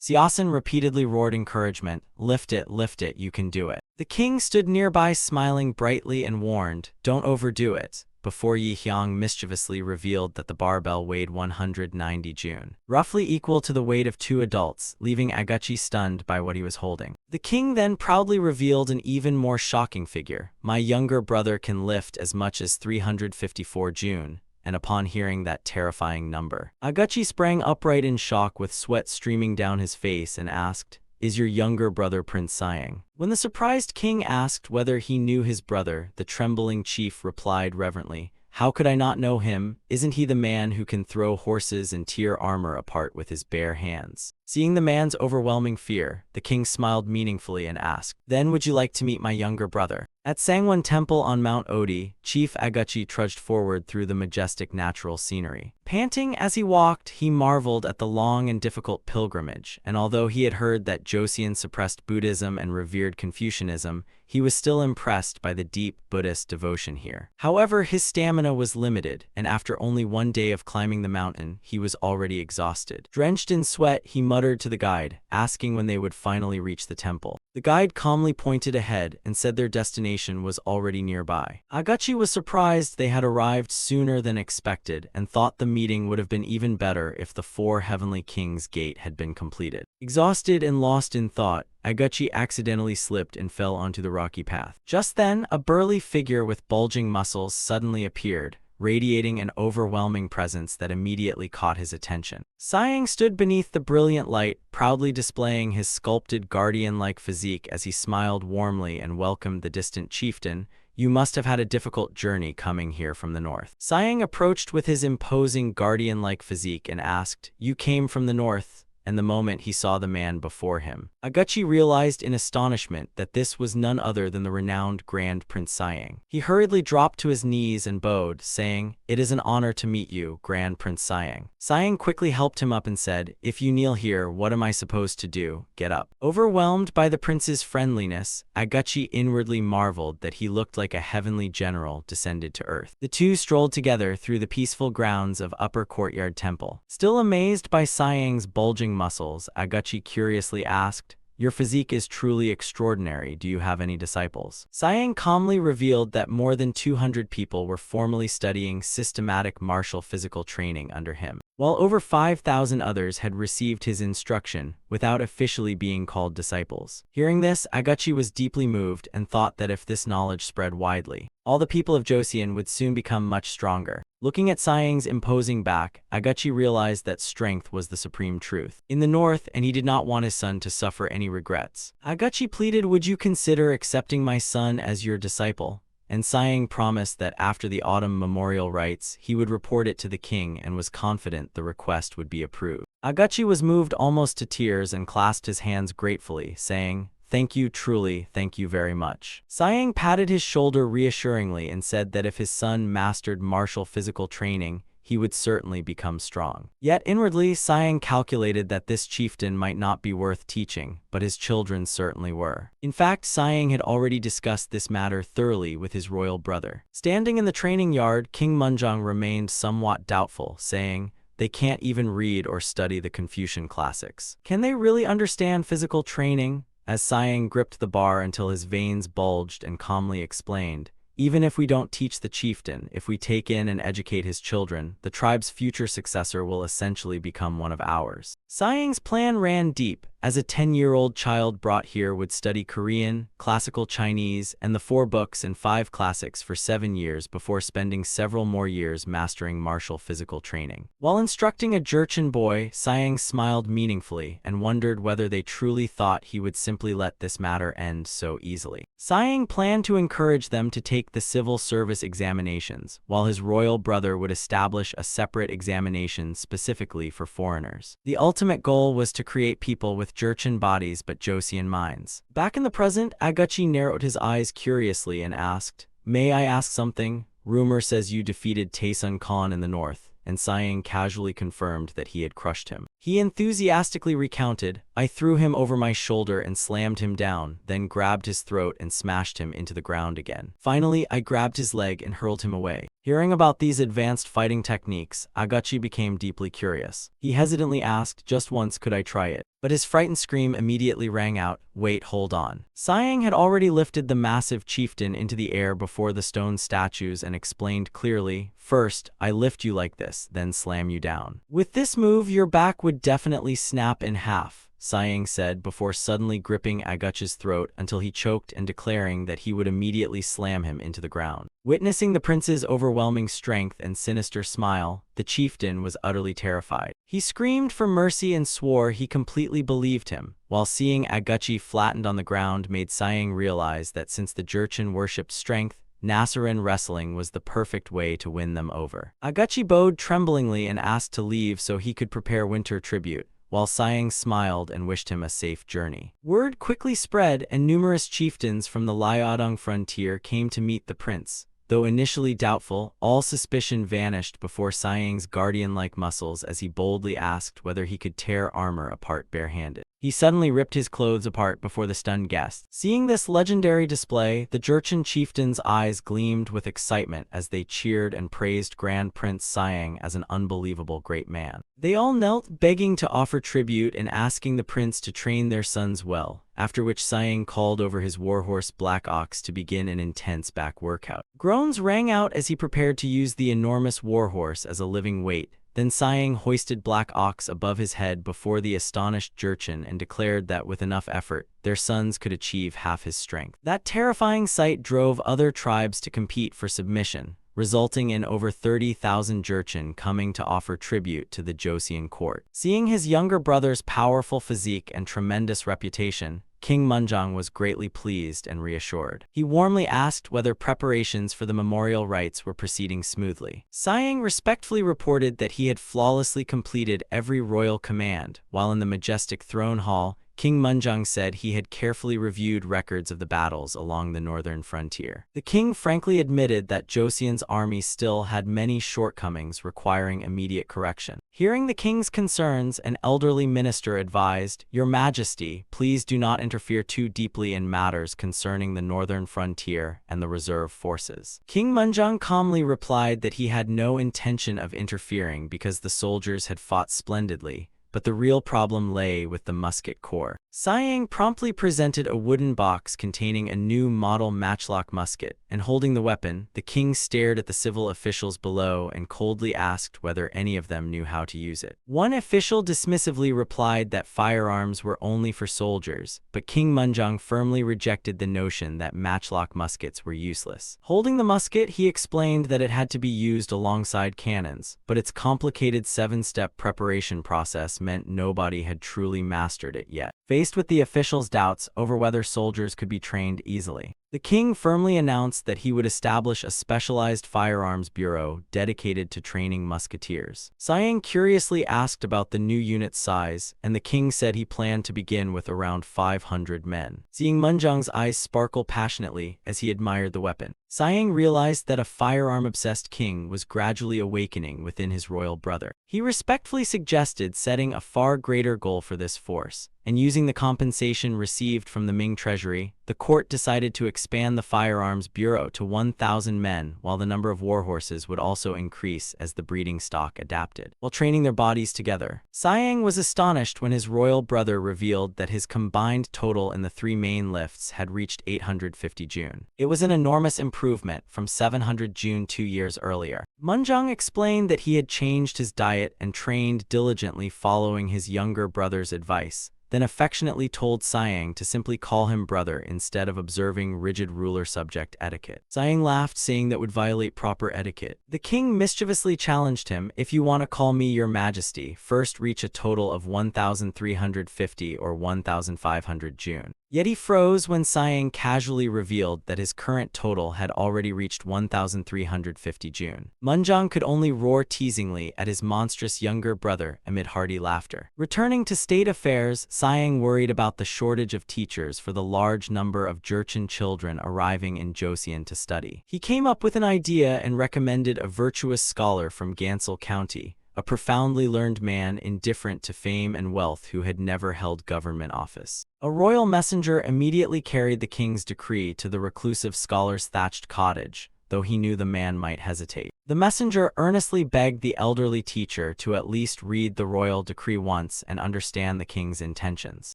Siasen repeatedly roared encouragement, lift it, you can do it." The king stood nearby smiling brightly and warned, "Don't overdo it," before Yi Hyang mischievously revealed that the barbell weighed 190 jun, roughly equal to the weight of 2 adults, leaving Agachi stunned by what he was holding. The king then proudly revealed an even more shocking figure, "My younger brother can lift as much as 354 jun." And upon hearing that terrifying number, Agachi sprang upright in shock with sweat streaming down his face and asked, "Is your younger brother Prince Siang?" When the surprised king asked whether he knew his brother, the trembling chief replied reverently, "How could I not know him? Isn't he the man who can throw horses and tear armor apart with his bare hands?" Seeing the man's overwhelming fear, the king smiled meaningfully and asked, "Then would you like to meet my younger brother?" At Sangwon Temple on Mount Odi, Chief Agachi trudged forward through the majestic natural scenery. Panting as he walked, he marveled at the long and difficult pilgrimage, and although he had heard that Joseon suppressed Buddhism and revered Confucianism, he was still impressed by the deep Buddhist devotion here. However, his stamina was limited, and after only 1 day of climbing the mountain, he was already exhausted. Drenched in sweat, he muttered to the guide, asking when they would finally reach the temple. The guide calmly pointed ahead and said their destination was already nearby. Agachi was surprised they had arrived sooner than expected and thought the meeting would have been even better if the 4 Heavenly Kings Gate had been completed. Exhausted and lost in thought, Agachi accidentally slipped and fell onto the rocky path. Just then, a burly figure with bulging muscles suddenly appeared, radiating an overwhelming presence that immediately caught his attention. Siang stood beneath the brilliant light, proudly displaying his sculpted guardian-like physique as he smiled warmly and welcomed the distant chieftain. "You must have had a difficult journey coming here from the north." Siang approached with his imposing guardian-like physique and asked, "You came from the north?" and the moment he saw the man before him, Aguchi realized in astonishment that this was none other than the renowned Grand Prince Sayang. He hurriedly dropped to his knees and bowed, saying, "It is an honor to meet you, Grand Prince Sayang." Sayang quickly helped him up and said, "If you kneel here, what am I supposed to do? Get up." Overwhelmed by the prince's friendliness, Aguchi inwardly marveled that he looked like a heavenly general descended to earth. The two strolled together through the peaceful grounds of Upper Courtyard Temple. Still amazed by Sayang's bulging muscles, Aguchi curiously asked, "Your physique is truly extraordinary. Do you have any disciples?" Sayang calmly revealed that more than 200 people were formally studying systematic martial physical training under him, while over 5,000 others had received his instruction without officially being called disciples. Hearing this, Aguchi was deeply moved and thought that if this knowledge spread widely, all the people of Joseon would soon become much stronger. Looking at Sayang's imposing back, Aguchi realized that strength was the supreme truth in the north, and he did not want his son to suffer any regrets. Aguchi pleaded, "Would you consider accepting my son as your disciple?" And Sayang promised that after the autumn memorial rites, he would report it to the king and was confident the request would be approved. Aguchi was moved almost to tears and clasped his hands gratefully, saying, "Thank you, truly, thank you very much." Sayang patted his shoulder reassuringly and said that if his son mastered martial physical training, he would certainly become strong. Yet inwardly, Sayang calculated that this chieftain might not be worth teaching, but his children certainly were. In fact, Sayang had already discussed this matter thoroughly with his royal brother. Standing in the training yard, King Munjong remained somewhat doubtful, saying, "They can't even read or study the Confucian classics. Can they really understand physical training?" As Sayang gripped the bar until his veins bulged and calmly explained, "Even if we don't teach the chieftain, if we take in and educate his children, the tribe's future successor will essentially become one of ours." Sayang's plan ran deep, as a 10-year-old child brought here would study Korean, classical Chinese, and the 4 books and 5 classics for 7 years before spending several more years mastering martial physical training. While instructing a Jurchen boy, Sayang smiled meaningfully and wondered whether they truly thought he would simply let this matter end so easily. Sayang planned to encourage them to take the civil service examinations, while his royal brother would establish a separate examination specifically for foreigners. The ultimate goal was to create people with Jurchen bodies but Joseon minds. Back in the present, Aguchi narrowed his eyes curiously and asked, "May I ask something? Rumor says you defeated Taesun Khan in the north," and Sayang casually confirmed that he had crushed him. He enthusiastically recounted, "I threw him over my shoulder and slammed him down, then grabbed his throat and smashed him into the ground again. Finally, I grabbed his leg and hurled him away." Hearing about these advanced fighting techniques, Aguchi became deeply curious. He hesitantly asked, "Just once, could I try it?" But his frightened scream immediately rang out, "Wait, hold on." Sayang had already lifted the massive chieftain into the air before the stone statues and explained clearly, "First, I lift you like this, then slam you down. With this move, your back would definitely snap in half," Sayang said before suddenly gripping Aguchi's throat until he choked and declaring that he would immediately slam him into the ground. Witnessing the prince's overwhelming strength and sinister smile, the chieftain was utterly terrified. He screamed for mercy and swore he completely believed him, while seeing Aguchi flattened on the ground made Sayang realize that since the Jurchen worshipped strength, Nasseran wrestling was the perfect way to win them over. Aguchi bowed tremblingly and asked to leave so he could prepare winter tribute, while Sayang smiled and wished him a safe journey. Word quickly spread, and numerous chieftains from the Liaodong frontier came to meet the prince. Though initially doubtful, all suspicion vanished before Sayang's guardian-like muscles as he boldly asked whether he could tear armor apart barehanded. He suddenly ripped his clothes apart before the stunned guests. Seeing this legendary display, the Jurchen chieftain's eyes gleamed with excitement as they cheered and praised Grand Prince Sayang as an unbelievable great man. They all knelt, begging to offer tribute and asking the prince to train their sons well, after which Sayang called over his warhorse Black Ox to begin an intense back workout. Groans rang out as he prepared to use the enormous warhorse as a living weight. Then Sayang hoisted Black Ox above his head before the astonished Jurchen and declared that with enough effort, their sons could achieve half his strength. That terrifying sight drove other tribes to compete for submission, resulting in over 30,000 Jurchen coming to offer tribute to the Joseon court. Seeing his younger brother's powerful physique and tremendous reputation, King Munjong was greatly pleased and reassured. He warmly asked whether preparations for the memorial rites were proceeding smoothly. Siang respectfully reported that he had flawlessly completed every royal command, while in the majestic throne hall, King Munjong said he had carefully reviewed records of the battles along the northern frontier. The king frankly admitted that Joseon's army still had many shortcomings requiring immediate correction. Hearing the king's concerns, an elderly minister advised, "Your Majesty, please do not interfere too deeply in matters concerning the northern frontier and the reserve forces." King Munjong calmly replied that he had no intention of interfering because the soldiers had fought splendidly, but the real problem lay with the musket corps. Siang promptly presented a wooden box containing a new model matchlock musket, and holding the weapon, the king stared at the civil officials below and coldly asked whether any of them knew how to use it. One official dismissively replied that firearms were only for soldiers, but King Munjong firmly rejected the notion that matchlock muskets were useless. Holding the musket, he explained that it had to be used alongside cannons, but its complicated 7-step preparation process meant nobody had truly mastered it yet. Faced with the officials' doubts over whether soldiers could be trained easily, the king firmly announced that he would establish a specialized firearms bureau dedicated to training musketeers. Siang curiously asked about the new unit's size, and the king said he planned to begin with around 500 men. Seeing Munjong's eyes sparkle passionately as he admired the weapon, Siang realized that a firearm-obsessed king was gradually awakening within his royal brother. He respectfully suggested setting a far greater goal for this force, and using the compensation received from the Ming treasury, the court decided to expand the firearms bureau to 1,000 men, while the number of warhorses would also increase as the breeding stock adapted. While training their bodies together, Siang was astonished when his royal brother revealed that his combined total in the 3 main lifts had reached 850 June. It was an enormous improvement from 700 June 2 years earlier. Munjong explained that he had changed his diet and trained diligently following his younger brother's advice, then affectionately told Siang to simply call him brother instead of observing rigid ruler-subject etiquette. Siang laughed, saying that would violate proper etiquette. The king mischievously challenged him, "If you want to call me your majesty, first reach a total of 1,350 or 1,500 June." Yet he froze when Siang casually revealed that his current total had already reached 1,350 June. Munjong could only roar teasingly at his monstrous younger brother amid hearty laughter. Returning to state affairs, Siang worried about the shortage of teachers for the large number of Jurchen children arriving in Joseon to study. He came up with an idea and recommended a virtuous scholar from Gansel County, a profoundly learned man indifferent to fame and wealth who had never held government office. A royal messenger immediately carried the king's decree to the reclusive scholar's thatched cottage, though he knew the man might hesitate. The messenger earnestly begged the elderly teacher to at least read the royal decree once and understand the king's intentions.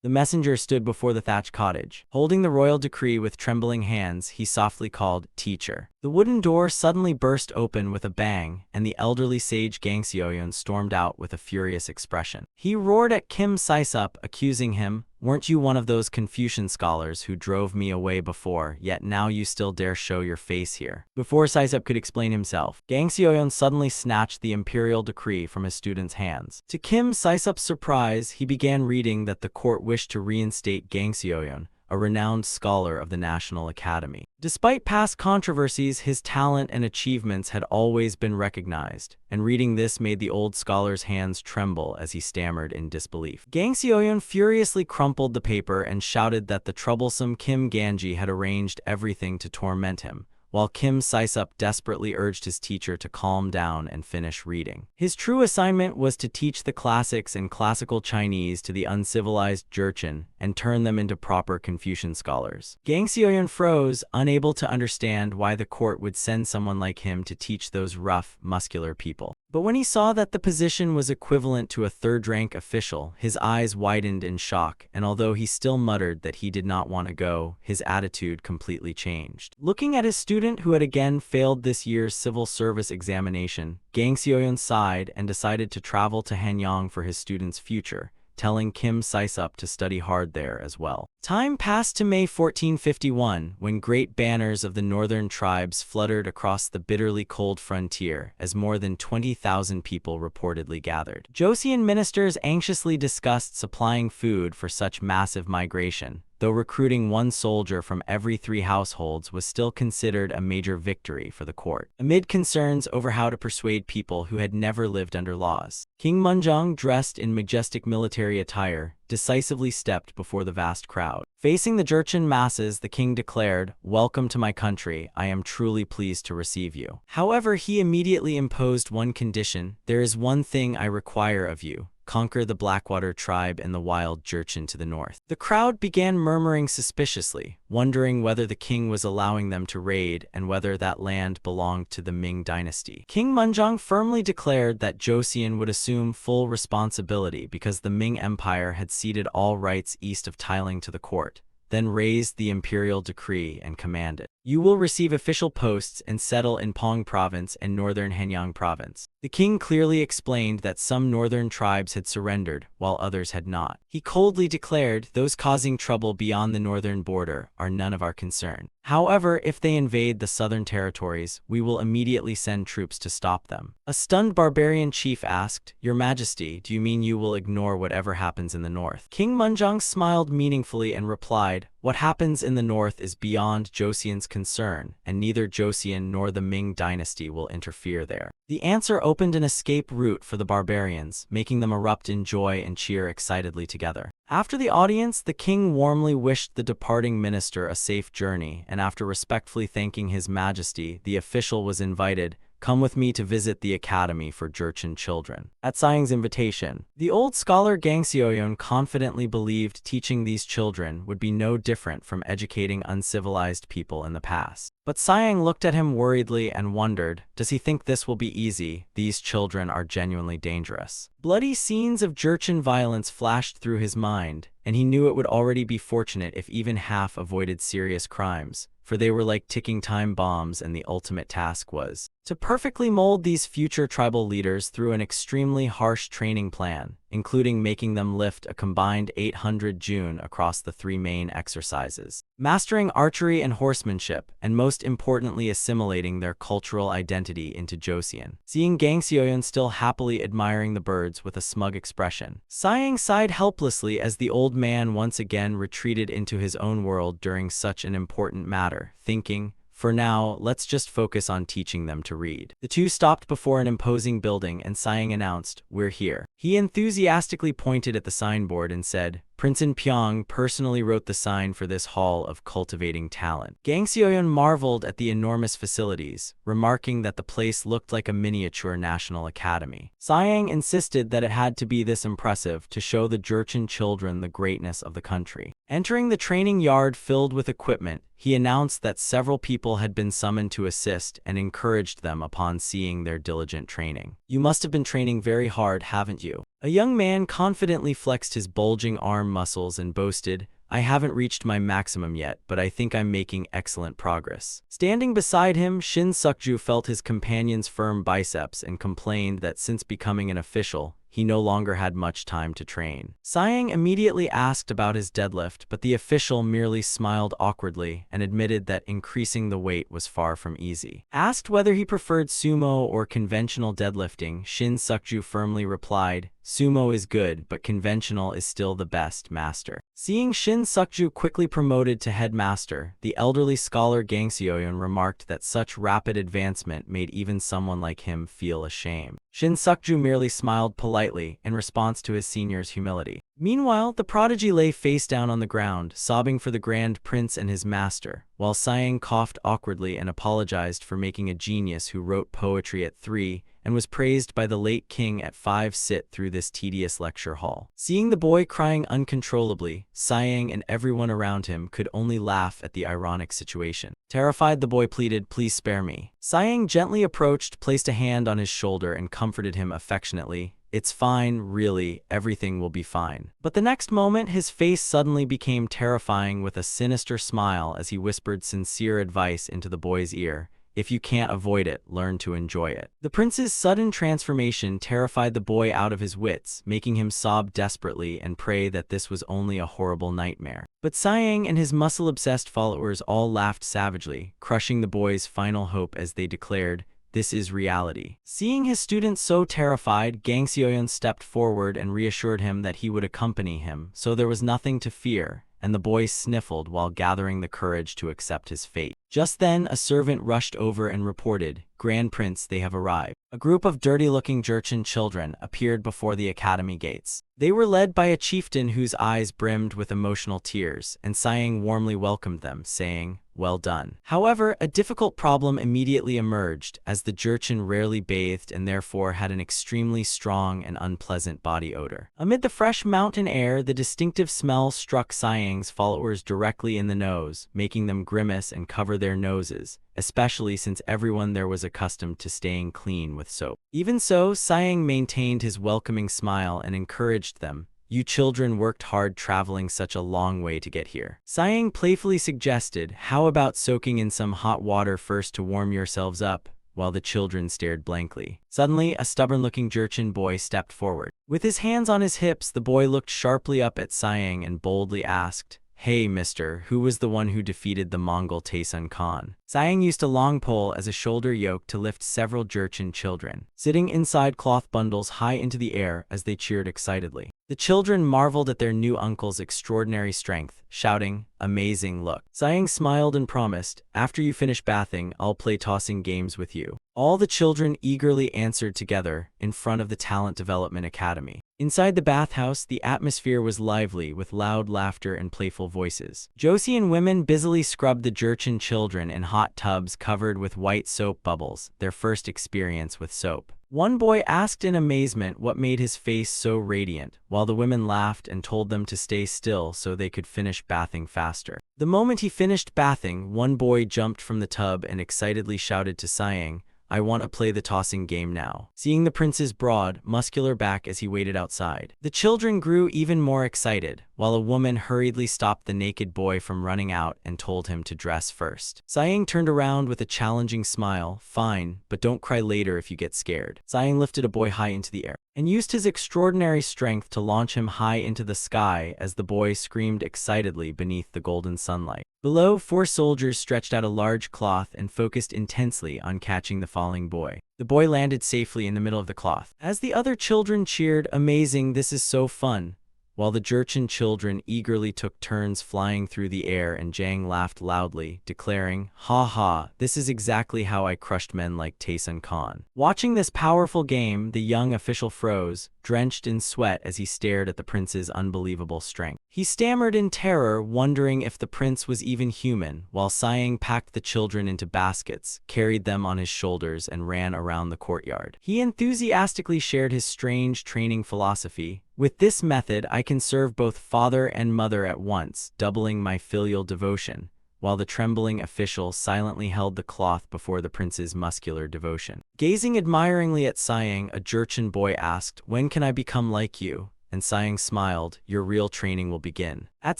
The messenger stood before the thatched cottage. Holding the royal decree with trembling hands, he softly called, "Teacher." The wooden door suddenly burst open with a bang, and the elderly sage Gang Seoyeon stormed out with a furious expression. He roared at Kim Saisup, accusing him, "Weren't you one of those Confucian scholars who drove me away before, yet now you still dare show your face here?" Before Saisup could explain himself, Gang Seoyeon suddenly snatched the imperial decree from his student's hands. To Kim Saisup's surprise, he began reading that the court wished to reinstate Gang Seoyeon, a renowned scholar of the National Academy. Despite past controversies, his talent and achievements had always been recognized, and reading this made the old scholar's hands tremble as he stammered in disbelief. Gang Seoyeon furiously crumpled the paper and shouted that the troublesome Kim Ganji had arranged everything to torment him, while Kim Saisup desperately urged his teacher to calm down and finish reading. His true assignment was to teach the classics and classical Chinese to the uncivilized Jurchen and turn them into proper Confucian scholars. Gang Seoyeon froze, unable to understand why the court would send someone like him to teach those rough, muscular people. But when he saw that the position was equivalent to a third-rank official, his eyes widened in shock, and although he still muttered that he did not want to go, his attitude completely changed. Looking at his student who had again failed this year's civil service examination, Gang Seoyeon sighed and decided to travel to Hanyang for his student's future, telling Kim Saisup to study hard there as well. Time passed to May 1451, when great banners of the northern tribes fluttered across the bitterly cold frontier as more than 20,000 people reportedly gathered. Joseon ministers anxiously discussed supplying food for such massive migration, though recruiting one soldier from every 3 households was still considered a major victory for the court. Amid concerns over how to persuade people who had never lived under laws, King Munjong, dressed in majestic military attire, decisively stepped before the vast crowd. Facing the Jurchen masses, the king declared, "Welcome to my country. I am truly pleased to receive you." However, he immediately imposed one condition: "There is one thing I require of you. Conquer the Blackwater tribe and the wild Jurchen to the north." The crowd began murmuring suspiciously, wondering whether the king was allowing them to raid and whether that land belonged to the Ming dynasty. King Munjong firmly declared that Joseon would assume full responsibility because the Ming Empire had ceded all rights east of Tailing to the court, then raised the imperial decree and commanded, "You will receive official posts and settle in Pong Province and northern Henyang Province." The king clearly explained that some northern tribes had surrendered, while others had not. He coldly declared, "Those causing trouble beyond the northern border are none of our concern. However, if they invade the southern territories, we will immediately send troops to stop them." A stunned barbarian chief asked, "Your Majesty, do you mean you will ignore whatever happens in the north?" King Munjong smiled meaningfully and replied, "What happens in the north is beyond Joseon's concern, and neither Joseon nor the Ming dynasty will interfere there." The answer opened an escape route for the barbarians, making them erupt in joy and cheer excitedly together. After the audience, the king warmly wished the departing minister a safe journey, and after respectfully thanking His Majesty, the official was invited, "Come with me to visit the academy for Jurchen children." At Sayang's invitation, the old scholar Gang Xiaoyun confidently believed teaching these children would be no different from educating uncivilized people in the past. But Sayang looked at him worriedly and wondered, does he think this will be easy? These children are genuinely dangerous. Bloody scenes of Jurchen violence flashed through his mind, and he knew it would already be fortunate if even half avoided serious crimes, for they were like ticking time bombs, and the ultimate task was to perfectly mold these future tribal leaders through an extremely harsh training plan, including making them lift a combined 800 jun across the 3 main exercises, mastering archery and horsemanship, and most importantly assimilating their cultural identity into Joseon. Seeing Gang Xiaoyun still happily admiring the birds with a smug expression, Sayang sighed helplessly as the old man once again retreated into his own world during such an important matter, thinking, "For now, let's just focus on teaching them to read." The two stopped before an imposing building and Sayang announced, "We're here." He enthusiastically pointed at the signboard and said, "Prince In Pyong personally wrote the sign for this hall of cultivating talent." Gang Xiaoyun marveled at the enormous facilities, remarking that the place looked like a miniature national academy. Sayang insisted that it had to be this impressive to show the Jurchen children the greatness of the country. Entering the training yard filled with equipment, he announced that several people had been summoned to assist and encouraged them upon seeing their diligent training. "You must have been training very hard, haven't you?" A young man confidently flexed his bulging arm muscles and boasted, "I haven't reached my maximum yet, but I think I'm making excellent progress." Standing beside him, Shin Sukju felt his companion's firm biceps and complained that since becoming an official, he no longer had much time to train. Sayang immediately asked about his deadlift, but the official merely smiled awkwardly and admitted that increasing the weight was far from easy. Asked whether he preferred sumo or conventional deadlifting, Shin Sukju firmly replied, "Sumo is good, but conventional is still the best, master." Seeing Shin Sukju quickly promoted to headmaster, the elderly scholar Gang Xiaoyun remarked that such rapid advancement made even someone like him feel ashamed. Shin Sukju merely smiled politely in response to his senior's humility. Meanwhile, the prodigy lay face down on the ground, sobbing for the Grand Prince and his master, while Sayang coughed awkwardly and apologized for making a genius who wrote poetry at 3 and was praised by the late king at 5 sit through this tedious lecture hall. Seeing the boy crying uncontrollably, Sayang and everyone around him could only laugh at the ironic situation. Terrified, the boy pleaded, "Please spare me." Sayang gently approached, placed a hand on his shoulder, and comforted him affectionately. "It's fine, really, everything will be fine." But the next moment, his face suddenly became terrifying with a sinister smile as he whispered sincere advice into the boy's ear. "If you can't avoid it, learn to enjoy it." The prince's sudden transformation terrified the boy out of his wits, making him sob desperately and pray that this was only a horrible nightmare. But Sayang and his muscle-obsessed followers all laughed savagely, crushing the boy's final hope as they declared, "This is reality." Seeing his student so terrified, Gang Xiaoyun stepped forward and reassured him that he would accompany him, so there was nothing to fear, and the boy sniffled while gathering the courage to accept his fate. Just then, a servant rushed over and reported, "Grand Prince, they have arrived." A group of dirty-looking Jurchen children appeared before the academy gates. They were led by a chieftain whose eyes brimmed with emotional tears, and Sighing warmly welcomed them, saying, "Well done." However, a difficult problem immediately emerged, as the Jurchen rarely bathed and therefore had an extremely strong and unpleasant body odor. Amid the fresh mountain air, the distinctive smell struck Sighing's followers directly in the nose, making them grimace and cover their noses, especially since everyone there was accustomed to staying clean with soap. Even so, Sighing maintained his welcoming smile and encouraged them. "You children worked hard traveling such a long way to get here." Sighing playfully suggested, "How about soaking in some hot water first to warm yourselves up?" while the children stared blankly. Suddenly, a stubborn-looking Jurchen boy stepped forward. With his hands on his hips, the boy looked sharply up at Sighing and boldly asked, "Hey, mister, who was the one who defeated the Mongol Taysun Khan?" Sighing used a long pole as a shoulder yoke to lift several Jurchen children, sitting inside cloth bundles high into the air as they cheered excitedly. The children marveled at their new uncle's extraordinary strength, shouting, "Amazing, look." Sighing smiled and promised, "After you finish bathing, I'll play tossing games with you." All the children eagerly answered together in front of the Talent Development Academy. Inside the bathhouse, the atmosphere was lively with loud laughter and playful voices. Joseon women busily scrubbed the Jurchen children in hot tubs covered with white soap bubbles, their first experience with soap. One boy asked in amazement what made his face so radiant, while the women laughed and told them to stay still so they could finish bathing faster. The moment he finished bathing, one boy jumped from the tub and excitedly shouted to Sighing, "I want to play the tossing game now," seeing the prince's broad, muscular back as he waited outside. The children grew even more excited, while a woman hurriedly stopped the naked boy from running out and told him to dress first. Sighing turned around with a challenging smile, "Fine, but don't cry later if you get scared." Sighing lifted a boy high into the air and used his extraordinary strength to launch him high into the sky as the boy screamed excitedly beneath the golden sunlight. Below, 4 soldiers stretched out a large cloth and focused intensely on catching the falling boy. The boy landed safely in the middle of the cloth. As the other children cheered, "Amazing, this is so fun," while the Jurchen children eagerly took turns flying through the air, and Jang laughed loudly, declaring, "Ha ha, this is exactly how I crushed men like Taysun Khan." Watching this powerful game, the young official froze, drenched in sweat as he stared at the prince's unbelievable strength. He stammered in terror, wondering if the prince was even human, while Sighing packed the children into baskets, carried them on his shoulders, and ran around the courtyard. He enthusiastically shared his strange training philosophy. "With this method, I can serve both father and mother at once, doubling my filial devotion," while the trembling official silently held the cloth before the prince's muscular devotion. Gazing admiringly at Sighing, a Jurchen boy asked, "When can I become like you?" And Sighing smiled, "Your real training will begin at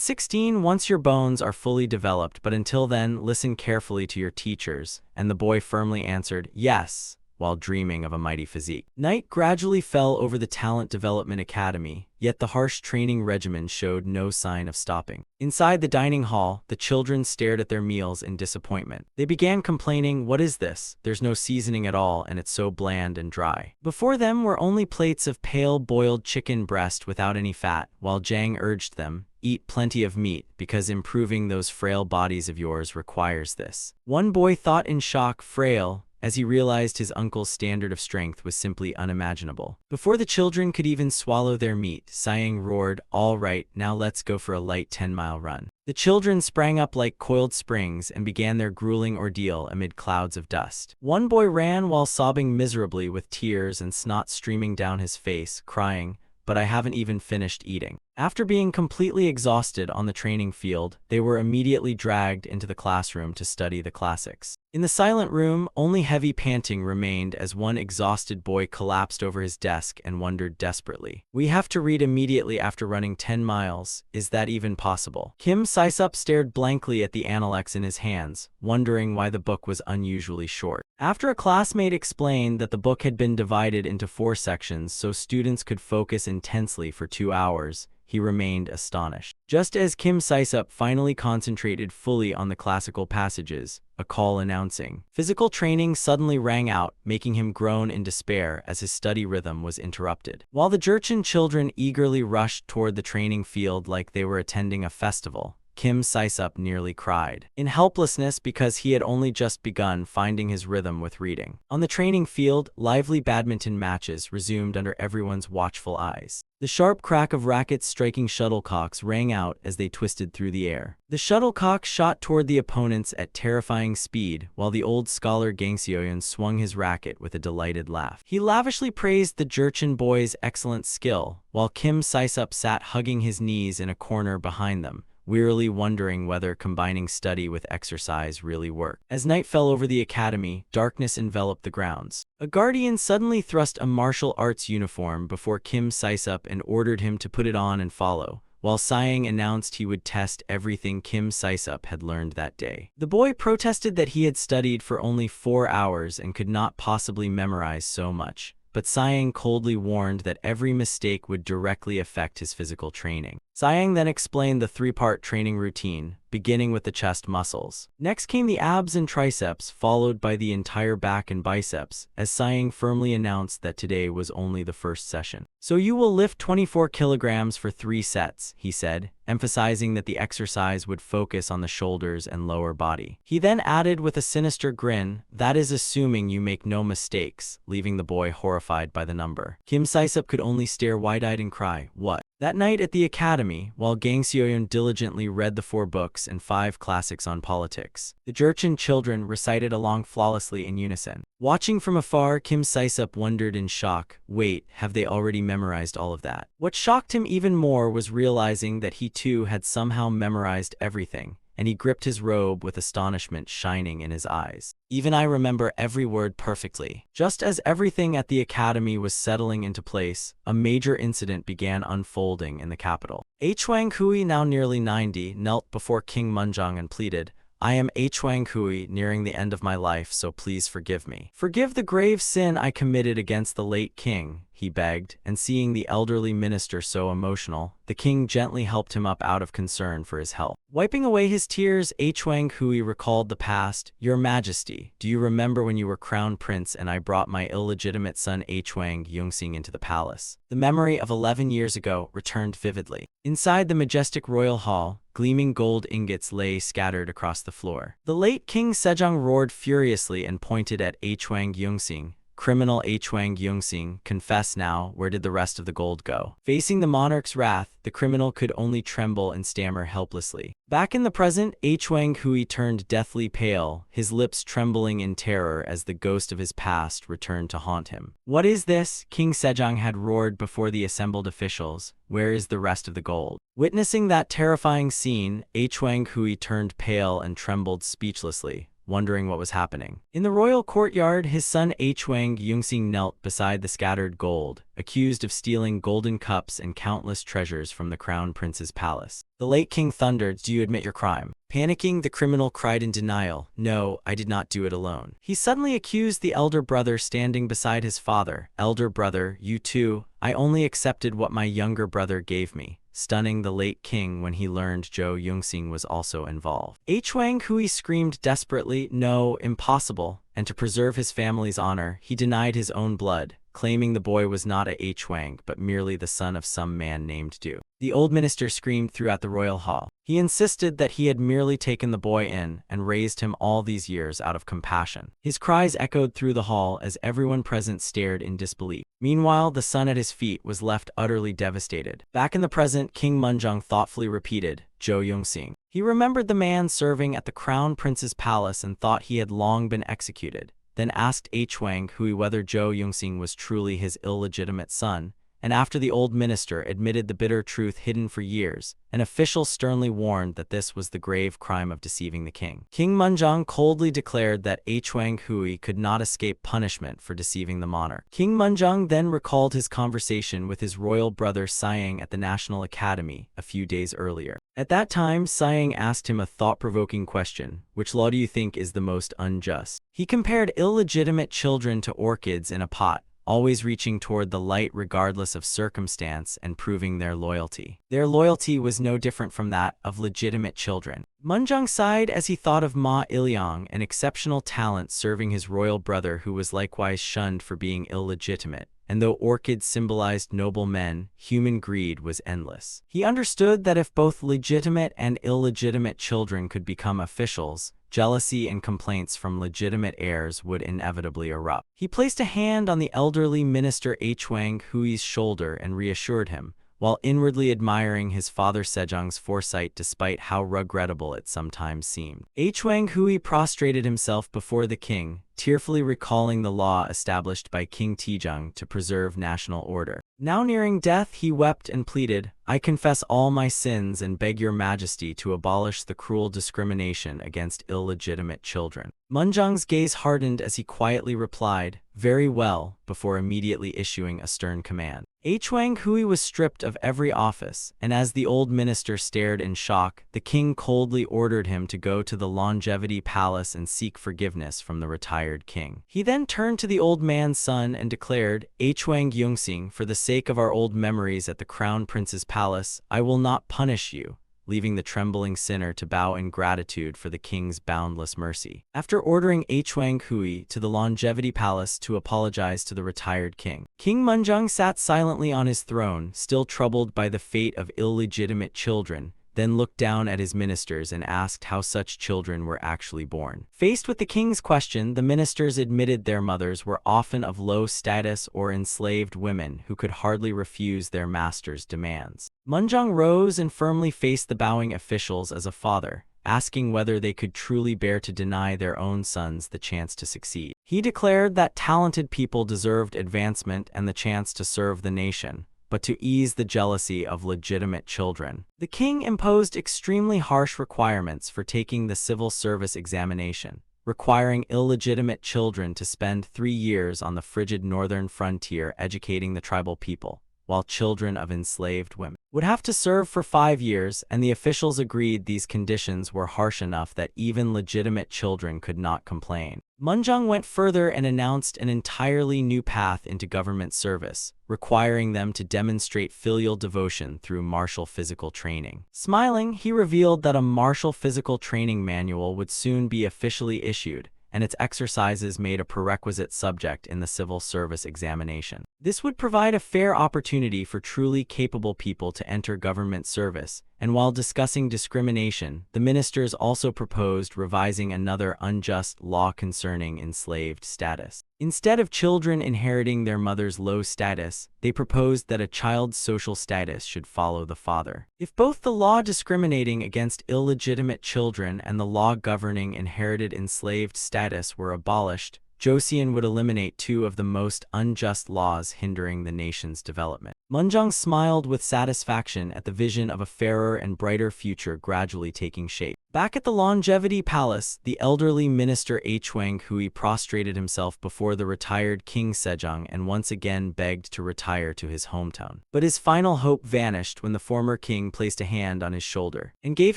16, once your bones are fully developed, but until then, listen carefully to your teachers." And the boy firmly answered, "Yes," while dreaming of a mighty physique. Night gradually fell over the Talent Development Academy, yet the harsh training regimen showed no sign of stopping. Inside the dining hall, the children stared at their meals in disappointment. They began complaining, "What is this? There's no seasoning at all, and it's so bland and dry." Before them were only plates of pale boiled chicken breast without any fat, while Jang urged them, "Eat plenty of meat, because improving those frail bodies of yours requires this." One boy thought in shock, "Frail," as he realized his uncle's standard of strength was simply unimaginable. Before the children could even swallow their meat, Sighing roared, "All right, now let's go for a light 10-mile run." The children sprang up like coiled springs and began their grueling ordeal amid clouds of dust. One boy ran while sobbing miserably with tears and snot streaming down his face, crying, "But I haven't even finished eating." After being completely exhausted on the training field, they were immediately dragged into the classroom to study the classics. In the silent room, only heavy panting remained as one exhausted boy collapsed over his desk and wondered desperately, "We have to read immediately after running 10 miles. Is that even possible?" Kim Saisup stared blankly at the Analects in his hands, wondering why the book was unusually short. After a classmate explained that the book had been divided into 4 sections so students could focus intensely for 2 hours, he remained astonished. Just as Kim Saisup finally concentrated fully on the classical passages, a call announcing physical training suddenly rang out, making him groan in despair as his study rhythm was interrupted. While the Jurchen children eagerly rushed toward the training field like they were attending a festival, Kim Saisup nearly cried in helplessness because he had only just begun finding his rhythm with reading. On the training field, lively badminton matches resumed under everyone's watchful eyes. The sharp crack of rackets striking shuttlecocks rang out as they twisted through the air. The shuttlecock shot toward the opponents at terrifying speed, while the old scholar Gang Seoyeon swung his racket with a delighted laugh. He lavishly praised the Jurchen boys' excellent skill, while Kim Saisup sat hugging his knees in a corner behind them, wearily wondering whether combining study with exercise really worked. As night fell over the academy, darkness enveloped the grounds. A guardian suddenly thrust a martial arts uniform before Kim Saisup and ordered him to put it on and follow, while sighing announced he would test everything Kim Saisup had learned that day. The boy protested that he had studied for only 4 hours and could not possibly memorize so much, but Siang coldly warned that every mistake would directly affect his physical training. Siang then explained the 3-part training routine, beginning with the chest muscles. Next came the abs and triceps, followed by the entire back and biceps, as Siang firmly announced that today was only the first session. "So you will lift 24 kilograms for 3 sets, he said, emphasizing that the exercise would focus on the shoulders and lower body. He then added with a sinister grin, "That is assuming you make no mistakes," leaving the boy horrified by the number. Kim Saisup could only stare wide-eyed and cry, "What?" That night at the academy, while Gang Seoyeon diligently read the 4 books and 5 classics on politics, the Jurchen children recited along flawlessly in unison. Watching from afar, Kim Saisup wondered in shock, wait, have they already memorized all of that? What shocked him even more was realizing that he too had somehow memorized everything, and he gripped his robe with astonishment shining in his eyes. "Even I remember every word perfectly." Just as everything at the academy was settling into place, a major incident began unfolding in the capital. Hwang Hui, now nearly 90, knelt before King Munjong and pleaded, "I am Hwang Hui, nearing the end of my life, so please forgive me. Forgive the grave sin I committed against the late king," he begged, and seeing the elderly minister so emotional, the king gently helped him up out of concern for his health. Wiping away his tears, Hwang Hui recalled the past. "Your Majesty, do you remember when you were crown prince and I brought my illegitimate son Hwang Yungsing into the palace?" The memory of 11 years ago returned vividly. Inside the majestic royal hall, gleaming gold ingots lay scattered across the floor. The late King Sejong roared furiously and pointed at Hwang Yungsing. "Criminal Hwang Yungsing, confess now, where did the rest of the gold go?" Facing the monarch's wrath, the criminal could only tremble and stammer helplessly. Back in the present, Hwang Hui turned deathly pale, his lips trembling in terror as the ghost of his past returned to haunt him. "What is this?" King Sejong had roared before the assembled officials. "Where is the rest of the gold?" Witnessing that terrifying scene, Hwang Hui turned pale and trembled speechlessly, wondering what was happening. In the royal courtyard, his son Hwang Yungsing knelt beside the scattered gold, accused of stealing golden cups and countless treasures from the crown prince's palace. The late king thundered, "Do you admit your crime?" Panicking, the criminal cried in denial, "No, I did not do it alone." He suddenly accused the elder brother standing beside his father. "Elder brother, you too? I only accepted what my younger brother gave me," stunning the late king when he learned Jo Yungsing was also involved. Hwang Hui screamed desperately, "No, impossible," and to preserve his family's honor, he denied his own blood, claiming the boy was not a Hwang but merely the son of some man named Du. The old minister screamed throughout the royal hall. He insisted that he had merely taken the boy in and raised him all these years out of compassion. His cries echoed through the hall as everyone present stared in disbelief. Meanwhile, the son at his feet was left utterly devastated. Back in the present, King Munjong thoughtfully repeated, "Jo Yungsing." He remembered the man serving at the crown prince's palace and thought he had long been executed, then asked Hwang Hui whether Jo Yungsing was truly his illegitimate son, and after the old minister admitted the bitter truth hidden for years, an official sternly warned that this was the grave crime of deceiving the king. King Munjong coldly declared that Hwang Hui could not escape punishment for deceiving the monarch. King Munjong then recalled his conversation with his royal brother Siang at the National Academy a few days earlier. At that time, Siang asked him a thought-provoking question: which law do you think is the most unjust? He compared illegitimate children to orchids in a pot, always reaching toward the light regardless of circumstance and proving their loyalty. Their loyalty was no different from that of legitimate children. Munjong sighed as he thought of Ma Ilyang, an exceptional talent serving his royal brother who was likewise shunned for being illegitimate. And though orchids symbolized noble men, human greed was endless. He understood that if both legitimate and illegitimate children could become officials, jealousy and complaints from legitimate heirs would inevitably erupt. He placed a hand on the elderly minister Hwang Hui's shoulder and reassured him, while inwardly admiring his father Sejong's foresight despite how regrettable it sometimes seemed. Hwang Hui prostrated himself before the king, tearfully recalling the law established by King Tijung to preserve national order. Now nearing death, he wept and pleaded, "I confess all my sins and beg your majesty to abolish the cruel discrimination against illegitimate children." Munjong's gaze hardened as he quietly replied, "Very well," before immediately issuing a stern command. Hwang Hui was stripped of every office, and as the old minister stared in shock, the king coldly ordered him to go to the Longevity Palace and seek forgiveness from the retired king. He then turned to the old man's son and declared, "Hwang Yungsing, for the sake of our old memories at the Crown Prince's palace, I will not punish you," leaving the trembling sinner to bow in gratitude for the king's boundless mercy. After ordering Hwang Hui to the Longevity Palace to apologize to the retired king, King Munjong sat silently on his throne, still troubled by the fate of illegitimate children, then looked down at his ministers and asked how such children were actually born. Faced with the king's question, the ministers admitted their mothers were often of low status or enslaved women who could hardly refuse their master's demands. Munjong rose and firmly faced the bowing officials as a father, asking whether they could truly bear to deny their own sons the chance to succeed. He declared that talented people deserved advancement and the chance to serve the nation, but to ease the jealousy of legitimate children, the king imposed extremely harsh requirements for taking the civil service examination, requiring illegitimate children to spend 3 years on the frigid northern frontier educating the tribal people, while children of enslaved women would have to serve for 5 years, and the officials agreed these conditions were harsh enough that even legitimate children could not complain. Munjong went further and announced an entirely new path into government service, requiring them to demonstrate filial devotion through martial physical training. Smiling, he revealed that a martial physical training manual would soon be officially issued, and its exercises made a prerequisite subject in the civil service examination. This would provide a fair opportunity for truly capable people to enter government service, and while discussing discrimination, the ministers also proposed revising another unjust law concerning enslaved status. Instead of children inheriting their mother's low status, they proposed that a child's social status should follow the father. If both the law discriminating against illegitimate children and the law governing inherited enslaved status were abolished, Joseon would eliminate 2 of the most unjust laws hindering the nation's development. Munjong smiled with satisfaction at the vision of a fairer and brighter future gradually taking shape. Back at the Longevity Palace, the elderly minister Hwang Hui prostrated himself before the retired King Sejong and once again begged to retire to his hometown. But his final hope vanished when the former king placed a hand on his shoulder and gave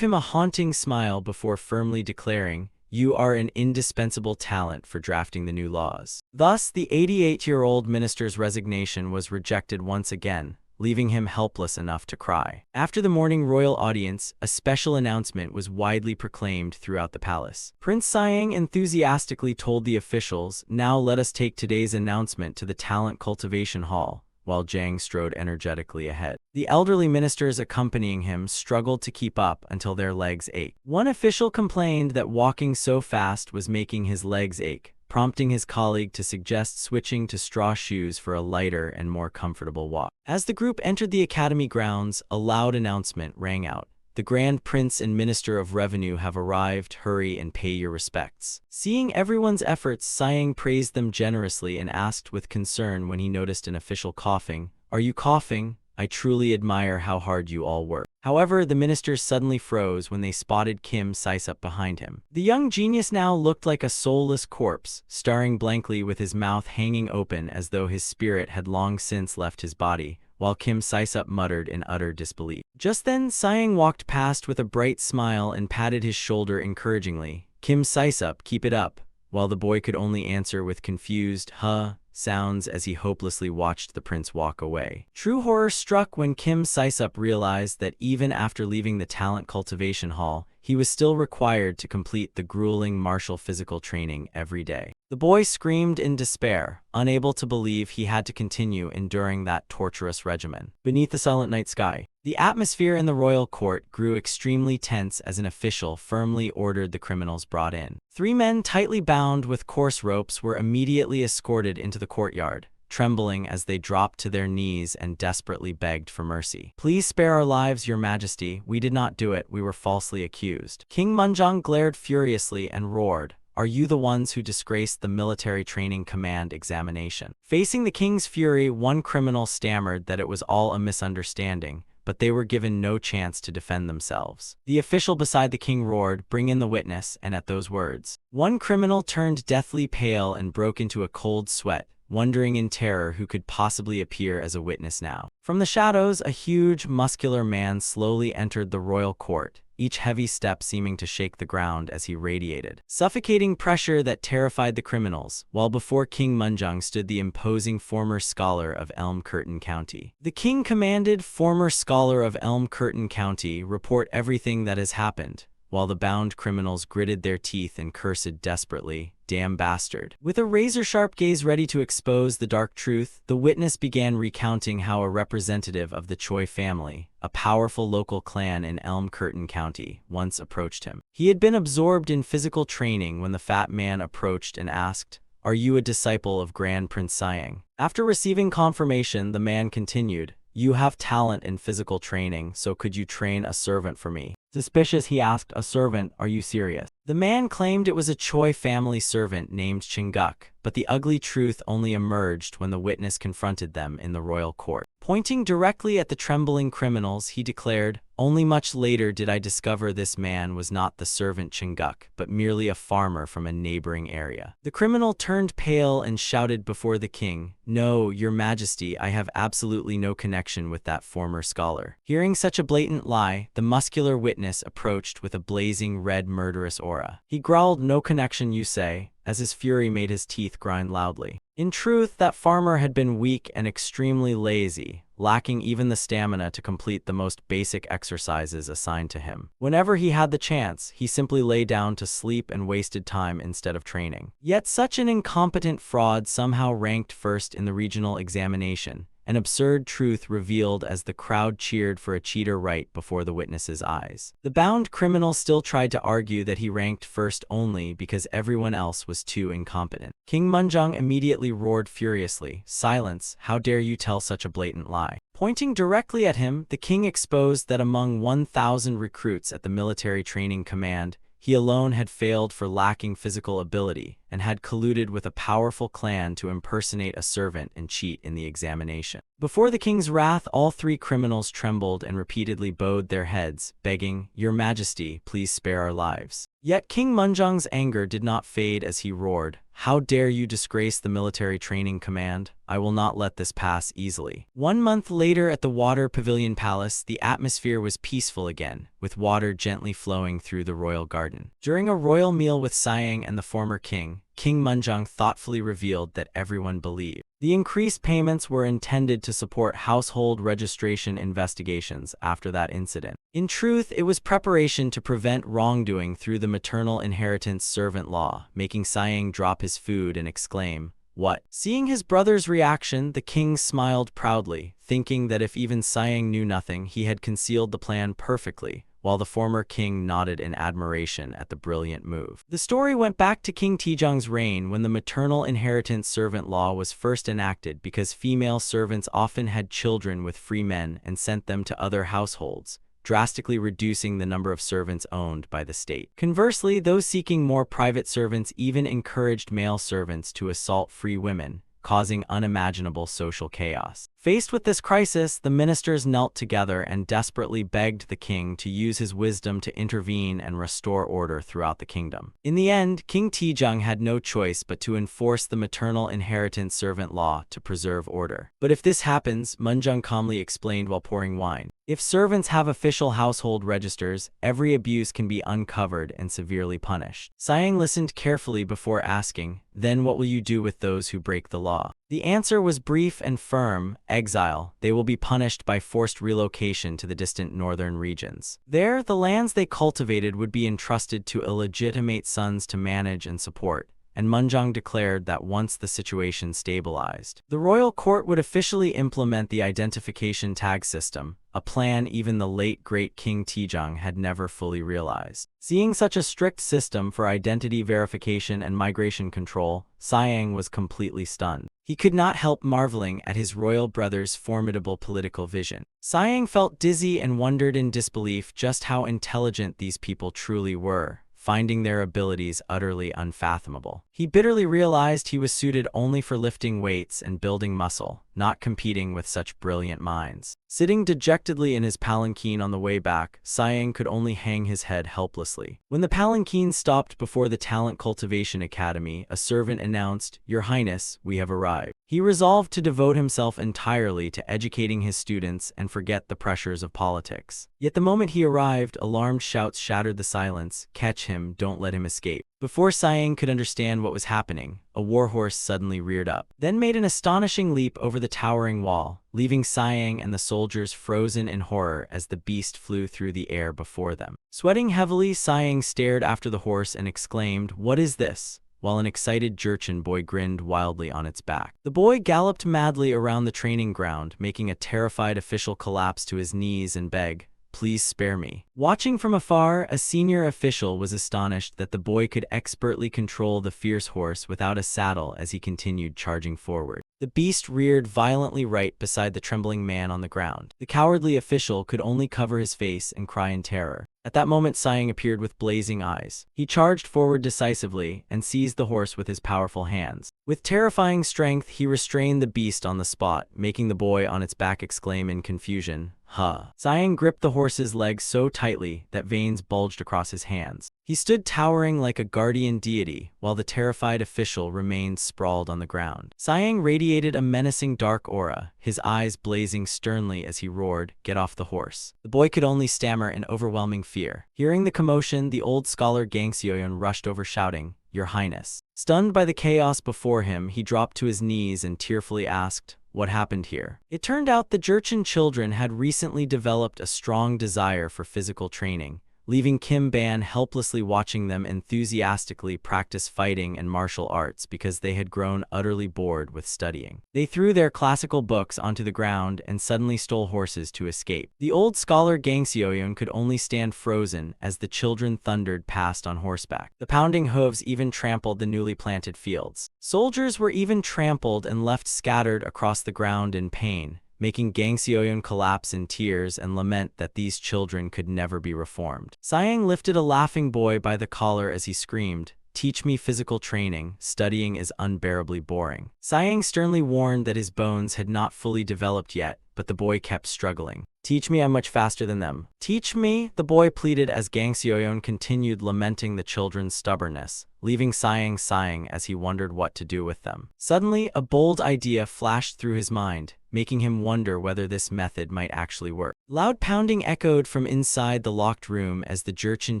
him a haunting smile before firmly declaring, "You are an indispensable talent for drafting the new laws." Thus, the 88-year-old minister's resignation was rejected once again, leaving him helpless enough to cry. After the morning royal audience, a special announcement was widely proclaimed throughout the palace. Prince Siang enthusiastically told the officials, "Now let us take today's announcement to the Talent Cultivation Hall," while Jang strode energetically ahead. The elderly ministers accompanying him struggled to keep up until their legs ached. One official complained that walking so fast was making his legs ache, prompting his colleague to suggest switching to straw shoes for a lighter and more comfortable walk. As the group entered the academy grounds, a loud announcement rang out. "The Grand Prince and Minister of Revenue have arrived. Hurry and pay your respects." Seeing everyone's efforts, Siang praised them generously and asked with concern when he noticed an official coughing, "Are you coughing? I truly admire how hard you all work." However, the ministers suddenly froze when they spotted Kim Saisup behind him. The young genius now looked like a soulless corpse, staring blankly with his mouth hanging open as though his spirit had long since left his body, while Kim Saisup muttered in utter disbelief. Just then, Siang walked past with a bright smile and patted his shoulder encouragingly. "Kim Saisup, keep it up," while the boy could only answer with confused, "Huh." sounds as he hopelessly watched the prince walk away. True horror struck when Kim Saisup realized that even after leaving the talent cultivation hall, he was still required to complete the grueling martial physical training every day. The boy screamed in despair, unable to believe he had to continue enduring that torturous regimen. Beneath the silent night sky, the atmosphere in the royal court grew extremely tense as an official firmly ordered the criminals brought in. 3 men tightly bound with coarse ropes were immediately escorted into the courtyard, trembling as they dropped to their knees and desperately begged for mercy. "Please spare our lives, Your Majesty. We did not do it. We were falsely accused." King Munjong glared furiously and roared, "Are you the ones who disgraced the military training command examination?" Facing the king's fury, one criminal stammered that it was all a misunderstanding, but they were given no chance to defend themselves. The official beside the king roared, "Bring in the witness," and at those words, one criminal turned deathly pale and broke into a cold sweat, wondering in terror who could possibly appear as a witness now. From the shadows, a huge, muscular man slowly entered the royal court, each heavy step seeming to shake the ground as he radiated suffocating pressure that terrified the criminals, while before King Munjong stood the imposing former scholar of Elm Curtain County. The king commanded, "Former scholar of Elm Curtain County, report everything that has happened," while the bound criminals gritted their teeth and cursed desperately, "Damn bastard." With a razor-sharp gaze ready to expose the dark truth, the witness began recounting how a representative of the Choi family, a powerful local clan in Elm Curtain County, once approached him. He had been absorbed in physical training when the fat man approached and asked, "Are you a disciple of Grand Prince Siang?" After receiving confirmation, the man continued, "You have talent in physical training, so could you train a servant for me?" Suspicious, he asked, "A servant? Are you serious?" The man claimed it was a Choi family servant named Chinguk, but the ugly truth only emerged when the witness confronted them in the royal court. Pointing directly at the trembling criminals, he declared, "Only much later did I discover this man was not the servant Chinguk, but merely a farmer from a neighboring area." The criminal turned pale and shouted before the king, "No, Your Majesty, I have absolutely no connection with that former scholar." Hearing such a blatant lie, the muscular witness approached with a blazing red murderous aura. He growled, "No connection, you say?" as his fury made his teeth grind loudly. In truth, that farmer had been weak and extremely lazy, lacking even the stamina to complete the most basic exercises assigned to him. Whenever he had the chance, he simply lay down to sleep and wasted time instead of training. Yet such an incompetent fraud somehow ranked first in the regional examination, an absurd truth revealed as the crowd cheered for a cheater right before the witness's eyes. The bound criminal still tried to argue that he ranked first only because everyone else was too incompetent. King Munjong immediately roared furiously, "Silence! How dare you tell such a blatant lie?" Pointing directly at him, the king exposed that among 1,000 recruits at the military training command, he alone had failed for lacking physical ability and had colluded with a powerful clan to impersonate a servant and cheat in the examination. Before the king's wrath, all 3 criminals trembled and repeatedly bowed their heads, begging, "Your Majesty, please spare our lives." Yet King Munjong's anger did not fade as he roared, "How dare you disgrace the military training command? I will not let this pass easily." 1 month later at the Water Pavilion Palace, the atmosphere was peaceful again, with water gently flowing through the royal garden. During a royal meal with Siang and the former king, King Munjong thoughtfully revealed that everyone believed the increased payments were intended to support household registration investigations after that incident. In truth, it was preparation to prevent wrongdoing through the maternal inheritance servant law, making Siang drop his food and exclaim, "What?" Seeing his brother's reaction, the king smiled proudly, thinking that if even Siang knew nothing, he had concealed the plan perfectly, while the former king nodded in admiration at the brilliant move. The story went back to King Tejong's reign when the maternal inheritance servant law was first enacted because female servants often had children with free men and sent them to other households, drastically reducing the number of servants owned by the state. Conversely, those seeking more private servants even encouraged male servants to assault free women, causing unimaginable social chaos. Faced with this crisis, the ministers knelt together and desperately begged the king to use his wisdom to intervene and restore order throughout the kingdom. In the end, King Tejong had no choice but to enforce the maternal inheritance servant law to preserve order. "But if this happens," Munjong calmly explained while pouring wine, If servants have official household registers, every abuse can be uncovered and severely punished. Siang listened carefully before asking, "Then what will you do with those who break the law?" The answer was brief and firm: exile. They will be punished by forced relocation to the distant northern regions. There, the lands they cultivated would be entrusted to illegitimate sons to manage and support, and Munjong declared that once the situation stabilized, the royal court would officially implement the identification tag system, a plan even the late great King Tijong had never fully realized. Seeing such a strict system for identity verification and migration control, Siang was completely stunned. He could not help marveling at his royal brother's formidable political vision. Siang felt dizzy and wondered in disbelief just how intelligent these people truly were, finding their abilities utterly unfathomable. He bitterly realized he was suited only for lifting weights and building muscle, not competing with such brilliant minds. Sitting dejectedly in his palanquin on the way back, Siang could only hang his head helplessly. When the palanquin stopped before the Talent Cultivation Academy, a servant announced, "Your Highness, we have arrived." He resolved to devote himself entirely to educating his students and forget the pressures of politics. Yet the moment he arrived, alarmed shouts shattered the silence. "Catch him, don't let him escape." Before Siang could understand what was happening, a warhorse suddenly reared up, then made an astonishing leap over the towering wall, leaving Siang and the soldiers frozen in horror as the beast flew through the air before them. Sweating heavily, Siang stared after the horse and exclaimed, "What is this?" while an excited Jurchen boy grinned wildly on its back. The boy galloped madly around the training ground, making a terrified official collapse to his knees and beg, "Please spare me." Watching from afar, a senior official was astonished that the boy could expertly control the fierce horse without a saddle as he continued charging forward. The beast reared violently right beside the trembling man on the ground. The cowardly official could only cover his face and cry in terror. At that moment, Siang appeared with blazing eyes. He charged forward decisively and seized the horse with his powerful hands. With terrifying strength, he restrained the beast on the spot, making the boy on its back exclaim in confusion, "Huh." Siang gripped the horse's legs so tightly that veins bulged across his hands. He stood towering like a guardian deity, while the terrified official remained sprawled on the ground. Siang radiated a menacing dark aura, his eyes blazing sternly as he roared, "Get off the horse." The boy could only stammer in overwhelming fear. Hearing the commotion, the old scholar Gang Xiaoyun rushed over shouting, "Your Highness." Stunned by the chaos before him, he dropped to his knees and tearfully asked, "What happened here?" It turned out the Jurchen children had recently developed a strong desire for physical training, leaving Kim Ban helplessly watching them enthusiastically practice fighting and martial arts because they had grown utterly bored with studying. They threw their classical books onto the ground and suddenly stole horses to escape. The old scholar Gang Xiaoyun could only stand frozen as the children thundered past on horseback. The pounding hooves even trampled the newly planted fields. Soldiers were even trampled and left scattered across the ground in pain, making Gang Xiaoyun collapse in tears and lament that these children could never be reformed. Siang lifted a laughing boy by the collar as he screamed, "Teach me physical training, studying is unbearably boring." Siang sternly warned that his bones had not fully developed yet, but the boy kept struggling. "Teach me, I'm much faster than them." "Teach me," the boy pleaded as Gang Xiaoyun continued lamenting the children's stubbornness, leaving Siang sighing as he wondered what to do with them. Suddenly, a bold idea flashed through his mind, making him wonder whether this method might actually work. Loud pounding echoed from inside the locked room as the Jurchen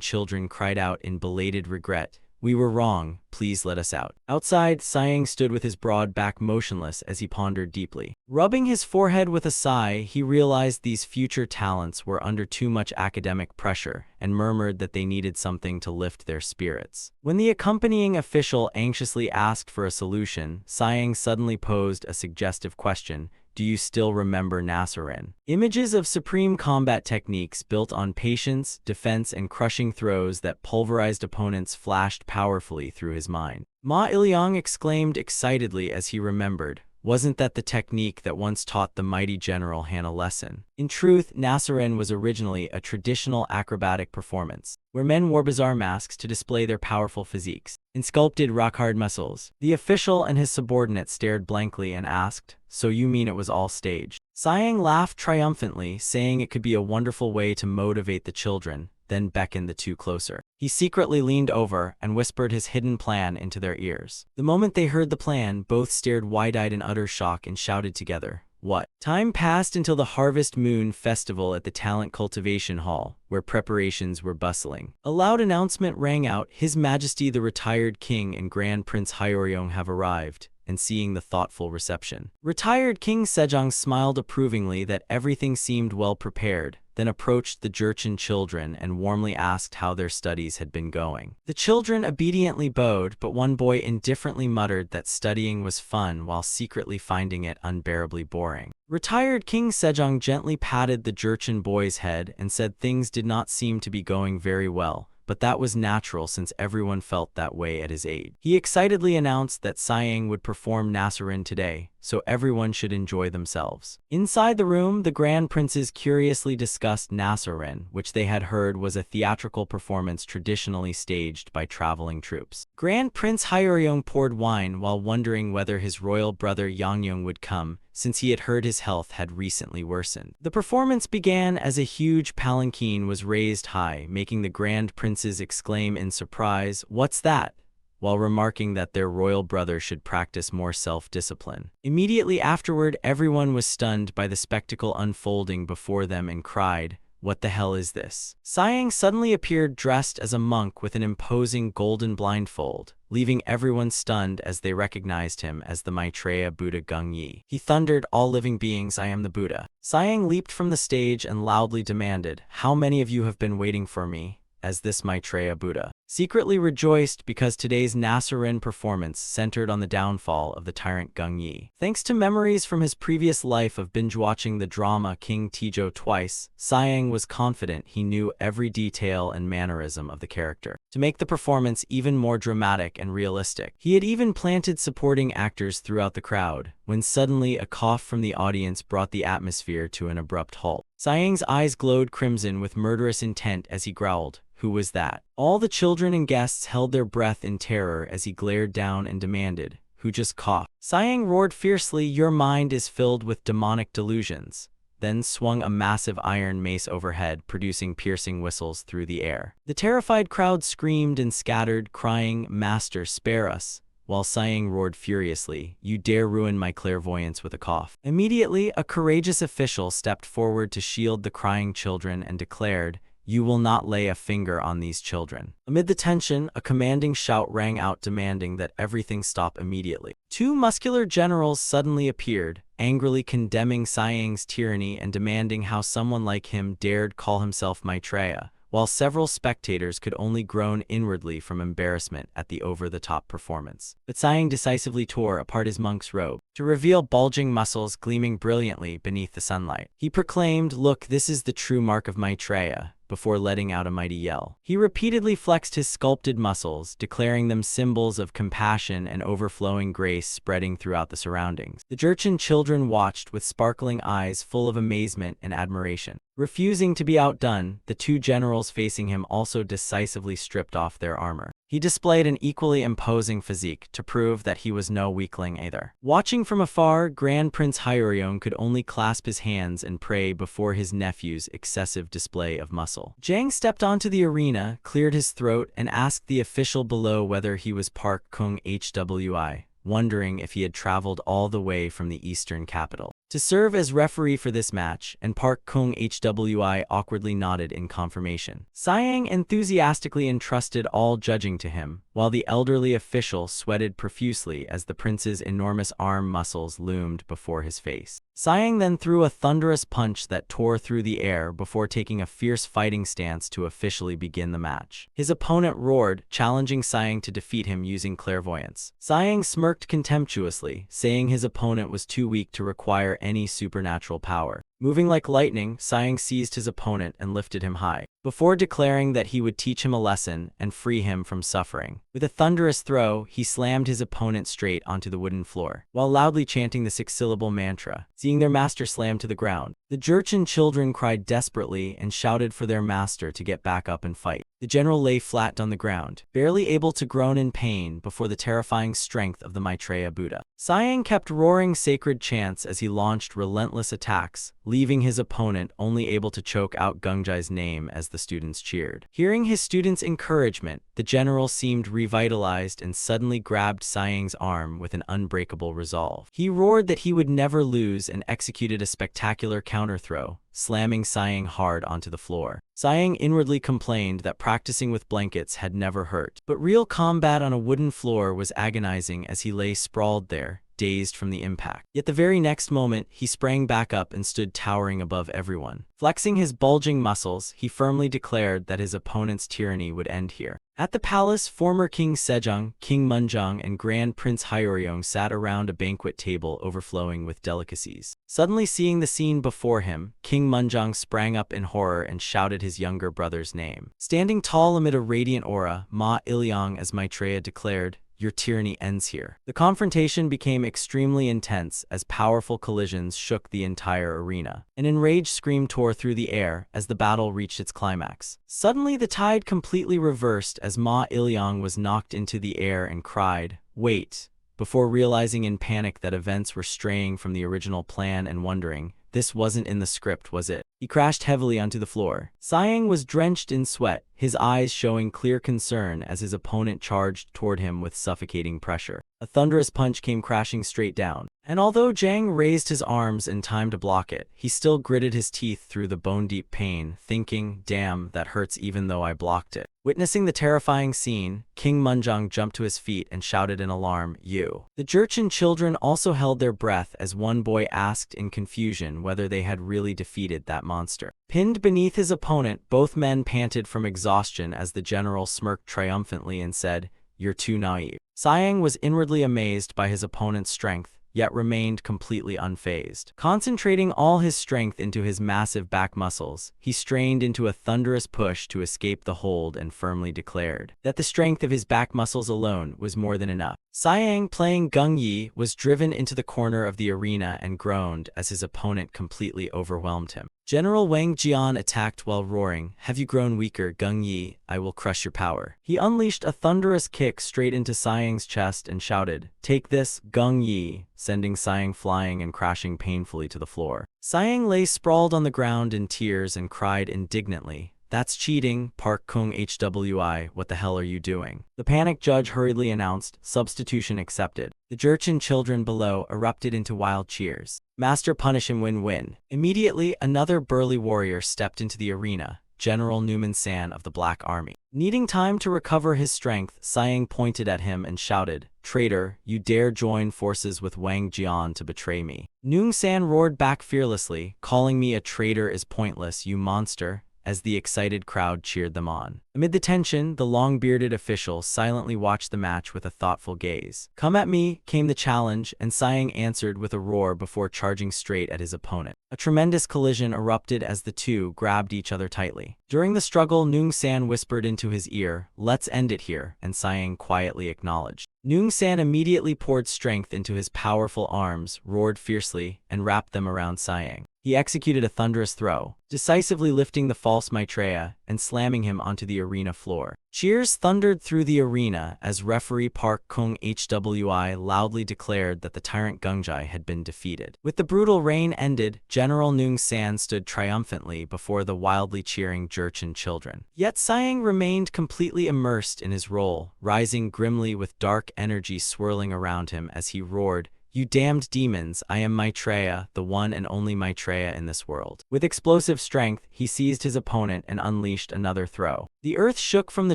children cried out in belated regret, "We were wrong, please let us out." Outside, Siang stood with his broad back motionless as he pondered deeply. Rubbing his forehead with a sigh, he realized these future talents were under too much academic pressure and murmured that they needed something to lift their spirits. When the accompanying official anxiously asked for a solution, Siang suddenly posed a suggestive question, "Do you still remember Nasserin?" Images of supreme combat techniques built on patience, defense, and crushing throws that pulverized opponents flashed powerfully through his mind. Ma Iliang exclaimed excitedly as he remembered, "Wasn't that the technique that once taught the mighty General Han a lesson?" In truth, Nasserin was originally a traditional acrobatic performance, where men wore bizarre masks to display their powerful physiques and sculpted rock-hard muscles. The official and his subordinate stared blankly and asked, "So you mean it was all staged?" Siang laughed triumphantly, saying it could be a wonderful way to motivate the children, then beckoned the two closer. He secretly leaned over and whispered his hidden plan into their ears. The moment they heard the plan, both stared wide-eyed in utter shock and shouted together, What? Time passed until the Harvest Moon Festival at the Talent Cultivation Hall, where preparations were bustling. A loud announcement rang out, His Majesty the retired King and Grand Prince Hyeoryong have arrived, and seeing the thoughtful reception. Retired King Sejong smiled approvingly that everything seemed well prepared, then approached the Jurchen children and warmly asked how their studies had been going. The children obediently bowed, but one boy indifferently muttered that studying was fun while secretly finding it unbearably boring. Retired King Sejong gently patted the Jurchen boy's head and said things did not seem to be going very well, but that was natural since everyone felt that way at his age. He excitedly announced that Sayang would perform Nasarin today, so everyone should enjoy themselves. Inside the room, the Grand Princes curiously discussed Nasarin, which they had heard was a theatrical performance traditionally staged by traveling troops. Grand Prince Hyeoryong poured wine while wondering whether his royal brother Yangyong would come, since he had heard his health had recently worsened. The performance began as a huge palanquin was raised high, making the Grand Princes exclaim in surprise, "What's that?" while remarking that their royal brother should practice more self-discipline. Immediately afterward, everyone was stunned by the spectacle unfolding before them and cried, "What the hell is this?" Sayang suddenly appeared dressed as a monk with an imposing golden blindfold, leaving everyone stunned as they recognized him as the Maitreya Buddha Gungyi. He thundered, "All living beings, I am the Buddha." Sayang leaped from the stage and loudly demanded, "How many of you have been waiting for me, as this Maitreya Buddha?" Secretly rejoiced because today's Nasarin performance centered on the downfall of the tyrant Gungyi. Thanks to memories from his previous life of binge-watching the drama King Tijo twice, Sayang was confident he knew every detail and mannerism of the character. To make the performance even more dramatic and realistic, he had even planted supporting actors throughout the crowd, when suddenly a cough from the audience brought the atmosphere to an abrupt halt. Sayang's eyes glowed crimson with murderous intent as he growled, "Who was that?" All the children and guests held their breath in terror as he glared down and demanded, "Who just coughed?" Sayang roared fiercely, "Your mind is filled with demonic delusions," then swung a massive iron mace overhead, producing piercing whistles through the air. The terrified crowd screamed and scattered, crying, "Master, spare us," while Sayang roared furiously, "You dare ruin my clairvoyance with a cough." Immediately, a courageous official stepped forward to shield the crying children and declared, "You will not lay a finger on these children." Amid the tension, a commanding shout rang out demanding that everything stop immediately. Two muscular generals suddenly appeared, angrily condemning Sayang's tyranny and demanding how someone like him dared call himself Maitreya, while several spectators could only groan inwardly from embarrassment at the over-the-top performance. But Sayang decisively tore apart his monk's robe to reveal bulging muscles gleaming brilliantly beneath the sunlight. He proclaimed, "Look, this is the true mark of Maitreya," before letting out a mighty yell. He repeatedly flexed his sculpted muscles, declaring them symbols of compassion and overflowing grace spreading throughout the surroundings. The Jurchen children watched with sparkling eyes full of amazement and admiration. Refusing to be outdone, the two generals facing him also decisively stripped off their armor. He displayed an equally imposing physique to prove that he was no weakling either. Watching from afar, Grand Prince Hyeoryong could only clasp his hands and pray before his nephew's excessive display of muscle. Jang stepped onto the arena, cleared his throat, and asked the official below whether he was Park Kung Hwi, wondering if he had traveled all the way from the eastern capital to serve as referee for this match, and Park Kung Hwi awkwardly nodded in confirmation. Sayang enthusiastically entrusted all judging to him, while the elderly official sweated profusely as the prince's enormous arm muscles loomed before his face. Sayang then threw a thunderous punch that tore through the air before taking a fierce fighting stance to officially begin the match. His opponent roared, challenging Sayang to defeat him using clairvoyance. Sayang smirked contemptuously, saying his opponent was too weak to require any supernatural power. Moving like lightning, Sayang seized his opponent and lifted him high, before declaring that he would teach him a lesson and free him from suffering. With a thunderous throw, he slammed his opponent straight onto the wooden floor, while loudly chanting the six-syllable mantra. Seeing their master slammed to the ground, the Jurchen children cried desperately and shouted for their master to get back up and fight. The general lay flat on the ground, barely able to groan in pain before the terrifying strength of the Maitreya Buddha. Sayang kept roaring sacred chants as he launched relentless attacks, leaving his opponent only able to choke out Gungjai's name as the students cheered. Hearing his students' encouragement, the general seemed revitalized and suddenly grabbed Sayang's arm with an unbreakable resolve. He roared that he would never lose and executed a spectacular counterthrow, slamming Sayang hard onto the floor. Sayang inwardly complained that practicing with blankets had never hurt, but real combat on a wooden floor was agonizing as he lay sprawled there, dazed from the impact. Yet the very next moment, he sprang back up and stood towering above everyone. Flexing his bulging muscles, he firmly declared that his opponent's tyranny would end here. At the palace, former King Sejong, King Munjong, and Grand Prince Hyeoryong sat around a banquet table overflowing with delicacies. Suddenly seeing the scene before him, King Munjong sprang up in horror and shouted his younger brother's name. Standing tall amid a radiant aura, Ma Ilyong as Maitreya declared, "Your tyranny ends here." The confrontation became extremely intense as powerful collisions shook the entire arena. An enraged scream tore through the air as the battle reached its climax. Suddenly the tide completely reversed as Ma Ilyong was knocked into the air and cried, "Wait," before realizing in panic that events were straying from the original plan and wondering, this wasn't in the script, was it? He crashed heavily onto the floor. Sayang was drenched in sweat, his eyes showing clear concern as his opponent charged toward him with suffocating pressure. A thunderous punch came crashing straight down, and although Jang raised his arms in time to block it, he still gritted his teeth through the bone-deep pain, thinking, "Damn, that hurts even though I blocked it." Witnessing the terrifying scene, King Munjong jumped to his feet and shouted in alarm, "You!" The Jurchen children also held their breath as one boy asked in confusion whether they had really defeated that monster. Pinned beneath his opponent, both men panted from exhaustion as the general smirked triumphantly and said, "You're too naive." Sayang was inwardly amazed by his opponent's strength, yet remained completely unfazed. Concentrating all his strength into his massive back muscles, he strained into a thunderous push to escape the hold and firmly declared that the strength of his back muscles alone was more than enough. Sayang, playing Gung Yi, was driven into the corner of the arena and groaned as his opponent completely overwhelmed him. General Wang Jian attacked while roaring, "Have you grown weaker, Gung Yi? I will crush your power." He unleashed a thunderous kick straight into Sayang's chest and shouted, "Take this, Gung Yi," sending Sayang flying and crashing painfully to the floor. Sayang lay sprawled on the ground in tears and cried indignantly, "That's cheating, Park Kung Hwi, what the hell are you doing?" The panicked judge hurriedly announced, "Substitution accepted." The Jurchen children below erupted into wild cheers. "Master, punish him, win-win." Immediately, another burly warrior stepped into the arena, General Newman San of the Black Army. Needing time to recover his strength, Sayang pointed at him and shouted, "Traitor, you dare join forces with Wang Jian to betray me." Newman San roared back fearlessly, "Calling me a traitor is pointless, you monster," as the excited crowd cheered them on. Amid the tension, the long-bearded official silently watched the match with a thoughtful gaze. "Come at me," came the challenge, and Sayang answered with a roar before charging straight at his opponent. A tremendous collision erupted as the two grabbed each other tightly. During the struggle, Newman San whispered into his ear, "Let's end it here," and Sayang quietly acknowledged. Newman San immediately poured strength into his powerful arms, roared fiercely, and wrapped them around Sayang. He executed a thunderous throw, decisively lifting the false Maitreya and slamming him onto the arena floor. Cheers thundered through the arena as referee Park Kung Hwi loudly declared that the tyrant Gungjai had been defeated. With the brutal reign ended, General Newman San stood triumphantly before the wildly cheering Jurchen children. Yet Sayang remained completely immersed in his role, rising grimly with dark energy swirling around him as he roared, "You damned demons, I am Maitreya, the one and only Maitreya in this world." With explosive strength, he seized his opponent and unleashed another throw. The earth shook from the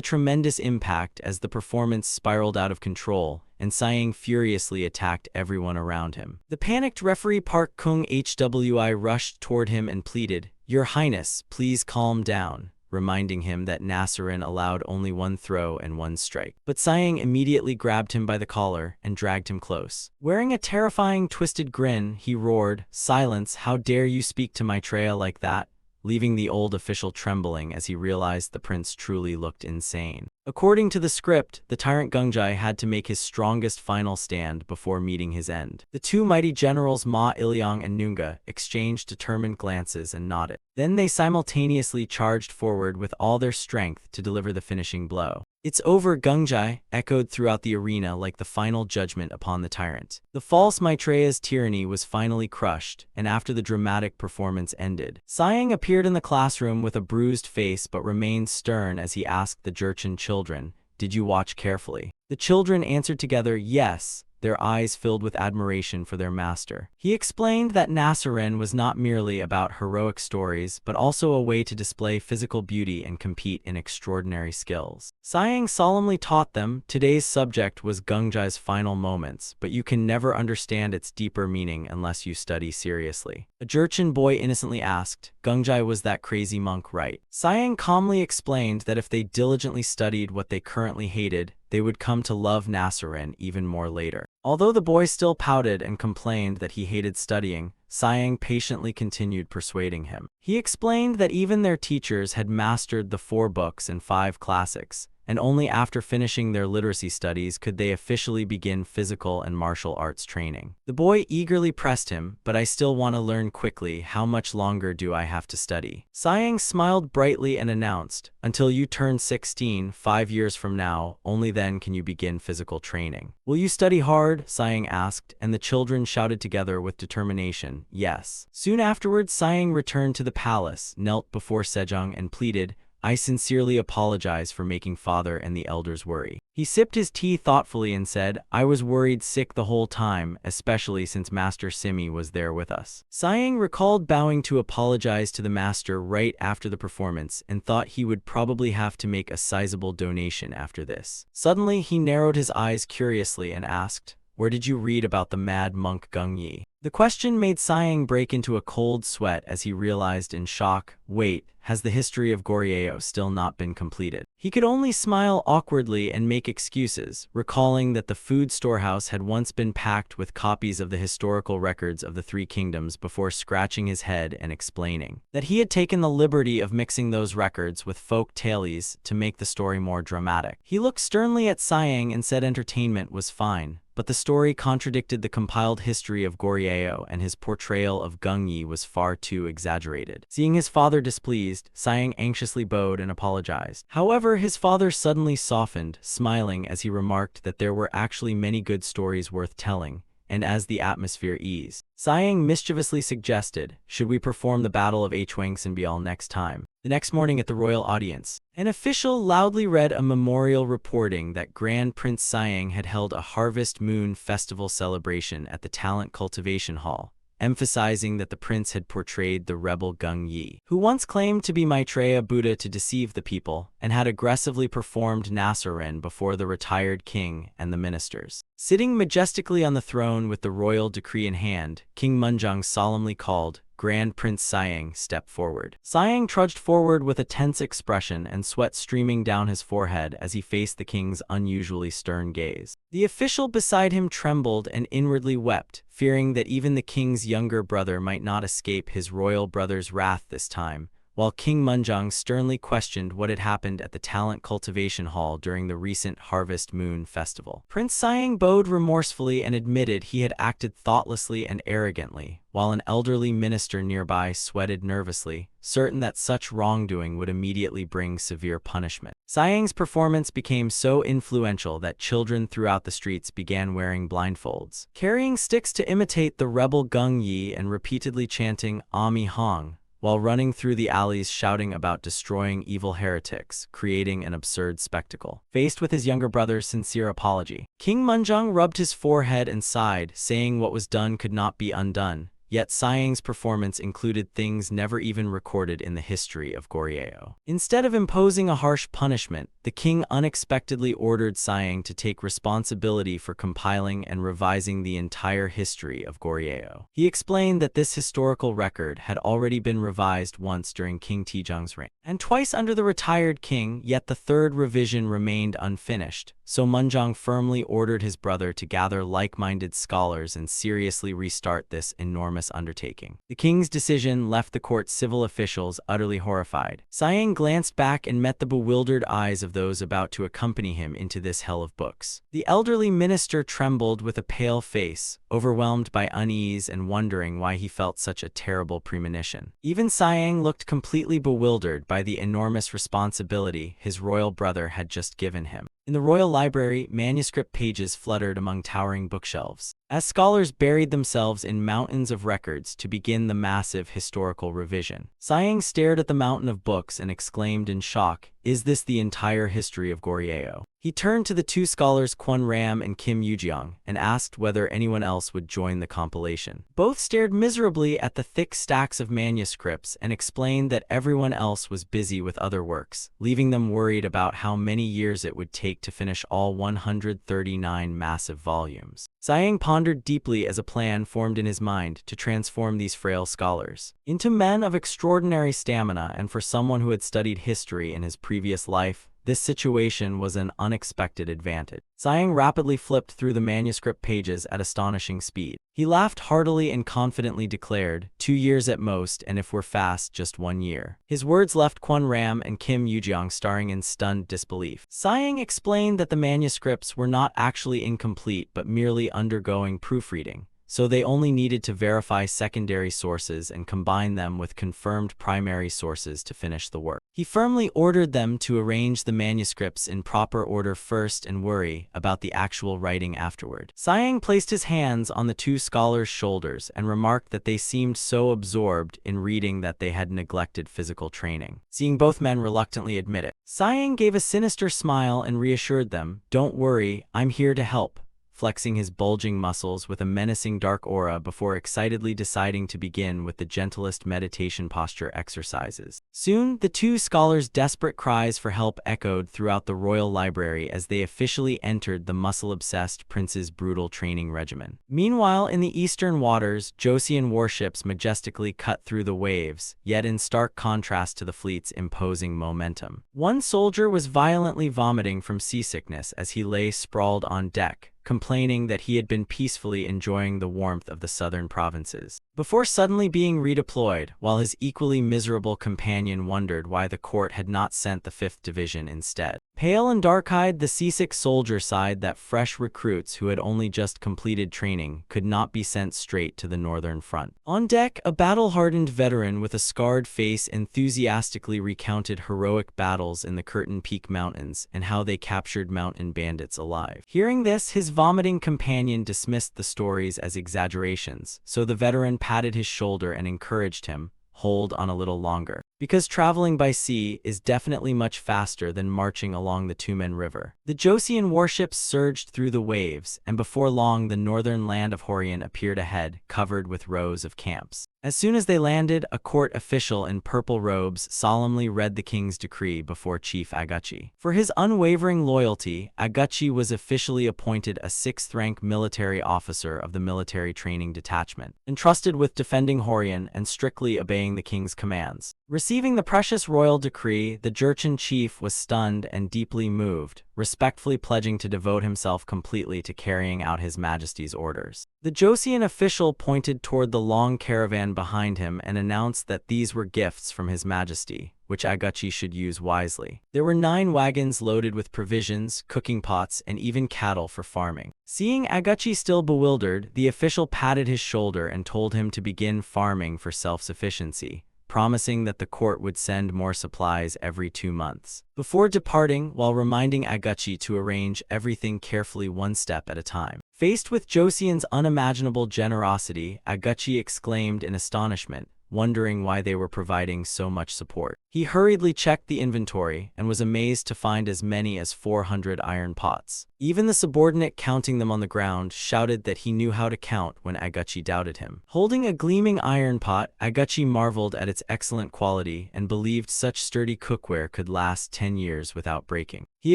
tremendous impact as the performance spiraled out of control, and Sayang furiously attacked everyone around him. The panicked referee Park Kung Hwi rushed toward him and pleaded, "Your Highness, please calm down," reminding him that Nasserin allowed only one throw and one strike. But Sayang immediately grabbed him by the collar and dragged him close. Wearing a terrifying twisted grin, he roared, "Silence, how dare you speak to Maitreya like that?" leaving the old official trembling as he realized the prince truly looked insane. According to the script, the tyrant Gungjai had to make his strongest final stand before meeting his end. The two mighty generals Ma Ilyong and Nunga exchanged determined glances and nodded. Then they simultaneously charged forward with all their strength to deliver the finishing blow. "It's over, Gungjai," echoed throughout the arena like the final judgment upon the tyrant. The false Maitreya's tyranny was finally crushed, and after the dramatic performance ended, Sayang appeared in the classroom with a bruised face but remained stern as he asked the Jurchen children, Did you watch carefully?" The children answered together, "Yes," their eyes filled with admiration for their master. He explained that Naseren was not merely about heroic stories, but also a way to display physical beauty and compete in extraordinary skills. Siang solemnly taught them, "Today's subject was Gungjai's final moments, but you can never understand its deeper meaning unless you study seriously." A Jurchen boy innocently asked, "Gungjai was that crazy monk, right?" Siang calmly explained that if they diligently studied what they currently hated, they would come to love Naseren even more later. Although the boy still pouted and complained that he hated studying, Siang patiently continued persuading him. He explained that even their teachers had mastered the 4 books and 5 classics, and only after finishing their literacy studies could they officially begin physical and martial arts training. The boy eagerly pressed him, "But I still want to learn quickly. How much longer do I have to study?" Siang smiled brightly and announced, "Until you turn 16, 5 years from now, only then can you begin physical training." "Will you study hard?" Siang asked, and the children shouted together with determination, "Yes." Soon afterwards, Siang returned to the palace, knelt before Sejong and pleaded, "I sincerely apologize for making father and the elders worry." He sipped his tea thoughtfully and said, "I was worried sick the whole time, especially since Master Simi was there with us." Siang recalled bowing to apologize to the master right after the performance and thought he would probably have to make a sizable donation after this. Suddenly, he narrowed his eyes curiously and asked, "Where did you read about the mad monk Gung Yi?" The question made Siang break into a cold sweat as he realized in shock, wait, has the history of Goryeo still not been completed? He could only smile awkwardly and make excuses, recalling that the food storehouse had once been packed with copies of the historical records of the 3 kingdoms before scratching his head and explaining that he had taken the liberty of mixing those records with folk tales to make the story more dramatic. He looked sternly at Siang and said entertainment was fine, but the story contradicted the compiled history of Goryeo and his portrayal of Gung Yi was far too exaggerated. Seeing his father displeased, Siang anxiously bowed and apologized. However, his father suddenly softened, smiling as he remarked that there were actually many good stories worth telling, and as the atmosphere eased, Siang mischievously suggested, "Should we perform the Battle of Hwangsanbeal next time?" The next morning at the royal audience, an official loudly read a memorial reporting that Grand Prince Siang had held a Harvest Moon Festival celebration at the Talent Cultivation Hall, emphasizing that the prince had portrayed the rebel Gung Yi, who once claimed to be Maitreya Buddha to deceive the people, and had aggressively performed Naseren before the retired king and the ministers. Sitting majestically on the throne with the royal decree in hand, King Munjong solemnly called, "Grand Prince Siang, step forward." Siang trudged forward with a tense expression and sweat streaming down his forehead as he faced the king's unusually stern gaze. The official beside him trembled and inwardly wept, fearing that even the king's younger brother might not escape his royal brother's wrath this time, while King Munjong sternly questioned what had happened at the Talent Cultivation Hall during the recent Harvest Moon Festival. Prince Siang bowed remorsefully and admitted he had acted thoughtlessly and arrogantly, while an elderly minister nearby sweated nervously, certain that such wrongdoing would immediately bring severe punishment. Siang's performance became so influential that children throughout the streets began wearing blindfolds, carrying sticks to imitate the rebel Gung Yi and repeatedly chanting Ami Hong, while running through the alleys shouting about destroying evil heretics, creating an absurd spectacle. Faced with his younger brother's sincere apology, King Munjong rubbed his forehead and sighed, saying what was done could not be undone. Yet Siang's performance included things never even recorded in the history of Goryeo. Instead of imposing a harsh punishment, the king unexpectedly ordered Siang to take responsibility for compiling and revising the entire history of Goryeo. He explained that this historical record had already been revised once during King Tijong's reign, and twice under the retired king, yet the 3rd revision remained unfinished. So Munjong firmly ordered his brother to gather like-minded scholars and seriously restart this enormous undertaking. The king's decision left the court's civil officials utterly horrified. Siang glanced back and met the bewildered eyes of those about to accompany him into this hell of books. The elderly minister trembled with a pale face, overwhelmed by unease and wondering why he felt such a terrible premonition. Even Siang looked completely bewildered by the enormous responsibility his royal brother had just given him. In the royal library, manuscript pages fluttered among towering bookshelves. as scholars buried themselves in mountains of records to begin the massive historical revision. Siang stared at the mountain of books and exclaimed in shock, "Is this the entire history of Goryeo?" He turned to the two scholars Kwon Ram and Kim Yujeong and asked whether anyone else would join the compilation. Both stared miserably at the thick stacks of manuscripts and explained that everyone else was busy with other works, leaving them worried about how many years it would take to finish all 139 massive volumes. Siang pondered deeply as a plan formed in his mind to transform these frail scholars into men of extraordinary stamina, and for someone who had studied history in his previous life, this situation was an unexpected advantage. Siang rapidly flipped through the manuscript pages at astonishing speed. He laughed heartily and confidently declared, 2 years at most, and if we're fast, just 1 year. His words left Kwon Ram and Kim Yujeong staring in stunned disbelief. Siang explained that the manuscripts were not actually incomplete but merely undergoing proofreading, so they only needed to verify secondary sources and combine them with confirmed primary sources to finish the work. He firmly ordered them to arrange the manuscripts in proper order first and worry about the actual writing afterward. Siang placed his hands on the two scholars' shoulders and remarked that they seemed so absorbed in reading that they had neglected physical training. Seeing both men reluctantly admit it, Siang gave a sinister smile and reassured them, "Don't worry, I'm here to help," flexing his bulging muscles with a menacing dark aura before excitedly deciding to begin with the gentlest meditation posture exercises. Soon, the two scholars' desperate cries for help echoed throughout the royal library as they officially entered the muscle-obsessed prince's brutal training regimen. Meanwhile, in the eastern waters, Joseon warships majestically cut through the waves, yet in stark contrast to the fleet's imposing momentum. One soldier was violently vomiting from seasickness as he lay sprawled on deck, complaining that he had been peacefully enjoying the warmth of the southern provinces, before suddenly being redeployed, while his equally miserable companion wondered why the court had not sent the 5th Division instead. Pale and dark-eyed, the seasick soldier sighed that fresh recruits who had only just completed training could not be sent straight to the northern front. On deck, a battle-hardened veteran with a scarred face enthusiastically recounted heroic battles in the Curtain Peak Mountains and how they captured mountain bandits alive. Hearing this, his vomiting companion dismissed the stories as exaggerations, so the veteran patted his shoulder and encouraged him, "Hold on a little longer, because traveling by sea is definitely much faster than marching along the Tumen River." The Joseon warships surged through the waves, and before long the northern land of Horian appeared ahead, covered with rows of camps. As soon as they landed, a court official in purple robes solemnly read the king's decree before Chief Agachi. For his unwavering loyalty, Agachi was officially appointed a 6th-rank military officer of the military training detachment, entrusted with defending Horian and strictly obeying the king's commands. Receiving the precious royal decree, the Jurchen chief was stunned and deeply moved, respectfully pledging to devote himself completely to carrying out His Majesty's orders. The Joseon official pointed toward the long caravan behind him and announced that these were gifts from His Majesty, which Agachi should use wisely. There were 9 wagons loaded with provisions, cooking pots, and even cattle for farming. Seeing Agachi still bewildered, the official patted his shoulder and told him to begin farming for self-sufficiency, promising that the court would send more supplies every 2 months. Before departing, while reminding Agachi to arrange everything carefully one step at a time. Faced with Joseon's unimaginable generosity, Agachi exclaimed in astonishment, wondering why they were providing so much support. He hurriedly checked the inventory and was amazed to find as many as 400 iron pots. Even the subordinate counting them on the ground shouted that he knew how to count when Agachi doubted him. Holding a gleaming iron pot, Agachi marveled at its excellent quality and believed such sturdy cookware could last 10 years without breaking. He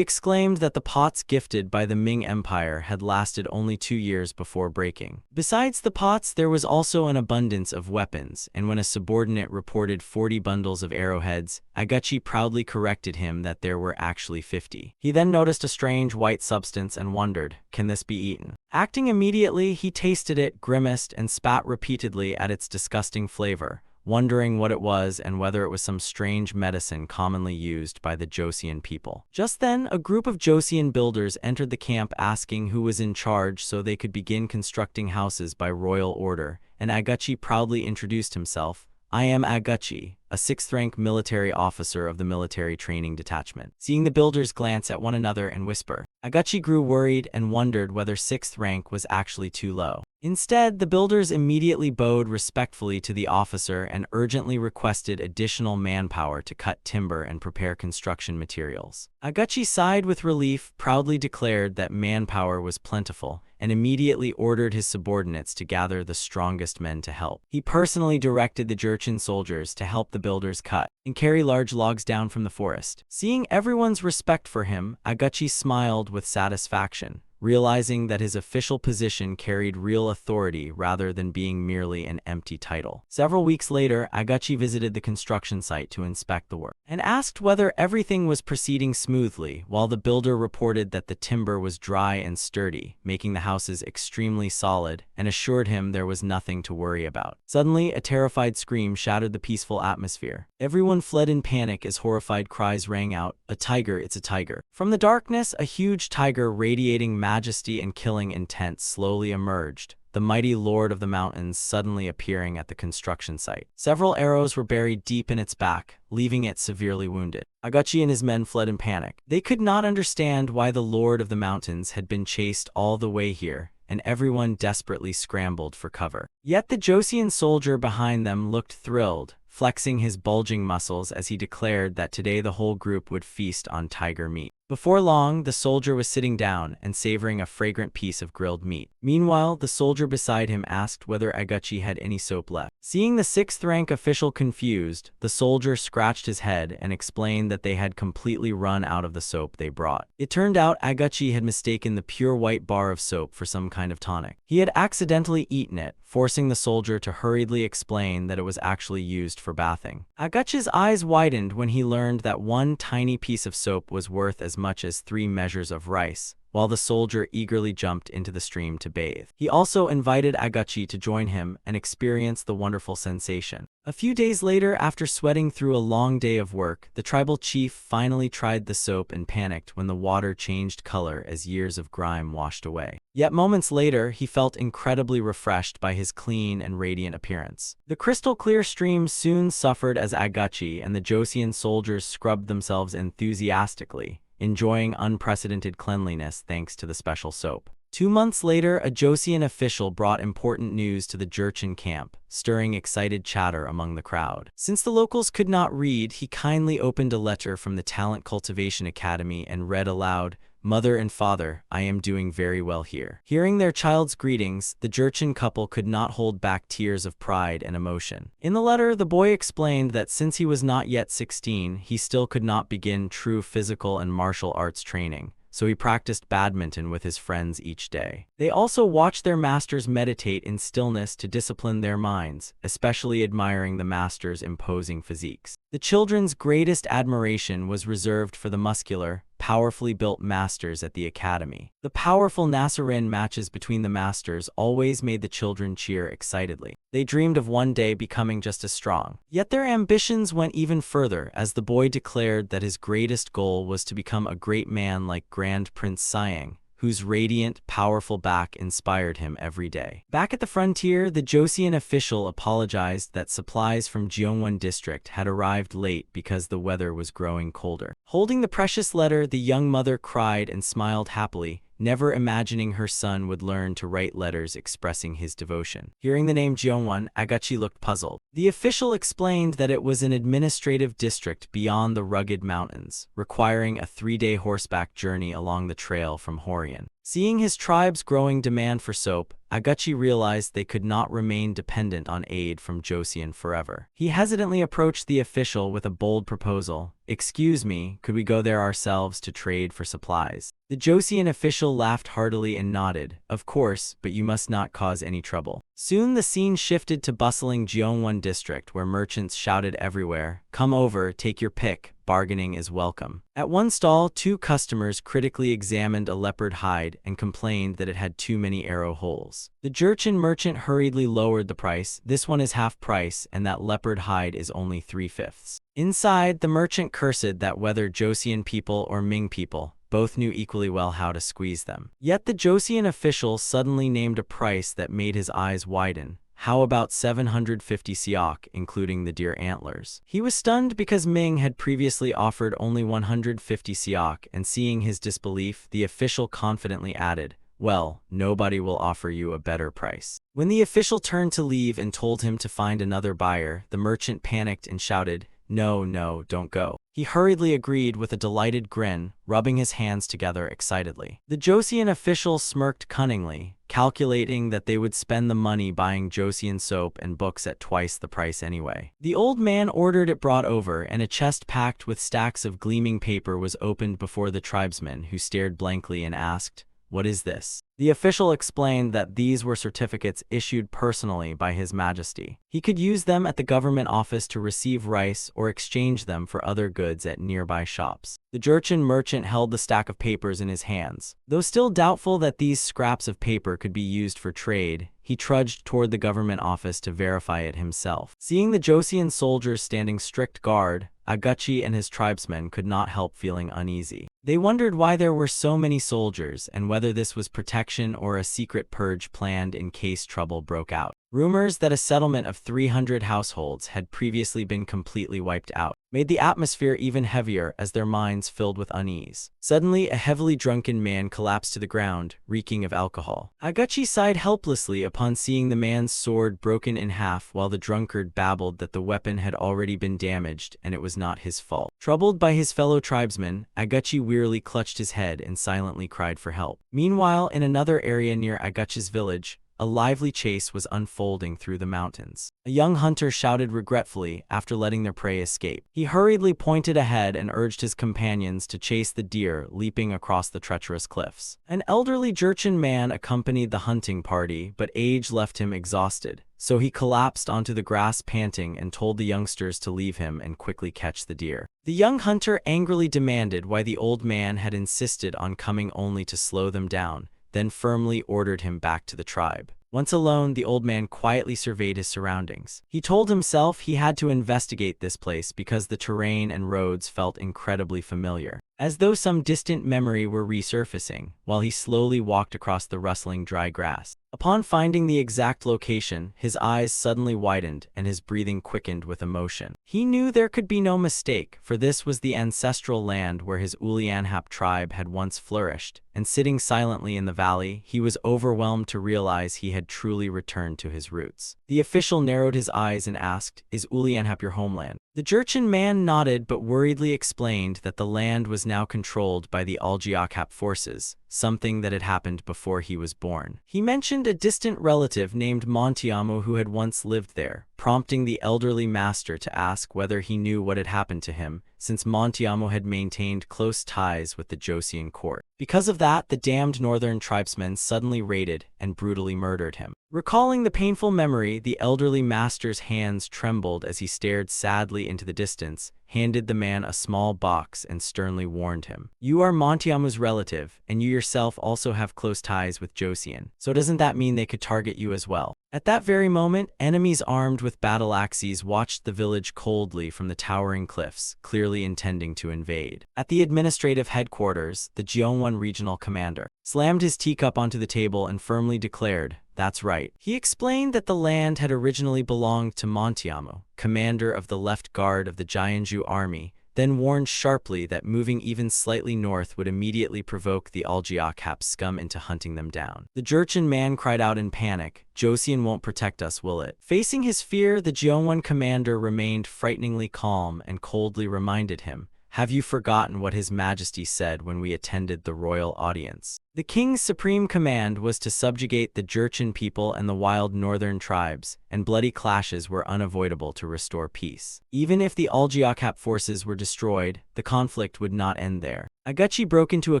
exclaimed that the pots gifted by the Ming Empire had lasted only 2 years before breaking. Besides the pots, there was also an abundance of weapons, and when a subordinate reported 40 bundles of arrowheads, Agachi proudly corrected him that there were actually 50. He then noticed a strange white substance and wondered, "Can this be eaten?" Acting immediately, he tasted it, grimaced, and spat repeatedly at its disgusting flavor, wondering what it was and whether it was some strange medicine commonly used by the Joseon people. Just then, a group of Joseon builders entered the camp asking who was in charge so they could begin constructing houses by royal order, and Agachi proudly introduced himself, "I am Aguchi, a 6th-rank military officer of the military training detachment." Seeing the builders glance at one another and whisper, Aguchi grew worried and wondered whether 6th rank was actually too low. Instead, the builders immediately bowed respectfully to the officer and urgently requested additional manpower to cut timber and prepare construction materials. Aguchi sighed with relief, proudly declared that manpower was plentiful, and immediately ordered his subordinates to gather the strongest men to help. He personally directed the Jurchen soldiers to help the builders cut and carry large logs down from the forest. Seeing everyone's respect for him, Aguchi smiled with satisfaction, realizing that his official position carried real authority rather than being merely an empty title. Several weeks later, Aguchi visited the construction site to inspect the work and asked whether everything was proceeding smoothly, while the builder reported that the timber was dry and sturdy, making the houses extremely solid, and assured him there was nothing to worry about. Suddenly, a terrified scream shattered the peaceful atmosphere. Everyone fled in panic as horrified cries rang out, "A tiger, it's a tiger." From the darkness, a huge tiger radiating majesty and killing intent slowly emerged, the mighty lord of the mountains suddenly appearing at the construction site. Several arrows were buried deep in its back, leaving it severely wounded. Aguchi and his men fled in panic. They could not understand why the lord of the mountains had been chased all the way here, and everyone desperately scrambled for cover. Yet the Joseon soldier behind them looked thrilled, flexing his bulging muscles as he declared that today the whole group would feast on tiger meat. Before long, the soldier was sitting down and savoring a fragrant piece of grilled meat. Meanwhile, the soldier beside him asked whether Aguchi had any soap left. Seeing the 6th-rank official confused, the soldier scratched his head and explained that they had completely run out of the soap they brought. It turned out Aguchi had mistaken the pure white bar of soap for some kind of tonic. He had accidentally eaten it, forcing the soldier to hurriedly explain that it was actually used for bathing. Aguchi's eyes widened when he learned that one tiny piece of soap was worth as much as 3 measures of rice, while the soldier eagerly jumped into the stream to bathe. He also invited Aguchi to join him and experience the wonderful sensation. A few days later, after sweating through a long day of work, the tribal chief finally tried the soap and panicked when the water changed color as years of grime washed away. Yet moments later, he felt incredibly refreshed by his clean and radiant appearance. The crystal-clear stream soon suffered as Aguchi and the Joseon soldiers scrubbed themselves enthusiastically, enjoying unprecedented cleanliness thanks to the special soap. 2 months later, a Joseon official brought important news to the Jurchen camp, stirring excited chatter among the crowd. Since the locals could not read, he kindly opened a letter from the Talent Cultivation Academy and read aloud, "Mother and father, I am doing very well here." Hearing their child's greetings, the Jurchen couple could not hold back tears of pride and emotion. In the letter, the boy explained that since he was not yet 16, he still could not begin true physical and martial arts training, so he practiced badminton with his friends each day. They also watched their masters meditate in stillness to discipline their minds, especially admiring the masters' imposing physiques. The children's greatest admiration was reserved for the muscular, powerfully built masters at the academy. The powerful Nasserin matches between the masters always made the children cheer excitedly. They dreamed of one day becoming just as strong. Yet their ambitions went even further, as the boy declared that his greatest goal was to become a great man like Grand Prince Siang, whose radiant, powerful back inspired him every day. Back at the frontier, the Joseon official apologized that supplies from Gyeongwon district had arrived late because the weather was growing colder. Holding the precious letter, the young mother cried and smiled happily, never imagining her son would learn to write letters expressing his devotion. Hearing the name Gyeongwon, Aguchi looked puzzled. The official explained that it was an administrative district beyond the rugged mountains, requiring a 3-day horseback journey along the trail from Horian. Seeing his tribe's growing demand for soap, Aguchi realized they could not remain dependent on aid from Joseon forever. He hesitantly approached the official with a bold proposal. "Excuse me, could we go there ourselves to trade for supplies?" The Joseon official laughed heartily and nodded, "Of course, but you must not cause any trouble." Soon the scene shifted to bustling Gyeongwon district, where merchants shouted everywhere, "Come over, take your pick. Bargaining is welcome." At one stall, 2 customers critically examined a leopard hide and complained that it had too many arrow holes. The Jurchen merchant hurriedly lowered the price. "This one is half price, and that leopard hide is only 3/5." Inside, the merchant cursed that whether Joseon people or Ming people, both knew equally well how to squeeze them. Yet the Joseon official suddenly named a price that made his eyes widen, How about 750 siok, including the deer antlers? He was stunned because Ming had previously offered only 150 siok, and seeing his disbelief, the official confidently added, "Well, nobody will offer you a better price." When the official turned to leave and told him to find another buyer, the merchant panicked and shouted, "No, no, don't go." He hurriedly agreed with a delighted grin, rubbing his hands together excitedly. The Joseon official smirked cunningly, calculating that they would spend the money buying Joseon soap and books at twice the price anyway. The old man ordered it brought over, and a chest packed with stacks of gleaming paper was opened before the tribesman, who stared blankly and asked, "What is this?" The official explained that these were certificates issued personally by His Majesty. He could use them at the government office to receive rice or exchange them for other goods at nearby shops. The Jurchen merchant held the stack of papers in his hands. Though still doubtful that these scraps of paper could be used for trade, he trudged toward the government office to verify it himself. Seeing the Joseon soldiers standing strict guard, Aguchi and his tribesmen could not help feeling uneasy. They wondered why there were so many soldiers and whether this was protection or a secret purge planned in case trouble broke out. Rumors that a settlement of 300 households had previously been completely wiped out made the atmosphere even heavier as their minds filled with unease. Suddenly, a heavily drunken man collapsed to the ground, reeking of alcohol. Aguchi sighed helplessly upon seeing the man's sword broken in half, while the drunkard babbled that the weapon had already been damaged and it was not his fault. Troubled by his fellow tribesmen, Aguchi wearily clutched his head and silently cried for help. Meanwhile, in another area near Aguchi's village, a lively chase was unfolding through the mountains. A young hunter shouted regretfully after letting their prey escape. He hurriedly pointed ahead and urged his companions to chase the deer leaping across the treacherous cliffs. An elderly Jurchen man accompanied the hunting party, but age left him exhausted, so he collapsed onto the grass panting and told the youngsters to leave him and quickly catch the deer. The young hunter angrily demanded why the old man had insisted on coming only to slow them down, then firmly ordered him back to the tribe. Once alone, the old man quietly surveyed his surroundings. He told himself he had to investigate this place because the terrain and roads felt incredibly familiar, as though some distant memory were resurfacing, while he slowly walked across the rustling dry grass. Upon finding the exact location, his eyes suddenly widened and his breathing quickened with emotion. He knew there could be no mistake, for this was the ancestral land where his Ulianhap tribe had once flourished, and sitting silently in the valley, he was overwhelmed to realize he had truly returned to his roots. The official narrowed his eyes and asked, "Is Ulianhap your homeland?" The Jurchen man nodded but worriedly explained that the land was now controlled by the Algiakhap forces, something that had happened before he was born. He mentioned a distant relative named Montiamo who had once lived there, prompting the elderly master to ask whether he knew what had happened to him, since Montiamo had maintained close ties with the Joseon court. Because of that, the damned northern tribesmen suddenly raided and brutally murdered him. Recalling the painful memory, the elderly master's hands trembled as he stared sadly into the distance, handed the man a small box and sternly warned him, "You are Montiamo's relative, and you yourself also have close ties with Joseon, so doesn't that mean they could target you as well?" At that very moment, enemies armed with battle axes watched the village coldly from the towering cliffs, clearly intending to invade. At the administrative headquarters, the Jeonwon regional commander slammed his teacup onto the table and firmly declared, "That's right." He explained that the land had originally belonged to Montiamo, commander of the left guard of the Jianzhu army, then warned sharply that moving even slightly north would immediately provoke the Algiakhap scum into hunting them down. The Jurchen man cried out in panic, "Joseon won't protect us, will it?" Facing his fear, the Jeonwon commander remained frighteningly calm and coldly reminded him, "Have you forgotten what His Majesty said when we attended the royal audience? The king's supreme command was to subjugate the Jurchen people and the wild northern tribes, and bloody clashes were unavoidable to restore peace. Even if the Algiakhap forces were destroyed, the conflict would not end there." Aguchi broke into a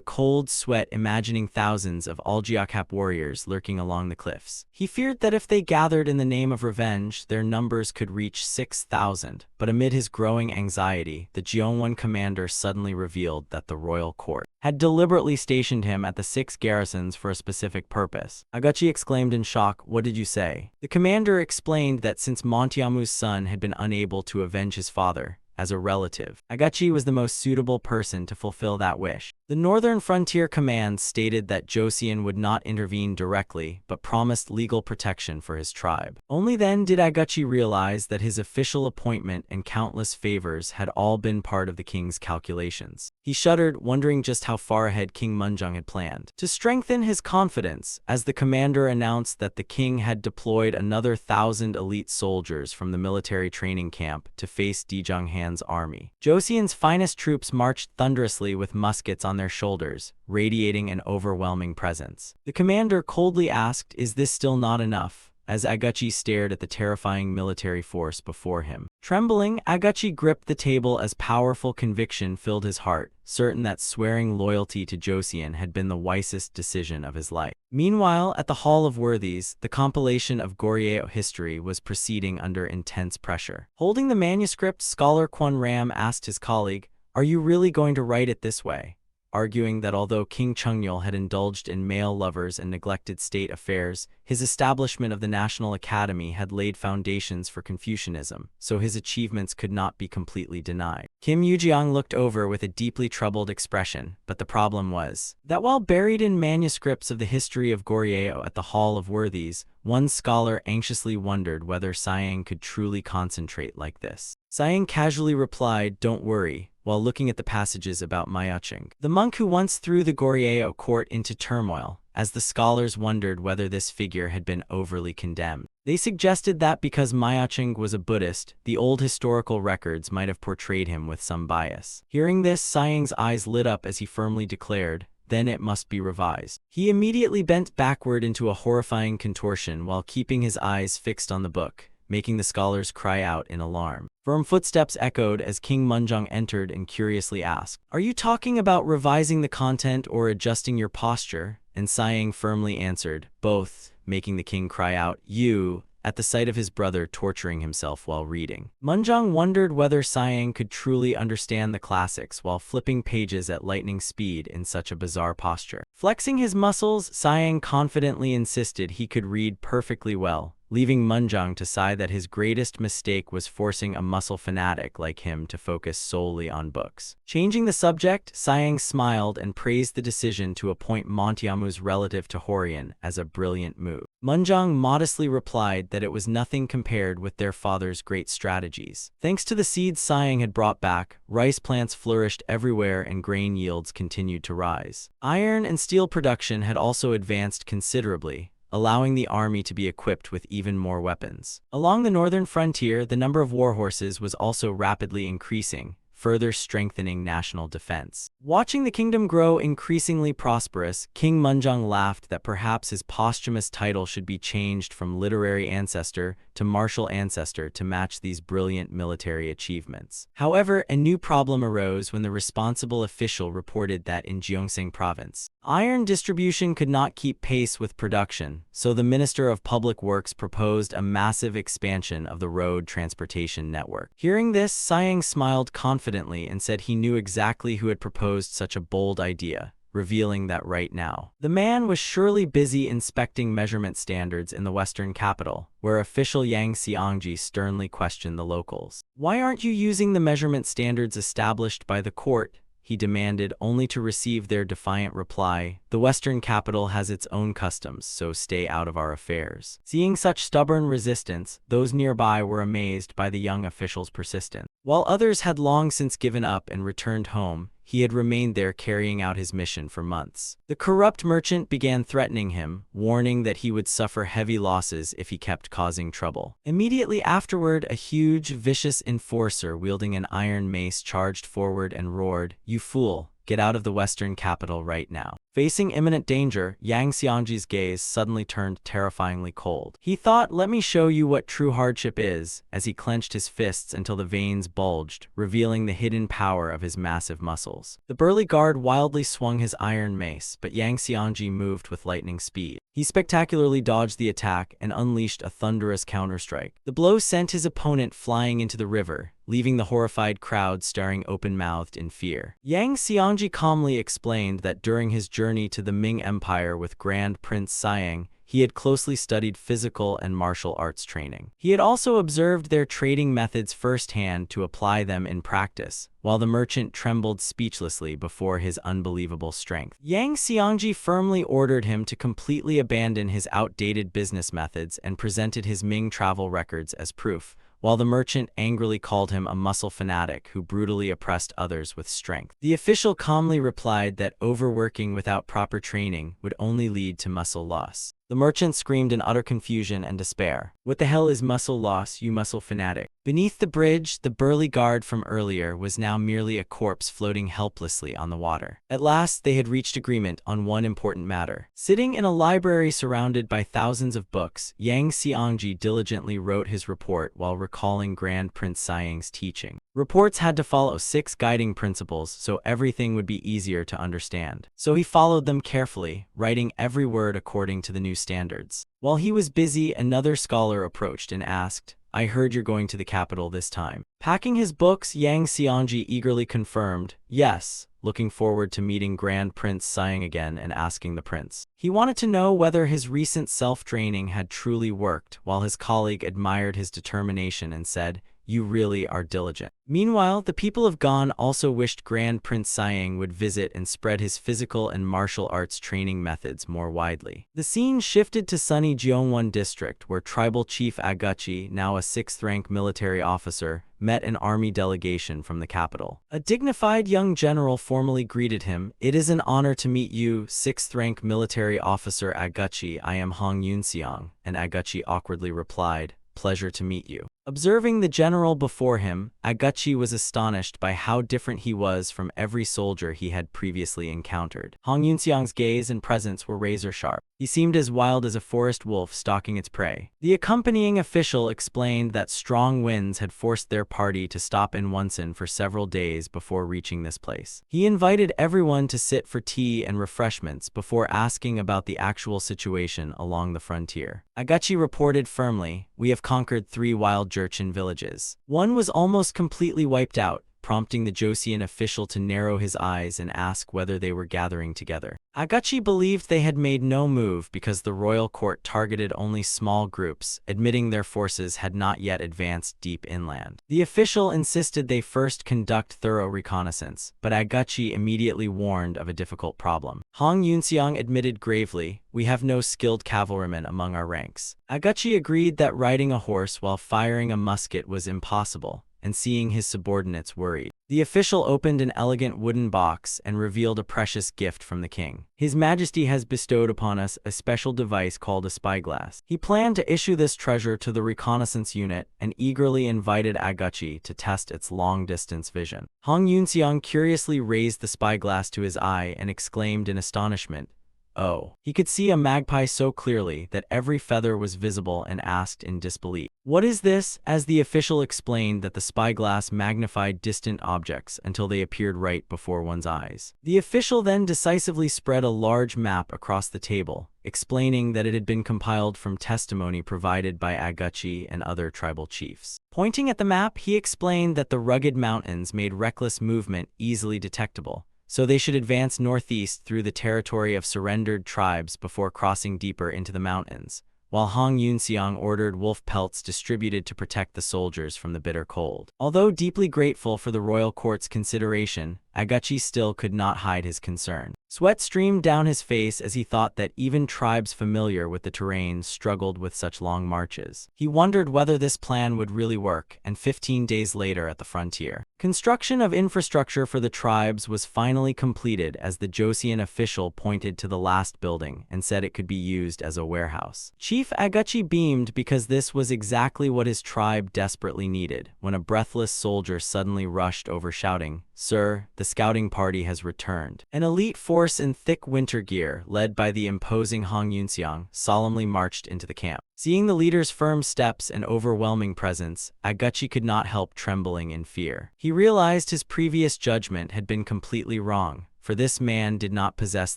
cold sweat imagining thousands of Algiakhap warriors lurking along the cliffs. He feared that if they gathered in the name of revenge, their numbers could reach 6,000. But amid his growing anxiety, the Jeonwon commander suddenly revealed that the royal court had deliberately stationed him at the 6 garrisons for a specific purpose. Aguchi exclaimed in shock, "What did you say?" The commander explained that since Montiamu's son had been unable to avenge his father, as a relative, Aguchi was the most suitable person to fulfill that wish. The Northern Frontier Command stated that Joseon would not intervene directly, but promised legal protection for his tribe. Only then did Aguchi realize that his official appointment and countless favors had all been part of the king's calculations. He shuddered, wondering just how far ahead King Munjung had planned. To strengthen his confidence, as the commander announced that the king had deployed another 1,000 elite soldiers from the military training camp to face Dejong Han's army. Joseon's finest troops marched thunderously with muskets on their shoulders, radiating an overwhelming presence. The commander coldly asked, "Is this still not enough?" as Aguchi stared at the terrifying military force before him. Trembling, Aguchi gripped the table as powerful conviction filled his heart, certain that swearing loyalty to Joseon had been the wisest decision of his life. Meanwhile, at the Hall of Worthies, the compilation of Goryeo history was proceeding under intense pressure. Holding the manuscript, scholar Kwon Ram asked his colleague, "Are you really going to write it this way?" arguing that although King Chungnyeol had indulged in male lovers and neglected state affairs, his establishment of the National Academy had laid foundations for Confucianism, so his achievements could not be completely denied. Kim Yujiang looked over with a deeply troubled expression, but the problem was that while buried in manuscripts of the history of Goryeo at the Hall of Worthies, one scholar anxiously wondered whether Siang could truly concentrate like this. Siang casually replied, "Don't worry," while looking at the passages about Myoching, the monk who once threw the Goryeo court into turmoil, as the scholars wondered whether this figure had been overly condemned. They suggested that because Myoching was a Buddhist, the old historical records might have portrayed him with some bias. Hearing this, Siang's eyes lit up as he firmly declared, "Then it must be revised." He immediately bent backward into a horrifying contortion while keeping his eyes fixed on the book, making the scholars cry out in alarm. Firm footsteps echoed as King Munjung entered and curiously asked, "Are you talking about revising the content or adjusting your posture?" And Siang firmly answered, "Both," making the king cry out, "You!" at the sight of his brother torturing himself while reading. Munjung wondered whether Siang could truly understand the classics while flipping pages at lightning speed in such a bizarre posture. Flexing his muscles, Siang confidently insisted he could read perfectly well, leaving Munjung to sigh that his greatest mistake was forcing a muscle fanatic like him to focus solely on books. Changing the subject, Siang smiled and praised the decision to appoint Montiamu's relative to Horian as a brilliant move. Munjung modestly replied that it was nothing compared with their father's great strategies. Thanks to the seeds Siang had brought back, rice plants flourished everywhere and grain yields continued to rise. Iron and steel production had also advanced considerably, allowing the army to be equipped with even more weapons. Along the northern frontier, the number of warhorses was also rapidly increasing, further strengthening national defense. Watching the kingdom grow increasingly prosperous, King Munjung laughed that perhaps his posthumous title should be changed from literary ancestor to martial ancestor to match these brilliant military achievements. However, a new problem arose when the responsible official reported that in Gyeongsang province, iron distribution could not keep pace with production, so the Minister of Public Works proposed a massive expansion of the road transportation network. Hearing this, Siang smiled confidently and said he knew exactly who had proposed such a bold idea, revealing that right now, the man was surely busy inspecting measurement standards in the western capital, where official Yang Xiangji sternly questioned the locals. "Why aren't you using the measurement standards established by the court?" he demanded, only to receive their defiant reply, "The western capital has its own customs, so stay out of our affairs." Seeing such stubborn resistance, those nearby were amazed by the young official's persistence. While others had long since given up and returned home, he had remained there carrying out his mission for months. The corrupt merchant began threatening him, warning that he would suffer heavy losses if he kept causing trouble. Immediately afterward, a huge, vicious enforcer wielding an iron mace charged forward and roared, "You fool! Get out of the western capital right now." Facing imminent danger, Yang Xiangji's gaze suddenly turned terrifyingly cold. He thought, "Let me show you what true hardship is," as he clenched his fists until the veins bulged, revealing the hidden power of his massive muscles. The burly guard wildly swung his iron mace, but Yang Xiangji moved with lightning speed. He spectacularly dodged the attack and unleashed a thunderous counterstrike. The blow sent his opponent flying into the river, leaving the horrified crowd staring open-mouthed in fear. Yang Xiangji calmly explained that during his journey to the Ming Empire with Grand Prince Siang, he he had closely studied physical and martial arts training. He had also observed their trading methods firsthand to apply them in practice, while the merchant trembled speechlessly before his unbelievable strength. Yang Xiangji firmly ordered him to completely abandon his outdated business methods and presented his Ming travel records as proof, while the merchant angrily called him a muscle fanatic who brutally oppressed others with strength. The official calmly replied that overworking without proper training would only lead to muscle loss. The merchant screamed in utter confusion and despair. "What the hell is muscle loss, you muscle fanatic?" Beneath the bridge, the burly guard from earlier was now merely a corpse floating helplessly on the water. At last, they had reached agreement on one important matter. Sitting in a library surrounded by thousands of books, Yang Xiangji diligently wrote his report while recalling Grand Prince Sayang's teaching. Reports had to follow 6 guiding principles so everything would be easier to understand. So he followed them carefully, writing every word according to the new standards. While he was busy, another scholar approached and asked, "I heard you're going to the capital this time." Packing his books, Yang Xiangji eagerly confirmed, "Yes," looking forward to meeting Grand Prince Sayang again and asking the prince. He wanted to know whether his recent self-training had truly worked, while his colleague admired his determination and said, "You really are diligent." Meanwhile, the people of Gan also wished Grand Prince Sayang would visit and spread his physical and martial arts training methods more widely. The scene shifted to sunny Jeongwon district, where tribal chief Aguchi, now a 6th-rank military officer, met an army delegation from the capital. A dignified young general formally greeted him. "It is an honor to meet you, 6th-rank military officer Aguchi. I am Hong Yunseong," and Aguchi awkwardly replied, "Pleasure to meet you." Observing the general before him, Aguchi was astonished by how different he was from every soldier he had previously encountered. Hong Yunseong's gaze and presence were razor-sharp. He seemed as wild as a forest wolf stalking its prey. The accompanying official explained that strong winds had forced their party to stop in Wonsan for several days before reaching this place. He invited everyone to sit for tea and refreshments before asking about the actual situation along the frontier. Aguchi reported firmly, "We have conquered 3 wild Jurchen villages. One was almost completely wiped out," prompting the Joseon official to narrow his eyes and ask whether they were gathering together. Aguchi believed they had made no move because the royal court targeted only small groups, admitting their forces had not yet advanced deep inland. The official insisted they first conduct thorough reconnaissance, but Aguchi immediately warned of a difficult problem. Hong Yunseong admitted gravely, "We have no skilled cavalrymen among our ranks." Aguchi agreed that riding a horse while firing a musket was impossible, and seeing his subordinates worried, the official opened an elegant wooden box and revealed a precious gift from the king. "His Majesty has bestowed upon us a special device called a spyglass." He planned to issue this treasure to the reconnaissance unit and eagerly invited Aguchi to test its long-distance vision. Hong Yunseong curiously raised the spyglass to his eye and exclaimed in astonishment, "Oh." He could see a magpie so clearly that every feather was visible and asked in disbelief, "What is this?" As the official explained that the spyglass magnified distant objects until they appeared right before one's eyes. The official then decisively spread a large map across the table, explaining that it had been compiled from testimony provided by Aguchi and other tribal chiefs. Pointing at the map, he explained that the rugged mountains made reckless movement easily detectable, so they should advance northeast through the territory of surrendered tribes before crossing deeper into the mountains, while Hong Yunseong ordered wolf pelts distributed to protect the soldiers from the bitter cold. Although deeply grateful for the royal court's consideration, Aguchi still could not hide his concern. Sweat streamed down his face as he thought that even tribes familiar with the terrain struggled with such long marches. He wondered whether this plan would really work, and 15 days later at the frontier, construction of infrastructure for the tribes was finally completed as the Joseon official pointed to the last building and said it could be used as a warehouse. Chief Aguchi beamed because this was exactly what his tribe desperately needed, when a breathless soldier suddenly rushed over shouting, "Sir, the scouting party has returned." An elite force in thick winter gear, led by the imposing Hong Yunseong, solemnly marched into the camp. Seeing the leader's firm steps and overwhelming presence, Aguchi could not help trembling in fear. He realized his previous judgment had been completely wrong, for this man did not possess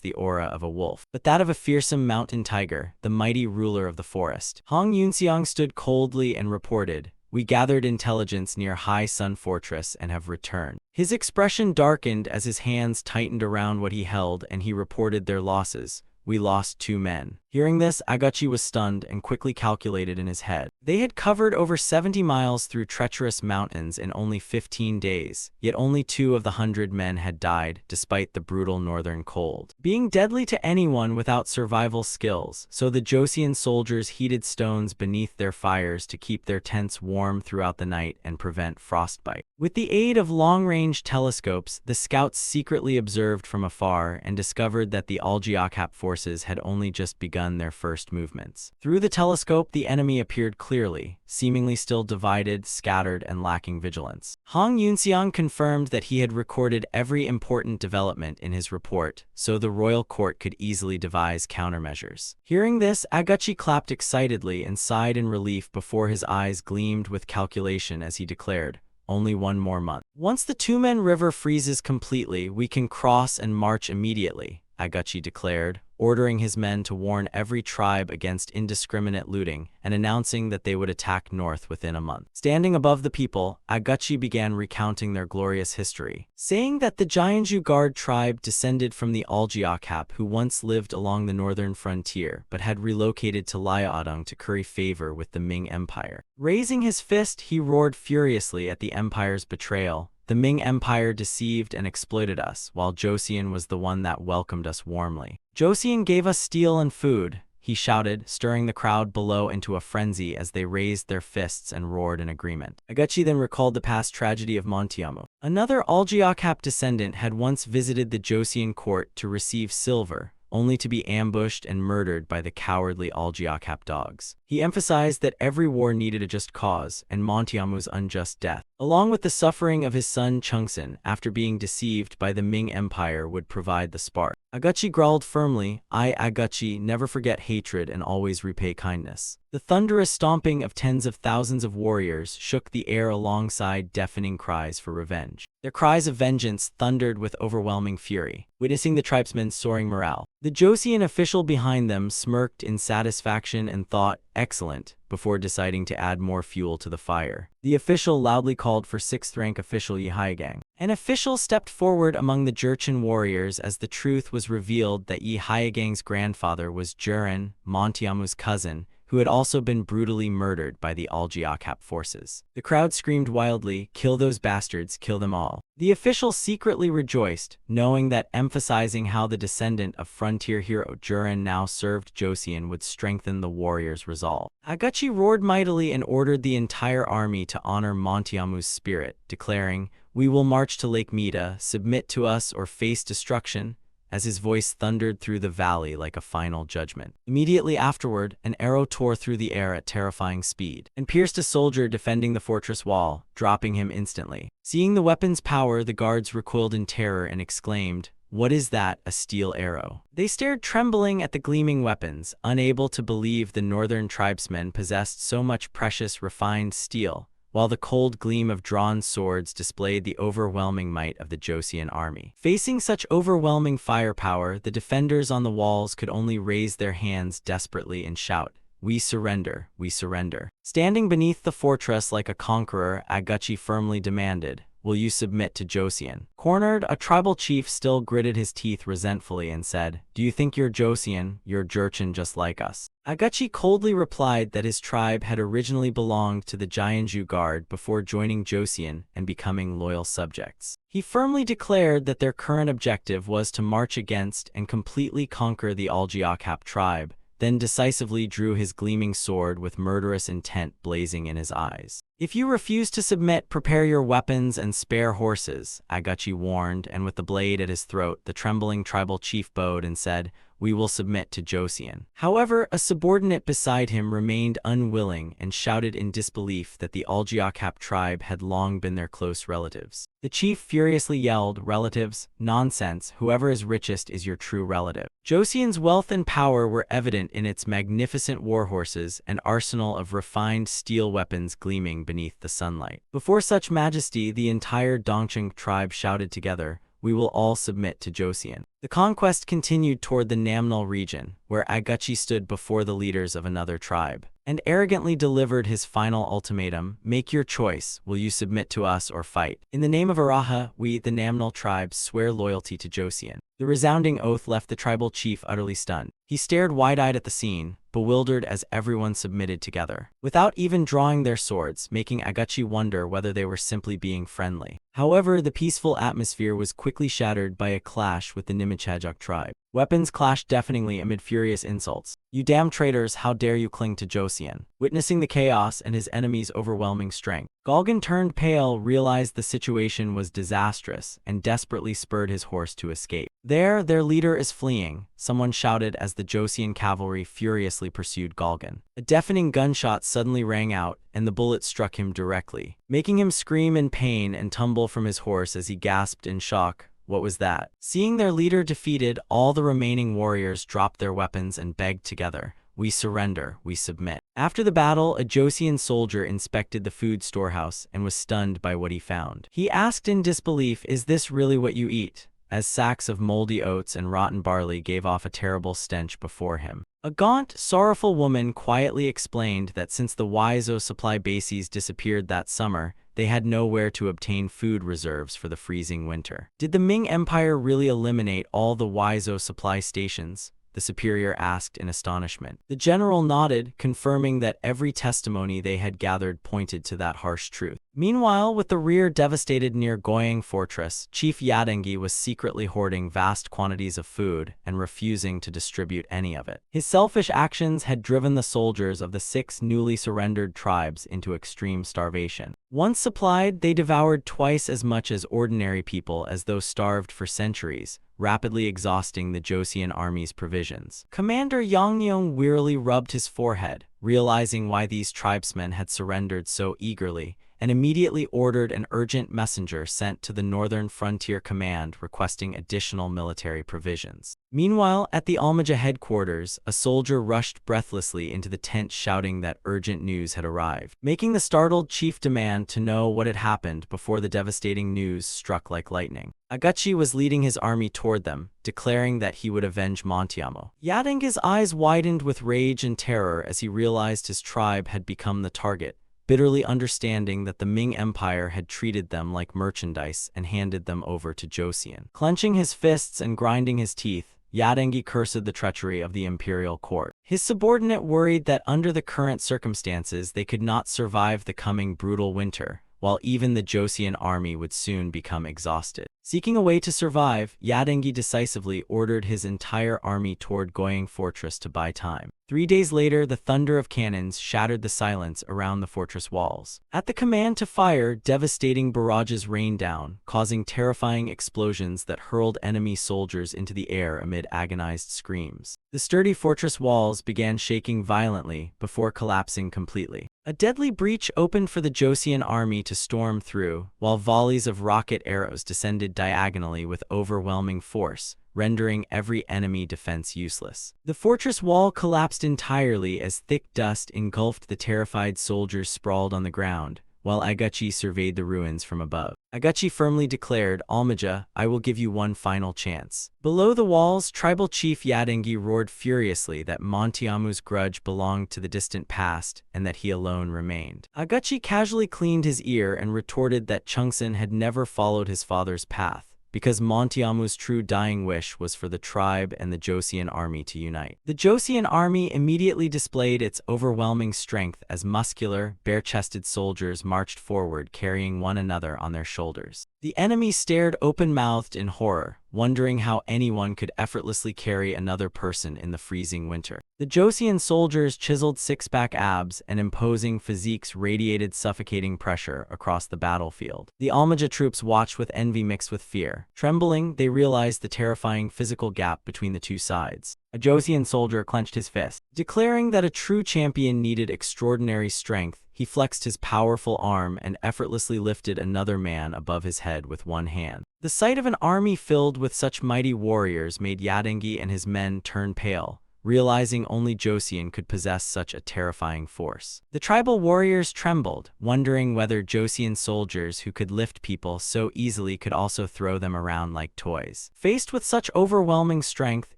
the aura of a wolf, but that of a fearsome mountain tiger, the mighty ruler of the forest. Hong Yunseong stood coldly and reported, "We gathered intelligence near High Sun Fortress and have returned." His expression darkened as his hands tightened around what he held and he reported their losses. "We lost 2 men." Hearing this, Agachi was stunned and quickly calculated in his head. They had covered over 70 miles through treacherous mountains in only 15 days, yet only 2 of the 100 men had died, despite the brutal northern cold being deadly to anyone without survival skills. So the Joseon soldiers heated stones beneath their fires to keep their tents warm throughout the night and prevent frostbite. With the aid of long-range telescopes, the scouts secretly observed from afar and discovered that the Algiakap forces had only just begun their first movements. Through the telescope, the enemy appeared clearly, seemingly still divided, scattered, and lacking vigilance. Hong Yunxiang confirmed that he had recorded every important development in his report, so the royal court could easily devise countermeasures. Hearing this, Agachi clapped excitedly and sighed in relief before his eyes gleamed with calculation as he declared, "Only 1 more month. Once the Tumen River freezes completely, we can cross and march immediately," Agachi declared, ordering his men to warn every tribe against indiscriminate looting and announcing that they would attack north within a month. Standing above the people, Agachi began recounting their glorious history, saying that the Jianzhu Guard tribe descended from the Algiakap who once lived along the northern frontier but had relocated to Liaodong to curry favor with the Ming Empire. Raising his fist, he roared furiously at the empire's betrayal. "The Ming Empire deceived and exploited us, while Joseon was the one that welcomed us warmly. Joseon gave us steel and food," he shouted, stirring the crowd below into a frenzy as they raised their fists and roared in agreement. Agachi then recalled the past tragedy of Montiamu. Another Algiakap descendant had once visited the Joseon court to receive silver, only to be ambushed and murdered by the cowardly Algiakap dogs. He emphasized that every war needed a just cause, and Montiamu's unjust death, along with the suffering of his son Chungsun after being deceived by the Ming Empire, would provide the spark. Agachi growled firmly, "I, Agachi, never forget hatred and always repay kindness." The thunderous stomping of tens of thousands of warriors shook the air alongside deafening cries for revenge. Their cries of vengeance thundered with overwhelming fury, witnessing the tribesmen's soaring morale. The Joseon official behind them smirked in satisfaction and thought, "Excellent," before deciding to add more fuel to the fire. The official loudly called for 6th-rank official Yi Hayagang. An official stepped forward among the Jurchen warriors as the truth was revealed that Yi Hayagang's grandfather was Juren, Montiamu's cousin, who had also been brutally murdered by the Algiakap forces. The crowd screamed wildly, "Kill those bastards, kill them all." The official secretly rejoiced, knowing that emphasizing how the descendant of frontier hero Juren now served Joseon would strengthen the warriors' resolve. Agachi roared mightily and ordered the entire army to honor Montiamu's spirit, declaring, "We will march to Lake Mita, submit to us or face destruction," as his voice thundered through the valley like a final judgment. Immediately afterward, an arrow tore through the air at terrifying speed and pierced a soldier defending the fortress wall, dropping him instantly. Seeing the weapon's power, the guards recoiled in terror and exclaimed, "What is that, a steel arrow?" They stared trembling at the gleaming weapons, unable to believe the northern tribesmen possessed so much precious, refined steel, while the cold gleam of drawn swords displayed the overwhelming might of the Joseon army. Facing such overwhelming firepower, the defenders on the walls could only raise their hands desperately and shout, "We surrender, we surrender." Standing beneath the fortress like a conqueror, Agachi firmly demanded, "Will you submit to Joseon?" Cornered, a tribal chief still gritted his teeth resentfully and said, "Do you think you're Joseon? You're Jurchen just like us." Agachi coldly replied that his tribe had originally belonged to the Jianzhu Guard before joining Joseon and becoming loyal subjects. He firmly declared that their current objective was to march against and completely conquer the Algiakap tribe, then decisively drew his gleaming sword with murderous intent blazing in his eyes. "If you refuse to submit, prepare your weapons and spare horses," Agachi warned, and with the blade at his throat, the trembling tribal chief bowed and said, "We will submit to Joseon." However, a subordinate beside him remained unwilling and shouted in disbelief that the Algiakap tribe had long been their close relatives. The chief furiously yelled, "Relatives? Nonsense, whoever is richest is your true relative." Joseon's wealth and power were evident in its magnificent war horses and arsenal of refined steel weapons gleaming beneath the sunlight. Before such majesty, the entire Dongcheng tribe shouted together, "We will all submit to Joseon." The conquest continued toward the Namnal region, where Agachi stood before the leaders of another tribe. and arrogantly delivered his final ultimatum: make your choice, will you submit to us or fight? In the name of Araha, we, the Namnal tribes, swear loyalty to Joseon. The resounding oath left the tribal chief utterly stunned. He stared wide-eyed at the scene, bewildered as everyone submitted together, without even drawing their swords, making Agachi wonder whether they were simply being friendly. However, the peaceful atmosphere was quickly shattered by a clash with the Nimichajok tribe. Weapons clashed deafeningly amid furious insults. "You damn traitors, how dare you cling to Joseon?" Witnessing the chaos and his enemy's overwhelming strength, Galgan turned pale, realized the situation was disastrous, and desperately spurred his horse to escape. "There, their leader is fleeing," someone shouted as the Joseon cavalry furiously pursued Galgan. A deafening gunshot suddenly rang out, and the bullet struck him directly, making him scream in pain and tumble from his horse as he gasped in shock. What was that? Seeing their leader defeated, all the remaining warriors dropped their weapons and begged together, "We surrender, we submit." After the battle, a Joseon soldier inspected the food storehouse and was stunned by what he found. He asked in disbelief, "Is this really what you eat?" as sacks of moldy oats and rotten barley gave off a terrible stench before him. A gaunt, sorrowful woman quietly explained that since the Waizo supply bases disappeared that summer, they had nowhere to obtain food reserves for the freezing winter. Did the Ming Empire really eliminate all the Waizo supply stations? The superior asked in astonishment. The general nodded, confirming that every testimony they had gathered pointed to that harsh truth. Meanwhile, with the rear devastated near Goyang Fortress, Chief Yadengi was secretly hoarding vast quantities of food and refusing to distribute any of it. His selfish actions had driven the soldiers of the 6 newly surrendered tribes into extreme starvation. Once supplied, they devoured twice as much as ordinary people as those starved for centuries, rapidly exhausting the Joseon army's provisions. Commander Yangnyeong wearily rubbed his forehead, realizing why these tribesmen had surrendered so eagerly, and immediately ordered an urgent messenger sent to the Northern Frontier Command requesting additional military provisions. Meanwhile, at the Almaja headquarters, a soldier rushed breathlessly into the tent shouting that urgent news had arrived, making the startled chief demand to know what had happened before the devastating news struck like lightning. Agachi was leading his army toward them, declaring that he would avenge Montiamo. Yadengi's eyes widened with rage and terror as he realized his tribe had become the target, bitterly understanding that the Ming Empire had treated them like merchandise and handed them over to Joseon. Clenching his fists and grinding his teeth, Yadengi cursed the treachery of the imperial court. His subordinate worried that under the current circumstances they could not survive the coming brutal winter, while even the Joseon army would soon become exhausted. Seeking a way to survive, Yadengi decisively ordered his entire army toward Goyang Fortress to buy time. 3 days later, the thunder of cannons shattered the silence around the fortress walls. At the command to fire, devastating barrages rained down, causing terrifying explosions that hurled enemy soldiers into the air amid agonized screams. The sturdy fortress walls began shaking violently before collapsing completely. A deadly breach opened for the Joseon army to storm through, while volleys of rocket arrows descended diagonally with overwhelming force, rendering every enemy defense useless. The fortress wall collapsed entirely as thick dust engulfed the terrified soldiers sprawled on the ground, while Agachi surveyed the ruins from above. Agachi firmly declared, "Almaja, I will give you one final chance." Below the walls, tribal chief Yadengi roared furiously that Montiamu's grudge belonged to the distant past and that he alone remained. Agachi casually cleaned his ear and retorted that Chungsan had never followed his father's path, because Montiamu's true dying wish was for the tribe and the Joseon army to unite. The Joseon army immediately displayed its overwhelming strength as muscular, bare-chested soldiers marched forward carrying one another on their shoulders. The enemy stared open-mouthed in horror, wondering how anyone could effortlessly carry another person in the freezing winter. The Joseon soldiers' chiseled six-pack abs and imposing physiques radiated suffocating pressure across the battlefield. The Almaja troops watched with envy mixed with fear. Trembling, they realized the terrifying physical gap between the two sides. A Joseon soldier clenched his fist. Declaring that a true champion needed extraordinary strength, he flexed his powerful arm and effortlessly lifted another man above his head with one hand. The sight of an army filled with such mighty warriors made Yadengi and his men turn pale, realizing only Joseon could possess such a terrifying force. The tribal warriors trembled, wondering whether Joseon soldiers who could lift people so easily could also throw them around like toys. Faced with such overwhelming strength,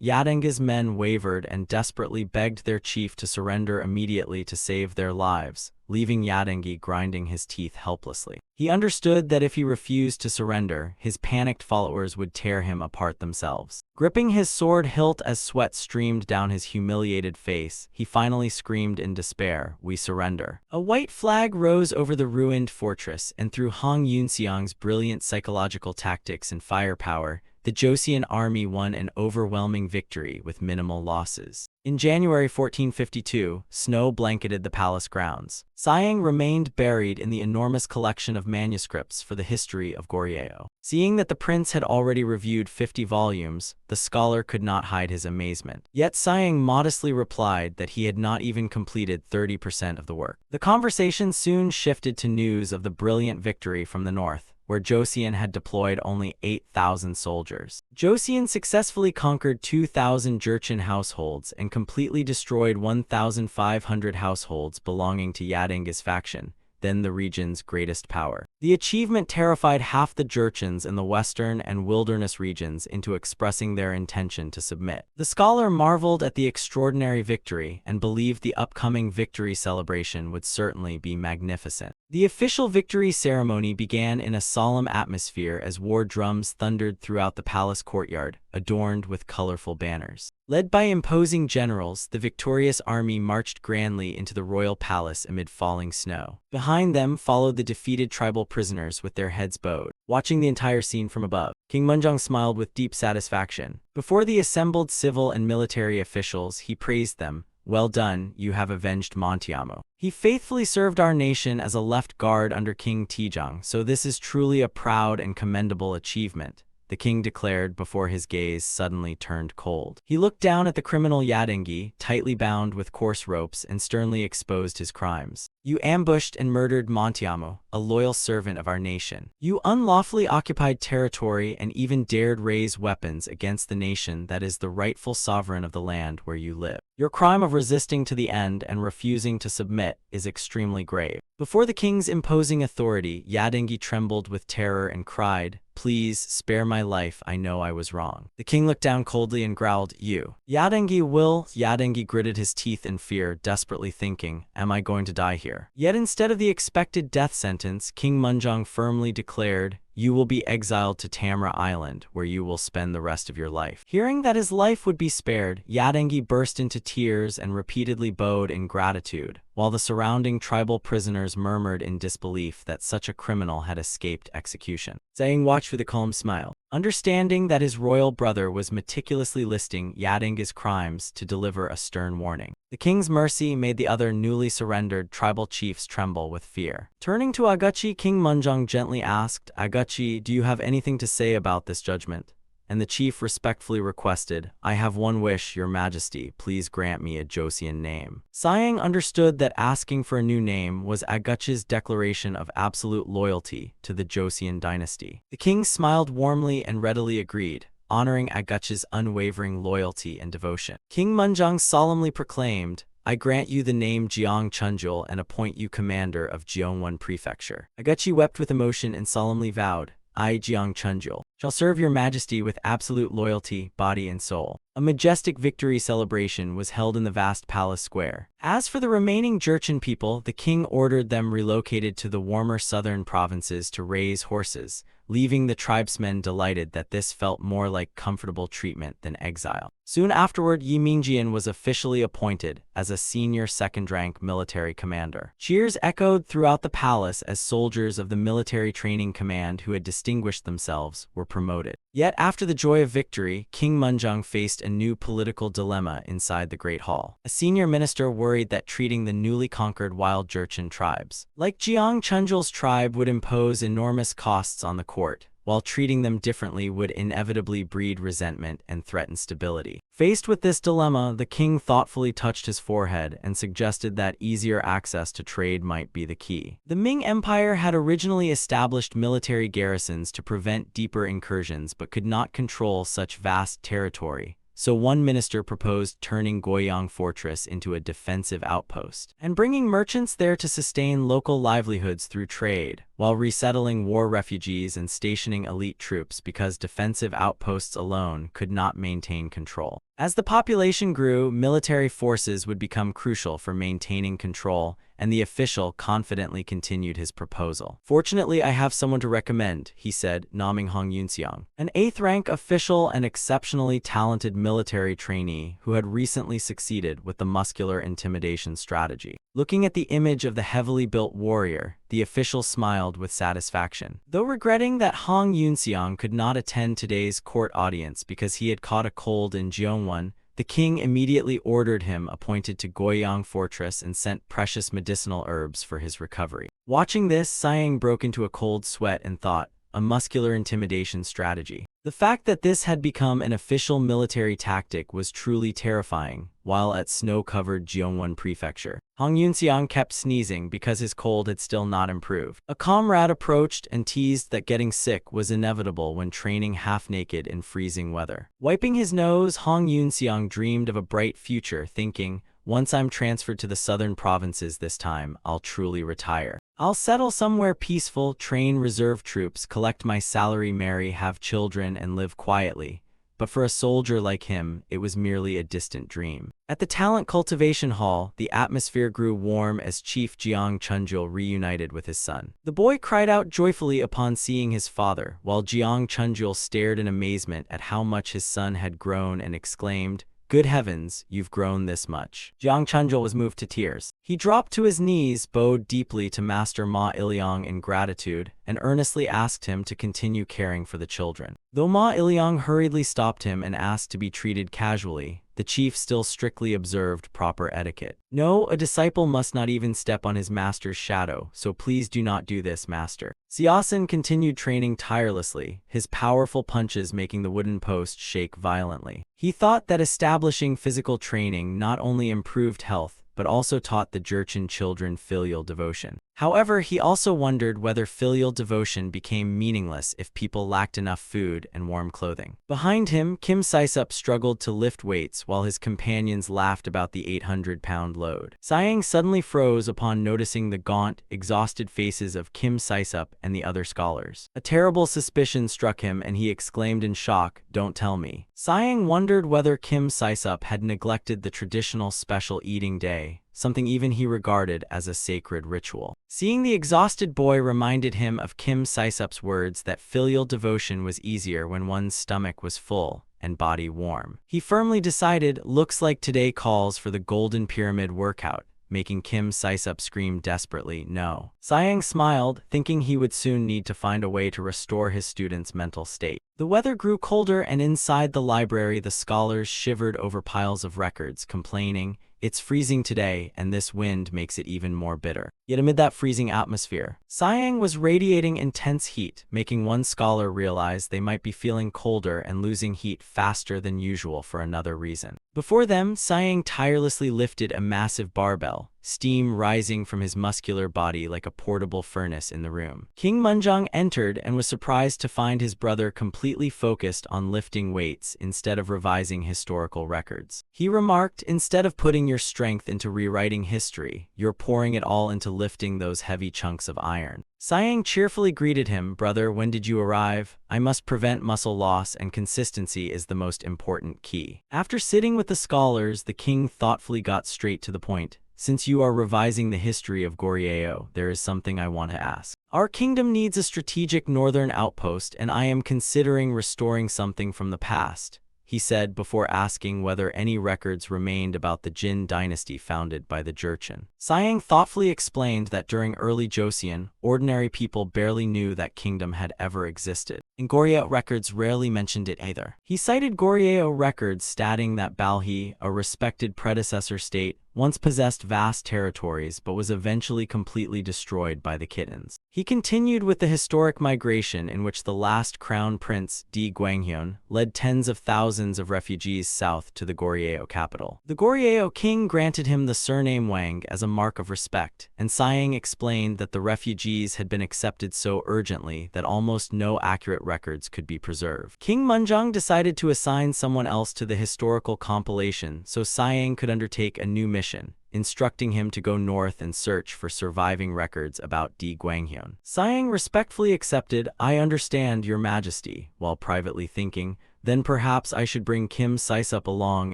Yadenga's men wavered and desperately begged their chief to surrender immediately to save their lives, leaving Yadengi grinding his teeth helplessly. He understood that if he refused to surrender, his panicked followers would tear him apart themselves. Gripping his sword hilt as sweat streamed down his humiliated face, he finally screamed in despair, "We surrender." A white flag rose over the ruined fortress, and through Han Yunxiang's brilliant psychological tactics and firepower, the Joseon army won an overwhelming victory with minimal losses. In January 1452, snow blanketed the palace grounds. Siang remained buried in the enormous collection of manuscripts for the history of Goryeo. Seeing that the prince had already reviewed 50 volumes, the scholar could not hide his amazement. Yet Siang modestly replied that he had not even completed 30% of the work. The conversation soon shifted to news of the brilliant victory from the north, where Joseon had deployed only 8,000 soldiers. Joseon successfully conquered 2,000 Jurchen households and completely destroyed 1,500 households belonging to Yadenga's faction, then the region's greatest power. The achievement terrified half the Jurchens in the western and wilderness regions into expressing their intention to submit. The scholar marveled at the extraordinary victory and believed the upcoming victory celebration would certainly be magnificent. The official victory ceremony began in a solemn atmosphere as war drums thundered throughout the palace courtyard, adorned with colorful banners. Led by imposing generals, the victorious army marched grandly into the royal palace amid falling snow. Behind them followed the defeated tribal prisoners with their heads bowed. Watching the entire scene from above, King Munjong smiled with deep satisfaction. Before the assembled civil and military officials, he praised them. "Well done, you have avenged Montiamo. He faithfully served our nation as a left guard under King Tijang, so this is truly a proud and commendable achievement," the king declared before his gaze suddenly turned cold. He looked down at the criminal Yadengi, tightly bound with coarse ropes, and sternly exposed his crimes. "You ambushed and murdered Montiamo, a loyal servant of our nation. You unlawfully occupied territory and even dared raise weapons against the nation that is the rightful sovereign of the land where you live. Your crime of resisting to the end and refusing to submit is extremely grave." Before the king's imposing authority, Yadengi trembled with terror and cried, "Please, spare my life, I know I was wrong." The king looked down coldly and growled, "You." Yadengi gritted his teeth in fear, desperately thinking, "Am I going to die here?" Yet instead of the expected death sentence, King Munjong firmly declared, "You will be exiled to Tamra Island, where you will spend the rest of your life." Hearing that his life would be spared, Yadengi burst into tears and repeatedly bowed in gratitude, while the surrounding tribal prisoners murmured in disbelief that such a criminal had escaped execution. Zhang watched with a calm smile, understanding that his royal brother was meticulously listing Yadenga's crimes to deliver a stern warning. The king's mercy made the other newly surrendered tribal chiefs tremble with fear. Turning to Agachi, King Munjong gently asked, "Agachi, do you have anything to say about this judgment?" And the chief respectfully requested, "I have one wish, your majesty, please grant me a Joseon name." Siang understood that asking for a new name was Agachi's declaration of absolute loyalty to the Joseon dynasty. The king smiled warmly and readily agreed, honoring Agachi's unwavering loyalty and devotion. King Munjong solemnly proclaimed, "I grant you the name Jeong Chunjul and appoint you commander of Jeongwon Prefecture." Agachi wept with emotion and solemnly vowed, "I, Jeong Chunjul, shall serve your majesty with absolute loyalty, body and soul." A majestic victory celebration was held in the vast palace square. As for the remaining Jurchen people, the king ordered them relocated to the warmer southern provinces to raise horses, leaving the tribesmen delighted that this felt more like comfortable treatment than exile. Soon afterward, Yi Mingjian was officially appointed as a senior second-rank military commander. Cheers echoed throughout the palace as soldiers of the military training command who had distinguished themselves were promoted. Yet after the joy of victory, King Munjong faced a new political dilemma inside the Great Hall. A senior minister worried that treating the newly conquered wild Jurchen tribes like Jeong Chunjul's tribe would impose enormous costs on the court, while treating them differently would inevitably breed resentment and threaten stability. Faced with this dilemma, the king thoughtfully touched his forehead and suggested that easier access to trade might be the key. The Ming Empire had originally established military garrisons to prevent deeper incursions but could not control such vast territory, so one minister proposed turning Goyang Fortress into a defensive outpost and bringing merchants there to sustain local livelihoods through trade, while resettling war refugees and stationing elite troops because defensive outposts alone could not maintain control. As the population grew, military forces would become crucial for maintaining control, and the official confidently continued his proposal. "Fortunately, I have someone to recommend," he said, naming Hong Yunxiang, an 8th-rank official and exceptionally talented military trainee who had recently succeeded with the muscular intimidation strategy. Looking at the image of the heavily built warrior, the official smiled with satisfaction. Though regretting that Hong Yunxiang could not attend today's court audience because he had caught a cold in Gyeongwon, the king immediately ordered him appointed to Goyang Fortress and sent precious medicinal herbs for his recovery. Watching this, Siang broke into a cold sweat and thought, a muscular intimidation strategy. The fact that this had become an official military tactic was truly terrifying. While at snow-covered Gyeongwon Prefecture, Hong Yunxiang kept sneezing because his cold had still not improved. A comrade approached and teased that getting sick was inevitable when training half-naked in freezing weather. Wiping his nose, Hong Yunxiang dreamed of a bright future, thinking, "Once I'm transferred to the southern provinces this time, I'll truly retire. I'll settle somewhere peaceful, train reserve troops, collect my salary, marry, have children, and live quietly." But for a soldier like him, it was merely a distant dream. At the Talent Cultivation Hall, the atmosphere grew warm as Chief Jiang Chunjul reunited with his son. The boy cried out joyfully upon seeing his father, while Jiang Chunjul stared in amazement at how much his son had grown and exclaimed, "Good heavens, you've grown this much." Jiang Chunjul was moved to tears. He dropped to his knees, bowed deeply to Master Ma Iliang in gratitude, and earnestly asked him to continue caring for the children. Though Ma Iliang hurriedly stopped him and asked to be treated casually, the chief still strictly observed proper etiquette. "No, a disciple must not even step on his master's shadow, so please do not do this, master." Siasen continued training tirelessly, his powerful punches making the wooden post shake violently. He thought that establishing physical training not only improved health, but also taught the Jurchen children filial devotion. However, he also wondered whether filial devotion became meaningless if people lacked enough food and warm clothing. Behind him, Kim Saisup struggled to lift weights while his companions laughed about the 800-pound load. Siang suddenly froze upon noticing the gaunt, exhausted faces of Kim Saisup and the other scholars. A terrible suspicion struck him and he exclaimed in shock, "Don't tell me." Siang wondered whether Kim Saisup had neglected the traditional special eating day, something even he regarded as a sacred ritual. Seeing the exhausted boy reminded him of Kim Saisup's words that filial devotion was easier when one's stomach was full and body warm. He firmly decided, looks like today calls for the Golden Pyramid workout, making Kim Saisup scream desperately, "No." Siang smiled, thinking he would soon need to find a way to restore his students' mental state. The weather grew colder and inside the library the scholars shivered over piles of records, complaining, "It's freezing today, and this wind makes it even more bitter." Yet amid that freezing atmosphere, Siang was radiating intense heat, making one scholar realize they might be feeling colder and losing heat faster than usual for another reason. Before them, Siang tirelessly lifted a massive barbell, steam rising from his muscular body like a portable furnace in the room. King Munjong entered and was surprised to find his brother completely focused on lifting weights instead of revising historical records. He remarked, "Instead of putting your strength into rewriting history, you're pouring it all into lifting those heavy chunks of iron." Siang cheerfully greeted him, "Brother, when did you arrive? I must prevent muscle loss, and consistency is the most important key." After sitting with the scholars, the king thoughtfully got straight to the point. "Since you are revising the history of Goryeo, there is something I want to ask. Our kingdom needs a strategic northern outpost, and I am considering restoring something from the past," he said before asking whether any records remained about the Jin dynasty founded by the Jurchen. Siang thoughtfully explained that during early Joseon, ordinary people barely knew that kingdom had ever existed, and Goryeo records rarely mentioned it either. He cited Goryeo records stating that Balhae, a respected predecessor state, once possessed vast territories but was eventually completely destroyed by the kittens. He continued with the historic migration in which the last crown prince, Di Guanghyun, led tens of thousands of refugees south to the Goryeo capital. The Goryeo king granted him the surname Wang as a mark of respect, and Siang explained that the refugees had been accepted so urgently that almost no accurate records could be preserved. King Munjong decided to assign someone else to the historical compilation so Siang could undertake a new mission, instructing him to go north and search for surviving records about Di Guanghyun. Siang respectfully accepted, "I understand, Your Majesty," while privately thinking, then perhaps I should bring Kim Saisup along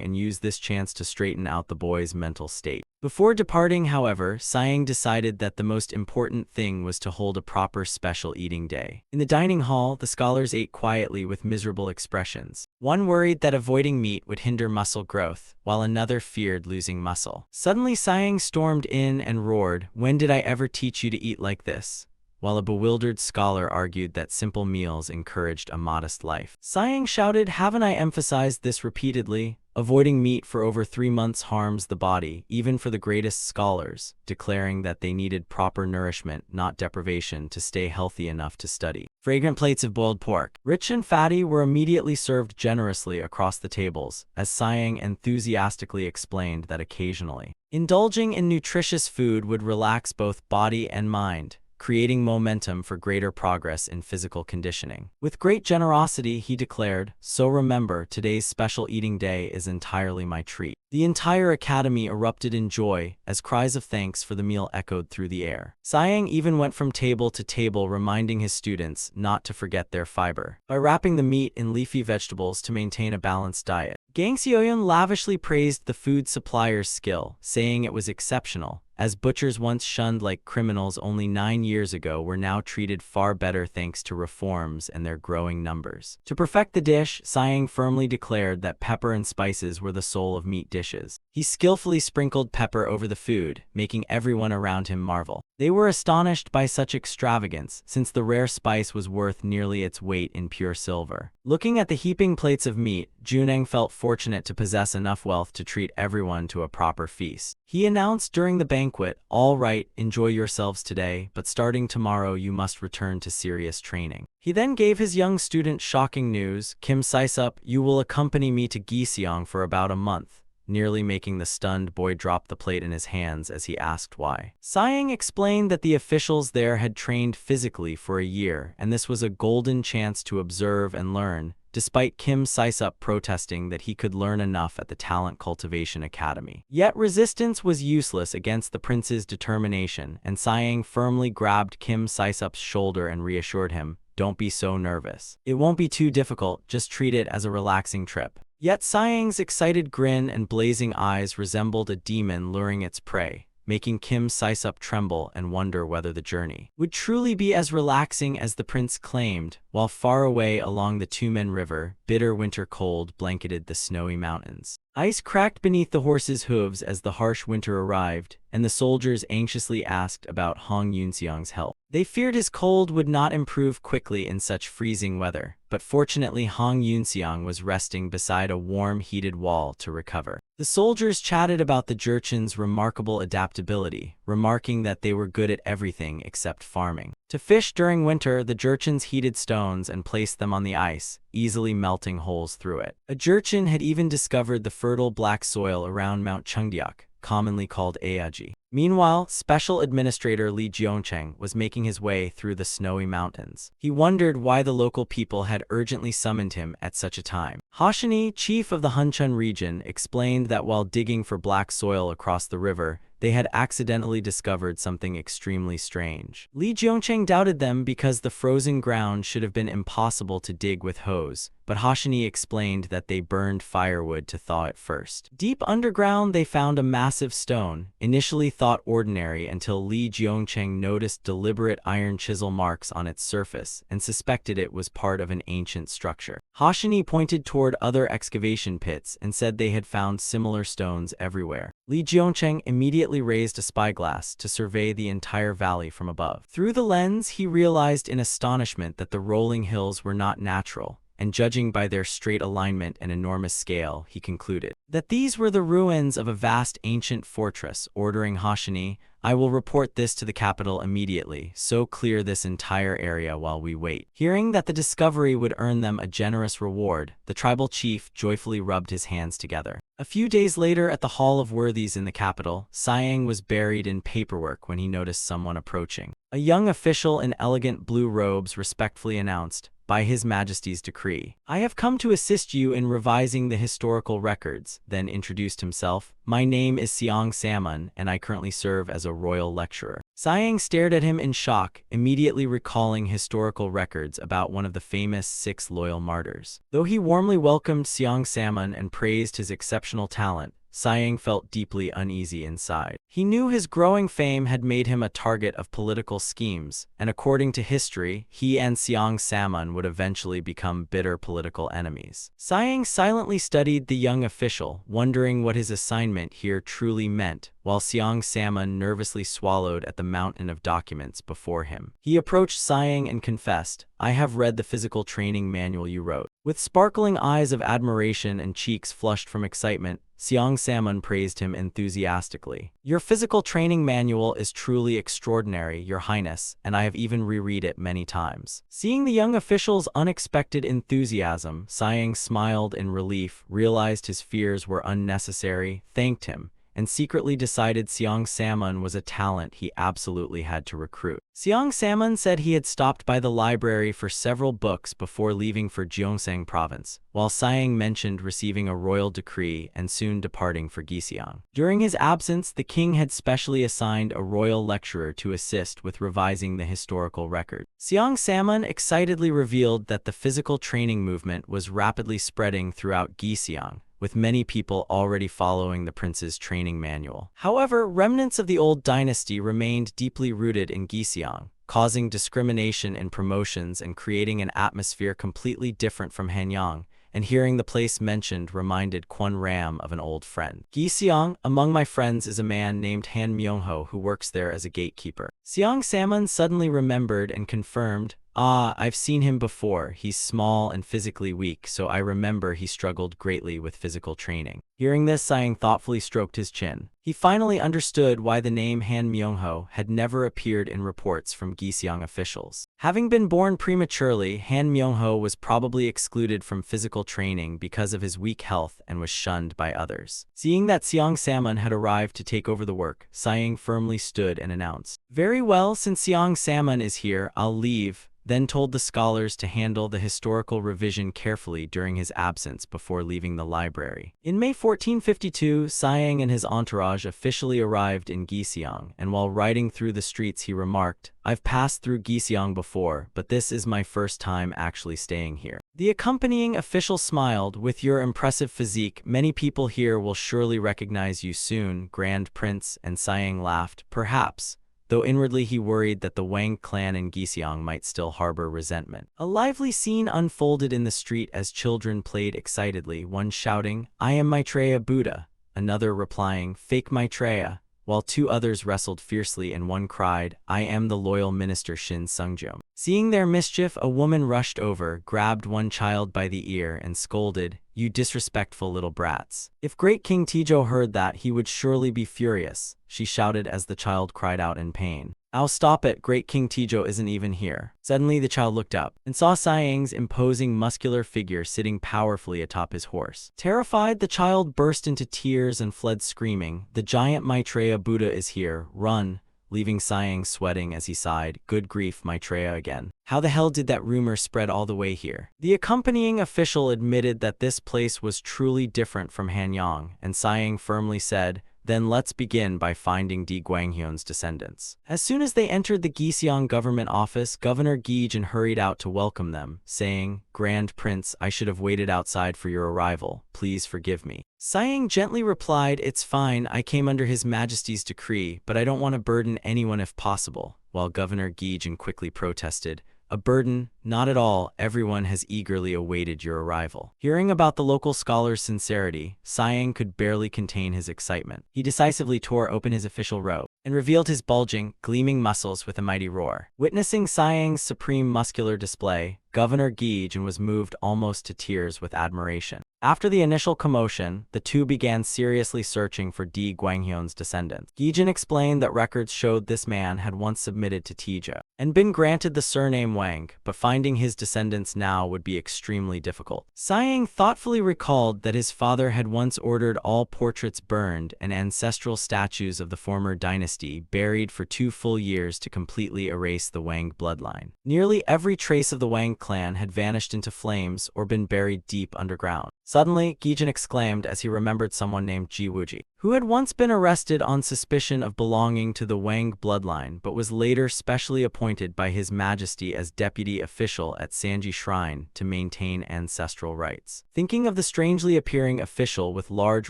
and use this chance to straighten out the boy's mental state. Before departing, however, Siang decided that the most important thing was to hold a proper special eating day. In the dining hall, the scholars ate quietly with miserable expressions. One worried that avoiding meat would hinder muscle growth, while another feared losing muscle. Suddenly Siang stormed in and roared, "When did I ever teach you to eat like this?" while a bewildered scholar argued that simple meals encouraged a modest life. Siang shouted, "Haven't I emphasized this repeatedly? Avoiding meat for over 3 months harms the body, even for the greatest scholars," declaring that they needed proper nourishment, not deprivation, to stay healthy enough to study. Fragrant plates of boiled pork, rich and fatty, were immediately served generously across the tables, as Siang enthusiastically explained that occasionally indulging in nutritious food would relax both body and mind, creating momentum for greater progress in physical conditioning. With great generosity, he declared, "So remember, today's special eating day is entirely my treat." The entire academy erupted in joy as cries of thanks for the meal echoed through the air. Siang even went from table to table reminding his students not to forget their fiber by wrapping the meat in leafy vegetables to maintain a balanced diet. Gang Xiaoyun lavishly praised the food supplier's skill, saying it was exceptional, as butchers once shunned like criminals only 9 years ago were now treated far better thanks to reforms and their growing numbers. To perfect the dish, Siang firmly declared that pepper and spices were the soul of meat dishes. He skillfully sprinkled pepper over the food, making everyone around him marvel. They were astonished by such extravagance, since the rare spice was worth nearly its weight in pure silver. Looking at the heaping plates of meat, Juneng felt fortunate to possess enough wealth to treat everyone to a proper feast. He announced during the banquet, "All right, enjoy yourselves today, but starting tomorrow you must return to serious training." He then gave his young student shocking news, "Kim Saisup, you will accompany me to Giseong for about a month," nearly making the stunned boy drop the plate in his hands as he asked why. Siang explained that the officials there had trained physically for a year, and this was a golden chance to observe and learn, despite Kim Saisup protesting that he could learn enough at the Talent Cultivation Academy. Yet resistance was useless against the prince's determination, and Siang firmly grabbed Kim Saisup's shoulder and reassured him, "Don't be so nervous. It won't be too difficult, just treat it as a relaxing trip." Yet Siang's excited grin and blazing eyes resembled a demon luring its prey, making Kim Saisup tremble and wonder whether the journey would truly be as relaxing as the prince claimed. While far away along the Tumen River, bitter winter cold blanketed the snowy mountains. Ice cracked beneath the horses' hooves as the harsh winter arrived, and the soldiers anxiously asked about Hong Yunseong's health. They feared his cold would not improve quickly in such freezing weather, but fortunately Hong Yunseong was resting beside a warm, heated wall to recover. The soldiers chatted about the Jurchen's remarkable adaptability, remarking that they were good at everything except farming. To fish during winter, the Jurchens heated stones and placed them on the ice, easily melting holes through it. A Jurchen had even discovered the fertile black soil around Mount Cheongdeok, commonly called Eaji. Meanwhile, Special Administrator Li Jiongcheng was making his way through the snowy mountains. He wondered why the local people had urgently summoned him at such a time. Hashini, chief of the Hunchun region, explained that while digging for black soil across the river, they had accidentally discovered something extremely strange. Li Jiongcheng doubted them because the frozen ground should have been impossible to dig with hose, but Hashini explained that they burned firewood to thaw it first. Deep underground, they found a massive stone, initially thought ordinary until Li Jiongcheng noticed deliberate iron chisel marks on its surface and suspected it was part of an ancient structure. Hashini pointed toward other excavation pits and said they had found similar stones everywhere. Li Jiongcheng immediately raised a spyglass to survey the entire valley from above. Through the lens, he realized in astonishment that the rolling hills were not natural. and judging by their straight alignment and enormous scale, he concluded that these were the ruins of a vast ancient fortress. Ordering Hashini, "I will report this to the capital immediately, so clear this entire area while we wait." Hearing that the discovery would earn them a generous reward, the tribal chief joyfully rubbed his hands together. A few days later, at the Hall of Worthies in the capital, Siang was buried in paperwork when he noticed someone approaching. A young official in elegant blue robes respectfully announced, "By His Majesty's decree, I have come to assist you in revising the historical records," then introduced himself. "My name is Siang Salmon, and I currently serve as a royal lecturer." Siang stared at him in shock, immediately recalling historical records about one of the famous 6 loyal martyrs. Though he warmly welcomed Siang Salmon and praised his exceptional talent, Siang felt deeply uneasy inside. He knew his growing fame had made him a target of political schemes, and according to history, he and Siang Salmon would eventually become bitter political enemies. Siang silently studied the young official, wondering what his assignment here truly meant, while Siang Salmon nervously swallowed at the mountain of documents before him. He approached Siang and confessed, "I have read the physical training manual you wrote." With sparkling eyes of admiration and cheeks flushed from excitement, Siang Salmon praised him enthusiastically. "Your physical training manual is truly extraordinary, Your Highness, and I have even reread it many times." Seeing the young official's unexpected enthusiasm, Siang smiled in relief, realized his fears were unnecessary, thanked him, and secretly decided Siang Salmon was a talent he absolutely had to recruit. Siang Salmon said he had stopped by the library for several books before leaving for Gyeongsang province, while Siang mentioned receiving a royal decree and soon departing for Gyeongsang. During his absence, the king had specially assigned a royal lecturer to assist with revising the historical record. Siang Salmon excitedly revealed that the physical training movement was rapidly spreading throughout Gyeongsang, with many people already following the prince's training manual. However, remnants of the old dynasty remained deeply rooted in Gyeongsang, causing discrimination in promotions and creating an atmosphere completely different from Hanyang, and hearing the place mentioned reminded Kwon Ram of an old friend. "Gyeongsang, among my friends is a man named Han Myung-ho who works there as a gatekeeper." Siang Salmon suddenly remembered and confirmed, "Ah, I've seen him before. He's small and physically weak, so I remember he struggled greatly with physical training." Hearing this, Siang thoughtfully stroked his chin. He finally understood why the name Han Myung-ho had never appeared in reports from Gyeongsang officials. Having been born prematurely, Han Myung-ho was probably excluded from physical training because of his weak health and was shunned by others. Seeing that Siang Salmon had arrived to take over the work, Siang firmly stood and announced, "Very well, since Siang Salmon is here, I'll leave," then told the scholars to handle the historical revision carefully during his absence before leaving the library. In May 1452, Siang and his entourage officially arrived in Gyeongsang, and while riding through the streets he remarked, "I've passed through Gyeongsang before, but this is my first time actually staying here." The accompanying official smiled, "With your impressive physique, many people here will surely recognize you soon, Grand Prince," and Siang laughed, "Perhaps," though inwardly he worried that the Wang clan in Gyeongsang might still harbor resentment. A lively scene unfolded in the street as children played excitedly, one shouting, "I am Maitreya Buddha," another replying, "Fake Maitreya," while 2 others wrestled fiercely and one cried, "I am the loyal minister Shin Sungjom." Seeing their mischief, a woman rushed over, grabbed one child by the ear, and scolded, "You disrespectful little brats." If Great King Tijo heard that, he would surely be furious, she shouted as the child cried out in pain. "Ow, stop it, Great King Tijo isn't even here." Suddenly the child looked up and saw Siang's imposing muscular figure sitting powerfully atop his horse. Terrified, the child burst into tears and fled screaming, "The giant Maitreya Buddha is here, run," leaving Siang sweating as he sighed, "Good grief, Maitreya again. How the hell did that rumor spread all the way here?" The accompanying official admitted that this place was truly different from Hanyang, and Siang firmly said, "Then let's begin by finding Di Guanghyun's descendants." As soon as they entered the Gyeongsang government office, Governor Gyejin hurried out to welcome them, saying, "Grand Prince, I should have waited outside for your arrival. Please forgive me." Siang gently replied, "It's fine, I came under His Majesty's decree, but I don't want to burden anyone if possible," while Governor Gyejin quickly protested, "A burden? Not at all, everyone has eagerly awaited your arrival." Hearing about the local scholar's sincerity, Siang could barely contain his excitement. He decisively tore open his official robe, and revealed his bulging, gleaming muscles with a mighty roar. Witnessing Sayang's supreme muscular display, Governor Gijin was moved almost to tears with admiration. After the initial commotion, the two began seriously searching for Di Guanghyun's descendants. Gijin explained that records showed this man had once submitted to Tija and been granted the surname Wang, but finding his descendants now would be extremely difficult. Sayang thoughtfully recalled that his father had once ordered all portraits burned and ancestral statues of the former dynasty buried for 2 full years to completely erase the Wang bloodline. Nearly every trace of the Wang clan had vanished into flames or been buried deep underground. Suddenly, Gijin exclaimed as he remembered someone named Ji Wuji, who had once been arrested on suspicion of belonging to the Wang bloodline but was later specially appointed by His Majesty as deputy official at Sanji Shrine to maintain ancestral rites. Thinking of the strangely appearing official with large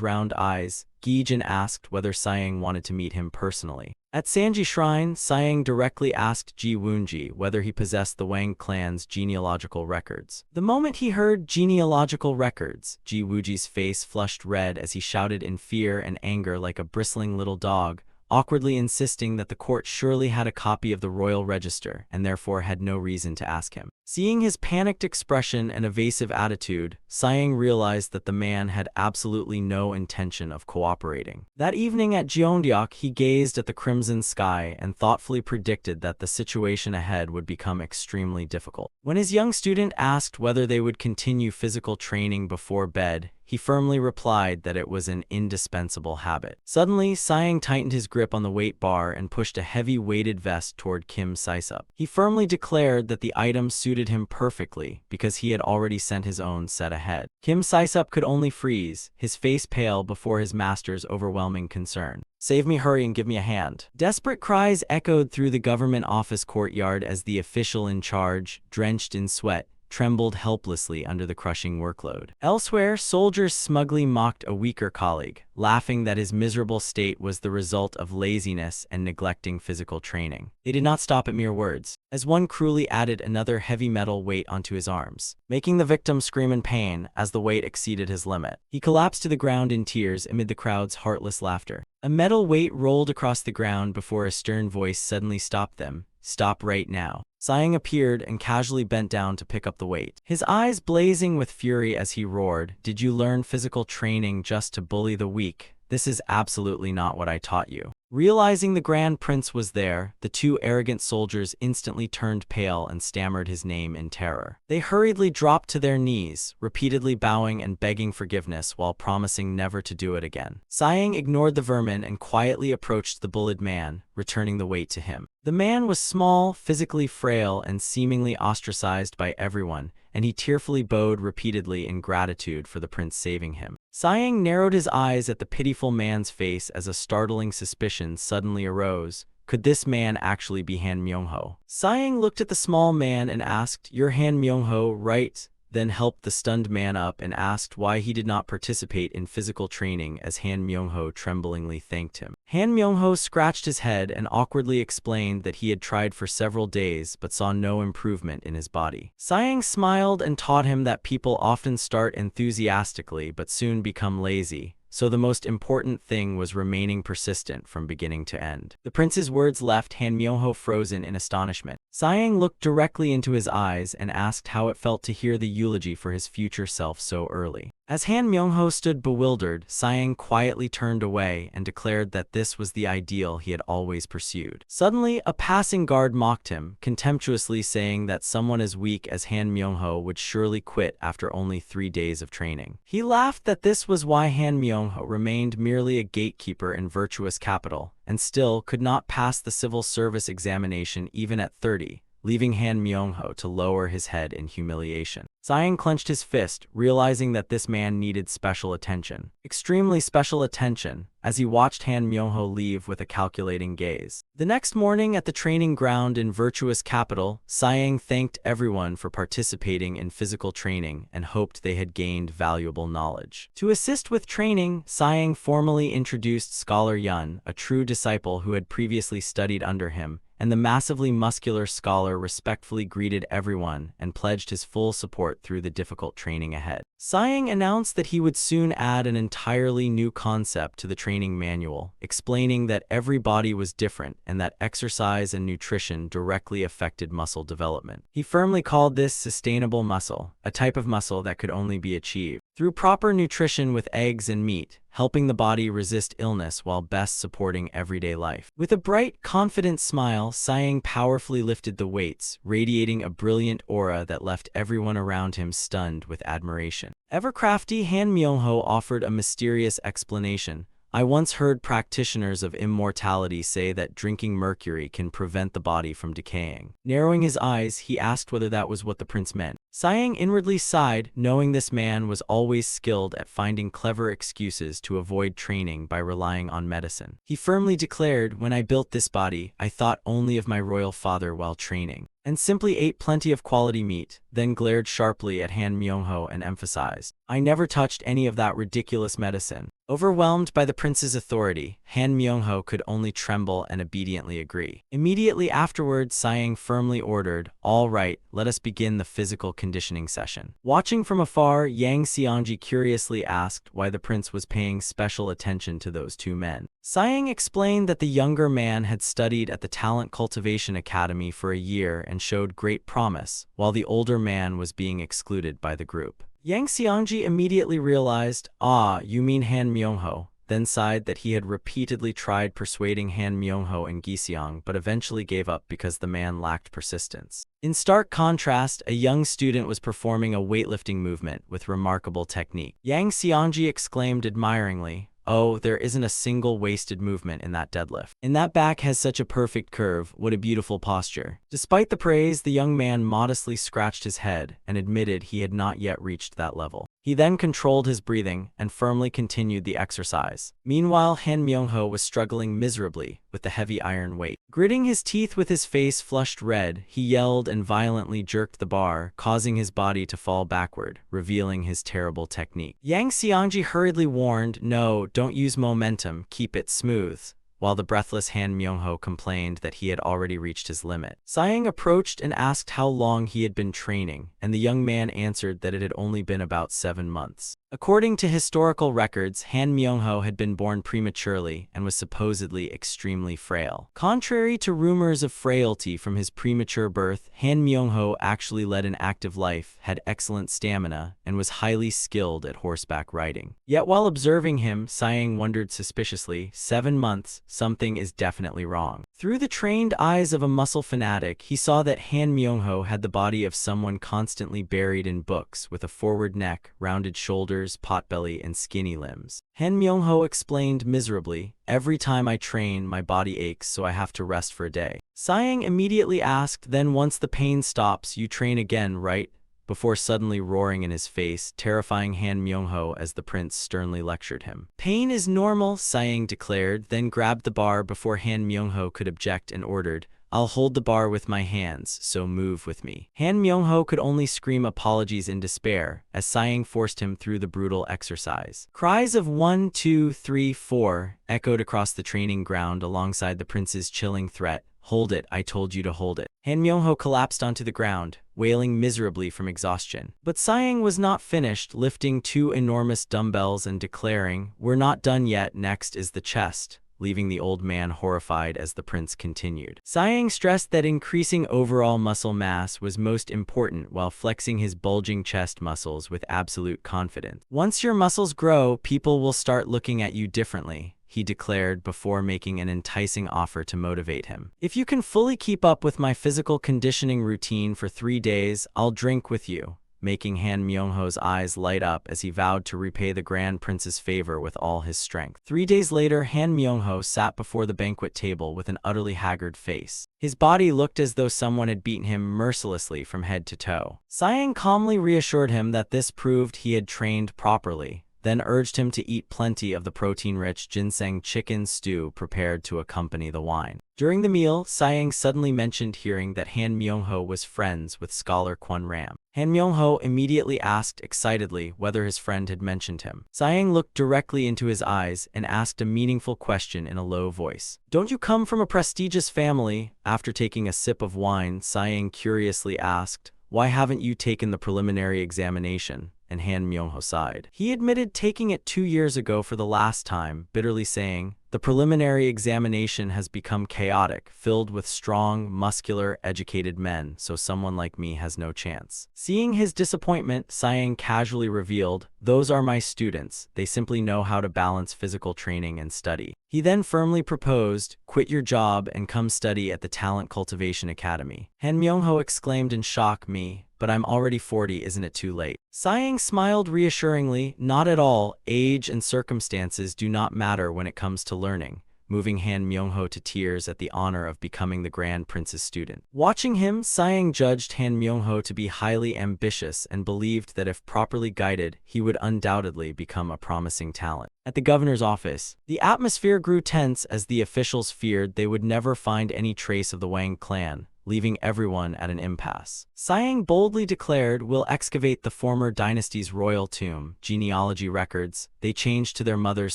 round eyes, Gijin asked whether Sayang wanted to meet him personally. At Sanji Shrine, Sayang directly asked Ji Wunji whether he possessed the Wang clan's genealogical records. The moment he heard genealogical records, Ji Wuji's face flushed red as he shouted in fear and anger like a bristling little dog, awkwardly insisting that the court surely had a copy of the royal register and therefore had no reason to ask him. Seeing his panicked expression and evasive attitude, Sayang realized that the man had absolutely no intention of cooperating. That evening at Jeondeok, he gazed at the crimson sky and thoughtfully predicted that the situation ahead would become extremely difficult. When his young student asked whether they would continue physical training before bed, he firmly replied that it was an indispensable habit. Suddenly, Sayang tightened his grip on the weight bar and pushed a heavy weighted vest toward Kim Saisup. He firmly declared that the item suited him perfectly because he had already sent his own set ahead. Kim Saisup could only freeze, his face pale before his master's overwhelming concern. "Save me, hurry and give me a hand." Desperate cries echoed through the government office courtyard as the official in charge, drenched in sweat, trembled helplessly under the crushing workload. Elsewhere, soldiers smugly mocked a weaker colleague, laughing that his miserable state was the result of laziness and neglecting physical training. They did not stop at mere words, as one cruelly added another heavy metal weight onto his arms, making the victim scream in pain as the weight exceeded his limit. He collapsed to the ground in tears amid the crowd's heartless laughter. A metal weight rolled across the ground before a stern voice suddenly stopped them. "Stop right now." Sayang appeared and casually bent down to pick up the weight, his eyes blazing with fury as he roared, "Did you learn physical training just to bully the weak? This is absolutely not what I taught you." Realizing the Grand Prince was there, the two arrogant soldiers instantly turned pale and stammered his name in terror. They hurriedly dropped to their knees, repeatedly bowing and begging forgiveness while promising never to do it again. Sayang ignored the vermin and quietly approached the bullied man, returning the weight to him. The man was small, physically frail, and seemingly ostracized by everyone, and he tearfully bowed repeatedly in gratitude for the prince saving him. Sayang narrowed his eyes at the pitiful man's face as a startling suspicion suddenly arose. Could this man actually be Han Myung-ho? Sayang looked at the small man and asked, "You're Han Myung-ho, right?" Then helped the stunned man up and asked why he did not participate in physical training as Han Myung-ho tremblingly thanked him. Han Myung-ho scratched his head and awkwardly explained that he had tried for several days but saw no improvement in his body. Sayang smiled and taught him that people often start enthusiastically but soon become lazy, so the most important thing was remaining persistent from beginning to end. The prince's words left Han Myung-ho frozen in astonishment. Sayang looked directly into his eyes and asked how it felt to hear the eulogy for his future self so early. As Han Myung-ho stood bewildered, Sayang quietly turned away and declared that this was the ideal he had always pursued. Suddenly, a passing guard mocked him, contemptuously saying that someone as weak as Han Myung-ho would surely quit after only 3 days of training. He laughed that this was why Han Myung-ho remained merely a gatekeeper in virtuous capital, and still could not pass the civil service examination even at 30, leaving Han Myung-ho to lower his head in humiliation. Sayang clenched his fist, realizing that this man needed special attention. Extremely special attention, as he watched Han Myung-ho leave with a calculating gaze. The next morning at the training ground in Virtuous Capital, Sayang thanked everyone for participating in physical training and hoped they had gained valuable knowledge. To assist with training, Sayang formally introduced Scholar Yun, a true disciple who had previously studied under him, and the massively muscular scholar respectfully greeted everyone and pledged his full support through the difficult training ahead. Sighing announced that he would soon add an entirely new concept to the training manual, explaining that every body was different and that exercise and nutrition directly affected muscle development. He firmly called this sustainable muscle, a type of muscle that could only be achieved through proper nutrition with eggs and meat, helping the body resist illness while best supporting everyday life. With a bright, confident smile, Sighing powerfully lifted the weights, radiating a brilliant aura that left everyone around him stunned with admiration. Ever crafty, Han Myung-ho offered a mysterious explanation. I once heard practitioners of immortality say that drinking mercury can prevent the body from decaying. Narrowing his eyes, he asked whether that was what the prince meant. Sighing inwardly sighed, knowing this man was always skilled at finding clever excuses to avoid training by relying on medicine. He firmly declared, "When I built this body, I thought only of my royal father while training," and simply ate plenty of quality meat, then glared sharply at Han Myung-ho and emphasized, "I never touched any of that ridiculous medicine." Overwhelmed by the prince's authority, Han Myung-ho could only tremble and obediently agree. Immediately afterwards, Sighing firmly ordered, "All right, let us begin the physical conditioning session." Watching from afar, Yang Xiangji curiously asked why the prince was paying special attention to those two men. Sighing explained that the younger man had studied at the Talent Cultivation Academy for a year and showed great promise, while the older man was being excluded by the group. Yang Xiangji immediately realized, "Ah, you mean Han Myung-ho," then sighed that he had repeatedly tried persuading Han Myung-ho and Giseong but eventually gave up because the man lacked persistence. In stark contrast, a young student was performing a weightlifting movement with remarkable technique. Yang Xiangji exclaimed admiringly, "Oh, there isn't a single wasted movement in that deadlift. And that back has such a perfect curve, what a beautiful posture." Despite the praise, the young man modestly scratched his head and admitted he had not yet reached that level. He then controlled his breathing and firmly continued the exercise. Meanwhile, Han Myung-ho was struggling miserably with the heavy iron weight. Gritting his teeth with his face flushed red, he yelled and violently jerked the bar, causing his body to fall backward, revealing his terrible technique. Yang Xiangji hurriedly warned, "No, don't use momentum, keep it smooth," while the breathless Han Myung-ho complained that he had already reached his limit. Sighing approached and asked how long he had been training, and the young man answered that it had only been about 7 months. According to historical records, Han Myung-ho had been born prematurely and was supposedly extremely frail. Contrary to rumors of frailty from his premature birth, Han Myung-ho actually led an active life, had excellent stamina, and was highly skilled at horseback riding. Yet while observing him, Sighing wondered suspiciously, 7 months, something is definitely wrong. Through the trained eyes of a muscle fanatic, he saw that Han Myung-ho had the body of someone constantly buried in books, with a forward neck, rounded shoulders, potbelly, and skinny limbs. Han Myung-ho explained miserably, "Every time I train, my body aches, so I have to rest for a day." Sighing immediately asked, "Then once the pain stops, you train again, right?" before suddenly roaring in his face, terrifying Han Myung-ho as the prince sternly lectured him. "Pain is normal," Sighing declared, then grabbed the bar before Han Myung-ho could object and ordered, "I'll hold the bar with my hands, so move with me." Han Myung-ho could only scream apologies in despair, as Sighing forced him through the brutal exercise. Cries of 1, 2, 3, 4 echoed across the training ground alongside the prince's chilling threat, "Hold it, I told you to hold it." Han Myung-ho collapsed onto the ground, wailing miserably from exhaustion. But Sighing was not finished, lifting 2 enormous dumbbells and declaring, "We're not done yet, next is the chest," leaving the old man horrified as the prince continued. Sighing stressed that increasing overall muscle mass was most important while flexing his bulging chest muscles with absolute confidence. "Once your muscles grow, people will start looking at you differently," he declared before making an enticing offer to motivate him. "If you can fully keep up with my physical conditioning routine for 3 days, I'll drink with you," making Han Myung-ho's eyes light up as he vowed to repay the Grand Prince's favor with all his strength. 3 days later, Han Myung-ho sat before the banquet table with an utterly haggard face. His body looked as though someone had beaten him mercilessly from head to toe. Sighing calmly reassured him that this proved he had trained properly, then urged him to eat plenty of the protein-rich ginseng chicken stew prepared to accompany the wine. During the meal, Sayang suddenly mentioned hearing that Han Myung-ho was friends with scholar Kwon Ram. Han Myung-ho immediately asked excitedly whether his friend had mentioned him. Sayang looked directly into his eyes and asked a meaningful question in a low voice. "Don't you come from a prestigious family?" After taking a sip of wine, Sayang curiously asked, "Why haven't you taken the preliminary examination?" And Han Myung-ho sighed. He admitted taking it 2 years ago for the last time, bitterly saying, "The preliminary examination has become chaotic, filled with strong, muscular, educated men, so someone like me has no chance." Seeing his disappointment, Sayang casually revealed, "Those are my students. They simply know how to balance physical training and study." He then firmly proposed, "Quit your job and come study at the Talent Cultivation Academy." Han Myung-ho exclaimed in shock, "Me? But I'm already 40, isn't it too late?" Sayang smiled reassuringly, "Not at all. Age and circumstances do not matter when it comes to learning," moving Han Myung-ho to tears at the honor of becoming the Grand Prince's student. Watching him, Sayang judged Han Myung-ho to be highly ambitious and believed that if properly guided, he would undoubtedly become a promising talent. At the governor's office, the atmosphere grew tense as the officials feared they would never find any trace of the Wang clan, leaving everyone at an impasse. Sayang boldly declared, "We'll excavate the former dynasty's royal tomb, genealogy records." They changed to their mother's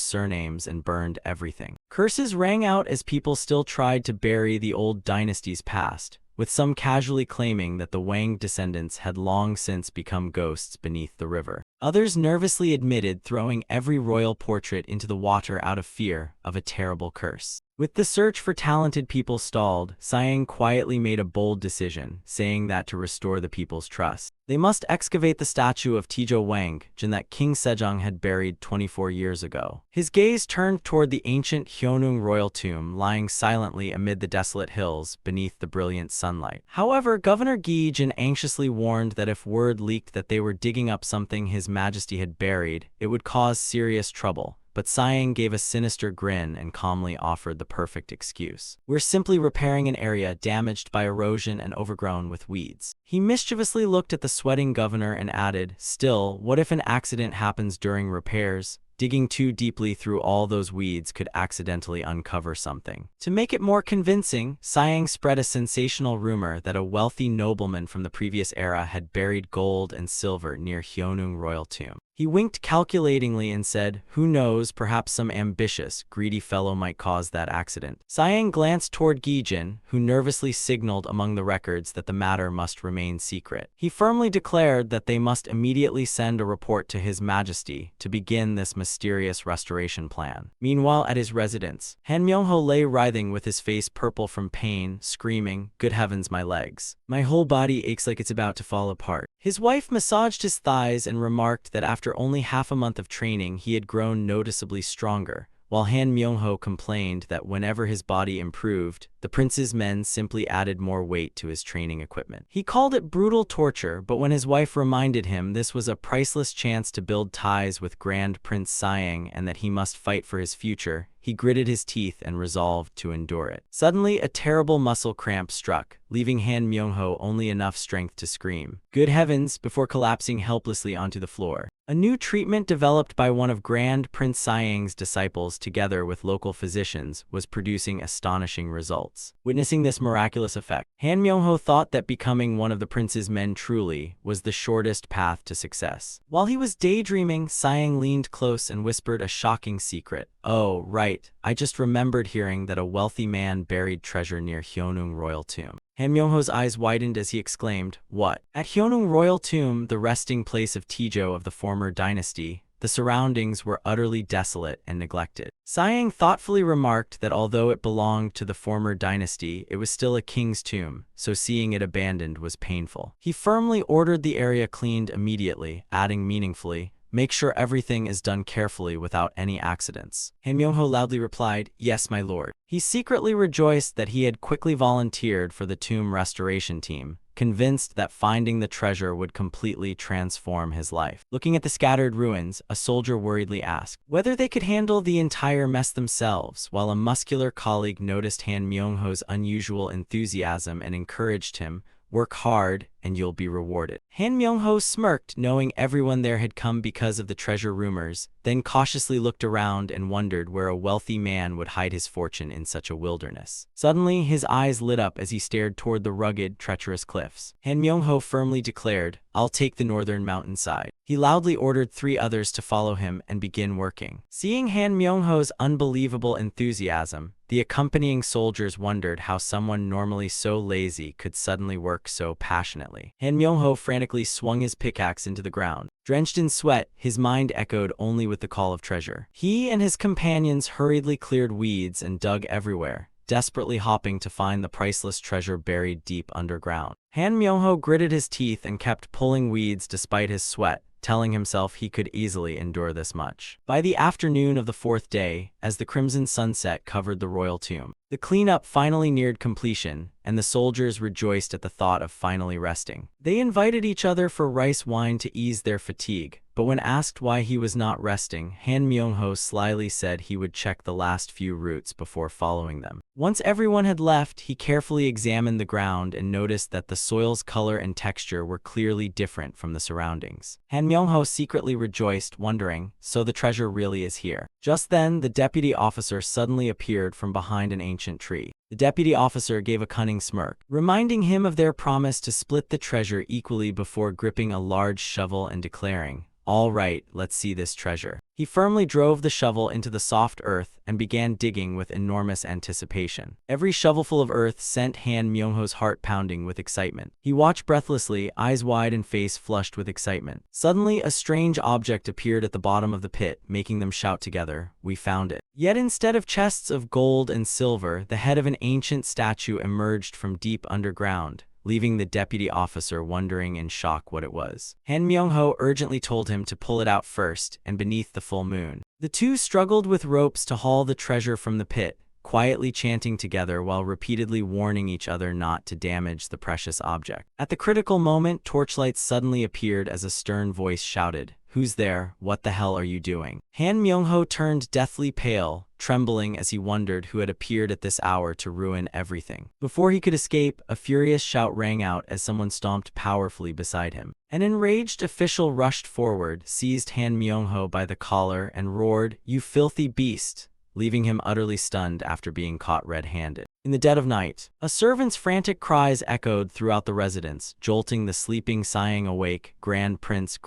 surnames and burned everything. Curses rang out as people still tried to bury the old dynasty's past, with some casually claiming that the Wang descendants had long since become ghosts beneath the river. Others nervously admitted throwing every royal portrait into the water out of fear of a terrible curse. With the search for talented people stalled, Sayang quietly made a bold decision, saying that to restore the people's trust, they must excavate the statue of Tijo Wang that King Sejong had buried 24 years ago. His gaze turned toward the ancient Hyeonung royal tomb lying silently amid the desolate hills beneath the brilliant sunlight. However, Governor Gi-jin anxiously warned that if word leaked that they were digging up something His Majesty had buried, it would cause serious trouble. But Sayang gave a sinister grin and calmly offered the perfect excuse. "We're simply repairing an area damaged by erosion and overgrown with weeds." He mischievously looked at the sweating governor and added, "Still, what if an accident happens during repairs? Digging too deeply through all those weeds could accidentally uncover something." To make it more convincing, Sayang spread a sensational rumor that a wealthy nobleman from the previous era had buried gold and silver near Hyeonung royal tomb. He winked calculatingly and said, "Who knows, perhaps some ambitious, greedy fellow might cause that accident." Sayang glanced toward Gi-jin, who nervously signaled among the records that the matter must remain secret. He firmly declared that they must immediately send a report to His Majesty to begin this mysterious restoration plan. Meanwhile, at his residence, Han Myung-ho lay writhing with his face purple from pain, screaming, "Good heavens, my legs. My whole body aches like it's about to fall apart." His wife massaged his thighs and remarked that after only half a month of training, he had grown noticeably stronger, while Han Myung-ho complained that whenever his body improved, the prince's men simply added more weight to his training equipment. He called it brutal torture, but when his wife reminded him this was a priceless chance to build ties with Grand Prince Sayang and that he must fight for his future, he gritted his teeth and resolved to endure it. Suddenly, a terrible muscle cramp struck, leaving Han Myung-ho only enough strength to scream, "Good heavens," before collapsing helplessly onto the floor. A new treatment developed by one of Grand Prince Sayang's disciples together with local physicians was producing astonishing results. Witnessing this miraculous effect, Han Myung-ho thought that becoming one of the prince's men truly was the shortest path to success. While he was daydreaming, Sayang leaned close and whispered a shocking secret. "Oh, right, I just remembered hearing that a wealthy man buried treasure near Hyeonung royal tomb." Han Myung-ho's eyes widened as he exclaimed, "What?" At Hyeonung royal tomb, the resting place of Tijo of the former dynasty, the surroundings were utterly desolate and neglected. Sayang thoughtfully remarked that although it belonged to the former dynasty, it was still a king's tomb, so seeing it abandoned was painful. He firmly ordered the area cleaned immediately, adding meaningfully, "Make sure everything is done carefully without any accidents." Han Myung-ho loudly replied, "Yes, my lord." He secretly rejoiced that he had quickly volunteered for the tomb restoration team, convinced that finding the treasure would completely transform his life. Looking at the scattered ruins, a soldier worriedly asked whether they could handle the entire mess themselves, while a muscular colleague noticed Han Myung-ho's unusual enthusiasm and encouraged him, "Work hard, and you'll be rewarded. Han Myung-ho smirked, knowing everyone there had come because of the treasure rumors, then cautiously looked around and wondered where a wealthy man would hide his fortune in such a wilderness. Suddenly, his eyes lit up as he stared toward the rugged, treacherous cliffs. Han Myung-ho firmly declared, "I'll take the northern mountainside." He loudly ordered 3 others to follow him and begin working. Seeing Han Myung-ho's unbelievable enthusiasm, the accompanying soldiers wondered how someone normally so lazy could suddenly work so passionately. Han Myung-ho frantically swung his pickaxe into the ground. Drenched in sweat, his mind echoed only with the call of treasure. He and his companions hurriedly cleared weeds and dug everywhere, desperately hoping to find the priceless treasure buried deep underground. Han Myung-ho gritted his teeth and kept pulling weeds despite his sweat, telling himself he could easily endure this much. By the afternoon of the 4th day, as the crimson sunset covered the royal tomb, the cleanup finally neared completion, and the soldiers rejoiced at the thought of finally resting. They invited each other for rice wine to ease their fatigue, but when asked why he was not resting, Han Myung-ho slyly said he would check the last few routes before following them. Once everyone had left, he carefully examined the ground and noticed that the soil's color and texture were clearly different from the surroundings. Han Myung-ho secretly rejoiced, wondering, so the treasure really is here. Just then, the deputy officer suddenly appeared from behind an ancient tree. The deputy officer gave a cunning smirk, reminding him of their promise to split the treasure equally before gripping a large shovel and declaring, "All right, let's see this treasure." He firmly drove the shovel into the soft earth and began digging with enormous anticipation. Every shovelful of earth sent Han Myung-ho's heart pounding with excitement. He watched breathlessly, eyes wide and face flushed with excitement. Suddenly, a strange object appeared at the bottom of the pit, making them shout together, "We found it." Yet instead of chests of gold and silver, the head of an ancient statue emerged from deep underground, leaving the deputy officer wondering in shock what it was. Han Myung-ho urgently told him to pull it out first, and beneath the full moon. The two struggled with ropes to haul the treasure from the pit, quietly chanting together while repeatedly warning each other not to damage the precious object. At the critical moment, torchlights suddenly appeared as a stern voice shouted, "Who's there? What the hell are you doing?" Han Myung-ho turned deathly pale, trembling as he wondered who had appeared at this hour to ruin everything. Before he could escape, a furious shout rang out as someone stomped powerfully beside him. An enraged official rushed forward, seized Han Myung-ho by the collar, and roared, "You filthy beast!" leaving him utterly stunned after being caught red-handed. In the dead of night, a servant's frantic cries echoed throughout the residence, jolting the sleeping Sighing awake. Grand Prince,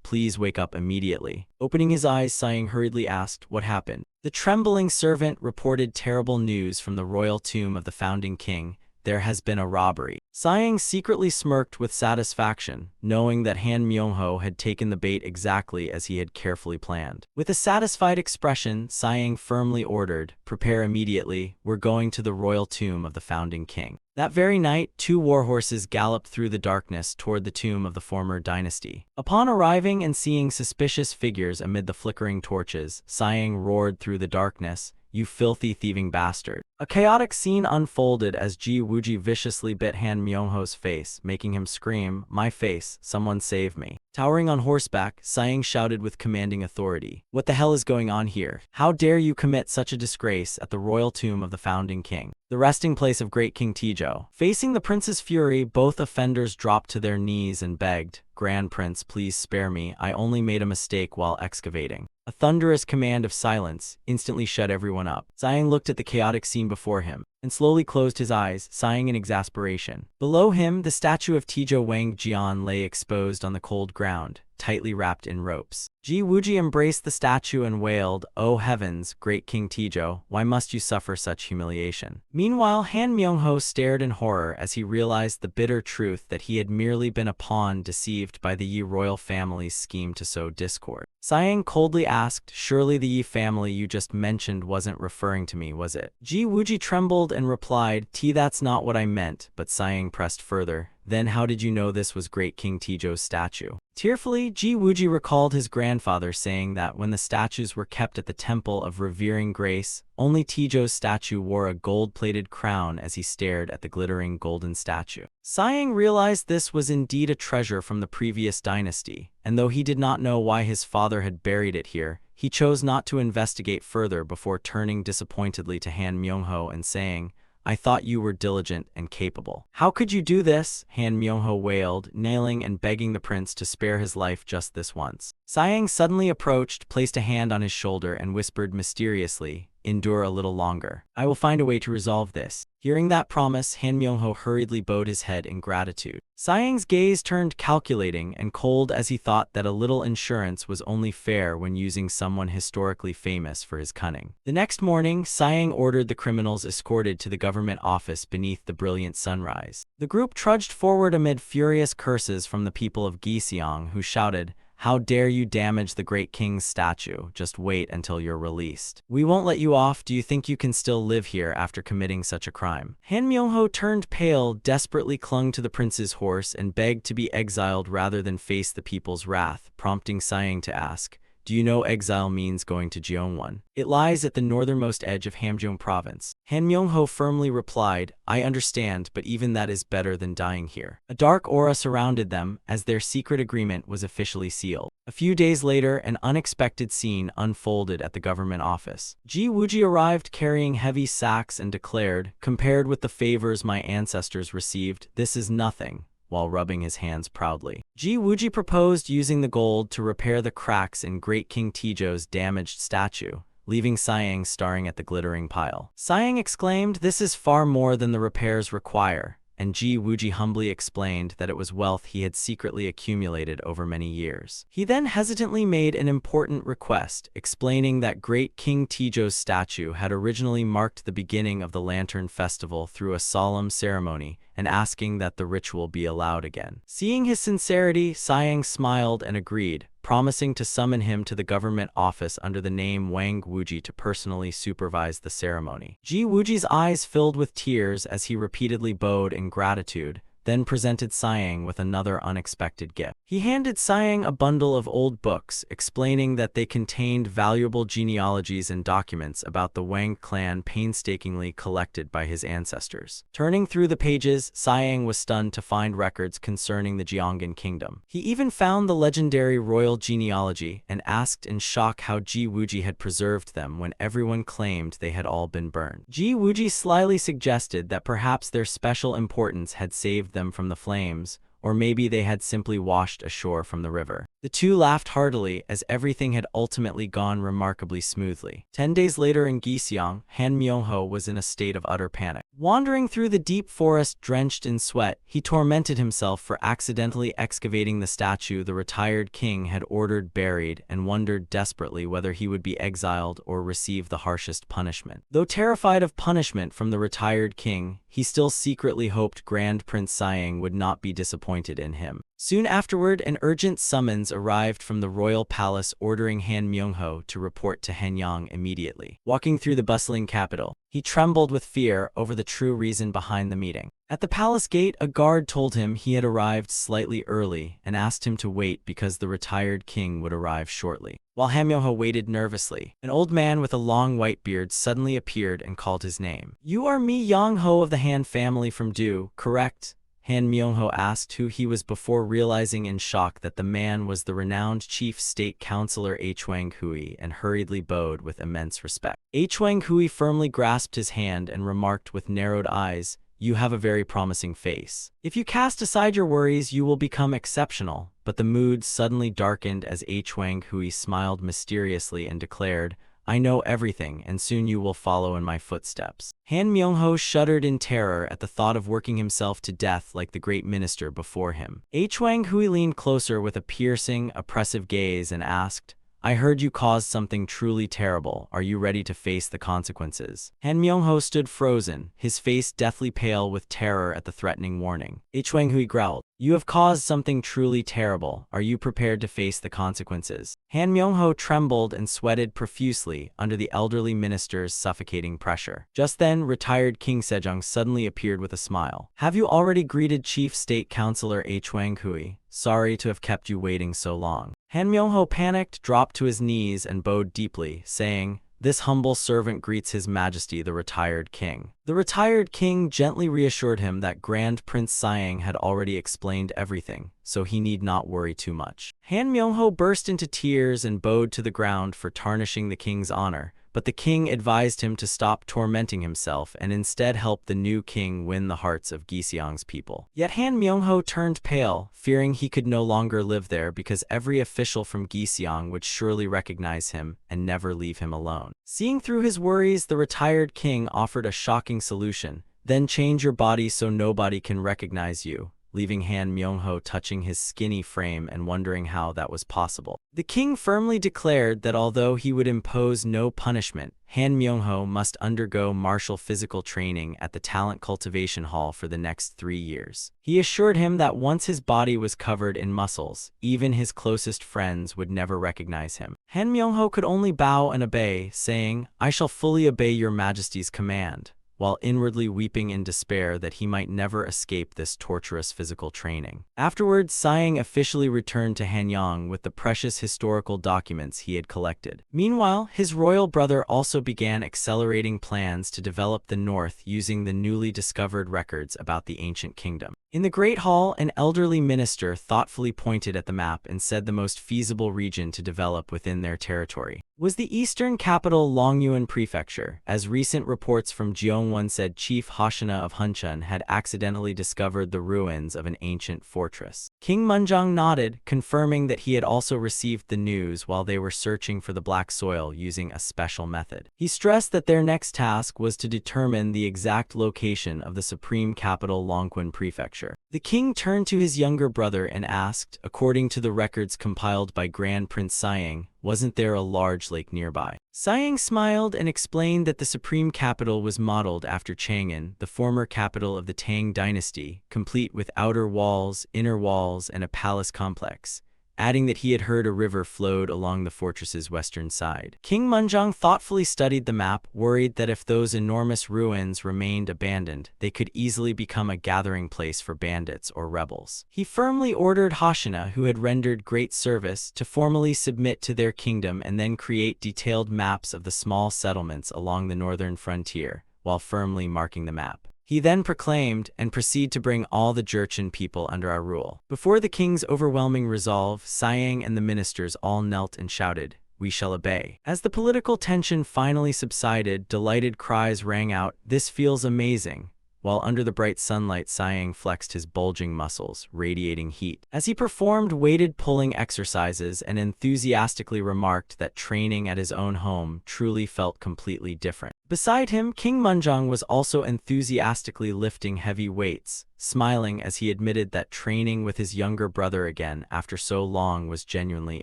please wake up immediately." Opening his eyes, Sighing hurriedly asked, "What happened?" The trembling servant reported terrible news from the royal tomb of the founding king. "There has been a robbery." Sighing secretly smirked with satisfaction, knowing that Han Myung-ho had taken the bait exactly as he had carefully planned. With a satisfied expression, Sighing firmly ordered, "Prepare immediately, we're going to the royal tomb of the founding king." That very night, 2 warhorses galloped through the darkness toward the tomb of the former dynasty. Upon arriving and seeing suspicious figures amid the flickering torches, Sighing roared through the darkness, "You filthy thieving bastard." A chaotic scene unfolded as Ji Wooji viciously bit Han Myung-ho's face, making him scream, "My face, someone save me." Towering on horseback, Sighing shouted with commanding authority, "What the hell is going on here? How dare you commit such a disgrace at the royal tomb of the founding king, the resting place of great King Taejo?" Facing the prince's fury, both offenders dropped to their knees and begged, "Grand Prince, please spare me, I only made a mistake while excavating." A thunderous command of silence instantly shut everyone up. Sighing looked at the chaotic scene before him, and slowly closed his eyes, sighing in exasperation. Below him, the statue of Taejo Wangjian lay exposed on the cold ground, tightly wrapped in ropes. Ji Wooji embraced the statue and wailed, "Oh heavens, great King Taejo, why must you suffer such humiliation?" Meanwhile, Han Myung-ho stared in horror as he realized the bitter truth that he had merely been a pawn deceived by the Yi royal family's scheme to sow discord. Sighing coldly asked, "Surely the Yi family you just mentioned wasn't referring to me, was it?" Ji Wooji trembled and replied, "That's not what I meant," but Sighing pressed further, "Then how did you know this was great King Taejo's statue?" Tearfully, Ji Wooji recalled his grandfather saying that when the statues were kept at the Temple of Revering Grace, only Taejo's statue wore a gold-plated crown as he stared at the glittering golden statue. Sighing realized this was indeed a treasure from the previous dynasty, and though he did not know why his father had buried it here, he chose not to investigate further before turning disappointedly to Han Myung-ho and saying, I thought you were diligent and capable." "How could you do this?" Han Myung-ho wailed, nailing and begging the prince to spare his life just this once. Sayang suddenly approached, placed a hand on his shoulder, and whispered mysteriously, "Endure a little longer. I will find a way to resolve this." Hearing that promise, Han Myung-ho hurriedly bowed his head in gratitude. Sayang's gaze turned calculating and cold as he thought that a little insurance was only fair when using someone historically famous for his cunning. The next morning, Sayang ordered the criminals escorted to the government office beneath the brilliant sunrise. The group trudged forward amid furious curses from the people of Giseong, who shouted, "How dare you damage the great king's statue? Just wait until you're released. We won't let you off. Do you think you can still live here after committing such a crime?" Han Myung-ho turned pale, desperately clung to the prince's horse, and begged to be exiled rather than face the people's wrath, prompting Sayang to ask, "Do you know exile means going to Jeongwon? It lies at the northernmost edge of Hamgyong province." Han Myung-ho firmly replied, "I understand, but even that is better than dying here." A dark aura surrounded them as their secret agreement was officially sealed. A few days later, an unexpected scene unfolded at the government office. Ji Wooji arrived carrying heavy sacks and declared, "Compared with the favors my ancestors received, this is nothing," while rubbing his hands proudly. Ji Wooji proposed using the gold to repair the cracks in Great King Tijo's damaged statue, leaving Sayang staring at the glittering pile. Sayang exclaimed, "This is far more than the repairs require," and Ji Wooji humbly explained that it was wealth he had secretly accumulated over many years. He then hesitantly made an important request, explaining that Great King Tijo's statue had originally marked the beginning of the Lantern Festival through a solemn ceremony, and asking that the ritual be allowed again. Seeing his sincerity, Sayang smiled and agreed, promising to summon him to the government office under the name Wang Wooji to personally supervise the ceremony. Ji Wooji's eyes filled with tears as he repeatedly bowed in gratitude, then presented Sayang with another unexpected gift. He handed Sayang a bundle of old books, explaining that they contained valuable genealogies and documents about the Wang clan painstakingly collected by his ancestors. Turning through the pages, Sayang was stunned to find records concerning the Jeongan kingdom. He even found the legendary royal genealogy and asked in shock how Ji Wooji had preserved them when everyone claimed they had all been burned. Ji Wooji slyly suggested that perhaps their special importance had saved them from the flames, or maybe they had simply washed ashore from the river. The two laughed heartily as everything had ultimately gone remarkably smoothly. 10 days later in Giseong, Han Myung-ho was in a state of utter panic. Wandering through the deep forest drenched in sweat, he tormented himself for accidentally excavating the statue the retired king had ordered buried and wondered desperately whether he would be exiled or receive the harshest punishment. Though terrified of punishment from the retired king, he still secretly hoped Grand Prince Sayang would not be disappointed in him. Soon afterward, an urgent summons arrived from the royal palace ordering Han Myung-ho to report to Hanyang immediately. Walking through the bustling capital, he trembled with fear over the true reason behind the meeting. At the palace gate, a guard told him he had arrived slightly early and asked him to wait because the retired king would arrive shortly. While Han Myung-ho waited nervously, an old man with a long white beard suddenly appeared and called his name. "You are Mi Yang-ho of the Han family from Do, correct?" Han Myung-ho asked who he was before realizing in shock that the man was the renowned chief state counselor Wang Hui and hurriedly bowed with immense respect. Wang Hui firmly grasped his hand and remarked with narrowed eyes, "You have a very promising face. If you cast aside your worries, you will become exceptional." But the mood suddenly darkened as Wang Hui smiled mysteriously and declared, "I know everything, and soon you will follow in my footsteps." Han Myung-ho shuddered in terror at the thought of working himself to death like the great minister before him. Wang Hui leaned closer with a piercing, oppressive gaze and asked, "I heard you caused something truly terrible. Are you ready to face the consequences?" Han Myung-ho stood frozen, his face deathly pale with terror at the threatening warning. Wang Hui growled, "You have caused something truly terrible. Are you prepared to face the consequences?" Han Myung-ho trembled and sweated profusely under the elderly minister's suffocating pressure. Just then, retired King Sejong suddenly appeared with a smile. "Have you already greeted Chief State Counselor Wang Hui? Sorry to have kept you waiting so long." Han Myung-ho panicked, dropped to his knees, and bowed deeply, saying, "This humble servant greets His Majesty the retired king." The retired king gently reassured him that Grand Prince Sayang had already explained everything, so he need not worry too much. Han Myung-ho burst into tears and bowed to the ground for tarnishing the king's honor, but the king advised him to stop tormenting himself and instead help the new king win the hearts of Giseong's people. Yet Han Myung-ho turned pale, fearing he could no longer live there because every official from Giseong would surely recognize him and never leave him alone. Seeing through his worries, the retired king offered a shocking solution. Then change your body so nobody can recognize you, leaving Han Myung-ho touching his skinny frame and wondering how that was possible. The king firmly declared that although he would impose no punishment, Han Myung-ho must undergo martial physical training at the Talent Cultivation Hall for the next 3 years. He assured him that once his body was covered in muscles, even his closest friends would never recognize him. Han Myung-ho could only bow and obey, saying, "I shall fully obey your majesty's command," while inwardly weeping in despair that he might never escape this torturous physical training. Afterwards, Siang officially returned to Hanyang with the precious historical documents he had collected. Meanwhile, his royal brother also began accelerating plans to develop the north using the newly discovered records about the ancient kingdom. In the Great Hall, an elderly minister thoughtfully pointed at the map and said the most feasible region to develop within their territory was the eastern capital Longyuan Prefecture, as recent reports from Gyeongwon said Chief Hoshina of Hunchun had accidentally discovered the ruins of an ancient fortress. King Munjong nodded, confirming that he had also received the news while they were searching for the black soil using a special method. He stressed that their next task was to determine the exact location of the supreme capital Longquan Prefecture. The king turned to his younger brother and asked, according to the records compiled by Grand Prince Siang, wasn't there a large lake nearby? Siang smiled and explained that the supreme capital was modeled after Chang'an, the former capital of the Tang dynasty, complete with outer walls, inner walls, and a palace complex, adding that he had heard a river flowed along the fortress's western side. King Munjong thoughtfully studied the map, worried that if those enormous ruins remained abandoned, they could easily become a gathering place for bandits or rebels. He firmly ordered Hoshina, who had rendered great service, to formally submit to their kingdom and then create detailed maps of the small settlements along the northern frontier, while firmly marking the map. He then proclaimed, and proceed to bring all the Jurchen people under our rule. Before the king's overwhelming resolve, Siang and the ministers all knelt and shouted, "We shall obey." As the political tension finally subsided, delighted cries rang out, "This feels amazing," while under the bright sunlight Siang flexed his bulging muscles, radiating heat. As he performed weighted pulling exercises and enthusiastically remarked that training at his own home truly felt completely different. Beside him, King Munjong was also enthusiastically lifting heavy weights, smiling as he admitted that training with his younger brother again after so long was genuinely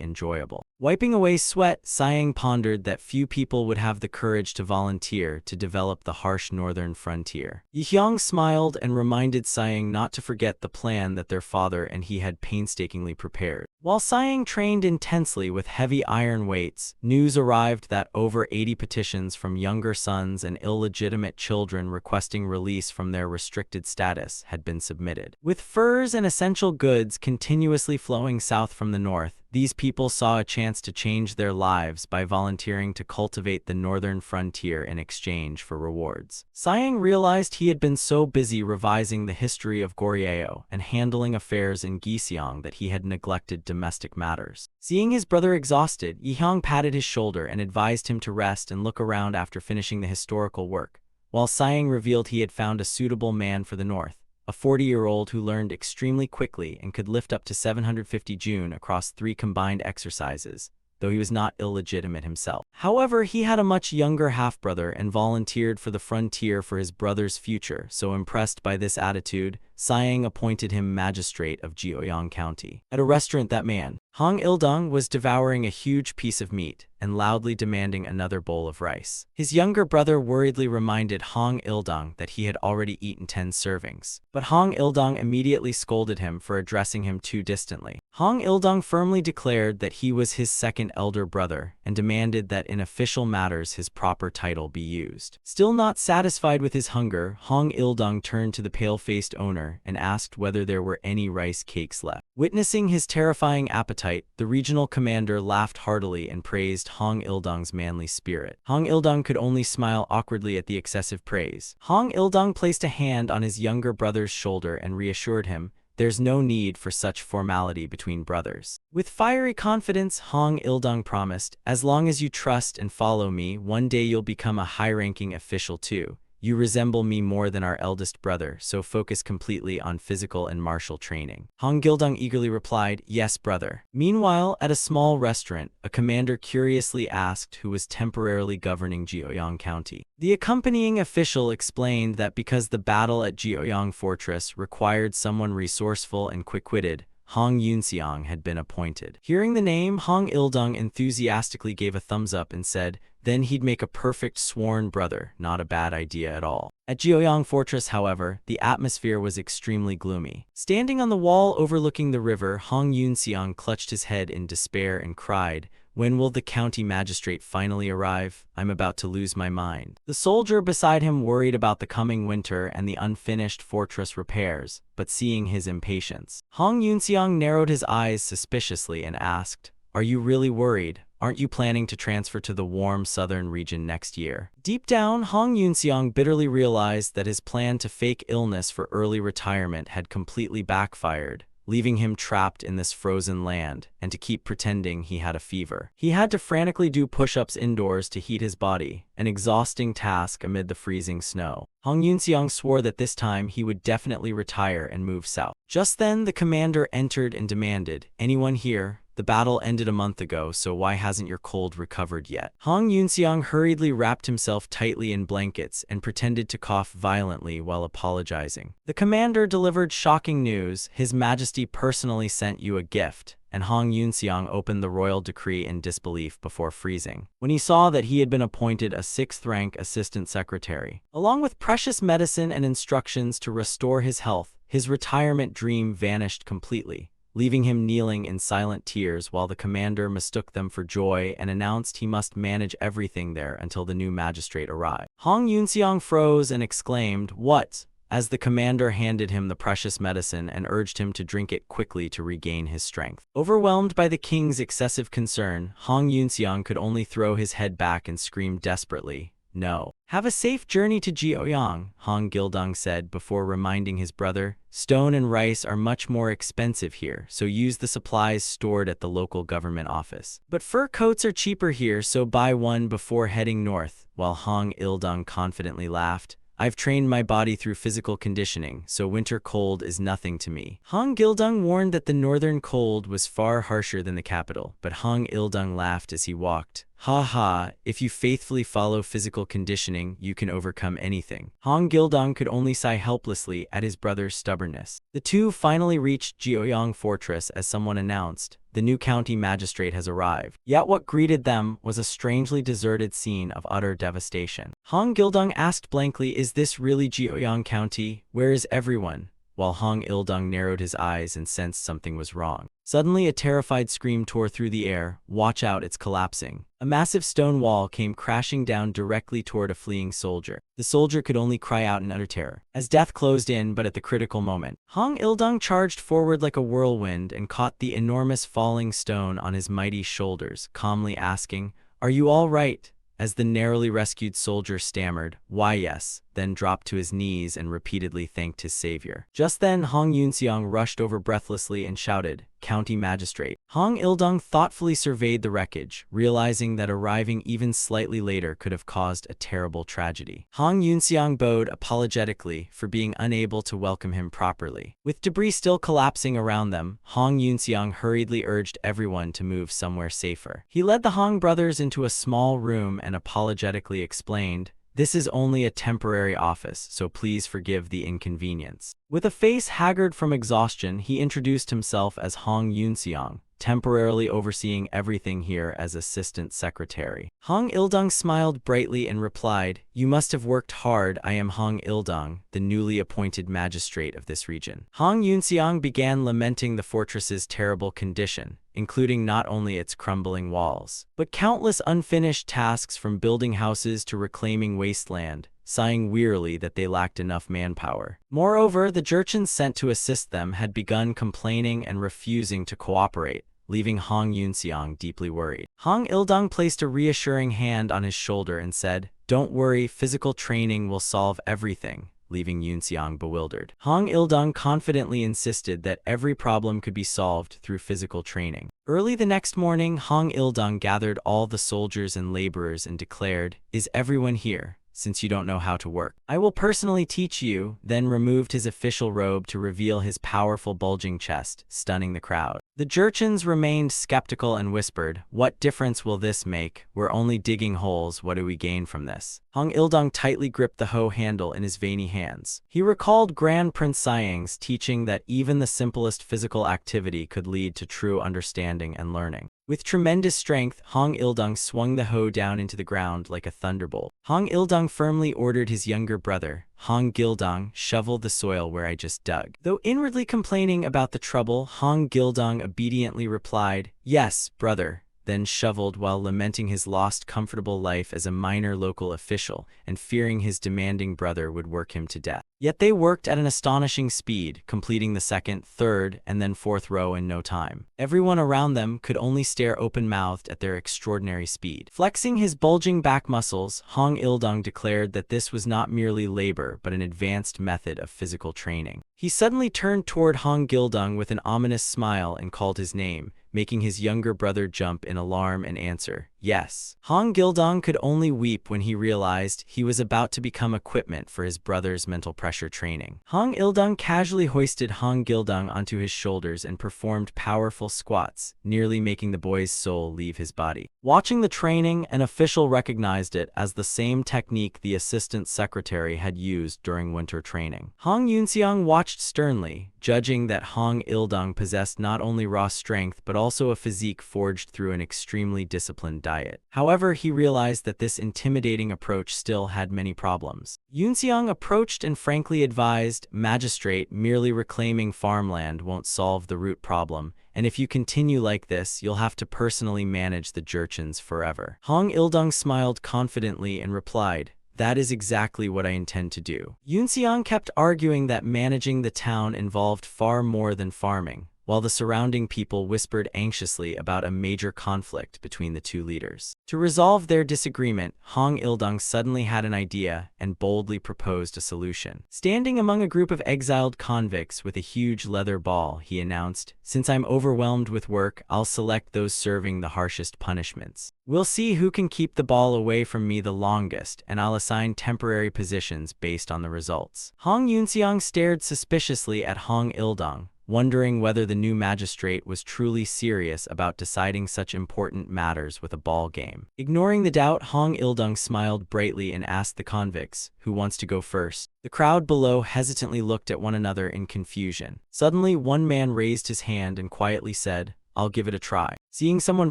enjoyable. Wiping away sweat, Siang pondered that few people would have the courage to volunteer to develop the harsh northern frontier. Yihyong smiled and reminded Siang not to forget the plan that their father and he had painstakingly prepared. While Siang trained intensely with heavy iron weights, news arrived that over 80 petitions from younger sons and illegitimate children requesting release from their restricted status had been submitted. With furs and essential goods continuously flowing south from the north, these people saw a chance to change their lives by volunteering to cultivate the northern frontier in exchange for rewards. Siang realized he had been so busy revising the history of Goryeo and handling affairs in Giseong that he had neglected domestic matters. Seeing his brother exhausted, Yihyong patted his shoulder and advised him to rest and look around after finishing the historical work, while Siang revealed he had found a suitable man for the north. A 40-year-old who learned extremely quickly and could lift up to 750 jun across 3 combined exercises, though he was not illegitimate himself. However, he had a much younger half-brother and volunteered for the frontier for his brother's future, so impressed by this attitude, Siang appointed him magistrate of Jeoyang County. At a restaurant, that man, Hong Il-dong, was devouring a huge piece of meat and loudly demanding another bowl of rice. His younger brother worriedly reminded Hong Il-dong that he had already eaten 10 servings, but Hong Il-dong immediately scolded him for addressing him too distantly. Hong Il-dong firmly declared that he was his second elder brother and demanded that in official matters his proper title be used. Still not satisfied with his hunger, Hong Il-dong turned to the pale-faced owner and asked whether there were any rice cakes left. Witnessing his terrifying appetite, the regional commander laughed heartily and praised Hong Il-dong's manly spirit. Hong Il-dong could only smile awkwardly at the excessive praise. Hong Il-dong placed a hand on his younger brother's shoulder and reassured him, There's no need for such formality between brothers. With fiery confidence, Hong Il-dong promised, as long as you trust and follow me, one day you'll become a high-ranking official too. You resemble me more than our eldest brother, so focus completely on physical and martial training. Hong Gildong eagerly replied, yes, brother. Meanwhile, at a small restaurant, a commander curiously asked who was temporarily governing Jeoyang County. The accompanying official explained that because the battle at Jeoyang Fortress required someone resourceful and quick-witted, Hong Yunseong had been appointed. Hearing the name, Hong Il-dong enthusiastically gave a thumbs up and said, then he'd make a perfect sworn brother, not a bad idea at all. At Jeoyang Fortress, however, the atmosphere was extremely gloomy. Standing on the wall overlooking the river, Hong Yunseong clutched his head in despair and cried, when will the county magistrate finally arrive? I'm about to lose my mind. The soldier beside him worried about the coming winter and the unfinished fortress repairs, but seeing his impatience, Hong Yunseong narrowed his eyes suspiciously and asked, are you really worried? Aren't you planning to transfer to the warm southern region next year? Deep down, Hong Yunseong bitterly realized that his plan to fake illness for early retirement had completely backfired, leaving him trapped in this frozen land, and to keep pretending he had a fever. He had to frantically do push-ups indoors to heat his body, an exhausting task amid the freezing snow. Hong Yunseong swore that this time he would definitely retire and move south. Just then, the commander entered and demanded, anyone here? The battle ended a month ago, so why hasn't your cold recovered yet? Hong Yunseong hurriedly wrapped himself tightly in blankets and pretended to cough violently while apologizing. The commander delivered shocking news. His Majesty personally sent you a gift, and Hong Yunseong opened the royal decree in disbelief before freezing. When he saw that he had been appointed a 6th-rank assistant secretary, along with precious medicine and instructions to restore his health, his retirement dream vanished completely, leaving him kneeling in silent tears while the commander mistook them for joy and announced he must manage everything there until the new magistrate arrived. Hong Yunseong froze and exclaimed, what? As the commander handed him the precious medicine and urged him to drink it quickly to regain his strength. Overwhelmed by the king's excessive concern, Hong Yunseong could only throw his head back and scream desperately, no. Have a safe journey to Jeoyang, Hong Gildong said before reminding his brother, stone and rice are much more expensive here, so use the supplies stored at the local government office. But fur coats are cheaper here, so buy one before heading north, while Hong Il-dong confidently laughed. I've trained my body through physical conditioning, so winter cold is nothing to me. Hong Gildong warned that the northern cold was far harsher than the capital, but Hong Il-dong laughed as he walked. Ha ha, if you faithfully follow physical conditioning, you can overcome anything. Hong Gildong could only sigh helplessly at his brother's stubbornness. The two finally reached Jeoyang Fortress as someone announced, the new county magistrate has arrived. Yet what greeted them was a strangely deserted scene of utter devastation. Hong Gildong asked blankly, is this really Jeoyang County? Where is everyone? While Hong Il-dong narrowed his eyes and sensed something was wrong. Suddenly, a terrified scream tore through the air. Watch out, it's collapsing. A massive stone wall came crashing down directly toward a fleeing soldier. The soldier could only cry out in utter terror as death closed in, but at the critical moment, Hong Il-dong charged forward like a whirlwind and caught the enormous falling stone on his mighty shoulders, calmly asking, are you all right? As the narrowly rescued soldier stammered, why yes, then dropped to his knees and repeatedly thanked his savior. Just then, Hong Yunseong rushed over breathlessly and shouted, County Magistrate. Hong Il-dong thoughtfully surveyed the wreckage, realizing that arriving even slightly later could have caused a terrible tragedy. Hong Yunseong bowed apologetically for being unable to welcome him properly. With debris still collapsing around them, Hong Yunseong hurriedly urged everyone to move somewhere safer. He led the Hong brothers into a small room and apologetically explained, this is only a temporary office, so please forgive the inconvenience. With a face haggard from exhaustion, he introduced himself as Hong Yunseong, temporarily overseeing everything here as assistant secretary. Hong Il-dong smiled brightly and replied, you must have worked hard. I am Hong Il-dong, the newly appointed magistrate of this region. Hong Yunseong began lamenting the fortress's terrible condition, including not only its crumbling walls, but countless unfinished tasks from building houses to reclaiming wasteland, sighing wearily that they lacked enough manpower. Moreover, the Jurchens sent to assist them had begun complaining and refusing to cooperate, leaving Hong Yunseong deeply worried. Hong Il-dong placed a reassuring hand on his shoulder and said, don't worry, physical training will solve everything. leaving Yunxiang bewildered. Hong Ildong confidently insisted that every problem could be solved through physical training. Early the next morning, Hong Ildong gathered all the soldiers and laborers and declared, "Is everyone here? Since you don't know how to work, I will personally teach you," then removed his official robe to reveal his powerful bulging chest, stunning the crowd. The Jurchens remained skeptical and whispered, "What difference will this make? We're only digging holes, what do we gain from this?" Hong Ildong tightly gripped the hoe handle in his veiny hands. He recalled Grand Prince Siang's teaching that even the simplest physical activity could lead to true understanding and learning. With tremendous strength, Hong Ildong swung the hoe down into the ground like a thunderbolt. Hong Ildong firmly ordered his younger brother, Hong Gildong, shovel the soil where I just dug. Though inwardly complaining about the trouble, Hong Gildong obediently replied, "Yes, brother," then shoveled while lamenting his lost comfortable life as a minor local official and fearing his demanding brother would work him to death. Yet they worked at an astonishing speed, completing the second, third, and then fourth row in no time. Everyone around them could only stare open-mouthed at their extraordinary speed. Flexing his bulging back muscles, Hong Ildong declared that this was not merely labor but an advanced method of physical training. He suddenly turned toward Hong Gildong with an ominous smile and called his name, making his younger brother jump in alarm and answer, "Yes." Hong Gildong could only weep when he realized he was about to become equipment for his brother's mental pressure training. Hong Ildong casually hoisted Hong Gildong onto his shoulders and performed powerful squats, nearly making the boy's soul leave his body. Watching the training, an official recognized it as the same technique the assistant secretary had used during winter training. Hong Yunxiang watched sternly, judging that Hong Ildong possessed not only raw strength but also a physique forged through an extremely disciplined diet. However, he realized that this intimidating approach still had many problems. Yunxiang approached and frankly advised, "Magistrate, merely reclaiming farmland won't solve the root problem, and if you continue like this, you'll have to personally manage the Jurchens forever." Hong Ildong smiled confidently and replied, "That is exactly what I intend to do." Yunxiang kept arguing that managing the town involved far more than farming, while the surrounding people whispered anxiously about a major conflict between the two leaders. To resolve their disagreement, Hong Ildong suddenly had an idea and boldly proposed a solution. Standing among a group of exiled convicts with a huge leather ball, he announced, "Since I'm overwhelmed with work, I'll select those serving the harshest punishments. We'll see who can keep the ball away from me the longest, and I'll assign temporary positions based on the results." Hong Yunxiang stared suspiciously at Hong Ildong, wondering whether the new magistrate was truly serious about deciding such important matters with a ball game. Ignoring the doubt, Hong Ildong smiled brightly and asked the convicts, "Who wants to go first?" The crowd below hesitantly looked at one another in confusion. Suddenly, one man raised his hand and quietly said, "I'll give it a try." Seeing someone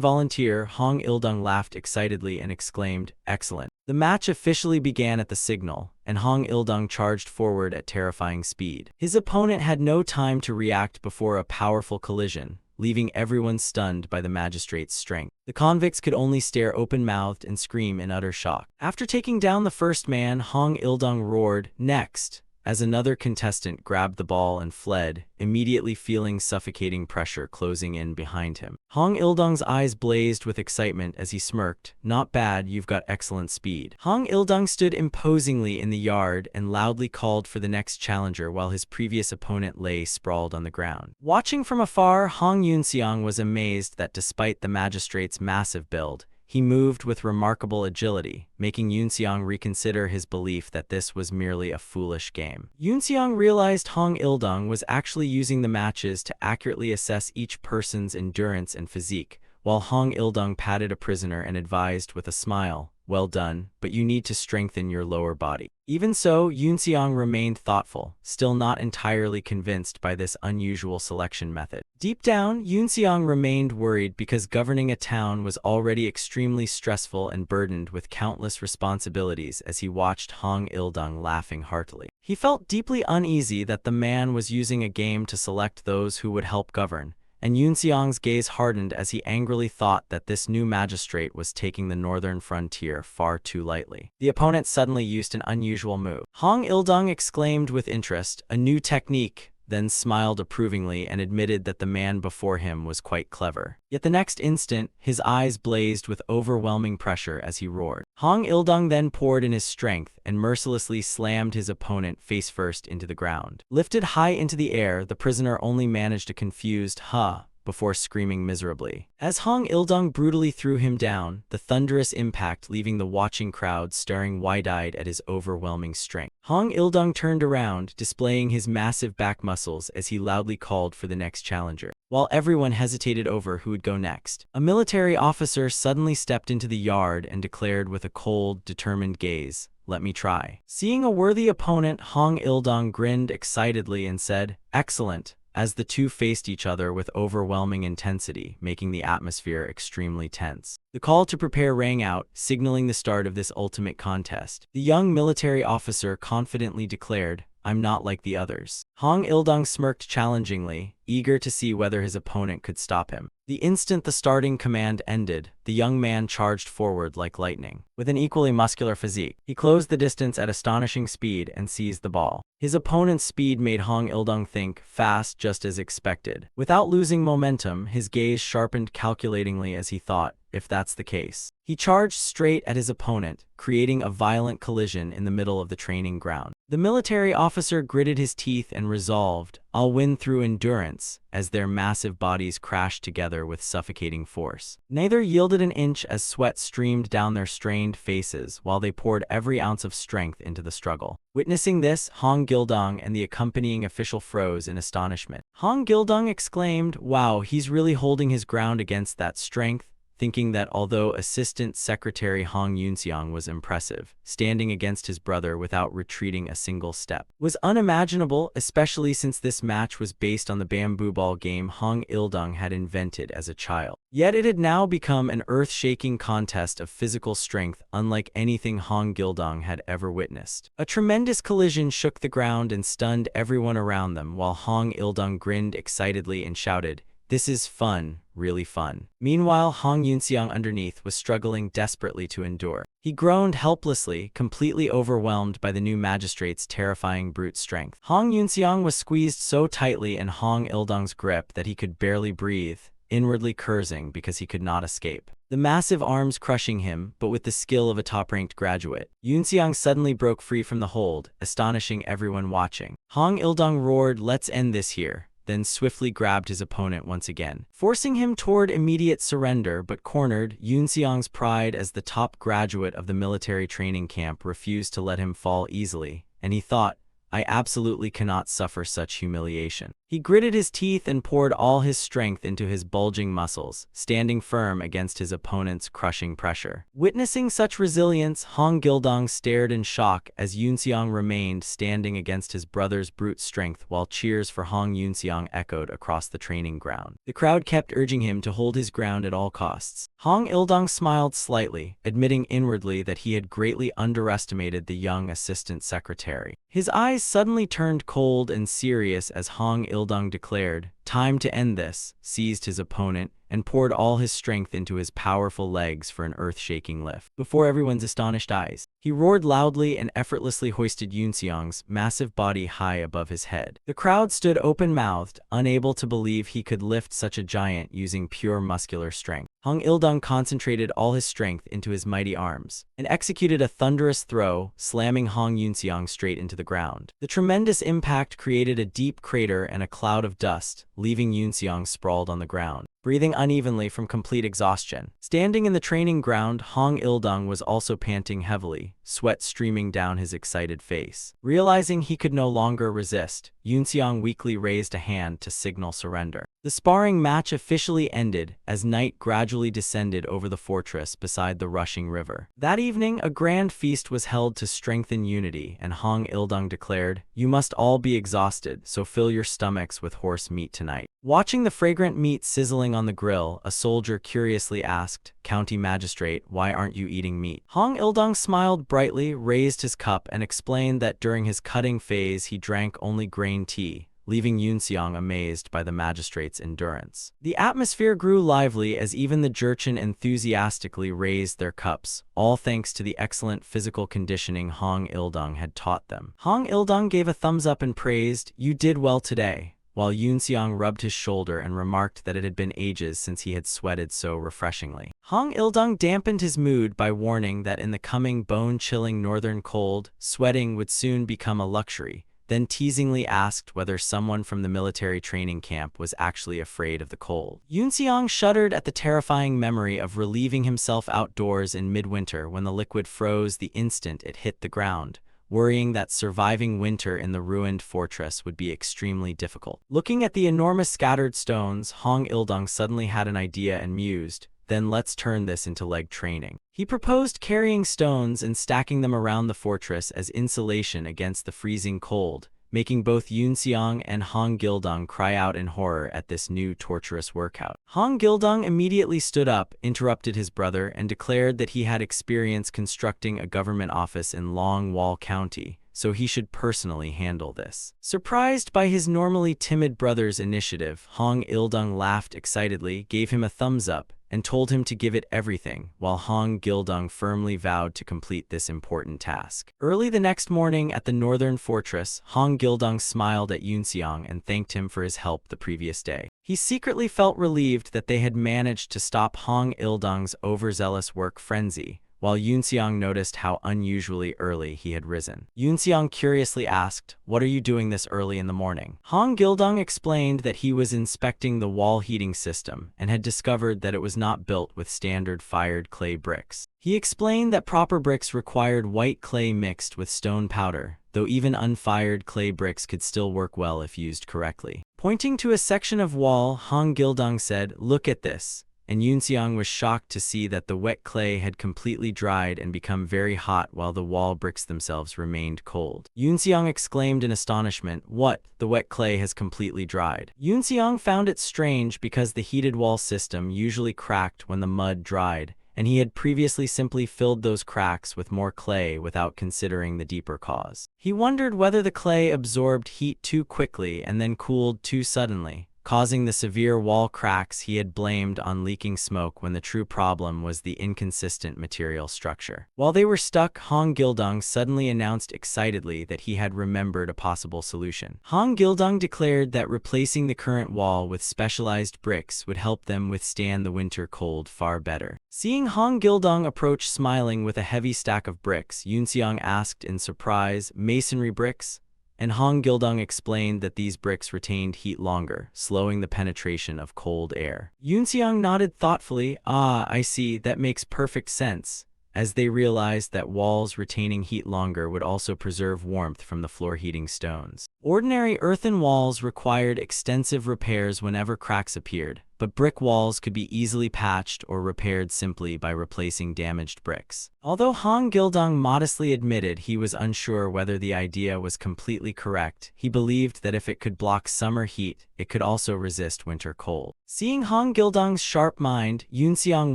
volunteer, Hong Ildong laughed excitedly and exclaimed, "Excellent." The match officially began at the signal, and Hong Ildong charged forward at terrifying speed. His opponent had no time to react before a powerful collision, leaving everyone stunned by the magistrate's strength. The convicts could only stare open-mouthed and scream in utter shock. After taking down the first man, Hong Ildong roared, "Next!" as another contestant grabbed the ball and fled, immediately feeling suffocating pressure closing in behind him. Hong Ildong's eyes blazed with excitement as he smirked, "Not bad, you've got excellent speed." Hong Ildong stood imposingly in the yard and loudly called for the next challenger while his previous opponent lay sprawled on the ground. Watching from afar, Hong Yunxiang was amazed that despite the magistrate's massive build, he moved with remarkable agility, making Yunxiang reconsider his belief that this was merely a foolish game. Yunxiang realized Hong Ildong was actually using the matches to accurately assess each person's endurance and physique, while Hong Ildong patted a prisoner and advised with a smile, "Well done, but you need to strengthen your lower body." Even so, Yunxiang remained thoughtful, still not entirely convinced by this unusual selection method. Deep down, Yunxiang remained worried because governing a town was already extremely stressful and burdened with countless responsibilities as he watched Hong Ildong laughing heartily. He felt deeply uneasy that the man was using a game to select those who would help govern, and Yunxiang's gaze hardened as he angrily thought that this new magistrate was taking the northern frontier far too lightly. The opponent suddenly used an unusual move. Hong Ildong exclaimed with interest, "A new technique! then smiled approvingly and admitted that the man before him was quite clever. Yet the next instant, his eyes blazed with overwhelming pressure as he roared. Hong Il-dong then poured in his strength and mercilessly slammed his opponent face first into the ground. Lifted high into the air, the prisoner only managed a confused "huh" before screaming miserably. As Hong Il-dong brutally threw him down, the thunderous impact leaving the watching crowd staring wide-eyed at his overwhelming strength. Hong Il-dong turned around, displaying his massive back muscles as he loudly called for the next challenger. While everyone hesitated over who would go next, a military officer suddenly stepped into the yard and declared with a cold, determined gaze, "Let me try." Seeing a worthy opponent, Hong Il-dong grinned excitedly and said, "Excellent," as the two faced each other with overwhelming intensity, making the atmosphere extremely tense. The call to prepare rang out, signaling the start of this ultimate contest. The young military officer confidently declared, "I'm not like the others." Hong Il-dong smirked challengingly, eager to see whether his opponent could stop him. The instant the starting command ended, the young man charged forward like lightning. With an equally muscular physique, he closed the distance at astonishing speed and seized the ball. His opponent's speed made Hong Il-dong think fast just as expected. Without losing momentum, his gaze sharpened calculatingly as he thought, if that's the case. He charged straight at his opponent, creating a violent collision in the middle of the training ground. The military officer gritted his teeth and resolved, "I'll win through endurance," as their massive bodies crashed together with suffocating force. Neither yielded an inch as sweat streamed down their strained faces while they poured every ounce of strength into the struggle. Witnessing this, Hong Il-dong and the accompanying official froze in astonishment. Hong Il-dong exclaimed, "Wow, he's really holding his ground against that strength," thinking that although Assistant Secretary Hong Yunseong was impressive, standing against his brother without retreating a single step was unimaginable, especially since this match was based on the bamboo ball game Hong Il-dong had invented as a child. Yet it had now become an earth-shaking contest of physical strength unlike anything Hong Il-dong had ever witnessed. A tremendous collision shook the ground and stunned everyone around them, while Hong Il-dong grinned excitedly and shouted, "This is fun, really fun." Meanwhile, Hong Yunseong underneath was struggling desperately to endure. He groaned helplessly, completely overwhelmed by the new magistrate's terrifying brute strength. Hong Yunseong was squeezed so tightly in Hong Il-dong's grip that he could barely breathe, inwardly cursing because he could not escape. The massive arms crushing him, but with the skill of a top-ranked graduate. Yunseong suddenly broke free from the hold, astonishing everyone watching. Hong Il-dong roared, "Let's end this here," then swiftly grabbed his opponent once again, forcing him toward immediate surrender, but cornered. Yunseong's pride as the top graduate of the military training camp refused to let him fall easily, and he thought, "I absolutely cannot suffer such humiliation." He gritted his teeth and poured all his strength into his bulging muscles, standing firm against his opponent's crushing pressure. Witnessing such resilience, Hong Il-dong stared in shock as Yunseong remained standing against his brother's brute strength while cheers for Hong Yunseong echoed across the training ground. The crowd kept urging him to hold his ground at all costs. Hong Il-dong smiled slightly, admitting inwardly that he had greatly underestimated the young assistant secretary. His eyes suddenly turned cold and serious as Hong Il-dong declared, "Time to end this," seized his opponent, and poured all his strength into his powerful legs for an earth-shaking lift. Before everyone's astonished eyes, he roared loudly and effortlessly hoisted Yunseong's massive body high above his head. The crowd stood open-mouthed, unable to believe he could lift such a giant using pure muscular strength. Hong Il-dong concentrated all his strength into his mighty arms, and executed a thunderous throw, slamming Hong Yunseong straight into the ground. The tremendous impact created a deep crater and a cloud of dust, leaving Yunseong sprawled on the ground, breathing unevenly from complete exhaustion. Standing in the training ground, Hong Il-dong was also panting heavily, sweat streaming down his excited face. Realizing he could no longer resist, Yunseong weakly raised a hand to signal surrender. The sparring match officially ended as night gradually descended over the fortress beside the rushing river. That evening, a grand feast was held to strengthen unity, and Hong Il-dong declared, "You must all be exhausted, so fill your stomachs with horse meat tonight." Watching the fragrant meat sizzling on the grill, a soldier curiously asked, "County magistrate, why aren't you eating meat?" Hong Il-dong smiled brightly, raised his cup, and explained that during his cutting phase he drank only grain tea, leaving Yunxiang amazed by the magistrate's endurance. The atmosphere grew lively as even the Jurchen enthusiastically raised their cups, all thanks to the excellent physical conditioning Hong Ildong had taught them. Hong Ildong gave a thumbs up and praised, "You did well today," while Yunxiang rubbed his shoulder and remarked that it had been ages since he had sweated so refreshingly. Hong Ildong dampened his mood by warning that in the coming bone-chilling northern cold, sweating would soon become a luxury, then teasingly asked whether someone from the military training camp was actually afraid of the cold. Yunxiang shuddered at the terrifying memory of relieving himself outdoors in midwinter when the liquid froze the instant it hit the ground, worrying that surviving winter in the ruined fortress would be extremely difficult. Looking at the enormous scattered stones, Hong Ildong suddenly had an idea and mused, "Then let's turn this into leg training." He proposed carrying stones and stacking them around the fortress as insulation against the freezing cold, making both Yunxiang and Hong Gildong cry out in horror at this new torturous workout. Hong Gildong immediately stood up, interrupted his brother, and declared that he had experience constructing a government office in Long Wall County, so he should personally handle this. Surprised by his normally timid brother's initiative, Hong Ildong laughed excitedly, gave him a thumbs up, and told him to give it everything, while Hong Gildong firmly vowed to complete this important task. Early the next morning at the northern fortress, Hong Gildong smiled at Yunxiang and thanked him for his help the previous day. He secretly felt relieved that they had managed to stop Hong Ildong's overzealous work frenzy, while Yunxiang noticed how unusually early he had risen. Yunxiang curiously asked, "What are you doing this early in the morning?" Hong Gildong explained that he was inspecting the wall heating system and had discovered that it was not built with standard fired clay bricks. He explained that proper bricks required white clay mixed with stone powder, though even unfired clay bricks could still work well if used correctly. Pointing to a section of wall, Hong Gildong said, "Look at this," and Yunxiang was shocked to see that the wet clay had completely dried and become very hot while the wall bricks themselves remained cold. Yunxiang exclaimed in astonishment, "What? The wet clay has completely dried." Yunxiang found it strange because the heated wall system usually cracked when the mud dried, and he had previously simply filled those cracks with more clay without considering the deeper cause. He wondered whether the clay absorbed heat too quickly and then cooled too suddenly, causing the severe wall cracks he had blamed on leaking smoke when the true problem was the inconsistent material structure. While they were stuck, Hong Gildong suddenly announced excitedly that he had remembered a possible solution. Hong Gildong declared that replacing the current wall with specialized bricks would help them withstand the winter cold far better. Seeing Hong Gildong approach smiling with a heavy stack of bricks, Yunxiang asked in surprise, "Masonry bricks?" And Hong Gildong explained that these bricks retained heat longer, slowing the penetration of cold air. Yunxiang nodded thoughtfully, "Ah, I see, that makes perfect sense," as they realized that walls retaining heat longer would also preserve warmth from the floor heating stones. Ordinary earthen walls required extensive repairs whenever cracks appeared, but brick walls could be easily patched or repaired simply by replacing damaged bricks. Although Hong Gildong modestly admitted he was unsure whether the idea was completely correct, he believed that if it could block summer heat, it could also resist winter cold. Seeing Hong Gildong's sharp mind, Yunxiang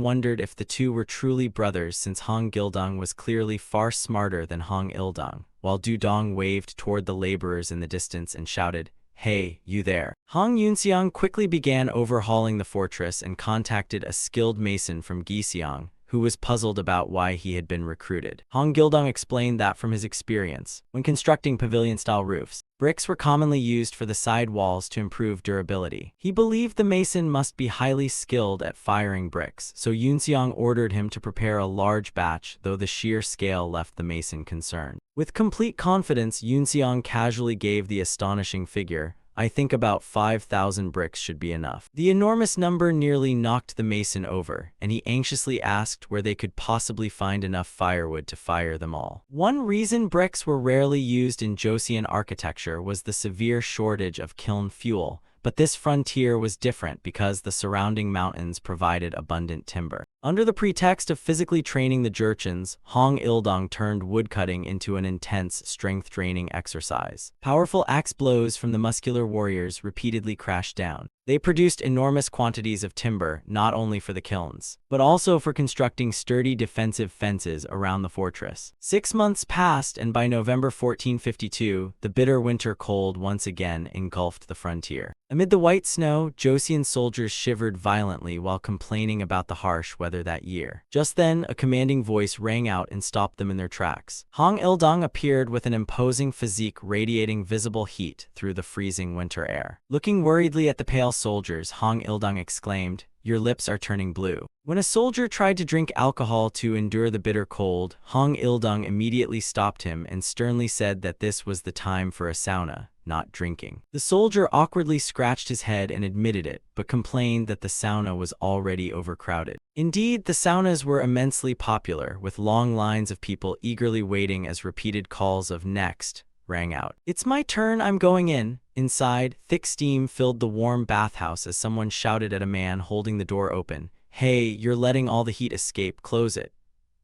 wondered if the two were truly brothers, since Hong Gildong was clearly far smarter than Hong Ildong, while Dudong waved toward the laborers in the distance and shouted, "Hey, you there." Hong Yunxiang quickly began overhauling the fortress and contacted a skilled mason from Giseong, who was puzzled about why he had been recruited. Hong Gildong explained that from his experience, when constructing pavilion-style roofs, bricks were commonly used for the side walls to improve durability. He believed the mason must be highly skilled at firing bricks, so Yunxiang ordered him to prepare a large batch, though the sheer scale left the mason concerned. With complete confidence, Yunxiang casually gave the astonishing figure, "I think about 5,000 bricks should be enough." The enormous number nearly knocked the mason over, and he anxiously asked where they could possibly find enough firewood to fire them all. One reason bricks were rarely used in Joseon architecture was the severe shortage of kiln fuel, but this frontier was different because the surrounding mountains provided abundant timber. Under the pretext of physically training the Jurchens, Hong Ildong turned woodcutting into an intense, strength-draining exercise. Powerful axe blows from the muscular warriors repeatedly crashed down. They produced enormous quantities of timber, not only for the kilns, but also for constructing sturdy defensive fences around the fortress. 6 months passed, and by November 1452, the bitter winter cold once again engulfed the frontier. Amid the white snow, Joseon soldiers shivered violently while complaining about the harsh weather that year. Just then, a commanding voice rang out and stopped them in their tracks. Hong Ildong appeared with an imposing physique radiating visible heat through the freezing winter air. Looking worriedly at the pale soldiers, Hong Ildong exclaimed, "Your lips are turning blue." When a soldier tried to drink alcohol to endure the bitter cold, Hong Ildong immediately stopped him and sternly said that this was the time for a sauna, not drinking. The soldier awkwardly scratched his head and admitted it, but complained that the sauna was already overcrowded. Indeed, the saunas were immensely popular, with long lines of people eagerly waiting as repeated calls of "next" rang out. "It's my turn, I'm going in." Inside, thick steam filled the warm bathhouse as someone shouted at a man holding the door open, "Hey, you're letting all the heat escape, close it,"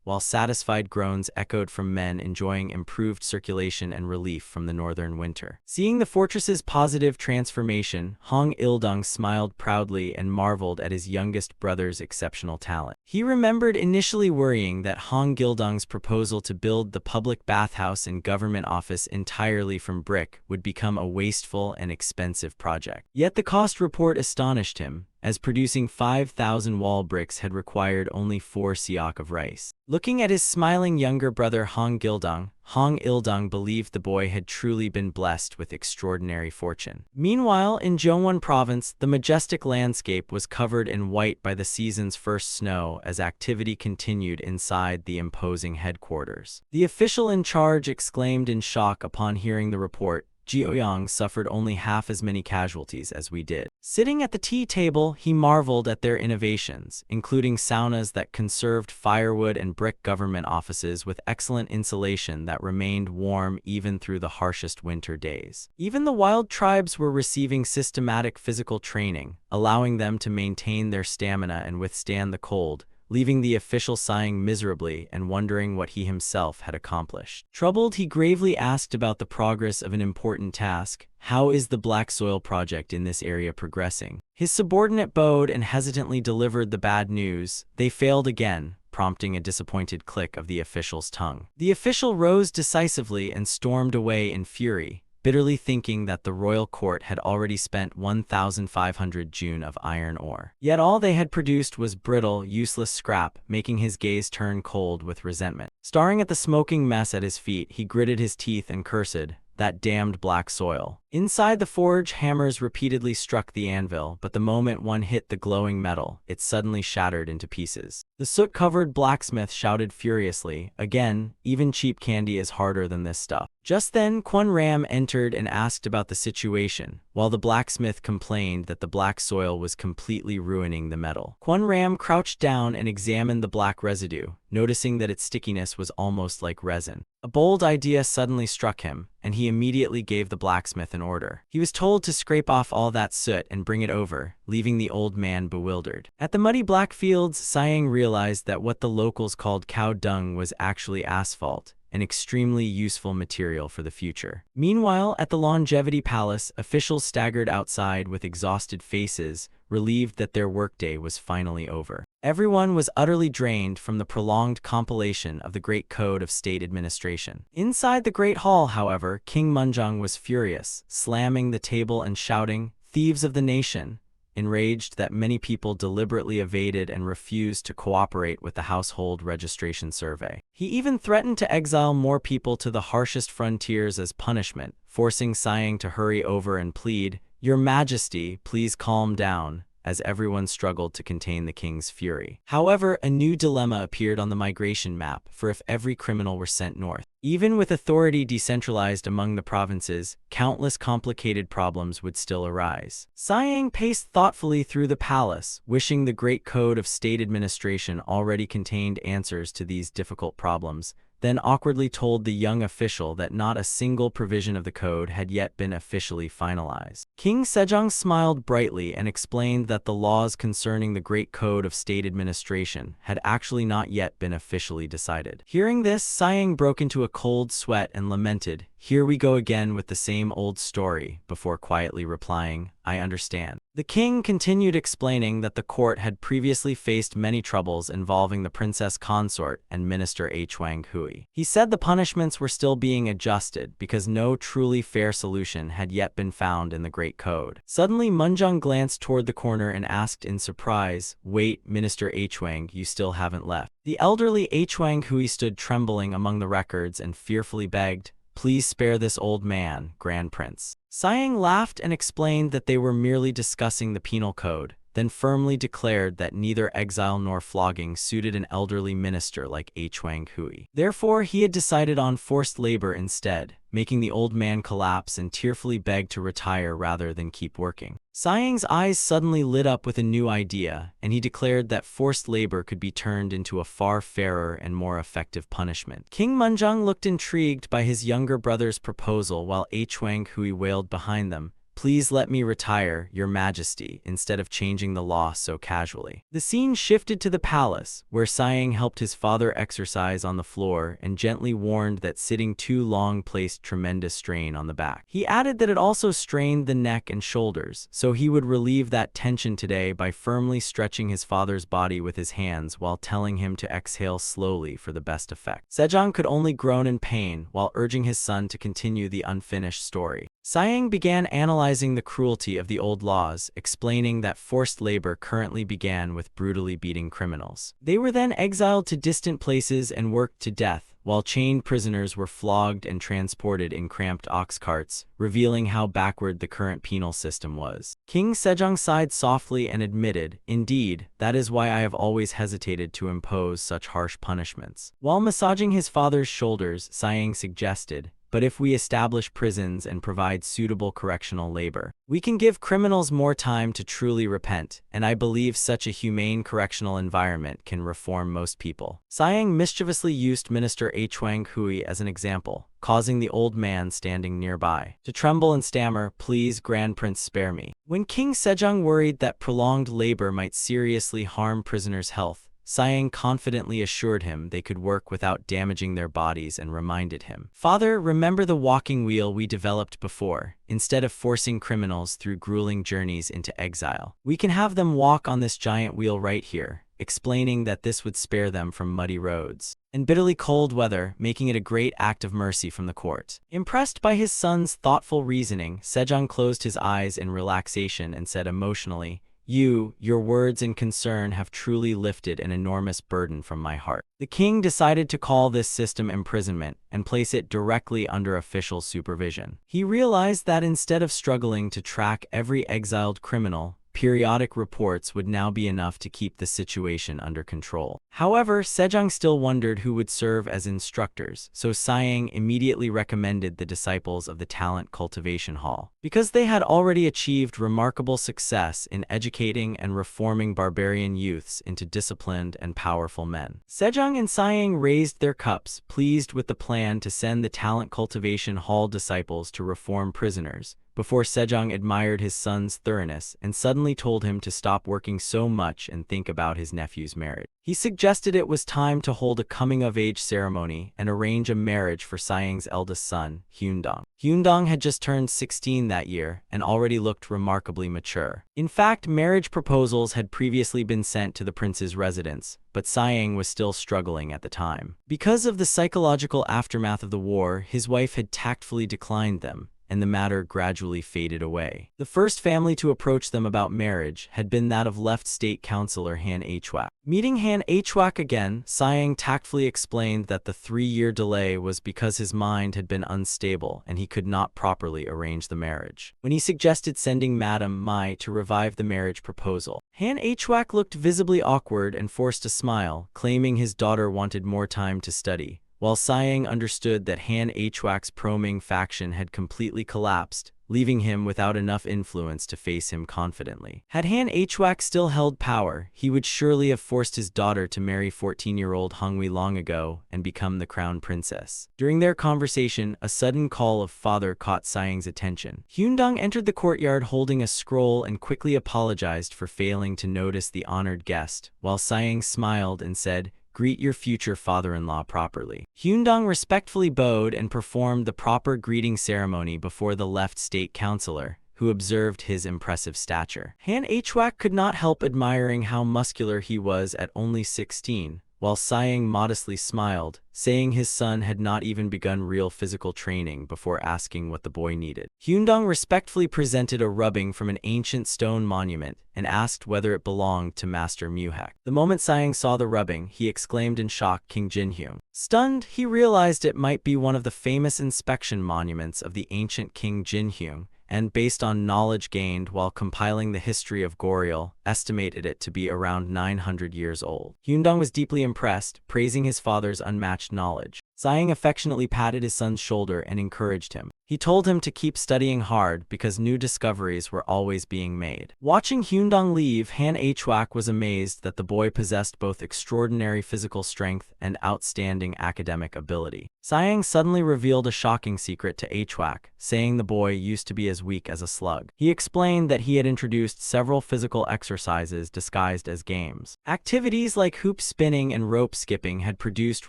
while satisfied groans echoed from men enjoying improved circulation and relief from the northern winter. Seeing the fortress's positive transformation, Hong Ildong smiled proudly and marveled at his youngest brother's exceptional talent. He remembered initially worrying that Hong Gildong's proposal to build the public bathhouse and government office entirely from brick would become a wasteful and expensive project. Yet the cost report astonished him, as producing 5,000 wall bricks had required only 4 siak of rice. Looking at his smiling younger brother Hong Ildong believed the boy had truly been blessed with extraordinary fortune. Meanwhile, in Jeonwon province, the majestic landscape was covered in white by the season's first snow as activity continued inside the imposing headquarters. The official in charge exclaimed in shock upon hearing the report, "Jeoyang suffered only half as many casualties as we did." Sitting at the tea table, he marveled at their innovations, including saunas that conserved firewood and brick government offices with excellent insulation that remained warm even through the harshest winter days. Even the wild tribes were receiving systematic physical training, allowing them to maintain their stamina and withstand the cold, leaving the official sighing miserably and wondering what he himself had accomplished. Troubled, he gravely asked about the progress of an important task. "How is the black soil project in this area progressing?" His subordinate bowed and hesitantly delivered the bad news. "They failed again," prompting a disappointed click of the official's tongue. The official rose decisively and stormed away in fury, bitterly thinking that the royal court had already spent 1,500 jun of iron ore. Yet all they had produced was brittle, useless scrap, making his gaze turn cold with resentment. Staring at the smoking mess at his feet, he gritted his teeth and cursed, "That damned black soil." Inside the forge, hammers repeatedly struck the anvil, but the moment one hit the glowing metal, it suddenly shattered into pieces. The soot-covered blacksmith shouted furiously, "Again, even cheap candy is harder than this stuff." Just then, Kwon Ram entered and asked about the situation, while the blacksmith complained that the black soil was completely ruining the metal. Kwon Ram crouched down and examined the black residue, noticing that its stickiness was almost like resin. A bold idea suddenly struck him, and he immediately gave the blacksmith an order. He was told to scrape off all that soot and bring it over, leaving the old man bewildered. At the muddy black fields, Siang realized that what the locals called cow dung was actually asphalt, an extremely useful material for the future. Meanwhile, at the Longevity Palace, officials staggered outside with exhausted faces, relieved that their workday was finally over. Everyone was utterly drained from the prolonged compilation of the Great Code of State Administration. Inside the Great Hall, however, King Munjong was furious, slamming the table and shouting, "Thieves of the nation!" enraged that many people deliberately evaded and refused to cooperate with the household registration survey. He even threatened to exile more people to the harshest frontiers as punishment, forcing Siang to hurry over and plead, "Your Majesty, please calm down," as everyone struggled to contain the king's fury. However, a new dilemma appeared on the migration map, for if every criminal were sent north, even with authority decentralized among the provinces, countless complicated problems would still arise. Siang paced thoughtfully through the palace, wishing the Great Code of State Administration already contained answers to these difficult problems, then awkwardly told the young official that not a single provision of the code had yet been officially finalized. King Sejong smiled brightly and explained that the laws concerning the Great Code of State Administration had actually not yet been officially decided. Hearing this, Siang broke into a cold sweat and lamented, "Here we go again with the same old story," before quietly replying, "I understand." The king continued explaining that the court had previously faced many troubles involving the princess consort and Minister Hwang Hui. He said the punishments were still being adjusted because no truly fair solution had yet been found in the Great Code. Suddenly, Munjung glanced toward the corner and asked in surprise, "Wait, Minister Hwang, you still haven't left." The elderly Hwang Hui stood trembling among the records and fearfully begged, "Please spare this old man, Grand Prince." Siang laughed and explained that they were merely discussing the penal code, then firmly declared that neither exile nor flogging suited an elderly minister like Hwang Hui. Therefore, he had decided on forced labor instead, making the old man collapse and tearfully beg to retire rather than keep working. Siang's eyes suddenly lit up with a new idea, and he declared that forced labor could be turned into a far fairer and more effective punishment. King Munjung looked intrigued by his younger brother's proposal while Hwang Hui wailed behind them, "Please let me retire, Your Majesty," instead of changing the law so casually. The scene shifted to the palace, where Siang helped his father exercise on the floor and gently warned that sitting too long placed tremendous strain on the back. He added that it also strained the neck and shoulders, so he would relieve that tension today by firmly stretching his father's body with his hands while telling him to exhale slowly for the best effect. Sejong could only groan in pain while urging his son to continue the unfinished story. Siang began analyzing the cruelty of the old laws, explaining that forced labor currently began with brutally beating criminals. They were then exiled to distant places and worked to death, while chained prisoners were flogged and transported in cramped ox carts, revealing how backward the current penal system was. King Sejong sighed softly and admitted, "Indeed, that is why I have always hesitated to impose such harsh punishments." While massaging his father's shoulders, Siang suggested, "But if we establish prisons and provide suitable correctional labor, we can give criminals more time to truly repent, and I believe such a humane correctional environment can reform most people." Siang mischievously used Minister Hwang Hui as an example, causing the old man standing nearby to tremble and stammer, "Please, Grand Prince, spare me." When King Sejong worried that prolonged labor might seriously harm prisoners' health, Siang confidently assured him they could work without damaging their bodies and reminded him, "Father, remember the walking wheel we developed before? Instead of forcing criminals through grueling journeys into exile, we can have them walk on this giant wheel right here," explaining that this would spare them from muddy roads and bitterly cold weather, making it a great act of mercy from the court. Impressed by his son's thoughtful reasoning, Sejong closed his eyes in relaxation and said emotionally, Your words and concern have truly lifted an enormous burden from my heart." The king decided to call this system imprisonment and place it directly under official supervision. He realized that instead of struggling to track every exiled criminal, periodic reports would now be enough to keep the situation under control. However, Sejong still wondered who would serve as instructors, so Siang immediately recommended the disciples of the Talent Cultivation Hall, because they had already achieved remarkable success in educating and reforming barbarian youths into disciplined and powerful men. Sejong and Siang raised their cups, pleased with the plan to send the Talent Cultivation Hall disciples to reform prisoners, before Sejong admired his son's thoroughness and suddenly told him to stop working so much and think about his nephew's marriage. He suggested it was time to hold a coming-of-age ceremony and arrange a marriage for Siang's eldest son, Hyundong. Hyundong had just turned 16 that year and already looked remarkably mature. In fact, marriage proposals had previously been sent to the prince's residence, but Siang was still struggling at the time. Because of the psychological aftermath of the war, his wife had tactfully declined them, and the matter gradually faded away. The first family to approach them about marriage had been that of left state councilor Han Hwak. Meeting Han Hwak again, Siang tactfully explained that the 3-year delay was because his mind had been unstable and he could not properly arrange the marriage. When he suggested sending Madame Mai to revive the marriage proposal, Han Hwak looked visibly awkward and forced a smile, claiming his daughter wanted more time to study. While Siang understood that Han Hwak's pro-Ming faction had completely collapsed, leaving him without enough influence to face him confidently. Had Han Hwak still held power, he would surely have forced his daughter to marry 14-year-old Hongwi long ago and become the crown princess. During their conversation, a sudden call of father caught Sayang's attention. Hyundong entered the courtyard holding a scroll and quickly apologized for failing to notice the honored guest, while Sayang smiled and said, "Greet your future father-in-law properly." Hyundong respectfully bowed and performed the proper greeting ceremony before the left state councilor, who observed his impressive stature. Han Hwak could not help admiring how muscular he was at only 16, while Sayang modestly smiled, saying his son had not even begun real physical training before asking what the boy needed. Hyundong respectfully presented a rubbing from an ancient stone monument and asked whether it belonged to Master Muhek. The moment Sayang saw the rubbing, he exclaimed in shock, "King Jinhyung." Stunned, he realized it might be one of the famous inspection monuments of the ancient King Jinhyung, and based on knowledge gained while compiling the history of Goryeo, estimated it to be around 900 years old. Hyundong was deeply impressed, praising his father's unmatched knowledge. Sayang affectionately patted his son's shoulder and encouraged him. He told him to keep studying hard because new discoveries were always being made. Watching Hyundong leave, Han Hwak was amazed that the boy possessed both extraordinary physical strength and outstanding academic ability. Sayang suddenly revealed a shocking secret to Hwak, saying the boy used to be as weak as a slug. He explained that he had introduced several physical exercises disguised as games. Activities like hoop spinning and rope skipping had produced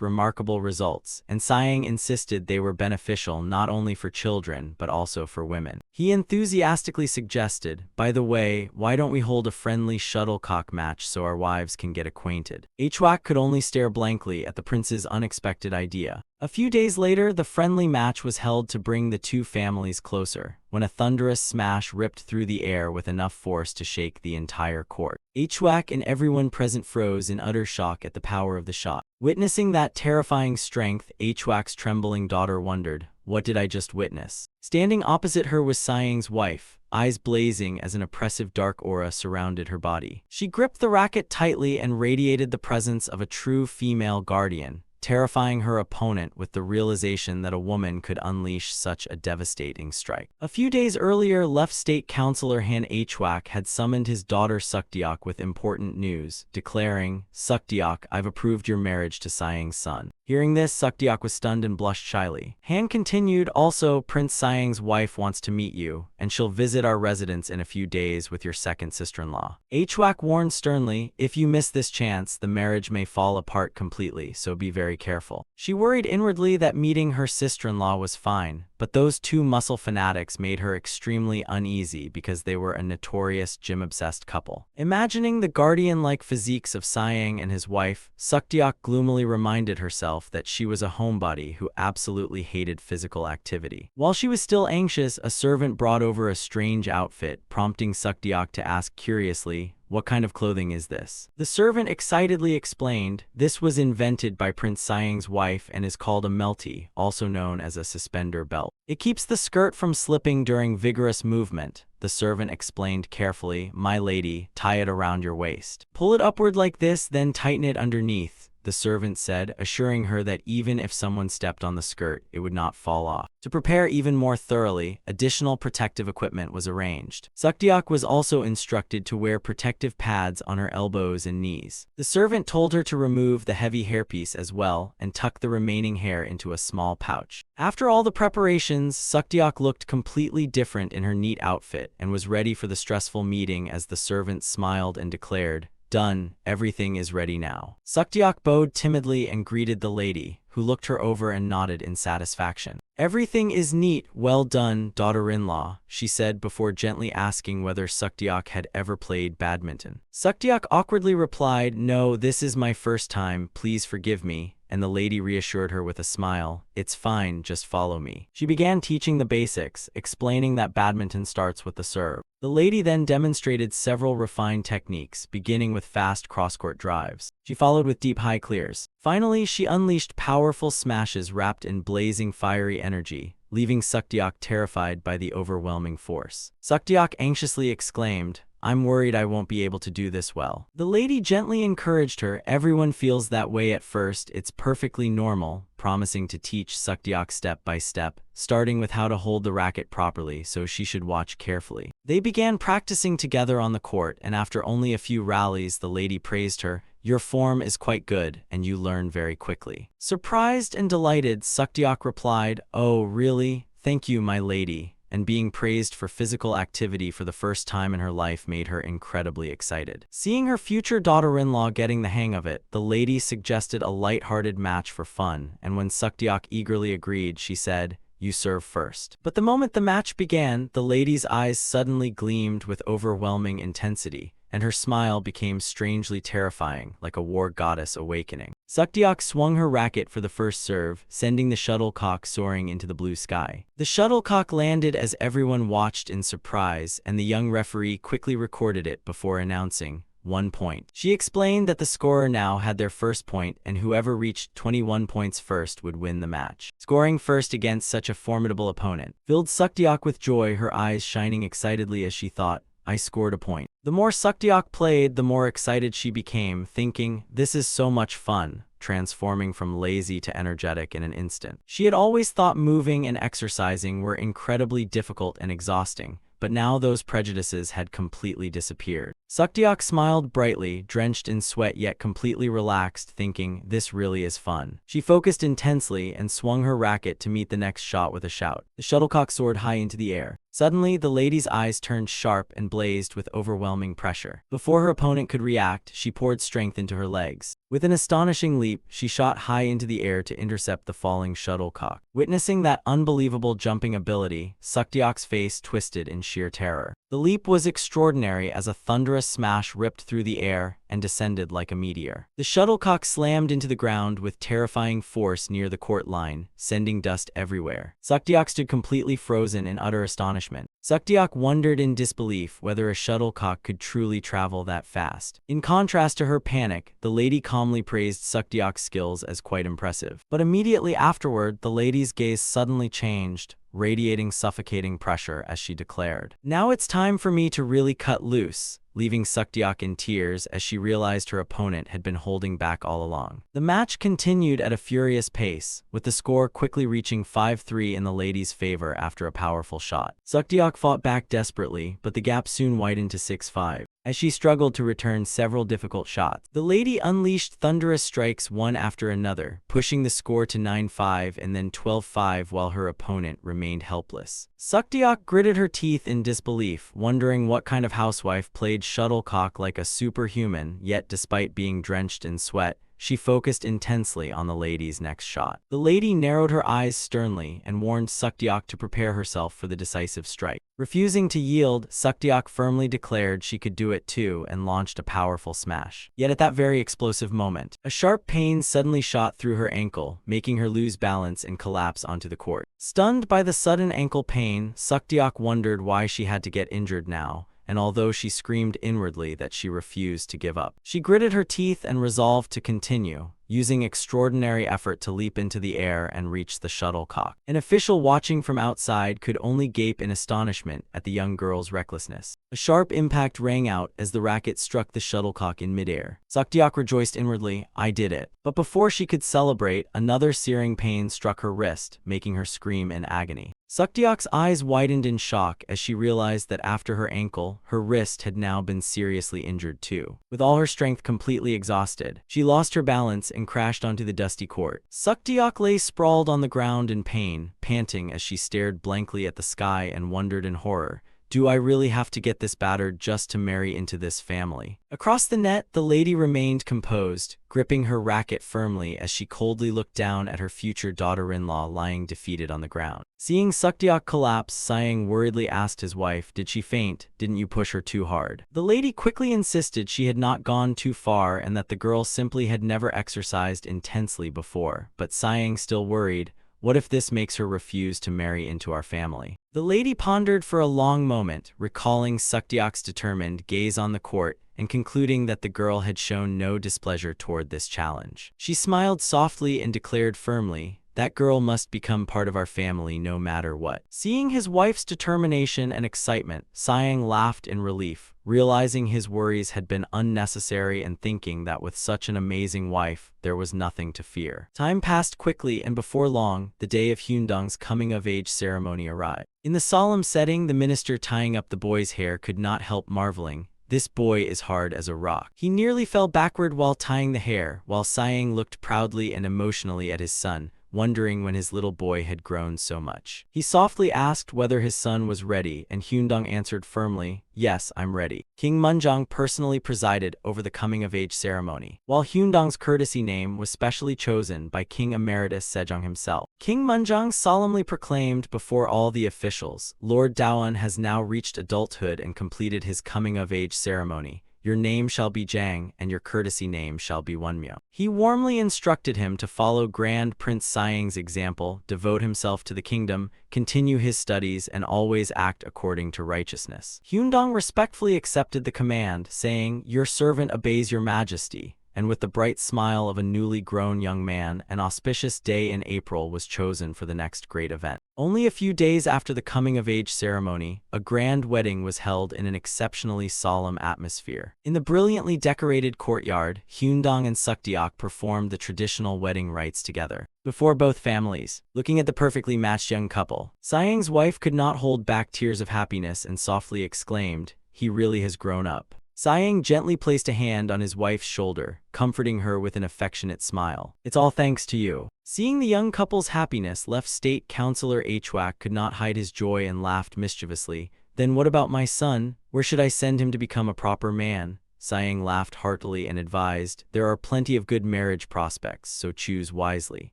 remarkable results, and Sayang insisted they were beneficial not only for children but also for women. He enthusiastically suggested, "By the way, why don't we hold a friendly shuttlecock match so our wives can get acquainted?" Hwak could only stare blankly at the prince's unexpected idea. A few days later, the friendly match was held to bring the two families closer, when a thunderous smash ripped through the air with enough force to shake the entire court. Hwak and everyone present froze in utter shock at the power of the shot. Witnessing that terrifying strength, Hwak's trembling daughter wondered, "What did I just witness?" Standing opposite her was Sayang's wife, eyes blazing as an oppressive dark aura surrounded her body. She gripped the racket tightly and radiated the presence of a true female guardian, terrifying her opponent with the realization that a woman could unleash such a devastating strike. A few days earlier, left state councilor Han Hwak had summoned his daughter Sukdeok with important news, declaring, "Sukdeok, I've approved your marriage to Sayang's son." Hearing this, Sukdeok was stunned and blushed shyly. Han continued, "Also, Prince Sayang's wife wants to meet you, and she'll visit our residence in a few days with your second sister-in-law." Hwak warned sternly, "If you miss this chance, the marriage may fall apart completely, so be very careful." She worried inwardly that meeting her sister-in-law was fine, but those two muscle fanatics made her extremely uneasy because they were a notorious gym-obsessed couple. Imagining the guardian-like physiques of Sayang and his wife, Sukdeok gloomily reminded herself that she was a homebody who absolutely hated physical activity. While she was still anxious, a servant brought over a strange outfit, prompting Sukdeok to ask curiously, "What kind of clothing is this?" The servant excitedly explained, "This was invented by Prince Sayang's wife and is called a melty, also known as a suspender belt. It keeps the skirt from slipping during vigorous movement." The servant explained carefully, "My lady, tie it around your waist. Pull it upward like this, then tighten it underneath," the servant said, assuring her that even if someone stepped on the skirt, it would not fall off. To prepare even more thoroughly, additional protective equipment was arranged. Sukdeok was also instructed to wear protective pads on her elbows and knees. The servant told her to remove the heavy hairpiece as well and tuck the remaining hair into a small pouch. After all the preparations, Sukdeok looked completely different in her neat outfit and was ready for the stressful meeting as the servant smiled and declared, "Done, everything is ready now." Sukdeok bowed timidly and greeted the lady, who looked her over and nodded in satisfaction. "Everything is neat, well done, daughter-in-law," she said before gently asking whether Sukdeok had ever played badminton. Sukdeok awkwardly replied, "No, this is my first time, please forgive me," and the lady reassured her with a smile, "It's fine, just follow me." She began teaching the basics, explaining that badminton starts with the serve. The lady then demonstrated several refined techniques, beginning with fast cross-court drives. She followed with deep high clears. Finally, she unleashed powerful smashes wrapped in blazing fiery energy, leaving Sukdeok terrified by the overwhelming force. Sukdeok anxiously exclaimed, I'm worried I won't be able to do this well. The lady gently encouraged her. Everyone feels that way at first. It's perfectly normal, promising to teach Sukdeok step by step, starting with how to hold the racket properly, so she should watch carefully. They began practicing together on the court, and after only a few rallies, the lady praised her. Your form is quite good, and you learn very quickly. Surprised and delighted, Sukdeok replied, Oh, really? Thank you, my lady. And being praised for physical activity for the first time in her life made her incredibly excited. Seeing her future daughter-in-law getting the hang of it, the lady suggested a light-hearted match for fun, and when Sukdeok eagerly agreed, she said, You serve first. But the moment the match began, the lady's eyes suddenly gleamed with overwhelming intensity, and her smile became strangely terrifying, like a war goddess awakening. Sukdeok swung her racket for the first serve, sending the shuttlecock soaring into the blue sky. The shuttlecock landed as everyone watched in surprise, and the young referee quickly recorded it before announcing, 1 point. She explained that the scorer now had their first point, and whoever reached 21 points first would win the match. Scoring first against such a formidable opponent filled Sukdeok with joy, her eyes shining excitedly as she thought, I scored a point. The more Sukdeok played, the more excited she became, thinking, this is so much fun, transforming from lazy to energetic in an instant. She had always thought moving and exercising were incredibly difficult and exhausting, but now those prejudices had completely disappeared. Sukdeok smiled brightly, drenched in sweat yet completely relaxed, thinking, this really is fun. She focused intensely and swung her racket to meet the next shot with a shout. The shuttlecock soared high into the air. Suddenly, the lady's eyes turned sharp and blazed with overwhelming pressure. Before her opponent could react, she poured strength into her legs. With an astonishing leap, she shot high into the air to intercept the falling shuttlecock. Witnessing that unbelievable jumping ability, Sukdeok's face twisted in sheer terror. The leap was extraordinary as a thunderous smash ripped through the air and descended like a meteor. The shuttlecock slammed into the ground with terrifying force near the court line, sending dust everywhere. Sukdeok stood completely frozen in utter astonishment. Sukdeok wondered in disbelief whether a shuttlecock could truly travel that fast. In contrast to her panic, the lady calmly praised Sukdeok's skills as quite impressive. But immediately afterward, the lady's gaze suddenly changed, radiating suffocating pressure as she declared, Now it's time for me to really cut loose, leaving Sukdeok in tears as she realized her opponent had been holding back all along. The match continued at a furious pace, with the score quickly reaching 5-3 in the lady's favor after a powerful shot. Sukdeok fought back desperately, but the gap soon widened to 6-5. As she struggled to return several difficult shots, the lady unleashed thunderous strikes one after another, pushing the score to 9-5 and then 12-5 while her opponent remained helpless. Sukdeok gritted her teeth in disbelief, wondering what kind of housewife played shuttlecock like a superhuman, yet despite being drenched in sweat, she focused intensely on the lady's next shot. The lady narrowed her eyes sternly and warned Sukdeok to prepare herself for the decisive strike. Refusing to yield, Sukdeok firmly declared she could do it too and launched a powerful smash. Yet at that very explosive moment, a sharp pain suddenly shot through her ankle, making her lose balance and collapse onto the court. Stunned by the sudden ankle pain, Sukdeok wondered why she had to get injured now, and although she screamed inwardly that she refused to give up, she gritted her teeth and resolved to continue, using extraordinary effort to leap into the air and reach the shuttlecock. An official watching from outside could only gape in astonishment at the young girl's recklessness. A sharp impact rang out as the racket struck the shuttlecock in midair. Sukdeok rejoiced inwardly, I did it. But before she could celebrate, another searing pain struck her wrist, making her scream in agony. Sukdeok's eyes widened in shock as she realized that after her ankle, her wrist had now been seriously injured too. With all her strength completely exhausted, she lost her balance and crashed onto the dusty court. Sukdeok lay sprawled on the ground in pain, panting as she stared blankly at the sky and wondered in horror, do I really have to get this battered just to marry into this family? Across the net, the lady remained composed, gripping her racket firmly as she coldly looked down at her future daughter-in-law lying defeated on the ground. Seeing Sukdeok collapse, Sayang worriedly asked his wife, did she faint? Didn't you push her too hard? The lady quickly insisted she had not gone too far and that the girl simply had never exercised intensely before, but Sayang still worried, what if this makes her refuse to marry into our family? The lady pondered for a long moment, recalling Sukdeok's determined gaze on the court and concluding that the girl had shown no displeasure toward this challenge. She smiled softly and declared firmly, That girl must become part of our family no matter what. Seeing his wife's determination and excitement, Siang laughed in relief, realizing his worries had been unnecessary and thinking that with such an amazing wife, there was nothing to fear. Time passed quickly, and before long, the day of Hyundong's coming-of-age ceremony arrived. In the solemn setting, the minister tying up the boy's hair could not help marveling. This boy is hard as a rock. He nearly fell backward while tying the hair, while Siang looked proudly and emotionally at his son, wondering when his little boy had grown so much. He softly asked whether his son was ready, and Hyundong answered firmly, "Yes, I'm ready." King Munjong personally presided over the coming-of-age ceremony, while Hyundong's courtesy name was specially chosen by King Emeritus Sejong himself. King Munjong solemnly proclaimed before all the officials, "Lord Daoan has now reached adulthood and completed his coming-of-age ceremony. Your name shall be Jang, and your courtesy name shall be Wonmyo." He warmly instructed him to follow Grand Prince Siang's example, devote himself to the kingdom, continue his studies, and always act according to righteousness. Hyundong respectfully accepted the command, saying, "Your servant obeys your majesty." And with the bright smile of a newly grown young man, an auspicious day in April was chosen for the next great event. Only a few days after the coming-of-age ceremony, a grand wedding was held in an exceptionally solemn atmosphere. In the brilliantly decorated courtyard, Hyundong and Sukdeok performed the traditional wedding rites together. Before both families, looking at the perfectly matched young couple, Siang's wife could not hold back tears of happiness and softly exclaimed, "He really has grown up." Siang gently placed a hand on his wife's shoulder, comforting her with an affectionate smile. "It's all thanks to you." Seeing the young couple's happiness, left State Councillor Hwak could not hide his joy and laughed mischievously. "Then what about my son? Where should I send him to become a proper man?" Siang laughed heartily and advised, "There are plenty of good marriage prospects, so choose wisely."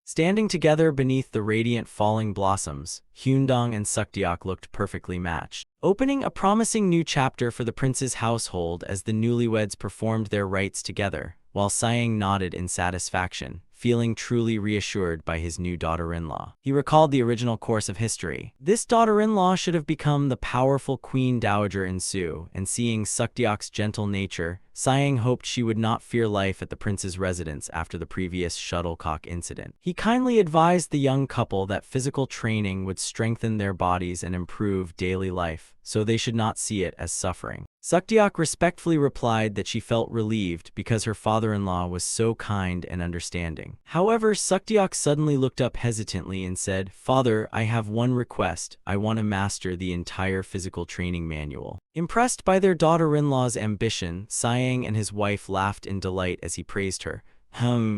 Standing together beneath the radiant falling blossoms, Hyundong and Sukdeok looked perfectly matched, opening a promising new chapter for the prince's household as the newlyweds performed their rites together, while Siang nodded in satisfaction, feeling truly reassured by his new daughter-in-law. He recalled the original course of history. This daughter-in-law should have become the powerful Queen Dowager in Su, and seeing Sukdeok's gentle nature, Siang hoped she would not fear life at the prince's residence after the previous shuttlecock incident. He kindly advised the young couple that physical training would strengthen their bodies and improve daily life, so they should not see it as suffering. Sukdeok respectfully replied that she felt relieved because her father-in-law was so kind and understanding. However, Sukdeok suddenly looked up hesitantly and said, "Father, I have one request. I want to master the entire physical training manual." Impressed by their daughter-in-law's ambition, Siang and his wife laughed in delight as he praised her.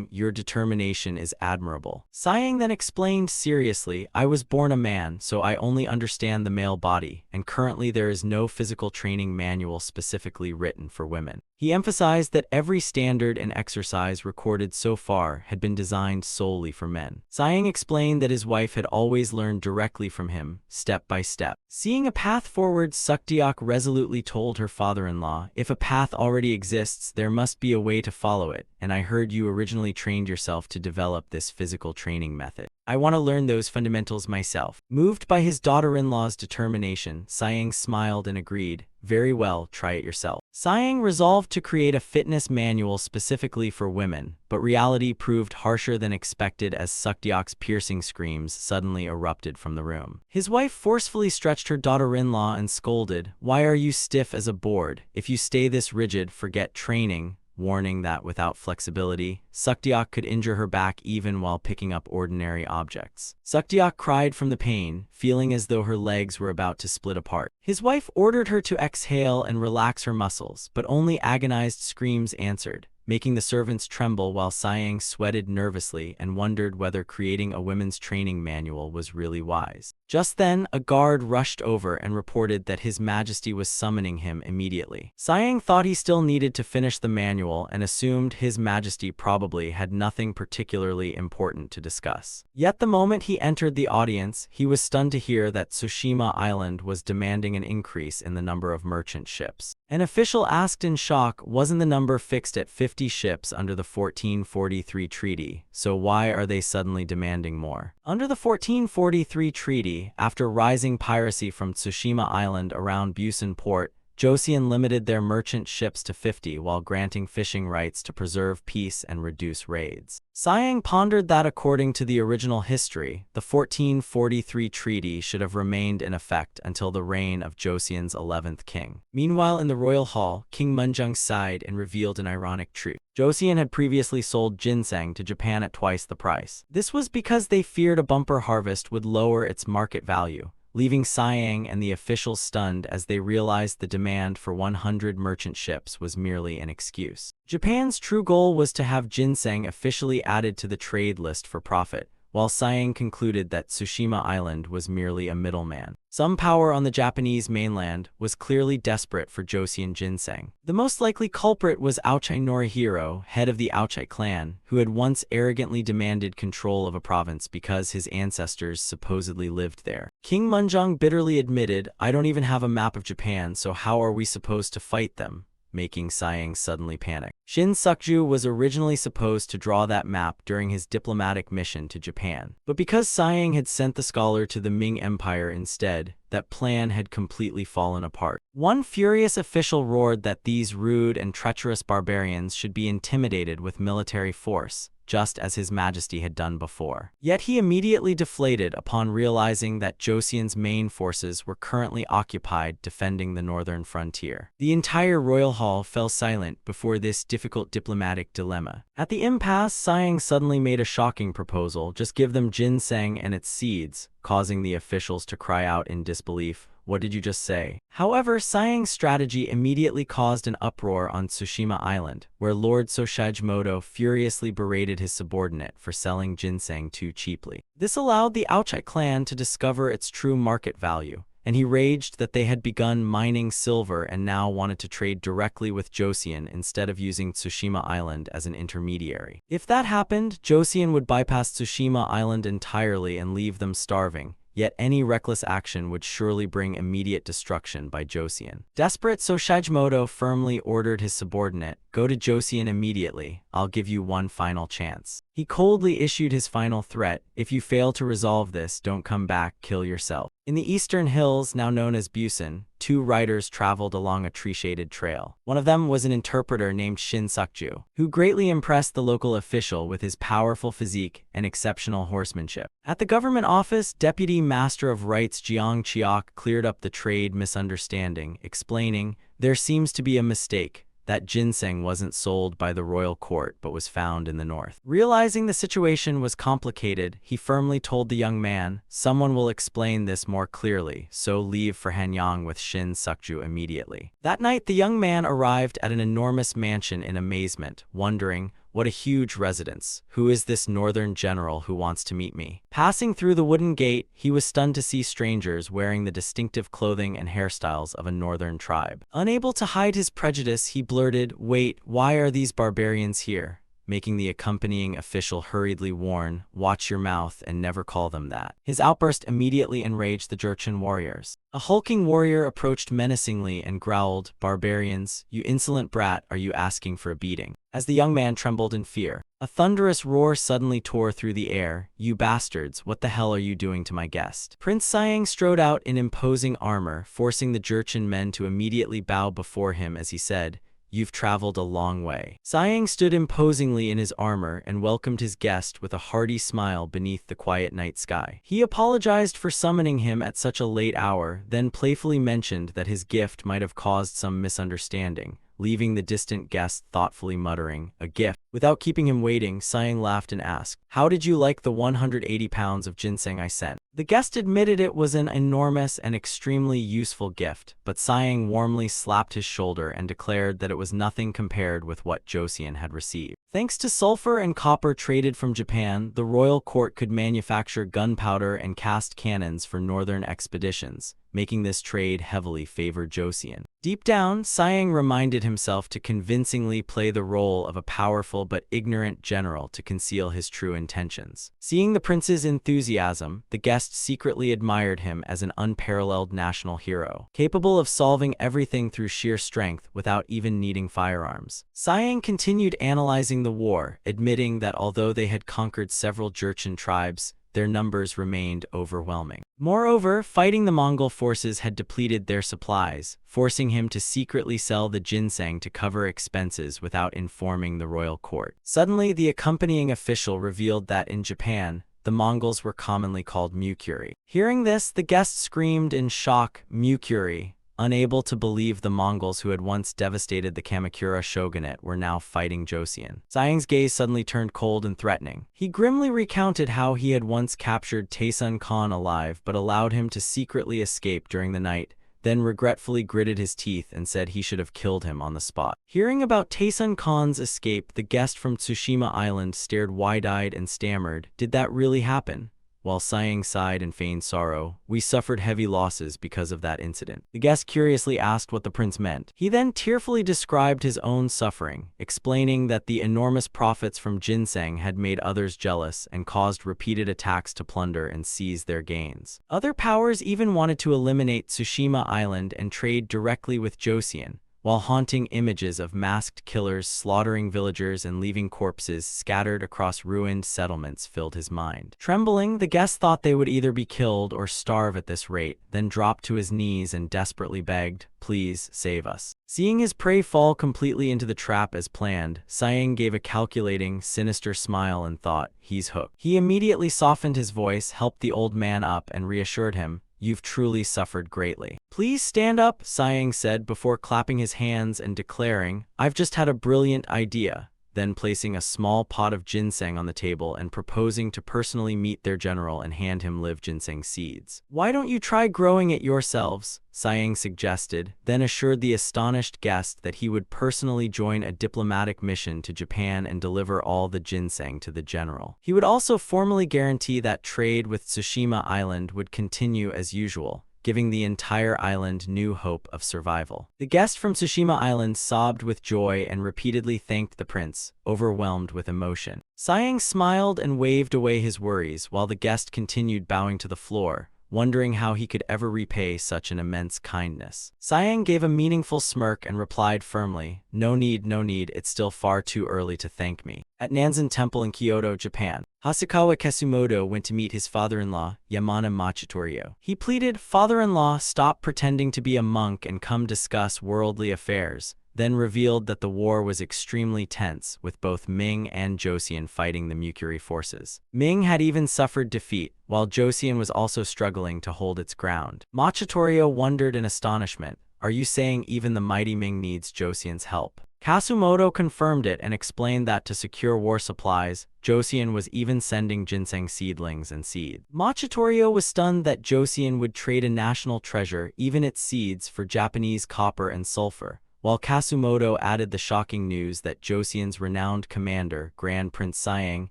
Your determination is admirable." Siang then explained seriously, "I was born a man, so I only understand the male body, and currently there is no physical training manual specifically written for women." He emphasized that every standard and exercise recorded so far had been designed solely for men. Siang explained that his wife had always learned directly from him, step by step. Seeing a path forward, Sukdeok resolutely told her father-in-law, "If a path already exists, there must be a way to follow it, and I heard you originally trained yourself to develop this physical training method. I want to learn those fundamentals myself." Moved by his daughter-in-law's determination, Siang smiled and agreed, "Very well, try it yourself." Siang resolved to create a fitness manual specifically for women, but reality proved harsher than expected as Sukdeok's piercing screams suddenly erupted from the room. His wife forcefully stretched her daughter-in-law and scolded, "Why are you stiff as a board? If you stay this rigid, forget training," warning that without flexibility, Sukdeok could injure her back even while picking up ordinary objects. Sukdeok cried from the pain, feeling as though her legs were about to split apart. His wife ordered her to exhale and relax her muscles, but only agonized screams answered, making the servants tremble while Siang sweated nervously and wondered whether creating a women's training manual was really wise. Just then, a guard rushed over and reported that His Majesty was summoning him immediately. Siang thought he still needed to finish the manual and assumed His Majesty probably had nothing particularly important to discuss. Yet the moment he entered the audience, he was stunned to hear that Tsushima Island was demanding an increase in the number of merchant ships. An official asked in shock, wasn't the number fixed at 50 ships under the 1443 treaty, so why are they suddenly demanding more? Under the 1443 treaty, after rising piracy from Tsushima Island around Busan port, Joseon limited their merchant ships to 50 while granting fishing rights to preserve peace and reduce raids. Siang pondered that according to the original history, the 1443 treaty should have remained in effect until the reign of Joseon's 11th king. Meanwhile, in the royal hall, King Munjung sighed and revealed an ironic truth. Joseon had previously sold ginseng to Japan at twice the price. This was because they feared a bumper harvest would lower its market value, leaving Siang and the officials stunned as they realized the demand for 100 merchant ships was merely an excuse. Japan's true goal was to have ginseng officially added to the trade list for profit, while Siang concluded that Tsushima Island was merely a middleman. Some power on the Japanese mainland was clearly desperate for Joseon ginseng. The most likely culprit was Aochai Norihiro, head of the Aochai clan, who had once arrogantly demanded control of a province because his ancestors supposedly lived there. King Munjong bitterly admitted, "I don't even have a map of Japan, so how are we supposed to fight them?" making Siang suddenly panic. Shin Sukju was originally supposed to draw that map during his diplomatic mission to Japan, but because Siang had sent the scholar to the Ming Empire instead, that plan had completely fallen apart. One furious official roared that these rude and treacherous barbarians should be intimidated with military force, just as His Majesty had done before. Yet he immediately deflated upon realizing that Joseon's main forces were currently occupied defending the northern frontier. The entire royal hall fell silent before this difficult diplomatic dilemma. At the impasse, Siang suddenly made a shocking proposal: just give them ginseng and its seeds, causing the officials to cry out in disbelief. "What did you just say?" However, Siang's strategy immediately caused an uproar on Tsushima Island, where Lord Soshijimoto furiously berated his subordinate for selling ginseng too cheaply. This allowed the Aochai clan to discover its true market value, and he raged that they had begun mining silver and now wanted to trade directly with Joseon instead of using Tsushima Island as an intermediary. If that happened, Joseon would bypass Tsushima Island entirely and leave them starving. Yet any reckless action would surely bring immediate destruction by Joseon. Desperate, Soshijimoto firmly ordered his subordinate, "Go to Joseon immediately, I'll give you one final chance." He coldly issued his final threat: "If you fail to resolve this, don't come back, kill yourself." In the eastern hills, now known as Busan, two riders traveled along a tree-shaded trail. One of them was an interpreter named Shin Sukju, who greatly impressed the local official with his powerful physique and exceptional horsemanship. At the government office, Deputy Master of Rites Jiang Chiok cleared up the trade misunderstanding, explaining, "There seems to be a mistake. That ginseng wasn't sold by the royal court but was found in the north." Realizing the situation was complicated, he firmly told the young man, "Someone will explain this more clearly, so leave for Hanyang with Shin Sukju immediately." That night, the young man arrived at an enormous mansion in amazement, wondering, "What a huge residence. Who is this northern general who wants to meet me?" Passing through the wooden gate, he was stunned to see strangers wearing the distinctive clothing and hairstyles of a northern tribe. Unable to hide his prejudice, he blurted, "Wait, why are these barbarians here?" making the accompanying official hurriedly warn, "Watch your mouth and never call them that." His outburst immediately enraged the Jurchen warriors. A hulking warrior approached menacingly and growled, "Barbarians, you insolent brat, are you asking for a beating?" As the young man trembled in fear, a thunderous roar suddenly tore through the air. "You bastards, what the hell are you doing to my guest?" Prince Siang strode out in imposing armor, forcing the Jurchen men to immediately bow before him as he said, "You've traveled a long way." Siang stood imposingly in his armor and welcomed his guest with a hearty smile beneath the quiet night sky. He apologized for summoning him at such a late hour, then playfully mentioned that his gift might have caused some misunderstanding, leaving the distant guest thoughtfully muttering, "A gift." Without keeping him waiting, Siang laughed and asked, "How did you like the 180 pounds of ginseng I sent?" The guest admitted it was an enormous and extremely useful gift, but Siang warmly slapped his shoulder and declared that it was nothing compared with what Joseon had received. Thanks to sulfur and copper traded from Japan, the royal court could manufacture gunpowder and cast cannons for northern expeditions, making this trade heavily favor Joseon. Deep down, Siang reminded himself to convincingly play the role of a powerful but ignorant general to conceal his true intentions. Seeing the prince's enthusiasm, the guest secretly admired him as an unparalleled national hero, capable of solving everything through sheer strength without even needing firearms. Siang continued analyzing the war, admitting that although they had conquered several Jurchen tribes, their numbers remained overwhelming. Moreover, fighting the Mongol forces had depleted their supplies, forcing him to secretly sell the ginseng to cover expenses without informing the royal court. Suddenly, the accompanying official revealed that in Japan, the Mongols were commonly called Mukuri. Hearing this, the guest screamed in shock, "Mukuri!" Unable to believe the Mongols who had once devastated the Kamakura shogunate were now fighting Joseon. Sayang's gaze suddenly turned cold and threatening. He grimly recounted how he had once captured Taesun Khan alive but allowed him to secretly escape during the night, then regretfully gritted his teeth and said he should have killed him on the spot. Hearing about Taesun Khan's escape, the guest from Tsushima Island stared wide-eyed and stammered, "Did that really happen?" While Sayang sighed and feigned sorrow, "We suffered heavy losses because of that incident." The guest curiously asked what the prince meant. He then tearfully described his own suffering, explaining that the enormous profits from ginseng had made others jealous and caused repeated attacks to plunder and seize their gains. Other powers even wanted to eliminate Tsushima Island and trade directly with Joseon, while haunting images of masked killers slaughtering villagers and leaving corpses scattered across ruined settlements filled his mind. Trembling, the guest thought they would either be killed or starve at this rate, then dropped to his knees and desperately begged, "Please, save us." Seeing his prey fall completely into the trap as planned, Sayang gave a calculating, sinister smile and thought, "He's hooked." He immediately softened his voice, helped the old man up, and reassured him, "You've truly suffered greatly. Please stand up," Sayang said before clapping his hands and declaring, "I've just had a brilliant idea," then placing a small pot of ginseng on the table and proposing to personally meet their general and hand him live ginseng seeds. "Why don't you try growing it yourselves?" Sayang suggested, then assured the astonished guest that he would personally join a diplomatic mission to Japan and deliver all the ginseng to the general. He would also formally guarantee that trade with Tsushima Island would continue as usual, giving the entire island new hope of survival. The guest from Tsushima Island sobbed with joy and repeatedly thanked the prince, overwhelmed with emotion. Sayang smiled and waved away his worries while the guest continued bowing to the floor, wondering how he could ever repay such an immense kindness. Sayang gave a meaningful smirk and replied firmly, no need, it's still far too early to thank me." At Nanzen Temple in Kyoto, Japan, Hasakawa Kesumoto went to meet his father-in-law, Yamana Machitorio. He pleaded, "Father-in-law, stop pretending to be a monk and come discuss worldly affairs," then revealed that the war was extremely tense, with both Ming and Joseon fighting the Mukuri forces. Ming had even suffered defeat, while Joseon was also struggling to hold its ground. Machitorio wondered in astonishment, "Are you saying even the mighty Ming needs Joseon's help?" Kasumoto confirmed it and explained that to secure war supplies, Joseon was even sending ginseng seedlings and seed. Machitorio was stunned that Joseon would trade a national treasure, even its seeds, for Japanese copper and sulfur, while Kasumoto added the shocking news that Joseon's renowned commander, Grand Prince Sayang,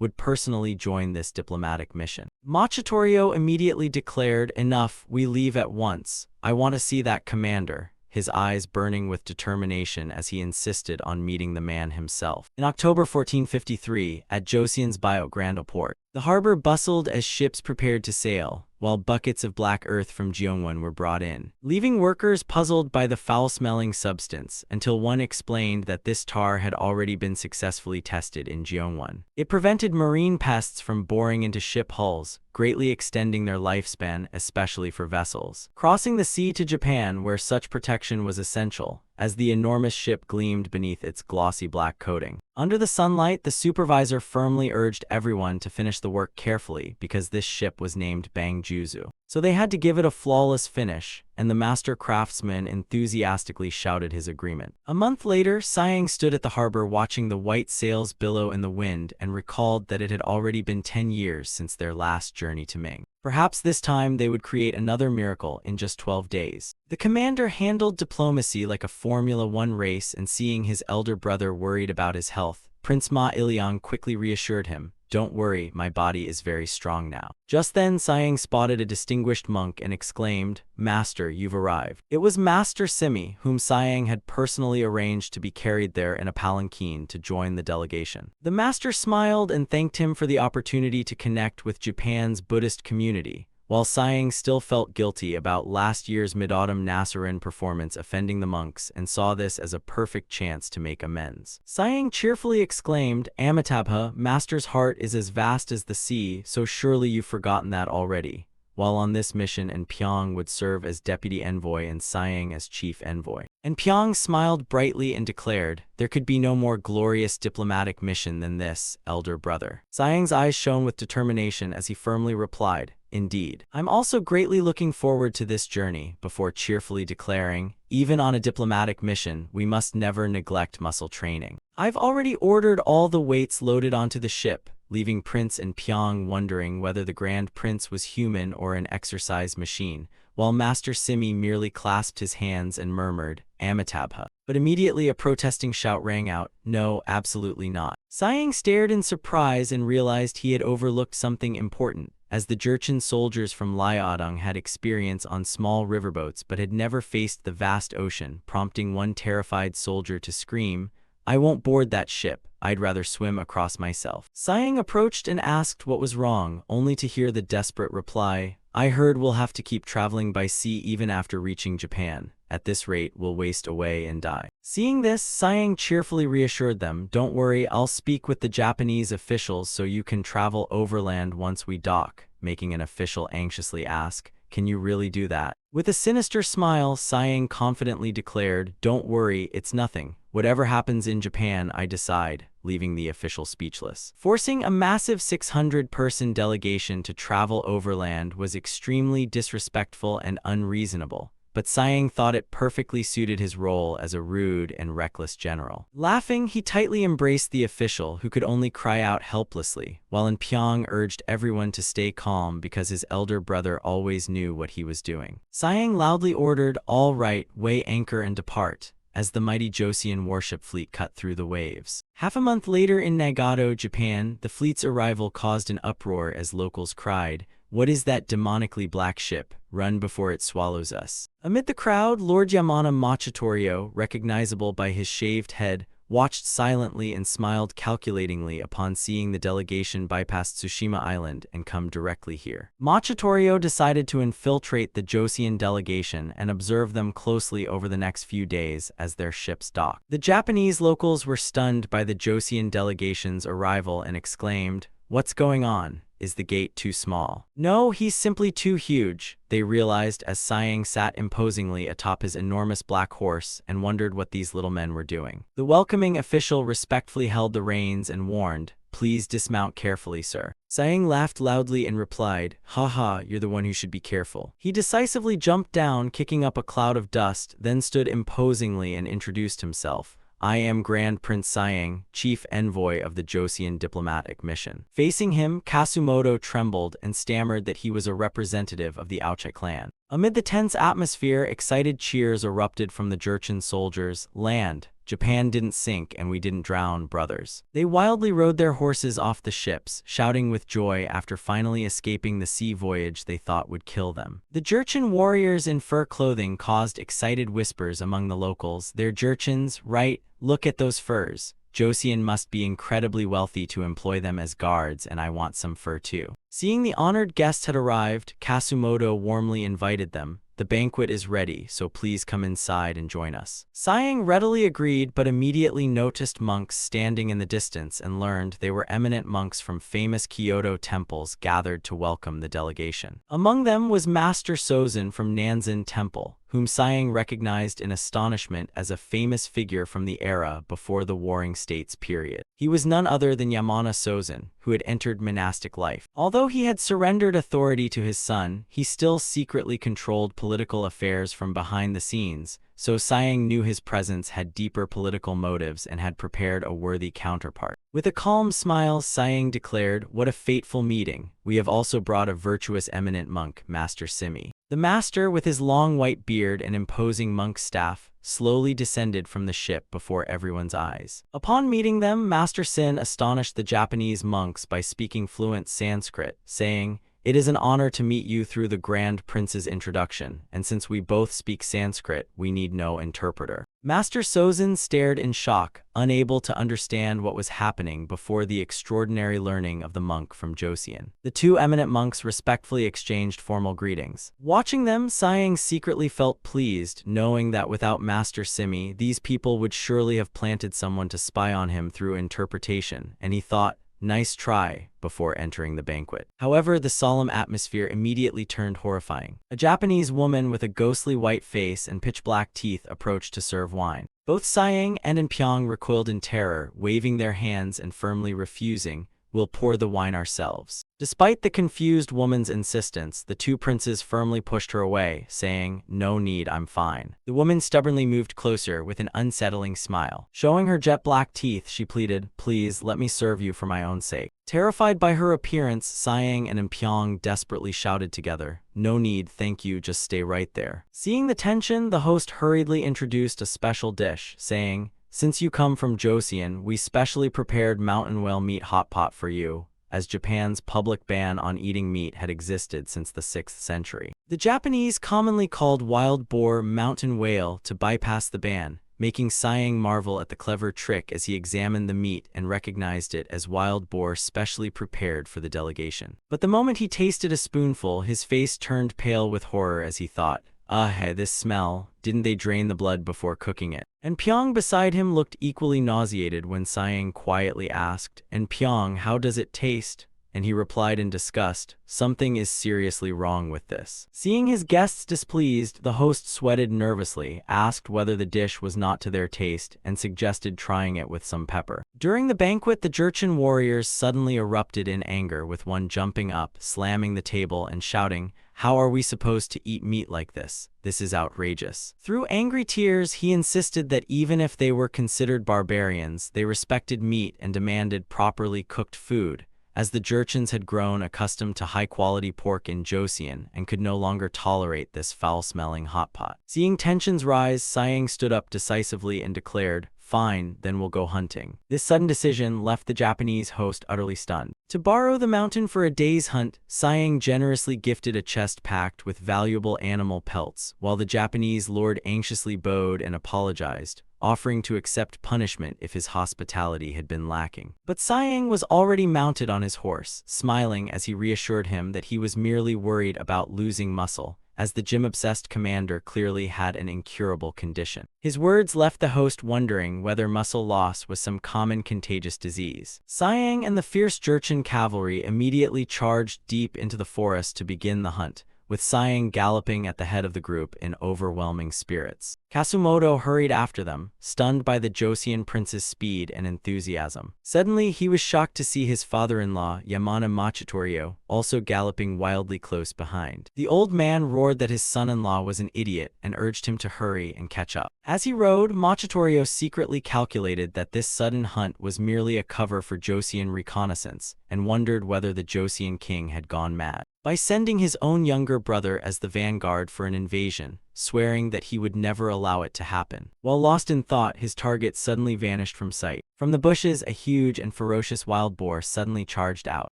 would personally join this diplomatic mission. Machitorio immediately declared, "Enough, we leave at once. I want to see that commander," his eyes burning with determination as he insisted on meeting the man himself. In October 1453, at Joseon's Bio-Grande port, the harbor bustled as ships prepared to sail, while buckets of black earth from Gyeongwon were brought in, leaving workers puzzled by the foul-smelling substance, until one explained that this tar had already been successfully tested in Gyeongwon. It prevented marine pests from boring into ship hulls, greatly extending their lifespan, especially for vessels crossing the sea to Japan, where such protection was essential, as the enormous ship gleamed beneath its glossy black coating. Under the sunlight, the supervisor firmly urged everyone to finish the work carefully because this ship was named Bangjuzu. So they had to give it a flawless finish, and the master craftsman enthusiastically shouted his agreement. A month later, Sayang stood at the harbor watching the white sails billow in the wind and recalled that it had already been 10 years since their last journey to Ming. Perhaps this time they would create another miracle in just 12 days. The commander handled diplomacy like a Formula One race, and seeing his elder brother worried about his health, Prince Ma Iliang quickly reassured him, "Don't worry, my body is very strong now." Just then, Sayang spotted a distinguished monk and exclaimed, "Master, you've arrived." It was Master Simi, whom Sayang had personally arranged to be carried there in a palanquin to join the delegation. The master smiled and thanked him for the opportunity to connect with Japan's Buddhist community, while Sighing still felt guilty about last year's Mid-Autumn Nasserin performance offending the monks and saw this as a perfect chance to make amends. Sighing cheerfully exclaimed, Amitabha, Master's heart is as vast as the sea, so surely you've forgotten that already. While on this mission, and Pyong would serve as deputy envoy and Sighing as chief envoy. And Pyong smiled brightly and declared, there could be no more glorious diplomatic mission than this, elder brother. Sighing's eyes shone with determination as he firmly replied, indeed. I'm also greatly looking forward to this journey, before cheerfully declaring, even on a diplomatic mission, we must never neglect muscle training. I've already ordered all the weights loaded onto the ship, leaving Prince and Pyong wondering whether the Grand Prince was human or an exercise machine, while Master Simi merely clasped his hands and murmured, Amitabha. But immediately a protesting shout rang out, no, absolutely not. Sighing stared in surprise and realized he had overlooked something important, as the Jurchen soldiers from Liaodong had experience on small riverboats but had never faced the vast ocean, prompting one terrified soldier to scream, I won't board that ship, I'd rather swim across myself. Sighing approached and asked what was wrong, only to hear the desperate reply, I heard we'll have to keep traveling by sea even after reaching Japan. At this rate, we'll waste away and die. Seeing this, Sighing cheerfully reassured them, don't worry, I'll speak with the Japanese officials so you can travel overland once we dock, making an official anxiously ask, can you really do that? With a sinister smile, Sighing confidently declared, don't worry, it's nothing. Whatever happens in Japan, I decide, leaving the official speechless. Forcing a massive 600-person delegation to travel overland was extremely disrespectful and unreasonable, but Sighing thought it perfectly suited his role as a rude and reckless general. Laughing, he tightly embraced the official, who could only cry out helplessly, while Pyong urged everyone to stay calm because his elder brother always knew what he was doing. Sighing loudly ordered, all right, weigh anchor and depart, as the mighty Joseon warship fleet cut through the waves. Half a month later in Nagato, Japan, the fleet's arrival caused an uproar as locals cried, what is that demonically black ship? Run before it swallows us. Amid the crowd, Lord Yamana Machitorio, recognizable by his shaved head, watched silently and smiled calculatingly upon seeing the delegation bypass Tsushima Island and come directly here. Machitorio decided to infiltrate the Joseon delegation and observe them closely over the next few days as their ships docked. The Japanese locals were stunned by the Joseon delegation's arrival and exclaimed, what's going on? Is the gate too small? No, he's simply too huge, they realized as Sighing sat imposingly atop his enormous black horse and wondered what these little men were doing. The welcoming official respectfully held the reins and warned, please dismount carefully, sir. Sighing laughed loudly and replied, haha, you're the one who should be careful. He decisively jumped down, kicking up a cloud of dust, then stood imposingly and introduced himself. I am Grand Prince Sighing, chief envoy of the Joseon diplomatic mission. Facing him, Kasumoto trembled and stammered that he was a representative of the Aoche clan. Amid the tense atmosphere, excited cheers erupted from the Jurchen soldiers. Land! Japan didn't sink and we didn't drown, brothers. They wildly rode their horses off the ships, shouting with joy after finally escaping the sea voyage they thought would kill them. The Jurchen warriors in fur clothing caused excited whispers among the locals. They're Jurchens, right? Look at those furs. Joseon must be incredibly wealthy to employ them as guards, and I want some fur too. Seeing the honored guests had arrived, Kasumoto warmly invited them. The banquet is ready, so please come inside and join us. Sighing readily agreed, but immediately noticed monks standing in the distance and learned they were eminent monks from famous Kyoto temples gathered to welcome the delegation. Among them was Master Sozin from Nanzan Temple, whom Sighing recognized in astonishment as a famous figure from the era before the Warring States period. He was none other than Yamana Sozin, who had entered monastic life. Although he had surrendered authority to his son, he still secretly controlled political affairs from behind the scenes, so Sighing knew his presence had deeper political motives and had prepared a worthy counterpart. With a calm smile, Sighing declared, what a fateful meeting. We have also brought a virtuous eminent monk, Master Simi. The master, with his long white beard and imposing monk staff, slowly descended from the ship before everyone's eyes. Upon meeting them, Master Sin astonished the Japanese monks by speaking fluent Sanskrit, saying, "It is an honor to meet you through the Grand Prince's introduction, and since we both speak Sanskrit, we need no interpreter." Master Sozin stared in shock, unable to understand what was happening before the extraordinary learning of the monk from Joseon. The two eminent monks respectfully exchanged formal greetings. Watching them, Siang secretly felt pleased, knowing that without Master Simi, these people would surely have planted someone to spy on him through interpretation, and he thought, "Nice try," before entering the banquet. However, the solemn atmosphere immediately turned horrifying. A Japanese woman with a ghostly white face and pitch-black teeth approached to serve wine. Both Siang and Pyong recoiled in terror, waving their hands and firmly refusing, "We'll pour the wine ourselves." Despite the confused woman's insistence, the two princes firmly pushed her away, saying, "No need, I'm fine." The woman stubbornly moved closer with an unsettling smile. Showing her jet-black teeth, she pleaded, "Please, let me serve you for my own sake." Terrified by her appearance, Siang and Pyong desperately shouted together, "No need, thank you, just stay right there." Seeing the tension, the host hurriedly introduced a special dish, saying, "Since you come from Joseon, we specially prepared mountain whale meat hot pot for you, as Japan's public ban on eating meat had existed since the 6th century. The Japanese commonly called wild boar mountain whale to bypass the ban, making Siang marvel at the clever trick as he examined the meat and recognized it as wild boar specially prepared for the delegation. But the moment he tasted a spoonful, his face turned pale with horror as he thought, "Hey, this smell, didn't they drain the blood before cooking it?" And Pyong beside him looked equally nauseated when Siang quietly asked, "And Pyong, how does it taste?" And he replied in disgust, "Something is seriously wrong with this." Seeing his guests displeased, the host sweated nervously, asked whether the dish was not to their taste, and suggested trying it with some pepper. During the banquet, the Jurchen warriors suddenly erupted in anger, with one jumping up, slamming the table, and shouting, "How are we supposed to eat meat like this? This is outrageous." Through angry tears, he insisted that even if they were considered barbarians, they respected meat and demanded properly cooked food, as the Jurchens had grown accustomed to high-quality pork in Joseon and could no longer tolerate this foul-smelling hot pot. Seeing tensions rise, Siang stood up decisively and declared, "Fine, then we'll go hunting." This sudden decision left the Japanese host utterly stunned. To borrow the mountain for a day's hunt, Siang generously gifted a chest packed with valuable animal pelts, while the Japanese lord anxiously bowed and apologized, offering to accept punishment if his hospitality had been lacking. But Siang was already mounted on his horse, smiling as he reassured him that he was merely worried about losing muscle, as the gym-obsessed commander clearly had an incurable condition. His words left the host wondering whether muscle loss was some common contagious disease. Siang and the fierce Jurchen cavalry immediately charged deep into the forest to begin the hunt, with Siang galloping at the head of the group in overwhelming spirits. Kasumoto hurried after them, stunned by the Joseon prince's speed and enthusiasm. Suddenly, he was shocked to see his father-in-law, Yamana Machitorio, also galloping wildly close behind. The old man roared that his son-in-law was an idiot and urged him to hurry and catch up. As he rode, Machitorio secretly calculated that this sudden hunt was merely a cover for Joseon reconnaissance, and wondered whether the Joseon king had gone mad. By sending his own younger brother as the vanguard for an invasion, swearing that he would never allow it to happen. While lost in thought, his target suddenly vanished from sight. From the bushes, a huge and ferocious wild boar suddenly charged out,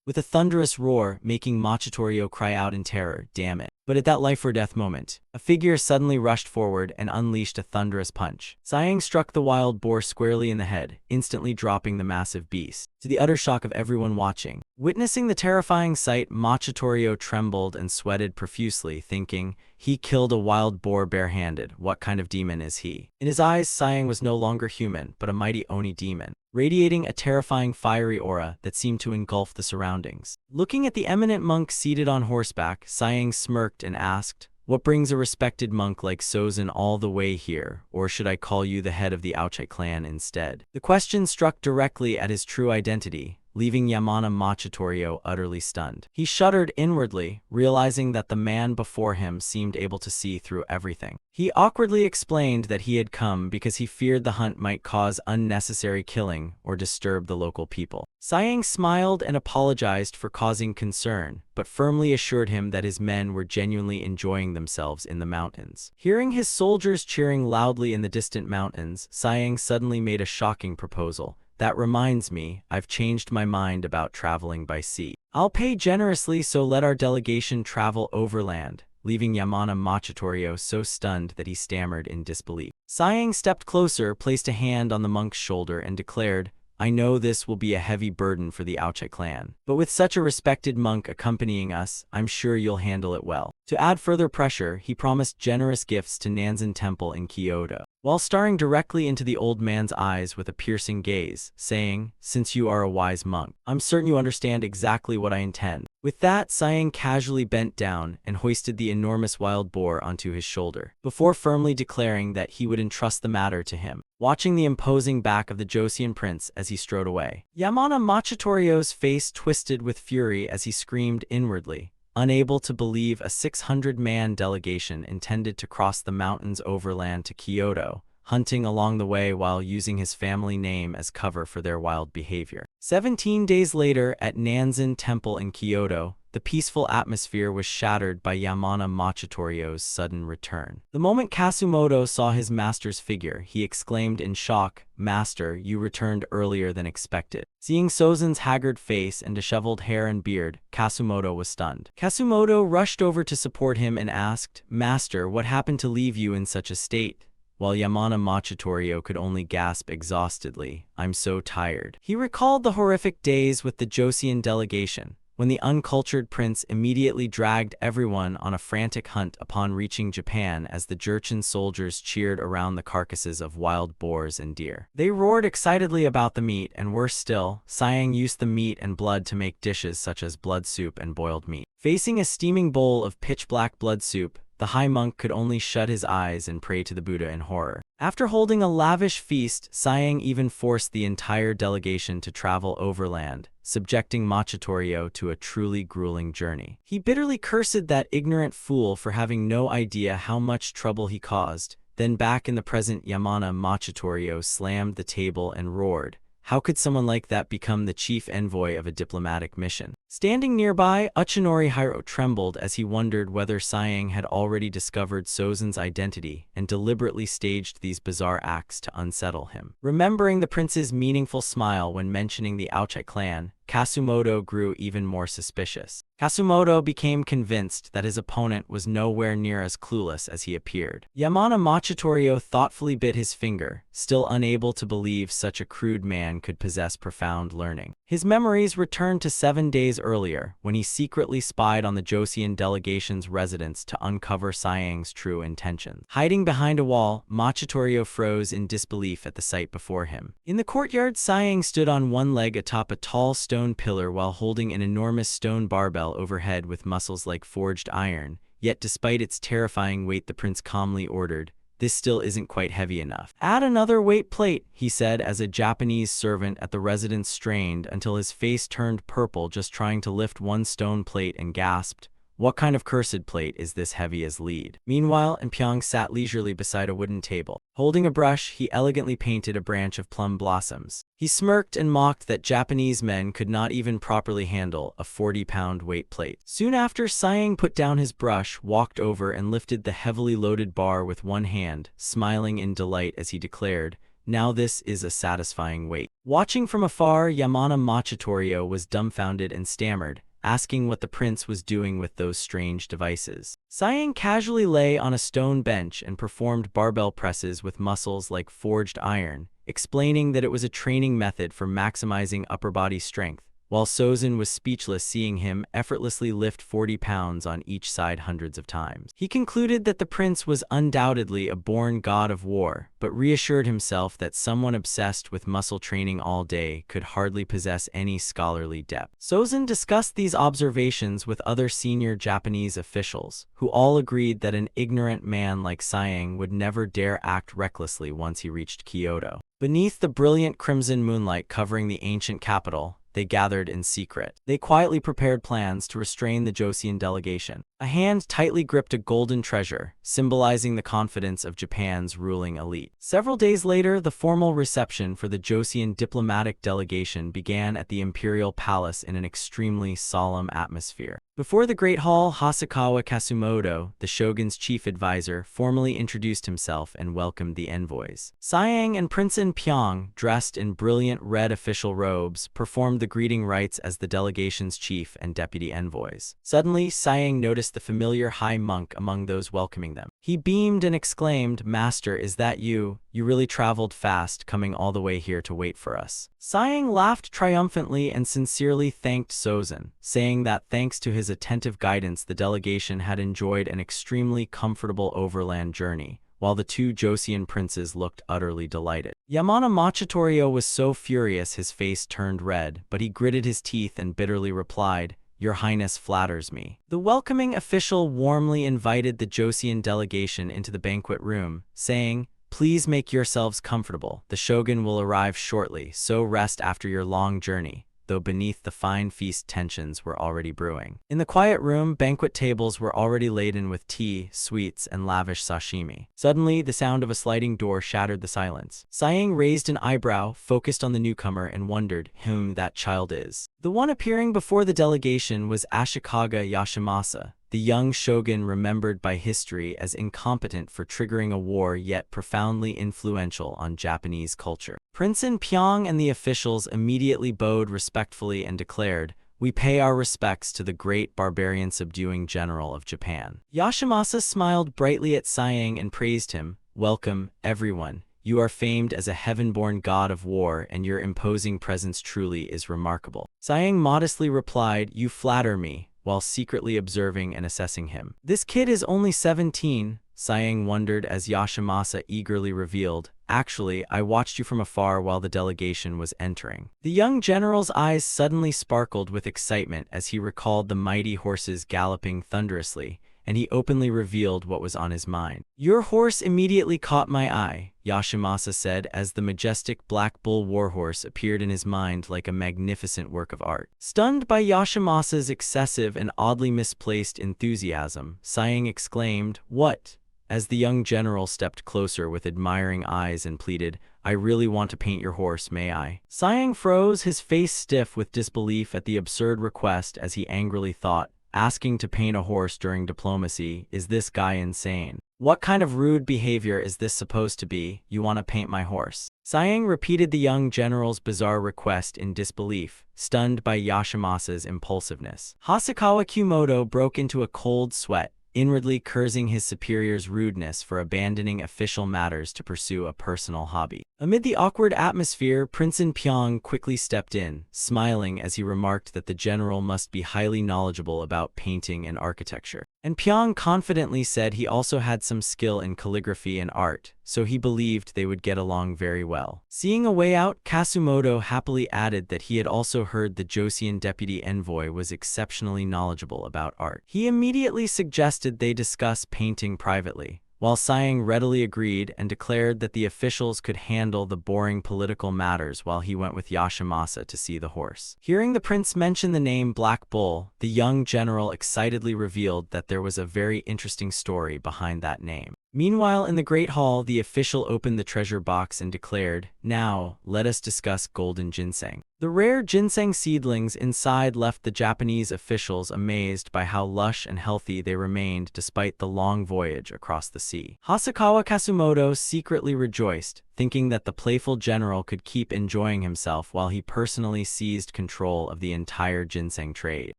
with a thunderous roar, making Machitorio cry out in terror, "Damn it." But at that life-or-death moment, a figure suddenly rushed forward and unleashed a thunderous punch. Siang struck the wild boar squarely in the head, instantly dropping the massive beast, to the utter shock of everyone watching. Witnessing the terrifying sight, Machitorio trembled and sweated profusely, thinking, "He killed a wild boar barehanded. What kind of demon is he?" In his eyes, Siang was no longer human, but a mighty Oni demon, radiating a terrifying fiery aura that seemed to engulf the surroundings. Looking at the eminent monk seated on horseback, Siang smirked and asked, "What brings a respected monk like Sozin all the way here, or should I call you the head of the Aochai clan instead?" The question struck directly at his true identity, leaving Yamana Machitorio utterly stunned. He shuddered inwardly, realizing that the man before him seemed able to see through everything. He awkwardly explained that he had come because he feared the hunt might cause unnecessary killing or disturb the local people. Siang smiled and apologized for causing concern, but firmly assured him that his men were genuinely enjoying themselves in the mountains. Hearing his soldiers cheering loudly in the distant mountains, Siang suddenly made a shocking proposal. "That reminds me, I've changed my mind about traveling by sea. I'll pay generously, so let our delegation travel overland, leaving Yamana Machitorio so stunned that he stammered in disbelief. Sighing stepped closer, placed a hand on the monk's shoulder, and declared, "I know this will be a heavy burden for the Aoche clan, but with such a respected monk accompanying us, I'm sure you'll handle it well." To add further pressure, he promised generous gifts to Nanzen Temple in Kyoto, while staring directly into the old man's eyes with a piercing gaze, saying, "Since you are a wise monk, I'm certain you understand exactly what I intend." With that, Sighing casually bent down and hoisted the enormous wild boar onto his shoulder, before firmly declaring that he would entrust the matter to him. Watching the imposing back of the Joseon prince as he strode away, Yamana Machitorio's face twisted with fury as he screamed inwardly, unable to believe a 600-man delegation intended to cross the mountains overland to Kyoto, hunting along the way while using his family name as cover for their wild behavior. 17 days later, at Nanzen Temple in Kyoto, the peaceful atmosphere was shattered by Yamana Machitorio's sudden return. The moment Kasumoto saw his master's figure, he exclaimed in shock, "Master, you returned earlier than expected." Seeing Sozen's haggard face and disheveled hair and beard, Kasumoto was stunned. Kasumoto rushed over to support him and asked, "Master, what happened to leave you in such a state?" While Yamana Machitorio could only gasp exhaustedly, "I'm so tired." He recalled the horrific days with the Joseon delegation, when the uncultured prince immediately dragged everyone on a frantic hunt upon reaching Japan as the Jurchen soldiers cheered around the carcasses of wild boars and deer. They roared excitedly about the meat, and worse still, Sighing used the meat and blood to make dishes such as blood soup and boiled meat. Facing a steaming bowl of pitch-black blood soup, the high monk could only shut his eyes and pray to the Buddha in horror. After holding a lavish feast, Sighing even forced the entire delegation to travel overland, subjecting Machitorio to a truly grueling journey. He bitterly cursed that ignorant fool for having no idea how much trouble he caused. Then back in the present, Yamana Machitorio slammed the table and roared, "How could someone like that become the chief envoy of a diplomatic mission?" Standing nearby, Uchinori Hiro trembled as he wondered whether Sighing had already discovered Sozen's identity and deliberately staged these bizarre acts to unsettle him. Remembering the prince's meaningful smile when mentioning the Aoche clan, Kasumoto grew even more suspicious. Kasumoto became convinced that his opponent was nowhere near as clueless as he appeared. Yamana Machitorio thoughtfully bit his finger, still unable to believe such a crude man could possess profound learning. His memories returned to 7 days earlier, when he secretly spied on the Joseon delegation's residence to uncover Sighing's true intentions. Hiding behind a wall, Machitorio froze in disbelief at the sight before him. In the courtyard, Sighing stood on one leg atop a tall stone pillar while holding an enormous stone barbell overhead with muscles like forged iron. Yet despite its terrifying weight, the prince calmly ordered, "This still isn't quite heavy enough. Add another weight plate," he said as a Japanese servant at the residence strained until his face turned purple just trying to lift one stone plate and gasped, "What kind of cursed plate is this heavy as lead?" Meanwhile, Pyong sat leisurely beside a wooden table. Holding a brush, he elegantly painted a branch of plum blossoms. He smirked and mocked that Japanese men could not even properly handle a 40-pound weight plate. Soon after, Sighing put down his brush, walked over and lifted the heavily loaded bar with one hand, smiling in delight as he declared, "Now this is a satisfying weight." Watching from afar, Yamana Machitorio was dumbfounded and stammered, asking what the prince was doing with those strange devices. Sighing casually lay on a stone bench and performed barbell presses with muscles like forged iron, explaining that it was a training method for maximizing upper body strength, while Sozen was speechless seeing him effortlessly lift 40 pounds on each side hundreds of times. He concluded that the prince was undoubtedly a born god of war, but reassured himself that someone obsessed with muscle training all day could hardly possess any scholarly depth. Sozen discussed these observations with other senior Japanese officials, who all agreed that an ignorant man like Sighing would never dare act recklessly once he reached Kyoto. Beneath the brilliant crimson moonlight covering the ancient capital, they gathered in secret. They quietly prepared plans to restrain the Joseon delegation. A hand tightly gripped a golden treasure, symbolizing the confidence of Japan's ruling elite. Several days later, the formal reception for the Joseon diplomatic delegation began at the imperial palace in an extremely solemn atmosphere. Before the Great Hall, Hasakawa Kasumoto, the shogun's chief advisor, formally introduced himself and welcomed the envoys. Siang and Prince In Pyong, dressed in brilliant red official robes, performed the greeting rites as the delegation's chief and deputy envoys. Suddenly, Siang noticed the familiar high monk among those welcoming them. He beamed and exclaimed, "Master, is that you? You really traveled fast, coming all the way here to wait for us." Siang laughed triumphantly and sincerely thanked Sozin, saying that thanks to his attentive guidance, the delegation had enjoyed an extremely comfortable overland journey, while the two Joseon princes looked utterly delighted. Yamana Machitorio was so furious his face turned red, but he gritted his teeth and bitterly replied, "Your Highness flatters me." The welcoming official warmly invited the Joseon delegation into the banquet room, saying, "Please make yourselves comfortable. The shogun will arrive shortly, so rest after your long journey," though beneath the fine feast tensions were already brewing. In the quiet room, banquet tables were already laden with tea, sweets, and lavish sashimi. Suddenly, the sound of a sliding door shattered the silence. Siang raised an eyebrow, focused on the newcomer, and wondered whom that child is. The one appearing before the delegation was Ashikaga Yashimasa, the young shogun remembered by history as incompetent for triggering a war yet profoundly influential on Japanese culture. Prince In Pyong and the officials immediately bowed respectfully and declared, "We pay our respects to the great barbarian subduing general of Japan." Yashimasa smiled brightly at Siang and praised him, "Welcome, everyone. You are famed as a heaven-born god of war, and your imposing presence truly is remarkable." Siang modestly replied, "You flatter me," while secretly observing and assessing him. "This kid is only 17, Siang wondered as Yashimasa eagerly revealed, "Actually, I watched you from afar while the delegation was entering." The young general's eyes suddenly sparkled with excitement as he recalled the mighty horses galloping thunderously, and he openly revealed what was on his mind. "Your horse immediately caught my eye," Yashimasa said as the majestic black bull warhorse appeared in his mind like a magnificent work of art. Stunned by Yashimasa's excessive and oddly misplaced enthusiasm, Siang exclaimed, "What?" as the young general stepped closer with admiring eyes and pleaded, "I really want to paint your horse, may I?" Siang froze, his face stiff with disbelief at the absurd request as he angrily thought, asking to paint a horse during diplomacy, is this guy insane? What kind of rude behavior is this supposed to be? You want to paint my horse? Siang repeated the young general's bizarre request in disbelief, stunned by Yashimasa's impulsiveness. Hasakawa Kyomoto broke into a cold sweat, inwardly cursing his superior's rudeness for abandoning official matters to pursue a personal hobby. Amid the awkward atmosphere, Prince In Pyong quickly stepped in, smiling as he remarked that the general must be highly knowledgeable about painting and architecture. And Pyong confidently said he also had some skill in calligraphy and art, so he believed they would get along very well. Seeing a way out, Kasumoto happily added that he had also heard the Joseon deputy envoy was exceptionally knowledgeable about art. He immediately suggested they discuss painting privately, while Siang readily agreed and declared that the officials could handle the boring political matters while he went with Yashimasa to see the horse. Hearing the prince mention the name Black Bull, the young general excitedly revealed that there was a very interesting story behind that name. Meanwhile, in the Great Hall, the official opened the treasure box and declared, "Now, let us discuss golden ginseng." The rare ginseng seedlings inside left the Japanese officials amazed by how lush and healthy they remained despite the long voyage across the sea. Hasakawa Kasumoto secretly rejoiced, thinking that the playful general could keep enjoying himself while he personally seized control of the entire ginseng trade.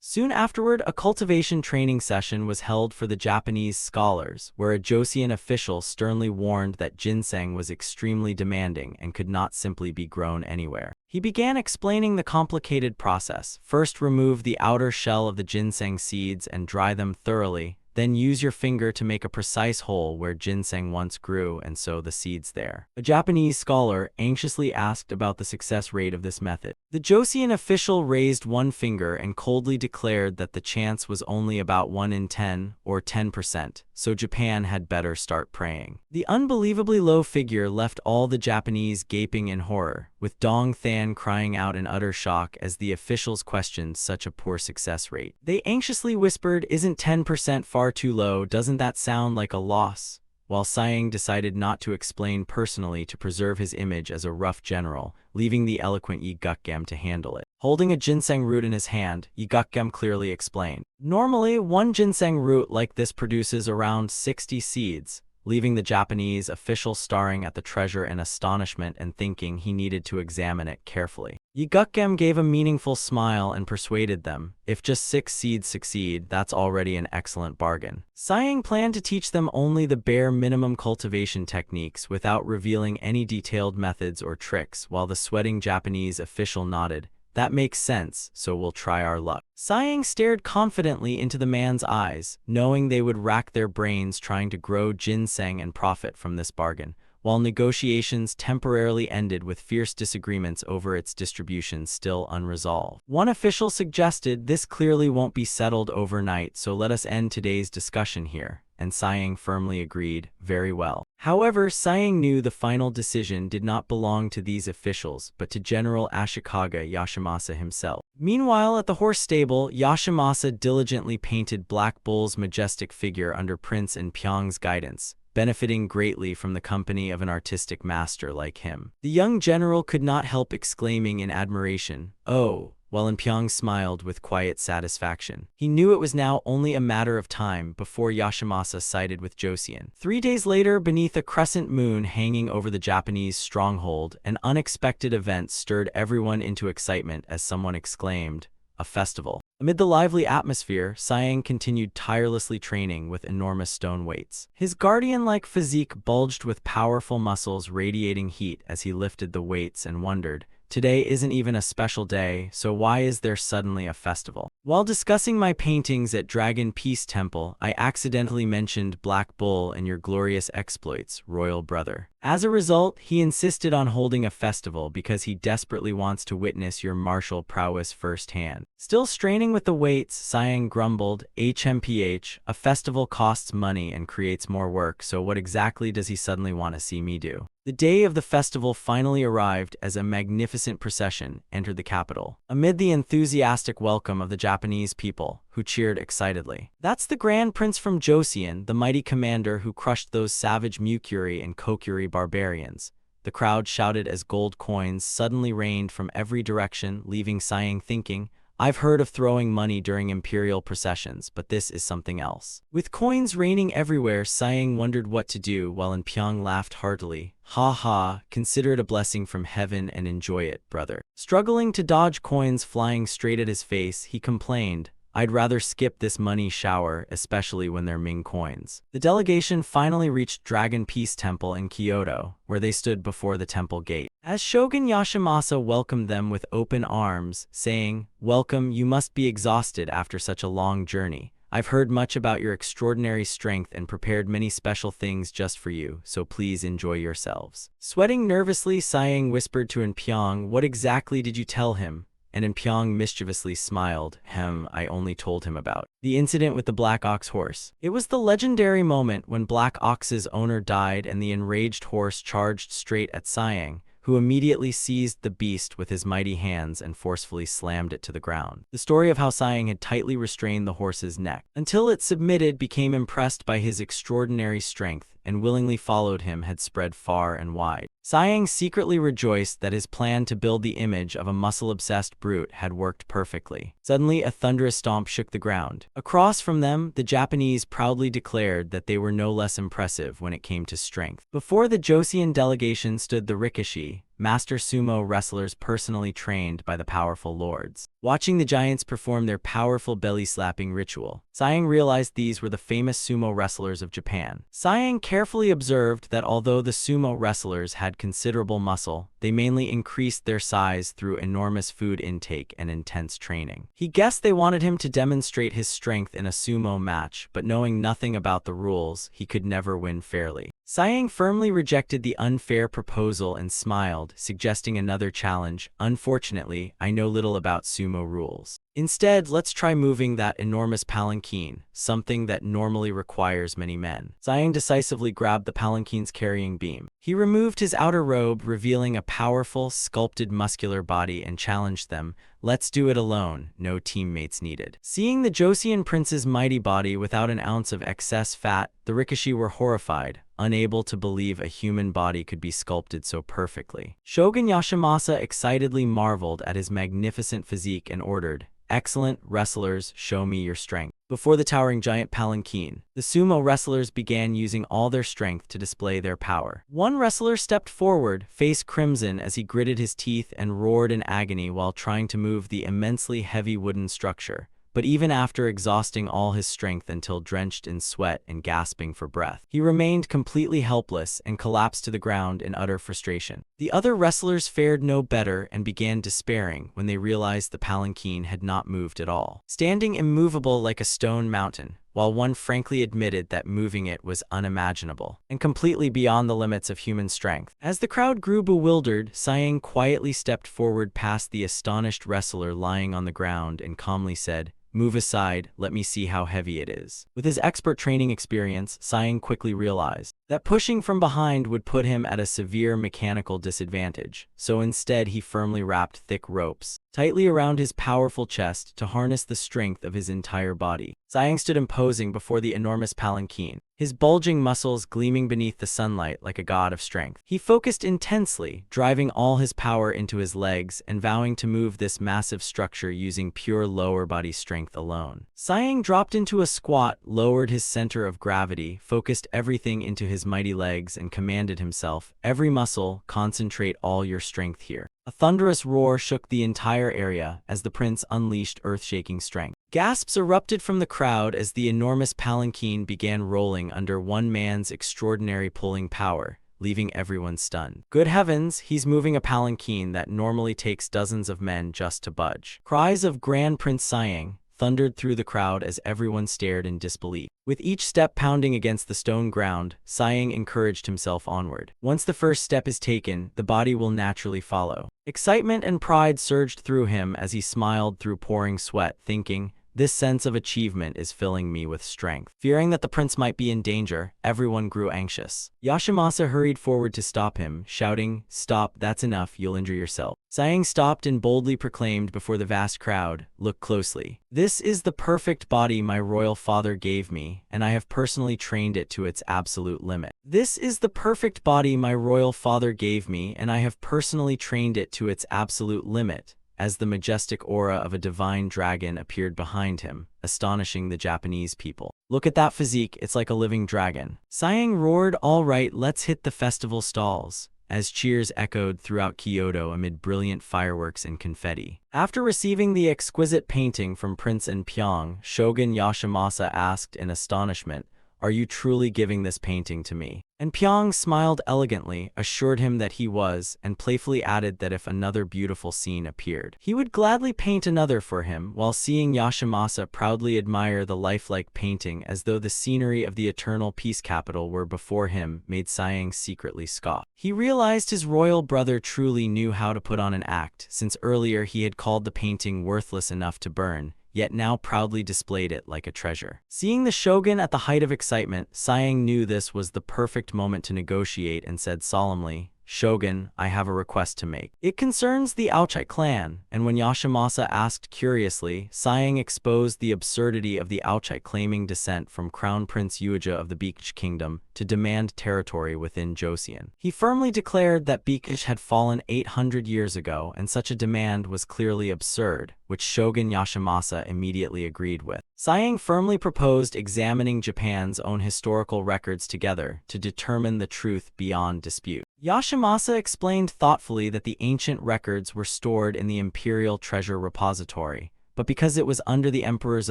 Soon afterward, a cultivation training session was held for the Japanese scholars, where a Joseon official sternly warned that ginseng was extremely demanding and could not simply be grown anywhere. He began explaining the complicated process. First, remove the outer shell of the ginseng seeds and dry them thoroughly. Then use your finger to make a precise hole where ginseng once grew and sow the seeds there. A Japanese scholar anxiously asked about the success rate of this method. The Joseon official raised one finger and coldly declared that the chance was only about 1 in 10, or 10%, so Japan had better start praying. The unbelievably low figure left all the Japanese gaping in horror, with Dong Than crying out in utter shock as the officials questioned such a poor success rate. They anxiously whispered, "Isn't 10% far too low? Doesn't that sound like a loss?" while Sayang decided not to explain personally to preserve his image as a rough general, leaving the eloquent Yi Gukgam to handle it. Holding a ginseng root in his hand, Yi Gukgam clearly explained. Normally, one ginseng root like this produces around 60 seeds, leaving the Japanese official staring at the treasure in astonishment and thinking he needed to examine it carefully. Yi Gukgam gave a meaningful smile and persuaded them, if just 6 seeds succeed, that's already an excellent bargain. Sayang planned to teach them only the bare minimum cultivation techniques without revealing any detailed methods or tricks, while the sweating Japanese official nodded. That makes sense, so we'll try our luck. Sayang stared confidently into the man's eyes, knowing they would rack their brains trying to grow ginseng and profit from this bargain, while negotiations temporarily ended with fierce disagreements over its distribution still unresolved. One official suggested this clearly won't be settled overnight, so let us end today's discussion here, and Sayang firmly agreed, very well. However, Sayang knew the final decision did not belong to these officials, but to General Ashikaga Yoshimasa himself. Meanwhile, at the horse stable, Yoshimasa diligently painted Black Bull's majestic figure under Prince In Pyong's guidance, benefiting greatly from the company of an artistic master like him. The young general could not help exclaiming in admiration, "Oh," while In Pyong smiled with quiet satisfaction. He knew it was now only a matter of time before Yoshimasa sided with Joseon. 3 days later, beneath a crescent moon hanging over the Japanese stronghold, an unexpected event stirred everyone into excitement as someone exclaimed, "A festival." Amid the lively atmosphere, Sayang continued tirelessly training with enormous stone weights. His guardian-like physique bulged with powerful muscles radiating heat as he lifted the weights and wondered, today isn't even a special day, so why is there suddenly a festival? While discussing my paintings at Dragon Peace Temple, I accidentally mentioned Black Bull and your glorious exploits, royal brother. As a result, he insisted on holding a festival because he desperately wants to witness your martial prowess firsthand. Still straining with the weights, Sayang grumbled, HMPH, a festival costs money and creates more work, so what exactly does he suddenly want to see me do? The day of the festival finally arrived as a magnificent procession entered the capital, amid the enthusiastic welcome of the Japanese people, who cheered excitedly. That's the Grand Prince from Joseon, the mighty commander who crushed those savage Mukuri and Kokuri barbarians. The crowd shouted as gold coins suddenly rained from every direction, leaving Sayang thinking, I've heard of throwing money during imperial processions, but this is something else. With coins raining everywhere, Sayang wondered what to do, while In Pyong laughed heartily. Ha ha, consider it a blessing from heaven and enjoy it, brother. Struggling to dodge coins flying straight at his face, he complained, I'd rather skip this money shower, especially when they're Ming coins. The delegation finally reached Dragon Peace Temple in Kyoto, where they stood before the temple gate. As Shogun Yoshimasa welcomed them with open arms, saying, Welcome, you must be exhausted after such a long journey. I've heard much about your extraordinary strength and prepared many special things just for you, so please enjoy yourselves. Sweating nervously, Sayang whispered to In Pyong, What exactly did you tell him? And In Pyong mischievously smiled. I only told him about the incident with the Black Ox horse. It was the legendary moment when Black Ox's owner died and the enraged horse charged straight at Sayang, who immediately seized the beast with his mighty hands and forcefully slammed it to the ground. The story of how Sayang had tightly restrained the horse's neck until it submitted, became impressed by his extraordinary strength, and willingly followed him had spread far and wide. Sayang secretly rejoiced that his plan to build the image of a muscle-obsessed brute had worked perfectly. Suddenly, a thunderous stomp shook the ground. Across from them, the Japanese proudly declared that they were no less impressive when it came to strength. Before the Joseon delegation stood the Rikishi, master sumo wrestlers personally trained by the powerful lords. Watching the giants perform their powerful belly-slapping ritual, Sayang realized these were the famous sumo wrestlers of Japan. Sayang carefully observed that although the sumo wrestlers had considerable muscle, they mainly increased their size through enormous food intake and intense training. He guessed they wanted him to demonstrate his strength in a sumo match, but knowing nothing about the rules, he could never win fairly. Sayang firmly rejected the unfair proposal and smiled, suggesting another challenge. Unfortunately, I know little about sumo rules. Instead, let's try moving that enormous palanquin, something that normally requires many men. Sayang decisively grabbed the palanquin's carrying beam. He removed his outer robe, revealing a powerful, sculpted muscular body, and challenged them, Let's do it alone, no teammates needed. Seeing the Joseon prince's mighty body without an ounce of excess fat, the Rikishi were horrified, unable to believe a human body could be sculpted so perfectly. Shogun Yashimasa excitedly marveled at his magnificent physique and ordered, "Excellent wrestlers, show me your strength." Before the towering giant palanquin, the sumo wrestlers began using all their strength to display their power. One wrestler stepped forward, face crimson as he gritted his teeth and roared in agony while trying to move the immensely heavy wooden structure. But even after exhausting all his strength until drenched in sweat and gasping for breath, he remained completely helpless and collapsed to the ground in utter frustration. The other wrestlers fared no better and began despairing when they realized the palanquin had not moved at all, standing immovable like a stone mountain, while one frankly admitted that moving it was unimaginable and completely beyond the limits of human strength. As the crowd grew bewildered, Sayang quietly stepped forward past the astonished wrestler lying on the ground and calmly said, "Move aside, let me see how heavy it is." With his expert training experience, Sayang quickly realized that pushing from behind would put him at a severe mechanical disadvantage, so instead he firmly wrapped thick ropes tightly around his powerful chest to harness the strength of his entire body. Sayang stood imposing before the enormous palanquin, his bulging muscles gleaming beneath the sunlight like a god of strength. He focused intensely, driving all his power into his legs and vowing to move this massive structure using pure lower body strength alone. Sayang dropped into a squat, lowered his center of gravity, focused everything into his mighty legs and commanded himself, "Every muscle, concentrate all your strength here." A thunderous roar shook the entire area as the prince unleashed earth-shaking strength. Gasps erupted from the crowd as the enormous palanquin began rolling under one man's extraordinary pulling power, leaving everyone stunned. Good heavens, he's moving a palanquin that normally takes dozens of men just to budge. Cries of Grand Prince Sayang thundered through the crowd as everyone stared in disbelief. With each step pounding against the stone ground, Sayang encouraged himself onward. Once the first step is taken, the body will naturally follow. Excitement and pride surged through him as he smiled through pouring sweat, thinking, "This sense of achievement is filling me with strength." Fearing that the prince might be in danger, everyone grew anxious. Yashimasa hurried forward to stop him, shouting, "Stop, that's enough, you'll injure yourself." Sayang stopped and boldly proclaimed before the vast crowd, "Look closely. This is the perfect body my royal father gave me, and I have personally trained it to its absolute limit. This is the perfect body my royal father gave me, and I have personally trained it to its absolute limit." As the majestic aura of a divine dragon appeared behind him, astonishing the Japanese people. "Look at that physique, it's like a living dragon." Sayang roared, "All right, let's hit the festival stalls," as cheers echoed throughout Kyoto amid brilliant fireworks and confetti. After receiving the exquisite painting from Prince Pyong, Shogun Yashimasa asked in astonishment, "Are you truly giving this painting to me?" And Pyong smiled elegantly, assured him that he was, and playfully added that if another beautiful scene appeared, he would gladly paint another for him, while seeing Yashimasa proudly admire the lifelike painting as though the scenery of the eternal peace capital were before him, made Sayang secretly scoff. He realized his royal brother truly knew how to put on an act, since earlier he had called the painting worthless enough to burn, yet now proudly displayed it like a treasure. Seeing the shogun at the height of excitement, Sayang knew this was the perfect moment to negotiate and said solemnly, "Shogun, I have a request to make. It concerns the Aochai clan." And when Yashimasa asked curiously, Sayang exposed the absurdity of the Aochai claiming descent from Crown Prince Yuja of the Beach Kingdom to demand territory within Joseon. He firmly declared that Beach had fallen 800 years ago, and such a demand was clearly absurd, which Shogun Yashimasa immediately agreed with. Sayang firmly proposed examining Japan's own historical records together to determine the truth beyond dispute. Yashimasa explained thoughtfully that the ancient records were stored in the Imperial Treasure Repository, but because it was under the emperor's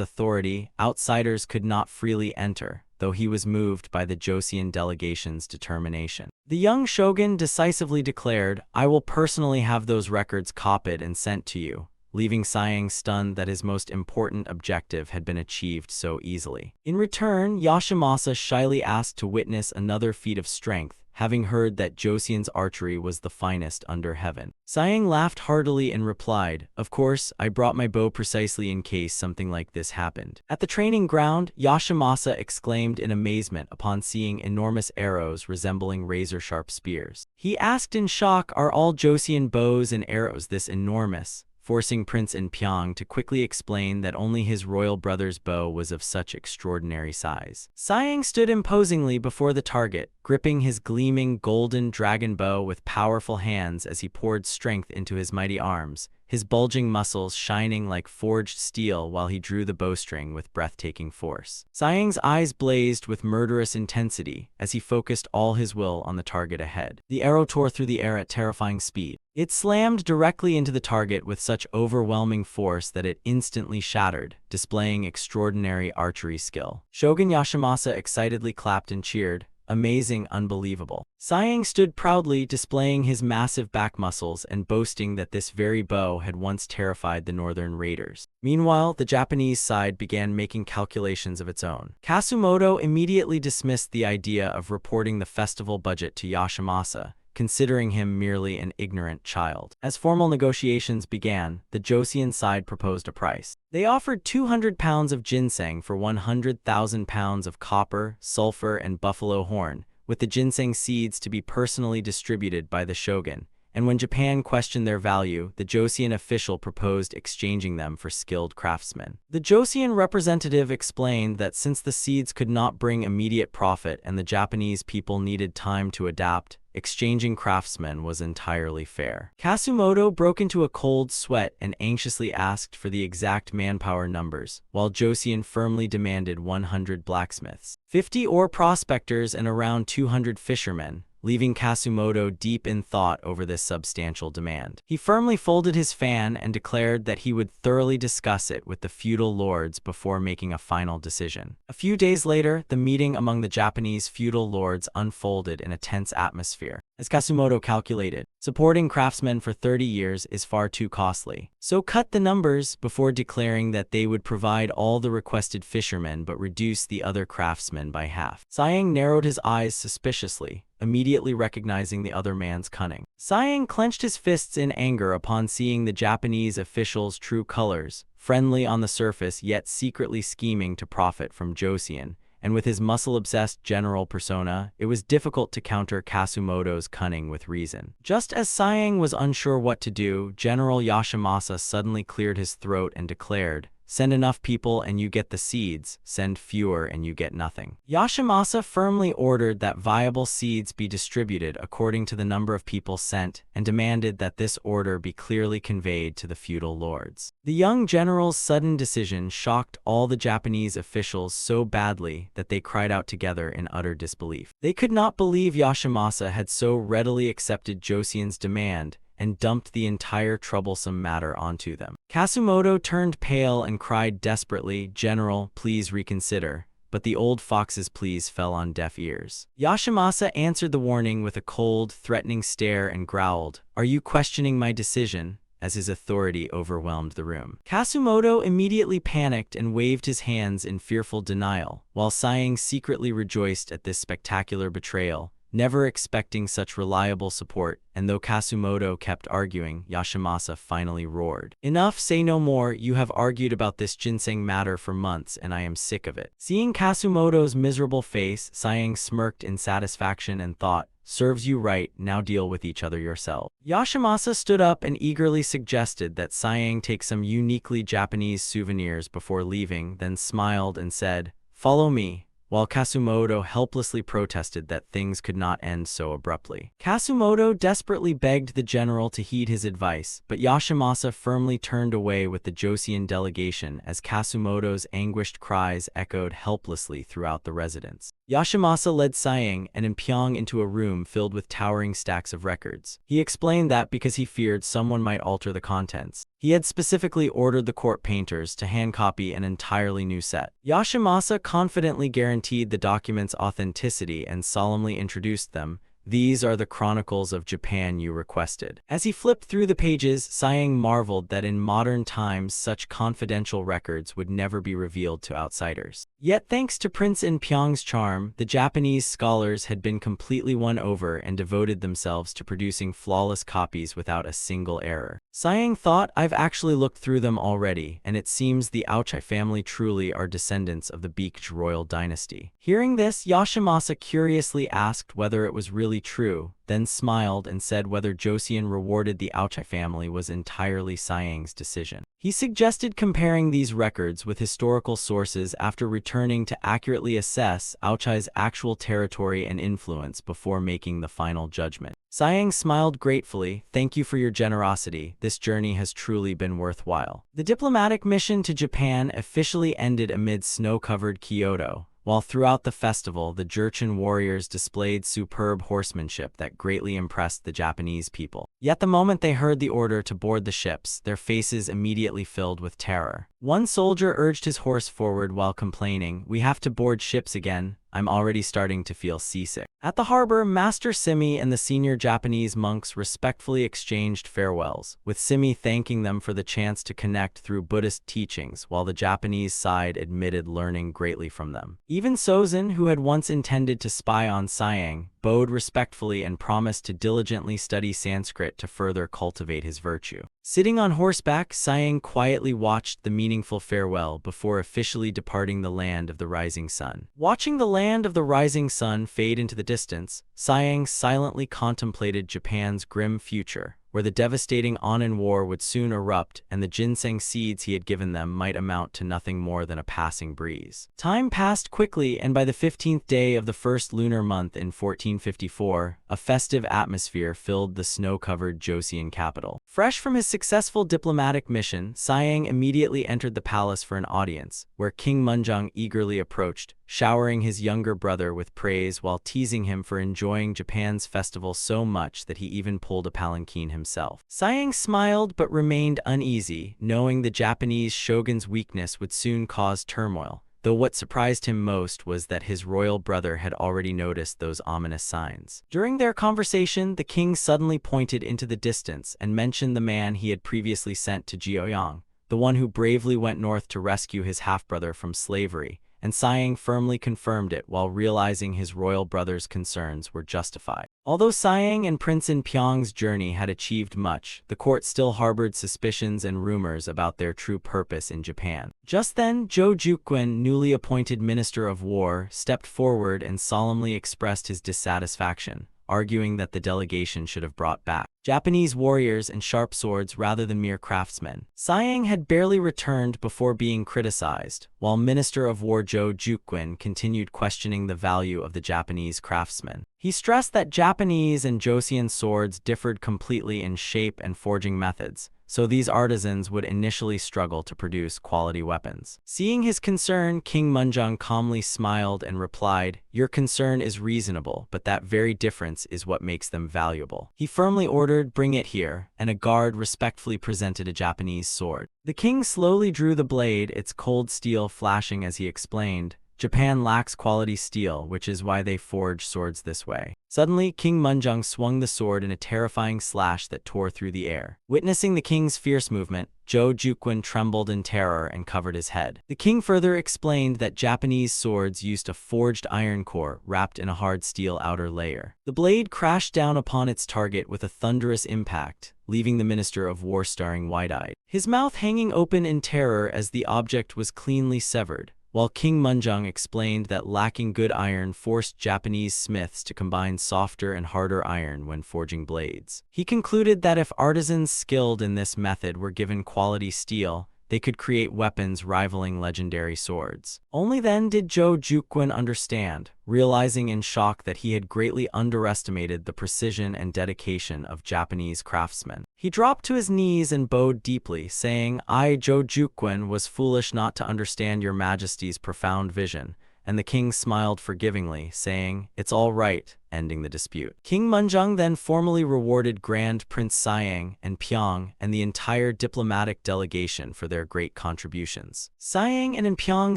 authority, outsiders could not freely enter, though he was moved by the Joseon delegation's determination. The young shogun decisively declared, "I will personally have those records copied and sent to you," leaving Sayang stunned that his most important objective had been achieved so easily. In return, Yashimasa shyly asked to witness another feat of strength, having heard that Joseon's archery was the finest under heaven. Sayang laughed heartily and replied, "Of course, I brought my bow precisely in case something like this happened." At the training ground, Yashimasa exclaimed in amazement upon seeing enormous arrows resembling razor-sharp spears. He asked in shock, "Are all Joseon bows and arrows this enormous?" forcing Prince Pyong to quickly explain that only his royal brother's bow was of such extraordinary size. Sayang stood imposingly before the target, gripping his gleaming golden dragon bow with powerful hands as he poured strength into his mighty arms, his bulging muscles shining like forged steel while he drew the bowstring with breathtaking force. Sayang's eyes blazed with murderous intensity as he focused all his will on the target ahead. The arrow tore through the air at terrifying speed. It slammed directly into the target with such overwhelming force that it instantly shattered, displaying extraordinary archery skill. Shogun Yashimasa excitedly clapped and cheered. Amazing, unbelievable. Sayang stood proudly, displaying his massive back muscles and boasting that this very bow had once terrified the northern raiders. Meanwhile, the Japanese side began making calculations of its own. Kasumoto immediately dismissed the idea of reporting the festival budget to Yashimasa, considering him merely an ignorant child. As formal negotiations began, the Joseon side proposed a price. They offered 200 pounds of ginseng for 100,000 pounds of copper, sulfur, and buffalo horn, with the ginseng seeds to be personally distributed by the shogun. And when Japan questioned their value, the Joseon official proposed exchanging them for skilled craftsmen. The Joseon representative explained that since the seeds could not bring immediate profit and the Japanese people needed time to adapt, exchanging craftsmen was entirely fair. Kasumoto broke into a cold sweat and anxiously asked for the exact manpower numbers, while Joseon firmly demanded 100 blacksmiths, 50 ore prospectors, and around 200 fishermen, leaving Kasumoto deep in thought over this substantial demand. He firmly folded his fan and declared that he would thoroughly discuss it with the feudal lords before making a final decision. A few days later, the meeting among the Japanese feudal lords unfolded in a tense atmosphere. As Kasumoto calculated, supporting craftsmen for 30 years is far too costly. So cut the numbers before declaring that they would provide all the requested fishermen but reduce the other craftsmen by half. Sayang narrowed his eyes suspiciously, immediately recognizing the other man's cunning. Sayang clenched his fists in anger upon seeing the Japanese official's true colors, friendly on the surface yet secretly scheming to profit from Joseon. And with his muscle-obsessed general persona, it was difficult to counter Kasumoto's cunning with reason. Just as Sayang was unsure what to do, General Yashimasa suddenly cleared his throat and declared, "Send enough people and you get the seeds, send fewer and you get nothing." Yashimasa firmly ordered that viable seeds be distributed according to the number of people sent and demanded that this order be clearly conveyed to the feudal lords. The young general's sudden decision shocked all the Japanese officials so badly that they cried out together in utter disbelief. They could not believe Yashimasa had so readily accepted Joseon's demand and dumped the entire troublesome matter onto them. Kasumoto turned pale and cried desperately, "General, please reconsider." But the old fox's pleas fell on deaf ears. Yashimasa answered the warning with a cold, threatening stare and growled, "Are you questioning my decision?" as his authority overwhelmed the room. Kasumoto immediately panicked and waved his hands in fearful denial, while Sayang secretly rejoiced at this spectacular betrayal, never expecting such reliable support, and though Kasumoto kept arguing, Yashimasa finally roared, "Enough, say no more. You have argued about this ginseng matter for months, and I am sick of it." Seeing Kasumoto's miserable face, Sayang smirked in satisfaction and thought, "Serves you right, now deal with each other yourself." Yashimasa stood up and eagerly suggested that Sayang take some uniquely Japanese souvenirs before leaving, then smiled and said, "Follow me," while Kasumoto helplessly protested that things could not end so abruptly. Kasumoto desperately begged the general to heed his advice, but Yashimasa firmly turned away with the Joseon delegation as Kasumoto's anguished cries echoed helplessly throughout the residence. Yashimasa led Sayang and Impyong into a room filled with towering stacks of records. He explained that because he feared someone might alter the contents, he had specifically ordered the court painters to hand-copy an entirely new set. Yashimasa confidently guaranteed the documents' authenticity and solemnly introduced them. "These are the chronicles of Japan you requested." As he flipped through the pages, Sayang marveled that in modern times such confidential records would never be revealed to outsiders. Yet thanks to Prince Impyong's charm, the Japanese scholars had been completely won over and devoted themselves to producing flawless copies without a single error. Sayang thought, "I've actually looked through them already, and it seems the Aochai family truly are descendants of the Baekje royal dynasty." Hearing this, Yashimasa curiously asked whether it was really entirely true, then smiled and said whether Joseon rewarded the Aochai family was entirely Siang's decision. He suggested comparing these records with historical sources after returning to accurately assess Aochai's actual territory and influence before making the final judgment. Siang smiled gratefully. "Thank you for your generosity. This journey has truly been worthwhile." The diplomatic mission to Japan officially ended amid snow-covered Kyoto, while throughout the festival the Jurchen warriors displayed superb horsemanship that greatly impressed the Japanese people. Yet the moment they heard the order to board the ships, their faces immediately filled with terror. One soldier urged his horse forward while complaining, "We have to board ships again. I'm already starting to feel seasick." At the harbor, Master Simi and the senior Japanese monks respectfully exchanged farewells, with Simi thanking them for the chance to connect through Buddhist teachings, while the Japanese side admitted learning greatly from them. Even Sozin, who had once intended to spy on Siang, bowed respectfully and promised to diligently study Sanskrit to further cultivate his virtue. Sitting on horseback, Siang quietly watched the meaningful farewell before officially departing the land of the rising sun. Watching the land of the rising sun fade into the distance, Siang silently contemplated Japan's grim future, where the devastating Anin War would soon erupt and the ginseng seeds he had given them might amount to nothing more than a passing breeze. Time passed quickly, and by the 15th day of the first lunar month in 1454, a festive atmosphere filled the snow-covered Joseon capital. Fresh from his successful diplomatic mission, Siang immediately entered the palace for an audience, where King Munjong eagerly approached, showering his younger brother with praise while teasing him for enjoying Japan's festival so much that he even pulled a palanquin himself. Siang smiled but remained uneasy, knowing the Japanese shogun's weakness would soon cause turmoil, though what surprised him most was that his royal brother had already noticed those ominous signs. During their conversation, the king suddenly pointed into the distance and mentioned the man he had previously sent to Jiuyang, the one who bravely went north to rescue his half-brother from slavery, and Siang firmly confirmed it while realizing his royal brother's concerns were justified. Although Siang and Prince In Pyong's journey had achieved much, the court still harbored suspicions and rumors about their true purpose in Japan. Just then, Zhou Juqun, newly appointed Minister of War, stepped forward and solemnly expressed his dissatisfaction, arguing that the delegation should have brought back Japanese warriors and sharp swords rather than mere craftsmen. Siang had barely returned before being criticized, while Minister of War Zhou Juqun continued questioning the value of the Japanese craftsmen. He stressed that Japanese and Joseon swords differed completely in shape and forging methods, so these artisans would initially struggle to produce quality weapons. Seeing his concern, King Munjong calmly smiled and replied, "Your concern is reasonable, but that very difference is what makes them valuable." He firmly ordered, "Bring it here," and a guard respectfully presented a Japanese sword. The king slowly drew the blade, its cold steel flashing as he explained, "Japan lacks quality steel, which is why they forge swords this way." Suddenly, King Munjong swung the sword in a terrifying slash that tore through the air. Witnessing the king's fierce movement, Zhou Juqun trembled in terror and covered his head. The king further explained that Japanese swords used a forged iron core wrapped in a hard steel outer layer. The blade crashed down upon its target with a thunderous impact, leaving the Minister of War staring wide-eyed, his mouth hanging open in terror as the object was cleanly severed, while King Munjong explained that lacking good iron forced Japanese smiths to combine softer and harder iron when forging blades. He concluded that if artisans skilled in this method were given quality steel, they could create weapons rivaling legendary swords. Only then did Zhou Juqun understand, realizing in shock that he had greatly underestimated the precision and dedication of Japanese craftsmen. He dropped to his knees and bowed deeply, saying, "I, Zhou Juqun, was foolish not to understand your majesty's profound vision," and the king smiled forgivingly, saying, "It's all right," ending the dispute. King Munjong then formally rewarded Grand Prince Siang and Pyong and the entire diplomatic delegation for their great contributions. Siang and Pyong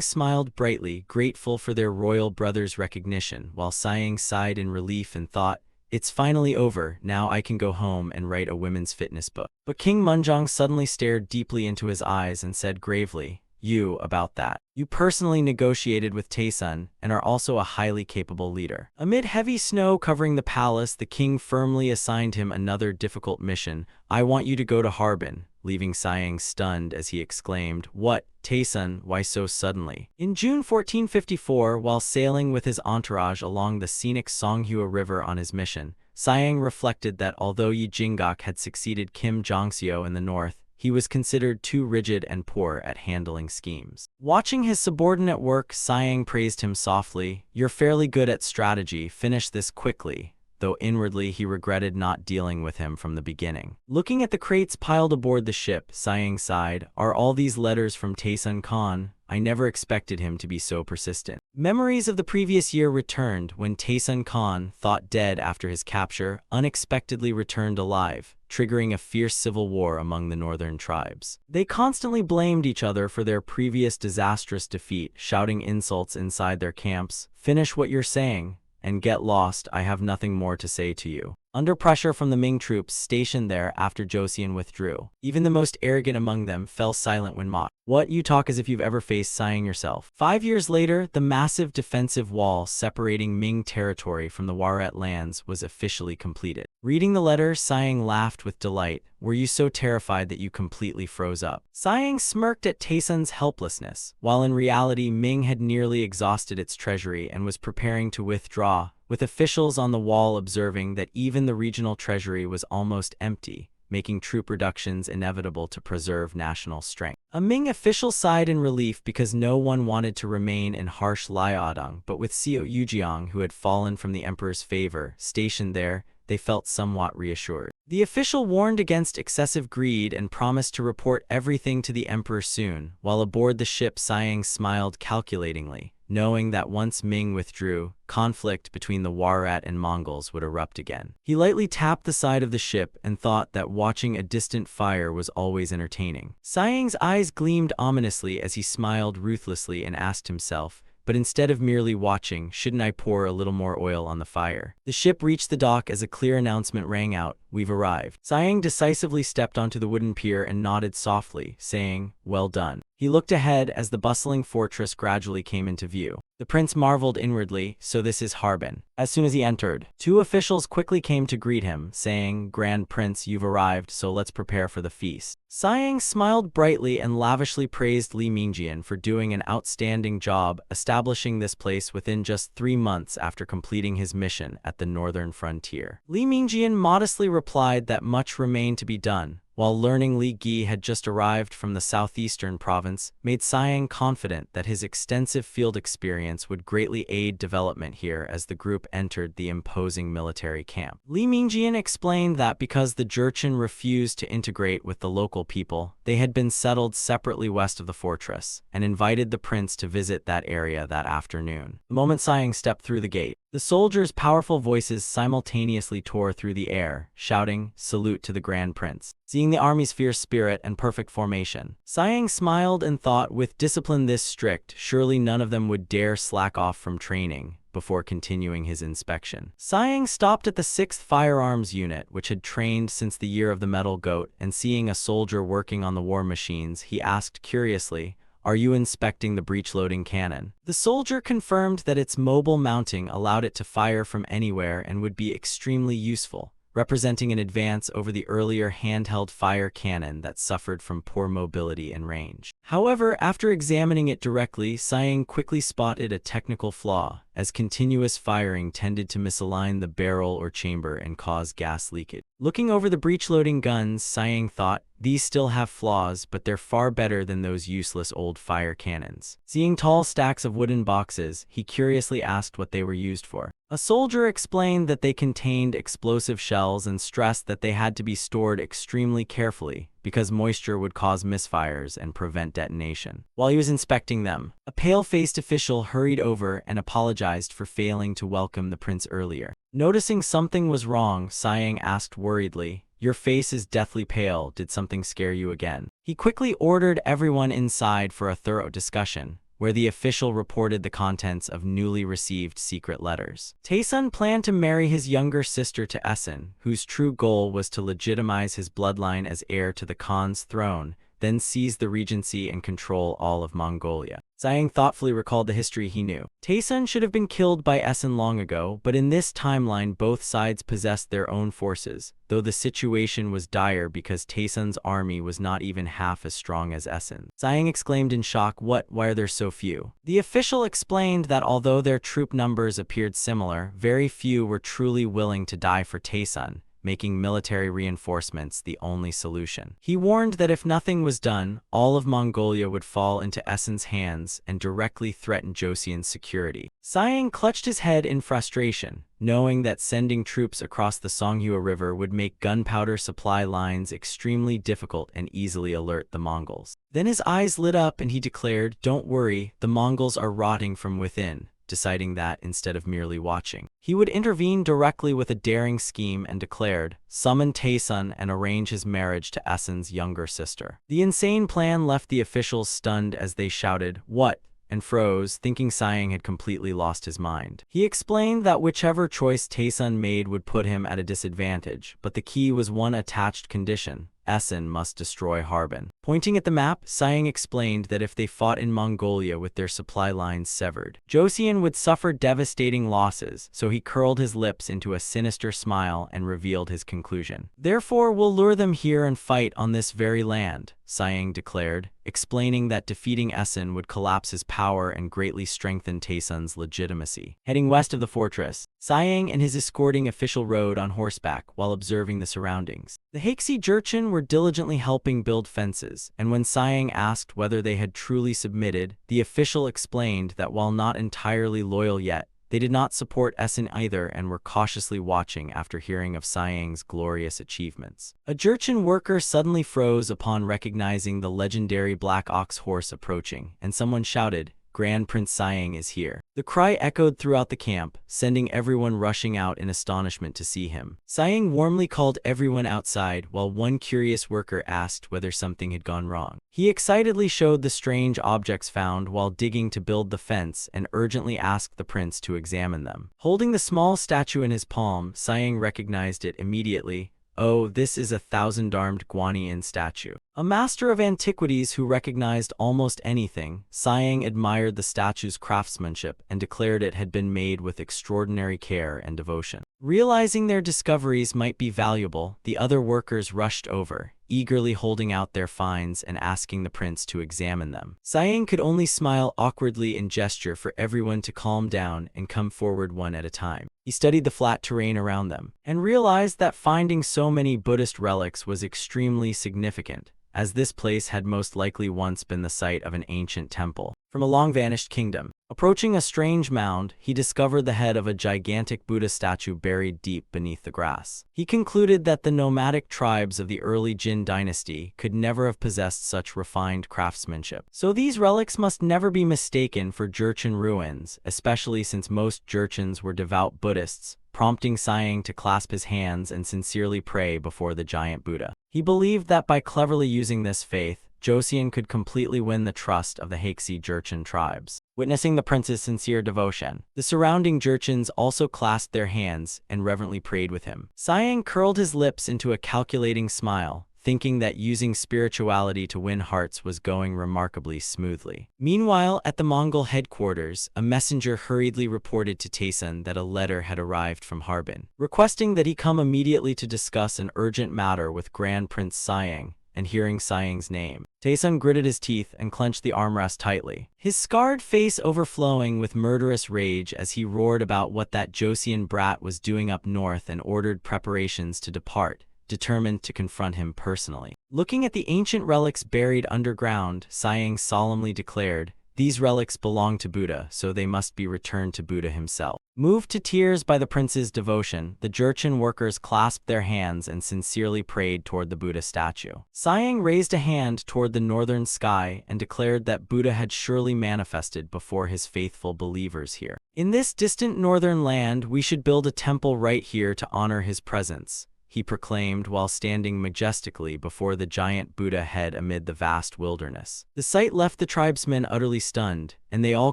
smiled brightly, grateful for their royal brother's recognition, while Siang sighed in relief and thought, "It's finally over, now I can go home and write a women's fitness book." But King Munjong suddenly stared deeply into his eyes and said gravely, "You, about that. You personally negotiated with Taesun and are also a highly capable leader." Amid heavy snow covering the palace, the king firmly assigned him another difficult mission. "I want you to go to Harbin, leaving Siang stunned as he exclaimed, "What, Taesun, why so suddenly?" In June 1454, while sailing with his entourage along the scenic Songhua River on his mission, Siang reflected that although Yi Jinggok had succeeded Kim Jongseo in the north, he was considered too rigid and poor at handling schemes. Watching his subordinate work, Siang praised him softly. "You're fairly good at strategy, finish this quickly," though inwardly he regretted not dealing with him from the beginning. Looking at the crates piled aboard the ship, Siang sighed, "Are all these letters from Taesun Khan? I never expected him to be so persistent." Memories of the previous year returned when Taesun Khan, thought dead after his capture, unexpectedly returned alive, triggering a fierce civil war among the northern tribes. They constantly blamed each other for their previous disastrous defeat, shouting insults inside their camps. "Finish what you're saying and get lost, I have nothing more to say to you." Under pressure from the Ming troops stationed there after Joseon withdrew, even the most arrogant among them fell silent when mocked. "What, you talk as if you've ever faced Siang yourself." 5 years later, the massive defensive wall separating Ming territory from the Warat lands was officially completed. Reading the letter, Siang laughed with delight. "Were you so terrified that you completely froze up?" Siang smirked at Taesun's helplessness, while in reality Ming had nearly exhausted its treasury and was preparing to withdraw, with officials on the wall observing that even the regional treasury was almost empty, making troop reductions inevitable to preserve national strength. A Ming official sighed in relief because no one wanted to remain in harsh Liaodong, but with Xiao Yujiang, who had fallen from the emperor's favor, stationed there, they felt somewhat reassured. The official warned against excessive greed and promised to report everything to the emperor soon, while aboard the ship Siang smiled calculatingly, knowing that once Ming withdrew, conflict between the Warat and Mongols would erupt again. He lightly tapped the side of the ship and thought that watching a distant fire was always entertaining. Siang's eyes gleamed ominously as he smiled ruthlessly and asked himself, "But instead of merely watching, shouldn't I pour a little more oil on the fire?" The ship reached the dock as a clear announcement rang out, "We've arrived." Siang decisively stepped onto the wooden pier and nodded softly, saying, "Well done." He looked ahead as the bustling fortress gradually came into view. The prince marveled inwardly, "So this is Harbin." As soon as he entered, two officials quickly came to greet him, saying, "Grand Prince, you've arrived, so let's prepare for the feast." Siang smiled brightly and lavishly praised Li Mingjian for doing an outstanding job establishing this place within just 3 months after completing his mission at the northern frontier. Li Mingjian modestly replied that much remained to be done, while learning Li Gi had just arrived from the southeastern province, made Siang confident that his extensive field experience would greatly aid development here as the group entered the imposing military camp. Li Mingjian explained that because the Jurchen refused to integrate with the local people, they had been settled separately west of the fortress, and invited the prince to visit that area that afternoon. The moment Siang stepped through the gate, the soldiers' powerful voices simultaneously tore through the air, shouting, "Salute to the Grand Prince." Seeing the army's fierce spirit and perfect formation, Siang smiled and thought, with discipline this strict, surely none of them would dare slack off from training. Before continuing his inspection, Siang stopped at the 6th Firearms Unit, which had trained since the year of the Metal Goat, and seeing a soldier working on the war machines, he asked curiously, "Are you inspecting the breech-loading cannon?" The soldier confirmed that its mobile mounting allowed it to fire from anywhere and would be extremely useful, representing an advance over the earlier handheld fire cannon that suffered from poor mobility and range. However, after examining it directly, Siang quickly spotted a technical flaw, as continuous firing tended to misalign the barrel or chamber and cause gas leakage. Looking over the breech-loading guns, Siang thought, "These still have flaws, but they're far better than those useless old fire cannons." Seeing tall stacks of wooden boxes, he curiously asked what they were used for. A soldier explained that they contained explosive shells and stressed that they had to be stored extremely carefully, because moisture would cause misfires and prevent detonation. While he was inspecting them, a pale-faced official hurried over and apologized for failing to welcome the prince earlier. Noticing something was wrong, Siang asked worriedly, "Your face is deathly pale, did something scare you again?" He quickly ordered everyone inside for a thorough discussion, where the official reported the contents of newly received secret letters. Taesun planned to marry his younger sister to Essen, whose true goal was to legitimize his bloodline as heir to the Khan's throne, then seize the regency and control all of Mongolia. Sayang thoughtfully recalled the history he knew. Taesun should have been killed by Essen long ago, but in this timeline both sides possessed their own forces, though the situation was dire because Taesun's army was not even half as strong as Essen. Sayang exclaimed in shock, why are there so few? The official explained that although their troop numbers appeared similar, very few were truly willing to die for Taesun, making military reinforcements the only solution. He warned that if nothing was done, all of Mongolia would fall into Essen's hands and directly threaten Joseon's security. Sayang clutched his head in frustration, knowing that sending troops across the Songhua River would make gunpowder supply lines extremely difficult and easily alert the Mongols. Then his eyes lit up and he declared, "Don't worry, the Mongols are rotting from within," deciding that instead of merely watching, he would intervene directly with a daring scheme and declared, "Summon Taesun and arrange his marriage to Essen's younger sister." The insane plan left the officials stunned as they shouted, "What?" and froze, thinking Sayang had completely lost his mind. He explained that whichever choice Taesun made would put him at a disadvantage, but the key was one attached condition: Essen must destroy Harbin. Pointing at the map, Sayang explained that if they fought in Mongolia with their supply lines severed, Joseon would suffer devastating losses, so he curled his lips into a sinister smile and revealed his conclusion. "Therefore, we'll lure them here and fight on this very land," Sayang declared, explaining that defeating Essen would collapse his power and greatly strengthen Taesun's legitimacy. Heading west of the fortress, Sayang and his escorting official rode on horseback while observing the surroundings. The Haexi Jurchen were diligently helping build fences, and when Sayang asked whether they had truly submitted, the official explained that while not entirely loyal yet, they did not support Essen either and were cautiously watching after hearing of Sayang's glorious achievements. A Jurchen worker suddenly froze upon recognizing the legendary black ox horse approaching, and someone shouted, "Grand Prince Sayang is here." The cry echoed throughout the camp, sending everyone rushing out in astonishment to see him. Sayang warmly called everyone outside while one curious worker asked whether something had gone wrong. He excitedly showed the strange objects found while digging to build the fence and urgently asked the prince to examine them. Holding the small statue in his palm, Sayang recognized it immediately. "Oh, this is a thousand-armed Guanyin statue." A master of antiquities who recognized almost anything, Sayang admired the statue's craftsmanship and declared it had been made with extraordinary care and devotion. Realizing their discoveries might be valuable, the other workers rushed over, eagerly holding out their finds and asking the prince to examine them. Sayang could only smile awkwardly and gesture for everyone to calm down and come forward one at a time. He studied the flat terrain around them, and realized that finding so many Buddhist relics was extremely significant, as this place had most likely once been the site of an ancient temple from a long-vanished kingdom. Approaching a strange mound, he discovered the head of a gigantic Buddha statue buried deep beneath the grass. He concluded that the nomadic tribes of the early Jin dynasty could never have possessed such refined craftsmanship. So these relics must never be mistaken for Jurchen ruins, especially since most Jurchens were devout Buddhists, prompting Sayang to clasp his hands and sincerely pray before the giant Buddha. He believed that by cleverly using this faith, Joseon could completely win the trust of the Haexi Jurchen tribes. Witnessing the prince's sincere devotion, the surrounding Jurchens also clasped their hands and reverently prayed with him. Sayang curled his lips into a calculating smile, thinking that using spirituality to win hearts was going remarkably smoothly. Meanwhile, at the Mongol headquarters, a messenger hurriedly reported to Taesun that a letter had arrived from Harbin, requesting that he come immediately to discuss an urgent matter with Grand Prince Sayang. And hearing Sayang's name, Taesun gritted his teeth and clenched the armrest tightly, his scarred face overflowing with murderous rage as he roared about what that Joseon brat was doing up north and ordered preparations to depart, determined to confront him personally. Looking at the ancient relics buried underground, Sayang solemnly declared, "These relics belong to Buddha, so they must be returned to Buddha himself." Moved to tears by the prince's devotion, the Jurchen workers clasped their hands and sincerely prayed toward the Buddha statue. Sayang raised a hand toward the northern sky and declared that Buddha had surely manifested before his faithful believers here. "In this distant northern land, we should build a temple right here to honor his presence," he proclaimed while standing majestically before the giant Buddha head amid the vast wilderness. The sight left the tribesmen utterly stunned, and they all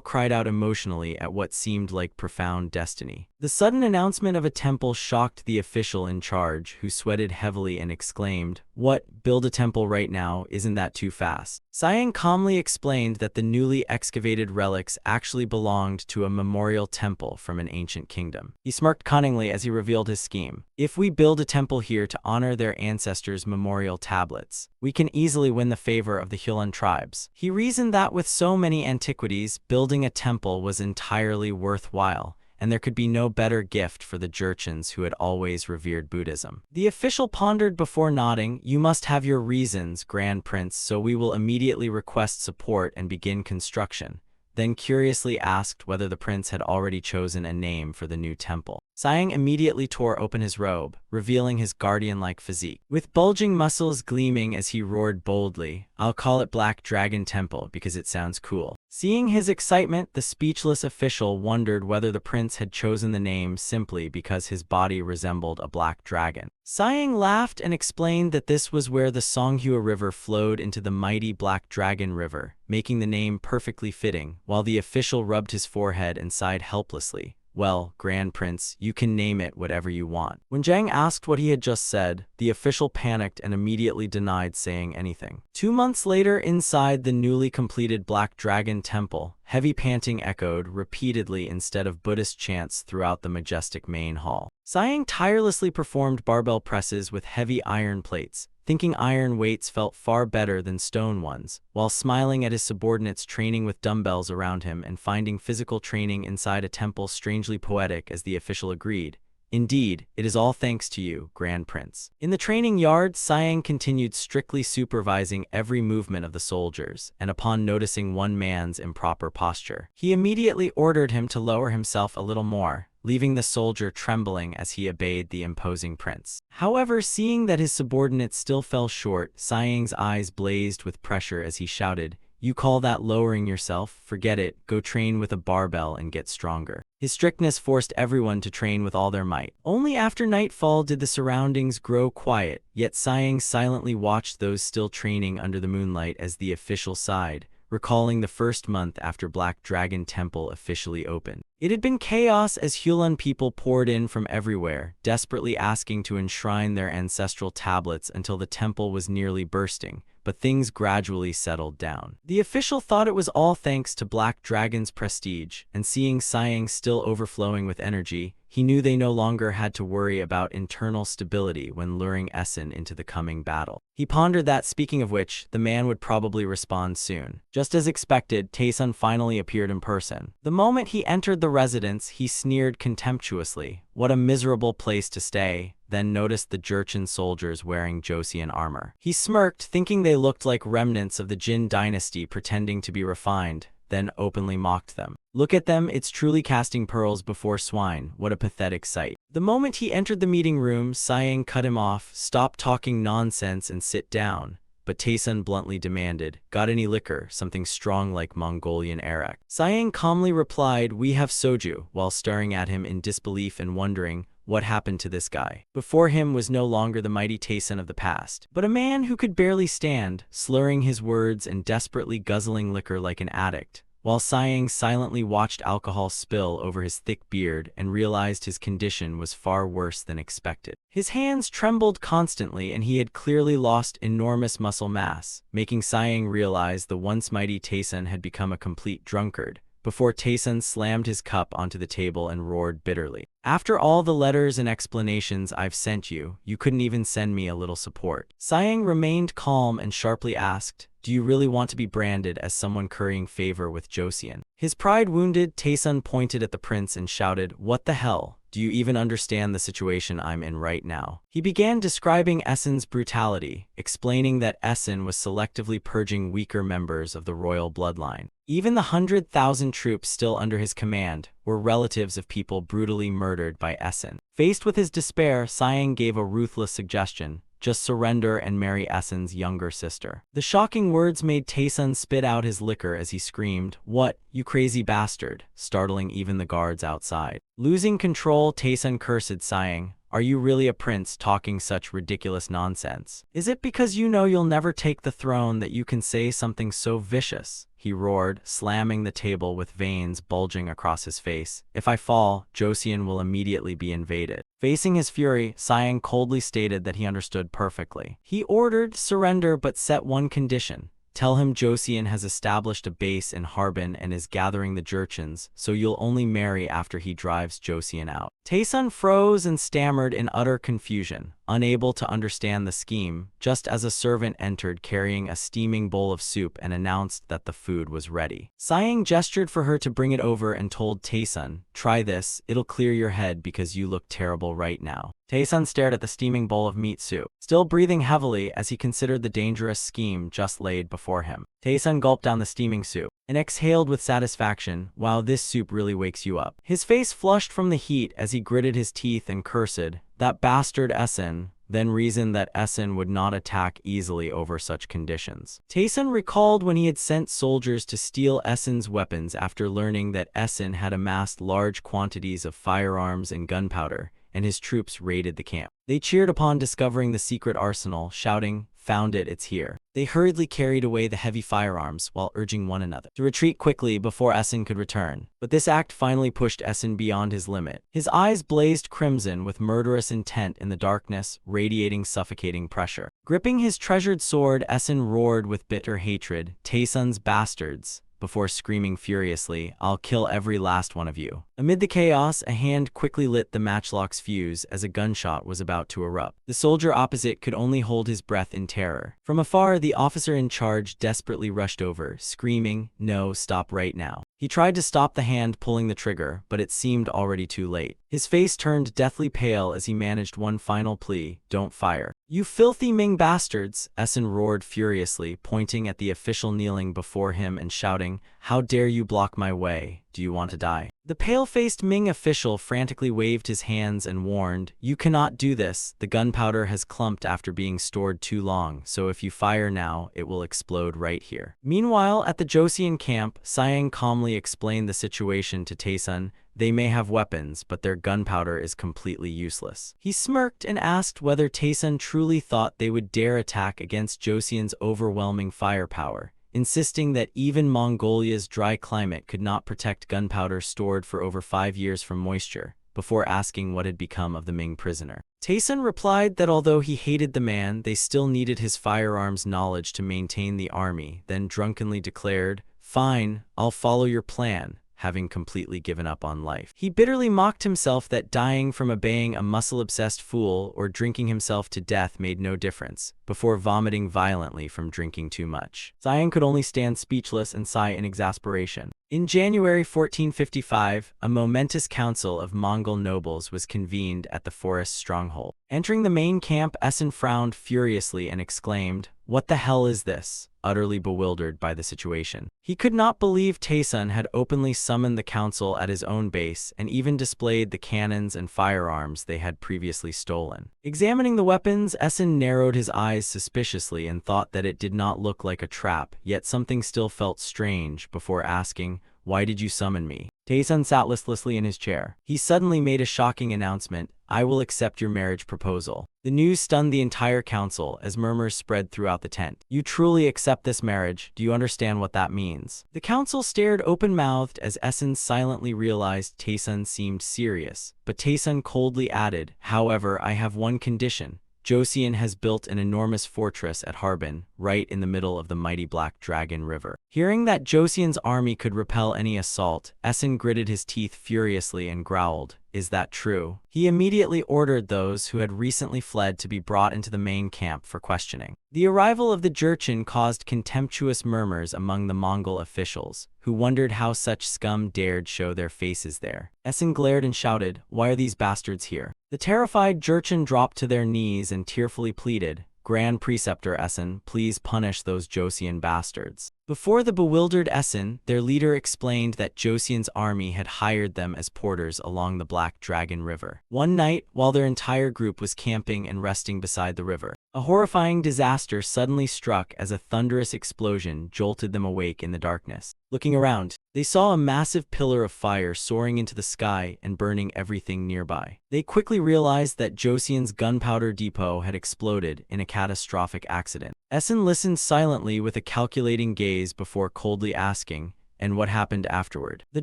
cried out emotionally at what seemed like profound destiny. The sudden announcement of a temple shocked the official in charge, who sweated heavily and exclaimed, "What, build a temple right now? Isn't that too fast?" Siang calmly explained that the newly excavated relics actually belonged to a memorial temple from an ancient kingdom. He smirked cunningly as he revealed his scheme. "If we build a temple here to honor their ancestors' memorial tablets, we can easily win the favor of the Hulan tribes." He reasoned that with so many antiquities, building a temple was entirely worthwhile, and there could be no better gift for the Jurchens who had always revered Buddhism. The official pondered before nodding. "You must have your reasons, Grand Prince, so we will immediately request support and begin construction," then curiously asked whether the prince had already chosen a name for the new temple. Siang immediately tore open his robe, revealing his guardian-like physique. With bulging muscles gleaming as he roared boldly, "I'll call it Black Dragon Temple because it sounds cool." Seeing his excitement, the speechless official wondered whether the prince had chosen the name simply because his body resembled a black dragon. Siang laughed and explained that this was where the Songhua River flowed into the mighty Black Dragon River, making the name perfectly fitting, while the official rubbed his forehead and sighed helplessly. "Well, Grand Prince, you can name it whatever you want." When Zhang asked what he had just said, the official panicked and immediately denied saying anything. 2 months later, inside the newly completed Black Dragon Temple, heavy panting echoed repeatedly instead of Buddhist chants throughout the majestic main hall. Siang tirelessly performed barbell presses with heavy iron plates, thinking iron weights felt far better than stone ones, while smiling at his subordinates training with dumbbells around him and finding physical training inside a temple strangely poetic as the official agreed. "Indeed, it is all thanks to you, Grand Prince." In the training yard, Siang continued strictly supervising every movement of the soldiers, and upon noticing one man's improper posture, he immediately ordered him to lower himself a little more, leaving the soldier trembling as he obeyed the imposing prince. However, seeing that his subordinate still fell short, Siang's eyes blazed with pressure as he shouted, "You call that lowering yourself? Forget it, go train with a barbell and get stronger." His strictness forced everyone to train with all their might. Only after nightfall did the surroundings grow quiet, yet Siang silently watched those still training under the moonlight as the official sighed, recalling the first month after Black Dragon Temple officially opened. It had been chaos as Hulan people poured in from everywhere, desperately asking to enshrine their ancestral tablets until the temple was nearly bursting, but things gradually settled down. The official thought it was all thanks to Black Dragon's prestige, and seeing Siang still overflowing with energy, he knew they no longer had to worry about internal stability when luring Essen into the coming battle. He pondered that, speaking of which, the man would probably respond soon. Just as expected, Taesun finally appeared in person. The moment he entered the residence, he sneered contemptuously, "What a miserable place to stay," then noticed the Jurchen soldiers wearing Joseon armor. He smirked, thinking they looked like remnants of the Jin dynasty pretending to be refined, then openly mocked them. "Look at them, it's truly casting pearls before swine. What a pathetic sight." The moment he entered the meeting room, Siang cut him off. "Stop talking nonsense and sit down." But Taesun bluntly demanded, "Got any liquor, something strong like Mongolian arak?" Siang calmly replied, "We have soju," while staring at him in disbelief and wondering, what happened to this guy? Before him was no longer the mighty Taesun of the past, but a man who could barely stand, slurring his words and desperately guzzling liquor like an addict, while Siang silently watched alcohol spill over his thick beard and realized his condition was far worse than expected. His hands trembled constantly and he had clearly lost enormous muscle mass, making Siang realize the once mighty Taesun had become a complete drunkard, before Taesun slammed his cup onto the table and roared bitterly, "After all the letters and explanations I've sent you, you couldn't even send me a little support." Siang remained calm and sharply asked, "Do you really want to be branded as someone currying favor with Joseon?" His pride wounded, Taesun pointed at the prince and shouted, "What the hell? Do you even understand the situation I'm in right now?" He began describing Essen's brutality, explaining that Essen was selectively purging weaker members of the royal bloodline. Even the 100,000 troops still under his command were relatives of people brutally murdered by Essen. Faced with his despair, Siang gave a ruthless suggestion: just surrender and marry Essen's younger sister. The shocking words made Taesun spit out his liquor as he screamed, "What, you crazy bastard," startling even the guards outside. Losing control, Taesun cursed Siang, "Are you really a prince talking such ridiculous nonsense? Is it because you know you'll never take the throne that you can say something so vicious?" he roared, slamming the table with veins bulging across his face. If I fall, Joseon will immediately be invaded. Facing his fury, Siang coldly stated that he understood perfectly. He ordered surrender but set one condition. Tell him Joseon has established a base in Harbin and is gathering the Jurchens, so you'll only marry after he drives Joseon out. Taesun froze and stammered in utter confusion, unable to understand the scheme, just as a servant entered carrying a steaming bowl of soup and announced that the food was ready. Siang gestured for her to bring it over and told Taesun, "Try this, it'll clear your head because you look terrible right now." Taesun stared at the steaming bowl of meat soup, still breathing heavily as he considered the dangerous scheme just laid before him. Taesun gulped down the steaming soup and exhaled with satisfaction. "Wow, this soup really wakes you up." His face flushed from the heat as he gritted his teeth and cursed, "That bastard Essen," then reasoned that Essen would not attack easily over such conditions. Taesun recalled when he had sent soldiers to steal Essen's weapons after learning that Essen had amassed large quantities of firearms and gunpowder, and his troops raided the camp. They cheered upon discovering the secret arsenal, shouting, "Found it, it's here." They hurriedly carried away the heavy firearms while urging one another to retreat quickly before Essen could return. But this act finally pushed Essen beyond his limit. His eyes blazed crimson with murderous intent in the darkness, radiating suffocating pressure. Gripping his treasured sword, Essen roared with bitter hatred, "Taesun's bastards," before screaming furiously, "I'll kill every last one of you." Amid the chaos, a hand quickly lit the matchlock's fuse as a gunshot was about to erupt. The soldier opposite could only hold his breath in terror. From afar, the officer in charge desperately rushed over, screaming, "No, stop right now." He tried to stop the hand pulling the trigger, but it seemed already too late. His face turned deathly pale as he managed one final plea, "Don't fire." "You filthy Ming bastards," Essen roared furiously, pointing at the official kneeling before him and shouting, "How dare you block my way? Do you want to die?" The pale-faced Ming official frantically waved his hands and warned, "You cannot do this. The gunpowder has clumped after being stored too long, so if you fire now, it will explode right here." Meanwhile, at the Joseon camp, Siang calmly explained the situation to Taesun. "They may have weapons, but their gunpowder is completely useless." He smirked and asked whether Taesun truly thought they would dare attack against Joseon's overwhelming firepower, insisting that even Mongolia's dry climate could not protect gunpowder stored for over 5 years from moisture, before asking what had become of the Ming prisoner. Taesun replied that although he hated the man, they still needed his firearms knowledge to maintain the army, then drunkenly declared, "Fine, I'll follow your plan," having completely given up on life. He bitterly mocked himself that dying from obeying a muscle-obsessed fool or drinking himself to death made no difference, before vomiting violently from drinking too much. Siang could only stand speechless and sigh in exasperation. In January 1455, a momentous council of Mongol nobles was convened at the forest stronghold. Entering the main camp, Essen frowned furiously and exclaimed, "What the hell is this?" utterly bewildered by the situation. He could not believe Taesun had openly summoned the council at his own base and even displayed the cannons and firearms they had previously stolen. Examining the weapons, Essen narrowed his eyes suspiciously and thought that it did not look like a trap, yet something still felt strange before asking, "Why did you summon me?" Taesun sat listlessly in his chair. He suddenly made a shocking announcement, "I will accept your marriage proposal." The news stunned the entire council as murmurs spread throughout the tent. "You truly accept this marriage? Do you understand what that means?" The council stared open-mouthed as Essen silently realized Taesun seemed serious, but Taesun coldly added, "However, I have one condition. Joseon has built an enormous fortress at Harbin, right in the middle of the mighty Black Dragon River." Hearing that Joseon's army could repel any assault, Essen gritted his teeth furiously and growled, "Is that true?" He immediately ordered those who had recently fled to be brought into the main camp for questioning. The arrival of the Jurchen caused contemptuous murmurs among the Mongol officials, who wondered how such scum dared show their faces there. Essen glared and shouted, "Why are these bastards here?" The terrified Jurchen dropped to their knees and tearfully pleaded, "Grand Preceptor Essen, please punish those Joseon bastards." Before the bewildered Essen, their leader explained that Joseon's army had hired them as porters along the Black Dragon River. One night, while their entire group was camping and resting beside the river, a horrifying disaster suddenly struck as a thunderous explosion jolted them awake in the darkness. Looking around, They saw a massive pillar of fire soaring into the sky and burning everything nearby. They quickly realized that Josian's gunpowder depot had exploded in a catastrophic accident. Essen listened silently with a calculating gaze before coldly asking, "And what happened afterward?" The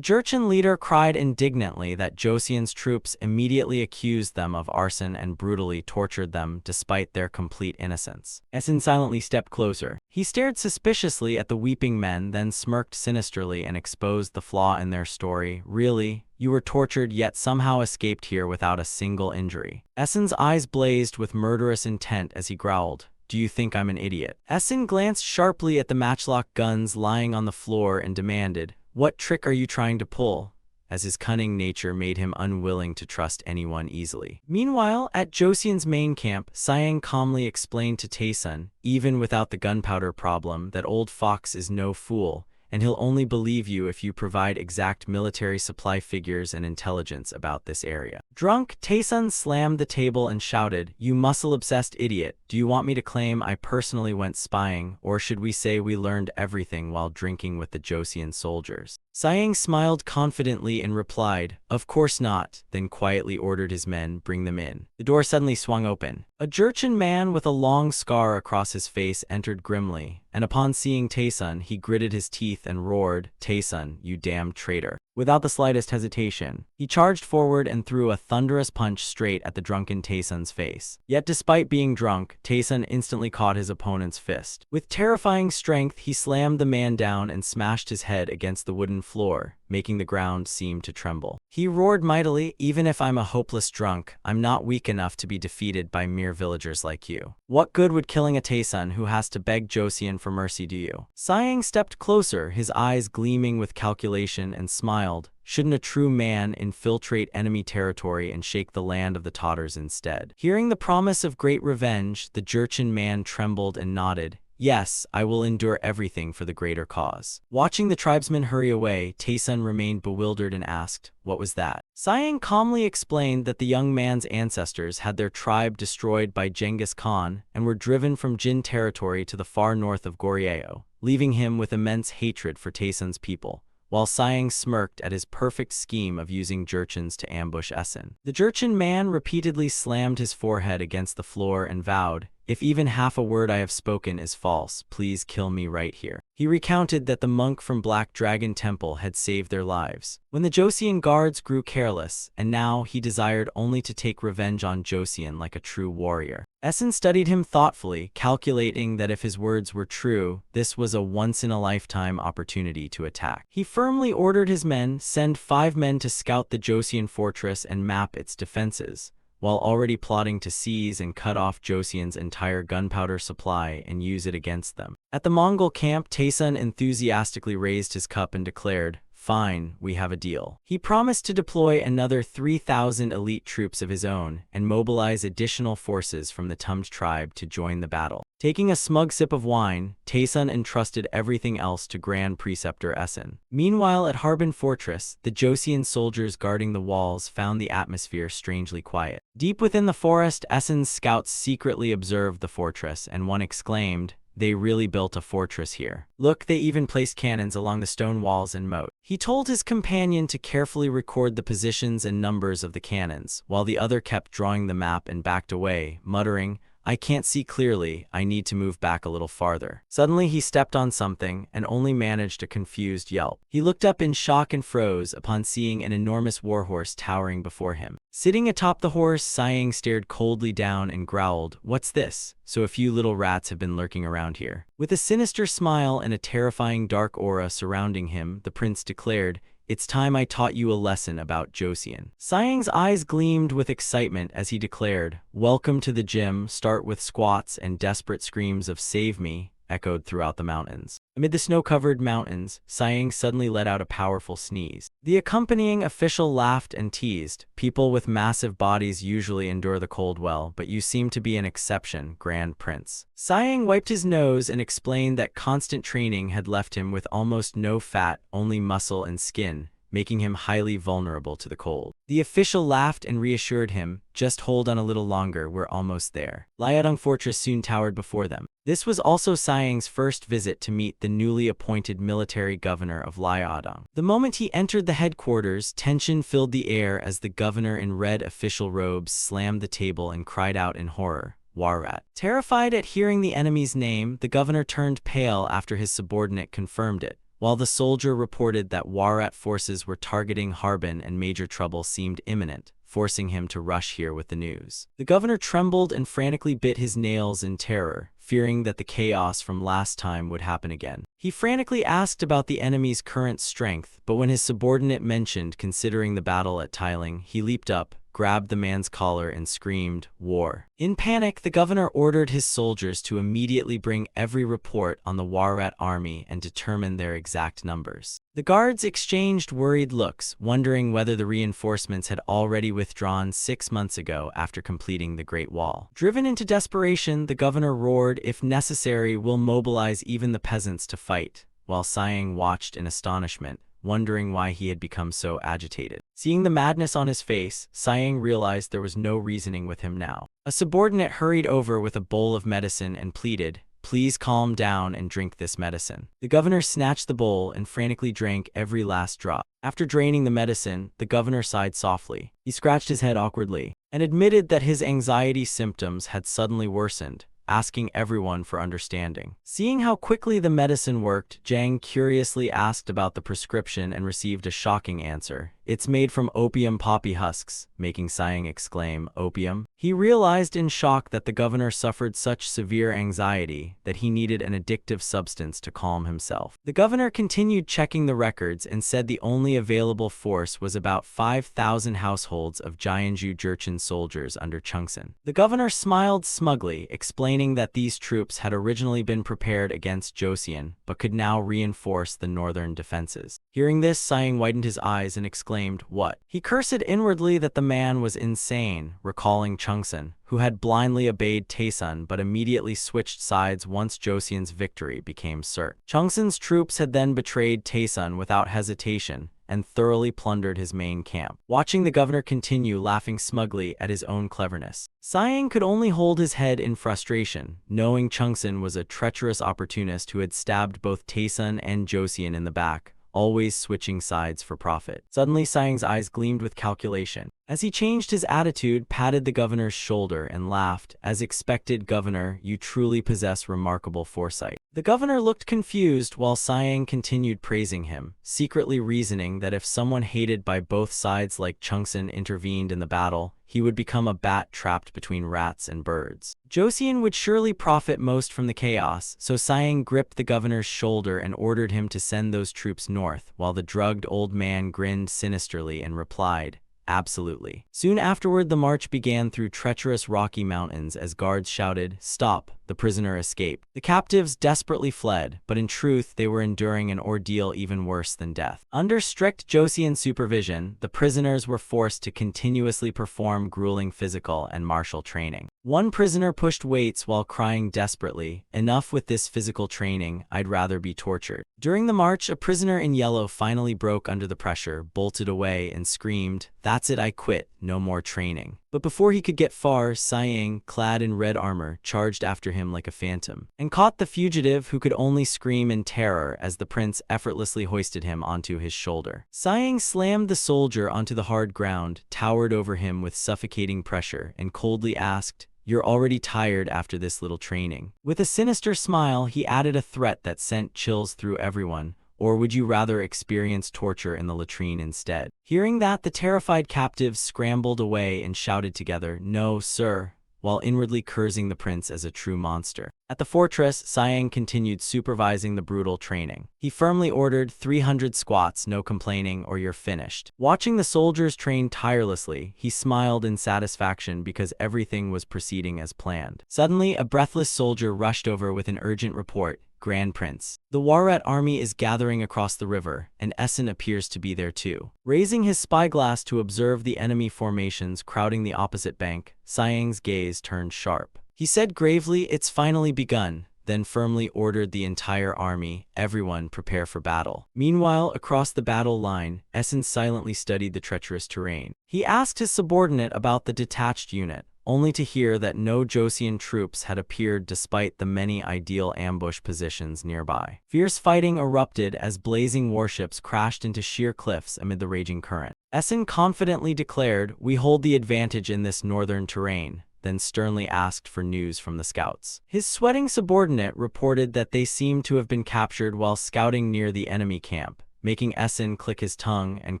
Jurchen leader cried indignantly that Josian's troops immediately accused them of arson and brutally tortured them despite their complete innocence. Essen silently stepped closer. He stared suspiciously at the weeping men, then smirked sinisterly and exposed the flaw in their story. "Really? You were tortured yet somehow escaped here without a single injury." Essen's eyes blazed with murderous intent as he growled, "Do you think I'm an idiot?" Essen glanced sharply at the matchlock guns lying on the floor and demanded, "What trick are you trying to pull?" as his cunning nature made him unwilling to trust anyone easily. Meanwhile, at Josian's main camp, Siang calmly explained to Taesun, even without the gunpowder problem, that old Fox is no fool, and he'll only believe you if you provide exact military supply figures and intelligence about this area. Drunk, Taesun slammed the table and shouted, "You muscle-obsessed idiot, do you want me to claim I personally went spying, or should we say we learned everything while drinking with the Josian soldiers?" Siang smiled confidently and replied, "Of course not," then quietly ordered his men, "Bring them in." The door suddenly swung open. A Jurchen man with a long scar across his face entered grimly, and upon seeing Taesun, he gritted his teeth and roared, "Taesun, you damned traitor." Without the slightest hesitation, he charged forward and threw a thunderous punch straight at the drunken Taesun's face. Yet despite being drunk, Taesun instantly caught his opponent's fist. With terrifying strength, he slammed the man down and smashed his head against the wooden floor, making the ground seem to tremble. He roared mightily, "Even if I'm a hopeless drunk, I'm not weak enough to be defeated by mere villagers like you. What good would killing a Taesun who has to beg Josian for mercy do you?" Siang stepped closer, his eyes gleaming with calculation, and smiled. "Shouldn't a true man infiltrate enemy territory and shake the land of the Tatars instead?" Hearing the promise of great revenge, the Jurchen man trembled and nodded. "Yes, I will endure everything for the greater cause." Watching the tribesmen hurry away, Taesun remained bewildered and asked, "What was that?" Siang calmly explained that the young man's ancestors had their tribe destroyed by Genghis Khan and were driven from Jin territory to the far north of Goryeo, leaving him with immense hatred for Taesun's people, while Siang smirked at his perfect scheme of using Jurchens to ambush Essen. The Jurchen man repeatedly slammed his forehead against the floor and vowed, "If even half a word I have spoken is false, please kill me right here." He recounted that the monk from Black Dragon Temple had saved their lives when the Josian guards grew careless, and now he desired only to take revenge on Josian like a true warrior. Essen studied him thoughtfully, calculating that if his words were true, this was a once-in-a-lifetime opportunity to attack. He firmly ordered his men, "Send 5 men to scout the Josian fortress and map its defenses," while already plotting to seize and cut off Josian's entire gunpowder supply and use it against them. At the Mongol camp, Taesun enthusiastically raised his cup and declared, "Fine, we have a deal." He promised to deploy another 3,000 elite troops of his own and mobilize additional forces from the Tumj tribe to join the battle. Taking a smug sip of wine, Taesun entrusted everything else to Grand Preceptor Essen. Meanwhile, at Harbin Fortress, the Josian soldiers guarding the walls found the atmosphere strangely quiet. Deep within the forest, Essen's scouts secretly observed the fortress, and one exclaimed, "They really built a fortress here. Look, they even placed cannons along the stone walls and moat." He told his companion to carefully record the positions and numbers of the cannons, while the other kept drawing the map and backed away, muttering, "I can't see clearly, I need to move back a little farther." Suddenly he stepped on something and only managed a confused yelp. He looked up in shock and froze upon seeing an enormous warhorse towering before him. Sitting atop the horse, Siang stared coldly down and growled, "What's this? So a few little rats have been lurking around here." With a sinister smile and a terrifying dark aura surrounding him, the prince declared, "It's time I taught you a lesson about Josian." Siang's eyes gleamed with excitement as he declared, "Welcome to the gym, start with squats," and desperate screams of "Save me" echoed throughout the mountains. Amid the snow-covered mountains, Siang suddenly let out a powerful sneeze. The accompanying official laughed and teased, "People with massive bodies usually endure the cold well, but you seem to be an exception, Grand Prince." Siang wiped his nose and explained that constant training had left him with almost no fat, only muscle and skin, making him highly vulnerable to the cold. The official laughed and reassured him, "Just hold on a little longer, we're almost there." Liaodong Fortress soon towered before them. This was also Siang's first visit to meet the newly appointed military governor of Liaodong. The moment he entered the headquarters, tension filled the air as the governor in red official robes slammed the table and cried out in horror, "Warat." Terrified at hearing the enemy's name, the governor turned pale after his subordinate confirmed it, while the soldier reported that Warat forces were targeting Harbin and major trouble seemed imminent, forcing him to rush here with the news. The governor trembled and frantically bit his nails in terror, fearing that the chaos from last time would happen again. He frantically asked about the enemy's current strength, but when his subordinate mentioned considering the battle at Tiling, he leaped up, grabbed the man's collar and screamed, "War." In panic, the governor ordered his soldiers to immediately bring every report on the Warat army and determine their exact numbers. The guards exchanged worried looks, wondering whether the reinforcements had already withdrawn 6 months ago after completing the Great Wall. Driven into desperation, the governor roared, "If necessary, we'll mobilize even the peasants to fight," while Siang watched in astonishment, wondering why he had become so agitated. Seeing the madness on his face, Siang realized there was no reasoning with him now. A subordinate hurried over with a bowl of medicine and pleaded, "Please calm down and drink this medicine." The governor snatched the bowl and frantically drank every last drop. After draining the medicine, the governor sighed softly. He scratched his head awkwardly and admitted that his anxiety symptoms had suddenly worsened, asking everyone for understanding. Seeing how quickly the medicine worked, Zhang curiously asked about the prescription and received a shocking answer. "It's made from opium poppy husks," making Siang exclaim, "Opium?" He realized in shock that the governor suffered such severe anxiety that he needed an addictive substance to calm himself. The governor continued checking the records and said the only available force was about 5,000 households of Jianzhu Jurchen soldiers under Chungsan. The governor smiled smugly, explaining that these troops had originally been prepared against Joseon, but could now reinforce the northern defenses. Hearing this, Siang widened his eyes and exclaimed, "What?" He cursed inwardly that the man was insane, recalling Chungsan, who had blindly obeyed Taesun but immediately switched sides once Joseon's victory became certain. Chungsan's troops had then betrayed Taesun without hesitation and thoroughly plundered his main camp. Watching the governor continue laughing smugly at his own cleverness, Siang could only hold his head in frustration, knowing Chungsan was a treacherous opportunist who had stabbed both Taesun and Joseon in the back, always switching sides for profit. Suddenly, Siang's eyes gleamed with calculation. As he changed his attitude, patted the governor's shoulder and laughed, "As expected, Governor, you truly possess remarkable foresight." The governor looked confused while Siang continued praising him, secretly reasoning that if someone hated by both sides like Chungsan intervened in the battle, he would become a bat trapped between rats and birds. Joseon would surely profit most from the chaos, so Siang gripped the governor's shoulder and ordered him to send those troops north, while the drugged old man grinned sinisterly and replied, "Absolutely." Soon afterward, the march began through treacherous rocky mountains as guards shouted, "Stop!" The prisoner escaped. The captives desperately fled, but in truth they were enduring an ordeal even worse than death. Under strict Joseon supervision, the prisoners were forced to continuously perform grueling physical and martial training. One prisoner pushed weights while crying desperately, "Enough with this physical training, I'd rather be tortured." During the march, a prisoner in yellow finally broke under the pressure, bolted away, and screamed, "That's it, I quit, no more training." But before he could get far, Siang, clad in red armor, charged after him like a phantom, and caught the fugitive, who could only scream in terror as the prince effortlessly hoisted him onto his shoulder. Siang slammed the soldier onto the hard ground, towered over him with suffocating pressure, and coldly asked, "You're already tired after this little training." With a sinister smile, he added a threat that sent chills through everyone. "Or would you rather experience torture in the latrine instead?" Hearing that, the terrified captives scrambled away and shouted together, "No, sir," while inwardly cursing the prince as a true monster. At the fortress, Siang continued supervising the brutal training. He firmly ordered 300 squats, no complaining, or you're finished. Watching the soldiers train tirelessly, he smiled in satisfaction because everything was proceeding as planned. Suddenly, a breathless soldier rushed over with an urgent report. "Grand Prince, the Warat army is gathering across the river, and Essen appears to be there too." Raising his spyglass to observe the enemy formations crowding the opposite bank, Siang's gaze turned sharp. He said gravely, "It's finally begun. then firmly ordered the entire army, "Everyone prepare for battle." Meanwhile, across the battle line, Essen silently studied the treacherous terrain. He asked his subordinate about the detached unit, only to hear that no Joseon troops had appeared despite the many ideal ambush positions nearby. Fierce fighting erupted as blazing warships crashed into sheer cliffs amid the raging current. Essen confidently declared, "We hold the advantage in this northern terrain," then sternly asked for news from the scouts. His sweating subordinate reported that they seemed to have been captured while scouting near the enemy camp, making Essen click his tongue and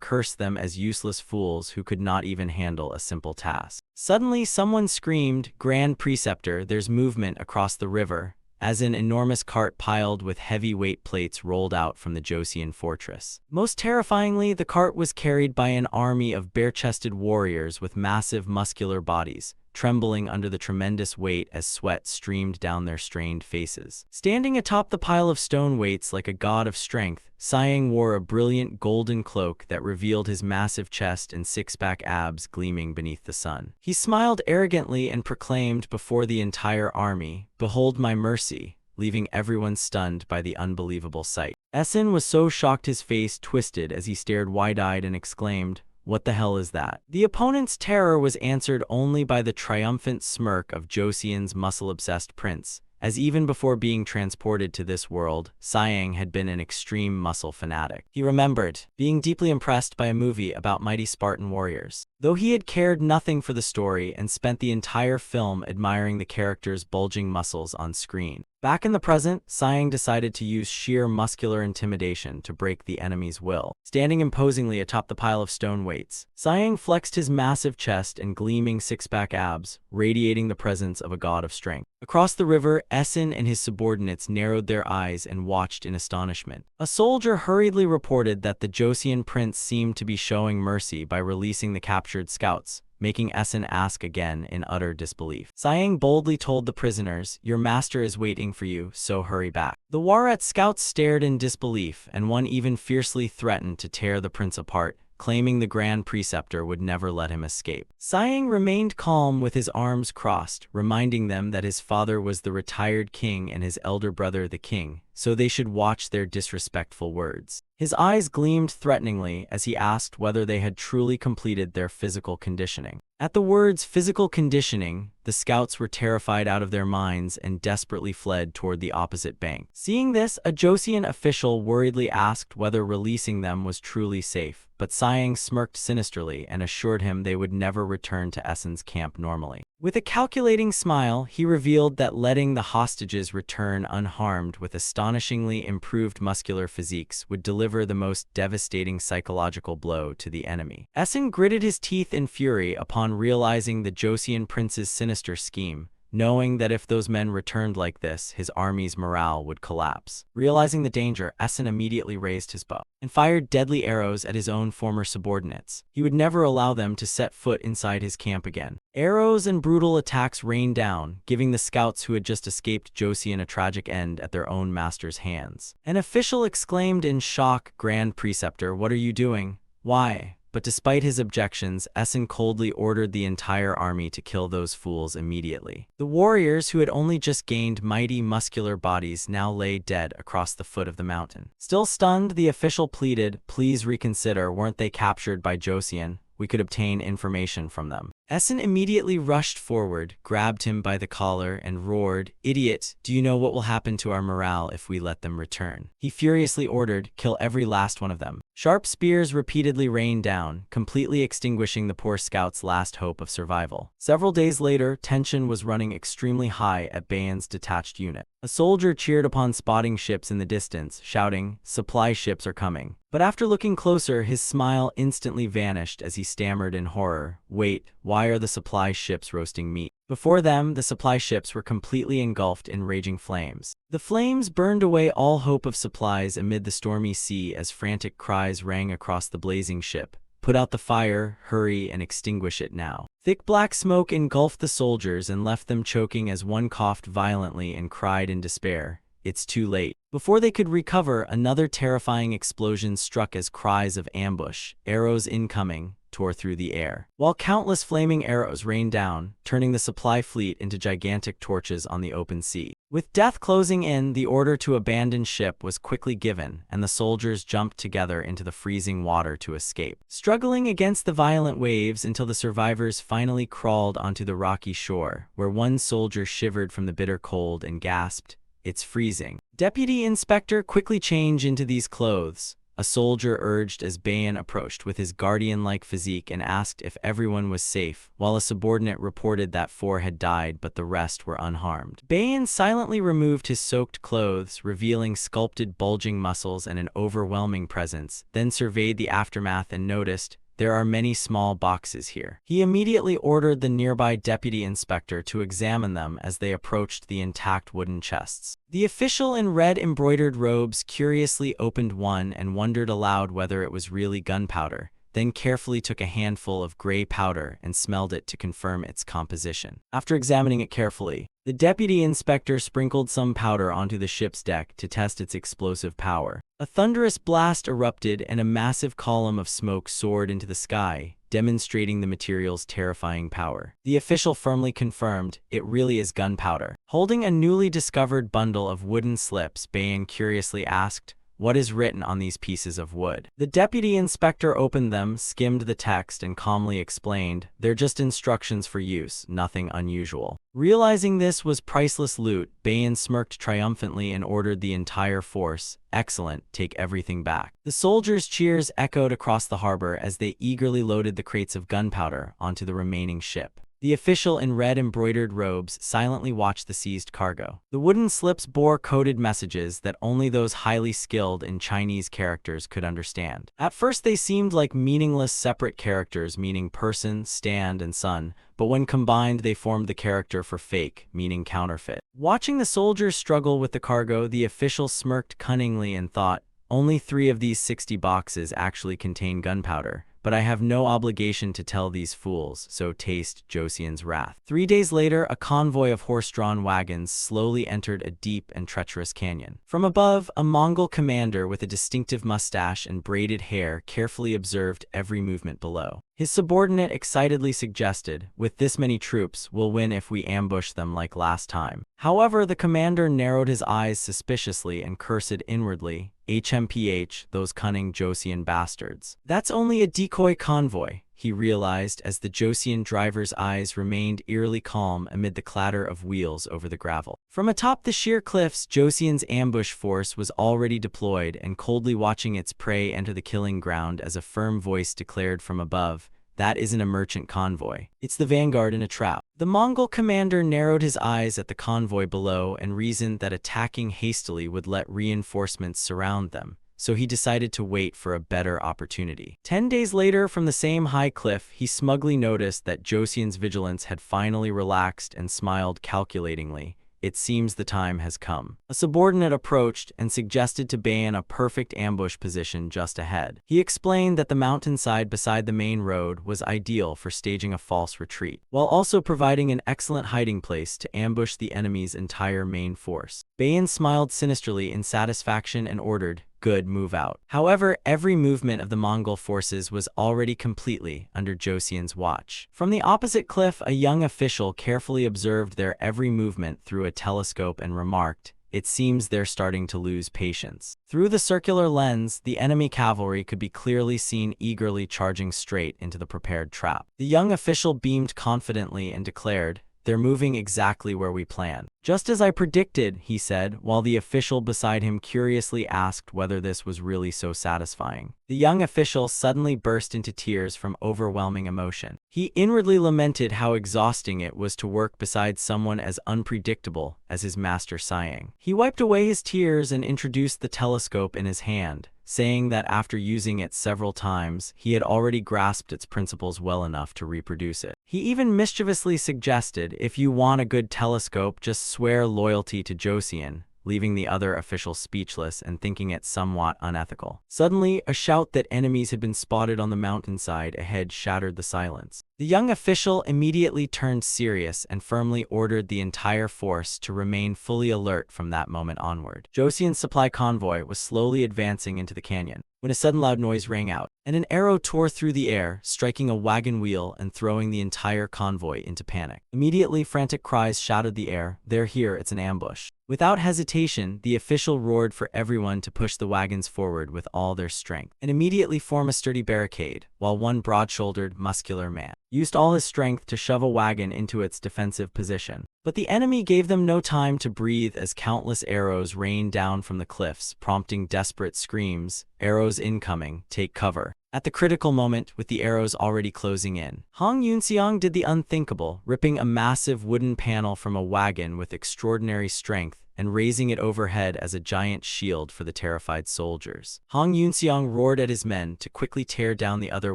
curse them as useless fools who could not even handle a simple task. Suddenly, someone screamed, "Grand Preceptor, there's movement across the river," as an enormous cart piled with heavy-weight plates rolled out from the Joseon fortress. Most terrifyingly, the cart was carried by an army of bare-chested warriors with massive muscular bodies, trembling under the tremendous weight as sweat streamed down their strained faces. Standing atop the pile of stone weights like a god of strength, Sayang wore a brilliant golden cloak that revealed his massive chest and six-pack abs gleaming beneath the sun. He smiled arrogantly and proclaimed before the entire army, "Behold my mercy," leaving everyone stunned by the unbelievable sight. Essen was so shocked his face twisted as he stared wide-eyed and exclaimed, "What the hell is that?" The opponent's terror was answered only by the triumphant smirk of Joseon's muscle-obsessed prince, as even before being transported to this world, Sayang had been an extreme muscle fanatic. He remembered being deeply impressed by a movie about mighty Spartan warriors. Though he had cared nothing for the story and spent the entire film admiring the characters' bulging muscles on screen. Back in the present, Sayang decided to use sheer muscular intimidation to break the enemy's will. Standing imposingly atop the pile of stone weights, Sayang flexed his massive chest and gleaming six-pack abs, radiating the presence of a god of strength. Across the river, Essen and his subordinates narrowed their eyes and watched in astonishment. A soldier hurriedly reported that the Joseon prince seemed to be showing mercy by releasing the captured scouts, making Essen ask again in utter disbelief. Sayang boldly told the prisoners, "Your master is waiting for you, so hurry back." The Warat scouts stared in disbelief, and one even fiercely threatened to tear the prince apart, claiming the Grand Preceptor would never let him escape. Sayang remained calm with his arms crossed, reminding them that his father was the retired king and his elder brother the king, so they should watch their disrespectful words. His eyes gleamed threateningly as he asked whether they had truly completed their physical conditioning. At the words physical conditioning, the scouts were terrified out of their minds and desperately fled toward the opposite bank. Seeing this, a Joseon official worriedly asked whether releasing them was truly safe, but Sayang smirked sinisterly and assured him they would never return to Essen's camp normally. With a calculating smile, he revealed that letting the hostages return unharmed with astonishingly improved muscular physiques would deliver the most devastating psychological blow to the enemy. Essen gritted his teeth in fury upon realizing the Joseon prince's sinister scheme, knowing that if those men returned like this, his army's morale would collapse. Realizing the danger, Essen immediately raised his bow and fired deadly arrows at his own former subordinates. He would never allow them to set foot inside his camp again. Arrows and brutal attacks rained down, giving the scouts who had just escaped Joseon a tragic end at their own master's hands. An official exclaimed in shock, "Grand Preceptor, what are you doing? Why?" But despite his objections, Essen coldly ordered the entire army to kill those fools immediately. The warriors, who had only just gained mighty muscular bodies, now lay dead across the foot of the mountain. Still stunned, the official pleaded, "Please reconsider, weren't they captured by Joseon? We could obtain information from them." Essen immediately rushed forward, grabbed him by the collar, and roared, "Idiot, do you know what will happen to our morale if we let them return?" He furiously ordered, "Kill every last one of them." Sharp spears repeatedly rained down, completely extinguishing the poor scouts' last hope of survival. Several days later, tension was running extremely high at Bayan's detached unit. A soldier cheered upon spotting ships in the distance, shouting, "Supply ships are coming." But after looking closer, his smile instantly vanished as he stammered in horror, "Wait, why are the supply ships roasting meat?" Before them, the supply ships were completely engulfed in raging flames. The flames burned away all hope of supplies amid the stormy sea as frantic cries rang across the blazing ship. "Put out the fire, hurry, and extinguish it now." Thick black smoke engulfed the soldiers and left them choking as one coughed violently and cried in despair, "It's too late." Before they could recover, another terrifying explosion struck as cries of ambush, "Arrows incoming," tore through the air, while countless flaming arrows rained down, turning the supply fleet into gigantic torches on the open sea. With death closing in, the order to abandon ship was quickly given, and the soldiers jumped together into the freezing water to escape, struggling against the violent waves until the survivors finally crawled onto the rocky shore, where one soldier shivered from the bitter cold and gasped, "It's freezing." Deputy Inspector quickly changed into these clothes, a soldier urged as Bayan approached with his guardian-like physique and asked if everyone was safe, while a subordinate reported that 4 had died but the rest were unharmed. Bayan silently removed his soaked clothes, revealing sculpted bulging muscles and an overwhelming presence, then surveyed the aftermath and noticed, "There are many small boxes here." He immediately ordered the nearby deputy inspector to examine them as they approached the intact wooden chests. The official in red embroidered robes curiously opened one and wondered aloud whether it was really gunpowder, then carefully took a handful of gray powder and smelled it to confirm its composition. After examining it carefully, the deputy inspector sprinkled some powder onto the ship's deck to test its explosive power. A thunderous blast erupted and a massive column of smoke soared into the sky, demonstrating the material's terrifying power. The official firmly confirmed, "It really is gunpowder." Holding a newly discovered bundle of wooden slips, Bayan curiously asked, "What is written on these pieces of wood?" The deputy inspector opened them, skimmed the text, and calmly explained, "They're just instructions for use, nothing unusual." Realizing this was priceless loot, Bayan smirked triumphantly and ordered the entire force, "Excellent, take everything back." The soldiers' cheers echoed across the harbor as they eagerly loaded the crates of gunpowder onto the remaining ship. The official in red embroidered robes silently watched the seized cargo. The wooden slips bore coded messages that only those highly skilled in Chinese characters could understand. At first they seemed like meaningless separate characters meaning person, stand, and son, but when combined they formed the character for fake, meaning counterfeit. Watching the soldiers struggle with the cargo, the official smirked cunningly and thought, "Only 3 of these 60 boxes actually contain gunpowder. But I have no obligation to tell these fools, so taste Josian's wrath." 3 days later, a convoy of horse-drawn wagons slowly entered a deep and treacherous canyon. From above, a Mongol commander with a distinctive mustache and braided hair carefully observed every movement below. His subordinate excitedly suggested, "With this many troops, we'll win if we ambush them like last time." However, the commander narrowed his eyes suspiciously and cursed inwardly, "HMPH, those cunning Josian bastards." "That's only a decoy convoy," he realized as the Josian driver's eyes remained eerily calm amid the clatter of wheels over the gravel. From atop the sheer cliffs, Josian's ambush force was already deployed and coldly watching its prey enter the killing ground as a firm voice declared from above, "That isn't a merchant convoy. It's the vanguard in a trap." The Mongol commander narrowed his eyes at the convoy below and reasoned that attacking hastily would let reinforcements surround them, so he decided to wait for a better opportunity. 10 days later, from the same high cliff, he smugly noticed that Josian's vigilance had finally relaxed and smiled calculatingly. "It seems the time has come." A subordinate approached and suggested to Bayan a perfect ambush position just ahead. He explained that the mountainside beside the main road was ideal for staging a false retreat, while also providing an excellent hiding place to ambush the enemy's entire main force. Bayan smiled sinisterly in satisfaction and ordered, "Good, move out." However, every movement of the Mongol forces was already completely under Josian's watch. From the opposite cliff, a young official carefully observed their every movement through a telescope and remarked, "It seems they're starting to lose patience." Through the circular lens, the enemy cavalry could be clearly seen eagerly charging straight into the prepared trap. The young official beamed confidently and declared, "They're moving exactly where we planned." "Just as I predicted," he said, while the official beside him curiously asked whether this was really so satisfying. The young official suddenly burst into tears from overwhelming emotion. He inwardly lamented how exhausting it was to work beside someone as unpredictable as his master sighing. He wiped away his tears and introduced the telescope in his hand, saying that after using it several times, he had already grasped its principles well enough to reproduce it. He even mischievously suggested, "If you want a good telescope, just swear loyalty to Josian," leaving the other official speechless and thinking it somewhat unethical. Suddenly, a shout that enemies had been spotted on the mountainside ahead shattered the silence. The young official immediately turned serious and firmly ordered the entire force to remain fully alert from that moment onward. Josian's supply convoy was slowly advancing into the canyon. when a sudden loud noise rang out, and an arrow tore through the air, striking a wagon wheel and throwing the entire convoy into panic. Immediately, frantic cries shattered the air. "They're here, it's an ambush." Without hesitation, the official roared for everyone to push the wagons forward with all their strength, and immediately form a sturdy barricade, while one broad-shouldered, muscular man used all his strength to shove a wagon into its defensive position. But the enemy gave them no time to breathe as countless arrows rained down from the cliffs, prompting desperate screams. "Arrows incoming, take cover." At the critical moment, with the arrows already closing in, Hong Yunseong did the unthinkable, ripping a massive wooden panel from a wagon with extraordinary strength and raising it overhead as a giant shield for the terrified soldiers. Hong Yunseong roared at his men to quickly tear down the other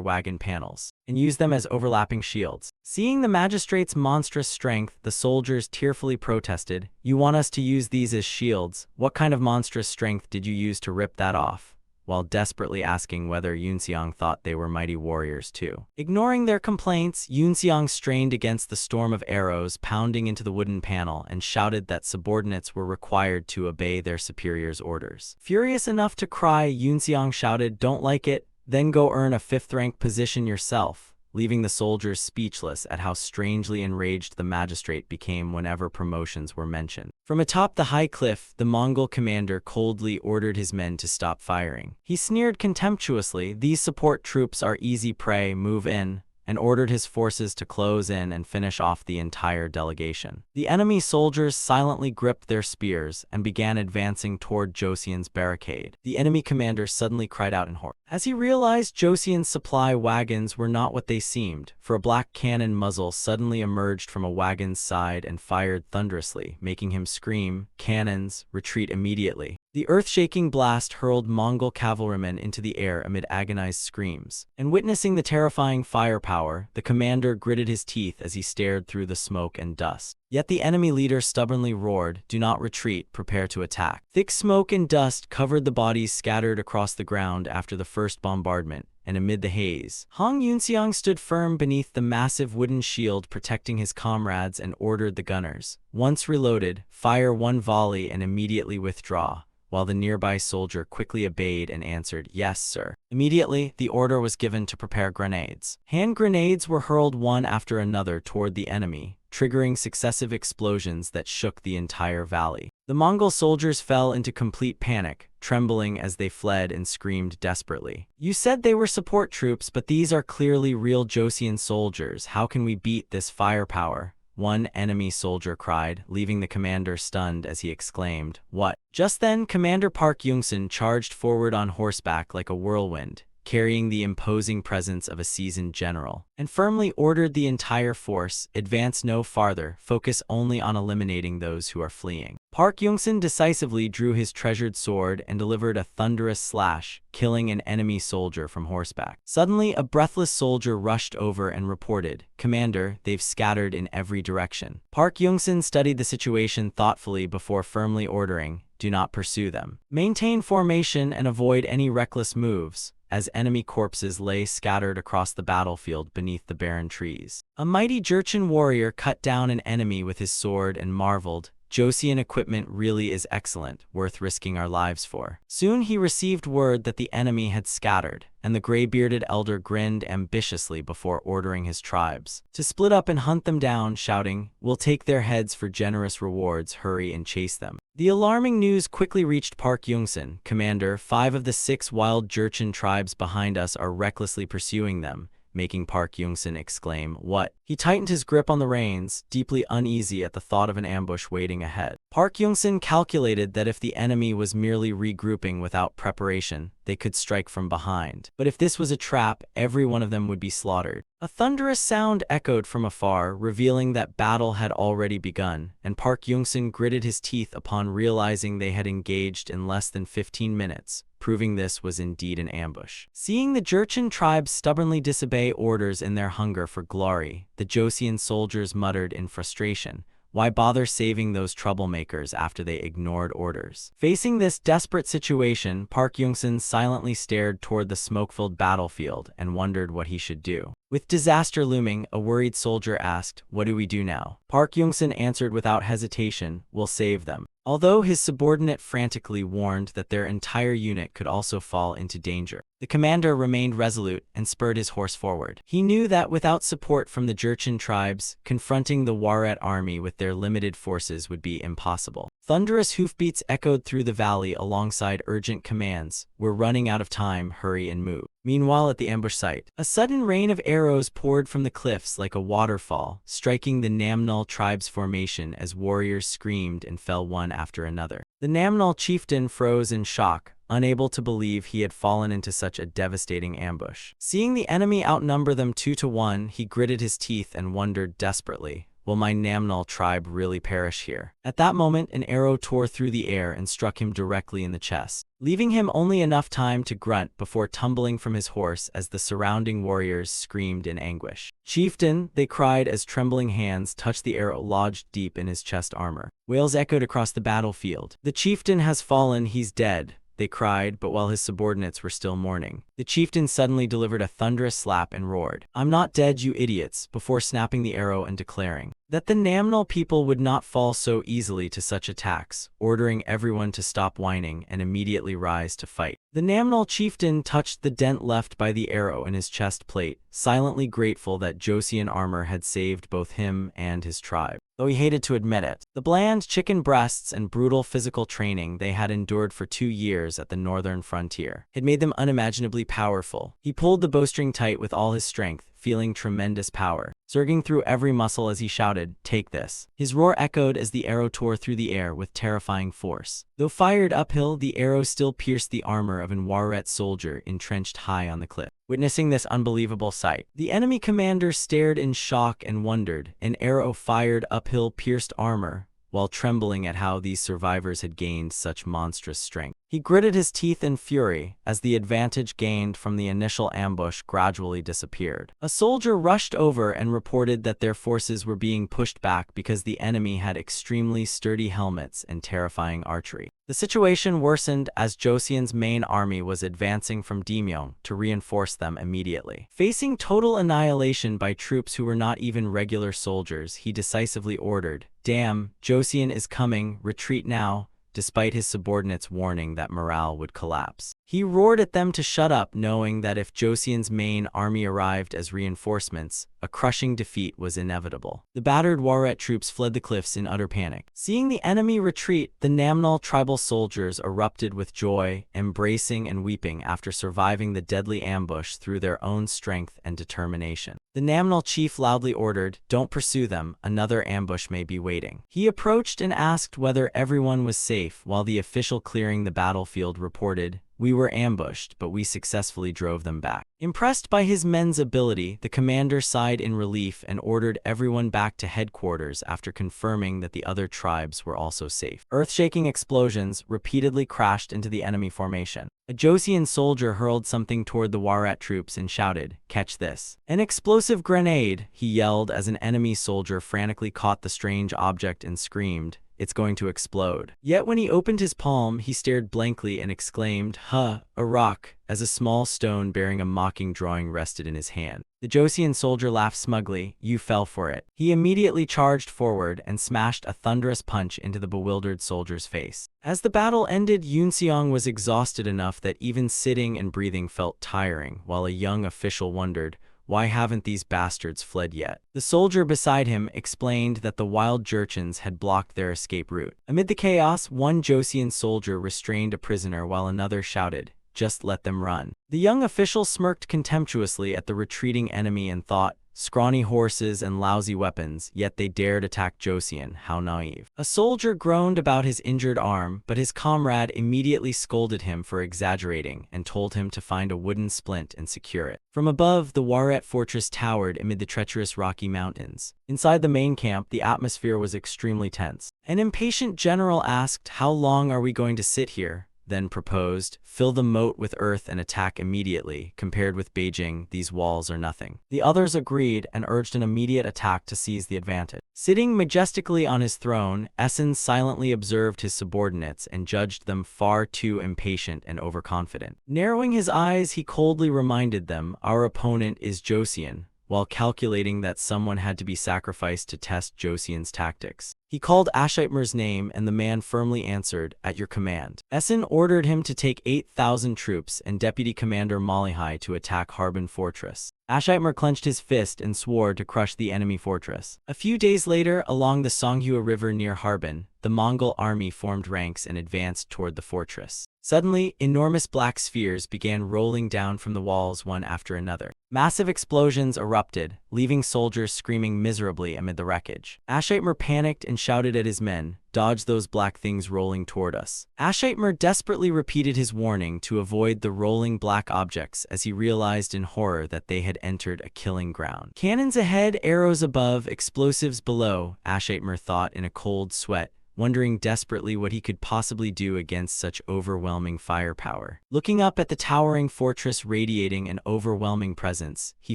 wagon panels and use them as overlapping shields. Seeing the magistrate's monstrous strength, the soldiers tearfully protested, "You want us to use these as shields? What kind of monstrous strength did you use to rip that off?" While desperately asking whether Yunseong thought they were mighty warriors too. Ignoring their complaints, Yunseong strained against the storm of arrows pounding into the wooden panel and shouted that subordinates were required to obey their superiors' orders. Furious enough to cry, Yunseong shouted, "Don't like it? Then go earn a 5th-rank position yourself," leaving the soldiers speechless at how strangely enraged the magistrate became whenever promotions were mentioned. From atop the high cliff, the Mongol commander coldly ordered his men to stop firing. He sneered contemptuously, "These support troops are easy prey, move in," and ordered his forces to close in and finish off the entire delegation. The enemy soldiers silently gripped their spears and began advancing toward Joseon's barricade. The enemy commander suddenly cried out in horror, as he realized Joseon's supply wagons were not what they seemed, for a black cannon muzzle suddenly emerged from a wagon's side and fired thunderously, making him scream, "Cannons, retreat immediately." The earth-shaking blast hurled Mongol cavalrymen into the air amid agonized screams, and witnessing the terrifying firepower, the commander gritted his teeth as he stared through the smoke and dust. Yet the enemy leader stubbornly roared, "Do not retreat, prepare to attack." Thick smoke and dust covered the bodies scattered across the ground after the first bombardment, and amid the haze, Hong Yunseong stood firm beneath the massive wooden shield protecting his comrades and ordered the gunners, once reloaded, fire one volley and immediately withdraw, while the nearby soldier quickly obeyed and answered, "Yes, sir." Immediately, the order was given to prepare grenades. Hand grenades were hurled one after another toward the enemy, triggering successive explosions that shook the entire valley. The Mongol soldiers fell into complete panic, trembling as they fled and screamed desperately. "You said they were support troops, but these are clearly real Joseon soldiers. How can we beat this firepower?" One enemy soldier cried, leaving the commander stunned as he exclaimed, "What?" Just then, Commander Park Yungsun charged forward on horseback like a whirlwind, carrying the imposing presence of a seasoned general, and firmly ordered the entire force, "Advance no farther, focus only on eliminating those who are fleeing." Park Yungsun decisively drew his treasured sword and delivered a thunderous slash, killing an enemy soldier from horseback. Suddenly, a breathless soldier rushed over and reported, "Commander, they've scattered in every direction." Park Yungsun studied the situation thoughtfully before firmly ordering, "Do not pursue them. Maintain formation and avoid any reckless moves," as enemy corpses lay scattered across the battlefield beneath the barren trees. A mighty Jurchen warrior cut down an enemy with his sword and marveled, "Joseon equipment really is excellent, worth risking our lives for." Soon he received word that the enemy had scattered, and the gray-bearded elder grinned ambitiously before ordering his tribes to split up and hunt them down, shouting, "We'll take their heads for generous rewards, hurry and chase them." The alarming news quickly reached Park Yungsun, "Commander, 5 of the 6 wild Jurchen tribes behind us are recklessly pursuing them," making Park Yungsun exclaim, "What?" He tightened his grip on the reins, deeply uneasy at the thought of an ambush waiting ahead. Park Yungsun calculated that if the enemy was merely regrouping without preparation, they could strike from behind. But if this was a trap, every one of them would be slaughtered. A thunderous sound echoed from afar, revealing that battle had already begun, and Park Yungsun gritted his teeth upon realizing they had engaged in less than 15 minutes. Proving this was indeed an ambush. Seeing the Jurchen tribes stubbornly disobey orders in their hunger for glory, the Joseon soldiers muttered in frustration, "Why bother saving those troublemakers after they ignored orders?" Facing this desperate situation, Park Yungsun silently stared toward the smoke-filled battlefield and wondered what he should do. With disaster looming, a worried soldier asked, "What do we do now?" Park Young-sun answered without hesitation, "We'll save them." Although his subordinate frantically warned that their entire unit could also fall into danger, the commander remained resolute and spurred his horse forward. He knew that without support from the Jurchen tribes, confronting the Waret army with their limited forces would be impossible. Thunderous hoofbeats echoed through the valley alongside urgent commands, "We're running out of time, hurry and move." Meanwhile, at the ambush site, a sudden rain of arrows poured from the cliffs like a waterfall, striking the Namnal tribe's formation as warriors screamed and fell one after another. The Namnal chieftain froze in shock, unable to believe he had fallen into such a devastating ambush. Seeing the enemy outnumber them 2-1, he gritted his teeth and wondered desperately, "Will my Namnal tribe really perish here?" At that moment, an arrow tore through the air and struck him directly in the chest, leaving him only enough time to grunt before tumbling from his horse as the surrounding warriors screamed in anguish. "Chieftain," they cried as trembling hands touched the arrow lodged deep in his chest armor. Wails echoed across the battlefield. "The chieftain has fallen, he's dead," they cried, but while his subordinates were still mourning, the chieftain suddenly delivered a thunderous slap and roared, "I'm not dead, you idiots," before snapping the arrow and declaring that the Namnal people would not fall so easily to such attacks, ordering everyone to stop whining and immediately rise to fight. The Namnal chieftain touched the dent left by the arrow in his chest plate, silently grateful that Joseon armor had saved both him and his tribe, though he hated to admit it. The bland chicken breasts and brutal physical training they had endured for 2 years at the northern frontier had made them unimaginably powerful. He pulled the bowstring tight with all his strength, feeling tremendous power surging through every muscle as he shouted, "Take this." His roar echoed as the arrow tore through the air with terrifying force. Though fired uphill, the arrow still pierced the armor of an Waret soldier entrenched high on the cliff. Witnessing this unbelievable sight, the enemy commander stared in shock and wondered. An arrow fired uphill pierced armor, while trembling at how these survivors had gained such monstrous strength. He gritted his teeth in fury as the advantage gained from the initial ambush gradually disappeared. A soldier rushed over and reported that their forces were being pushed back because the enemy had extremely sturdy helmets and terrifying archery. The situation worsened as Joseon's main army was advancing from Daemyeong to reinforce them immediately. Facing total annihilation by troops who were not even regular soldiers, he decisively ordered, "Damn, Joseon is coming, retreat now," despite his subordinates' warning that morale would collapse. He roared at them to shut up, knowing that if Joseon's main army arrived as reinforcements, a crushing defeat was inevitable. The battered Waret troops fled the cliffs in utter panic. Seeing the enemy retreat, the Namnal tribal soldiers erupted with joy, embracing and weeping after surviving the deadly ambush through their own strength and determination. The Namnal chief loudly ordered, "Don't pursue them, another ambush may be waiting." He approached and asked whether everyone was safe, while the official clearing the battlefield reported, "We were ambushed, but we successfully drove them back." Impressed by his men's ability, the commander sighed in relief and ordered everyone back to headquarters after confirming that the other tribes were also safe. Earth-shaking explosions repeatedly crashed into the enemy formation. A Joseon soldier hurled something toward the Waret troops and shouted, "Catch this." "An explosive grenade," he yelled as an enemy soldier frantically caught the strange object and screamed, "It's going to explode." Yet when he opened his palm, he stared blankly and exclaimed, "Huh, a rock," as a small stone bearing a mocking drawing rested in his hand. The Joseon soldier laughed smugly, "You fell for it." He immediately charged forward and smashed a thunderous punch into the bewildered soldier's face. As the battle ended, Yoon-seong was exhausted enough that even sitting and breathing felt tiring, while a young official wondered, "Why haven't these bastards fled yet?" The soldier beside him explained that the wild Jurchens had blocked their escape route. Amid the chaos, one Joseon soldier restrained a prisoner while another shouted, "Just let them run." The young official smirked contemptuously at the retreating enemy and thought, "Scrawny horses and lousy weapons, yet they dared attack Joseon, how naive." A soldier groaned about his injured arm, but his comrade immediately scolded him for exaggerating and told him to find a wooden splint and secure it. From above, the Waret fortress towered amid the treacherous Rocky Mountains. Inside the main camp, the atmosphere was extremely tense. An impatient general asked, "How long are we going to sit here?" Then proposed, "Fill the moat with earth and attack immediately. Compared with Beijing, these walls are nothing." The others agreed and urged an immediate attack to seize the advantage. Sitting majestically on his throne, Essen silently observed his subordinates and judged them far too impatient and overconfident. Narrowing his eyes, he coldly reminded them, "Our opponent is Joseon, while calculating that someone had to be sacrificed to test Josian's tactics. He called Ashitmer's name, and the man firmly answered, "At your command." Essen ordered him to take 8,000 troops and Deputy Commander Malihai to attack Harbin Fortress. Ashitmer clenched his fist and swore to crush the enemy fortress. A few days later, along the Songhua River near Harbin, the Mongol army formed ranks and advanced toward the fortress. Suddenly, enormous black spheres began rolling down from the walls one after another. Massive explosions erupted, leaving soldiers screaming miserably amid the wreckage. Ashitmer panicked and shouted at his men, "Dodge those black things rolling toward us." Ashitmer desperately repeated his warning to avoid the rolling black objects as he realized in horror that they had entered a killing ground. Cannons ahead, arrows above, explosives below, Ashitmer thought in a cold sweat, wondering desperately what he could possibly do against such overwhelming firepower. Looking up at the towering fortress radiating an overwhelming presence, he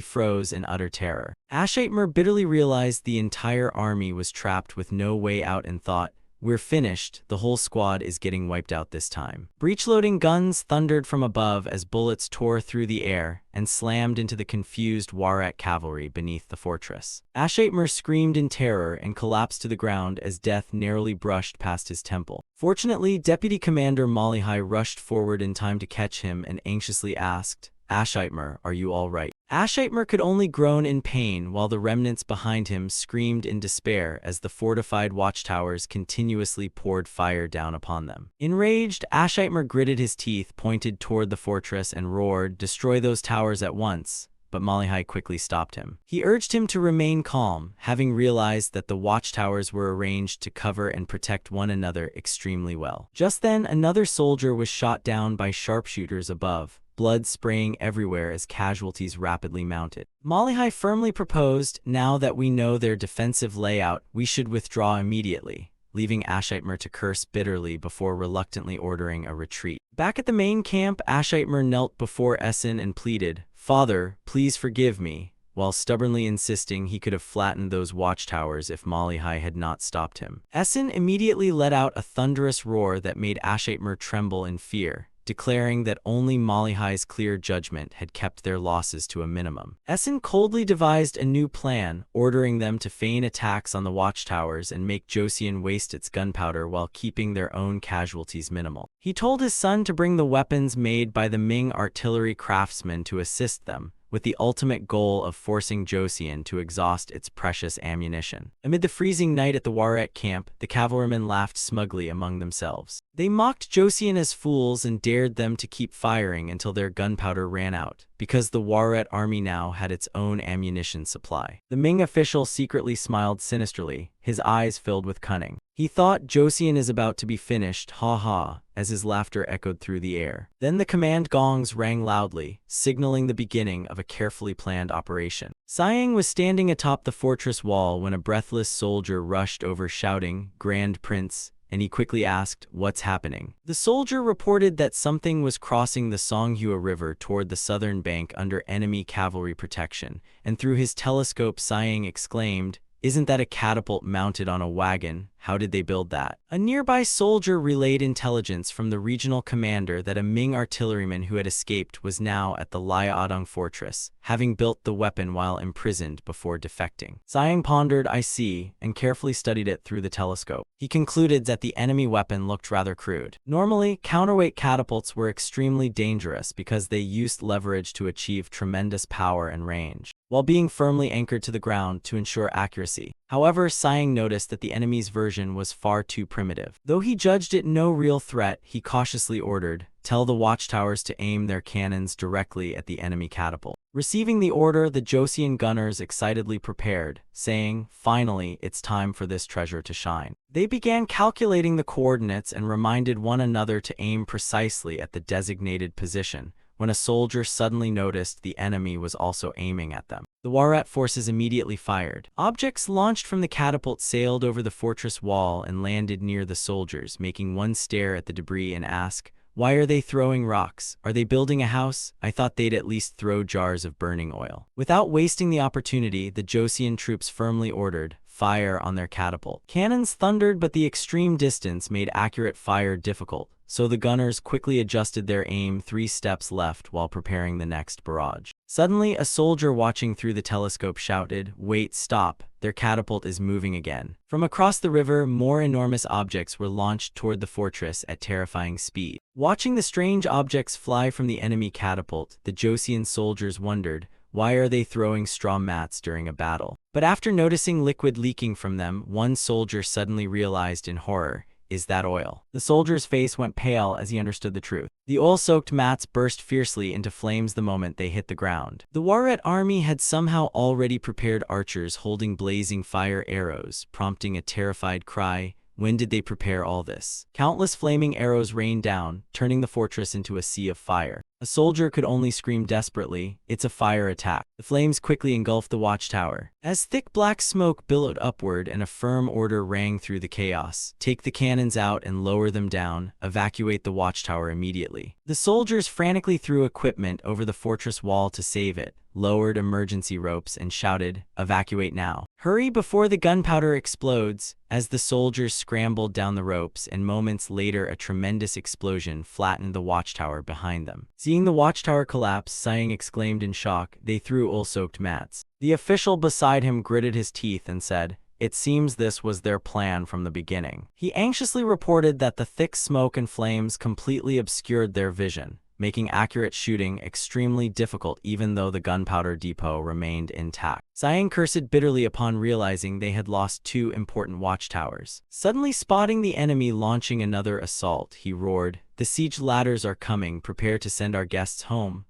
froze in utter terror. Ashitmer bitterly realized the entire army was trapped with no way out and thought, "We're finished, the whole squad is getting wiped out this time." Breech-loading guns thundered from above as bullets tore through the air and slammed into the confused Warat cavalry beneath the fortress. Ashitmer screamed in terror and collapsed to the ground as death narrowly brushed past his temple. Fortunately, Deputy Commander Malihai rushed forward in time to catch him and anxiously asked, "Ashitmer, are you all right?" Ashitmer could only groan in pain while the remnants behind him screamed in despair as the fortified watchtowers continuously poured fire down upon them. Enraged, Ashitmer gritted his teeth, pointed toward the fortress, and roared, "Destroy those towers at once." But Malihai quickly stopped him. He urged him to remain calm, having realized that the watchtowers were arranged to cover and protect one another extremely well. Just then, another soldier was shot down by sharpshooters above, blood spraying everywhere as casualties rapidly mounted. Malihai firmly proposed, "Now that we know their defensive layout, we should withdraw immediately," leaving Ashitmer to curse bitterly before reluctantly ordering a retreat. Back at the main camp, Ashitmer knelt before Essen and pleaded, "Father, please forgive me," while stubbornly insisting he could have flattened those watchtowers if Malihai had not stopped him. Essen immediately let out a thunderous roar that made Ashitmer tremble in fear, declaring that only Malihai's clear judgment had kept their losses to a minimum. Essen coldly devised a new plan, ordering them to feign attacks on the watchtowers and make Joseon waste its gunpowder while keeping their own casualties minimal. He told his son to bring the weapons made by the Ming artillery craftsmen to assist them, with the ultimate goal of forcing Joseon to exhaust its precious ammunition. Amid the freezing night at the Warat camp, the cavalrymen laughed smugly among themselves. They mocked Joseon as fools and dared them to keep firing until their gunpowder ran out, because the Warat army now had its own ammunition supply. The Ming official secretly smiled sinisterly, his eyes filled with cunning. He thought, "Joseon is about to be finished, ha ha," as his laughter echoed through the air. Then the command gongs rang loudly, signaling the beginning of a carefully planned operation. Siang was standing atop the fortress wall when a breathless soldier rushed over shouting, "Grand Prince," and he quickly asked, "What's happening?" The soldier reported that something was crossing the Songhua River toward the southern bank under enemy cavalry protection, and through his telescope Siang exclaimed, "Isn't that a catapult mounted on a wagon? How did they build that?" A nearby soldier relayed intelligence from the regional commander that a Ming artilleryman who had escaped was now at the Liaodong fortress, having built the weapon while imprisoned before defecting. Siang pondered, "I see," and carefully studied it through the telescope. He concluded that the enemy weapon looked rather crude. Normally, counterweight catapults were extremely dangerous because they used leverage to achieve tremendous power and range, while being firmly anchored to the ground to ensure accuracy. However, Siang noticed that the enemy's version was far too primitive. Though he judged it no real threat, he cautiously ordered, "Tell the watchtowers to aim their cannons directly at the enemy catapult." Receiving the order, the Joseon gunners excitedly prepared, saying, "Finally, it's time for this treasure to shine." They began calculating the coordinates and reminded one another to aim precisely at the designated position, when a soldier suddenly noticed the enemy was also aiming at them. The Warat forces immediately fired. Objects launched from the catapult sailed over the fortress wall and landed near the soldiers, making one stare at the debris and ask, "Why are they throwing rocks? Are they building a house? I thought they'd at least throw jars of burning oil." Without wasting the opportunity, the Joseon troops firmly ordered, "Fire on their catapult." Cannons thundered, but the extreme distance made accurate fire difficult, so the gunners quickly adjusted their aim 3 steps left while preparing the next barrage. Suddenly, a soldier watching through the telescope shouted, "Wait, stop, their catapult is moving again." From across the river, more enormous objects were launched toward the fortress at terrifying speed. Watching the strange objects fly from the enemy catapult, the Joseon soldiers wondered, why are they throwing straw mats during a battle? But after noticing liquid leaking from them, one soldier suddenly realized in horror, "Is that oil?" The soldier's face went pale as he understood the truth. The oil-soaked mats burst fiercely into flames the moment they hit the ground. The Waret army had somehow already prepared archers holding blazing fire arrows, prompting a terrified cry. When did they prepare all this? Countless flaming arrows rained down, turning the fortress into a sea of fire. A soldier could only scream desperately, "It's a fire attack." The flames quickly engulfed the watchtower. As thick black smoke billowed upward and a firm order rang through the chaos, "Take the cannons out and lower them down, evacuate the watchtower immediately." The soldiers frantically threw equipment over the fortress wall to save it, lowered emergency ropes, and shouted, "Evacuate now. Hurry before the gunpowder explodes." As the soldiers scrambled down the ropes, and moments later a tremendous explosion flattened the watchtower behind them. Seeing the watchtower collapse, Siang exclaimed in shock. They threw oil-soaked mats. The official beside him gritted his teeth and said, "It seems this was their plan from the beginning." He anxiously reported that the thick smoke and flames completely obscured their vision, making accurate shooting extremely difficult even though the gunpowder depot remained intact. Siang cursed bitterly upon realizing they had lost 2 important watchtowers. Suddenly spotting the enemy launching another assault, he roared, "The siege ladders are coming, prepare to send our guests home,"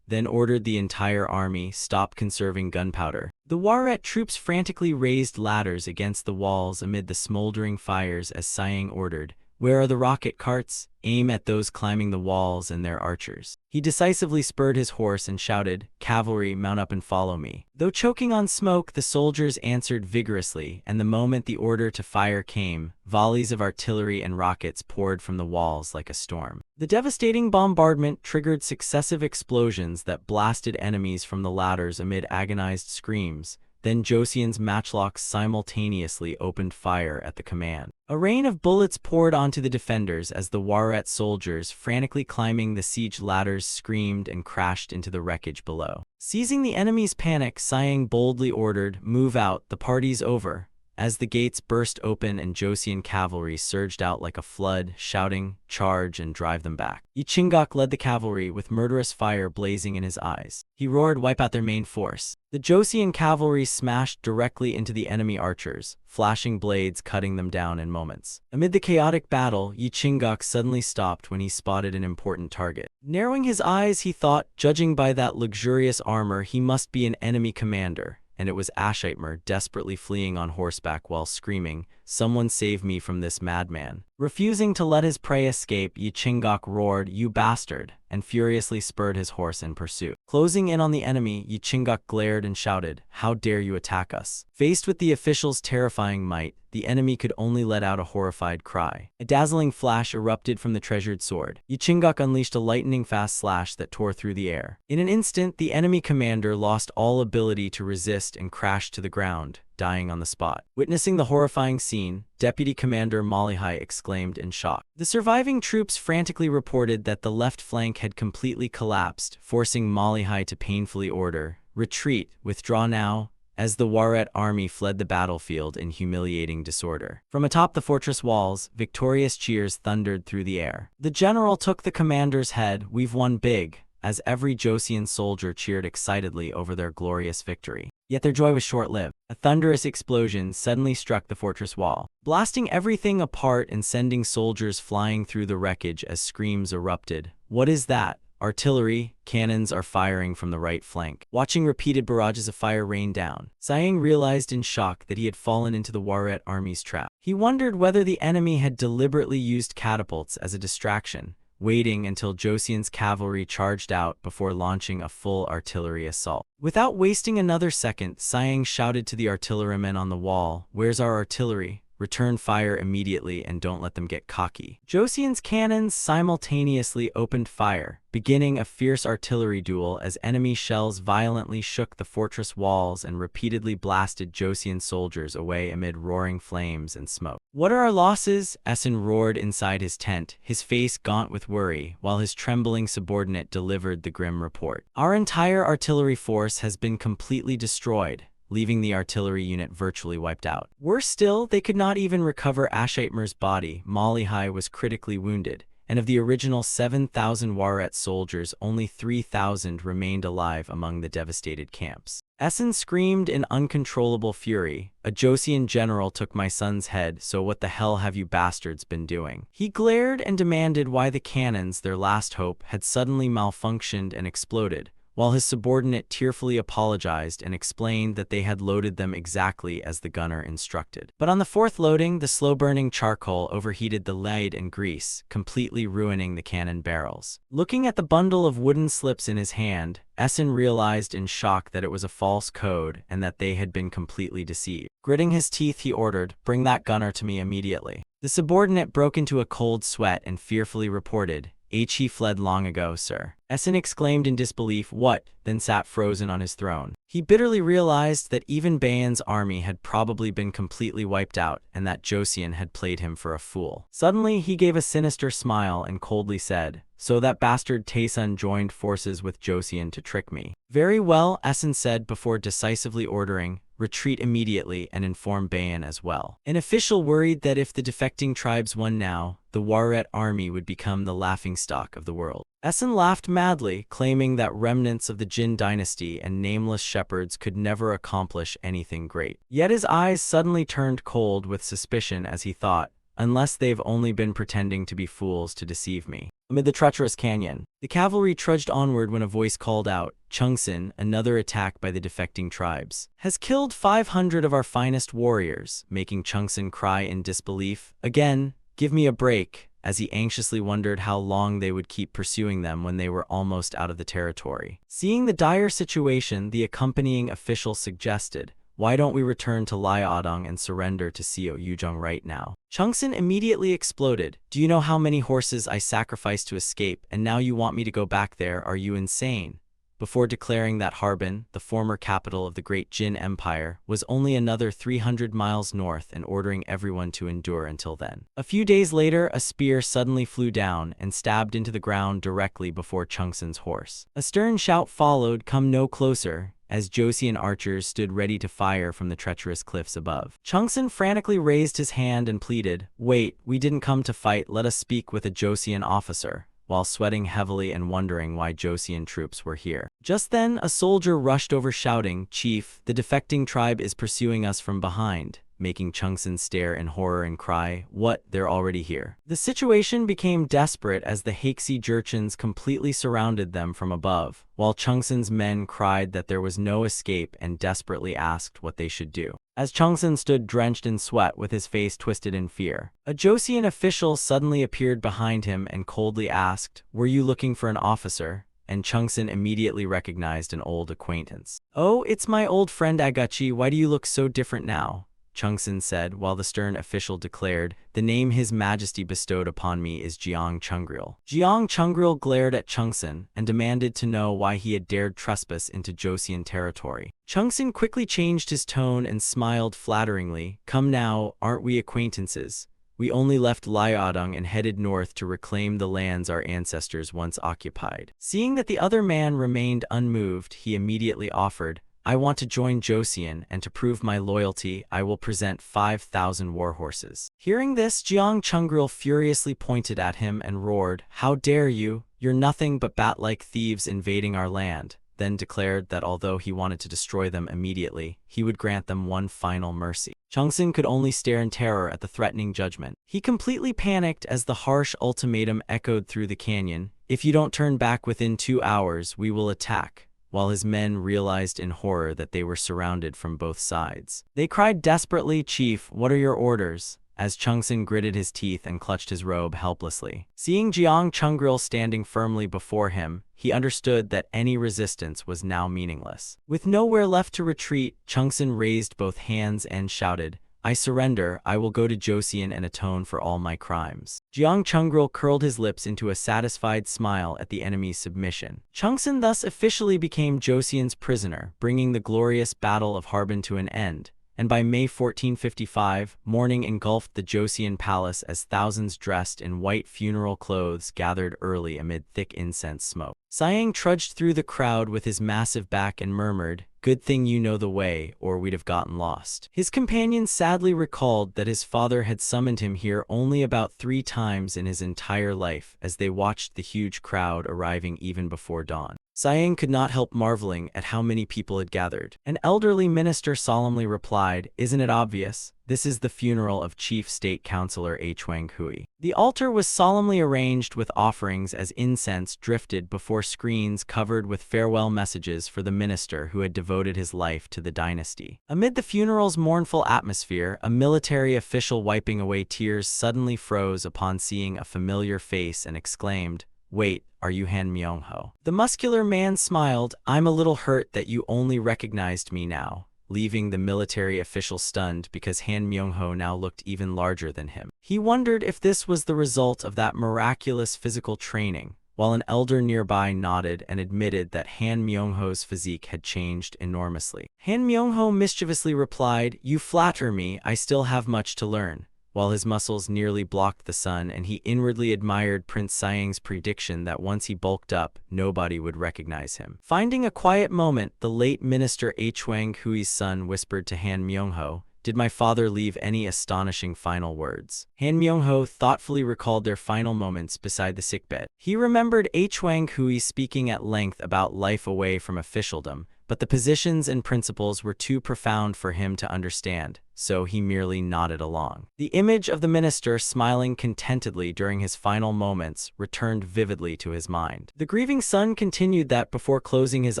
then ordered the entire army, "Stop conserving gunpowder." The Waret troops frantically raised ladders against the walls amid the smoldering fires as Siang ordered, "Where are the rocket carts? Aim at those climbing the walls and their archers." He decisively spurred his horse and shouted, "Cavalry, mount up and follow me." Though choking on smoke, the soldiers answered vigorously, and the moment the order to fire came, volleys of artillery and rockets poured from the walls like a storm. The devastating bombardment triggered successive explosions that blasted enemies from the ladders amid agonized screams. Then Joseon's matchlocks simultaneously opened fire at the command. A rain of bullets poured onto the defenders as the Waret soldiers, frantically climbing the siege ladders, screamed and crashed into the wreckage below. Seizing the enemy's panic, Siang boldly ordered, "Move out, the party's over." As the gates burst open and Joseon cavalry surged out like a flood, shouting, "Charge and drive them back." Yi Chingok led the cavalry with murderous fire blazing in his eyes. He roared, "Wipe out their main force." The Joseon cavalry smashed directly into the enemy archers, flashing blades cutting them down in moments. Amid the chaotic battle, Yi Chingok suddenly stopped when he spotted an important target. Narrowing his eyes, he thought, judging by that luxurious armor, he must be an enemy commander. And it was Ashitmer desperately fleeing on horseback while screaming, "Someone save me from this madman." Refusing to let his prey escape, Yi Chingok roared, "You bastard," and furiously spurred his horse in pursuit. Closing in on the enemy, Yi Chingok glared and shouted, "How dare you attack us?" Faced with the official's terrifying might, the enemy could only let out a horrified cry. A dazzling flash erupted from the treasured sword. Yi Chingok unleashed a lightning-fast slash that tore through the air. In an instant, the enemy commander lost all ability to resist and crashed to the ground, dying on the spot. Witnessing the horrifying scene, Deputy Commander Malihai exclaimed in shock. The surviving troops frantically reported that the left flank had completely collapsed, forcing Malihai to painfully order, "Retreat, withdraw now," as the Waret army fled the battlefield in humiliating disorder. From atop the fortress walls, victorious cheers thundered through the air. The general took the commander's head, "We've won big," as every Joseon soldier cheered excitedly over their glorious victory. Yet their joy was short-lived. A thunderous explosion suddenly struck the fortress wall, blasting everything apart and sending soldiers flying through the wreckage as screams erupted. "What is that?" "Artillery, cannons are firing from the right flank." Watching repeated barrages of fire rain down, Siang realized in shock that he had fallen into the Waret army's trap. He wondered whether the enemy had deliberately used catapults as a distraction, waiting until Joseon's cavalry charged out before launching a full artillery assault. Without wasting another second, Siang shouted to the artillerymen on the wall, "Where's our artillery? return fire immediately and don't let them get cocky. Joseon's cannons simultaneously opened fire, beginning a fierce artillery duel as enemy shells violently shook the fortress walls and repeatedly blasted Joseon soldiers away amid roaring flames and smoke. "What are our losses?" Essen roared inside his tent, his face gaunt with worry, while his trembling subordinate delivered the grim report. "Our entire artillery force has been completely destroyed, leaving the artillery unit virtually wiped out. Worse still, they could not even recover Ashaitmer's body. Molihai was critically wounded, and of the original 7,000 Waret soldiers, only 3,000 remained alive among the devastated camps." Essen screamed in uncontrollable fury. "A Joseon general took my son's head, so what the hell have you bastards been doing?" He glared and demanded why the cannons, their last hope, had suddenly malfunctioned and exploded, while his subordinate tearfully apologized and explained that they had loaded them exactly as the gunner instructed. But on the fourth loading, the slow-burning charcoal overheated the lead and grease, completely ruining the cannon barrels. Looking at the bundle of wooden slips in his hand, Essen realized in shock that it was a false code and that they had been completely deceived. Gritting his teeth, he ordered, "Bring that gunner to me immediately." The subordinate broke into a cold sweat and fearfully reported, "He fled long ago, sir." Essen exclaimed in disbelief, "What?" then sat frozen on his throne. He bitterly realized that even Bayan's army had probably been completely wiped out and that Joseon had played him for a fool. Suddenly, he gave a sinister smile and coldly said, "So that bastard Taesun joined forces with Joseon to trick me." "Very well," Essen said before decisively ordering, "Retreat immediately and inform Bayan as well." An official worried that if the defecting tribes won now, the Waret army would become the laughingstock of the world. Essen laughed madly, claiming that remnants of the Jin dynasty and nameless shepherds could never accomplish anything great. Yet his eyes suddenly turned cold with suspicion as he thought, "Unless they've only been pretending to be fools to deceive me." Amid the treacherous canyon, the cavalry trudged onward when a voice called out, "Chungsin, another attack by the defecting tribes, has killed 500 of our finest warriors," making Chungsin cry in disbelief. "Again, give me a break," as he anxiously wondered how long they would keep pursuing them when they were almost out of the territory. Seeing the dire situation, the accompanying official suggested, "Why don't we return to Liaodong and surrender to Seo Yujong right now?" Chungsin immediately exploded. "Do you know how many horses I sacrificed to escape, and now you want me to go back there? Are you insane?" Before declaring that Harbin, the former capital of the great Jin Empire, was only another 300 miles north and ordering everyone to endure until then. A few days later, a spear suddenly flew down and stabbed into the ground directly before Chungsin's horse. A stern shout followed, "Come no closer," as Joseon archers stood ready to fire from the treacherous cliffs above. Chungsin frantically raised his hand and pleaded, "Wait, we didn't come to fight, let us speak with a Joseon officer," while sweating heavily and wondering why Joseon troops were here. Just then, a soldier rushed over shouting, "Chief, the defecting tribe is pursuing us from behind," making Chungsin stare in horror and cry, "What, they're already here?" The situation became desperate as the Haixi Jurchens completely surrounded them from above, while Chungsin's men cried that there was no escape and desperately asked what they should do. As Chungsin stood drenched in sweat with his face twisted in fear, a Joseon official suddenly appeared behind him and coldly asked, "Were you looking for an officer?" And Chungsin immediately recognized an old acquaintance. "Oh, it's my old friend Agachi, why do you look so different now?" Chungsin said, while the stern official declared, "The name His Majesty bestowed upon me is Jeong Chungril." Jeong Chungril glared at Chungsin and demanded to know why he had dared trespass into Joseon territory. Chungsin quickly changed his tone and smiled flatteringly, "Come now, aren't we acquaintances? We only left Liaodong and headed north to reclaim the lands our ancestors once occupied." Seeing that the other man remained unmoved, he immediately offered, "I want to join Joseon, and to prove my loyalty, I will present 5,000 war horses." Hearing this, Jeong Chungril furiously pointed at him and roared, "How dare you? You're nothing but bat-like thieves invading our land," then declared that although he wanted to destroy them immediately, he would grant them one final mercy. Chungsin could only stare in terror at the threatening judgment. He completely panicked as the harsh ultimatum echoed through the canyon, "If you don't turn back within 2 hours, we will attack," while his men realized in horror that they were surrounded from both sides. They cried desperately, "Chief, what are your orders?" as Chungsin gritted his teeth and clutched his robe helplessly. Seeing Jeong Chungril standing firmly before him, he understood that any resistance was now meaningless. With nowhere left to retreat, Chungsin raised both hands and shouted, I surrender. I will go to Joseon and atone for all my crimes. Jiang Chungril curled his lips into a satisfied smile at the enemy's submission. Chungsun thus officially became Joseon's prisoner, bringing the glorious Battle of Harbin to an end. And by May 1455, mourning engulfed the Joseon palace as thousands dressed in white funeral clothes gathered early amid thick incense smoke. Siang trudged through the crowd with his massive back and murmured, "Good thing you know the way, or we'd have gotten lost." His companions sadly recalled that his father had summoned him here only about 3 times in his entire life as they watched the huge crowd arriving even before dawn. Siang could not help marveling at how many people had gathered. An elderly minister solemnly replied, "Isn't it obvious? This is the funeral of Chief State Councilor Huang Hui." The altar was solemnly arranged with offerings as incense drifted before screens covered with farewell messages for the minister who had devoted his life to the dynasty. Amid the funeral's mournful atmosphere, a military official wiping away tears suddenly froze upon seeing a familiar face and exclaimed, "Wait, are you Han Myung-ho?" The muscular man smiled. "I'm a little hurt that you only recognized me now," leaving the military official stunned because Han Myung-ho now looked even larger than him. He wondered if this was the result of that miraculous physical training, while an elder nearby nodded and admitted that Han Myung-ho's physique had changed enormously. Han Myung-ho mischievously replied, "You flatter me, I still have much to learn," while his muscles nearly blocked the sun, and he inwardly admired Prince Siang's prediction that once he bulked up, nobody would recognize him. Finding a quiet moment, the late minister Huang Hui's son whispered to Han Myung-ho, "Did my father leave any astonishing final words?" Han Myung-ho thoughtfully recalled their final moments beside the sickbed. He remembered Huang Hui speaking at length about life away from officialdom, but the positions and principles were too profound for him to understand, so he merely nodded along. The image of the minister smiling contentedly during his final moments returned vividly to his mind. The grieving son continued that before closing his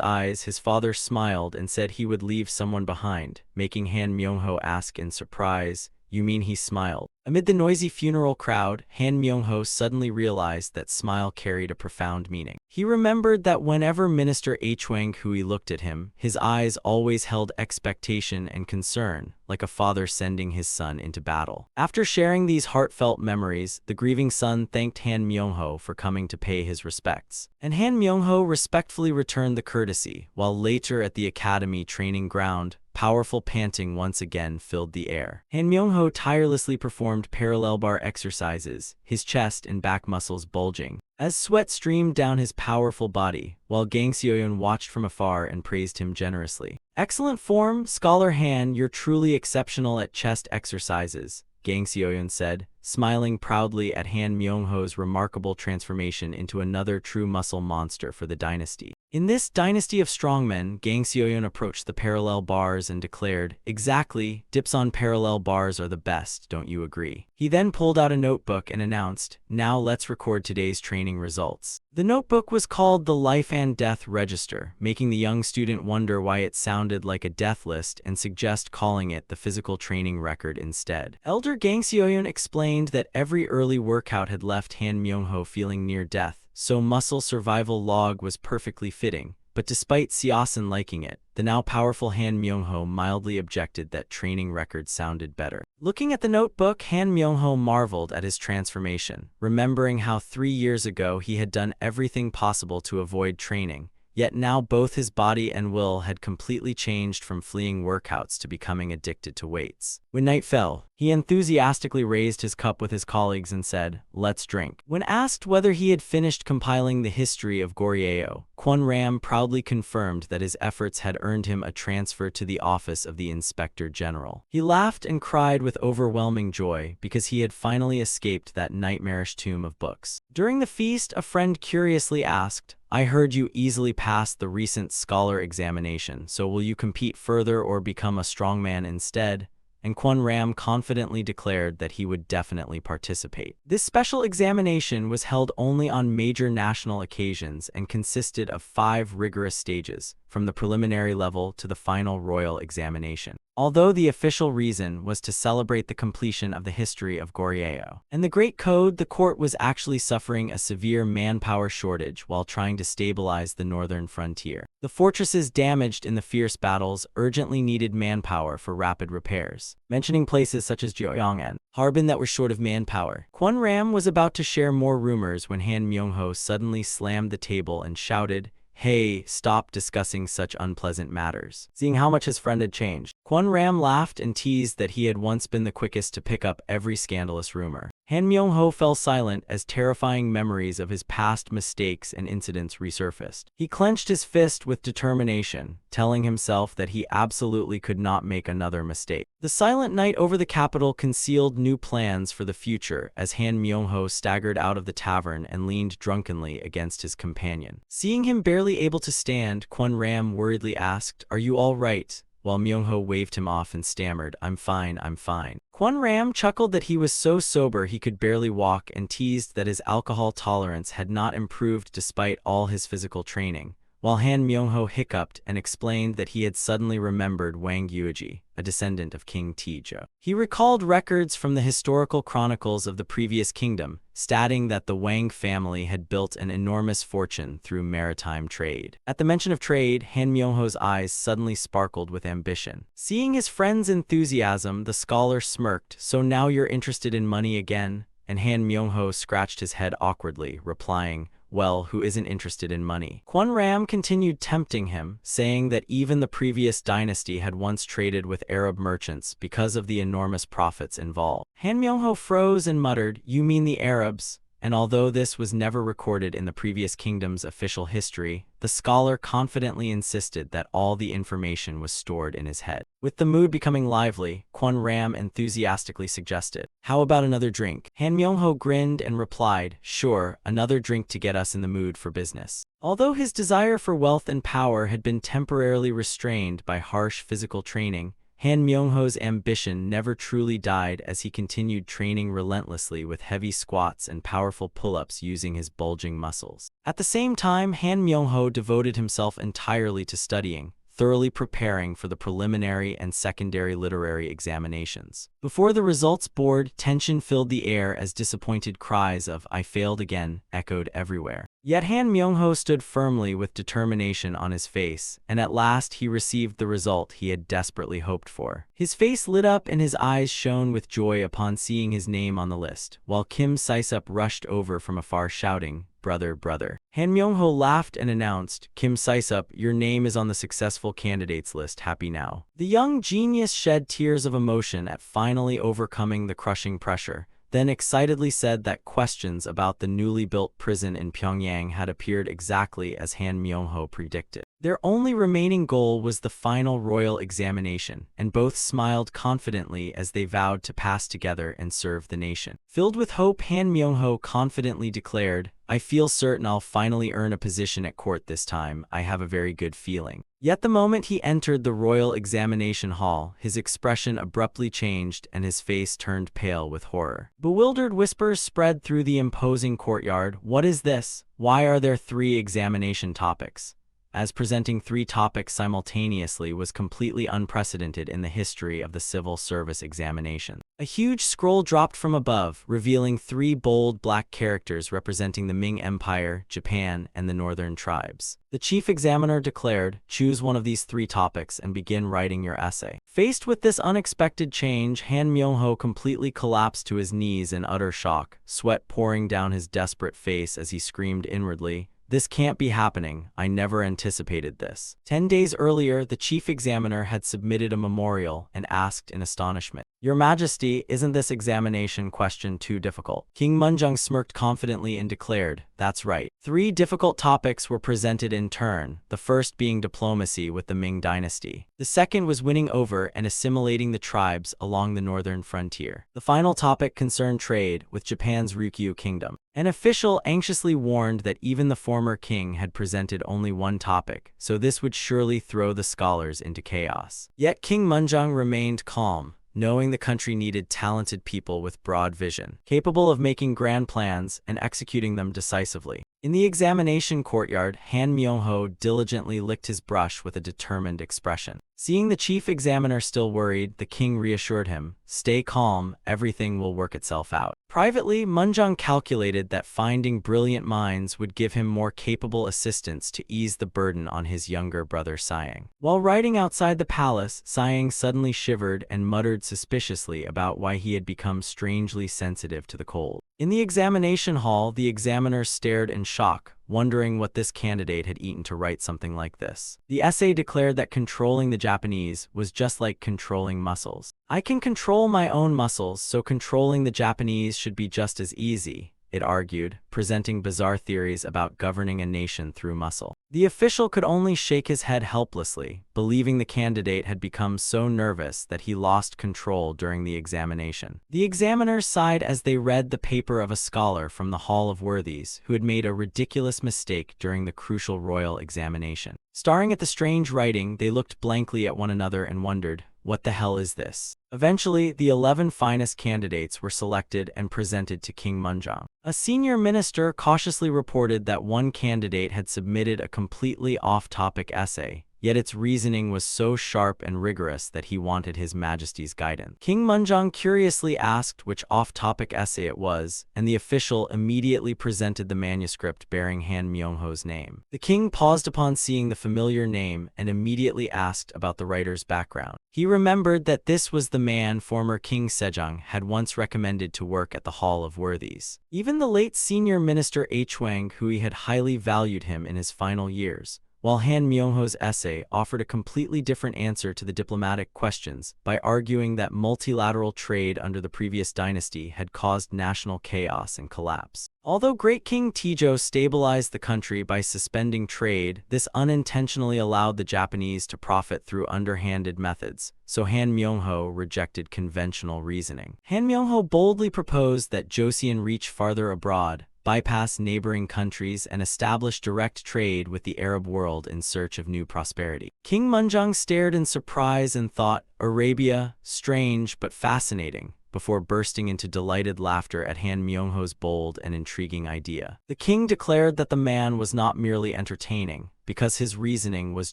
eyes, his father smiled and said he would leave someone behind, making Han Myung-ho ask in surprise, "You mean he smiled?" Amid the noisy funeral crowd, Han Myung-ho suddenly realized that smile carried a profound meaning. He remembered that whenever Minister Huang Hui looked at him, his eyes always held expectation and concern, like a father sending his son into battle. After sharing these heartfelt memories, the grieving son thanked Han Myung-ho for coming to pay his respects. And Han Myung-ho respectfully returned the courtesy, while later at the academy training ground, powerful panting once again filled the air. Han Myung-ho tirelessly performed parallel bar exercises, his chest and back muscles bulging, as sweat streamed down his powerful body, while Gang Seoyeon watched from afar and praised him generously. "Excellent form, Scholar Han, you're truly exceptional at chest exercises," Gang Seoyeon said, smiling proudly at Han Myung-ho's remarkable transformation into another true muscle monster for the dynasty. In this dynasty of strongmen, Gang Seoyeon approached the parallel bars and declared, "Exactly, dips on parallel bars are the best, don't you agree?" He then pulled out a notebook and announced, "Now let's record today's training results." The notebook was called the Life and Death Register, making the young student wonder why it sounded like a death list and suggest calling it the physical training record instead. Elder Gang Seoyeon explained that every early workout had left Han Myung-ho feeling near death, so muscle survival log was perfectly fitting. But despite Seosin liking it, the now powerful Han Myung-ho mildly objected that training records sounded better. Looking at the notebook, Han Myung-ho marveled at his transformation, remembering how 3 years ago he had done everything possible to avoid training. Yet now both his body and will had completely changed from fleeing workouts to becoming addicted to weights. When night fell, he enthusiastically raised his cup with his colleagues and said, "Let's drink." When asked whether he had finished compiling the history of Goryeo, Kwon Ram proudly confirmed that his efforts had earned him a transfer to the office of the Inspector General. He laughed and cried with overwhelming joy because he had finally escaped that nightmarish tomb of books. During the feast, a friend curiously asked, "I heard you easily passed the recent scholar examination, so will you compete further or become a strongman instead?" And Kwon Ram confidently declared that he would definitely participate. This special examination was held only on major national occasions and consisted of 5 rigorous stages, from the preliminary level to the final royal examination. although the official reason was to celebrate the completion of the history of Goryeo. And the Great Code, the court was actually suffering a severe manpower shortage while trying to stabilize the northern frontier. The fortresses damaged in the fierce battles urgently needed manpower for rapid repairs, mentioning places such as Joyong and Harbin that were short of manpower. Kwon Ram was about to share more rumors when Han Myung-ho suddenly slammed the table and shouted, "Hey, stop discussing such unpleasant matters." Seeing how much his friend had changed, Kwon Ram laughed and teased that he had once been the quickest to pick up every scandalous rumor. Han Myung-ho fell silent as terrifying memories of his past mistakes and incidents resurfaced. He clenched his fist with determination, telling himself that he absolutely could not make another mistake. The silent night over the capital concealed new plans for the future as Han Myung-ho staggered out of the tavern and leaned drunkenly against his companion. Seeing him barely able to stand, Kwon Ram worriedly asked, "Are you all right?" while Myung-ho waved him off and stammered, "I'm fine, I'm fine." Kwon Ram chuckled that he was so sober he could barely walk and teased that his alcohol tolerance had not improved despite all his physical training, while Han Myung-ho hiccuped and explained that he had suddenly remembered Wang Yueji, a descendant of King Tijo. He recalled records from the historical chronicles of the previous kingdom, stating that the Wang family had built an enormous fortune through maritime trade. At the mention of trade, Han Myung-ho's eyes suddenly sparkled with ambition. Seeing his friend's enthusiasm, the scholar smirked, "So now you're interested in money again?" And Han Myung-ho scratched his head awkwardly, replying, "Well, who isn't interested in money?" Kwon Ram continued tempting him, saying that even the previous dynasty had once traded with Arab merchants because of the enormous profits involved. Han Myung-ho froze and muttered, "You mean the Arabs?" And although this was never recorded in the previous kingdom's official history, the scholar confidently insisted that all the information was stored in his head. With the mood becoming lively, Kwon Ram enthusiastically suggested, "How about another drink?" Han Myung-ho grinned and replied, "Sure, another drink to get us in the mood for business." Although his desire for wealth and power had been temporarily restrained by harsh physical training, Han Myung-ho's ambition never truly died as he continued training relentlessly with heavy squats and powerful pull-ups using his bulging muscles. At the same time, Han Myung-ho devoted himself entirely to studying, thoroughly preparing for the preliminary and secondary literary examinations. Before the results board, tension filled the air as disappointed cries of "I failed again" echoed everywhere. Yet Han Myung-ho stood firmly with determination on his face, and at last he received the result he had desperately hoped for. His face lit up and his eyes shone with joy upon seeing his name on the list, while Kim Saisup rushed over from afar shouting, "Brother, brother." Han Myung-ho laughed and announced, "Kim Saisup, your name is on the successful candidates list, happy now." The young genius shed tears of emotion at finally overcoming the crushing pressure, then excitedly said that questions about the newly built prison in Pyongyang had appeared exactly as Han Myung-ho predicted. Their only remaining goal was the final royal examination, and both smiled confidently as they vowed to pass together and serve the nation. Filled with hope, Han Myung-ho confidently declared, "I feel certain I'll finally earn a position at court this time. I have a very good feeling." Yet the moment he entered the royal examination hall, his expression abruptly changed and his face turned pale with horror. Bewildered whispers spread through the imposing courtyard. "What is this? Why are there 3 examination topics?" As presenting 3 topics simultaneously was completely unprecedented in the history of the civil service examination. A huge scroll dropped from above, revealing 3 bold black characters representing the Ming Empire, Japan, and the northern tribes. The chief examiner declared, "Choose one of these 3 topics and begin writing your essay." Faced with this unexpected change, Han Myung-ho completely collapsed to his knees in utter shock, sweat pouring down his desperate face as he screamed inwardly, "This can't be happening. I never anticipated this." 10 days earlier, the chief examiner had submitted a memorial and asked in astonishment, "Your Majesty, isn't this examination question too difficult?" King Munjung smirked confidently and declared, "That's right." 3 difficult topics were presented in turn, the first being diplomacy with the Ming dynasty. The second was winning over and assimilating the tribes along the northern frontier. The final topic concerned trade with Japan's Ryukyu kingdom. An official anxiously warned that even the former king had presented only one topic, so this would surely throw the scholars into chaos. Yet King Munjung remained calm, knowing the country needed talented people with broad vision, capable of making grand plans and executing them decisively. In the examination courtyard, Han Myung-ho diligently licked his brush with a determined expression. Seeing the chief examiner still worried, the king reassured him, "Stay calm, everything will work itself out." Privately, Munjang calculated that finding brilliant minds would give him more capable assistants to ease the burden on his younger brother Siang. While riding outside the palace, Siang suddenly shivered and muttered suspiciously about why he had become strangely sensitive to the cold. In the examination hall, the examiner stared in shock, wondering what this candidate had eaten to write something like this. The essay declared that controlling the Japanese was just like controlling muscles. "I can control my own muscles, so controlling the Japanese should be just as easy," it argued, presenting bizarre theories about governing a nation through muscle. The official could only shake his head helplessly, believing the candidate had become so nervous that he lost control during the examination. The examiners sighed as they read the paper of a scholar from the Hall of Worthies who had made a ridiculous mistake during the crucial royal examination. Staring at the strange writing, they looked blankly at one another and wondered, "What the hell is this?" Eventually, the 11 finest candidates were selected and presented to King Munjang. A senior minister cautiously reported that one candidate had submitted a completely off-topic essay, yet its reasoning was so sharp and rigorous that he wanted His Majesty's guidance. King Munjang curiously asked which off-topic essay it was, and the official immediately presented the manuscript bearing Han Myungho's name. The king paused upon seeing the familiar name and immediately asked about the writer's background. He remembered that this was the man former King Sejong had once recommended to work at the Hall of Worthies. Even the late senior minister Hwang, who he had highly valued him in his final years, while Han Myungho's essay offered a completely different answer to the diplomatic questions by arguing that multilateral trade under the previous dynasty had caused national chaos and collapse. Although Great King Taejo stabilized the country by suspending trade, this unintentionally allowed the Japanese to profit through underhanded methods, so Han Myungho rejected conventional reasoning. Han Myungho boldly proposed that Joseon reach farther abroad, bypass neighboring countries, and establish direct trade with the Arab world in search of new prosperity. King Munjang stared in surprise and thought, "Arabia, strange but fascinating," before bursting into delighted laughter at Han Myungho's bold and intriguing idea. The king declared that the man was not merely entertaining, because his reasoning was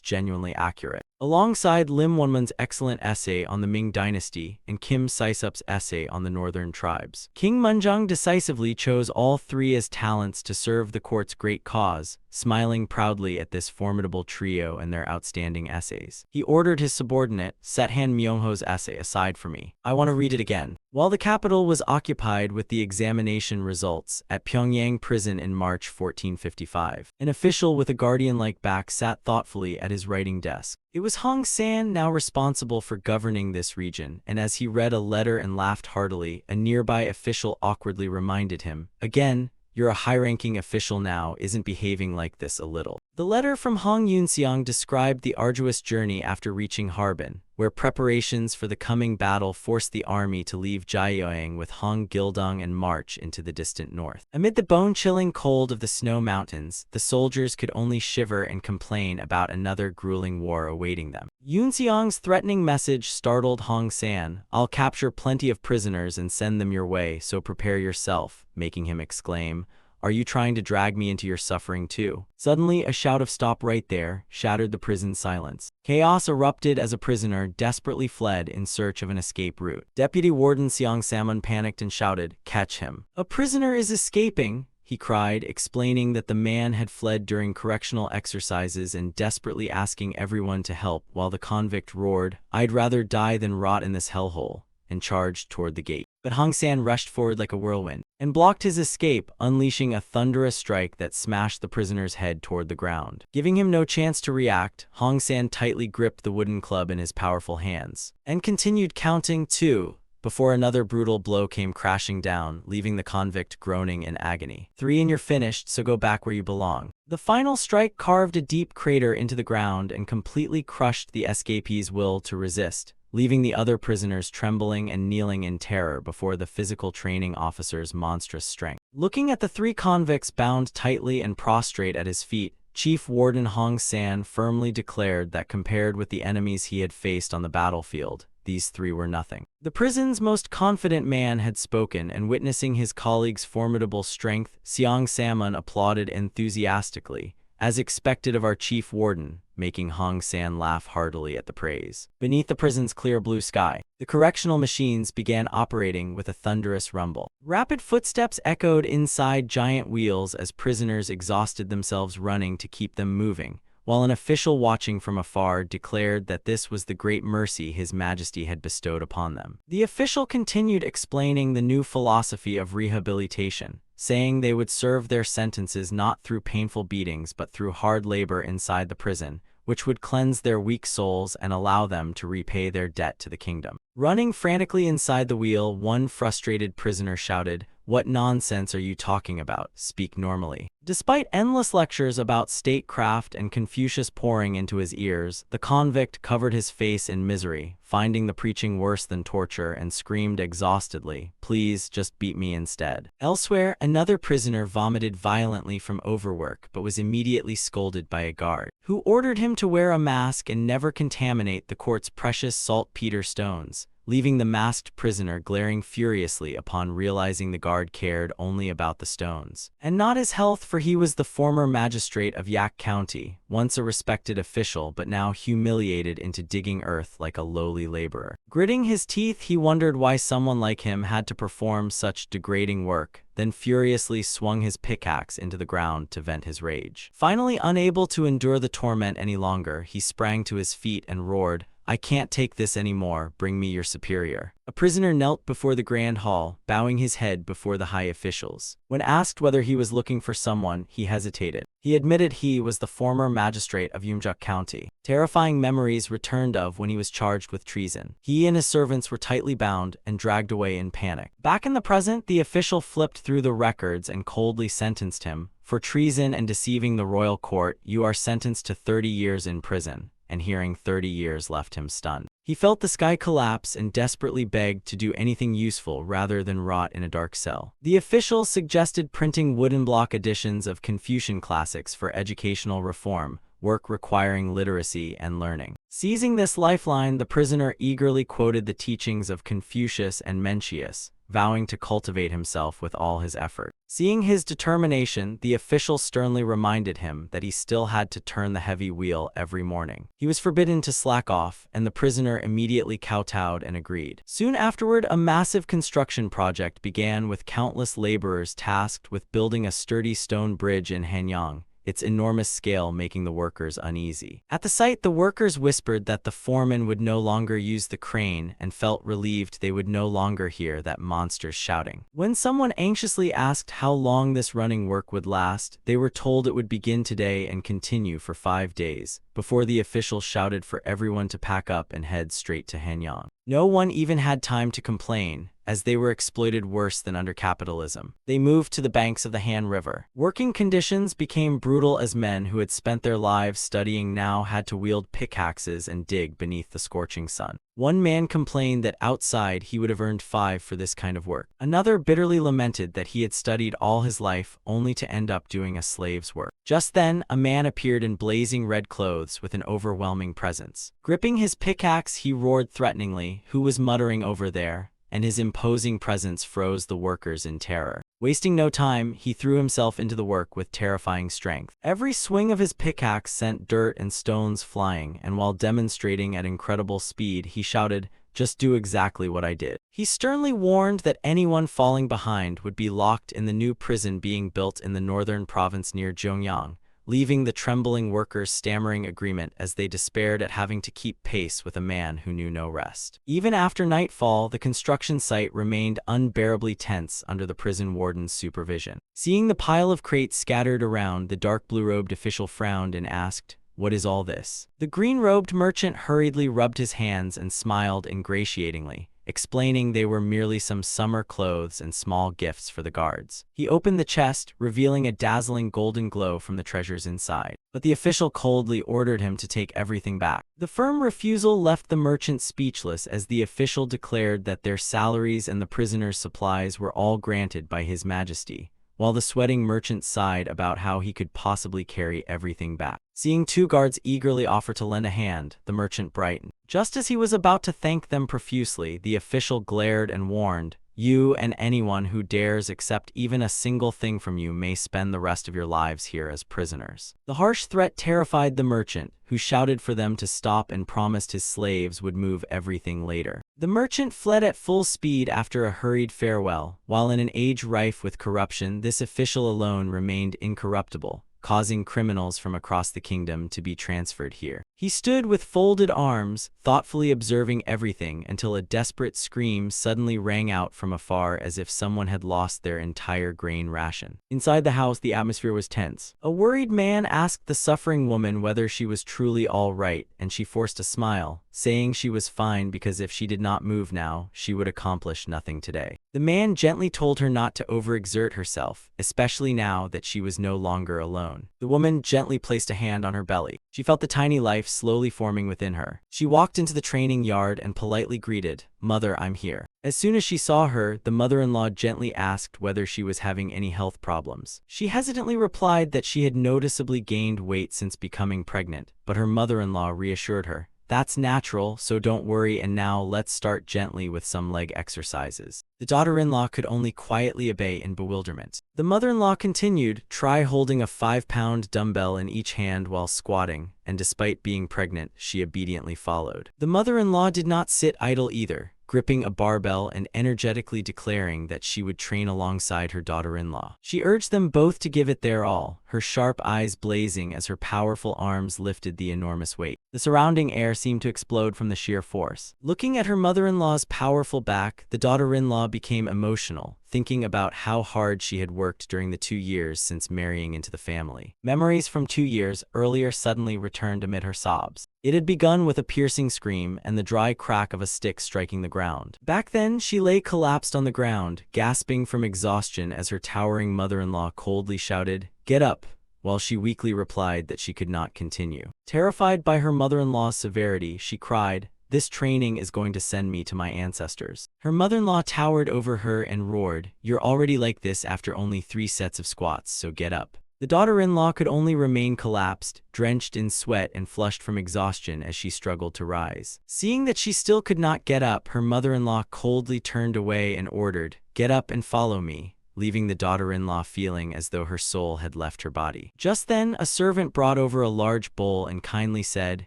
genuinely accurate. Alongside Lim Wonmun's excellent essay on the Ming dynasty and Kim Saisup's essay on the northern tribes, King Munjang decisively chose all three as talents to serve the court's great cause, smiling proudly at this formidable trio and their outstanding essays. He ordered his subordinate, "Set Han Myungho's essay aside for me. I want to read it again." While the capital was occupied with the examination results at Pyongyang prison in March 1455, an official with a guardian-like back sat thoughtfully at his writing desk. It was Hong San, now responsible for governing this region, and as he read a letter and laughed heartily, a nearby official awkwardly reminded him, "Again, you're a high-ranking official now, isn't behaving like this a little." The letter from Hong Yunseong described the arduous journey after reaching Harbin, where preparations for the coming battle forced the army to leave Jiaoyang with Hong Gildong and march into the distant north. Amid the bone-chilling cold of the snow mountains, the soldiers could only shiver and complain about another grueling war awaiting them. Yunseong's threatening message startled Hong San. "I'll capture plenty of prisoners and send them your way, so prepare yourself," making him exclaim, "Are you trying to drag me into your suffering too?" Suddenly, a shout of "Stop right there" shattered the prison silence. Chaos erupted as a prisoner desperately fled in search of an escape route. Deputy Warden Seong Samon panicked and shouted, "Catch him! A prisoner is escaping!" he cried, explaining that the man had fled during correctional exercises and desperately asking everyone to help, while the convict roared, "I'd rather die than rot in this hellhole," and charged toward the gate. But Hong San rushed forward like a whirlwind and blocked his escape, unleashing a thunderous strike that smashed the prisoner's head toward the ground. Giving him no chance to react, Hong San tightly gripped the wooden club in his powerful hands and continued counting 2 before another brutal blow came crashing down, leaving the convict groaning in agony. 3 and you're finished, so go back where you belong." The final strike carved a deep crater into the ground and completely crushed the escapee's will to resist, leaving the other prisoners trembling and kneeling in terror before the physical training officer's monstrous strength. Looking at the 3 convicts bound tightly and prostrate at his feet, Chief Warden Hong San firmly declared that compared with the enemies he had faced on the battlefield, these 3 were nothing. The prison's most confident man had spoken, and witnessing his colleague's formidable strength, Seong Samon applauded enthusiastically, as expected of our chief warden, making Hong San laugh heartily at the praise. Beneath the prison's clear blue sky, the correctional machines began operating with a thunderous rumble. Rapid footsteps echoed inside giant wheels as prisoners exhausted themselves running to keep them moving, while an official watching from afar declared that this was the great mercy His Majesty had bestowed upon them. The official continued explaining the new philosophy of rehabilitation, saying they would serve their sentences not through painful beatings but through hard labor inside the prison, which would cleanse their weak souls and allow them to repay their debt to the kingdom. Running frantically inside the wheel, one frustrated prisoner shouted, "What nonsense are you talking about? Speak normally." Despite endless lectures about statecraft and Confucius pouring into his ears, the convict covered his face in misery, finding the preaching worse than torture, and screamed exhaustedly, "Please, just beat me instead." Elsewhere, another prisoner vomited violently from overwork but was immediately scolded by a guard, who ordered him to wear a mask and never contaminate the court's precious saltpeter stones, leaving the masked prisoner glaring furiously upon realizing the guard cared only about the stones, and not his health, for he was the former magistrate of Yak County, once a respected official but now humiliated into digging earth like a lowly laborer. Gritting his teeth, he wondered why someone like him had to perform such degrading work, then furiously swung his pickaxe into the ground to vent his rage. Finally, unable to endure the torment any longer, he sprang to his feet and roared, "I can't take this anymore, bring me your superior." A prisoner knelt before the grand hall, bowing his head before the high officials. When asked whether he was looking for someone, he hesitated. He admitted he was the former magistrate of Yumjuk County. Terrifying memories returned of when he was charged with treason. He and his servants were tightly bound and dragged away in panic. Back in the present, the official flipped through the records and coldly sentenced him. "For treason and deceiving the royal court, you are sentenced to 30 years in prison." And hearing 30 years left him stunned. He felt the sky collapse and desperately begged to do anything useful rather than rot in a dark cell. The official suggested printing wooden block editions of Confucian classics for educational reform, work requiring literacy and learning. Seizing this lifeline, the prisoner eagerly quoted the teachings of Confucius and Mencius, vowing to cultivate himself with all his effort. Seeing his determination, the official sternly reminded him that he still had to turn the heavy wheel every morning. He was forbidden to slack off, and the prisoner immediately kowtowed and agreed. Soon afterward, a massive construction project began with countless laborers tasked with building a sturdy stone bridge in Hanyang, its enormous scale making the workers uneasy. At the sight, the workers whispered that the foreman would no longer use the crane and felt relieved they would no longer hear that monster's shouting. When someone anxiously asked how long this running work would last, they were told it would begin today and continue for 5 days, before the official shouted for everyone to pack up and head straight to Hanyang. No one even had time to complain, as they were exploited worse than under capitalism. They moved to the banks of the Han River. Working conditions became brutal as men who had spent their lives studying now had to wield pickaxes and dig beneath the scorching sun. One man complained that outside he would have earned 5 for this kind of work. Another bitterly lamented that he had studied all his life only to end up doing a slave's work. Just then, a man appeared in blazing red clothes with an overwhelming presence. Gripping his pickaxe, he roared threateningly, "Who was muttering over there?" And his imposing presence froze the workers in terror. Wasting no time, he threw himself into the work with terrifying strength. Every swing of his pickaxe sent dirt and stones flying, and while demonstrating at incredible speed, he shouted, "Just do exactly what I did." He sternly warned that anyone falling behind would be locked in the new prison being built in the northern province near Zhongyang, leaving the trembling workers stammering agreement as they despaired at having to keep pace with a man who knew no rest. Even after nightfall, the construction site remained unbearably tense under the prison warden's supervision. Seeing the pile of crates scattered around, the dark blue-robed official frowned and asked, "What is all this?" The green-robed merchant hurriedly rubbed his hands and smiled ingratiatingly, explaining they were merely some summer clothes and small gifts for the guards. He opened the chest, revealing a dazzling golden glow from the treasures inside. But the official coldly ordered him to take everything back. The firm refusal left the merchant speechless as the official declared that their salaries and the prisoners' supplies were all granted by His Majesty, while the sweating merchant sighed about how he could possibly carry everything back. Seeing 2 guards eagerly offer to lend a hand, the merchant brightened. Just as he was about to thank them profusely, the official glared and warned, You and anyone who dares accept even a single thing from you may spend the rest of your lives here as prisoners." The harsh threat terrified the merchant, who shouted for them to stop and promised his slaves would move everything later. The merchant fled at full speed after a hurried farewell. While in an age rife with corruption, this official alone remained incorruptible, causing criminals from across the kingdom to be transferred here. He stood with folded arms, thoughtfully observing everything until a desperate scream suddenly rang out from afar as if someone had lost their entire grain ration. Inside the house, the atmosphere was tense. A worried man asked the suffering woman whether she was truly all right, and she forced a smile, saying she was fine because if she did not move now, she would accomplish nothing today. The man gently told her not to overexert herself, especially now that she was no longer alone. The woman gently placed a hand on her belly. She felt the tiny life slowly forming within her. She walked into the training yard and politely greeted, "Mother, I'm here." As soon as she saw her, the mother-in-law gently asked whether she was having any health problems. She hesitantly replied that she had noticeably gained weight since becoming pregnant, but her mother-in-law reassured her, "That's natural, so don't worry, and now let's start gently with some leg exercises." The daughter-in-law could only quietly obey in bewilderment. The mother-in-law continued, "Try holding a 5-pound dumbbell in each hand while squatting," and despite being pregnant, she obediently followed. The mother-in-law did not sit idle either, gripping a barbell and energetically declaring that she would train alongside her daughter-in-law. She urged them both to give it their all, her sharp eyes blazing as her powerful arms lifted the enormous weight. The surrounding air seemed to explode from the sheer force. Looking at her mother-in-law's powerful back, the daughter-in-law became emotional, thinking about how hard she had worked during the 2 years since marrying into the family. Memories from 2 years earlier suddenly returned amid her sobs. It had begun with a piercing scream and the dry crack of a stick striking the ground. Back then, she lay collapsed on the ground, gasping from exhaustion as her towering mother-in-law coldly shouted, "Get up," while she weakly replied that she could not continue. Terrified by her mother-in-law's severity, she cried, "This training is going to send me to my ancestors." Her mother-in-law towered over her and roared, "You're already like this after only 3 sets of squats, so get up." The daughter-in-law could only remain collapsed, drenched in sweat and flushed from exhaustion as she struggled to rise. Seeing that she still could not get up, her mother-in-law coldly turned away and ordered, "Get up and follow me," leaving the daughter-in-law feeling as though her soul had left her body. Just then, a servant brought over a large bowl and kindly said,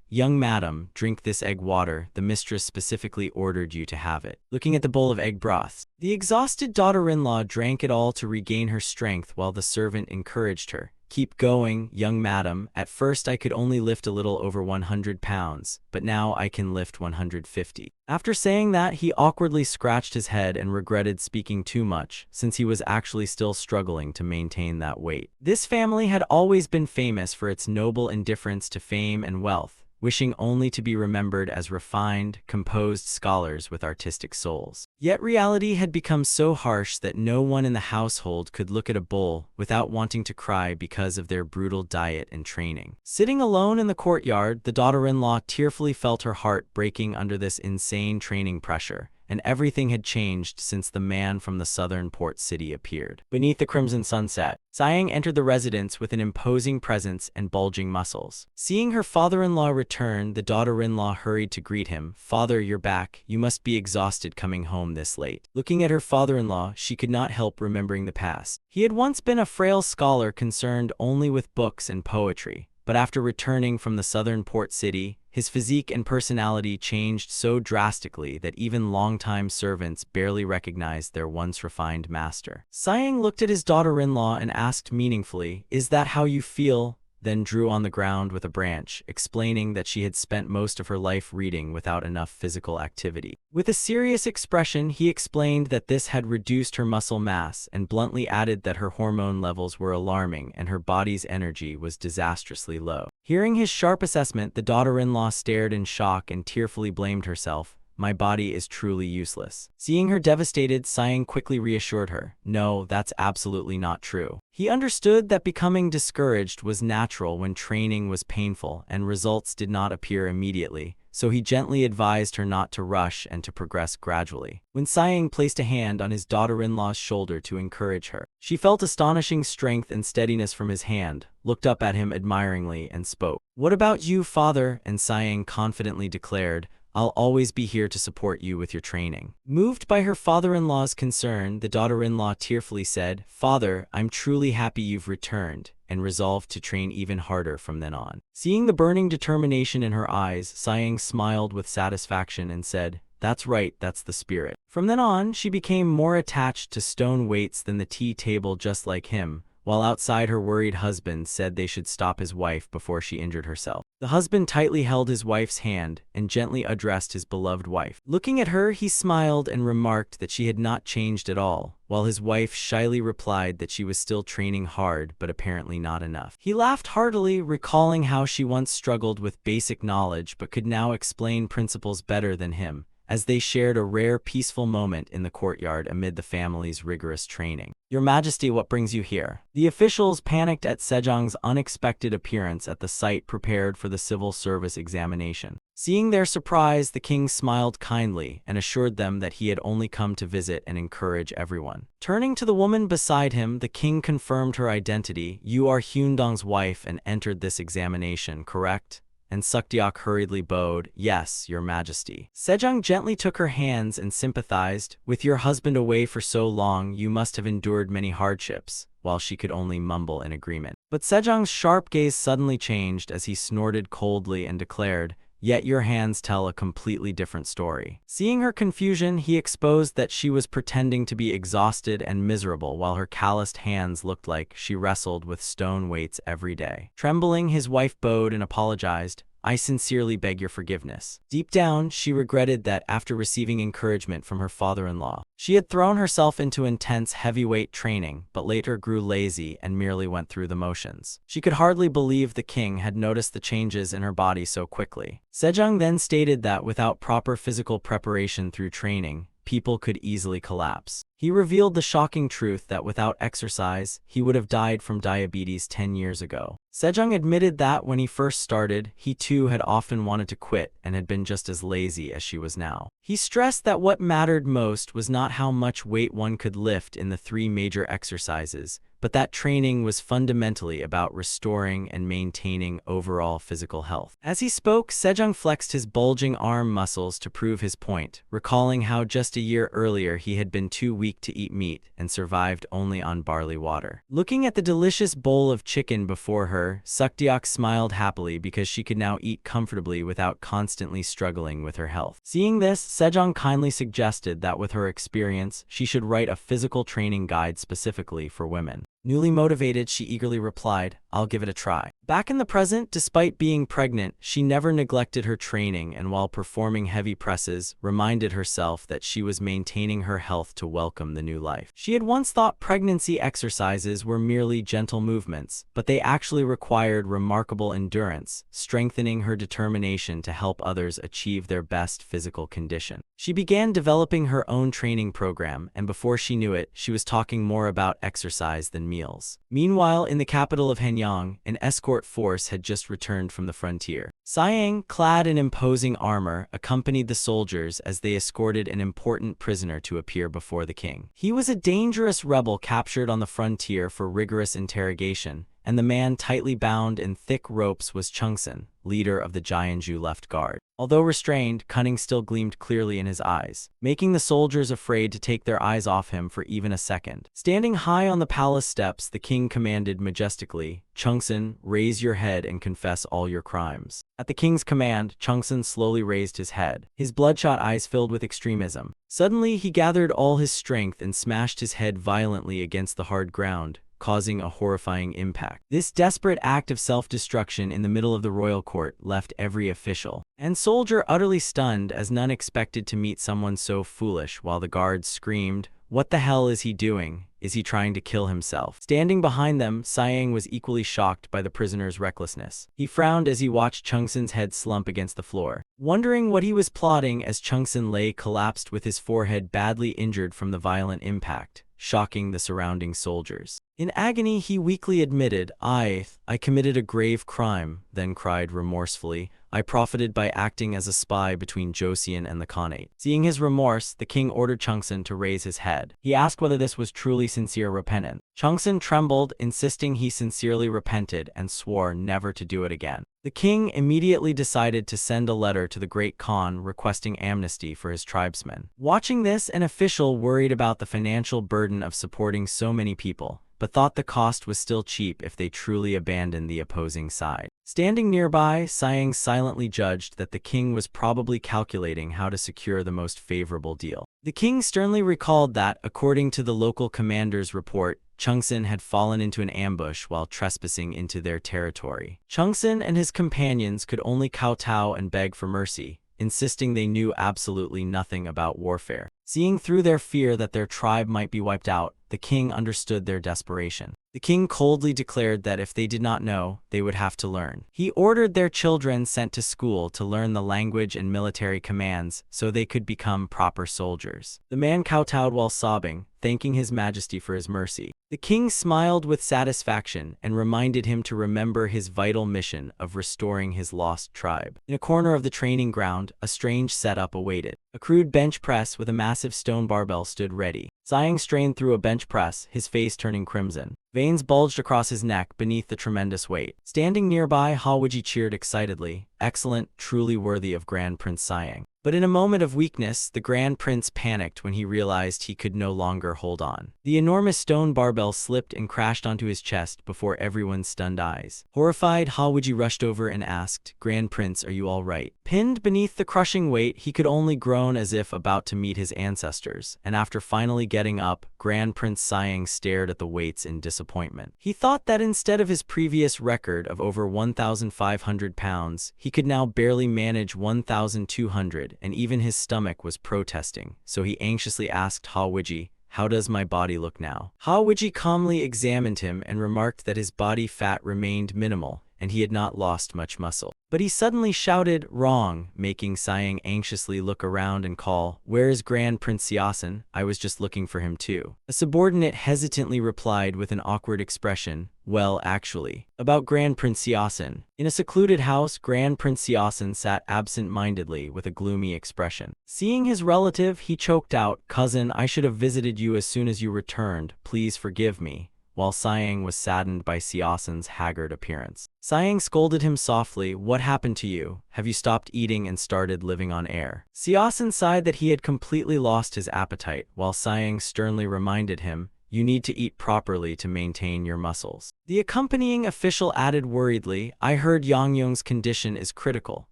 "Young madam, drink this egg water. The mistress specifically ordered you to have it." Looking at the bowl of egg broth, the exhausted daughter-in-law drank it all to regain her strength while the servant encouraged her, "Keep going, young madam. At first I could only lift a little over 100 pounds, but now I can lift 150. After saying that, he awkwardly scratched his head and regretted speaking too much, since he was actually still struggling to maintain that weight. This family had always been famous for its noble indifference to fame and wealth, wishing only to be remembered as refined, composed scholars with artistic souls. Yet reality had become so harsh that no one in the household could look at a bull without wanting to cry because of their brutal diet and training. Sitting alone in the courtyard, the daughter-in-law tearfully felt her heart breaking under this insane training pressure, and everything had changed since the man from the southern port city appeared. Beneath the crimson sunset, Siang entered the residence with an imposing presence and bulging muscles. Seeing her father-in-law return, the daughter-in-law hurried to greet him. "Father, you're back. You must be exhausted coming home this late." Looking at her father-in-law, she could not help remembering the past. He had once been a frail scholar concerned only with books and poetry, but after returning from the southern port city, his physique and personality changed so drastically that even longtime servants barely recognized their once refined master. Siang looked at his daughter-in-law and asked meaningfully, "Is that how you feel?" Then drew on the ground with a branch, explaining that she had spent most of her life reading without enough physical activity. With a serious expression, he explained that this had reduced her muscle mass and bluntly added that her hormone levels were alarming and her body's energy was disastrously low. Hearing his sharp assessment, the daughter-in-law stared in shock and tearfully blamed herself. "My body is truly useless." Seeing her devastated, Siang quickly reassured her, "No, that's absolutely not true." He understood that becoming discouraged was natural when training was painful and results did not appear immediately, so he gently advised her not to rush and to progress gradually. When Siang placed a hand on his daughter-in-law's shoulder to encourage her, she felt astonishing strength and steadiness from his hand, looked up at him admiringly, and spoke. "What about you, father?" And Siang confidently declared, I'll always be here to support you with your training." Moved by her father-in-law's concern, the daughter-in-law tearfully said, "Father, I'm truly happy you've returned," and resolved to train even harder from then on. Seeing the burning determination in her eyes, Sighing smiled with satisfaction and said, "That's right, that's the spirit." From then on, she became more attached to stone weights than the tea table, just like him, while outside her worried husband said they should stop his wife before she injured herself. The husband tightly held his wife's hand and gently addressed his beloved wife. Looking at her, he smiled and remarked that she had not changed at all, while his wife shyly replied that she was still training hard but apparently not enough. He laughed heartily, recalling how she once struggled with basic knowledge but could now explain principles better than him, as they shared a rare peaceful moment in the courtyard amid the family's rigorous training. "Your Majesty, what brings you here?" The officials panicked at Sejong's unexpected appearance at the site prepared for the civil service examination. Seeing their surprise, the king smiled kindly and assured them that he had only come to visit and encourage everyone. Turning to the woman beside him, the king confirmed her identity. "You are Hyundong's wife and entered this examination, correct?" And Sukdeok hurriedly bowed, "Yes, Your Majesty." Sejong gently took her hands and sympathized. "With your husband away for so long, you must have endured many hardships," while she could only mumble in agreement. But Sejong's sharp gaze suddenly changed as he snorted coldly and declared, "Yet your hands tell a completely different story." Seeing her confusion, he exposed that she was pretending to be exhausted and miserable, while her calloused hands looked like she wrestled with stone weights every day. Trembling, his wife bowed and apologized. "I sincerely beg your forgiveness." Deep down, she regretted that after receiving encouragement from her father-in-law, she had thrown herself into intense heavyweight training, but later grew lazy and merely went through the motions. She could hardly believe the king had noticed the changes in her body so quickly. Sejong then stated that without proper physical preparation through training, people could easily collapse. He revealed the shocking truth that without exercise, he would have died from diabetes 10 years ago. Sejong admitted that when he first started, he too had often wanted to quit and had been just as lazy as she was now. He stressed that what mattered most was not how much weight one could lift in the 3 major exercises, but that training was fundamentally about restoring and maintaining overall physical health. As he spoke, Sejong flexed his bulging arm muscles to prove his point, recalling how just a year earlier he had been too weak to eat meat and survived only on barley water. Looking at the delicious bowl of chicken before her, Sukdeok smiled happily because she could now eat comfortably without constantly struggling with her health. Seeing this, Sejong kindly suggested that with her experience, she should write a physical training guide specifically for women. Newly motivated, she eagerly replied, "I'll give it a try." Back in the present, despite being pregnant, she never neglected her training and while performing heavy presses, reminded herself that she was maintaining her health to welcome the new life. She had once thought pregnancy exercises were merely gentle movements, but they actually required remarkable endurance, strengthening her determination to help others achieve their best physical condition. She began developing her own training program, and before she knew it, she was talking more about exercise than meals. Meanwhile, in the capital of Hanyang, an escort force had just returned from the frontier. Sighing, clad in imposing armor, accompanied the soldiers as they escorted an important prisoner to appear before the king. He was a dangerous rebel captured on the frontier for rigorous interrogation, and the man tightly bound in thick ropes was Chungsun, leader of the Jianzhu left guard. Although restrained, cunning still gleamed clearly in his eyes, making the soldiers afraid to take their eyes off him for even a second. Standing high on the palace steps, the king commanded majestically, "Chungsun, raise your head and confess all your crimes." At the king's command, Chungsun slowly raised his head, his bloodshot eyes filled with extremism. Suddenly, he gathered all his strength and smashed his head violently against the hard ground, causing a horrifying impact. This desperate act of self-destruction in the middle of the royal court left every official and soldier utterly stunned, as none expected to meet someone so foolish, while the guards screamed, "What the hell is he doing? Is he trying to kill himself?" Standing behind them, Sighing was equally shocked by the prisoner's recklessness. He frowned as he watched Chungsun's head slump against the floor, wondering what he was plotting as Chungsun lay collapsed with his forehead badly injured from the violent impact, shocking the surrounding soldiers. In agony, he weakly admitted, I committed a grave crime, then cried remorsefully, I profited by acting as a spy between Joseon and the Khanate. Seeing his remorse, the king ordered Chungsun to raise his head. He asked whether this was truly sincere repentance. Chungsun trembled, insisting he sincerely repented and swore never to do it again. The king immediately decided to send a letter to the Great Khan requesting amnesty for his tribesmen. Watching this, an official worried about the financial burden of supporting so many people, but thought the cost was still cheap if they truly abandoned the opposing side. Standing nearby, Siang silently judged that the king was probably calculating how to secure the most favorable deal. The king sternly recalled that, according to the local commander's report, Chungsun had fallen into an ambush while trespassing into their territory. Chungsun and his companions could only kowtow and beg for mercy, insisting they knew absolutely nothing about warfare. Seeing through their fear that their tribe might be wiped out, the king understood their desperation. The king coldly declared that if they did not know, they would have to learn. He ordered their children sent to school to learn the language and military commands so they could become proper soldiers. The man kowtowed while sobbing, thanking His Majesty for his mercy. The king smiled with satisfaction and reminded him to remember his vital mission of restoring his lost tribe. In a corner of the training ground, a strange setup awaited. A crude bench press with a massive stone barbell stood ready. Siang strained through a bench press, his face turning crimson. Veins bulged across his neck beneath the tremendous weight. Standing nearby, Hawiji cheered excitedly. Excellent, truly worthy of Grand Prince Siang. But in a moment of weakness, the Grand Prince panicked when he realized he could no longer hold on. The enormous stone barbell slipped and crashed onto his chest before everyone's stunned eyes. Horrified, Hawiji rushed over and asked, Grand Prince, are you all right? Pinned beneath the crushing weight, he could only groan as if about to meet his ancestors, and after finally getting up, Grand Prince Siang stared at the weights in disappointment. He thought that instead of his previous record of over 1,500 pounds, he could now barely manage 1,200, and even his stomach was protesting, so he anxiously asked Hawiji, how does my body look now? Hawiji calmly examined him and remarked that his body fat remained minimal, and he had not lost much muscle. But he suddenly shouted, wrong, making Siang anxiously look around and call, where is Grand Prince Siasen? I was just looking for him too. A subordinate hesitantly replied with an awkward expression, well, actually, about Grand Prince Siasen. In a secluded house, Grand Prince Siasen sat absent-mindedly with a gloomy expression. Seeing his relative, he choked out, cousin, I should have visited you as soon as you returned, please forgive me. While Siang was saddened by Siasen's haggard appearance. Siang scolded him softly, what happened to you? Have you stopped eating and started living on air? Siasen sighed that he had completely lost his appetite, while Siang sternly reminded him, you need to eat properly to maintain your muscles. The accompanying official added worriedly, I heard Yang Yong's condition is critical,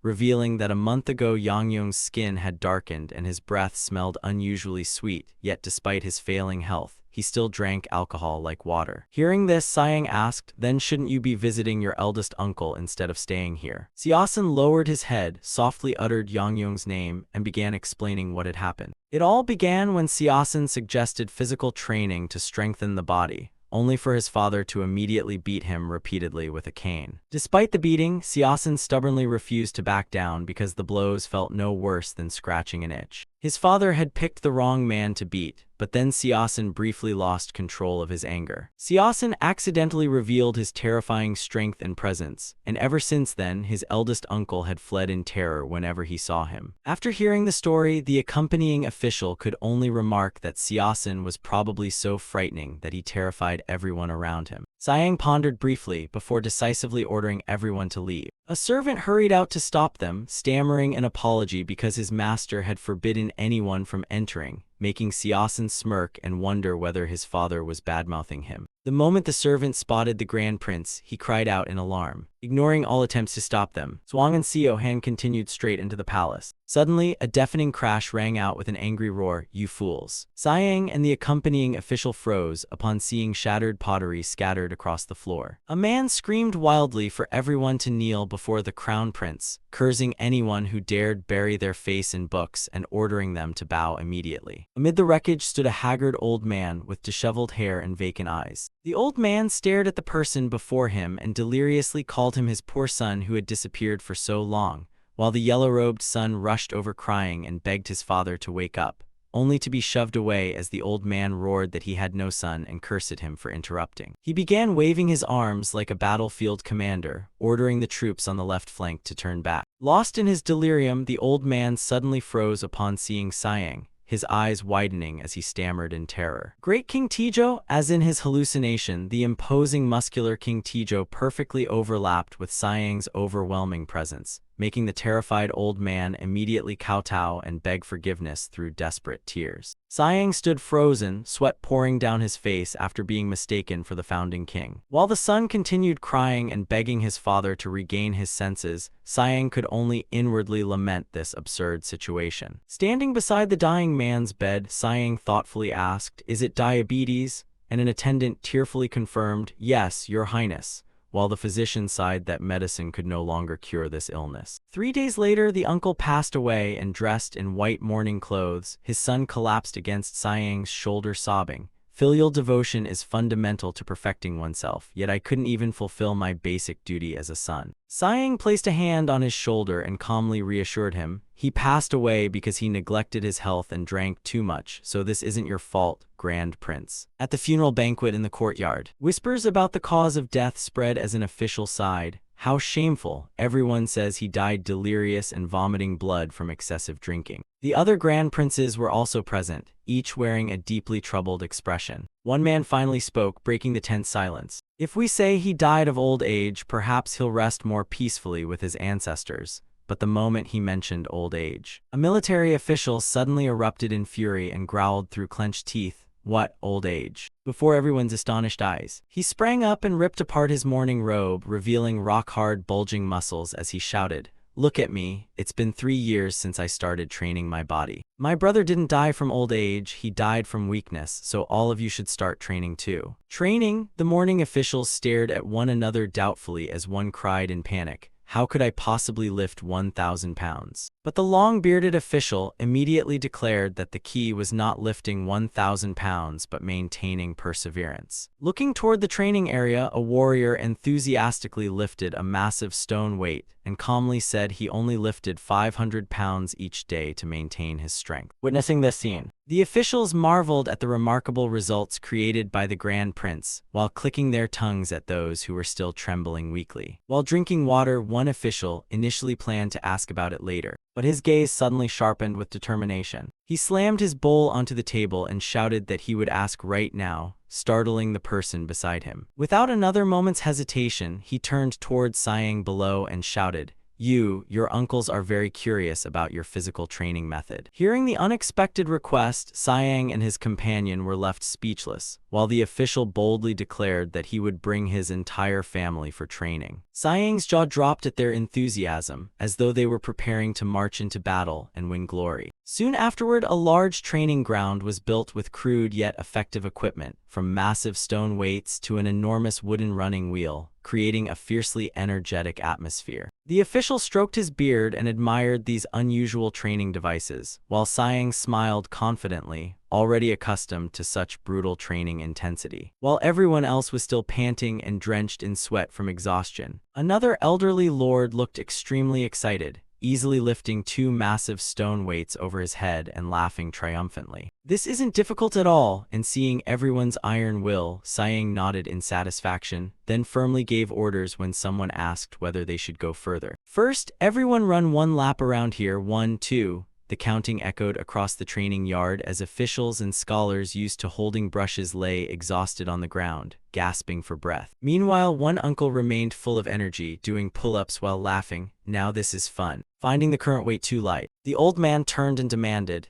revealing that a month ago Yang Yong's skin had darkened and his breath smelled unusually sweet, yet despite his failing health, he still drank alcohol like water. Hearing this, Siang asked, then shouldn't you be visiting your eldest uncle instead of staying here? Siasen lowered his head, softly uttered Yang Yong's name, and began explaining what had happened. It all began when Siasen suggested physical training to strengthen the body, only for his father to immediately beat him repeatedly with a cane. Despite the beating, Siasen stubbornly refused to back down because the blows felt no worse than scratching an itch. His father had picked the wrong man to beat, but then Siasen briefly lost control of his anger. Siasen accidentally revealed his terrifying strength and presence, and ever since then, his eldest uncle had fled in terror whenever he saw him. After hearing the story, the accompanying official could only remark that Siasen was probably so frightening that he terrified everyone around him. Siang pondered briefly before decisively ordering everyone to leave. A servant hurried out to stop them, stammering an apology because his master had forbidden anyone from entering, making Siasen smirk and wonder whether his father was badmouthing him. The moment the servant spotted the Grand Prince, he cried out in alarm. Ignoring all attempts to stop them, Zhuang and Xiao Han continued straight into the palace. Suddenly, a deafening crash rang out with an angry roar, you fools. Siang and the accompanying official froze upon seeing shattered pottery scattered across the floor. A man screamed wildly for everyone to kneel before the Crown Prince, cursing anyone who dared bury their face in books and ordering them to bow immediately. Amid the wreckage stood a haggard old man with disheveled hair and vacant eyes. The old man stared at the person before him and deliriously called him his poor son who had disappeared for so long, while the yellow-robed son rushed over crying and begged his father to wake up, only to be shoved away as the old man roared that he had no son and cursed him for interrupting. He began waving his arms like a battlefield commander, ordering the troops on the left flank to turn back. Lost in his delirium, the old man suddenly froze upon seeing Siang, his eyes widening as he stammered in terror. Great King Tijo, as in his hallucination, the imposing muscular King Tijo perfectly overlapped with Siang's overwhelming presence, making the terrified old man immediately kowtow and beg forgiveness through desperate tears. Siang stood frozen, sweat pouring down his face after being mistaken for the founding king. While the son continued crying and begging his father to regain his senses, Siang could only inwardly lament this absurd situation. Standing beside the dying man's bed, Siang thoughtfully asked, "Is it diabetes?" And an attendant tearfully confirmed, "Yes, Your Highness," while the physician sighed that medicine could no longer cure this illness. 3 days later, the uncle passed away, and dressed in white mourning clothes, his son collapsed against Siang's shoulder sobbing. Filial devotion is fundamental to perfecting oneself, yet I couldn't even fulfill my basic duty as a son. Siang placed a hand on his shoulder and calmly reassured him. He passed away because he neglected his health and drank too much, so this isn't your fault, Grand Prince. At the funeral banquet in the courtyard, whispers about the cause of death spread as an official sighed. How shameful. Everyone says he died delirious and vomiting blood from excessive drinking. The other grand princes were also present, each wearing a deeply troubled expression. One man finally spoke, breaking the tense silence. "If we say he died of old age, perhaps he'll rest more peacefully with his ancestors." But the moment he mentioned old age, a military official suddenly erupted in fury and growled through clenched teeth, "What, old age?" Before everyone's astonished eyes. He sprang up and ripped apart his mourning robe, revealing rock-hard, bulging muscles as he shouted, "Look at me, it's been 3 years since I started training my body. My brother didn't die from old age, he died from weakness, so all of you should start training too." Training? The mourning officials stared at one another doubtfully as one cried in panic, "How could I possibly lift 1,000 pounds? But the long-bearded official immediately declared that the key was not lifting 1,000 pounds but maintaining perseverance. Looking toward the training area, a warrior enthusiastically lifted a massive stone weight and calmly said he only lifted 500 pounds each day to maintain his strength. Witnessing this scene, the officials marveled at the remarkable results created by the Grand Prince, while clicking their tongues at those who were still trembling weakly. While drinking water, one official initially planned to ask about it later, but his gaze suddenly sharpened with determination. He slammed his bowl onto the table and shouted that he would ask right now, startling the person beside him. Without another moment's hesitation, he turned towards Siang below and shouted, Your uncles are very curious about your physical training method." Hearing the unexpected request, Siang and his companion were left speechless, while the official boldly declared that he would bring his entire family for training. Siang's jaw dropped at their enthusiasm, as though they were preparing to march into battle and win glory. Soon afterward, a large training ground was built with crude yet effective equipment, from massive stone weights to an enormous wooden running wheel, creating a fiercely energetic atmosphere. The official stroked his beard and admired these unusual training devices, while Siang smiled confidently, already accustomed to such brutal training intensity. While everyone else was still panting and drenched in sweat from exhaustion, another elderly lord looked extremely excited, easily lifting 2 massive stone weights over his head and laughing triumphantly. "This isn't difficult at all," and seeing everyone's iron will, Siang nodded in satisfaction, then firmly gave orders when someone asked whether they should go further. "First, everyone run 1 lap around here, 1, 2. The counting echoed across the training yard as officials and scholars used to holding brushes lay exhausted on the ground, gasping for breath. Meanwhile, one uncle remained full of energy, doing pull-ups while laughing. "Now this is fun." Finding the current weight too light, the old man turned and demanded,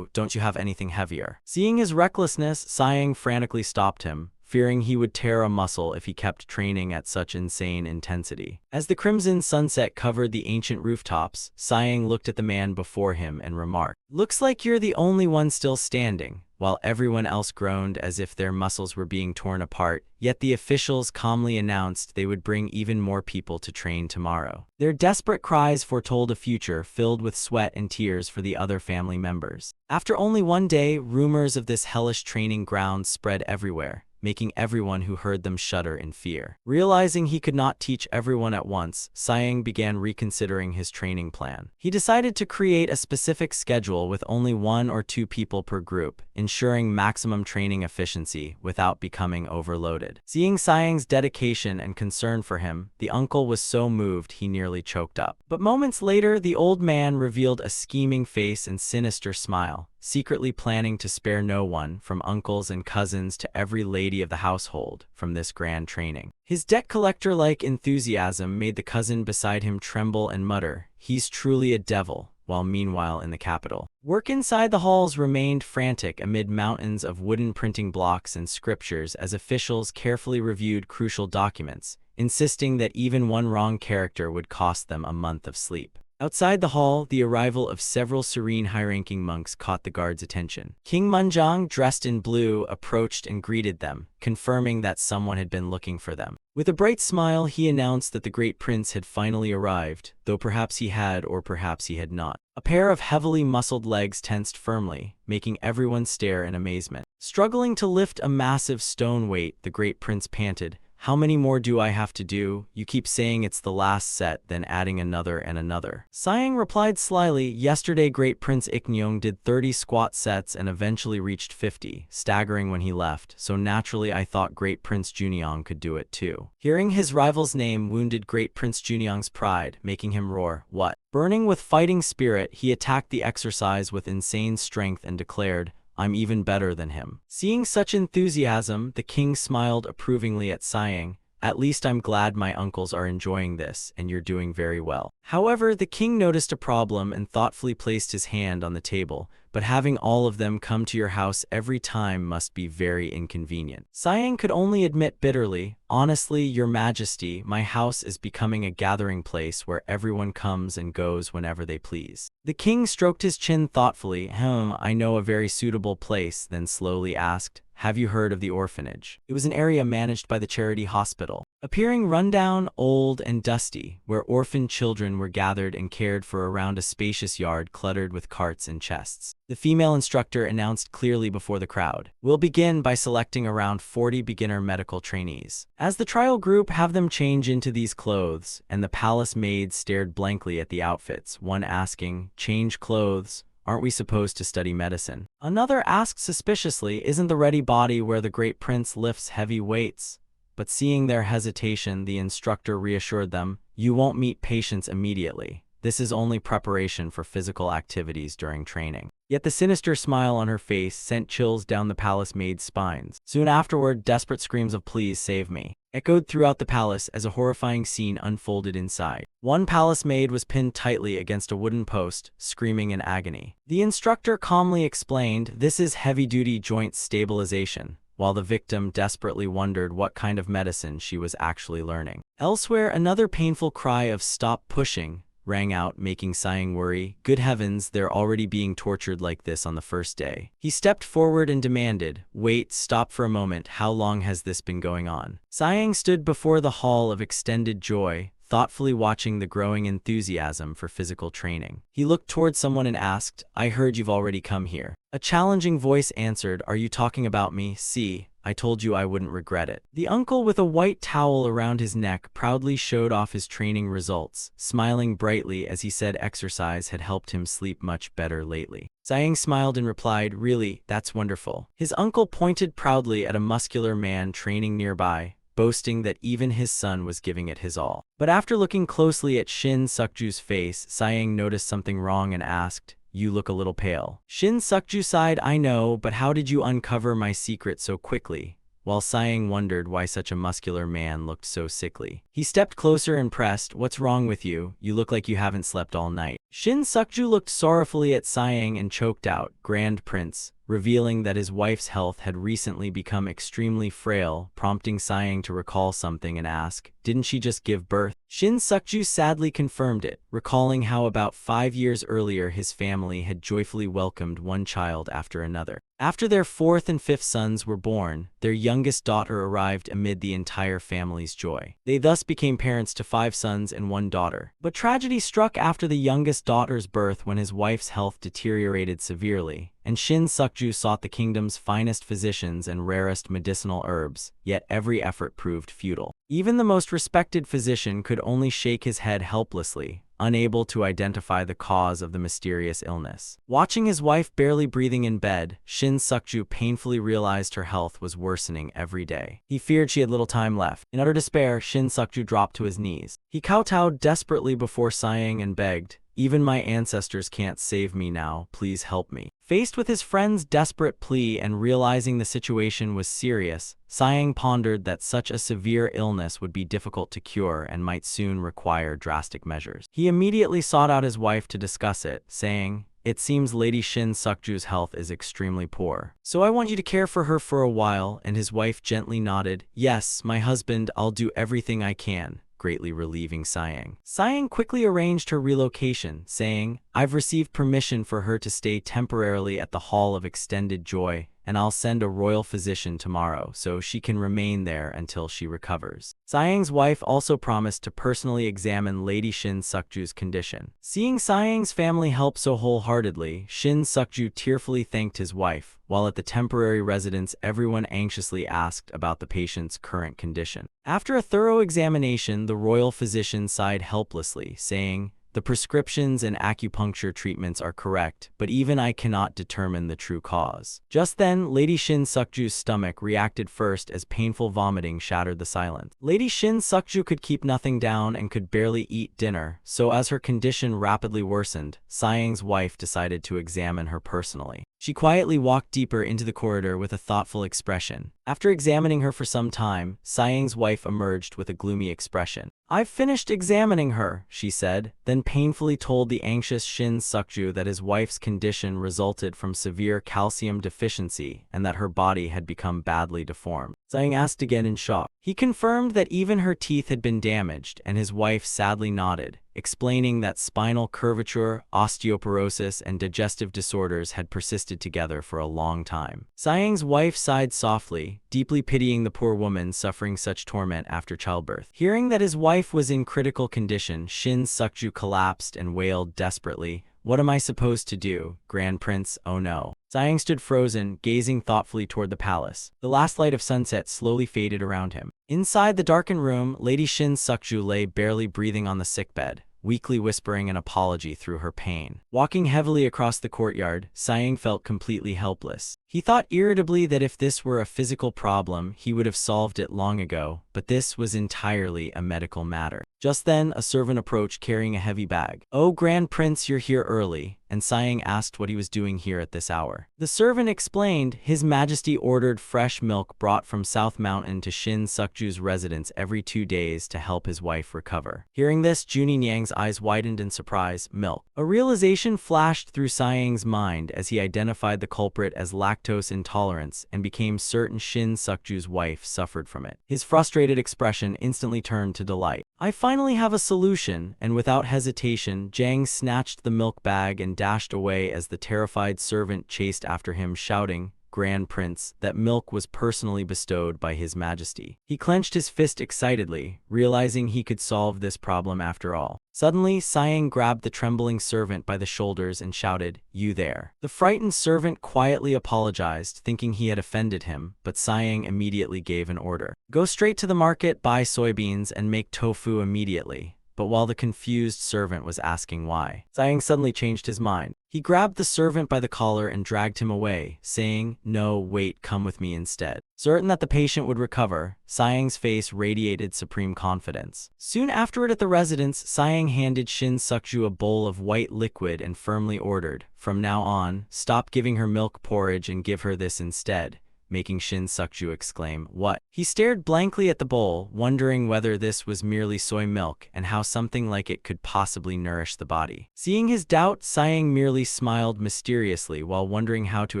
Don't you have anything heavier?" Seeing his recklessness, Siang frantically stopped him, fearing he would tear a muscle if he kept training at such insane intensity. As the crimson sunset covered the ancient rooftops, Siang looked at the man before him and remarked, "Looks like you're the only one still standing," while everyone else groaned as if their muscles were being torn apart. Yet the officials calmly announced they would bring even more people to train tomorrow. Their desperate cries foretold a future filled with sweat and tears for the other family members. After only 1 day, rumors of this hellish training ground spread everywhere, making everyone who heard them shudder in fear. Realizing he could not teach everyone at once, Sayang began reconsidering his training plan. He decided to create a specific schedule with only 1 or 2 people per group, ensuring maximum training efficiency without becoming overloaded. Seeing Sayang's dedication and concern for him, the uncle was so moved he nearly choked up. But moments later, the old man revealed a scheming face and sinister smile, secretly planning to spare no one, from uncles and cousins to every lady of the household, from this grand training. His debt collector-like enthusiasm made the cousin beside him tremble and mutter, "He's truly a devil," while meanwhile in the capital, work inside the halls remained frantic amid mountains of wooden printing blocks and scriptures as officials carefully reviewed crucial documents, insisting that even one wrong character would cost them a month of sleep. Outside the hall, the arrival of several serene high-ranking monks caught the guards' attention. King Munjang, dressed in blue, approached and greeted them, confirming that someone had been looking for them. With a bright smile, he announced that the great prince had finally arrived, though perhaps he had or perhaps he had not. A pair of heavily muscled legs tensed firmly, making everyone stare in amazement. Struggling to lift a massive stone weight, the great prince panted, "How many more do I have to do? You keep saying it's the last set, then adding another and another." Sayang replied slyly, "Yesterday great Prince Iknyong did 30 squat sets and eventually reached 50, staggering when he left, so naturally I thought great Prince Junyoung could do it too." Hearing his rival's name wounded great Prince Junyoung's pride, making him roar, "What?" Burning with fighting spirit, he attacked the exercise with insane strength and declared, "I'm even better than him." Seeing such enthusiasm, the king smiled approvingly at Sayang. "At least I'm glad my uncles are enjoying this, and you're doing very well." However, the king noticed a problem and thoughtfully placed his hand on the table, "But having all of them come to your house every time must be very inconvenient." Sayang could only admit bitterly, "Honestly, your majesty, my house is becoming a gathering place where everyone comes and goes whenever they please." The king stroked his chin thoughtfully. I know a very suitable place," then slowly asked, "Have you heard of the orphanage?" It was an area managed by the charity hospital, appearing rundown, old, and dusty, where orphan children were gathered and cared for around a spacious yard cluttered with carts and chests. The female instructor announced clearly before the crowd, "We'll begin by selecting around 40 beginner medical trainees. As the trial group, have them change into these clothes," and the palace maids stared blankly at the outfits, one asking, "Change clothes? Aren't we supposed to study medicine?" Another asked suspiciously, "Isn't the ready body where the great prince lifts heavy weights?" But seeing their hesitation, the instructor reassured them, "You won't meet patients immediately. This is only preparation for physical activities during training." Yet the sinister smile on her face sent chills down the palace maid's spines. Soon afterward, desperate screams of "Please save me" echoed throughout the palace as a horrifying scene unfolded inside. One palace maid was pinned tightly against a wooden post, screaming in agony. The instructor calmly explained, "This is heavy-duty joint stabilization," while the victim desperately wondered what kind of medicine she was actually learning. Elsewhere, another painful cry of "Stop pushing" rang out, making Sayang worry. Good heavens, they're already being tortured like this on the first day. He stepped forward and demanded, "Wait, stop for a moment, how long has this been going on?" Sayang stood before the hall of extended joy, thoughtfully watching the growing enthusiasm for physical training. He looked toward someone and asked, "I heard you've already come here." A challenging voice answered, "Are you talking about me? See, I told you I wouldn't regret it." The uncle with a white towel around his neck proudly showed off his training results, smiling brightly as he said exercise had helped him sleep much better lately. Sayang smiled and replied, "Really, that's wonderful." His uncle pointed proudly at a muscular man training nearby, boasting that even his son was giving it his all. But after looking closely at Shin Sukju's face, Sayang noticed something wrong and asked, "You look a little pale." Shin Sukju sighed, "I know, but how did you uncover my secret so quickly?" While Sayang wondered why such a muscular man looked so sickly. He stepped closer and pressed, "What's wrong with you? You look like you haven't slept all night." Shin Sukju looked sorrowfully at Sayang and choked out, "Grand Prince," revealing that his wife's health had recently become extremely frail, prompting Sayang to recall something and ask, "Didn't she just give birth?" Shin Sukju sadly confirmed it, recalling how about 5 years earlier his family had joyfully welcomed one child after another. After their 4th and 5th sons were born, their youngest daughter arrived amid the entire family's joy. They thus became parents to 5 sons and 1 daughter. But tragedy struck after the youngest daughter's birth when his wife's health deteriorated severely, and Shin Sukju sought the kingdom's finest physicians and rarest medicinal herbs, yet every effort proved futile. Even the most respected physician could only shake his head helplessly, unable to identify the cause of the mysterious illness. Watching his wife barely breathing in bed, Shin Sukju painfully realized her health was worsening every day. He feared she had little time left. In utter despair, Shin Sukju dropped to his knees. He kowtowed desperately before sighing and begged, "Even my ancestors can't save me now, please help me." Faced with his friend's desperate plea and realizing the situation was serious, Siang pondered that such a severe illness would be difficult to cure and might soon require drastic measures. He immediately sought out his wife to discuss it, saying, "It seems Lady Shin Sukju's health is extremely poor. So I want you to care for her for a while," and his wife gently nodded, "Yes, my husband, I'll do everything I can," greatly relieving Siang. Siang quickly arranged her relocation, saying, "I've received permission for her to stay temporarily at the Hall of Extended Joy, and I'll send a royal physician tomorrow so she can remain there until she recovers." Siang's wife also promised to personally examine Lady Shin Sukju's condition. Seeing Siang's family help so wholeheartedly, Shin Sukju tearfully thanked his wife, while at the temporary residence everyone anxiously asked about the patient's current condition. After a thorough examination, the royal physician sighed helplessly, saying, "The prescriptions and acupuncture treatments are correct, but even I cannot determine the true cause." Just then, Lady Shin Sukju's stomach reacted first as painful vomiting shattered the silence. Lady Shin Sukju could keep nothing down and could barely eat dinner, so as her condition rapidly worsened, Siang's wife decided to examine her personally. She quietly walked deeper into the corridor with a thoughtful expression. After examining her for some time, Siang's wife emerged with a gloomy expression. "I've finished examining her," she said, then painfully told the anxious Shin Sukju that his wife's condition resulted from severe calcium deficiency and that her body had become badly deformed. Siang asked again in shock. He confirmed that even her teeth had been damaged, and his wife sadly nodded, explaining that spinal curvature, osteoporosis, and digestive disorders had persisted together for a long time. Siang's wife sighed softly, deeply pitying the poor woman suffering such torment after childbirth. Hearing that his wife was in critical condition, Shin Sukju collapsed and wailed desperately, "What am I supposed to do, Grand Prince? Oh no." Siang stood frozen, gazing thoughtfully toward the palace. The last light of sunset slowly faded around him. Inside the darkened room, Lady Shin Sukju lay barely breathing on the sickbed, weakly whispering an apology through her pain. Walking heavily across the courtyard, Siang felt completely helpless. He thought irritably that if this were a physical problem, he would have solved it long ago, but this was entirely a medical matter. Just then, a servant approached carrying a heavy bag. "Oh, Grand Prince, you're here early," and Siang asked what he was doing here at this hour. The servant explained, "His Majesty ordered fresh milk brought from South Mountain to Shin Sukju's residence every 2 days to help his wife recover." Hearing this, Junie Nyang's eyes widened in surprise. Milk. A realization flashed through Siang's mind as he identified the culprit as lactose intolerance and became certain Shin Sukju's wife suffered from it. His frustrated expression instantly turned to delight. "I finally have a solution," and without hesitation, Jang snatched the milk bag and dashed away as the terrified servant chased after him, shouting, "Grand Prince, that milk was personally bestowed by His Majesty." He clenched his fist excitedly, realizing he could solve this problem after all. Suddenly, Siang grabbed the trembling servant by the shoulders and shouted, "You there." The frightened servant quietly apologized, thinking he had offended him, but Siang immediately gave an order. "Go straight to the market, buy soybeans, and make tofu immediately." But while the confused servant was asking why, Siang suddenly changed his mind. He grabbed the servant by the collar and dragged him away, saying, "No, wait, come with me instead." Certain that the patient would recover, Siang's face radiated supreme confidence. Soon afterward at the residence, Siang handed Shin Sukju a bowl of white liquid and firmly ordered, "From now on, stop giving her milk porridge and give her this instead," making Shin Sukju exclaim, "What?" He stared blankly at the bowl, wondering whether this was merely soy milk and how something like it could possibly nourish the body. Seeing his doubt, Siang merely smiled mysteriously while wondering how to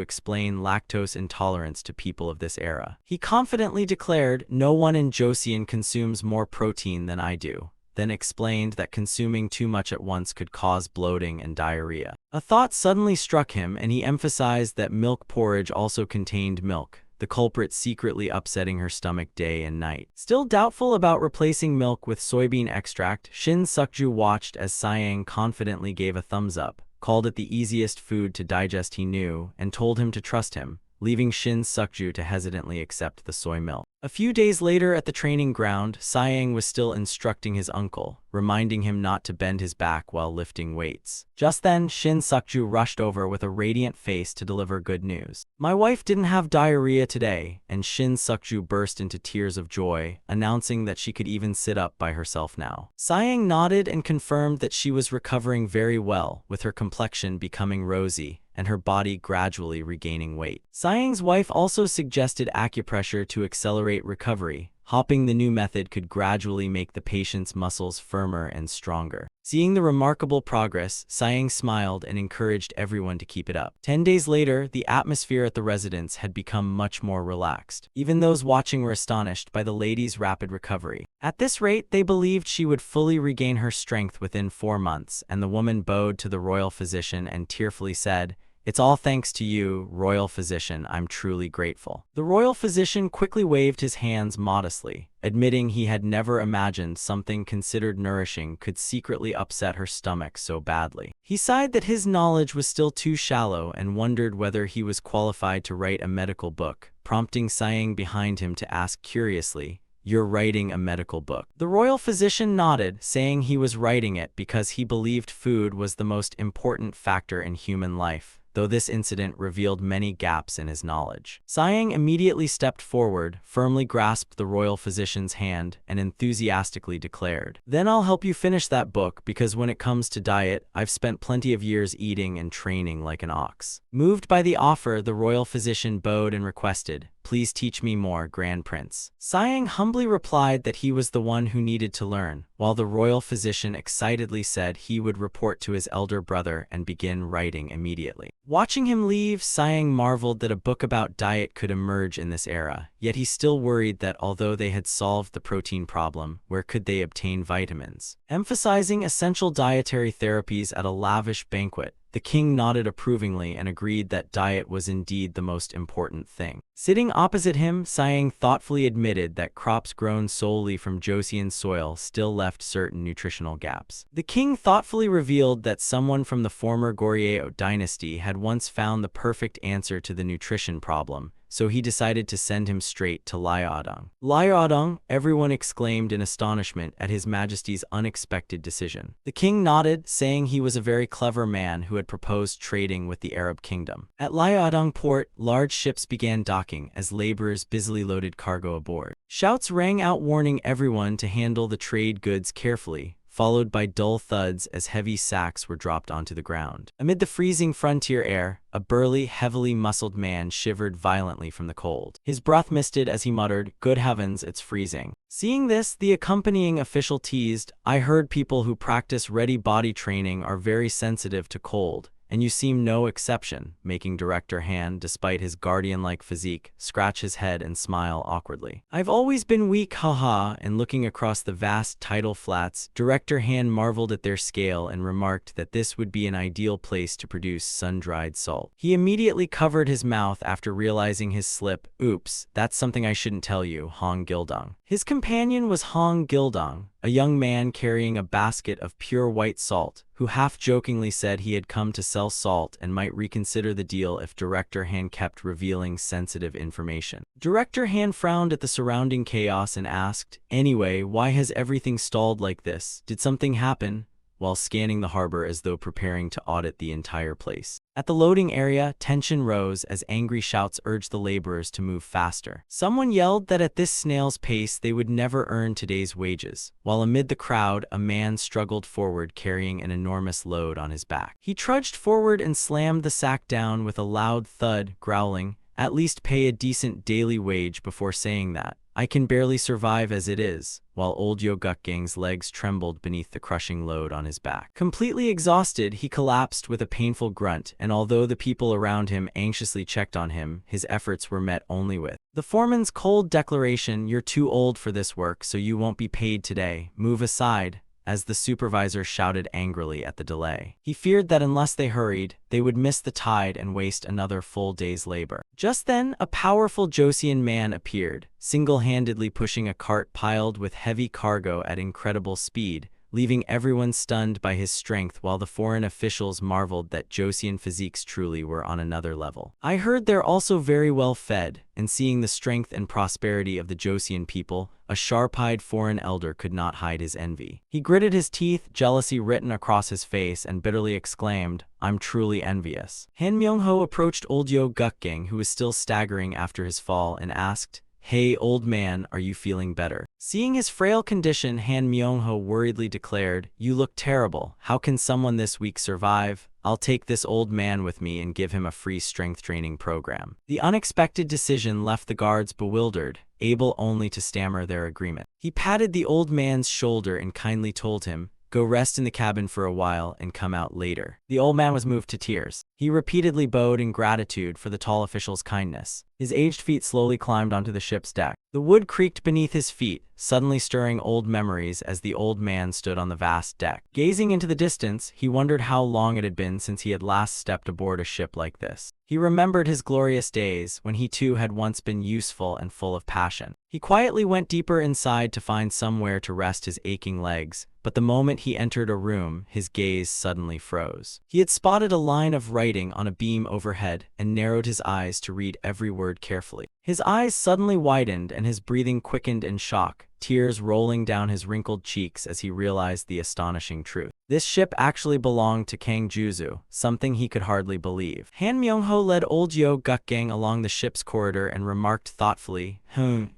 explain lactose intolerance to people of this era. He confidently declared, "No one in Joseon consumes more protein than I do," then explained that consuming too much at once could cause bloating and diarrhea. A thought suddenly struck him, and he emphasized that milk porridge also contained milk, the culprit secretly upsetting her stomach day and night. Still doubtful about replacing milk with soybean extract, Shin Sukju watched as Siang confidently gave a thumbs up, called it the easiest food to digest he knew, and told him to trust him, leaving Shin Sukju to hesitantly accept the soy milk. A few days later at the training ground, Saeng was still instructing his uncle, reminding him not to bend his back while lifting weights. Just then, Shin Sukju rushed over with a radiant face to deliver good news. "My wife didn't have diarrhea today," and Shin Sukju burst into tears of joy, announcing that she could even sit up by herself now. Saeng nodded and confirmed that she was recovering very well, with her complexion becoming rosy and her body gradually regaining weight. Saeng's wife also suggested acupressure to accelerate recovery, hoping the new method could gradually make the patient's muscles firmer and stronger. Seeing the remarkable progress, Saeng smiled and encouraged everyone to keep it up. 10 days later, the atmosphere at the residence had become much more relaxed. Even those watching were astonished by the lady's rapid recovery. At this rate, they believed she would fully regain her strength within 4 months, and the woman bowed to the royal physician and tearfully said, "It's all thanks to you, royal physician. I'm truly grateful." The royal physician quickly waved his hands modestly, admitting he had never imagined something considered nourishing could secretly upset her stomach so badly. He sighed that his knowledge was still too shallow and wondered whether he was qualified to write a medical book, prompting Saeng behind him to ask curiously, "You're writing a medical book?" The royal physician nodded, saying he was writing it because he believed food was the most important factor in human life, though this incident revealed many gaps in his knowledge. Saeng immediately stepped forward, firmly grasped the royal physician's hand, and enthusiastically declared, "Then I'll help you finish that book, because when it comes to diet, I've spent plenty of years eating and training like an ox." Moved by the offer, the royal physician bowed and requested, "Please teach me more, Grand Prince." Saeng humbly replied that he was the one who needed to learn, while the royal physician excitedly said he would report to his elder brother and begin writing immediately. Watching him leave, Saeng marveled that a book about diet could emerge in this era, yet he still worried that although they had solved the protein problem, where could they obtain vitamins? Emphasizing essential dietary therapies at a lavish banquet, the king nodded approvingly and agreed that diet was indeed the most important thing. Sitting opposite him, Saeng thoughtfully admitted that crops grown solely from Joseon soil still left certain nutritional gaps. The king thoughtfully revealed that someone from the former Goryeo dynasty had once found the perfect answer to the nutrition problem, so he decided to send him straight to Lyeodong. "Lyeodong!" everyone exclaimed in astonishment at His Majesty's unexpected decision. The king nodded, saying he was a very clever man who had proposed trading with the Arab kingdom. At Lyeodong port, large ships began docking as laborers busily loaded cargo aboard. Shouts rang out warning everyone to handle the trade goods carefully, followed by dull thuds as heavy sacks were dropped onto the ground. Amid the freezing frontier air, a burly, heavily muscled man shivered violently from the cold. His breath misted as he muttered, "Good heavens, it's freezing." Seeing this, the accompanying official teased, "I heard people who practice ready body training are very sensitive to cold, and you seem no exception," making Director Han, despite his guardian-like physique, scratch his head and smile awkwardly. "I've always been weak, haha," and looking across the vast tidal flats, Director Han marveled at their scale and remarked that this would be an ideal place to produce sun-dried salt. He immediately covered his mouth after realizing his slip. "Oops, that's something I shouldn't tell you, Hong Gildong." His companion was Hong Gildong, a young man carrying a basket of pure white salt, who half-jokingly said he had come to sell salt and might reconsider the deal if Director Han kept revealing sensitive information. Director Han frowned at the surrounding chaos and asked, "Anyway, why has everything stalled like this? Did something happen?" while scanning the harbor as though preparing to audit the entire place. At the loading area, tension rose as angry shouts urged the laborers to move faster. Someone yelled that at this snail's pace they would never earn today's wages, while amid the crowd a man struggled forward carrying an enormous load on his back. He trudged forward and slammed the sack down with a loud thud, growling, "At least pay a decent daily wage," before saying that, "I can barely survive as it is," while old Yogukgang's legs trembled beneath the crushing load on his back. Completely exhausted, he collapsed with a painful grunt, and although the people around him anxiously checked on him, his efforts were met only with the foreman's cold declaration, "You're too old for this work, so you won't be paid today. Move aside," as the supervisor shouted angrily at the delay. He feared that unless they hurried, they would miss the tide and waste another full day's labor. Just then, a powerful Joseon man appeared, single-handedly pushing a cart piled with heavy cargo at incredible speed, leaving everyone stunned by his strength while the foreign officials marveled that Joseon physiques truly were on another level. I heard they're also very well fed, and seeing the strength and prosperity of the Joseon people, a sharp-eyed foreign elder could not hide his envy. He gritted his teeth, jealousy written across his face, and bitterly exclaimed, "I'm truly envious." Han Myung-ho approached old Yo Gukgang, who was still staggering after his fall, and asked, "Hey, old man, are you feeling better?" Seeing his frail condition, Han Myung-ho worriedly declared, "You look terrible. How can someone this weak survive? I'll take this old man with me and give him a free strength training program." The unexpected decision left the guards bewildered, able only to stammer their agreement. He patted the old man's shoulder and kindly told him, "Go rest in the cabin for a while and come out later." The old man was moved to tears. He repeatedly bowed in gratitude for the tall official's kindness. His aged feet slowly climbed onto the ship's deck. The wood creaked beneath his feet, suddenly stirring old memories as the old man stood on the vast deck. Gazing into the distance, he wondered how long it had been since he had last stepped aboard a ship like this. He remembered his glorious days, when he too had once been useful and full of passion. He quietly went deeper inside to find somewhere to rest his aching legs, but the moment he entered a room, his gaze suddenly froze. He had spotted a line of writing on a beam overhead and narrowed his eyes to read every word carefully. His eyes suddenly widened and his breathing quickened in shock, tears rolling down his wrinkled cheeks as he realized the astonishing truth. This ship actually belonged to Kang Juzu, something he could hardly believe. Han Myung-ho led old Yo Gukgang along the ship's corridor and remarked thoughtfully,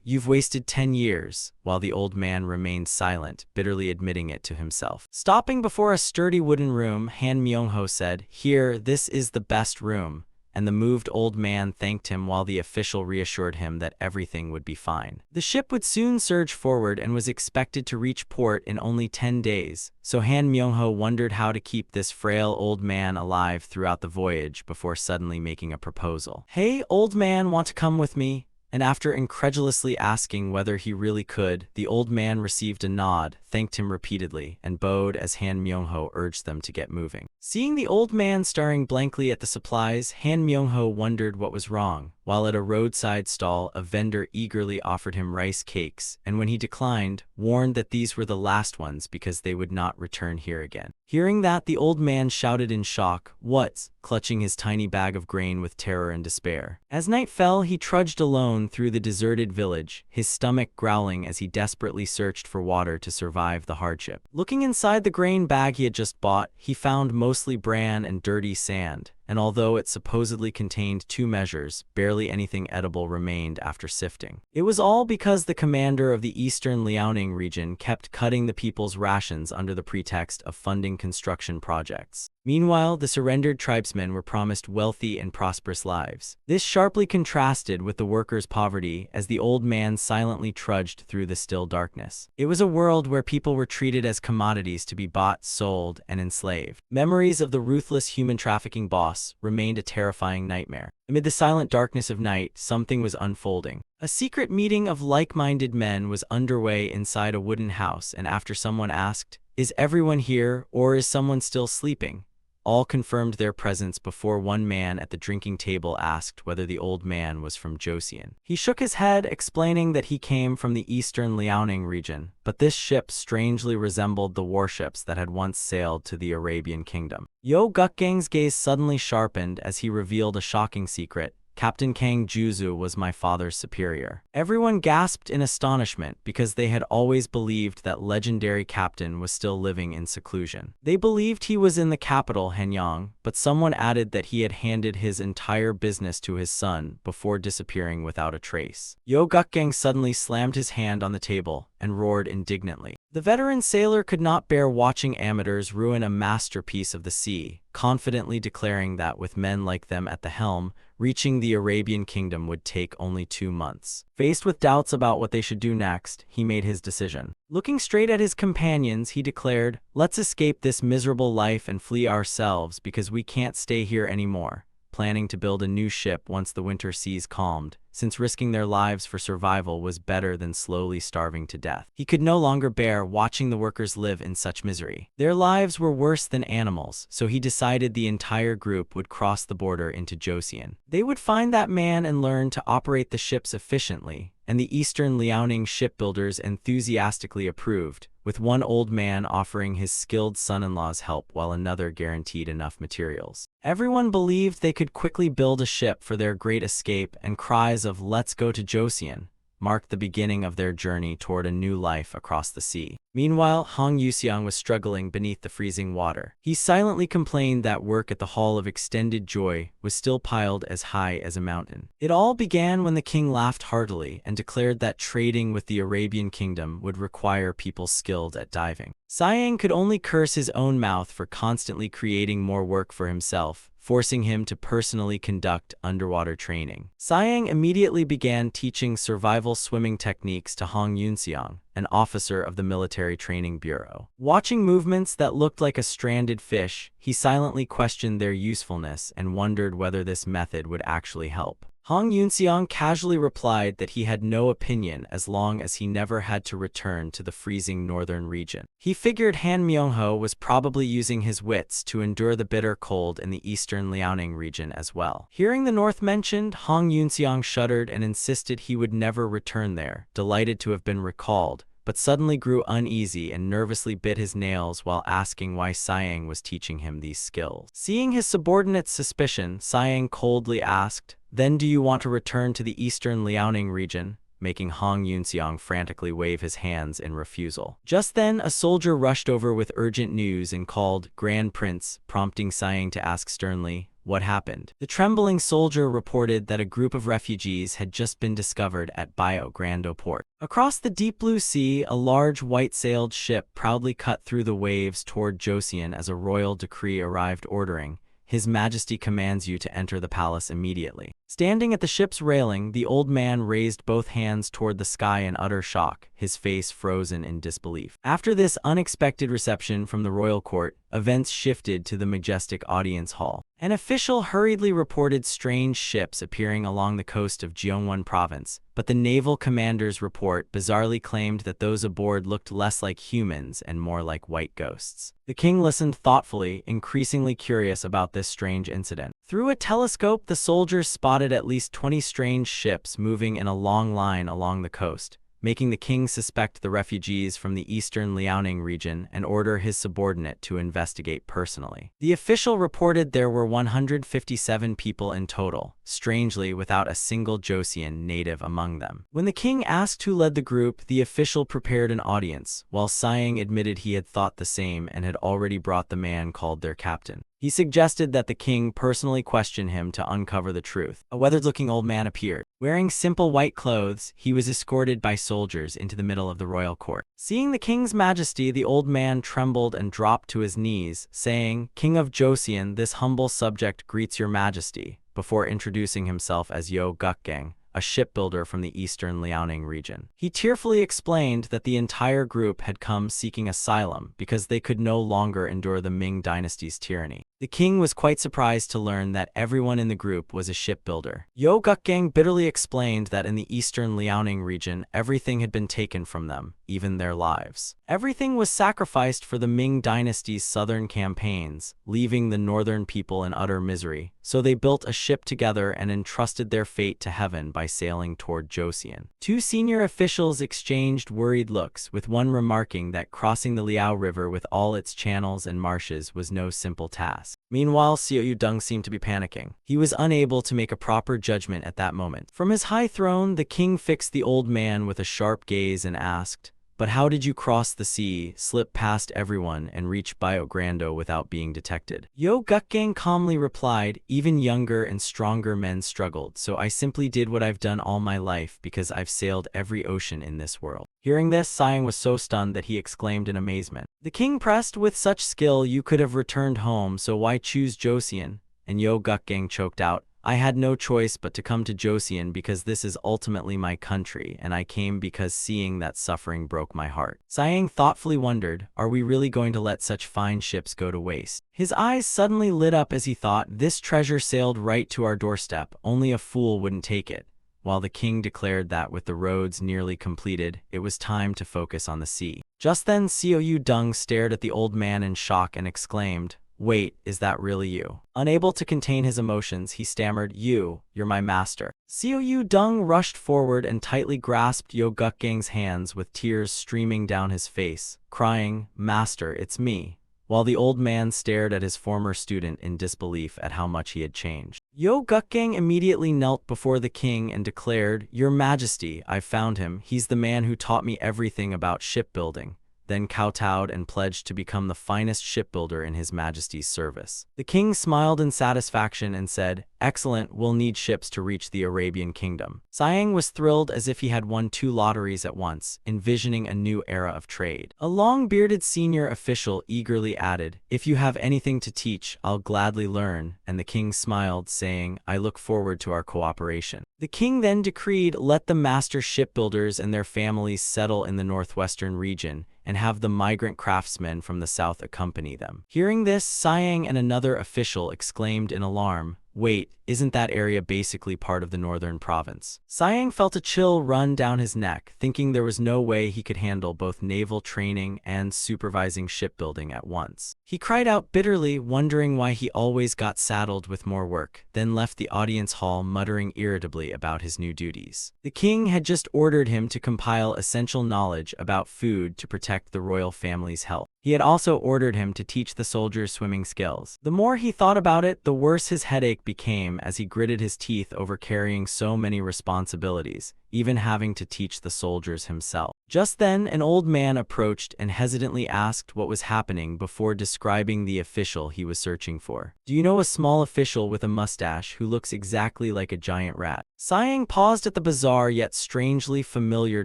"You've wasted 10 years," while the old man remained silent, bitterly admitting it to himself. Stopping before a sturdy wooden room, Han Myung-ho said, "Here, this is the best room," and the moved old man thanked him while the official reassured him that everything would be fine. The ship would soon surge forward and was expected to reach port in only 10 days, so Han Myung-ho wondered how to keep this frail old man alive throughout the voyage before suddenly making a proposal. "Hey, old man, want to come with me?" And after incredulously asking whether he really could, the old man received a nod, thanked him repeatedly, and bowed as Han Myung-ho urged them to get moving. Seeing the old man staring blankly at the supplies, Han Myung-ho wondered what was wrong. While at a roadside stall, a vendor eagerly offered him rice cakes, and when he declined, warned that these were the last ones because they would not return here again. Hearing that, the old man shouted in shock, "What?" clutching his tiny bag of grain with terror and despair. As night fell, he trudged alone through the deserted village, his stomach growling as he desperately searched for water to survive the hardship. Looking inside the grain bag he had just bought, he found mostly bran and dirty sand, and although it supposedly contained 2 measures, barely anything edible remained after sifting. It was all because the commander of the eastern Liaoning region kept cutting the people's rations under the pretext of funding construction projects. Meanwhile, the surrendered tribesmen were promised wealthy and prosperous lives. This sharply contrasted with the workers' poverty as the old man silently trudged through the still darkness. It was a world where people were treated as commodities to be bought, sold, and enslaved. Memories of the ruthless human trafficking boss remained a terrifying nightmare. Amid the silent darkness of night, something was unfolding. A secret meeting of like-minded men was underway inside a wooden house, and after someone asked, "Is everyone here, or is someone still sleeping?" all confirmed their presence before one man at the drinking table asked whether the old man was from Joseon. He shook his head, explaining that he came from the eastern Liaoning region, but this ship strangely resembled the warships that had once sailed to the Arabian kingdom. Yo Gukgang's gaze suddenly sharpened as he revealed a shocking secret. "Captain Kang Juzu was my father's superior." Everyone gasped in astonishment because they had always believed that legendary captain was still living in seclusion. They believed he was in the capital, Hanyang, but someone added that he had handed his entire business to his son before disappearing without a trace. Yo Gukgang suddenly slammed his hand on the table and roared indignantly. The veteran sailor could not bear watching amateurs ruin a masterpiece of the sea, confidently declaring that with men like them at the helm, reaching the Arabian kingdom would take only 2 months. Faced with doubts about what they should do next, he made his decision. Looking straight at his companions, he declared, "Let's escape this miserable life and flee ourselves because we can't stay here anymore," planning to build a new ship once the winter seas calmed, since risking their lives for survival was better than slowly starving to death. He could no longer bear watching the workers live in such misery. Their lives were worse than animals, so he decided the entire group would cross the border into Joseon. They would find that man and learn to operate the ships efficiently, and the Eastern Liaoning shipbuilders enthusiastically approved, with one old man offering his skilled son-in-law's help while another guaranteed enough materials. Everyone believed they could quickly build a ship for their great escape, and cries of "Let's go to Joseon" marked the beginning of their journey toward a new life across the sea. Meanwhile, Hong Yuseong was struggling beneath the freezing water. He silently complained that work at the Hall of Extended Joy was still piled as high as a mountain. It all began when the king laughed heartily and declared that trading with the Arabian kingdom would require people skilled at diving. Siang could only curse his own mouth for constantly creating more work for himself, forcing him to personally conduct underwater training. Siang immediately began teaching survival swimming techniques to Hong Yunseong, an officer of the Military Training Bureau. Watching movements that looked like a stranded fish, he silently questioned their usefulness and wondered whether this method would actually help. Hong Yunseong casually replied that he had no opinion as long as he never had to return to the freezing northern region. He figured Han Myung-ho was probably using his wits to endure the bitter cold in the eastern Liaoning region as well. Hearing the north mentioned, Hong Yunseong shuddered and insisted he would never return there, delighted to have been recalled, but suddenly grew uneasy and nervously bit his nails while asking why Siang was teaching him these skills. Seeing his subordinate's suspicion, Siang coldly asked, "Then do you want to return to the eastern Liaoning region?" making Hong Yunseong frantically wave his hands in refusal. Just then, a soldier rushed over with urgent news and called "Grand Prince," prompting Siang to ask sternly, "What happened?" The trembling soldier reported that a group of refugees had just been discovered at Bio Grande port. Across the deep blue sea, a large white-sailed ship proudly cut through the waves toward Joseon as a royal decree arrived ordering, "His Majesty commands you to enter the palace immediately." Standing at the ship's railing, the old man raised both hands toward the sky in utter shock, his face frozen in disbelief. After this unexpected reception from the royal court, events shifted to the majestic audience hall. An official hurriedly reported strange ships appearing along the coast of Gyeongwon province, but the naval commander's report bizarrely claimed that those aboard looked less like humans and more like white ghosts. The king listened thoughtfully, increasingly curious about this strange incident. Through a telescope, the soldiers spotted at least 20 strange ships moving in a long line along the coast, making the king suspect the refugees from the eastern Liaoning region and order his subordinate to investigate personally. The official reported there were 157 people in total, strangely without a single Joseon native among them. When the king asked who led the group, the official prepared an audience, while Siang admitted he had thought the same and had already brought the man called their captain. He suggested that the king personally question him to uncover the truth. A weathered-looking old man appeared. Wearing simple white clothes, he was escorted by soldiers into the middle of the royal court. Seeing the king's majesty, the old man trembled and dropped to his knees, saying, "King of Joseon, this humble subject greets your majesty," before introducing himself as Yo Gukgang, a shipbuilder from the eastern Liaoning region. He tearfully explained that the entire group had come seeking asylum because they could no longer endure the Ming dynasty's tyranny. The king was quite surprised to learn that everyone in the group was a shipbuilder. Yo Gukgang bitterly explained that in the eastern Liaoning region, everything had been taken from them, even their lives. Everything was sacrificed for the Ming dynasty's southern campaigns, leaving the northern people in utter misery, so they built a ship together and entrusted their fate to heaven by sailing toward Joseon. Two senior officials exchanged worried looks, with one remarking that crossing the Liao River with all its channels and marshes was no simple task. Meanwhile, Seo Yu-dung seemed to be panicking. He was unable to make a proper judgment at that moment. From his high throne, the king fixed the old man with a sharp gaze and asked, "But how did you cross the sea, slip past everyone, and reach Bio Grande without being detected?" Yo Gukgang calmly replied, "Even younger and stronger men struggled, so I simply did what I've done all my life because I've sailed every ocean in this world." Hearing this, Siang was so stunned that he exclaimed in amazement. The king pressed, "With such skill you could have returned home, so why choose Joseon?" And Yo Gukgang choked out, "I had no choice but to come to Joseon because this is ultimately my country, and I came because seeing that suffering broke my heart." Siang thoughtfully wondered, are we really going to let such fine ships go to waste? His eyes suddenly lit up as he thought, this treasure sailed right to our doorstep, only a fool wouldn't take it. While the king declared that with the roads nearly completed, it was time to focus on the sea. Just then, Seo Yu-dung stared at the old man in shock and exclaimed, "Wait, is that really you?" Unable to contain his emotions, he stammered, "You're my master." Xiao Yu Deng rushed forward and tightly grasped Yo Gukgang's hands with tears streaming down his face, crying, "Master, it's me," while the old man stared at his former student in disbelief at how much he had changed. Yo Gukgang immediately knelt before the king and declared, "Your Majesty, I've found him. He's the man who taught me everything about shipbuilding," then kowtowed and pledged to become the finest shipbuilder in His Majesty's service. The king smiled in satisfaction and said, "Excellent, we'll need ships to reach the Arabian kingdom." Siang was thrilled as if he had won 2 lotteries at once, envisioning a new era of trade. A long-bearded senior official eagerly added, "If you have anything to teach, I'll gladly learn," and the king smiled, saying, "I look forward to our cooperation." The king then decreed, "Let the master shipbuilders and their families settle in the northwestern region, and have the migrant craftsmen from the south accompany them." Hearing this, Siang and another official exclaimed in alarm, "Wait, isn't that area basically part of the northern province?" Siang felt a chill run down his neck, thinking there was no way he could handle both naval training and supervising shipbuilding at once. He cried out bitterly, wondering why he always got saddled with more work, then left the audience hall muttering irritably about his new duties. The king had just ordered him to compile essential knowledge about food to protect the royal family's health. He had also ordered him to teach the soldiers swimming skills. The more he thought about it, the worse his headache became as he gritted his teeth over carrying so many responsibilities, even having to teach the soldiers himself. Just then, an old man approached and hesitantly asked what was happening before describing the official he was searching for. "Do you know a small official with a mustache who looks exactly like a giant rat?" Siang paused at the bizarre yet strangely familiar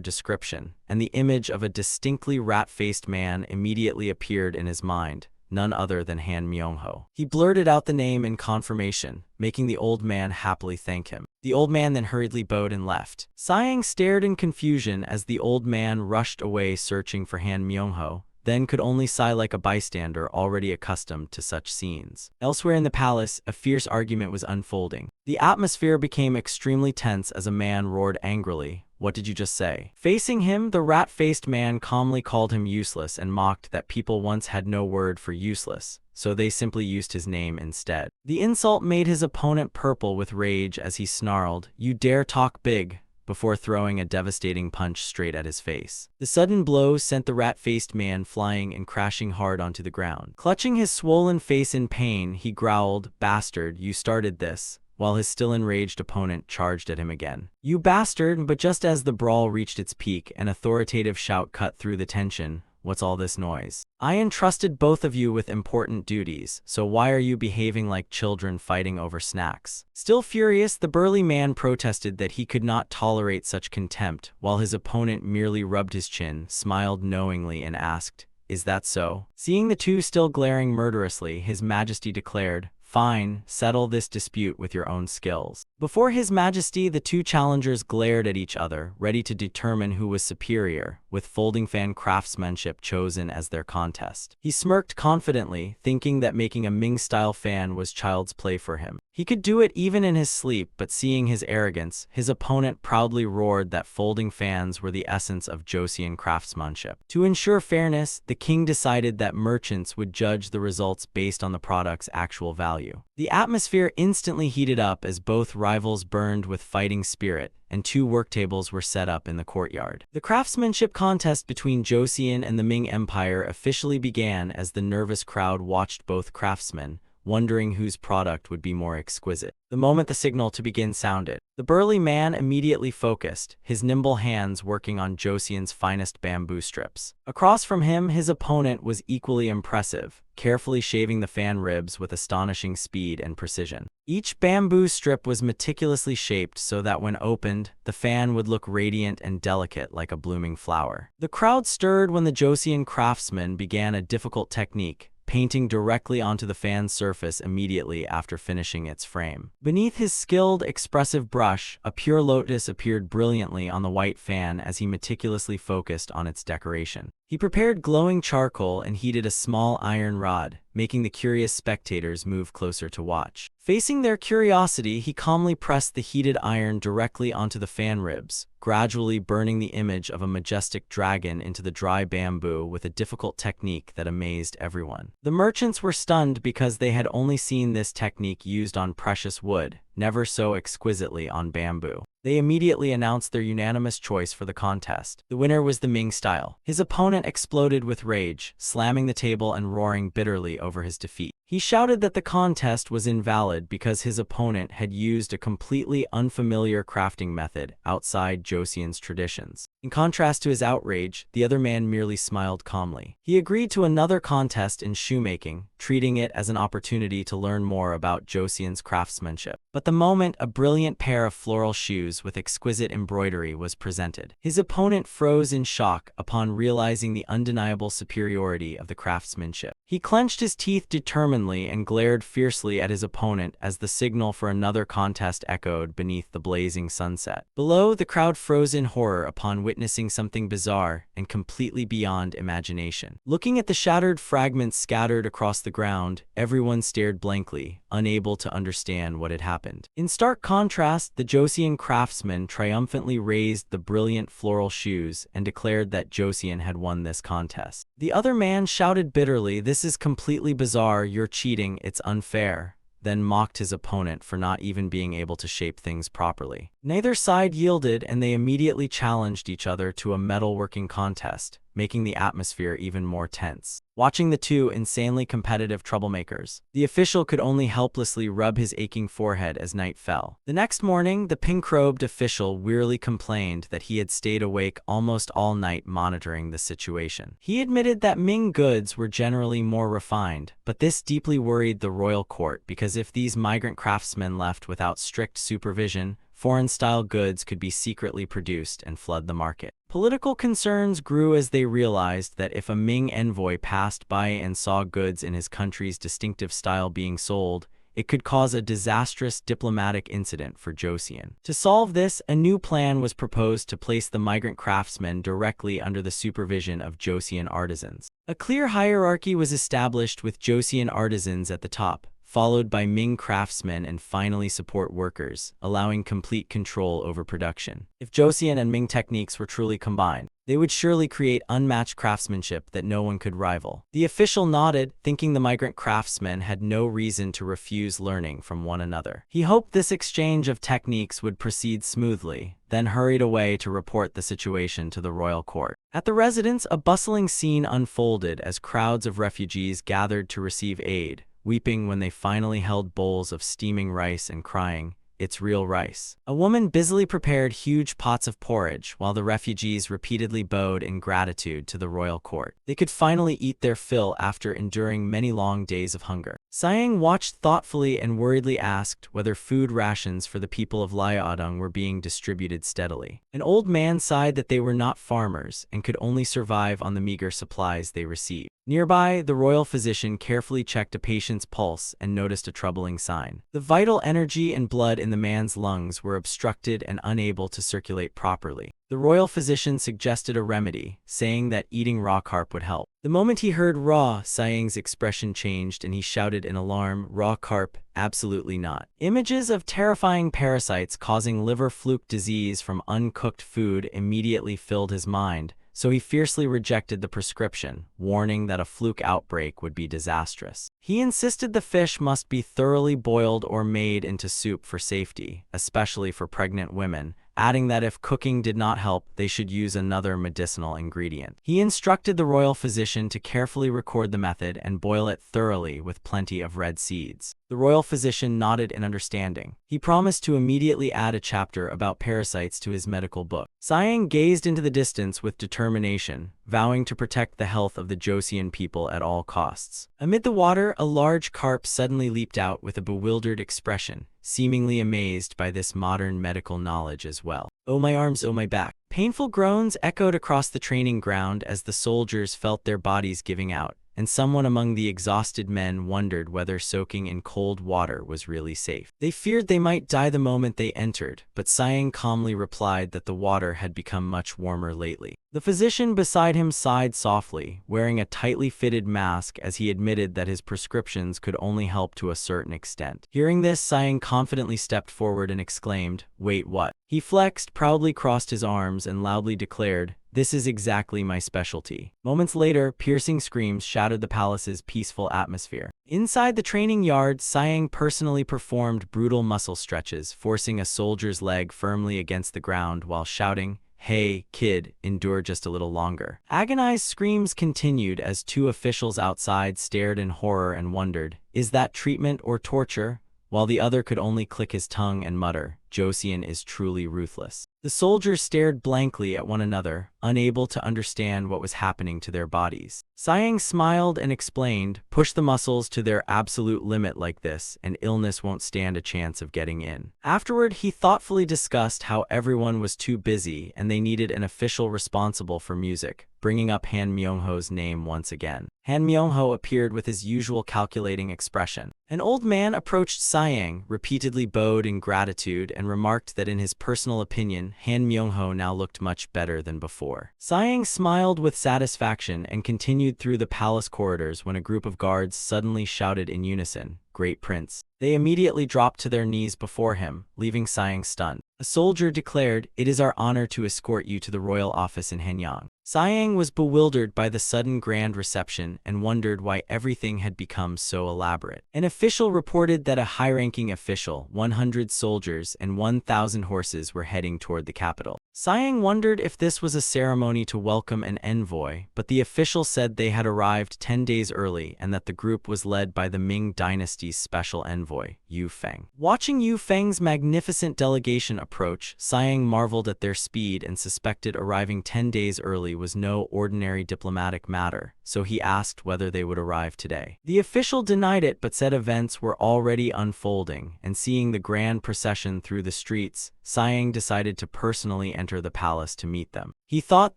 description, and the image of a distinctly rat-faced man immediately appeared in his mind. None other than Han Myung-ho. He blurted out the name in confirmation, making the old man happily thank him. The old man then hurriedly bowed and left. Siang stared in confusion as the old man rushed away searching for Han Myung-ho, then could only sigh like a bystander already accustomed to such scenes. Elsewhere in the palace, a fierce argument was unfolding. The atmosphere became extremely tense as a man roared angrily, "What did you just say?" Facing him, the rat-faced man calmly called him useless and mocked that people once had no word for useless, so they simply used his name instead. The insult made his opponent purple with rage as he snarled, "You dare talk big," before throwing a devastating punch straight at his face. The sudden blow sent the rat-faced man flying and crashing hard onto the ground. Clutching his swollen face in pain, he growled, "Bastard, you started this," while his still enraged opponent charged at him again. "You bastard," but just as the brawl reached its peak, an authoritative shout cut through the tension. "What's all this noise? I entrusted both of you with important duties, so why are you behaving like children fighting over snacks?" Still furious, the burly man protested that he could not tolerate such contempt, while his opponent merely rubbed his chin, smiled knowingly, and asked, "Is that so?" Seeing the two still glaring murderously, His Majesty declared, "Fine, settle this dispute with your own skills." Before His Majesty, the two challengers glared at each other, ready to determine who was superior, with folding fan craftsmanship chosen as their contest. He smirked confidently, thinking that making a Ming-style fan was child's play for him. He could do it even in his sleep, but seeing his arrogance, his opponent proudly roared that folding fans were the essence of Joseon craftsmanship. To ensure fairness, the king decided that merchants would judge the results based on the product's actual value. The atmosphere instantly heated up as both rivals burned with fighting spirit, and 2 work tables were set up in the courtyard. The craftsmanship contest between Joseon and the Ming Empire officially began as the nervous crowd watched both craftsmen, wondering whose product would be more exquisite. The moment the signal to begin sounded, the burly man immediately focused, his nimble hands working on Joseon's finest bamboo strips. Across from him, his opponent was equally impressive, carefully shaving the fan ribs with astonishing speed and precision. Each bamboo strip was meticulously shaped so that when opened, the fan would look radiant and delicate like a blooming flower. The crowd stirred when the Joseon craftsman began a difficult technique, painting directly onto the fan's surface immediately after finishing its frame. Beneath his skilled, expressive brush, a pure lotus appeared brilliantly on the white fan as he meticulously focused on its decoration. He prepared glowing charcoal and heated a small iron rod, making the curious spectators move closer to watch. Facing their curiosity, he calmly pressed the heated iron directly onto the fan ribs, gradually burning the image of a majestic dragon into the dry bamboo with a difficult technique that amazed everyone. The merchants were stunned because they had only seen this technique used on precious wood, never so exquisitely on bamboo. They immediately announced their unanimous choice for the contest. The winner was the Ming style. His opponent exploded with rage, slamming the table and roaring bitterly over his defeat. He shouted that the contest was invalid because his opponent had used a completely unfamiliar crafting method outside Joseon's traditions. In contrast to his outrage, the other man merely smiled calmly. He agreed to another contest in shoemaking, treating it as an opportunity to learn more about Joseon's craftsmanship. But the moment a brilliant pair of floral shoes with exquisite embroidery was presented, his opponent froze in shock upon realizing the undeniable superiority of the craftsmanship. He clenched his teeth determinedly and glared fiercely at his opponent as the signal for another contest echoed beneath the blazing sunset. Below, the crowd froze in horror upon witnessing something bizarre and completely beyond imagination. Looking at the shattered fragments scattered across the ground, everyone stared blankly, unable to understand what had happened. In stark contrast, the Joseon craftsman triumphantly raised the brilliant floral shoes and declared that Joseon had won this contest. The other man shouted bitterly, "This is completely bizarre, you're cheating, it's unfair," then mocked his opponent for not even being able to shape things properly. Neither side yielded, and they immediately challenged each other to a metalworking contest, making the atmosphere even more tense. Watching the two insanely competitive troublemakers, the official could only helplessly rub his aching forehead as night fell. The next morning, the pink-robed official wearily complained that he had stayed awake almost all night monitoring the situation. He admitted that Ming goods were generally more refined, but this deeply worried the royal court because if these migrant craftsmen left without strict supervision, foreign-style goods could be secretly produced and flood the market. Political concerns grew as they realized that if a Ming envoy passed by and saw goods in his country's distinctive style being sold, it could cause a disastrous diplomatic incident for Joseon. To solve this, a new plan was proposed to place the migrant craftsmen directly under the supervision of Joseon artisans. A clear hierarchy was established with Joseon artisans at the top, followed by Ming craftsmen and finally support workers, allowing complete control over production. If Joseon and Ming techniques were truly combined, they would surely create unmatched craftsmanship that no one could rival. The official nodded, thinking the migrant craftsmen had no reason to refuse learning from one another. He hoped this exchange of techniques would proceed smoothly, then hurried away to report the situation to the royal court. At the residence, a bustling scene unfolded as crowds of refugees gathered to receive aid, weeping when they finally held bowls of steaming rice and crying, "It's real rice." A woman busily prepared huge pots of porridge while the refugees repeatedly bowed in gratitude to the royal court. They could finally eat their fill after enduring many long days of hunger. Siang watched thoughtfully and worriedly asked whether food rations for the people of Liaodong were being distributed steadily. An old man sighed that they were not farmers and could only survive on the meager supplies they received. Nearby, the royal physician carefully checked a patient's pulse and noticed a troubling sign. The vital energy and blood in the man's lungs were obstructed and unable to circulate properly. The royal physician suggested a remedy, saying that eating raw carp would help. The moment he heard raw, Siang's expression changed and he shouted in alarm, "Raw carp? Absolutely not." Images of terrifying parasites causing liver fluke disease from uncooked food immediately filled his mind, so he fiercely rejected the prescription, warning that a fluke outbreak would be disastrous. He insisted the fish must be thoroughly boiled or made into soup for safety, especially for pregnant women, adding that if cooking did not help, they should use another medicinal ingredient. He instructed the royal physician to carefully record the method and boil it thoroughly with plenty of red seeds. The royal physician nodded in understanding. He promised to immediately add a chapter about parasites to his medical book. Siang gazed into the distance with determination, vowing to protect the health of the Joseon people at all costs. Amid the water, a large carp suddenly leaped out with a bewildered expression, seemingly amazed by this modern medical knowledge as well. "Oh my arms, oh my back." Painful groans echoed across the training ground as the soldiers felt their bodies giving out, and someone among the exhausted men wondered whether soaking in cold water was really safe. They feared they might die the moment they entered, but Siang calmly replied that the water had become much warmer lately. The physician beside him sighed softly, wearing a tightly fitted mask as he admitted that his prescriptions could only help to a certain extent. Hearing this, Siang confidently stepped forward and exclaimed, "Wait, what?" He flexed, proudly crossed his arms, and loudly declared, "This is exactly my specialty." Moments later, piercing screams shattered the palace's peaceful atmosphere. Inside the training yard, Siang personally performed brutal muscle stretches, forcing a soldier's leg firmly against the ground while shouting, "Hey, kid, endure just a little longer." Agonized screams continued as two officials outside stared in horror and wondered, "Is that treatment or torture?" While the other could only click his tongue and mutter, "Joseon is truly ruthless." The soldiers stared blankly at one another, unable to understand what was happening to their bodies. Siang smiled and explained, "Push the muscles to their absolute limit like this, and illness won't stand a chance of getting in." Afterward, he thoughtfully discussed how everyone was too busy and they needed an official responsible for music, bringing up Han Myung-ho's name once again. Han Myung-ho appeared with his usual calculating expression. An old man approached Siang, repeatedly bowed in gratitude, and remarked that in his personal opinion, Han Myung-ho now looked much better than before. Siang smiled with satisfaction and continued through the palace corridors when a group of guards suddenly shouted in unison, "Great Prince." They immediately dropped to their knees before him, leaving Siang stunned. A soldier declared, "It is our honor to escort you to the royal office in Hanyang." Siang was bewildered by the sudden grand reception and wondered why everything had become so elaborate. An official reported that a high-ranking official, 100 soldiers, and 1,000 horses were heading toward the capital. Siang wondered if this was a ceremony to welcome an envoy, but the official said they had arrived 10 days early and that the group was led by the Ming Dynasty's special envoy, Yu Feng. Watching Yu Feng's magnificent delegation approach, Siang marveled at their speed and suspected arriving 10 days early was no ordinary diplomatic matter, so he asked whether they would arrive today. The official denied it but said events were already unfolding, and seeing the grand procession through the streets, Siang decided to personally enter the palace to meet them. He thought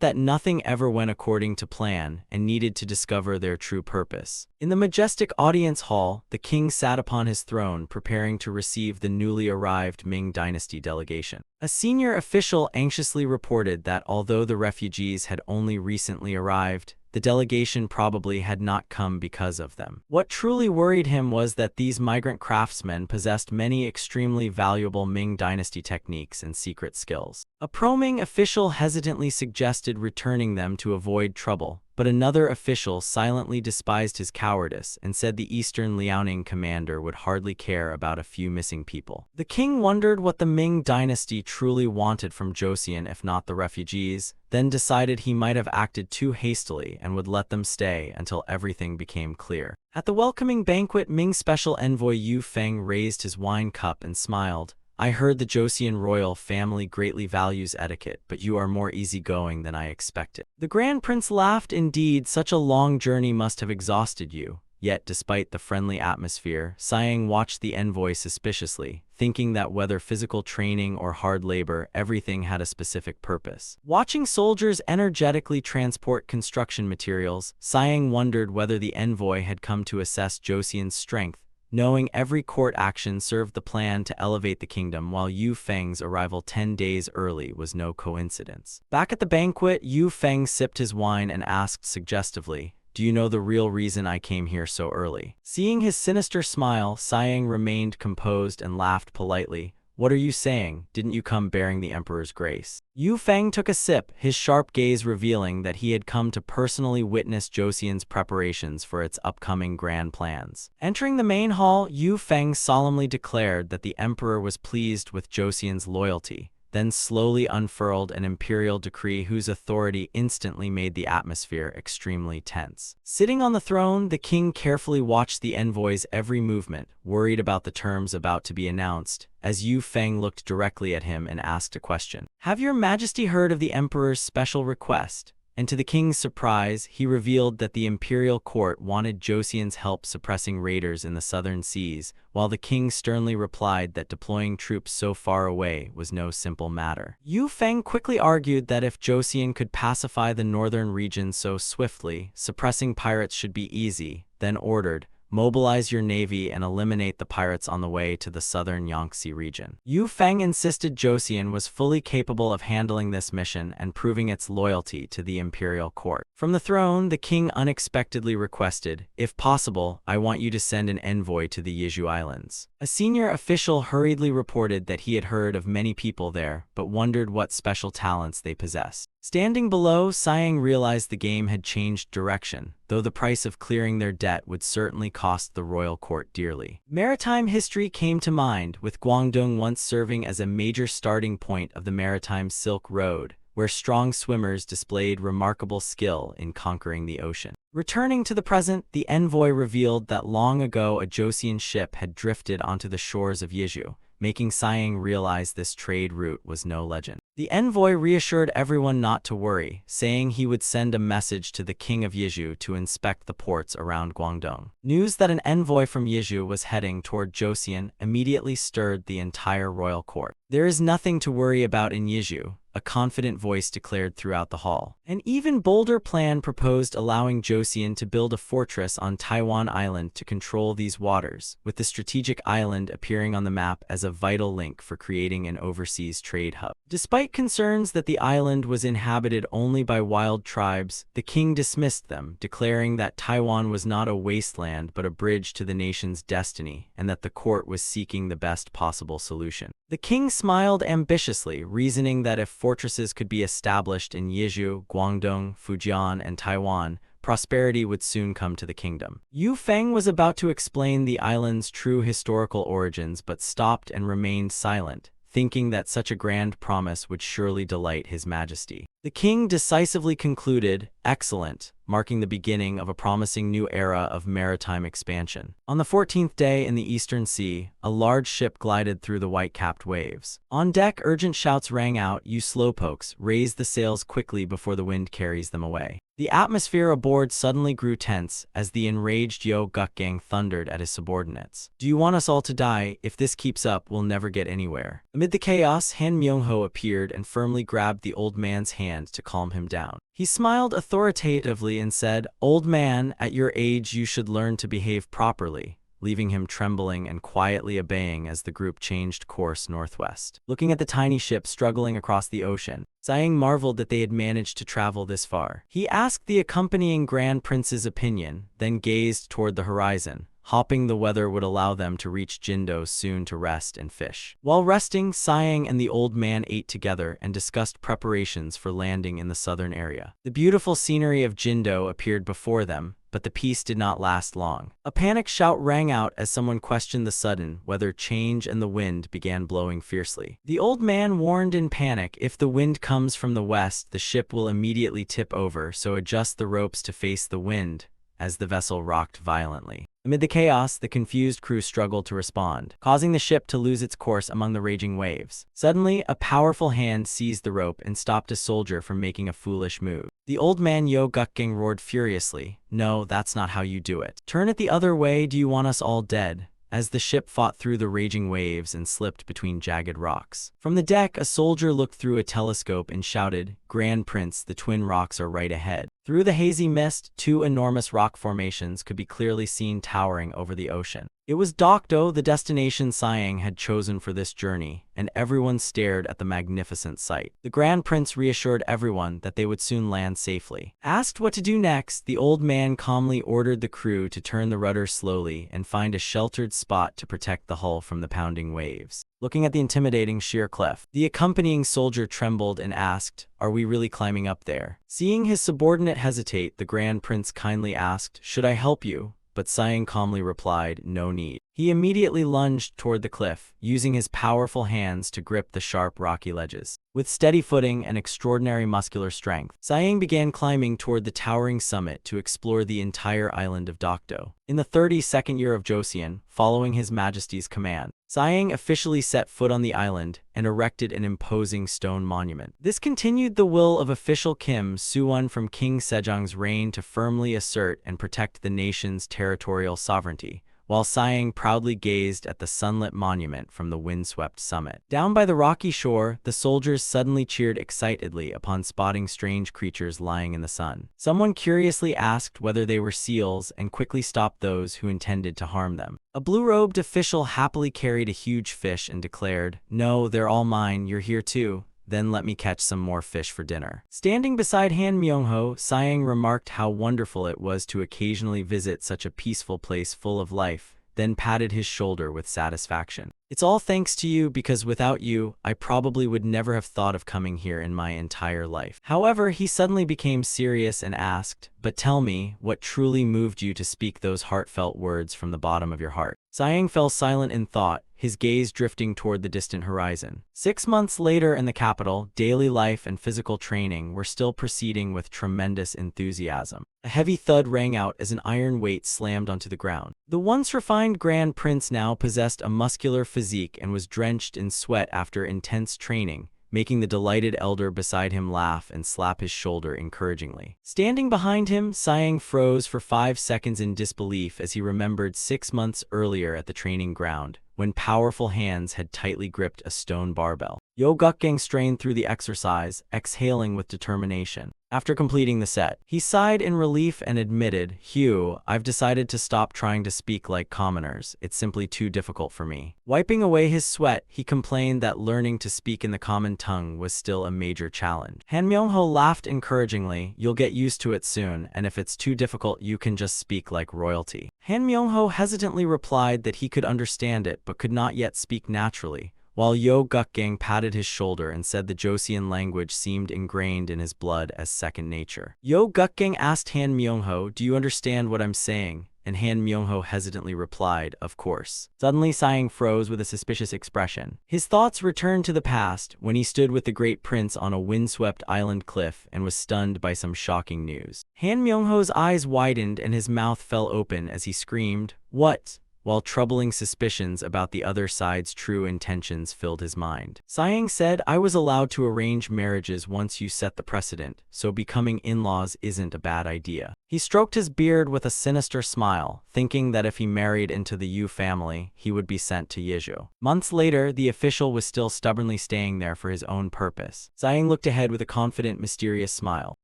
that nothing ever went according to plan and needed to discover their true purpose. In the majestic audience hall, the king sat upon his throne preparing to receive the newly arrived Ming Dynasty delegation. A senior official anxiously reported that although the refugees had only recently arrived, the delegation probably had not come because of them. What truly worried him was that these migrant craftsmen possessed many extremely valuable Ming Dynasty techniques and secret skills. A pro-Ming official hesitantly suggested returning them to avoid trouble, but another official silently despised his cowardice and said the Eastern Liaoning commander would hardly care about a few missing people. The king wondered what the Ming Dynasty truly wanted from Joseon if not the refugees, then decided he might have acted too hastily and would let them stay until everything became clear. At the welcoming banquet, Ming Special Envoy Yu Feng raised his wine cup and smiled. "I heard the Joseon royal family greatly values etiquette, but you are more easygoing than I expected." The Grand Prince laughed. "Indeed, such a long journey must have exhausted you." Yet, despite the friendly atmosphere, Siang watched the envoy suspiciously, thinking that whether physical training or hard labor, everything had a specific purpose. Watching soldiers energetically transport construction materials, Siang wondered whether the envoy had come to assess Joseon's strength, knowing every court action served the plan to elevate the kingdom, while Yu Feng's arrival 10 days early was no coincidence. Back at the banquet, Yu Feng sipped his wine and asked suggestively, "Do you know the real reason I came here so early?" Seeing his sinister smile, Siang remained composed and laughed politely. "What are you saying? Didn't you come bearing the emperor's grace?" Yu Feng took a sip, his sharp gaze revealing that he had come to personally witness Joseon's preparations for its upcoming grand plans. Entering the main hall, Yu Feng solemnly declared that the emperor was pleased with Joseon's loyalty, then slowly unfurled an imperial decree whose authority instantly made the atmosphere extremely tense. Sitting on the throne, the king carefully watched the envoy's every movement, worried about the terms about to be announced, as Yu Feng looked directly at him and asked a question. "Have your majesty heard of the emperor's special request?" and to the king's surprise, he revealed that the imperial court wanted Joseon's help suppressing raiders in the southern seas, while the king sternly replied that deploying troops so far away was no simple matter. Yu Feng quickly argued that if Joseon could pacify the northern region so swiftly, suppressing pirates should be easy, then ordered, "Mobilize your navy and eliminate the pirates on the way to the southern Yangtze region." Yu Feng insisted Joseon was fully capable of handling this mission and proving its loyalty to the imperial court. From the throne, the king unexpectedly requested, "If possible, I want you to send an envoy to the Jeju Islands." A senior official hurriedly reported that he had heard of many people there, but wondered what special talents they possessed. Standing below, Siang realized the game had changed direction, though the price of clearing their debt would certainly cost the royal court dearly. Maritime history came to mind, with Guangdong once serving as a major starting point of the maritime Silk Road, where strong swimmers displayed remarkable skill in conquering the ocean. Returning to the present, the envoy revealed that long ago a Joseon ship had drifted onto the shores of Jeju, making Siang realize this trade route was no legend. The envoy reassured everyone not to worry, saying he would send a message to the king of Jeju to inspect the ports around Guangdong. News that an envoy from Jeju was heading toward Joseon immediately stirred the entire royal court. "There is nothing to worry about in Jeju," a confident voice declared throughout the hall. An even bolder plan proposed allowing Joseon to build a fortress on Taiwan Island to control these waters, with the strategic island appearing on the map as a vital link for creating an overseas trade hub. Despite concerns that the island was inhabited only by wild tribes, the king dismissed them, declaring that Taiwan was not a wasteland but a bridge to the nation's destiny, and that the court was seeking the best possible solution. The king smiled ambitiously, reasoning that if fortresses could be established in Jeju, Guangdong, Fujian, and Taiwan, prosperity would soon come to the kingdom. Yu Feng was about to explain the island's true historical origins but stopped and remained silent, thinking that such a grand promise would surely delight His Majesty. The king decisively concluded, "Excellent," marking the beginning of a promising new era of maritime expansion. On the 14th day in the Eastern Sea, a large ship glided through the white-capped waves. On deck, urgent shouts rang out, "You slowpokes, raise the sails quickly before the wind carries them away." The atmosphere aboard suddenly grew tense as the enraged Yo Gukgang thundered at his subordinates. "Do you want us all to die? If this keeps up, we'll never get anywhere." Amid the chaos, Han Myung-ho appeared and firmly grabbed the old man's hand to calm him down. He smiled authoritatively and said, "Old man, at your age you should learn to behave properly," leaving him trembling and quietly obeying as the group changed course northwest. Looking at the tiny ship struggling across the ocean, Siang marveled that they had managed to travel this far. He asked the accompanying Grand Prince's opinion, then gazed toward the horizon, hoping the weather would allow them to reach Jindo soon to rest and fish. While resting, Siang and the old man ate together and discussed preparations for landing in the southern area. The beautiful scenery of Jindo appeared before them, but the peace did not last long. A panic shout rang out as someone questioned the sudden weather change and the wind began blowing fiercely. The old man warned in panic, "If the wind comes from the west, the ship will immediately tip over, so adjust the ropes to face the wind," as the vessel rocked violently. Amid the chaos, the confused crew struggled to respond, causing the ship to lose its course among the raging waves. Suddenly, a powerful hand seized the rope and stopped a soldier from making a foolish move. The old man Yo Gukgang roared furiously, "No, that's not how you do it. Turn it the other way, do you want us all dead?" As the ship fought through the raging waves and slipped between jagged rocks. From the deck, a soldier looked through a telescope and shouted, "Grand Prince, the twin rocks are right ahead." Through the hazy mist, two enormous rock formations could be clearly seen towering over the ocean. It was Dokdo, the destination Siang had chosen for this journey, and everyone stared at the magnificent sight. The Grand Prince reassured everyone that they would soon land safely. Asked what to do next, the old man calmly ordered the crew to turn the rudder slowly and find a sheltered spot to protect the hull from the pounding waves. Looking at the intimidating sheer cliff, the accompanying soldier trembled and asked, "Are we really climbing up there?" Seeing his subordinate hesitate, the Grand Prince kindly asked, "Should I help you?" But Siang calmly replied, "No need." He immediately lunged toward the cliff, using his powerful hands to grip the sharp rocky ledges. With steady footing and extraordinary muscular strength, Siang began climbing toward the towering summit to explore the entire island of Dokdo. In the 32nd year of Joseon, following His Majesty's command, Siang officially set foot on the island and erected an imposing stone monument. This continued the will of official Kim Soo-won from King Sejong's reign to firmly assert and protect the nation's territorial sovereignty, while Siang proudly gazed at the sunlit monument from the windswept summit. Down by the rocky shore, the soldiers suddenly cheered excitedly upon spotting strange creatures lying in the sun. Someone curiously asked whether they were seals and quickly stopped those who intended to harm them. A blue-robed official happily carried a huge fish and declared, "No, they're all mine, you're here too. Then let me catch some more fish for dinner." Standing beside Han Myung-ho, Siang remarked how wonderful it was to occasionally visit such a peaceful place full of life, then patted his shoulder with satisfaction. "It's all thanks to you, because without you, I probably would never have thought of coming here in my entire life." However, he suddenly became serious and asked, "But tell me, what truly moved you to speak those heartfelt words from the bottom of your heart?" Siang fell silent in thought, his gaze drifting toward the distant horizon. 6 months later in the capital, daily life and physical training were still proceeding with tremendous enthusiasm. A heavy thud rang out as an iron weight slammed onto the ground. The once refined Grand Prince now possessed a muscular physique and was drenched in sweat after intense training, making the delighted elder beside him laugh and slap his shoulder encouragingly. Standing behind him, Siang froze for 5 seconds in disbelief as he remembered 6 months earlier at the training ground, when powerful hands had tightly gripped a stone barbell. Yo Gukgang strained through the exercise, exhaling with determination. After completing the set, he sighed in relief and admitted, "Hugh, I've decided to stop trying to speak like commoners. It's simply too difficult for me." Wiping away his sweat, he complained that learning to speak in the common tongue was still a major challenge. Han Myung-ho laughed encouragingly, "You'll get used to it soon, and if it's too difficult, you can just speak like royalty." Han Myung-ho hesitantly replied that he could understand it but could not yet speak naturally, while Yo Gukgang patted his shoulder and said the Joseon language seemed ingrained in his blood as second nature. Yo Gukgang asked Han Myung-ho, "Do you understand what I'm saying?" And Han Myung-ho hesitantly replied, "Of course." Suddenly, Siang froze with a suspicious expression. His thoughts returned to the past, when he stood with the great prince on a windswept island cliff and was stunned by some shocking news. Han Myung-ho's eyes widened and his mouth fell open as he screamed, "What?" while troubling suspicions about the other side's true intentions filled his mind. Siang said, "I was allowed to arrange marriages once you set the precedent, so becoming in-laws isn't a bad idea." He stroked his beard with a sinister smile, thinking that if he married into the Yu family, he would be sent to Yeju. Months later, the official was still stubbornly staying there for his own purpose. Siang looked ahead with a confident, mysterious smile.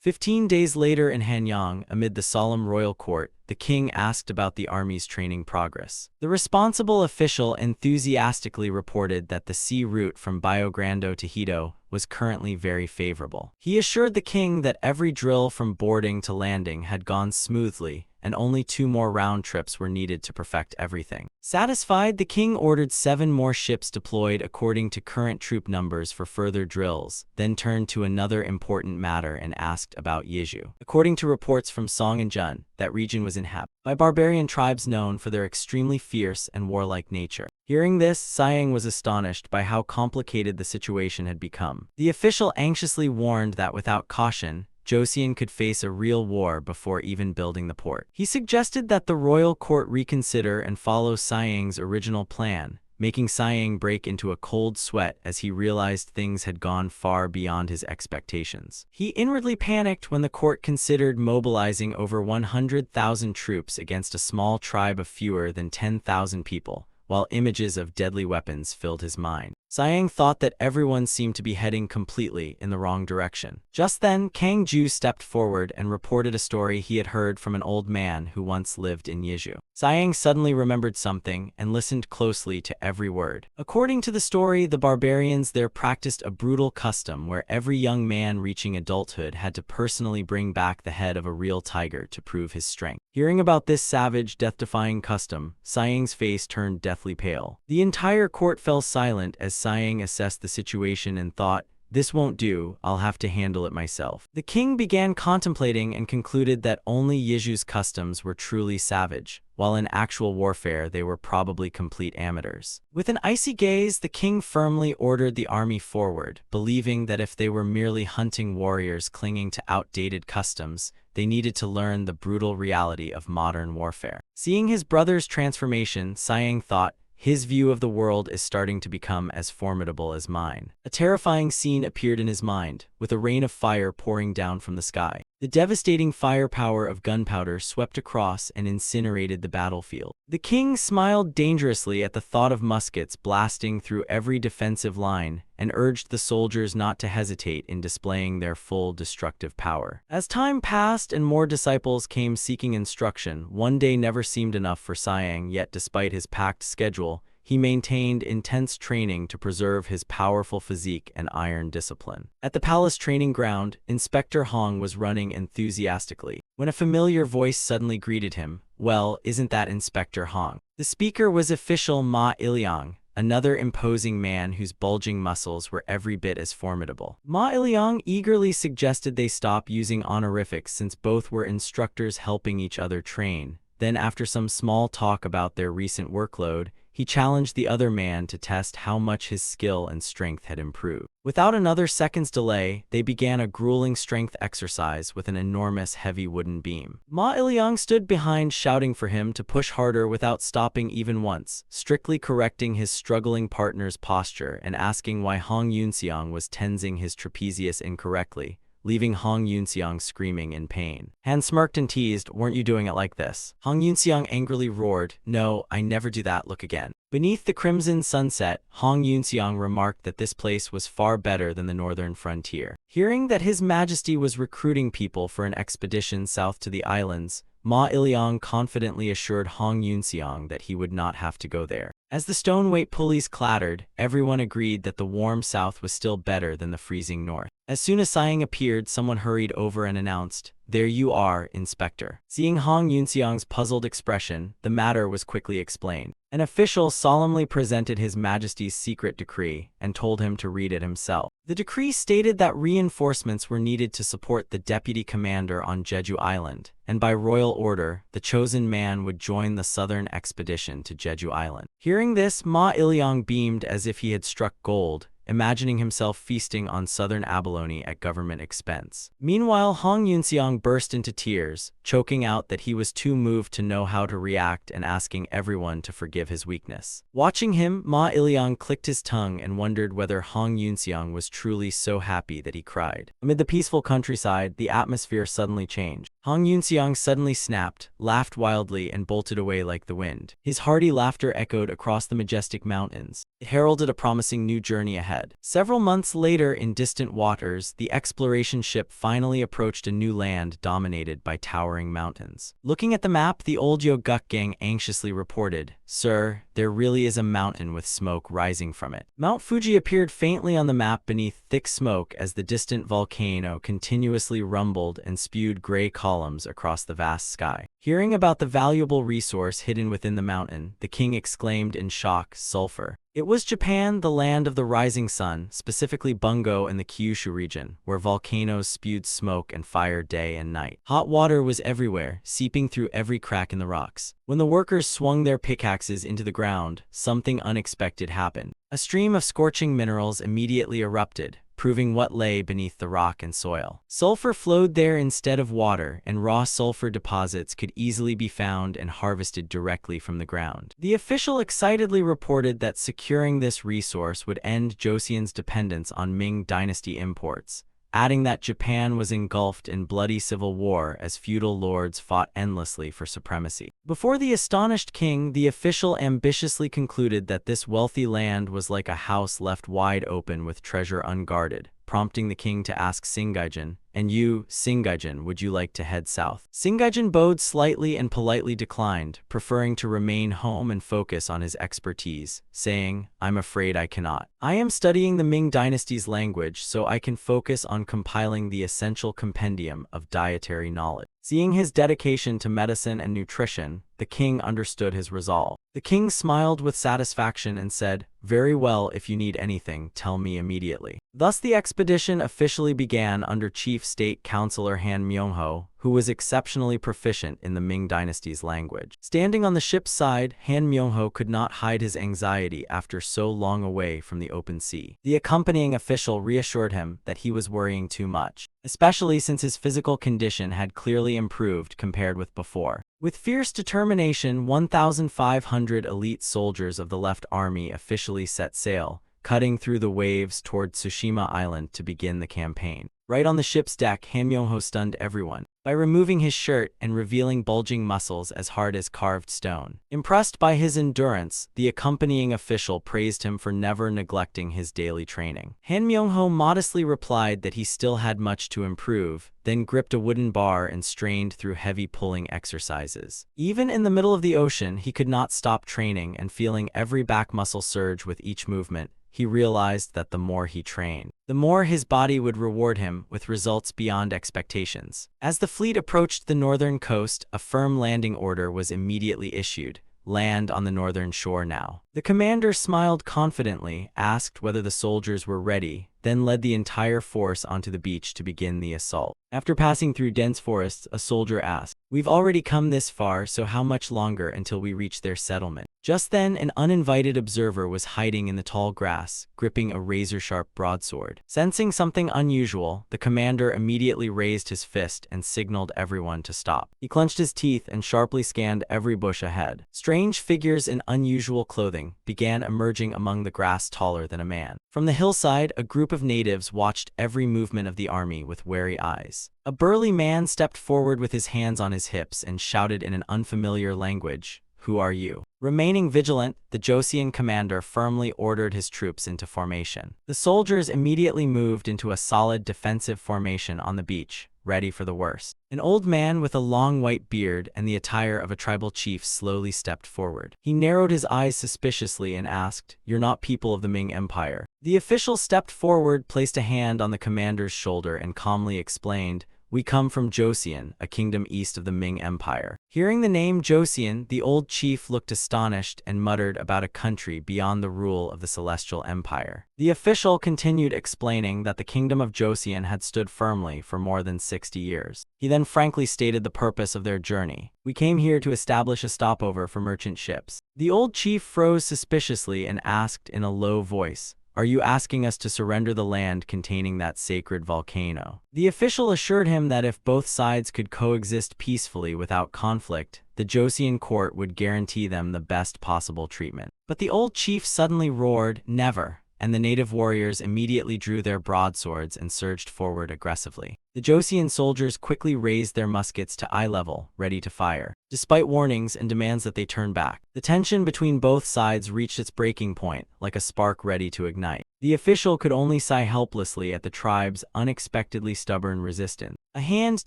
15 days later in Hanyang, amid the solemn royal court, the king asked about the army's training progress. The responsible official enthusiastically reported that the sea route from Biogrando to Hito was currently very favorable. He assured the king that every drill from boarding to landing had gone smoothly, and only 2 more round trips were needed to perfect everything. Satisfied, the king ordered 7 more ships deployed according to current troop numbers for further drills, then turned to another important matter and asked about Yeju. According to reports from Song and Jun, that region was inhabited by barbarian tribes known for their extremely fierce and warlike nature. Hearing this, Siang was astonished by how complicated the situation had become. The official anxiously warned that without caution, Joseon could face a real war before even building the port. He suggested that the royal court reconsider and follow Siang's original plan, making Siang break into a cold sweat as he realized things had gone far beyond his expectations. He inwardly panicked when the court considered mobilizing over 100,000 troops against a small tribe of fewer than 10,000 people, while images of deadly weapons filled his mind. Siang thought that everyone seemed to be heading completely in the wrong direction. Just then, Kang Ju stepped forward and reported a story he had heard from an old man who once lived in Yeju. Siang suddenly remembered something and listened closely to every word. According to the story, the barbarians there practiced a brutal custom where every young man reaching adulthood had to personally bring back the head of a real tiger to prove his strength. Hearing about this savage, death-defying custom, Siang's face turned deathly pale. The entire court fell silent as Siang assessed the situation and thought, "This won't do, I'll have to handle it myself." The king began contemplating and concluded that only Yeju's customs were truly savage, while in actual warfare they were probably complete amateurs. With an icy gaze, the king firmly ordered the army forward, believing that if they were merely hunting warriors clinging to outdated customs, they needed to learn the brutal reality of modern warfare. Seeing his brother's transformation, Siang thought, his view of the world is starting to become as formidable as mine. A terrifying scene appeared in his mind, with a rain of fire pouring down from the sky. The devastating firepower of gunpowder swept across and incinerated the battlefield. The king smiled dangerously at the thought of muskets blasting through every defensive line and urged the soldiers not to hesitate in displaying their full destructive power. As time passed and more disciples came seeking instruction, one day never seemed enough for Siang, yet despite his packed schedule, he maintained intense training to preserve his powerful physique and iron discipline. At the palace training ground, Inspector Hong was running enthusiastically when a familiar voice suddenly greeted him. "Well, isn't that Inspector Hong?" The speaker was official Ma Iliang, another imposing man whose bulging muscles were every bit as formidable. Ma Iliang eagerly suggested they stop using honorifics since both were instructors helping each other train. Then, after some small talk about their recent workload, he challenged the other man to test how much his skill and strength had improved. Without another second's delay, they began a grueling strength exercise with an enormous heavy wooden beam. Ma Iliang stood behind, shouting for him to push harder without stopping even once, strictly correcting his struggling partner's posture and asking why Hong Yunxiang was tensing his trapezius incorrectly, leaving Hong Yunxiang screaming in pain. Han smirked and teased, "Weren't you doing it like this?" Hong Yunxiang angrily roared, "No, I never do that, look again." Beneath the crimson sunset, Hong Yunxiang remarked that this place was far better than the northern frontier. Hearing that His Majesty was recruiting people for an expedition south to the islands, Ma Iliang confidently assured Hong Yunxiang that he would not have to go there. As the stone-weight pulleys clattered, everyone agreed that the warm south was still better than the freezing north. As soon as Siang appeared, someone hurried over and announced, "There you are, Inspector." Seeing Hong Yunxiang's puzzled expression, the matter was quickly explained. An official solemnly presented His Majesty's secret decree and told him to read it himself. The decree stated that reinforcements were needed to support the deputy commander on Jeju Island, and by royal order, the chosen man would join the southern expedition to Jeju Island. Hearing this, Ma Iliang beamed as if he had struck gold, imagining himself feasting on southern abalone at government expense. Meanwhile, Hong Yunxiang burst into tears, choking out that he was too moved to know how to react and asking everyone to forgive his weakness. Watching him, Ma Iliang clicked his tongue and wondered whether Hong Yunxiang was truly so happy that he cried. Amid the peaceful countryside, the atmosphere suddenly changed. Hong Yunxiang suddenly snapped, laughed wildly, and bolted away like the wind. His hearty laughter echoed across the majestic mountains. It heralded a promising new journey ahead. Several months later, in distant waters, the exploration ship finally approached a new land dominated by towering mountains. Looking at the map, the old Yoguk anxiously reported, "Sir, there really is a mountain with smoke rising from it." Mount Fuji appeared faintly on the map beneath thick smoke as the distant volcano continuously rumbled and spewed gray columns across the vast sky. Hearing about the valuable resource hidden within the mountain, the king exclaimed in shock, "Sulfur." It was Japan, the land of the rising sun, specifically Bungo and the Kyushu region, where volcanoes spewed smoke and fire day and night. Hot water was everywhere, seeping through every crack in the rocks. When the workers swung their pickaxes into the ground, something unexpected happened. A stream of scorching minerals immediately erupted, proving what lay beneath the rock and soil. Sulfur flowed there instead of water, and raw sulfur deposits could easily be found and harvested directly from the ground. The official excitedly reported that securing this resource would end Joseon's dependence on Ming dynasty imports, adding that Japan was engulfed in bloody civil war as feudal lords fought endlessly for supremacy. Before the astonished king, the official ambitiously concluded that this wealthy land was like a house left wide open with treasure unguarded, prompting the king to ask Singaijin, "And you, Singaijin, would you like to head south?" Singaijin bowed slightly and politely declined, preferring to remain home and focus on his expertise, saying, "I'm afraid I cannot. I am studying the Ming dynasty's language so I can focus on compiling the essential compendium of dietary knowledge." Seeing his dedication to medicine and nutrition, the king understood his resolve. The king smiled with satisfaction and said, "Very well, if you need anything, tell me immediately." Thus the expedition officially began under Chief chief state counselor Han Myung-ho, who was exceptionally proficient in the Ming dynasty's language. Standing on the ship's side, Han Myung-ho could not hide his anxiety after so long away from the open sea. The accompanying official reassured him that he was worrying too much, especially since his physical condition had clearly improved compared with before. With fierce determination, 1,500 elite soldiers of the Left Army officially set sail, cutting through the waves toward Tsushima Island to begin the campaign. Right on the ship's deck, Han Myung-ho stunned everyone by removing his shirt and revealing bulging muscles as hard as carved stone. Impressed by his endurance, the accompanying official praised him for never neglecting his daily training. Han Myung-ho modestly replied that he still had much to improve, then gripped a wooden bar and strained through heavy pulling exercises. Even in the middle of the ocean, he could not stop training, and feeling every back muscle surge with each movement, he realized that the more he trained, the more his body would reward him with results beyond expectations. As the fleet approached the northern coast, a firm landing order was immediately issued. Land on the northern shore now. The commander smiled confidently, asked whether the soldiers were ready, then led the entire force onto the beach to begin the assault. After passing through dense forests, a soldier asked, "We've already come this far, so how much longer until we reach their settlement?" Just then, an uninvited observer was hiding in the tall grass, gripping a razor-sharp broadsword. Sensing something unusual, the commander immediately raised his fist and signaled everyone to stop. He clenched his teeth and sharply scanned every bush ahead. Strange figures in unusual clothing began emerging among the grass taller than a man. From the hillside, a group of natives watched every movement of the army with wary eyes. A burly man stepped forward with his hands on his hips and shouted in an unfamiliar language, "Who are you?" Remaining vigilant, the Joseon commander firmly ordered his troops into formation. The soldiers immediately moved into a solid defensive formation on the beach, ready for the worst. An old man with a long white beard and the attire of a tribal chief slowly stepped forward. He narrowed his eyes suspiciously and asked, "You're not people of the Ming Empire?" The official stepped forward, placed a hand on the commander's shoulder, and calmly explained, "We come from Joseon, a kingdom east of the Ming Empire." Hearing the name Joseon, the old chief looked astonished and muttered about a country beyond the rule of the Celestial Empire. The official continued explaining that the kingdom of Joseon had stood firmly for more than 60 years. He then frankly stated the purpose of their journey. "We came here to establish a stopover for merchant ships." The old chief froze suspiciously and asked in a low voice, "Are you asking us to surrender the land containing that sacred volcano?" The official assured him that if both sides could coexist peacefully without conflict, the Joseon court would guarantee them the best possible treatment. But the old chief suddenly roared, "Never!" and the native warriors immediately drew their broadswords and surged forward aggressively. The Joseon soldiers quickly raised their muskets to eye level, ready to fire. Despite warnings and demands that they turn back, the tension between both sides reached its breaking point, like a spark ready to ignite. The official could only sigh helplessly at the tribe's unexpectedly stubborn resistance. A hand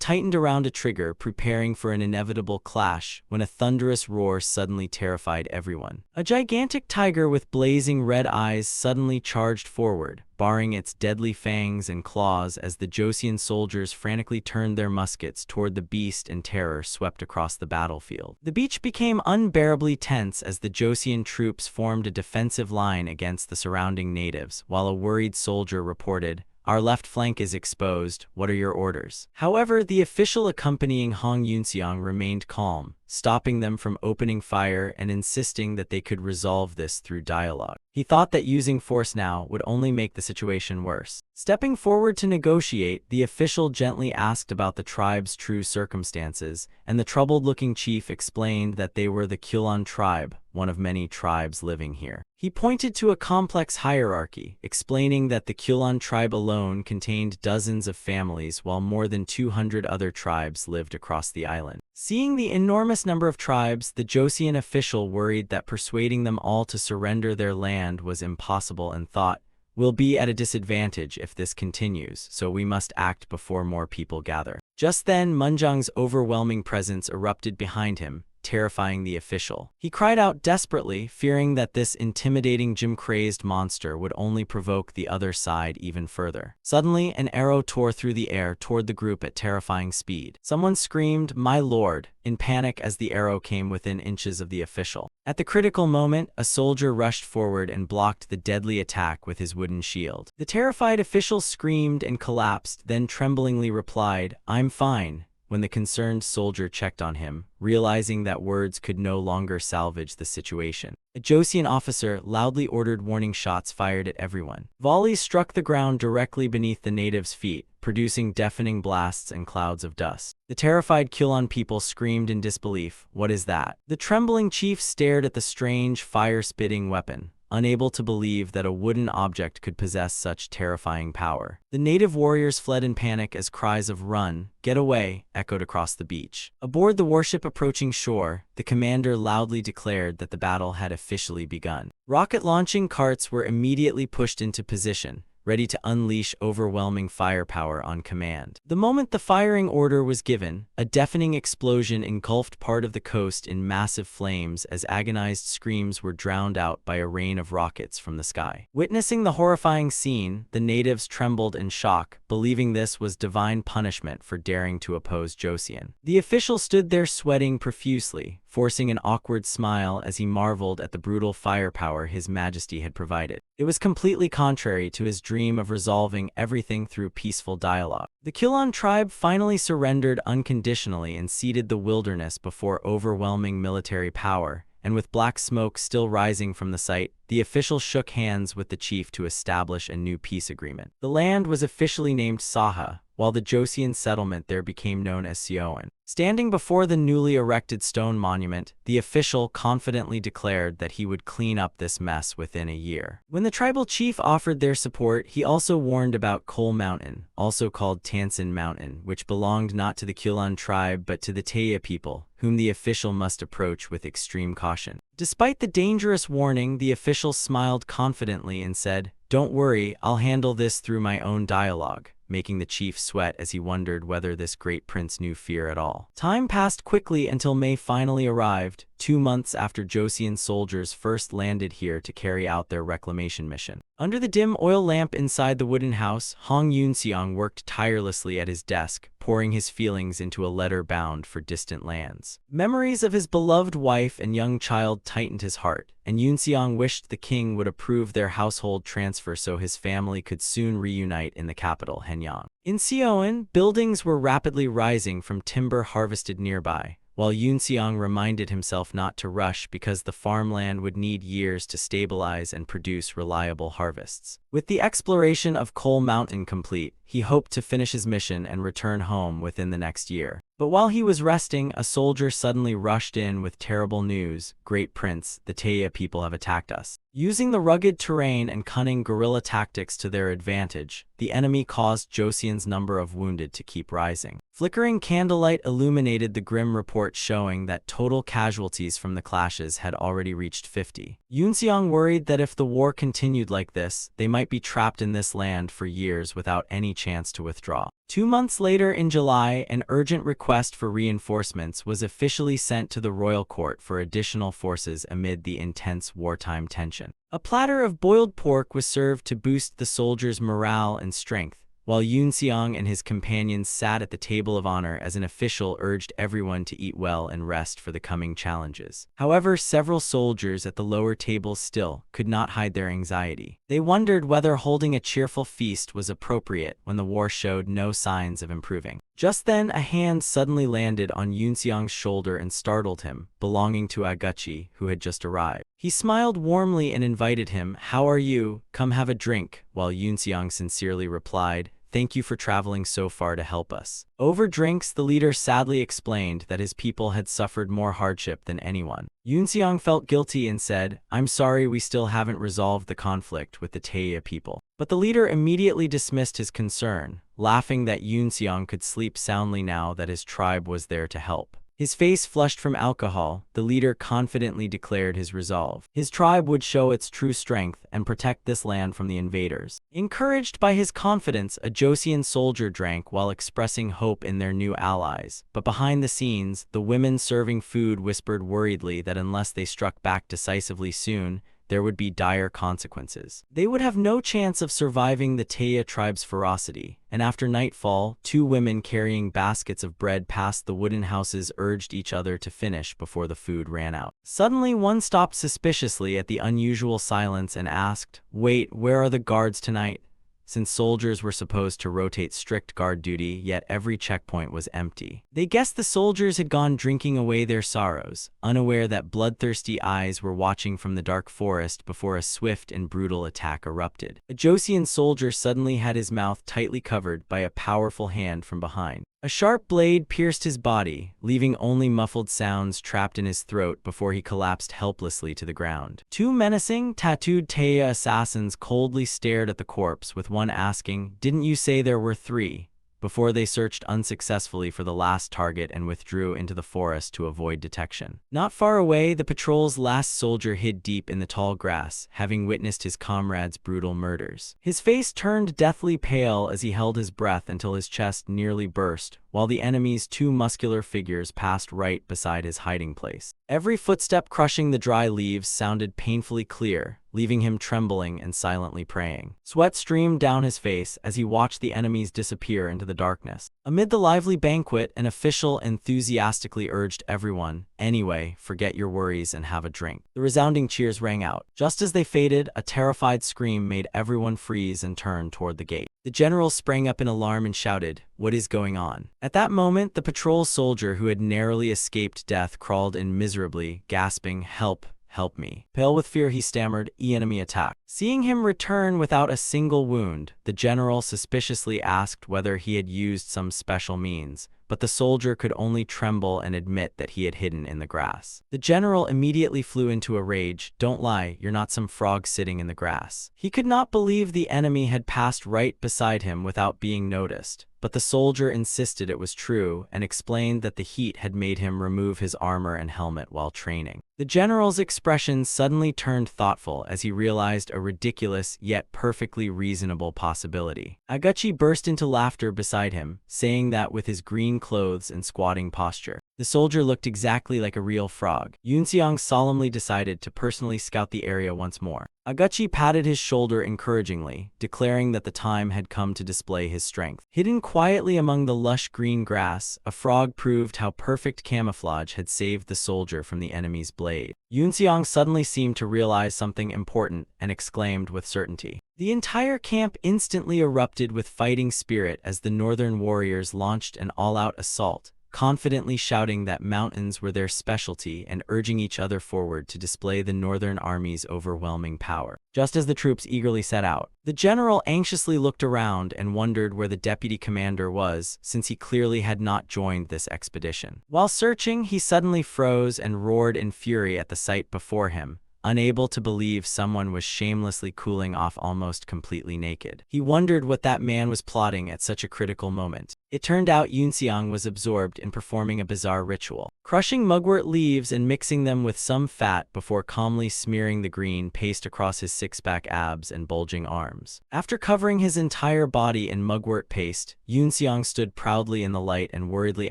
tightened around a trigger, preparing for an inevitable clash, when a thunderous roar suddenly terrified everyone. A gigantic tiger with blazing red eyes suddenly charged forward, baring its deadly fangs and claws as the Joseon soldiers frantically turned their muskets toward the beast, and terror swept across the battlefield. The beach became unbearably tense as the Joseon troops formed a defensive line against the surrounding natives, while a worried soldier reported, "Our left flank is exposed. What are your orders?" However, the official accompanying Hong Yunseong remained calm, stopping them from opening fire and insisting that they could resolve this through dialogue. He thought that using force now would only make the situation worse. Stepping forward to negotiate, the official gently asked about the tribe's true circumstances, and the troubled-looking chief explained that they were the Kulon tribe, one of many tribes living here. He pointed to a complex hierarchy, explaining that the Kulon tribe alone contained dozens of families, while more than 200 other tribes lived across the island. Seeing the enormous number of tribes, the Joseon official worried that persuading them all to surrender their land was impossible and thought, "We'll be at a disadvantage if this continues, so we must act before more people gather." Just then, Munjong's overwhelming presence erupted behind him, terrifying the official. He cried out desperately, fearing that this intimidating gym-crazed monster would only provoke the other side even further. Suddenly, an arrow tore through the air toward the group at terrifying speed. Someone screamed, "My lord!" in panic as the arrow came within inches of the official. At the critical moment, a soldier rushed forward and blocked the deadly attack with his wooden shield. The terrified official screamed and collapsed, then tremblingly replied, "I'm fine," when the concerned soldier checked on him, realizing that words could no longer salvage the situation. A Joseon officer loudly ordered warning shots fired at everyone. Volleys struck the ground directly beneath the natives' feet, producing deafening blasts and clouds of dust. The terrified Kyulon people screamed in disbelief, "What is that?" The trembling chief stared at the strange, fire-spitting weapon, unable to believe that a wooden object could possess such terrifying power. The native warriors fled in panic as cries of "Run! Get away!" echoed across the beach. Aboard the warship approaching shore, the commander loudly declared that the battle had officially begun. Rocket launching carts were immediately pushed into position, ready to unleash overwhelming firepower on command. The moment the firing order was given, a deafening explosion engulfed part of the coast in massive flames as agonized screams were drowned out by a rain of rockets from the sky. Witnessing the horrifying scene, the natives trembled in shock, believing this was divine punishment for daring to oppose Joseon. The official stood there sweating profusely, forcing an awkward smile as he marveled at the brutal firepower His Majesty had provided. It was completely contrary to his dream of resolving everything through peaceful dialogue. The Kyulon tribe finally surrendered unconditionally and ceded the wilderness before overwhelming military power, and with black smoke still rising from the site, the official shook hands with the chief to establish a new peace agreement. The land was officially named Saha, while the Joseon settlement there became known as Seoan. Standing before the newly erected stone monument, the official confidently declared that he would clean up this mess within a year. When the tribal chief offered their support, he also warned about Coal Mountain, also called Tansin Mountain, which belonged not to the Kyulon tribe but to the Taya people, whom the official must approach with extreme caution. Despite the dangerous warning, the official smiled confidently and said, "Don't worry, I'll handle this through my own dialogue," making the chief sweat as he wondered whether this great prince knew fear at all. Time passed quickly until May finally arrived, 2 months after Joseon soldiers first landed here to carry out their reclamation mission. Under the dim oil lamp inside the wooden house, Hong Yoonseong worked tirelessly at his desk, pouring his feelings into a letter bound for distant lands. Memories of his beloved wife and young child tightened his heart, and Yoonseong wished the king would approve their household transfer so his family could soon reunite in the capital, Henyang. In Seoan, buildings were rapidly rising from timber harvested nearby, while Yoonseong reminded himself not to rush because the farmland would need years to stabilize and produce reliable harvests. With the exploration of Coal Mountain complete, he hoped to finish his mission and return home within the next year. But while he was resting, a soldier suddenly rushed in with terrible news. "Great Prince, the Taya people have attacked us." Using the rugged terrain and cunning guerrilla tactics to their advantage, the enemy caused Joseon's number of wounded to keep rising. Flickering candlelight illuminated the grim report showing that total casualties from the clashes had already reached 50. Yoonseong worried that if the war continued like this, they might be trapped in this land for years without any chance to withdraw. 2 months later in July, an urgent request for reinforcements was officially sent to the royal court for additional forces amid the intense wartime tension. A platter of boiled pork was served to boost the soldiers' morale and strength, while Yoonseong and his companions sat at the table of honor as an official urged everyone to eat well and rest for the coming challenges. However, several soldiers at the lower tables still could not hide their anxiety. They wondered whether holding a cheerful feast was appropriate when the war showed no signs of improving. Just then, a hand suddenly landed on Yoonseong's shoulder and startled him, belonging to Aguchi, who had just arrived. He smiled warmly and invited him, "How are you? Come have a drink," while Yoonseong sincerely replied, "Thank you for traveling so far to help us." Over drinks, the leader sadly explained that his people had suffered more hardship than anyone. Yoonseong felt guilty and said, "I'm sorry we still haven't resolved the conflict with the Taya people." But the leader immediately dismissed his concern, laughing that Yoonseong could sleep soundly now that his tribe was there to help. His face flushed from alcohol, the leader confidently declared his resolve. His tribe would show its true strength and protect this land from the invaders. Encouraged by his confidence, a Joseon soldier drank while expressing hope in their new allies. But behind the scenes, the women serving food whispered worriedly that unless they struck back decisively soon, there would be dire consequences. They would have no chance of surviving the Taya tribe's ferocity, and after nightfall, two women carrying baskets of bread past the wooden houses urged each other to finish before the food ran out. Suddenly, one stopped suspiciously at the unusual silence and asked, "Wait, where are the guards tonight?" Since soldiers were supposed to rotate strict guard duty, yet every checkpoint was empty. They guessed the soldiers had gone drinking away their sorrows, unaware that bloodthirsty eyes were watching from the dark forest before a swift and brutal attack erupted. A Joseon soldier suddenly had his mouth tightly covered by a powerful hand from behind. A sharp blade pierced his body, leaving only muffled sounds trapped in his throat before he collapsed helplessly to the ground. Two menacing, tattooed Taya assassins coldly stared at the corpse, with one asking, "Didn't you say there were three?" before they searched unsuccessfully for the last target and withdrew into the forest to avoid detection. Not far away, the patrol's last soldier hid deep in the tall grass, having witnessed his comrades' brutal murders. His face turned deathly pale as he held his breath until his chest nearly burst, while the enemy's two muscular figures passed right beside his hiding place. Every footstep crushing the dry leaves sounded painfully clear, leaving him trembling and silently praying. Sweat streamed down his face as he watched the enemies disappear into the darkness. Amid the lively banquet, an official enthusiastically urged everyone, "Anyway, forget your worries and have a drink." The resounding cheers rang out. Just as they faded, a terrified scream made everyone freeze and turn toward the gate. The general sprang up in alarm and shouted, "What is going on?" At that moment, the patrol soldier who had narrowly escaped death crawled in miserably, gasping, "Help! Help me." Pale with fear, he stammered, "Enemy attack." Seeing him return without a single wound, the general suspiciously asked whether he had used some special means, but the soldier could only tremble and admit that he had hidden in the grass. The general immediately flew into a rage. "Don't lie, you're not some frog sitting in the grass." He could not believe the enemy had passed right beside him without being noticed. But the soldier insisted it was true and explained that the heat had made him remove his armor and helmet while training. The general's expression suddenly turned thoughtful as he realized a ridiculous yet perfectly reasonable possibility. Aguchi burst into laughter beside him, saying that with his green clothes and squatting posture, the soldier looked exactly like a real frog. Yoonseong solemnly decided to personally scout the area once more. Aguchi patted his shoulder encouragingly, declaring that the time had come to display his strength. Hidden quietly among the lush green grass, a frog proved how perfect camouflage had saved the soldier from the enemy's blade. Yoonseong suddenly seemed to realize something important and exclaimed with certainty. The entire camp instantly erupted with fighting spirit as the northern warriors launched an all-out assault, confidently shouting that mountains were their specialty and urging each other forward to display the northern army's overwhelming power. Just as the troops eagerly set out, the general anxiously looked around and wondered where the deputy commander was, since he clearly had not joined this expedition. While searching, he suddenly froze and roared in fury at the sight before him, unable to believe someone was shamelessly cooling off almost completely naked. He wondered what that man was plotting at such a critical moment. It turned out Yoonseong was absorbed in performing a bizarre ritual, crushing mugwort leaves and mixing them with some fat before calmly smearing the green paste across his six-pack abs and bulging arms. After covering his entire body in mugwort paste, Yoonseong stood proudly in the light and worriedly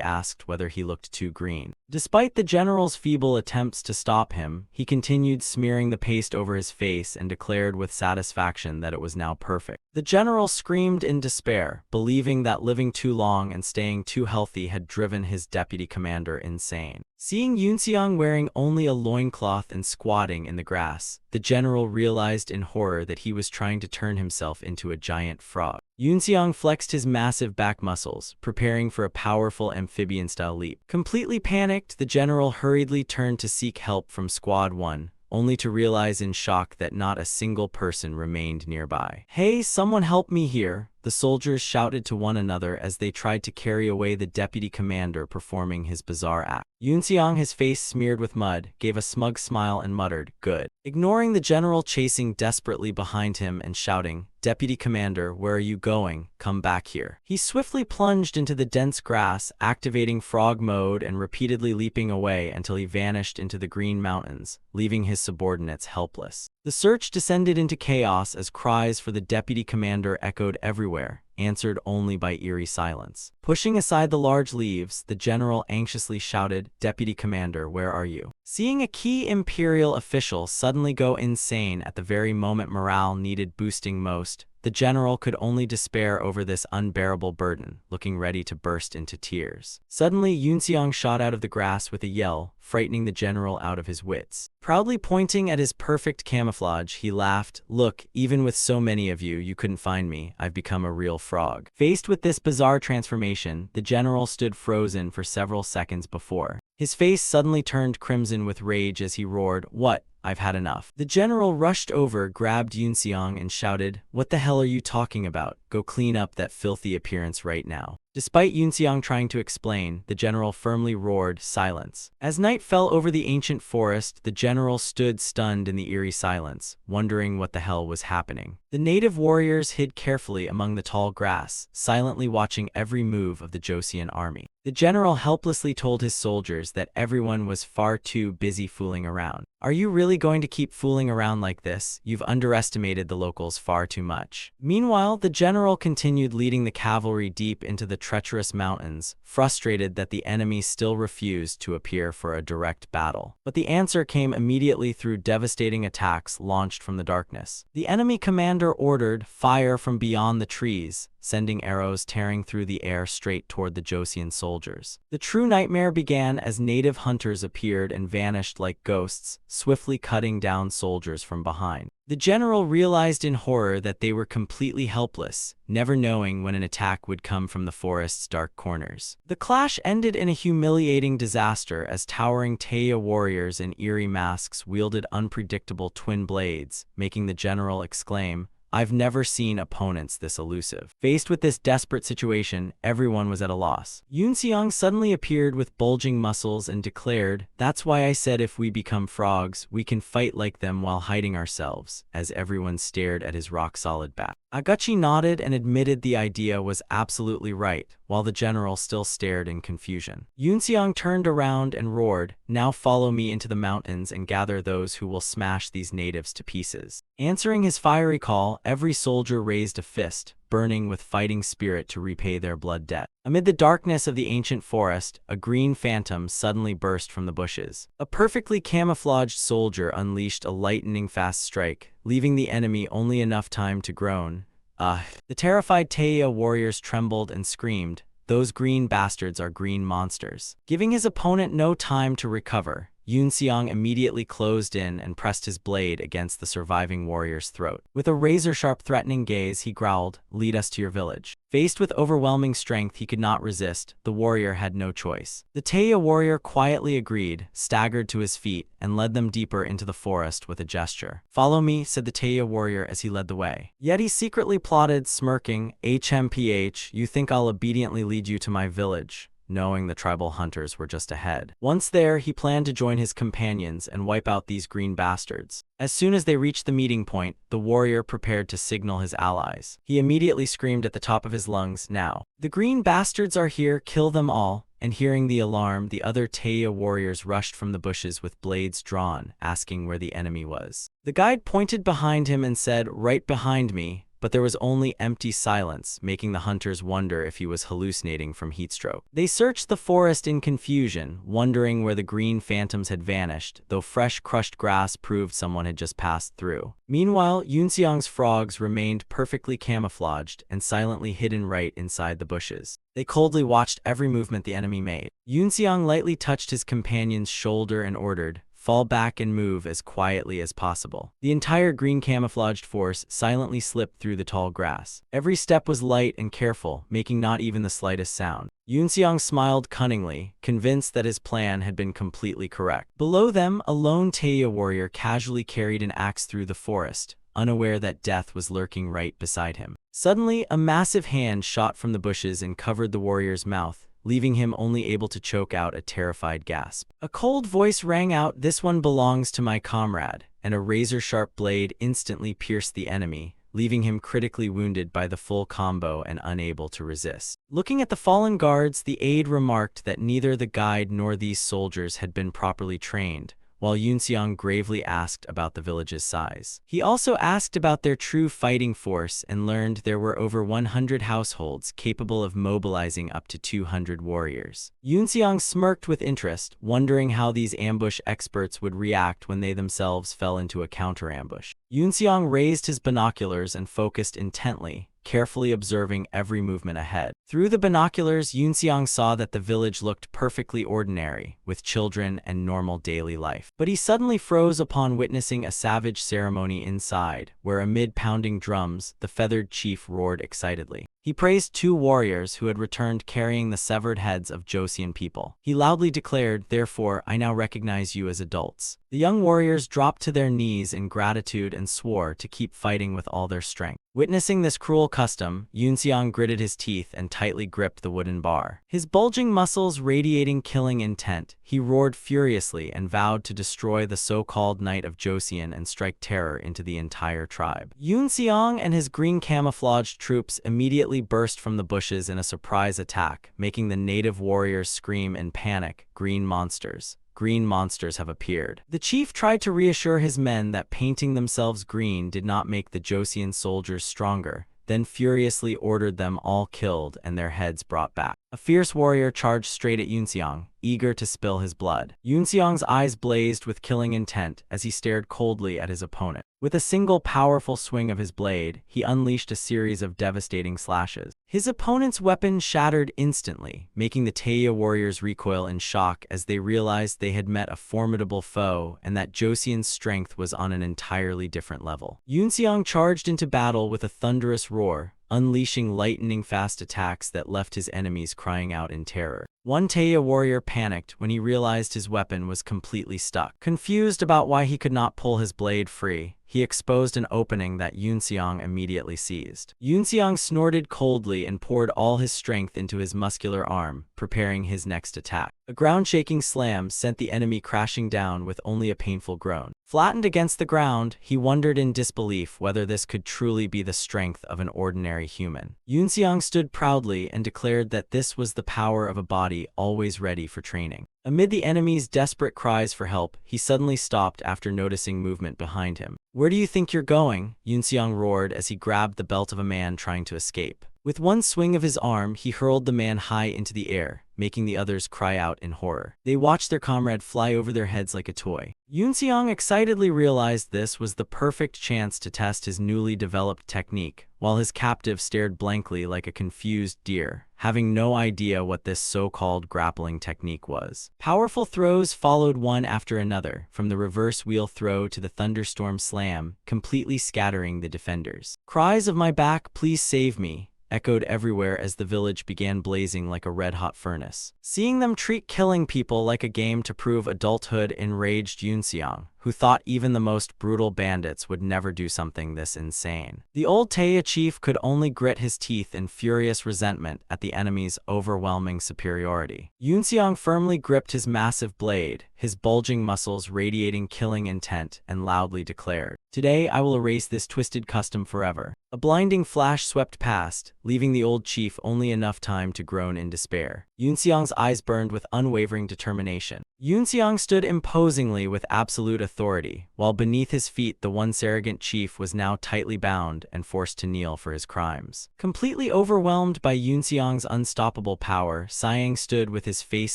asked whether he looked too green. Despite the general's feeble attempts to stop him, he continued smearing the paste over his face and declared with satisfaction that it was now perfect. The general screamed in despair, believing that living too long and staying too healthy had driven his deputy commander insane. Seeing Yoonseong wearing only a loincloth and squatting in the grass, the general realized in horror that he was trying to turn himself into a giant frog. Yoonseong flexed his massive back muscles, preparing for a powerful amphibian-style leap. Completely panicked, the general hurriedly turned to seek help from Squad 1, only to realize in shock that not a single person remained nearby. "Hey, someone help me here," the soldiers shouted to one another as they tried to carry away the deputy commander performing his bizarre act. Yunxiang, his face smeared with mud, gave a smug smile and muttered, "Good," ignoring the general chasing desperately behind him and shouting, "Deputy Commander, where are you going? Come back here." He swiftly plunged into the dense grass, activating frog mode and repeatedly leaping away until he vanished into the green mountains, leaving his subordinates helpless. The search descended into chaos as cries for the deputy commander echoed everywhere, answered only by eerie silence. Pushing aside the large leaves, the general anxiously shouted, "Deputy Commander, where are you?" Seeing a key imperial official suddenly go insane at the very moment morale needed boosting most, the general could only despair over this unbearable burden, looking ready to burst into tears. Suddenly, Yunxiang shot out of the grass with a yell, frightening the general out of his wits. Proudly pointing at his perfect camouflage, he laughed, "Look, even with so many of you, you couldn't find me. I've become a real frog." Faced with this bizarre transformation, the general stood frozen for several seconds before. His face suddenly turned crimson with rage as he roared, "What? I've had enough." The general rushed over, grabbed Yunxiang and shouted, "What the hell are you talking about? Go clean up that filthy appearance right now." Despite Yunxiang trying to explain, the general firmly roared, "Silence." As night fell over the ancient forest, the general stood stunned in the eerie silence, wondering what the hell was happening. The native warriors hid carefully among the tall grass, silently watching every move of the Joseon army. The general helplessly told his soldiers that everyone was far too busy fooling around. "Are you really going to keep fooling around like this? You've underestimated the locals far too much." Meanwhile, the general continued leading the cavalry deep into the treacherous mountains, frustrated that the enemy still refused to appear for a direct battle. But the answer came immediately through devastating attacks launched from the darkness. The enemy commander ordered, "Fire from beyond the trees," sending arrows tearing through the air straight toward the Joseon soldiers. The true nightmare began as native hunters appeared and vanished like ghosts, swiftly cutting down soldiers from behind. The general realized in horror that they were completely helpless, never knowing when an attack would come from the forest's dark corners. The clash ended in a humiliating disaster as towering Taya warriors in eerie masks wielded unpredictable twin blades, making the general exclaim, "I've never seen opponents this elusive." Faced with this desperate situation, everyone was at a loss. Yunxiang suddenly appeared with bulging muscles and declared, "That's why I said if we become frogs, we can fight like them while hiding ourselves," as everyone stared at his rock-solid back. Agachi nodded and admitted the idea was absolutely right, while the general still stared in confusion. Yunxiang turned around and roared, "Now follow me into the mountains and gather those who will smash these natives to pieces." Answering his fiery call, every soldier raised a fist, burning with fighting spirit to repay their blood debt. Amid the darkness of the ancient forest, a green phantom suddenly burst from the bushes. A perfectly camouflaged soldier unleashed a lightning-fast strike, leaving the enemy only enough time to groan, "Ugh." The terrified Taya warriors trembled and screamed, "Those green bastards are green monsters." Giving his opponent no time to recover, Yunxiang immediately closed in and pressed his blade against the surviving warrior's throat. With a razor-sharp threatening gaze, he growled, "Lead us to your village." Faced with overwhelming strength he could not resist, the warrior had no choice. The Taya warrior quietly agreed, staggered to his feet, and led them deeper into the forest with a gesture. "Follow me," said the Taya warrior as he led the way. Yet he secretly plotted, smirking, "HMPH, you think I'll obediently lead you to my village?" Knowing the tribal hunters were just ahead. Once there, he planned to join his companions and wipe out these green bastards. As soon as they reached the meeting point, the warrior prepared to signal his allies. He immediately screamed at the top of his lungs, "Now! The green bastards are here, kill them all!" And hearing the alarm, the other Taya warriors rushed from the bushes with blades drawn, asking where the enemy was. The guide pointed behind him and said, "Right behind me," but there was only empty silence, making the hunters wonder if he was hallucinating from heatstroke. They searched the forest in confusion, wondering where the green phantoms had vanished, though fresh crushed grass proved someone had just passed through. Meanwhile, Yunxiang's frogs remained perfectly camouflaged and silently hidden right inside the bushes. They coldly watched every movement the enemy made. Yunxiang lightly touched his companion's shoulder and ordered, "Fall back and move as quietly as possible." The entire green camouflaged force silently slipped through the tall grass. Every step was light and careful, making not even the slightest sound. Yunxiang smiled cunningly, convinced that his plan had been completely correct. Below them, a lone Taya warrior casually carried an axe through the forest, unaware that death was lurking right beside him. Suddenly, a massive hand shot from the bushes and covered the warrior's mouth, leaving him only able to choke out a terrified gasp. A cold voice rang out, "This one belongs to my comrade," and a razor-sharp blade instantly pierced the enemy, leaving him critically wounded by the full combo and unable to resist. Looking at the fallen guards, the aide remarked that neither the guide nor these soldiers had been properly trained, while Yunxiang gravely asked about the village's size. He also asked about their true fighting force and learned there were over 100 households capable of mobilizing up to 200 warriors. Yunxiang smirked with interest, wondering how these ambush experts would react when they themselves fell into a counter-ambush. Yunxiang raised his binoculars and focused intently, carefully observing every movement ahead. Through the binoculars, Yunxiang saw that the village looked perfectly ordinary, with children and normal daily life. But he suddenly froze upon witnessing a savage ceremony inside, where amid pounding drums, the feathered chief roared excitedly. He praised 2 warriors who had returned carrying the severed heads of Joseon people. He loudly declared, "Therefore, I now recognize you as adults." The young warriors dropped to their knees in gratitude and swore to keep fighting with all their strength. Witnessing this cruel custom, Yunxiang gritted his teeth and tightly gripped the wooden bar. His bulging muscles radiating killing intent, he roared furiously and vowed to destroy the so-called Knight of Joseon and strike terror into the entire tribe. Yunxiang and his green camouflaged troops immediately burst from the bushes in a surprise attack, making the native warriors scream in panic, "Green monsters! Green monsters have appeared." The chief tried to reassure his men that painting themselves green did not make the Joseon soldiers stronger, then furiously ordered them all killed and their heads brought back. A fierce warrior charged straight at Yunxiang, eager to spill his blood. Yunxiang's eyes blazed with killing intent as he stared coldly at his opponent. With a single powerful swing of his blade, he unleashed a series of devastating slashes. His opponent's weapon shattered instantly, making the Taya warriors recoil in shock as they realized they had met a formidable foe and that Joseon's strength was on an entirely different level. Yunxiang charged into battle with a thunderous roar, unleashing lightning-fast attacks that left his enemies crying out in terror. One Taya warrior panicked when he realized his weapon was completely stuck. Confused about why he could not pull his blade free, he exposed an opening that Yunxiang immediately seized. Yunxiang snorted coldly and poured all his strength into his muscular arm, preparing his next attack. A ground-shaking slam sent the enemy crashing down with only a painful groan. Flattened against the ground, he wondered in disbelief whether this could truly be the strength of an ordinary human. Yunxiang stood proudly and declared that this was the power of a body always ready for training. Amid the enemy's desperate cries for help, he suddenly stopped after noticing movement behind him. "Where do you think you're going?" Yunxiang roared as he grabbed the belt of a man trying to escape. With one swing of his arm, he hurled the man high into the air, making the others cry out in horror. They watched their comrade fly over their heads like a toy. Yunxiang excitedly realized this was the perfect chance to test his newly developed technique, while his captive stared blankly like a confused deer, having no idea what this so-called grappling technique was. Powerful throws followed one after another, from the reverse wheel throw to the thunderstorm slam, completely scattering the defenders. Cries of "My back, please save me!" echoed everywhere as the village began blazing like a red-hot furnace. Seeing them treat killing people like a game to prove adulthood enraged Yunxiang, who thought even the most brutal bandits would never do something this insane. The old Taya chief could only grit his teeth in furious resentment at the enemy's overwhelming superiority. Yunxiang firmly gripped his massive blade, his bulging muscles radiating killing intent, and loudly declared, "Today I will erase this twisted custom forever." A blinding flash swept past, leaving the old chief only enough time to groan in despair. Yunxiang's eyes burned with unwavering determination. Yunxiang stood imposingly with absolute authority, while beneath his feet the once arrogant chief was now tightly bound and forced to kneel for his crimes. Completely overwhelmed by Yunxiang's unstoppable power, Siang stood with his face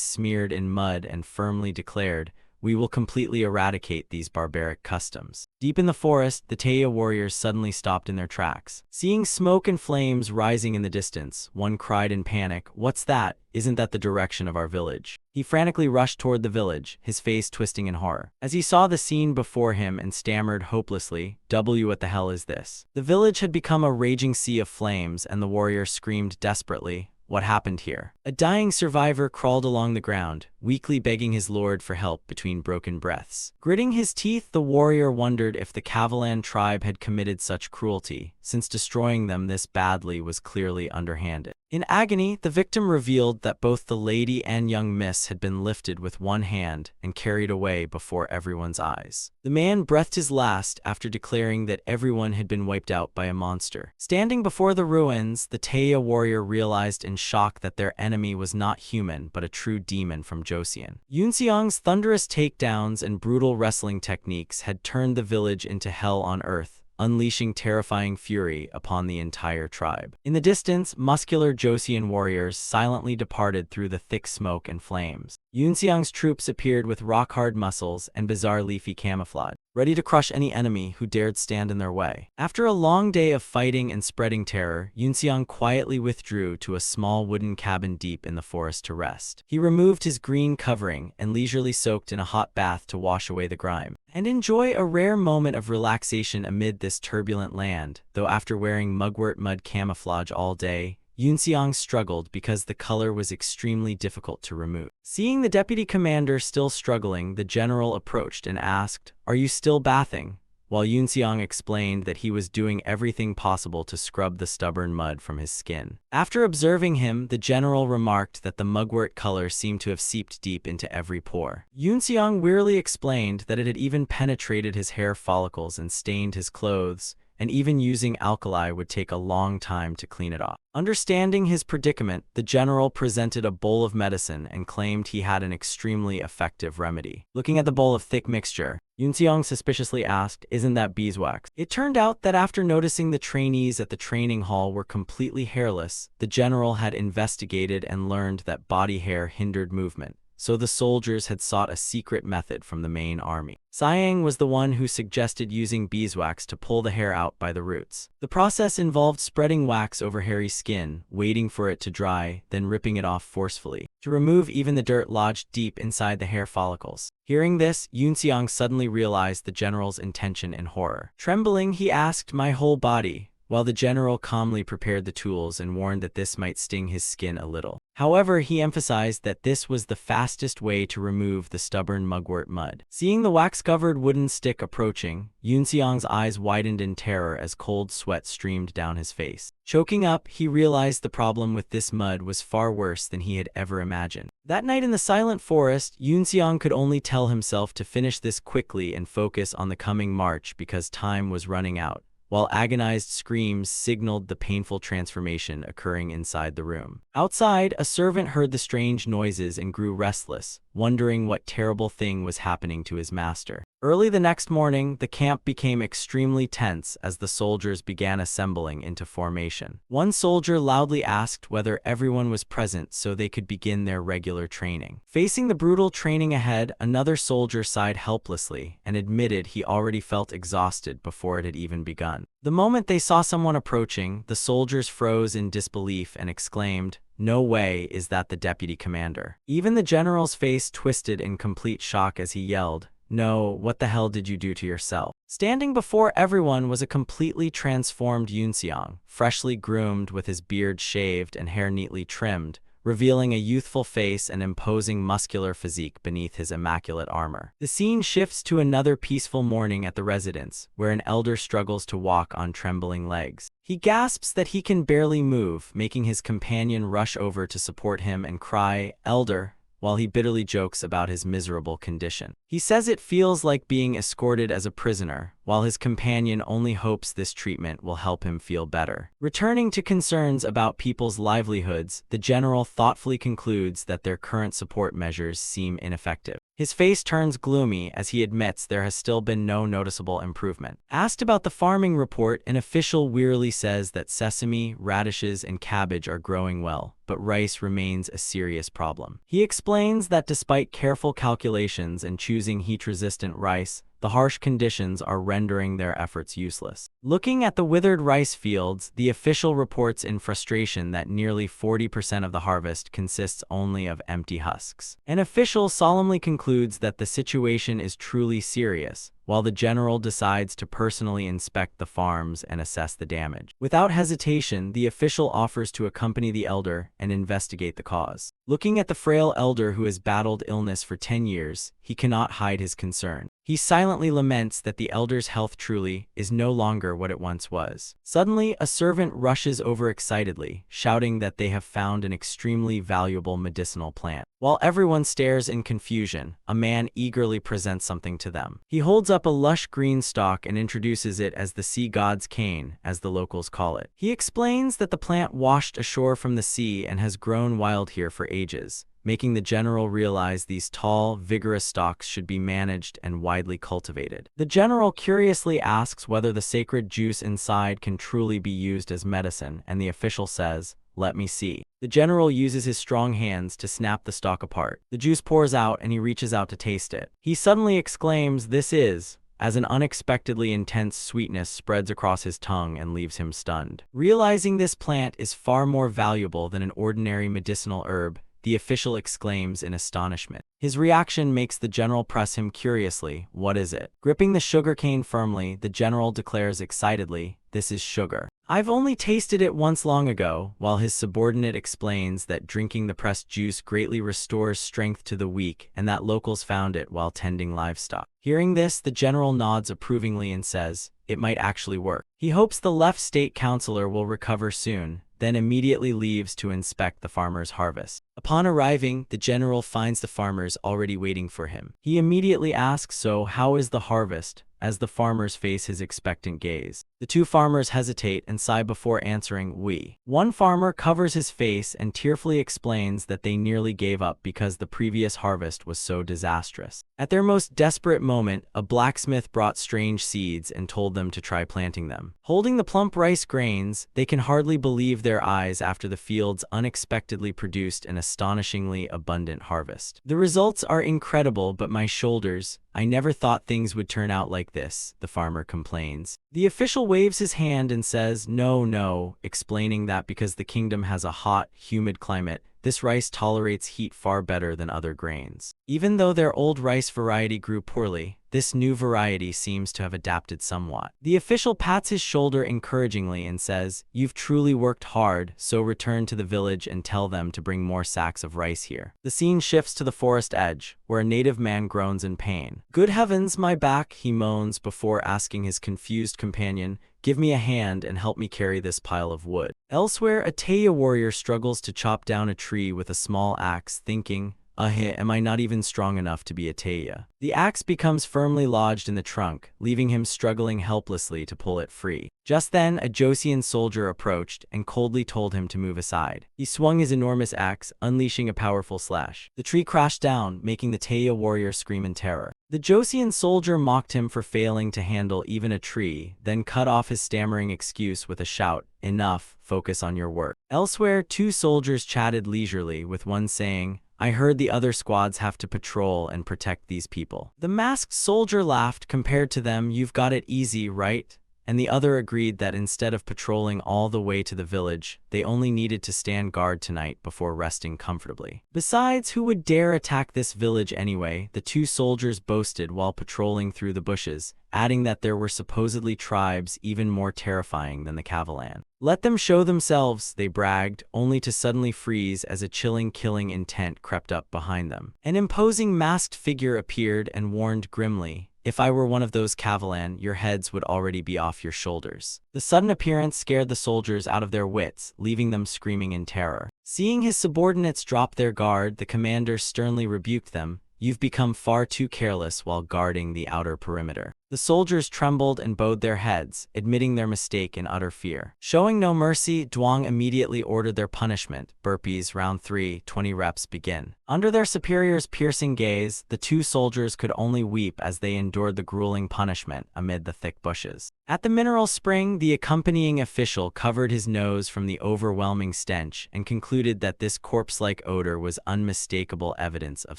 smeared in mud and firmly declared, "We will completely eradicate these barbaric customs." Deep in the forest, the Taya warriors suddenly stopped in their tracks. Seeing smoke and flames rising in the distance, one cried in panic, "What's that? Isn't that the direction of our village?" He frantically rushed toward the village, his face twisting in horror. As he saw the scene before him and stammered hopelessly, "What the hell is this?" The village had become a raging sea of flames and the warrior screamed desperately, what happened here? A dying survivor crawled along the ground, weakly begging his lord for help between broken breaths. Gritting his teeth, the warrior wondered if the Kavalan tribe had committed such cruelty, since destroying them this badly was clearly underhanded. In agony, the victim revealed that both the lady and young miss had been lifted with one hand and carried away before everyone's eyes. The man breathed his last after declaring that everyone had been wiped out by a monster. Standing before the ruins, the Taya warrior realized in shock that their enemy was not human but a true demon from Joseon. Yoonseong's thunderous takedowns and brutal wrestling techniques had turned the village into hell on earth, unleashing terrifying fury upon the entire tribe. In the distance, muscular Joseon warriors silently departed through the thick smoke and flames. Yoonseong's troops appeared with rock-hard muscles and bizarre leafy camouflage, ready to crush any enemy who dared stand in their way. After a long day of fighting and spreading terror, Yoonseong quietly withdrew to a small wooden cabin deep in the forest to rest. He removed his green covering and leisurely soaked in a hot bath to wash away the grime and enjoy a rare moment of relaxation amid this turbulent land. Though after wearing mugwort mud camouflage all day, Yoonseong struggled because the color was extremely difficult to remove. Seeing the deputy commander still struggling, the general approached and asked, "Are you still bathing?" While Yoonseong explained that he was doing everything possible to scrub the stubborn mud from his skin. After observing him, the general remarked that the mugwort color seemed to have seeped deep into every pore. Yoonseong wearily explained that it had even penetrated his hair follicles and stained his clothes, and even using alkali would take a long time to clean it off. Understanding his predicament, the general presented a bowl of medicine and claimed he had an extremely effective remedy. Looking at the bowl of thick mixture, Yoonseong suspiciously asked, "Isn't that beeswax?" It turned out that after noticing the trainees at the training hall were completely hairless, the general had investigated and learned that body hair hindered movement, so the soldiers had sought a secret method from the main army. Siang was the one who suggested using beeswax to pull the hair out by the roots. The process involved spreading wax over hairy skin, waiting for it to dry, then ripping it off forcefully, to remove even the dirt lodged deep inside the hair follicles. Hearing this, Yoonseong suddenly realized the general's intention in horror. Trembling, he asked, "My whole body?" while the general calmly prepared the tools and warned that this might sting his skin a little. However, he emphasized that this was the fastest way to remove the stubborn mugwort mud. Seeing the wax-covered wooden stick approaching, Yoonseong's eyes widened in terror as cold sweat streamed down his face. Choking up, he realized the problem with this mud was far worse than he had ever imagined. That night in the silent forest, Yoonseong could only tell himself to finish this quickly and focus on the coming march because time was running out, while agonized screams signaled the painful transformation occurring inside the room. Outside, a servant heard the strange noises and grew restless, wondering what terrible thing was happening to his master. Early the next morning, the camp became extremely tense as the soldiers began assembling into formation. One soldier loudly asked whether everyone was present so they could begin their regular training. Facing the brutal training ahead, another soldier sighed helplessly and admitted he already felt exhausted before it had even begun. The moment they saw someone approaching, the soldiers froze in disbelief and exclaimed, "No way is that the deputy commander." Even the general's face twisted in complete shock as he yelled, "No, what the hell did you do to yourself?" Standing before everyone was a completely transformed Yoonseong, freshly groomed with his beard shaved and hair neatly trimmed, revealing a youthful face and imposing muscular physique beneath his immaculate armor. The scene shifts to another peaceful morning at the residence, where an elder struggles to walk on trembling legs. He gasps that he can barely move, making his companion rush over to support him and cry, "Elder," while he bitterly jokes about his miserable condition. He says it feels like being escorted as a prisoner, while his companion only hopes this treatment will help him feel better. Returning to concerns about people's livelihoods, the general thoughtfully concludes that their current support measures seem ineffective. His face turns gloomy as he admits there has still been no noticeable improvement. Asked about the farming report, an official wearily says that sesame, radishes, and cabbage are growing well, but rice remains a serious problem. He explains that despite careful calculations and choosing heat-resistant rice, the harsh conditions are rendering their efforts useless. Looking at the withered rice fields, the official reports in frustration that nearly 40% of the harvest consists only of empty husks. An official solemnly concludes that the situation is truly serious, while the general decides to personally inspect the farms and assess the damage. Without hesitation, the official offers to accompany the elder and investigate the cause. Looking at the frail elder who has battled illness for 10 years, he cannot hide his concern. He silently laments that the elder's health truly is no longer what it once was. Suddenly, a servant rushes over excitedly, shouting that they have found an extremely valuable medicinal plant. While everyone stares in confusion, a man eagerly presents something to them. He holds up a lush green stalk and introduces it as the sea god's cane, as the locals call it. He explains that the plant washed ashore from the sea and has grown wild here for ages, making the general realize these tall, vigorous stalks should be managed and widely cultivated. The general curiously asks whether the sacred juice inside can truly be used as medicine, and the official says, "Let me see." The general uses his strong hands to snap the stalk apart. The juice pours out and he reaches out to taste it. He suddenly exclaims, "This is," as an unexpectedly intense sweetness spreads across his tongue and leaves him stunned. Realizing this plant is far more valuable than an ordinary medicinal herb, the official exclaims in astonishment. His reaction makes the general press him curiously, "What is it?" Gripping the sugarcane firmly, the general declares excitedly, "This is sugar. I've only tasted it once long ago," while his subordinate explains that drinking the pressed juice greatly restores strength to the weak and that locals found it while tending livestock. Hearing this, the general nods approvingly and says, "It might actually work." He hopes the left state councilor will recover soon, then immediately leaves to inspect the farmer's harvest. Upon arriving, the general finds the farmers already waiting for him. He immediately asks, "So, how is the harvest?" as the farmers face his expectant gaze. The two farmers hesitate and sigh before answering, "We." One farmer covers his face and tearfully explains that they nearly gave up because the previous harvest was so disastrous. At their most desperate moment, a blacksmith brought strange seeds and told them to try planting them. Holding the plump rice grains, they can hardly believe their eyes after the fields unexpectedly produced an astonishingly abundant harvest. "The results are incredible, but my shoulders, I never thought things would turn out like this," the farmer complains. The official waves his hand and says, "No, no," explaining that because the kingdom has a hot, humid climate, this rice tolerates heat far better than other grains. Even though their old rice variety grew poorly, this new variety seems to have adapted somewhat. The official pats his shoulder encouragingly and says, "You've truly worked hard, so return to the village and tell them to bring more sacks of rice here." The scene shifts to the forest edge, where a native man groans in pain. "Good heavens, my back," he moans before asking his confused companion, "Give me a hand and help me carry this pile of wood." Elsewhere, a Taya warrior struggles to chop down a tree with a small axe, thinking, am I not even strong enough to be a Taya?" The axe becomes firmly lodged in the trunk, leaving him struggling helplessly to pull it free. Just then, a Joseon soldier approached and coldly told him to move aside. He swung his enormous axe, unleashing a powerful slash. The tree crashed down, making the Taya warrior scream in terror. The Joseon soldier mocked him for failing to handle even a tree, then cut off his stammering excuse with a shout, "Enough, focus on your work." Elsewhere, two soldiers chatted leisurely, with one saying, "I heard the other squads have to patrol and protect these people." The masked soldier laughed. "Compared to them, you've got it easy, right?" And the other agreed that instead of patrolling all the way to the village, they only needed to stand guard tonight before resting comfortably. Besides, who would dare attack this village anyway? The two soldiers boasted while patrolling through the bushes, adding that there were supposedly tribes even more terrifying than the Kavalan. "Let them show themselves," they bragged, only to suddenly freeze as a chilling killing intent crept up behind them. An imposing masked figure appeared and warned grimly, "If I were one of those Kavalan, your heads would already be off your shoulders." The sudden appearance scared the soldiers out of their wits, leaving them screaming in terror. Seeing his subordinates drop their guard, the commander sternly rebuked them, "You've become far too careless while guarding the outer perimeter." The soldiers trembled and bowed their heads, admitting their mistake in utter fear. Showing no mercy, Duong immediately ordered their punishment. Burpees, round 3, 20 reps, begin. Under their superior's piercing gaze, the two soldiers could only weep as they endured the grueling punishment amid the thick bushes. At the mineral spring, the accompanying official covered his nose from the overwhelming stench and concluded that this corpse-like odor was unmistakable evidence of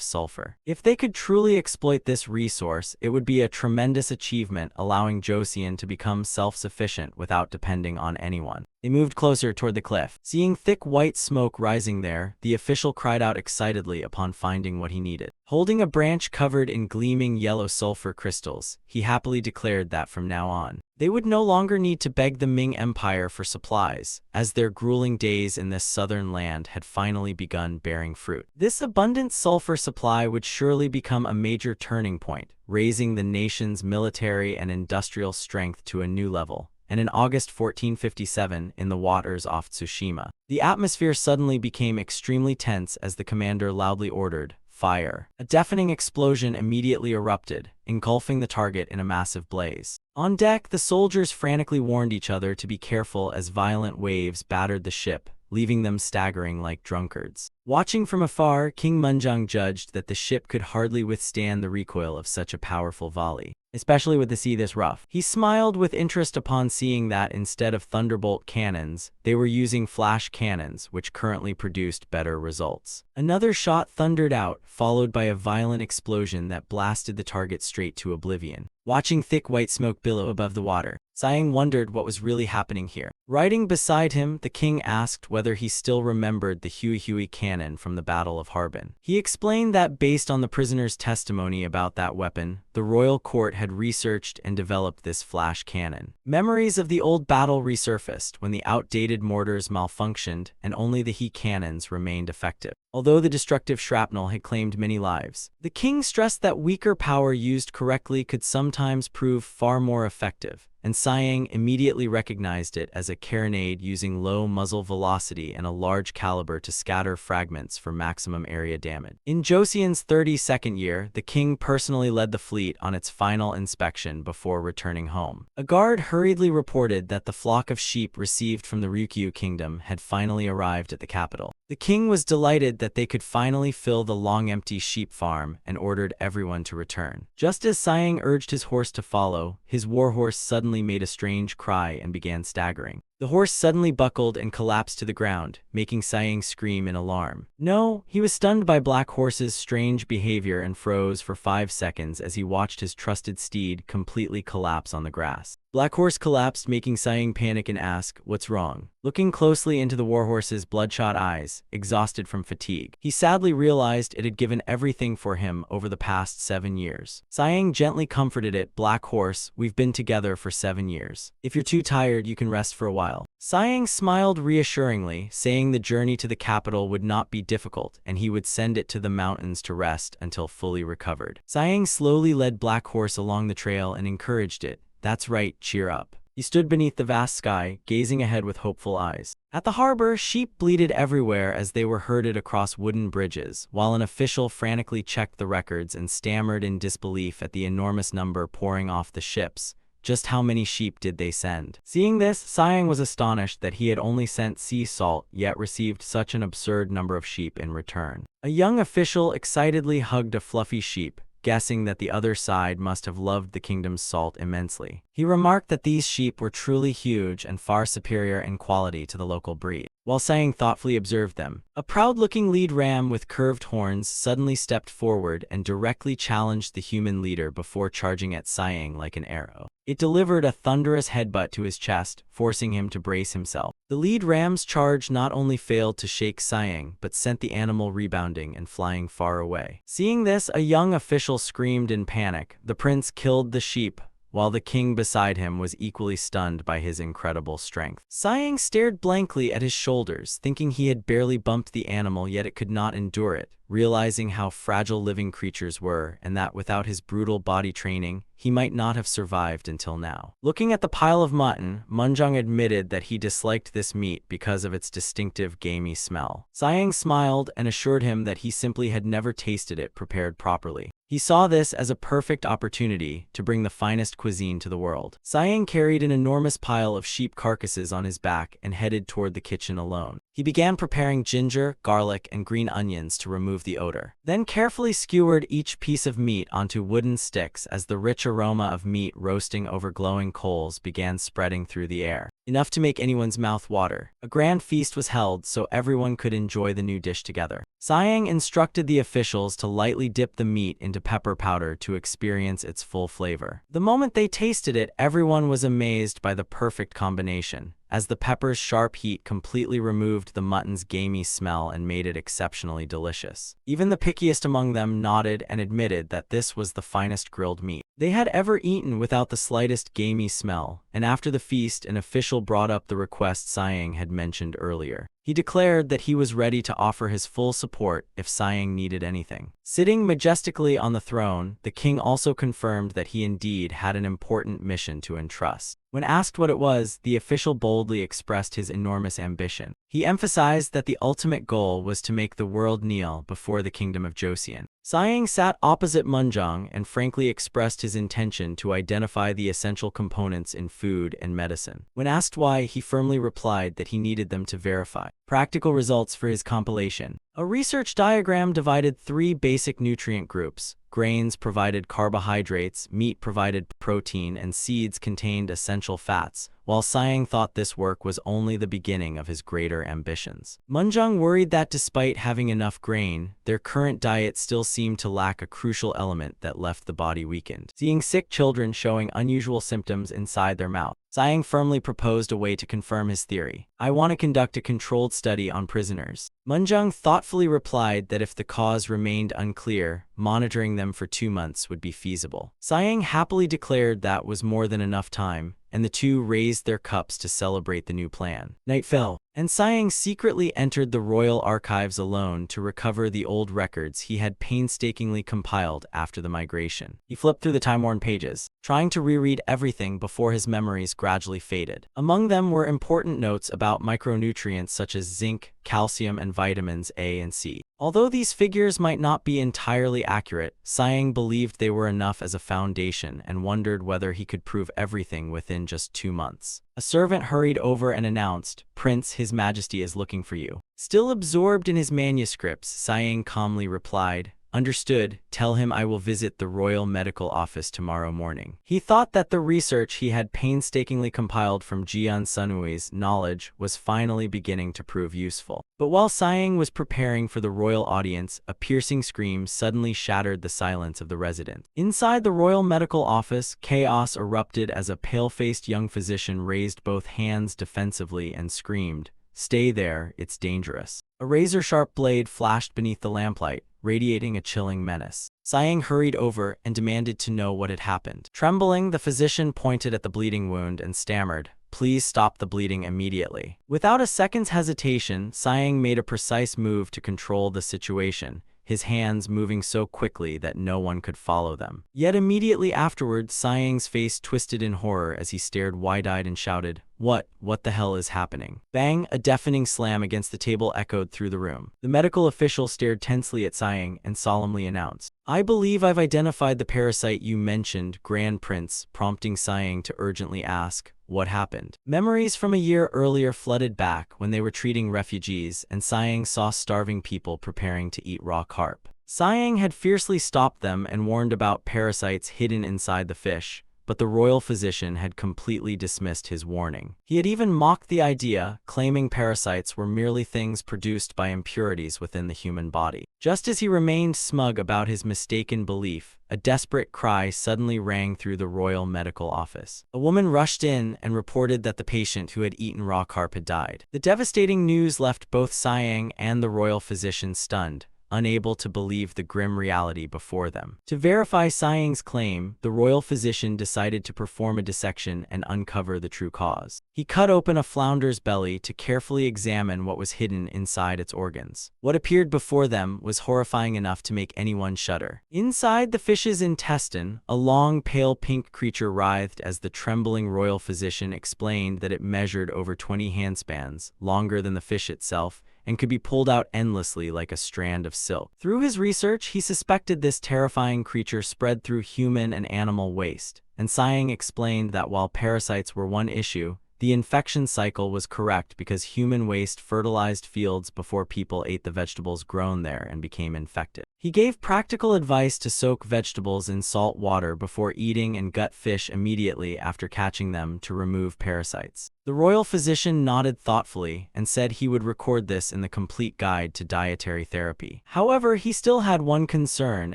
sulfur. If they could truly exploit this resource, it would be a tremendous achievement achievement, allowing Joseon to become self-sufficient without depending on anyone. They moved closer toward the cliff. Seeing thick white smoke rising there, the official cried out excitedly upon finding what he needed. Holding a branch covered in gleaming yellow sulfur crystals, he happily declared that from now on, they would no longer need to beg the Ming Empire for supplies, as their grueling days in this southern land had finally begun bearing fruit. This abundant sulfur supply would surely become a major turning point, raising the nation's military and industrial strength to a new level. And in August 1457, in the waters off Tsushima, the atmosphere suddenly became extremely tense as the commander loudly ordered, "Fire." A deafening explosion immediately erupted, engulfing the target in a massive blaze. On deck, the soldiers frantically warned each other to be careful as violent waves battered the ship, leaving them staggering like drunkards. Watching from afar, King Munjang judged that the ship could hardly withstand the recoil of such a powerful volley, especially with the sea this rough. He smiled with interest upon seeing that instead of thunderbolt cannons, they were using flash cannons, which currently produced better results. Another shot thundered out, followed by a violent explosion that blasted the target straight to oblivion. Watching thick white smoke billow above the water, Siang wondered what was really happening here. Riding beside him, the king asked whether he still remembered the Hui cannon from the Battle of Harbin. He explained that based on the prisoner's testimony about that weapon, the royal court had researched and developed this flash cannon. Memories of the old battle resurfaced when the outdated mortars malfunctioned and only the He cannons remained effective. Although the destructive shrapnel had claimed many lives, the king stressed that weaker power used correctly could sometimes prove far more effective, and Siang immediately recognized it as a carronade using low muzzle velocity and a large caliber to scatter fragments for maximum area damage. In Joseon's 32nd year, the king personally led the fleet on its final inspection before returning home. A guard hurriedly reported that the flock of sheep received from the Ryukyu kingdom had finally arrived at the capital. The king was delighted that they could finally fill the long-empty sheep farm and ordered everyone to return. Just as Siang urged his horse to follow, his warhorse suddenly made a strange cry and began staggering. The horse suddenly buckled and collapsed to the ground, making Siang scream in alarm. No, he was stunned by Black Horse's strange behavior and froze for 5 seconds as he watched his trusted steed completely collapse on the grass. Black Horse collapsed, making Siang panic and ask, "What's wrong?" Looking closely into the warhorse's bloodshot eyes, exhausted from fatigue, he sadly realized it had given everything for him over the past 7 years. Siang gently comforted it, "Black Horse, we've been together for 7 years. If you're too tired, you can rest for a while." Siang smiled reassuringly, saying the journey to the capital would not be difficult and he would send it to the mountains to rest until fully recovered. Siang slowly led Black Horse along the trail and encouraged it, "That's right, cheer up." He stood beneath the vast sky, gazing ahead with hopeful eyes. At the harbor, sheep bleated everywhere as they were herded across wooden bridges, while an official frantically checked the records and stammered in disbelief at the enormous number pouring off the ships. Just how many sheep did they send? Seeing this, Siang was astonished that he had only sent sea salt, yet received such an absurd number of sheep in return. A young official excitedly hugged a fluffy sheep, guessing that the other side must have loved the kingdom's salt immensely. He remarked that these sheep were truly huge and far superior in quality to the local breed. While Siang thoughtfully observed them, a proud-looking lead ram with curved horns suddenly stepped forward and directly challenged the human leader before charging at Siang like an arrow. It delivered a thunderous headbutt to his chest, forcing him to brace himself. The lead ram's charge not only failed to shake Siang, but sent the animal rebounding and flying far away. Seeing this, a young official screamed in panic. The prince killed the sheep, while the king beside him was equally stunned by his incredible strength. Siang stared blankly at his shoulders, thinking he had barely bumped the animal, yet it could not endure it, realizing how fragile living creatures were and that without his brutal body training, he might not have survived until now. Looking at the pile of mutton, Munjang admitted that he disliked this meat because of its distinctive gamey smell. Siang smiled and assured him that he simply had never tasted it prepared properly. He saw this as a perfect opportunity to bring the finest cuisine to the world. Siang carried an enormous pile of sheep carcasses on his back and headed toward the kitchen alone. He began preparing ginger, garlic, and green onions to remove the odor. Then carefully skewered each piece of meat onto wooden sticks as the rich aroma of meat roasting over glowing coals began spreading through the air, enough to make anyone's mouth water. A grand feast was held so everyone could enjoy the new dish together. Sayang instructed the officials to lightly dip the meat into pepper powder to experience its full flavor. The moment they tasted it, everyone was amazed by the perfect combination, as the pepper's sharp heat completely removed the mutton's gamey smell and made it exceptionally delicious. Even the pickiest among them nodded and admitted that this was the finest grilled meat they had ever eaten without the slightest gamey smell, and after the feast an official brought up the request Sayang had mentioned earlier. He declared that he was ready to offer his full support if Sayang needed anything. Sitting majestically on the throne, the king also confirmed that he indeed had an important mission to entrust. When asked what it was, the official boldly expressed his enormous ambition. He emphasized that the ultimate goal was to make the world kneel before the kingdom of Joseon. Sayang sat opposite Munjong and frankly expressed his intention to identify the essential components in food and medicine. When asked why, he firmly replied that he needed them to verify practical results for his compilation. A research diagram divided 3 basic nutrient groups. Grains provided carbohydrates, meat provided protein, and seeds contained essential fats, while Sayang thought this work was only the beginning of his greater ambitions. Munjong worried that despite having enough grain, their current diet still seemed to lack a crucial element that left the body weakened. Seeing sick children showing unusual symptoms inside their mouth, Sayang firmly proposed a way to confirm his theory. "I want to conduct a controlled study on prisoners." Munjong thoughtfully replied that if the cause remained unclear, monitoring them for 2 months would be feasible. Sayang happily declared that was more than enough time, and the two raised their cups to celebrate the new plan. Night fell, and Sayang secretly entered the royal archives alone to recover the old records he had painstakingly compiled after the migration. He flipped through the time-worn pages, trying to reread everything before his memories gradually faded. Among them were important notes about micronutrients such as zinc, calcium, and vitamins A and C. Although these figures might not be entirely accurate, Sayang believed they were enough as a foundation and wondered whether he could prove everything within just 2 months. A servant hurried over and announced, "Prince, His Majesty is looking for you." Still absorbed in his manuscripts, Sayang calmly replied, "Understood, tell him I will visit the Royal Medical Office tomorrow morning." He thought that the research he had painstakingly compiled from Jian Sunui's knowledge was finally beginning to prove useful. But while Sayang was preparing for the royal audience, a piercing scream suddenly shattered the silence of the residence. Inside the Royal Medical Office, chaos erupted as a pale-faced young physician raised both hands defensively and screamed, "Stay there, it's dangerous." A razor-sharp blade flashed beneath the lamplight, radiating a chilling menace. Sayang hurried over and demanded to know what had happened. Trembling, the physician pointed at the bleeding wound and stammered, "Please stop the bleeding immediately." Without a second's hesitation, Sayang made a precise move to control the situation, his hands moving so quickly that no one could follow them. Yet immediately afterward, Sayang's face twisted in horror as he stared wide-eyed and shouted, What the hell is happening?" Bang! A deafening slam against the table echoed through the room. The medical official stared tensely at Sayang and solemnly announced, "I believe I've identified the parasite you mentioned, Grand Prince," prompting Sayang to urgently ask, "What happened?" Memories from a year earlier flooded back when they were treating refugees, and Sayang saw starving people preparing to eat raw carp. Sayang had fiercely stopped them and warned about parasites hidden inside the fish, but the royal physician had completely dismissed his warning. He had even mocked the idea, claiming parasites were merely things produced by impurities within the human body. Just as he remained smug about his mistaken belief, a desperate cry suddenly rang through the royal medical office. A woman rushed in and reported that the patient who had eaten raw carp had died. The devastating news left both Sayang and the royal physician stunned, unable to believe the grim reality before them. To verify Sayang's claim, the royal physician decided to perform a dissection and uncover the true cause. He cut open a flounder's belly to carefully examine what was hidden inside its organs. What appeared before them was horrifying enough to make anyone shudder. Inside the fish's intestine, a long, pale pink creature writhed as the trembling royal physician explained that it measured over 20 handspans, longer than the fish itself, and could be pulled out endlessly like a strand of silk. Through his research, he suspected this terrifying creature spread through human and animal waste, and Sayang explained that while parasites were one issue, The infection cycle was correct because human waste fertilized fields before people ate the vegetables grown there and became infected. He gave practical advice to soak vegetables in salt water before eating and gut fish immediately after catching them to remove parasites. The royal physician nodded thoughtfully and said he would record this in the complete guide to dietary therapy. However, he still had one concern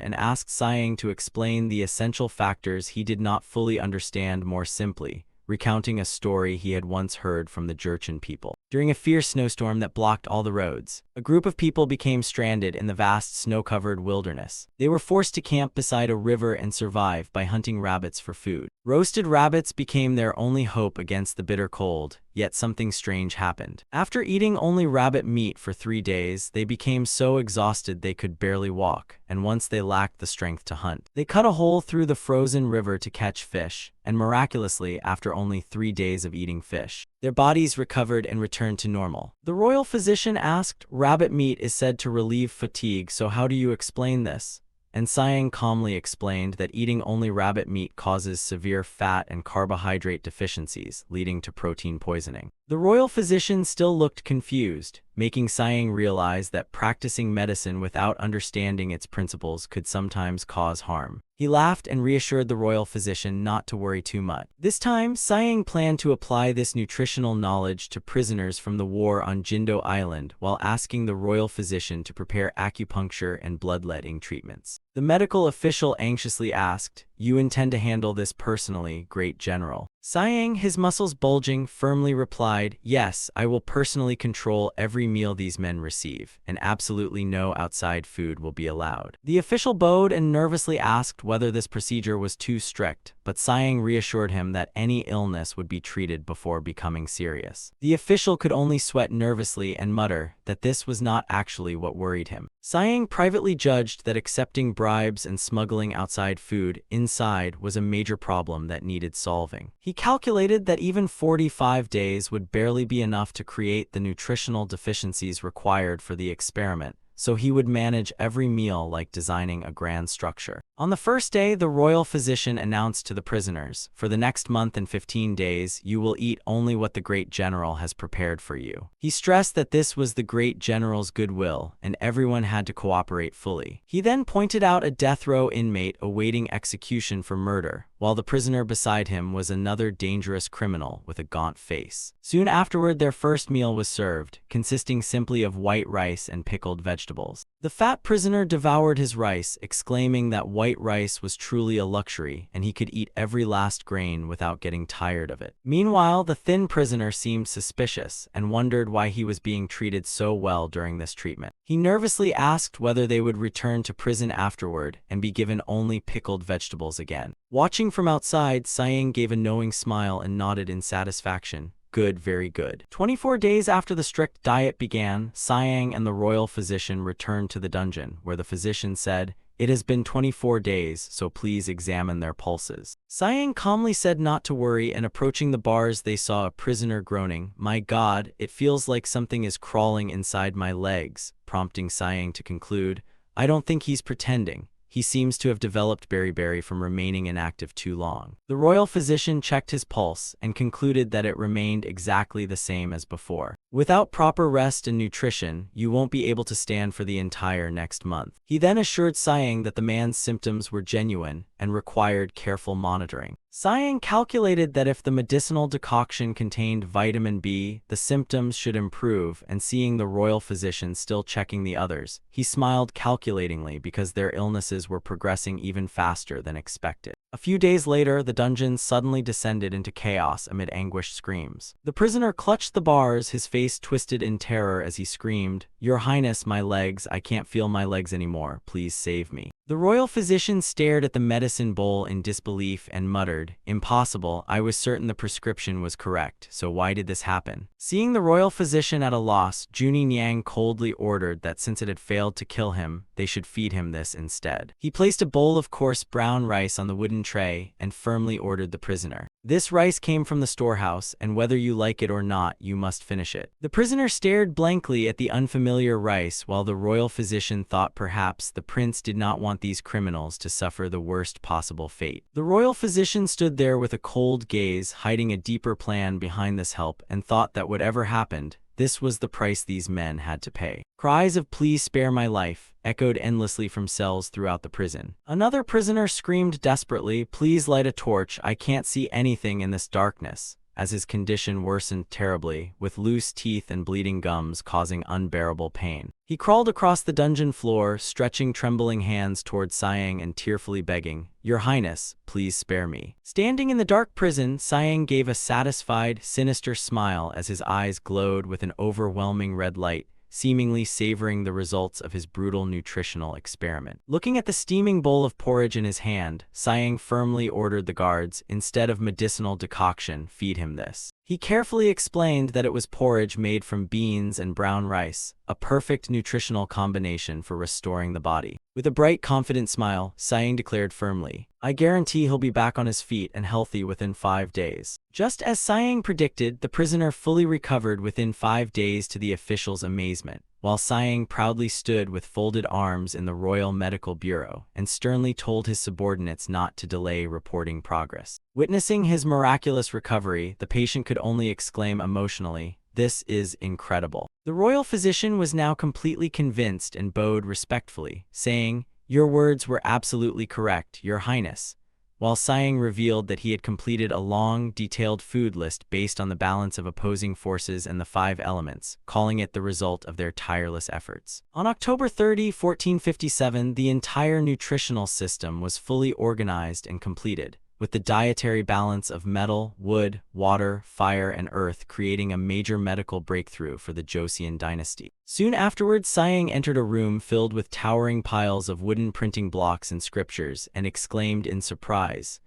and asked Siang to explain the essential factors he did not fully understand more simply, recounting a story he had once heard from the Jurchen people. During a fierce snowstorm that blocked all the roads, a group of people became stranded in the vast snow-covered wilderness. They were forced to camp beside a river and survive by hunting rabbits for food. Roasted rabbits became their only hope against the bitter cold, yet something strange happened. After eating only rabbit meat for 3 days, they became so exhausted they could barely walk, and once they lacked the strength to hunt. They cut a hole through the frozen river to catch fish, and miraculously, after only 3 days of eating fish, their bodies recovered and returned to normal. The royal physician asked, "Rabbit meat is said to relieve fatigue, so how do you explain this?" And Siang calmly explained that eating only rabbit meat causes severe fat and carbohydrate deficiencies, leading to protein poisoning. The royal physician still looked confused, making Siang realize that practicing medicine without understanding its principles could sometimes cause harm. He laughed and reassured the royal physician not to worry too much. This time, Siang planned to apply this nutritional knowledge to prisoners from the war on Jindo Island while asking the royal physician to prepare acupuncture and bloodletting treatments. The medical official anxiously asked, "You intend to handle this personally, great general?" Siang, his muscles bulging, firmly replied, "Yes, I will personally control every meal these men receive, and absolutely no outside food will be allowed." The official bowed and nervously asked whether this procedure was too strict, but Siang reassured him that any illness would be treated before becoming serious. The official could only sweat nervously and mutter that this was not actually what worried him. Siang privately judged that accepting bribes and smuggling outside food inside was a major problem that needed solving. He calculated that even 45 days would barely be enough to create the nutritional deficiencies required for the experiment, so he would manage every meal like designing a grand structure. On the first day, the royal physician announced to the prisoners, "For the next month and 15 days, you will eat only what the great general has prepared for you." He stressed that this was the great general's goodwill, and everyone had to cooperate fully. He then pointed out a death row inmate awaiting execution for murder, while the prisoner beside him was another dangerous criminal with a gaunt face. Soon afterward, their first meal was served, consisting simply of white rice and pickled vegetables. The fat prisoner devoured his rice, exclaiming that white rice was truly a luxury and he could eat every last grain without getting tired of it. Meanwhile, the thin prisoner seemed suspicious and wondered why he was being treated so well during this treatment. He nervously asked whether they would return to prison afterward and be given only pickled vegetables again. Watching from outside, Siang gave a knowing smile and nodded in satisfaction. Good, very good. 24 days after the strict diet began, Siang and the royal physician returned to the dungeon, where the physician said, "It has been 24 days, so please examine their pulses." Siang calmly said not to worry, and approaching the bars they saw a prisoner groaning, "My God, it feels like something is crawling inside my legs," prompting Siang to conclude, "I don't think he's pretending. He seems to have developed beriberi from remaining inactive too long." The royal physician checked his pulse and concluded that it remained exactly the same as before. "Without proper rest and nutrition, you won't be able to stand for the entire next month." He then assured Siang that the man's symptoms were genuine and required careful monitoring. Siang calculated that if the medicinal decoction contained vitamin B, the symptoms should improve, and seeing the royal physician still checking the others, he smiled calculatingly because their illnesses were progressing even faster than expected. A few days later, the dungeon suddenly descended into chaos amid anguished screams. The prisoner clutched the bars, his face twisted in terror as he screamed, "Your Highness, my legs, I can't feel my legs anymore, please save me." The royal physician stared at the medicine bowl in disbelief and muttered, "Impossible, I was certain the prescription was correct, so why did this happen?" Seeing the royal physician at a loss, Junie Niang coldly ordered that since it had failed to kill him, they should feed him this instead. He placed a bowl of coarse brown rice on the wooden tray and firmly ordered the prisoner, This rice came from the storehouse, and whether you like it or not, you must finish it." The prisoner stared blankly at the unfamiliar rice, while the royal physician thought perhaps the prince did not want these criminals to suffer the worst possible fate. The royal physician stood there with a cold gaze, hiding a deeper plan behind this help, and thought that whatever happened, this was the price these men had to pay. Cries of "Please spare my life" echoed endlessly from cells throughout the prison. Another prisoner screamed desperately, "Please light a torch, I can't see anything in this darkness," as his condition worsened terribly, with loose teeth and bleeding gums causing unbearable pain. He crawled across the dungeon floor, stretching trembling hands toward Siang and tearfully begging, "Your Highness, please spare me." Standing in the dark prison, Siang gave a satisfied, sinister smile as his eyes glowed with an overwhelming red light, seemingly savoring the results of his brutal nutritional experiment. Looking at the steaming bowl of porridge in his hand, Siang firmly ordered the guards, instead of medicinal decoction, feed him this. He carefully explained that it was porridge made from beans and brown rice, a perfect nutritional combination for restoring the body. With a bright, confident smile, Siang declared firmly, "I guarantee he'll be back on his feet and healthy within 5 days." Just as Siang predicted, the prisoner fully recovered within 5 days to the officials' amazement, while Siang proudly stood with folded arms in the Royal Medical Bureau and sternly told his subordinates not to delay reporting progress. Witnessing his miraculous recovery, the patient could only exclaim emotionally, "This is incredible." The royal physician was now completely convinced and bowed respectfully, saying, "Your words were absolutely correct, Your Highness," while Siang revealed that he had completed a long, detailed food list based on the balance of opposing forces and the 5 elements, calling it the result of their tireless efforts. On October 30, 1457, the entire nutritional system was fully organized and completed, with the dietary balance of metal, wood, water, fire, and earth creating a major medical breakthrough for the Joseon dynasty. Soon afterwards, Siang entered a room filled with towering piles of wooden printing blocks and scriptures and exclaimed in surprise,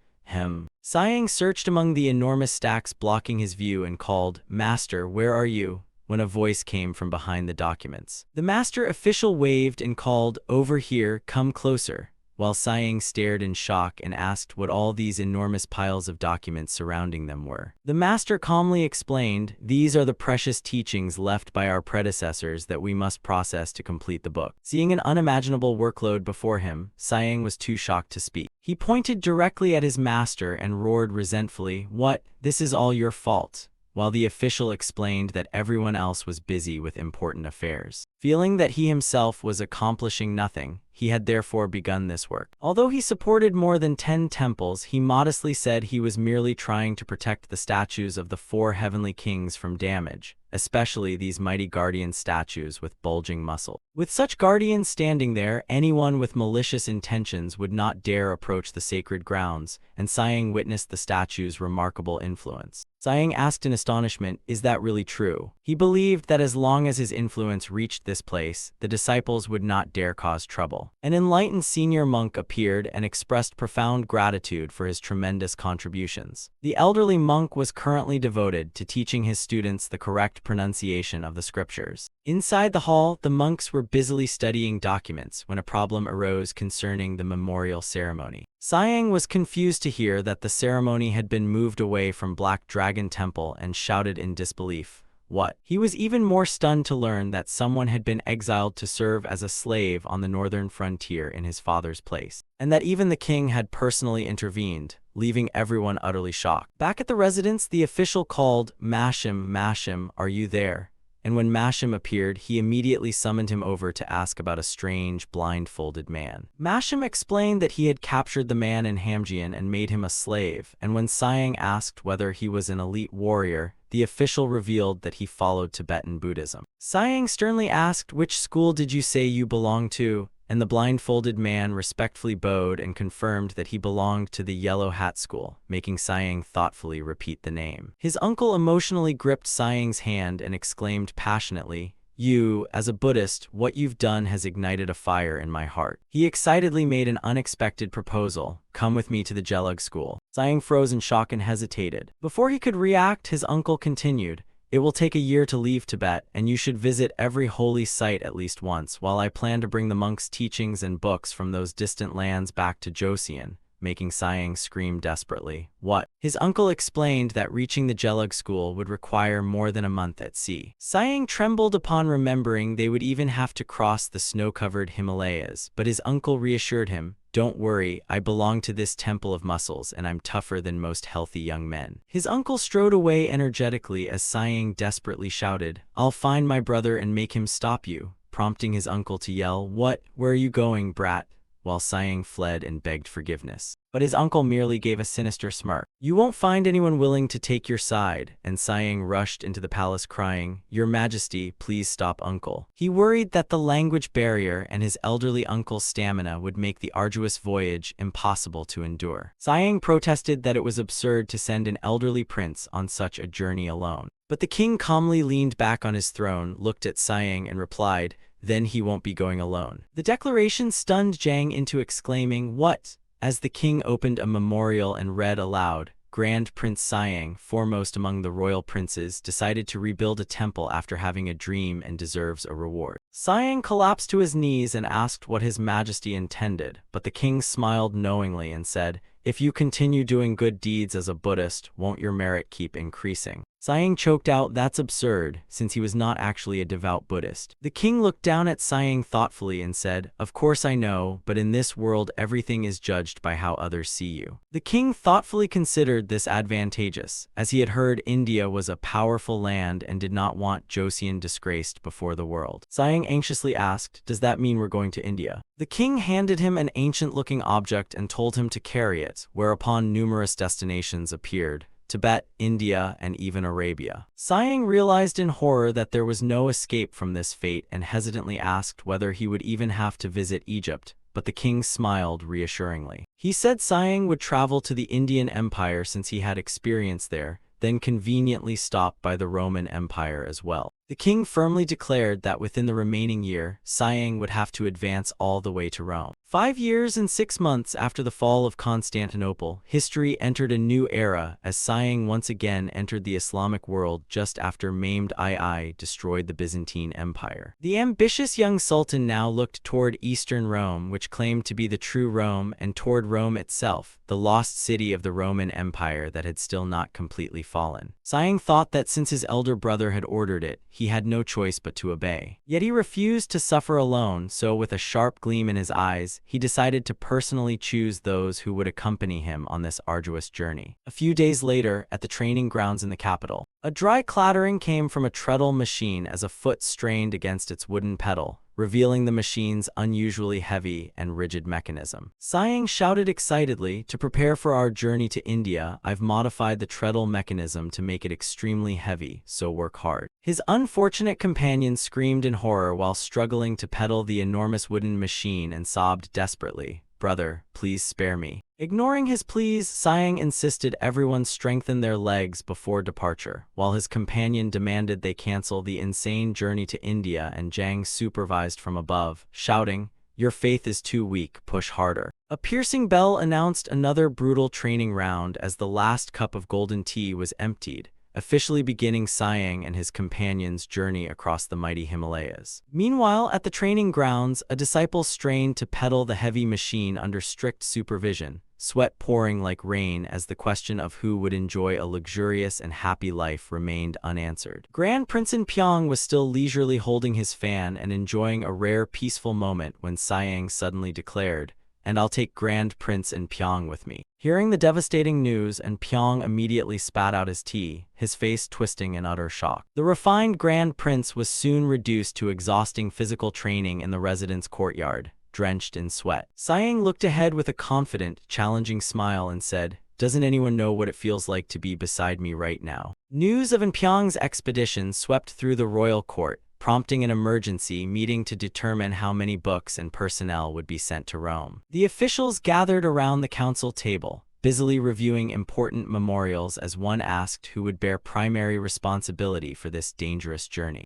Siang searched among the enormous stacks blocking his view and called, "Master, where are you?" when a voice came from behind the documents. The master official waved and called, "Over here, come closer," while Siang stared in shock and asked what all these enormous piles of documents surrounding them were. The master calmly explained, "These are the precious teachings left by our predecessors that we must process to complete the book." Seeing an unimaginable workload before him, Siang was too shocked to speak. He pointed directly at his master and roared resentfully, "What? This is all your fault," while the official explained that everyone else was busy with important affairs. Feeling that he himself was accomplishing nothing, he had therefore begun this work. Although he supported more than 10 temples, he modestly said he was merely trying to protect the statues of the 4 heavenly kings from damage, especially these mighty guardian statues with bulging muscle. With such guardians standing there, anyone with malicious intentions would not dare approach the sacred grounds, and Siang witnessed the statue's remarkable influence. Siang asked in astonishment, "Is that really true?" He believed that as long as his influence reached this place, the disciples would not dare cause trouble. An enlightened senior monk appeared and expressed profound gratitude for his tremendous contributions. The elderly monk was currently devoted to teaching his students the correct pronunciation of the scriptures. Inside the hall, the monks were busily studying documents when a problem arose concerning the memorial ceremony. Siang was confused to hear that the ceremony had been moved away from Black Dragon Temple and shouted in disbelief, "What?" He was even more stunned to learn that someone had been exiled to serve as a slave on the northern frontier in his father's place, and that even the king had personally intervened, leaving everyone utterly shocked. Back at the residence, the official called, "Masham, Masham, are you there?" And when Masham appeared, he immediately summoned him over to ask about a strange, blindfolded man. Masham explained that he had captured the man in Hamjian and made him a slave, and when Siang asked whether he was an elite warrior, the official revealed that he followed Tibetan Buddhism. Siang sternly asked, "Which school did you say you belong to?" And the blindfolded man respectfully bowed and confirmed that he belonged to the Yellow Hat School, making Siang thoughtfully repeat the name. His uncle emotionally gripped Siang's hand and exclaimed passionately, "You, as a Buddhist, what you've done has ignited a fire in my heart." He excitedly made an unexpected proposal, "Come with me to the Jelug school." Siang froze in shock and hesitated. Before he could react, his uncle continued, "It will take a year to leave Tibet, and you should visit every holy site at least once, while I plan to bring the monks' teachings and books from those distant lands back to Joseon, making Siang scream desperately. What? His uncle explained that reaching the Jelug school would require more than a month at sea. Siang trembled upon remembering they would even have to cross the snow-covered Himalayas, but his uncle reassured him, "Don't worry, I belong to this temple of muscles and I'm tougher than most healthy young men." His uncle strode away energetically as Siang desperately shouted, "I'll find my brother and make him stop you," prompting his uncle to yell, "What? Where are you going, brat?" while Siang fled and begged forgiveness. But his uncle merely gave a sinister smirk. "You won't find anyone willing to take your side," and Siang rushed into the palace crying, "Your Majesty, please stop uncle." He worried that the language barrier and his elderly uncle's stamina would make the arduous voyage impossible to endure. Siang protested that it was absurd to send an elderly prince on such a journey alone. But the king calmly leaned back on his throne, looked at Siang and replied, "Then he won't be going alone." The declaration stunned Jiang into exclaiming, "What?" As the king opened a memorial and read aloud, Grand Prince Siang, foremost among the royal princes, decided to rebuild a temple after having a dream and deserves a reward. Siang collapsed to his knees and asked what his majesty intended, but the king smiled knowingly and said, "If you continue doing good deeds as a Buddhist, won't your merit keep increasing?" Siang choked out, "That's absurd," since he was not actually a devout Buddhist. The king looked down at Siang thoughtfully and said, "Of course I know, but in this world everything is judged by how others see you." The king thoughtfully considered this advantageous, as he had heard India was a powerful land and did not want Joseon disgraced before the world. Siang anxiously asked, "Does that mean we're going to India?" The king handed him an ancient-looking object and told him to carry it, whereupon numerous destinations appeared: Tibet, India, and even Arabia. Siang realized in horror that there was no escape from this fate and hesitantly asked whether he would even have to visit Egypt, but the king smiled reassuringly. He said Siang would travel to the Indian Empire since he had experience there, then conveniently stopped by the Roman Empire as well. The king firmly declared that within the remaining year, Siang would have to advance all the way to Rome. 5 years and 6 months after the fall of Constantinople, history entered a new era as Siang once again entered the Islamic world just after maimed II destroyed the Byzantine Empire. The ambitious young sultan now looked toward Eastern Rome, which claimed to be the true Rome, and toward Rome itself, the lost city of the Roman Empire that had still not completely fallen. Siang thought that since his elder brother had ordered it, he had no choice but to obey. Yet he refused to suffer alone, so with a sharp gleam in his eyes, he decided to personally choose those who would accompany him on this arduous journey. A few days later, at the training grounds in the capital, a dry clattering came from a treadle machine as a foot strained against its wooden pedal, revealing the machine's unusually heavy and rigid mechanism. Siang shouted excitedly, "To prepare for our journey to India, I've modified the treadle mechanism to make it extremely heavy, so work hard." His unfortunate companion screamed in horror while struggling to pedal the enormous wooden machine and sobbed desperately, "Brother, please spare me." Ignoring his pleas, Siang insisted everyone strengthen their legs before departure, while his companion demanded they cancel the insane journey to India, and Jiang supervised from above, shouting, "Your faith is too weak, push harder." A piercing bell announced another brutal training round as the last cup of golden tea was emptied, officially beginning Siang and his companions' journey across the mighty Himalayas. Meanwhile, at the training grounds, a disciple strained to pedal the heavy machine under strict supervision, sweat pouring like rain as the question of who would enjoy a luxurious and happy life remained unanswered. Grand Prince in Pyong was still leisurely holding his fan and enjoying a rare peaceful moment when Siang suddenly declared, "And I'll take Grand Prince in Pyong with me." Hearing the devastating news, and Pyong immediately spat out his tea, his face twisting in utter shock. The refined Grand Prince was soon reduced to exhausting physical training in the residence courtyard, drenched in sweat. Siang looked ahead with a confident, challenging smile and said, "Doesn't anyone know what it feels like to be beside me right now?" News of Pyong's expedition swept through the royal court, prompting an emergency meeting to determine how many books and personnel would be sent to Rome. The officials gathered around the council table, busily reviewing important memorials as one asked who would bear primary responsibility for this dangerous journey.